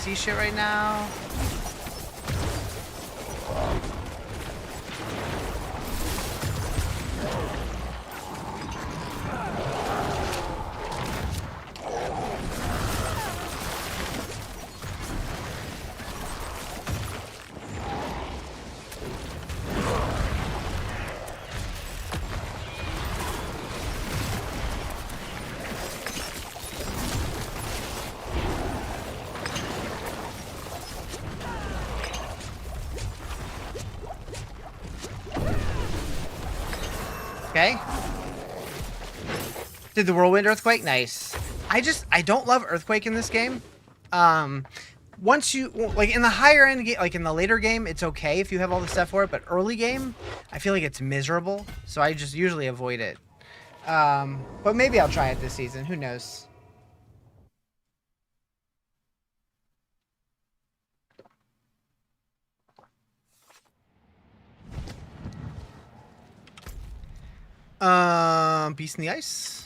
See shit right now. Okay. Did the Whirlwind Earthquake? Nice. I don't love Earthquake in this game. Once you, like in the higher end, like in the later game, it's okay if you have all the stuff for it, but early game, I feel like it's miserable, so I just usually avoid it. But maybe I'll try it this season. Who knows? Beast in the Ice.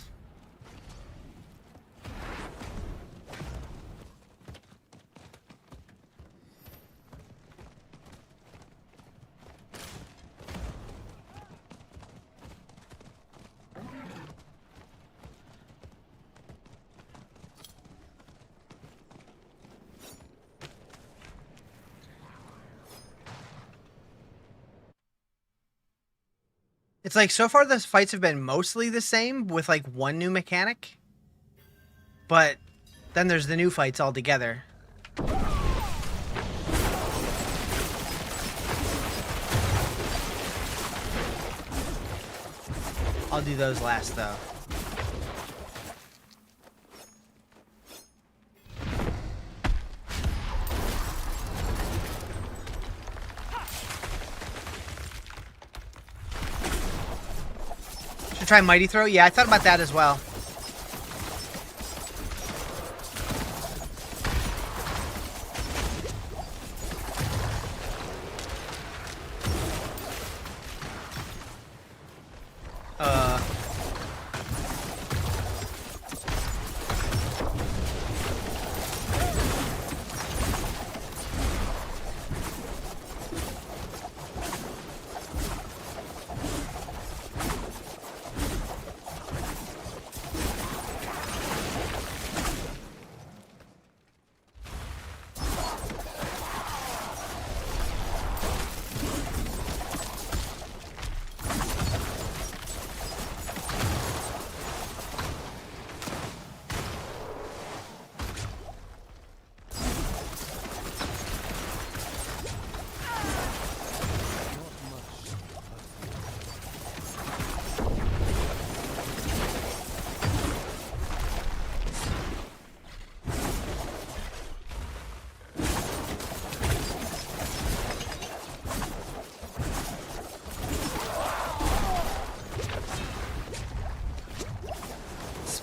It's like, so far the fights have been mostly the same with like one new mechanic. But then there's the new fights all together. I'll do those last though. Try Mighty Throw? Yeah, I thought about that as well.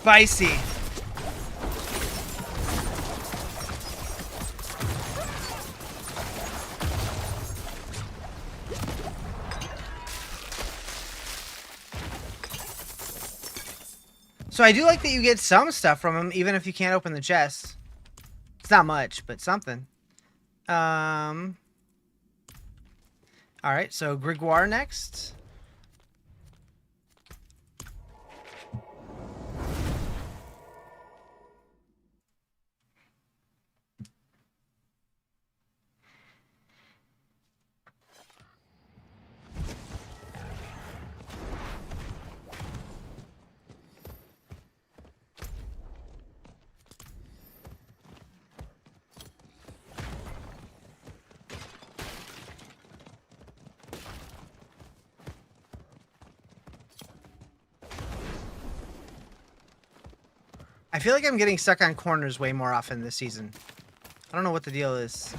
Spicy. So I do like that you get some stuff from him, even if you can't open the chest. It's not much, but something. Alright, so Grégoire next. I feel like I'm getting stuck on corners way more often this season. I don't know what the deal is.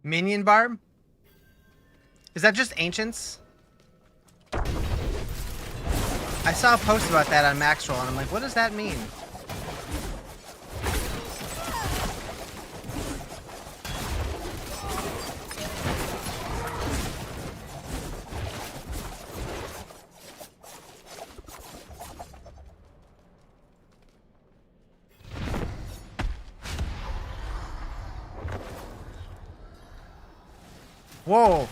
Minion barb? Is that just ancients? I saw a post about that on Maxroll, and I'm like, what does that mean? Whoa.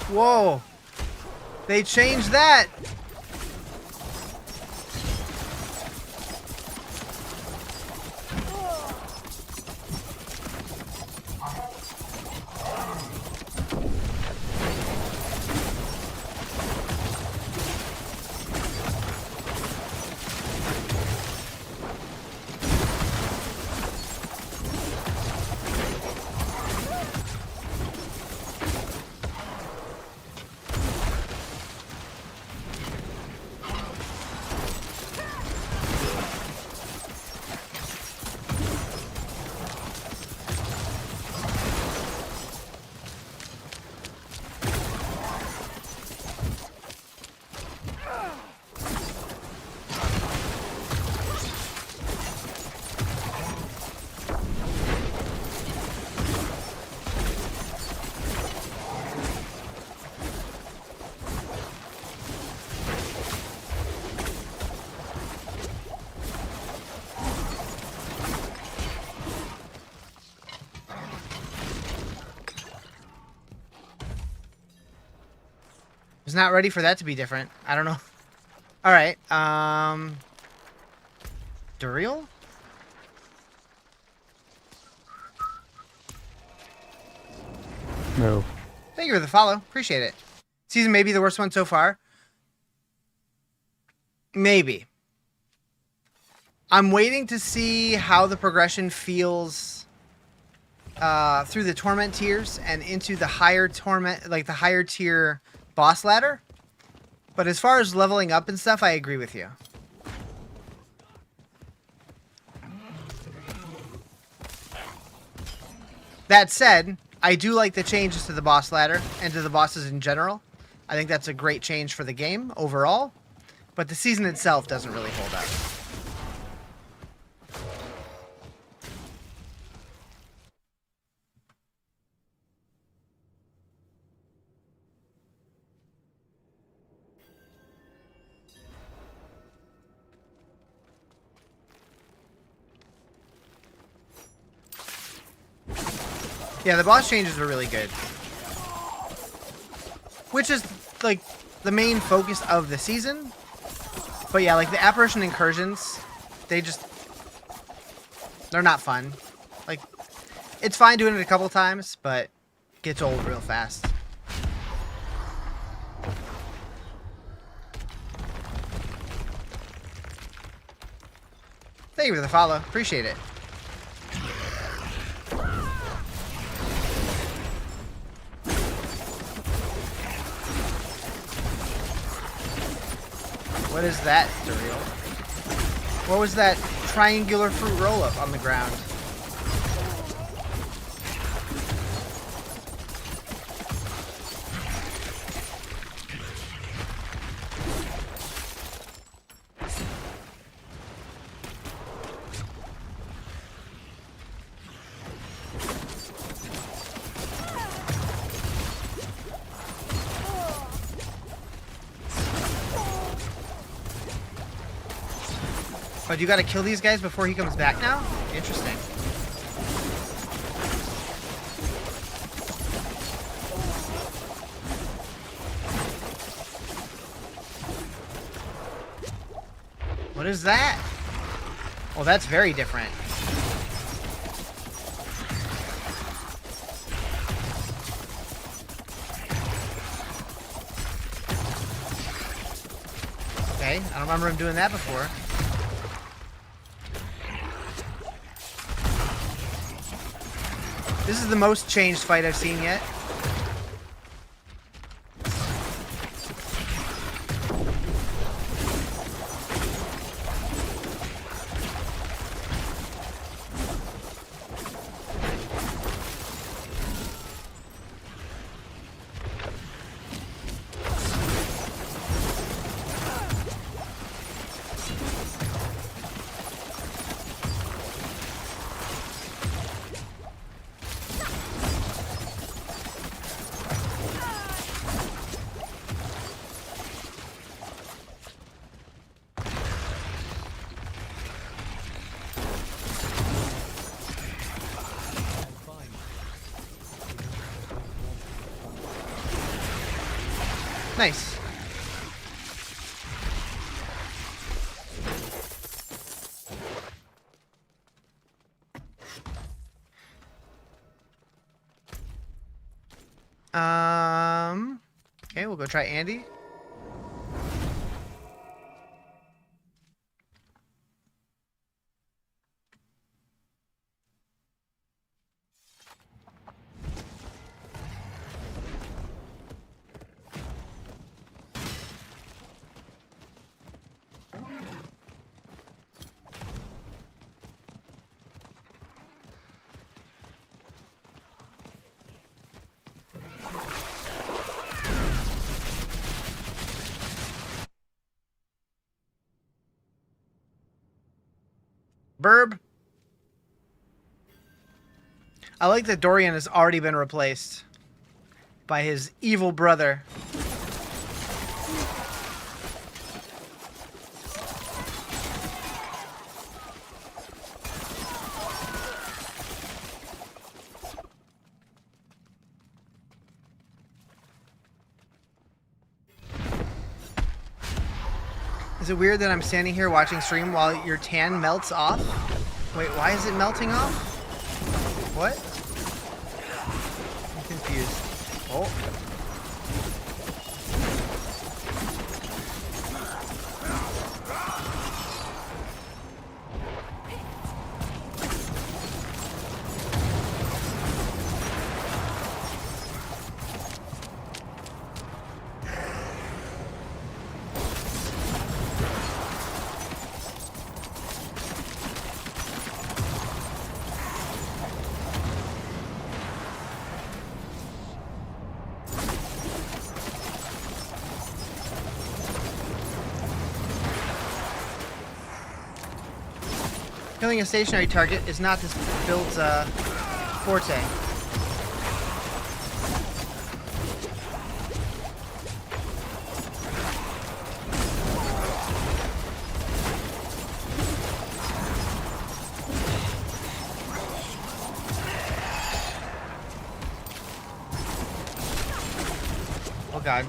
Whoa. They changed that. Was not ready for that to be different. I don't know. All right. Duriel? No. Thank you for the follow. Appreciate it. Season may be the worst one so far. Maybe. I'm waiting to see how the progression feels through the torment tiers and into the higher torment, like the higher tier boss ladder. But as far as leveling up and stuff, I agree with you. That said, I do like the changes to the boss ladder and to the bosses in general. I think that's a great change for the game overall. But the season itself doesn't really hold up. Yeah, the boss changes were really good. Which is, like, the main focus of the season. But yeah, like, the apparition incursions, they're not fun. Like, it's fine doing it a couple times, but it gets old real fast. Thank you for the follow. Appreciate it. What is that, Duriel? What was that triangular fruit roll-up on the ground? But you gotta kill these guys before he comes back now? Interesting. What is that? Oh, that's very different. Okay, I don't remember him doing that before. This is the most changed fight I've seen yet. Nice. Okay, we'll go try Andy. Burb. I like that Dorian has already been replaced by his evil brother. Is it weird that I'm standing here watching stream while your tan melts off? Wait, why is it melting off? What? I'm confused. Oh. Killing a stationary target is not this build's forte. Oh god.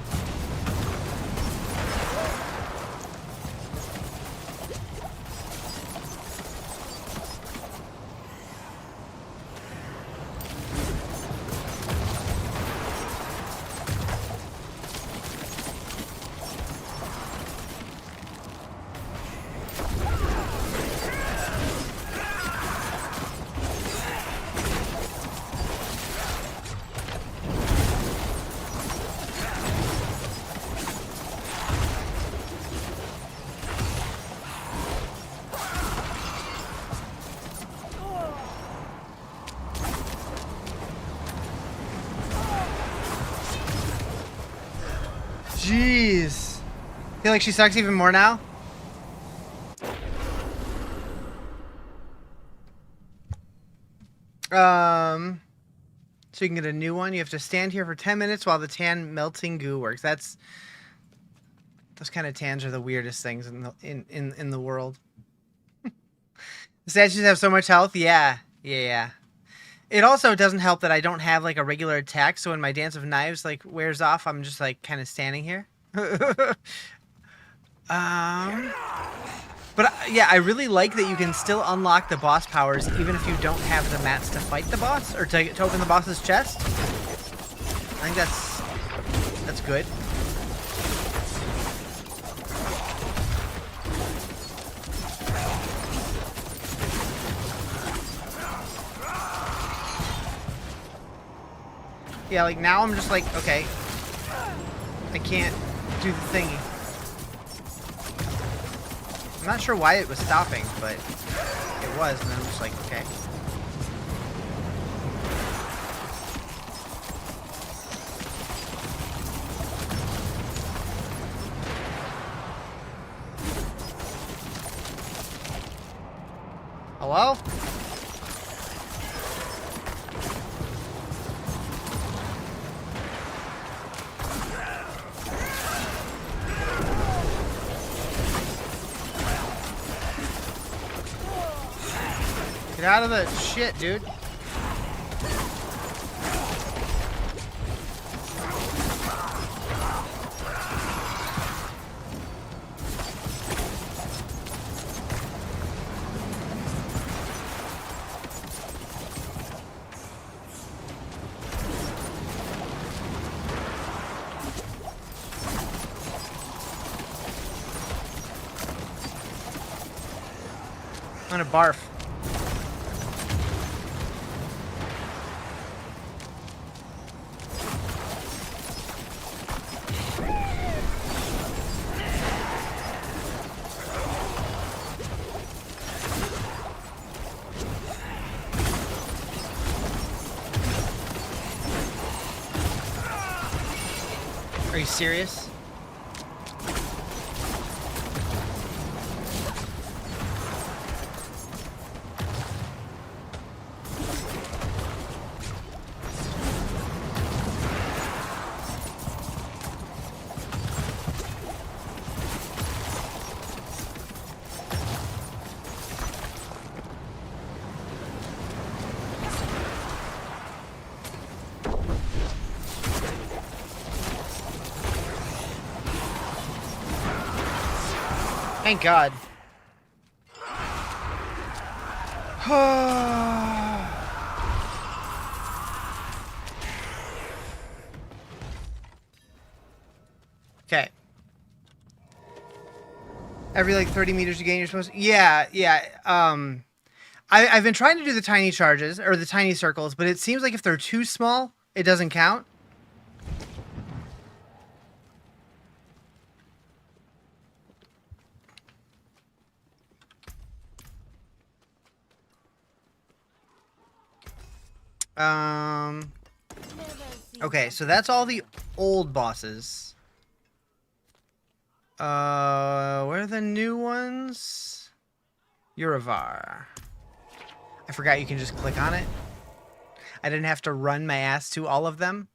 Jeez. Feel like she sucks even more now? So you can get a new one. You have to stand here for 10 minutes while the tan melting goo works. Those kind of tans are the weirdest things in the world. The statues have so much health. Yeah. Yeah. It also doesn't help that I don't have like a regular attack, so when my Dance of Knives like wears off, I'm just like kind of standing here. But yeah, I really like that you can still unlock the boss powers even if you don't have the mats to fight the boss or to open the boss's chest. I think that's good. Yeah, like now I'm just like, okay, I can't do the thingy. I'm not sure why it was stopping, but it was, and then I'm just like, okay. Hello? Get out of the shit, dude. I'm gonna barf. Are you serious? Thank God. Okay. Every like 30 meters you gain, you're supposed to... Yeah. I've been trying to do the tiny charges, or the tiny circles, but it seems like if they're too small, it doesn't count. Okay, so that's all the old bosses. Where are the new ones? Urivar. I forgot you can just click on it. I didn't have to run my ass to all of them.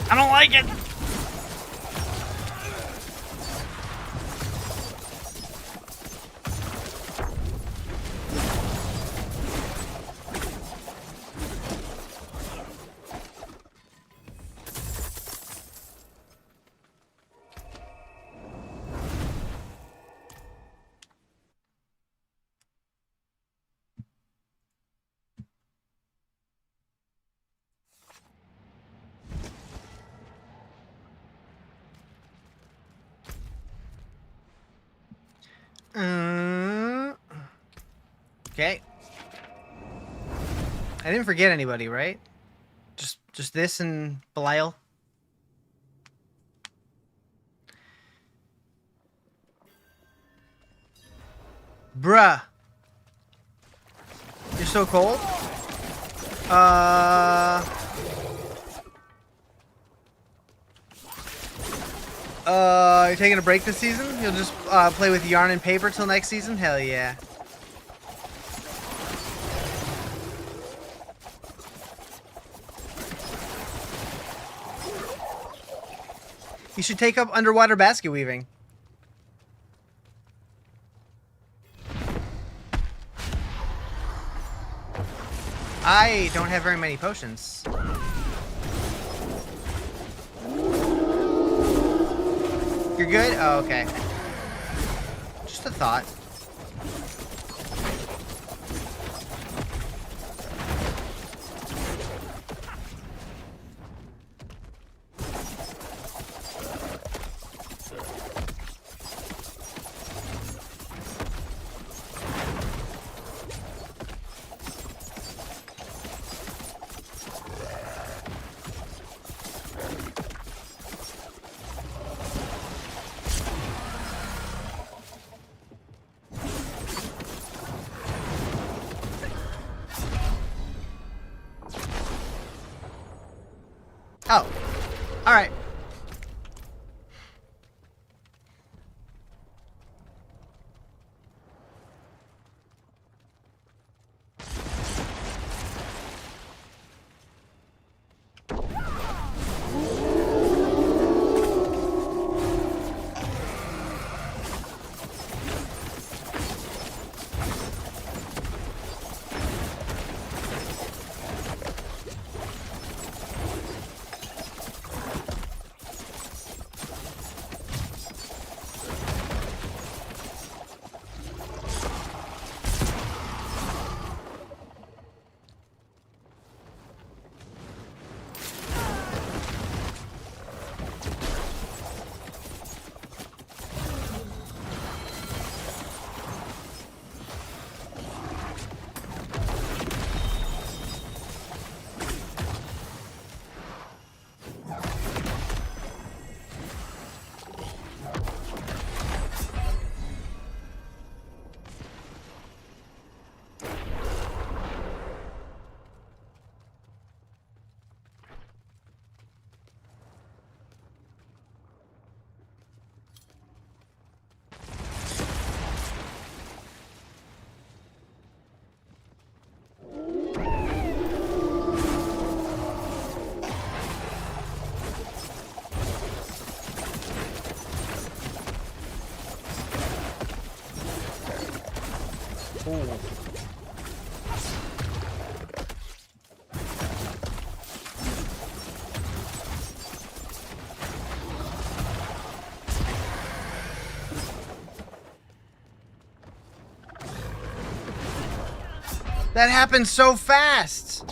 I don't like it. Okay. I didn't forget anybody, right? Just this and Belial. Bruh. You're so cold? You're taking a break this season? You'll just play with yarn and paper till next season? Hell yeah. You should take up underwater basket weaving. I don't have very many potions. You're good? Oh, okay. Just a thought. Oh. Alright. Ooh. That happened so fast!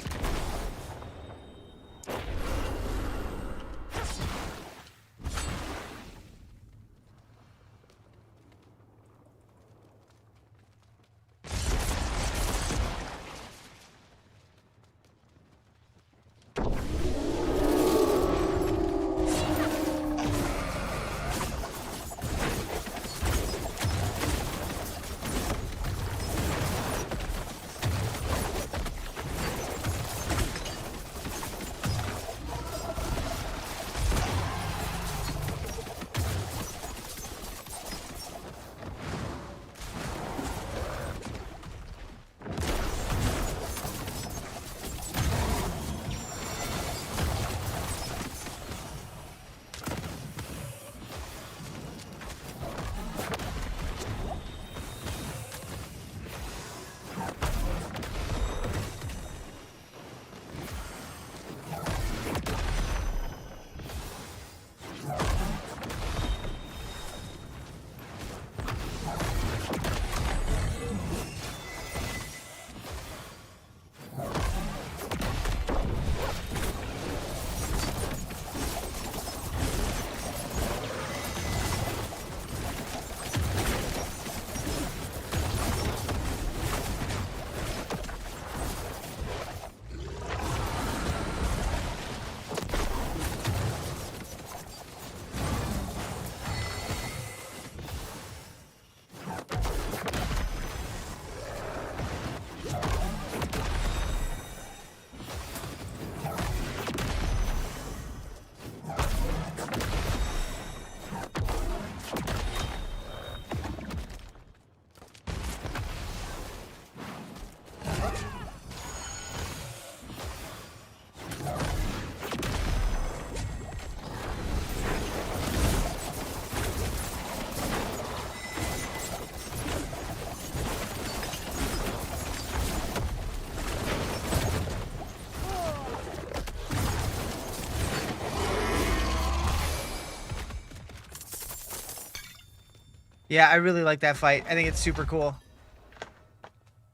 Yeah, I really like that fight. I think it's super cool.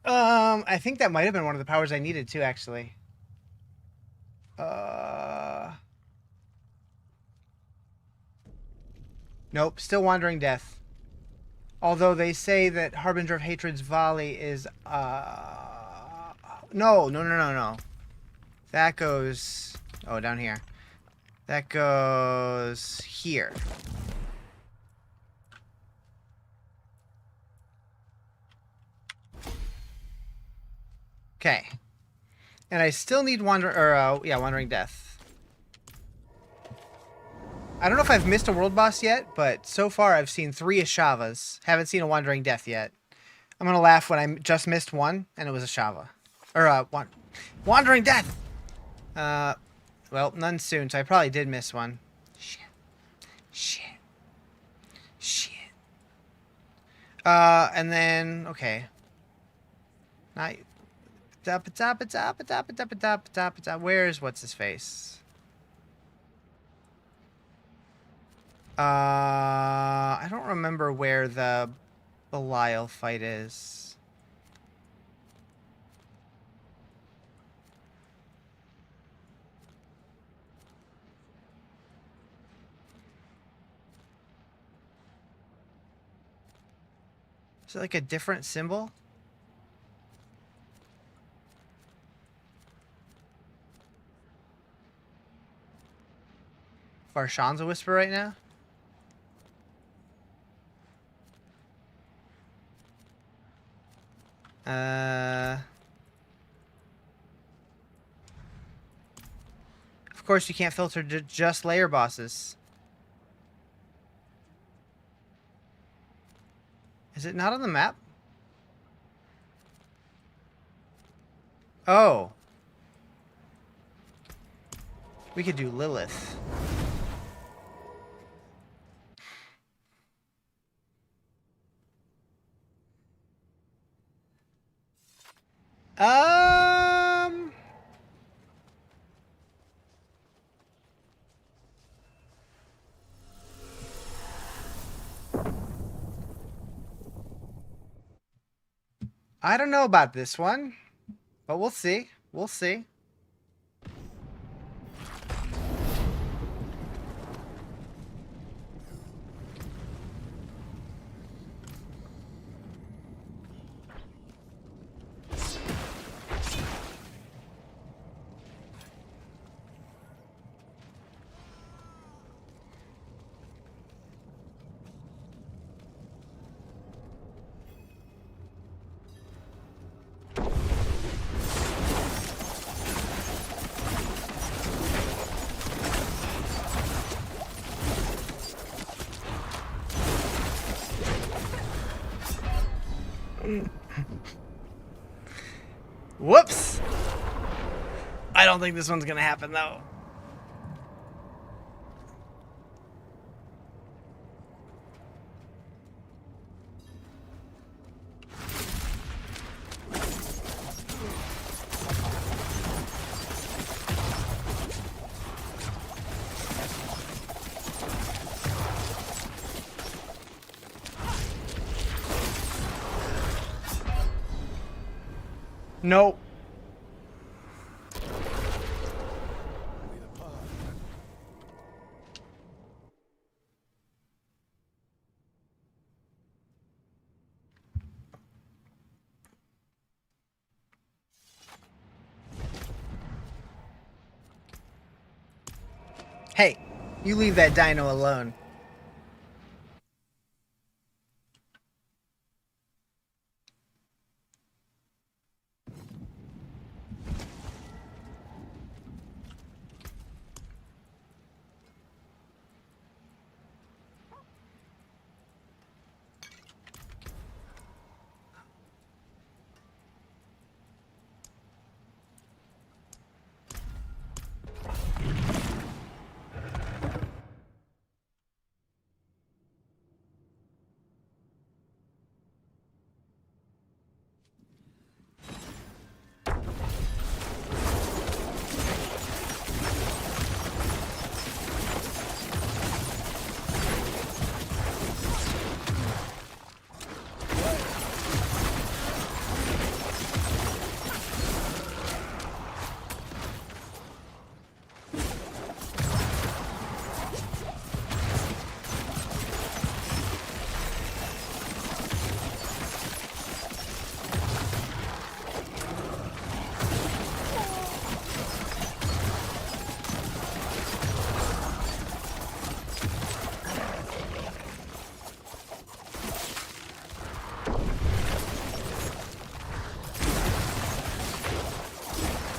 I think that might have been one of the powers I needed too, actually. Nope, still Wandering Death. Although they say that Harbinger of Hatred's volley is, no. That goes, oh, down here. That goes here. Okay. And I still need Wandering Death. I don't know if I've missed a world boss yet, but so far I've seen 3 Ashavas. Haven't seen a Wandering Death yet. I'm gonna laugh when I just missed one, and it was a Shava. Or, Wandering Death! Well, none soon, so I probably did miss one. Shit. And then, okay. Where's what's-his-face? I don't remember where the Belial fight is. Is it like a different symbol? Varshan's a whisper right now? Of course you can't filter just layer bosses. Is it not on the map? Oh. We could do Lilith. I don't know about this one, but we'll see. We'll see. Whoops! I don't think this one's gonna happen, though. Nope. Hey, you leave that dino alone.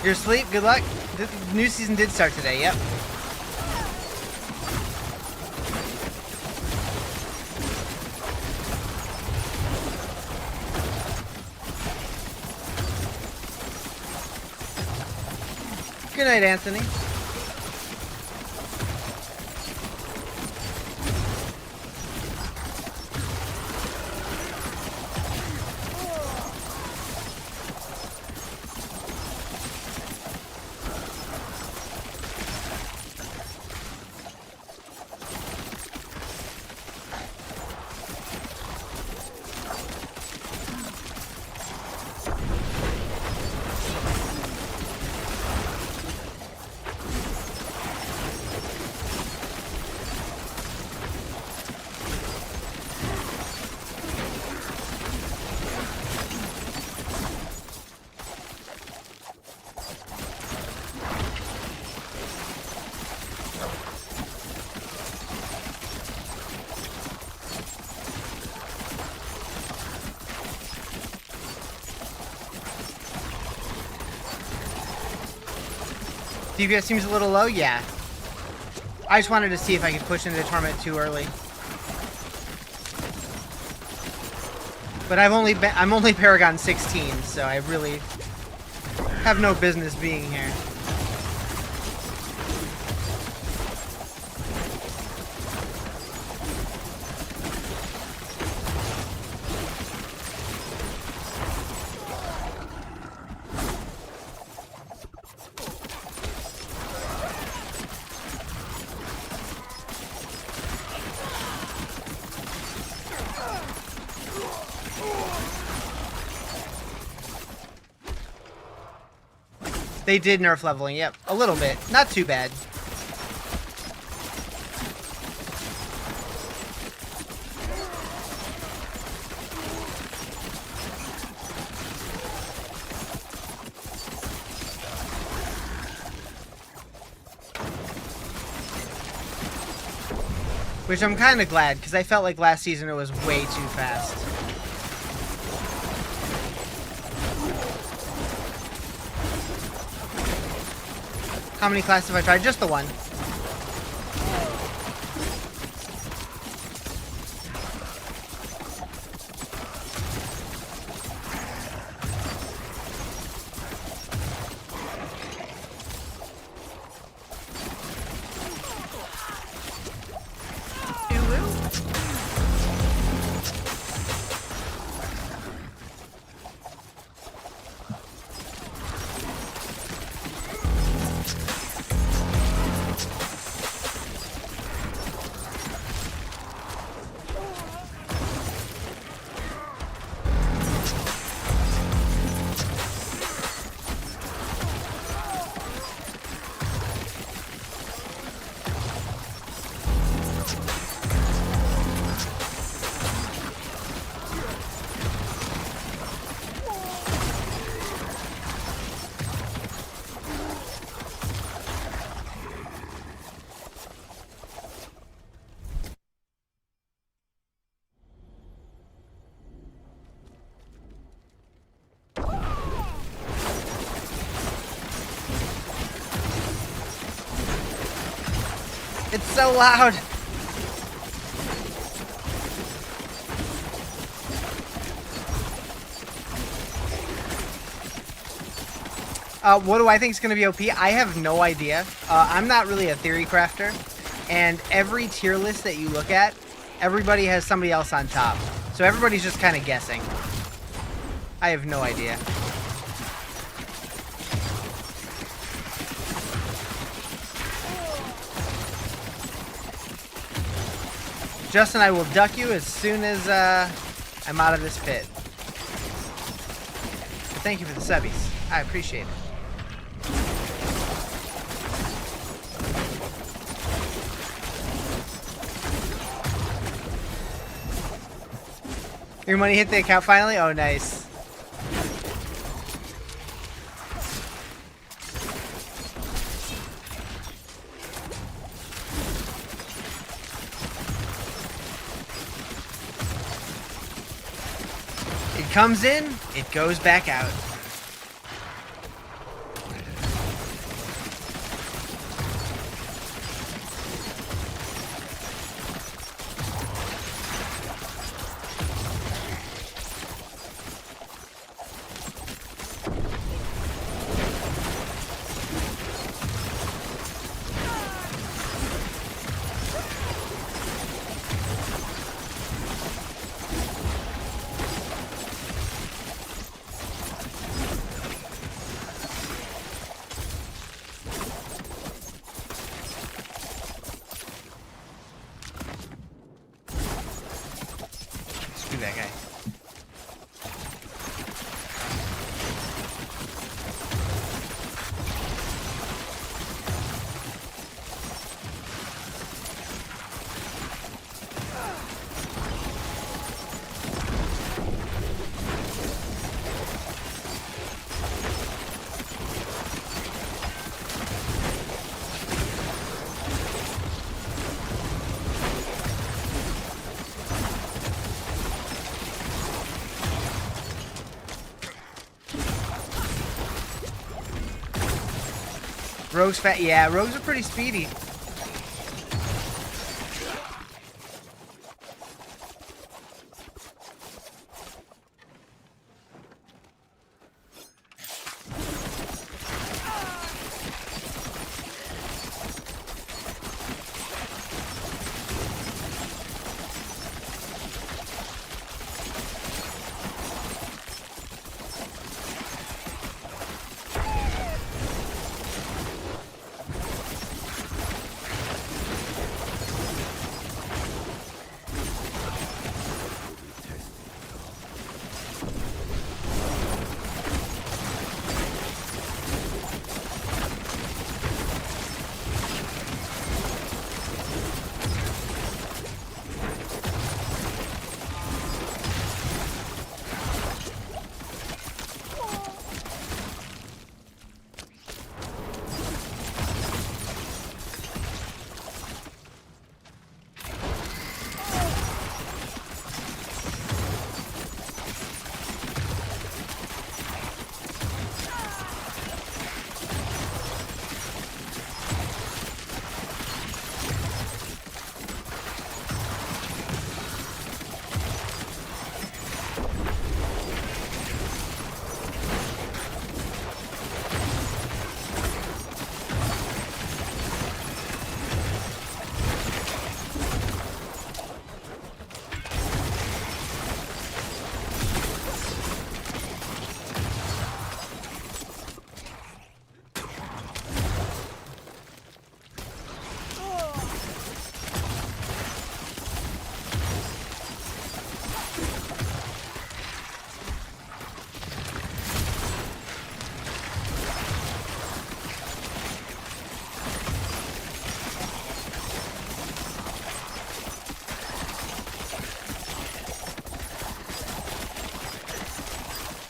You're asleep? Good luck. The new season did start today, yep. Good night, Anthony. DPS seems a little low, yeah. I just wanted to see if I could push into the tournament too early. But I'm only Paragon 16, so I really have no business being here. They did nerf leveling, yep. A little bit. Not too bad. Which I'm kind of glad, because I felt like last season it was way too fast. How many classes have I tried? Just the one. It's so loud. What do I think is going to be OP? I have no idea. I'm not really a theory crafter, and every tier list that you look at, everybody has somebody else on top. So everybody's just kind of guessing. I have no idea. Justin, I will duck you as soon as I'm out of this pit. But thank you for the subbies. I appreciate it. Your money hit the account finally? Oh, nice. It comes in, it goes back out. Rogues fat. Yeah, rogues are pretty speedy.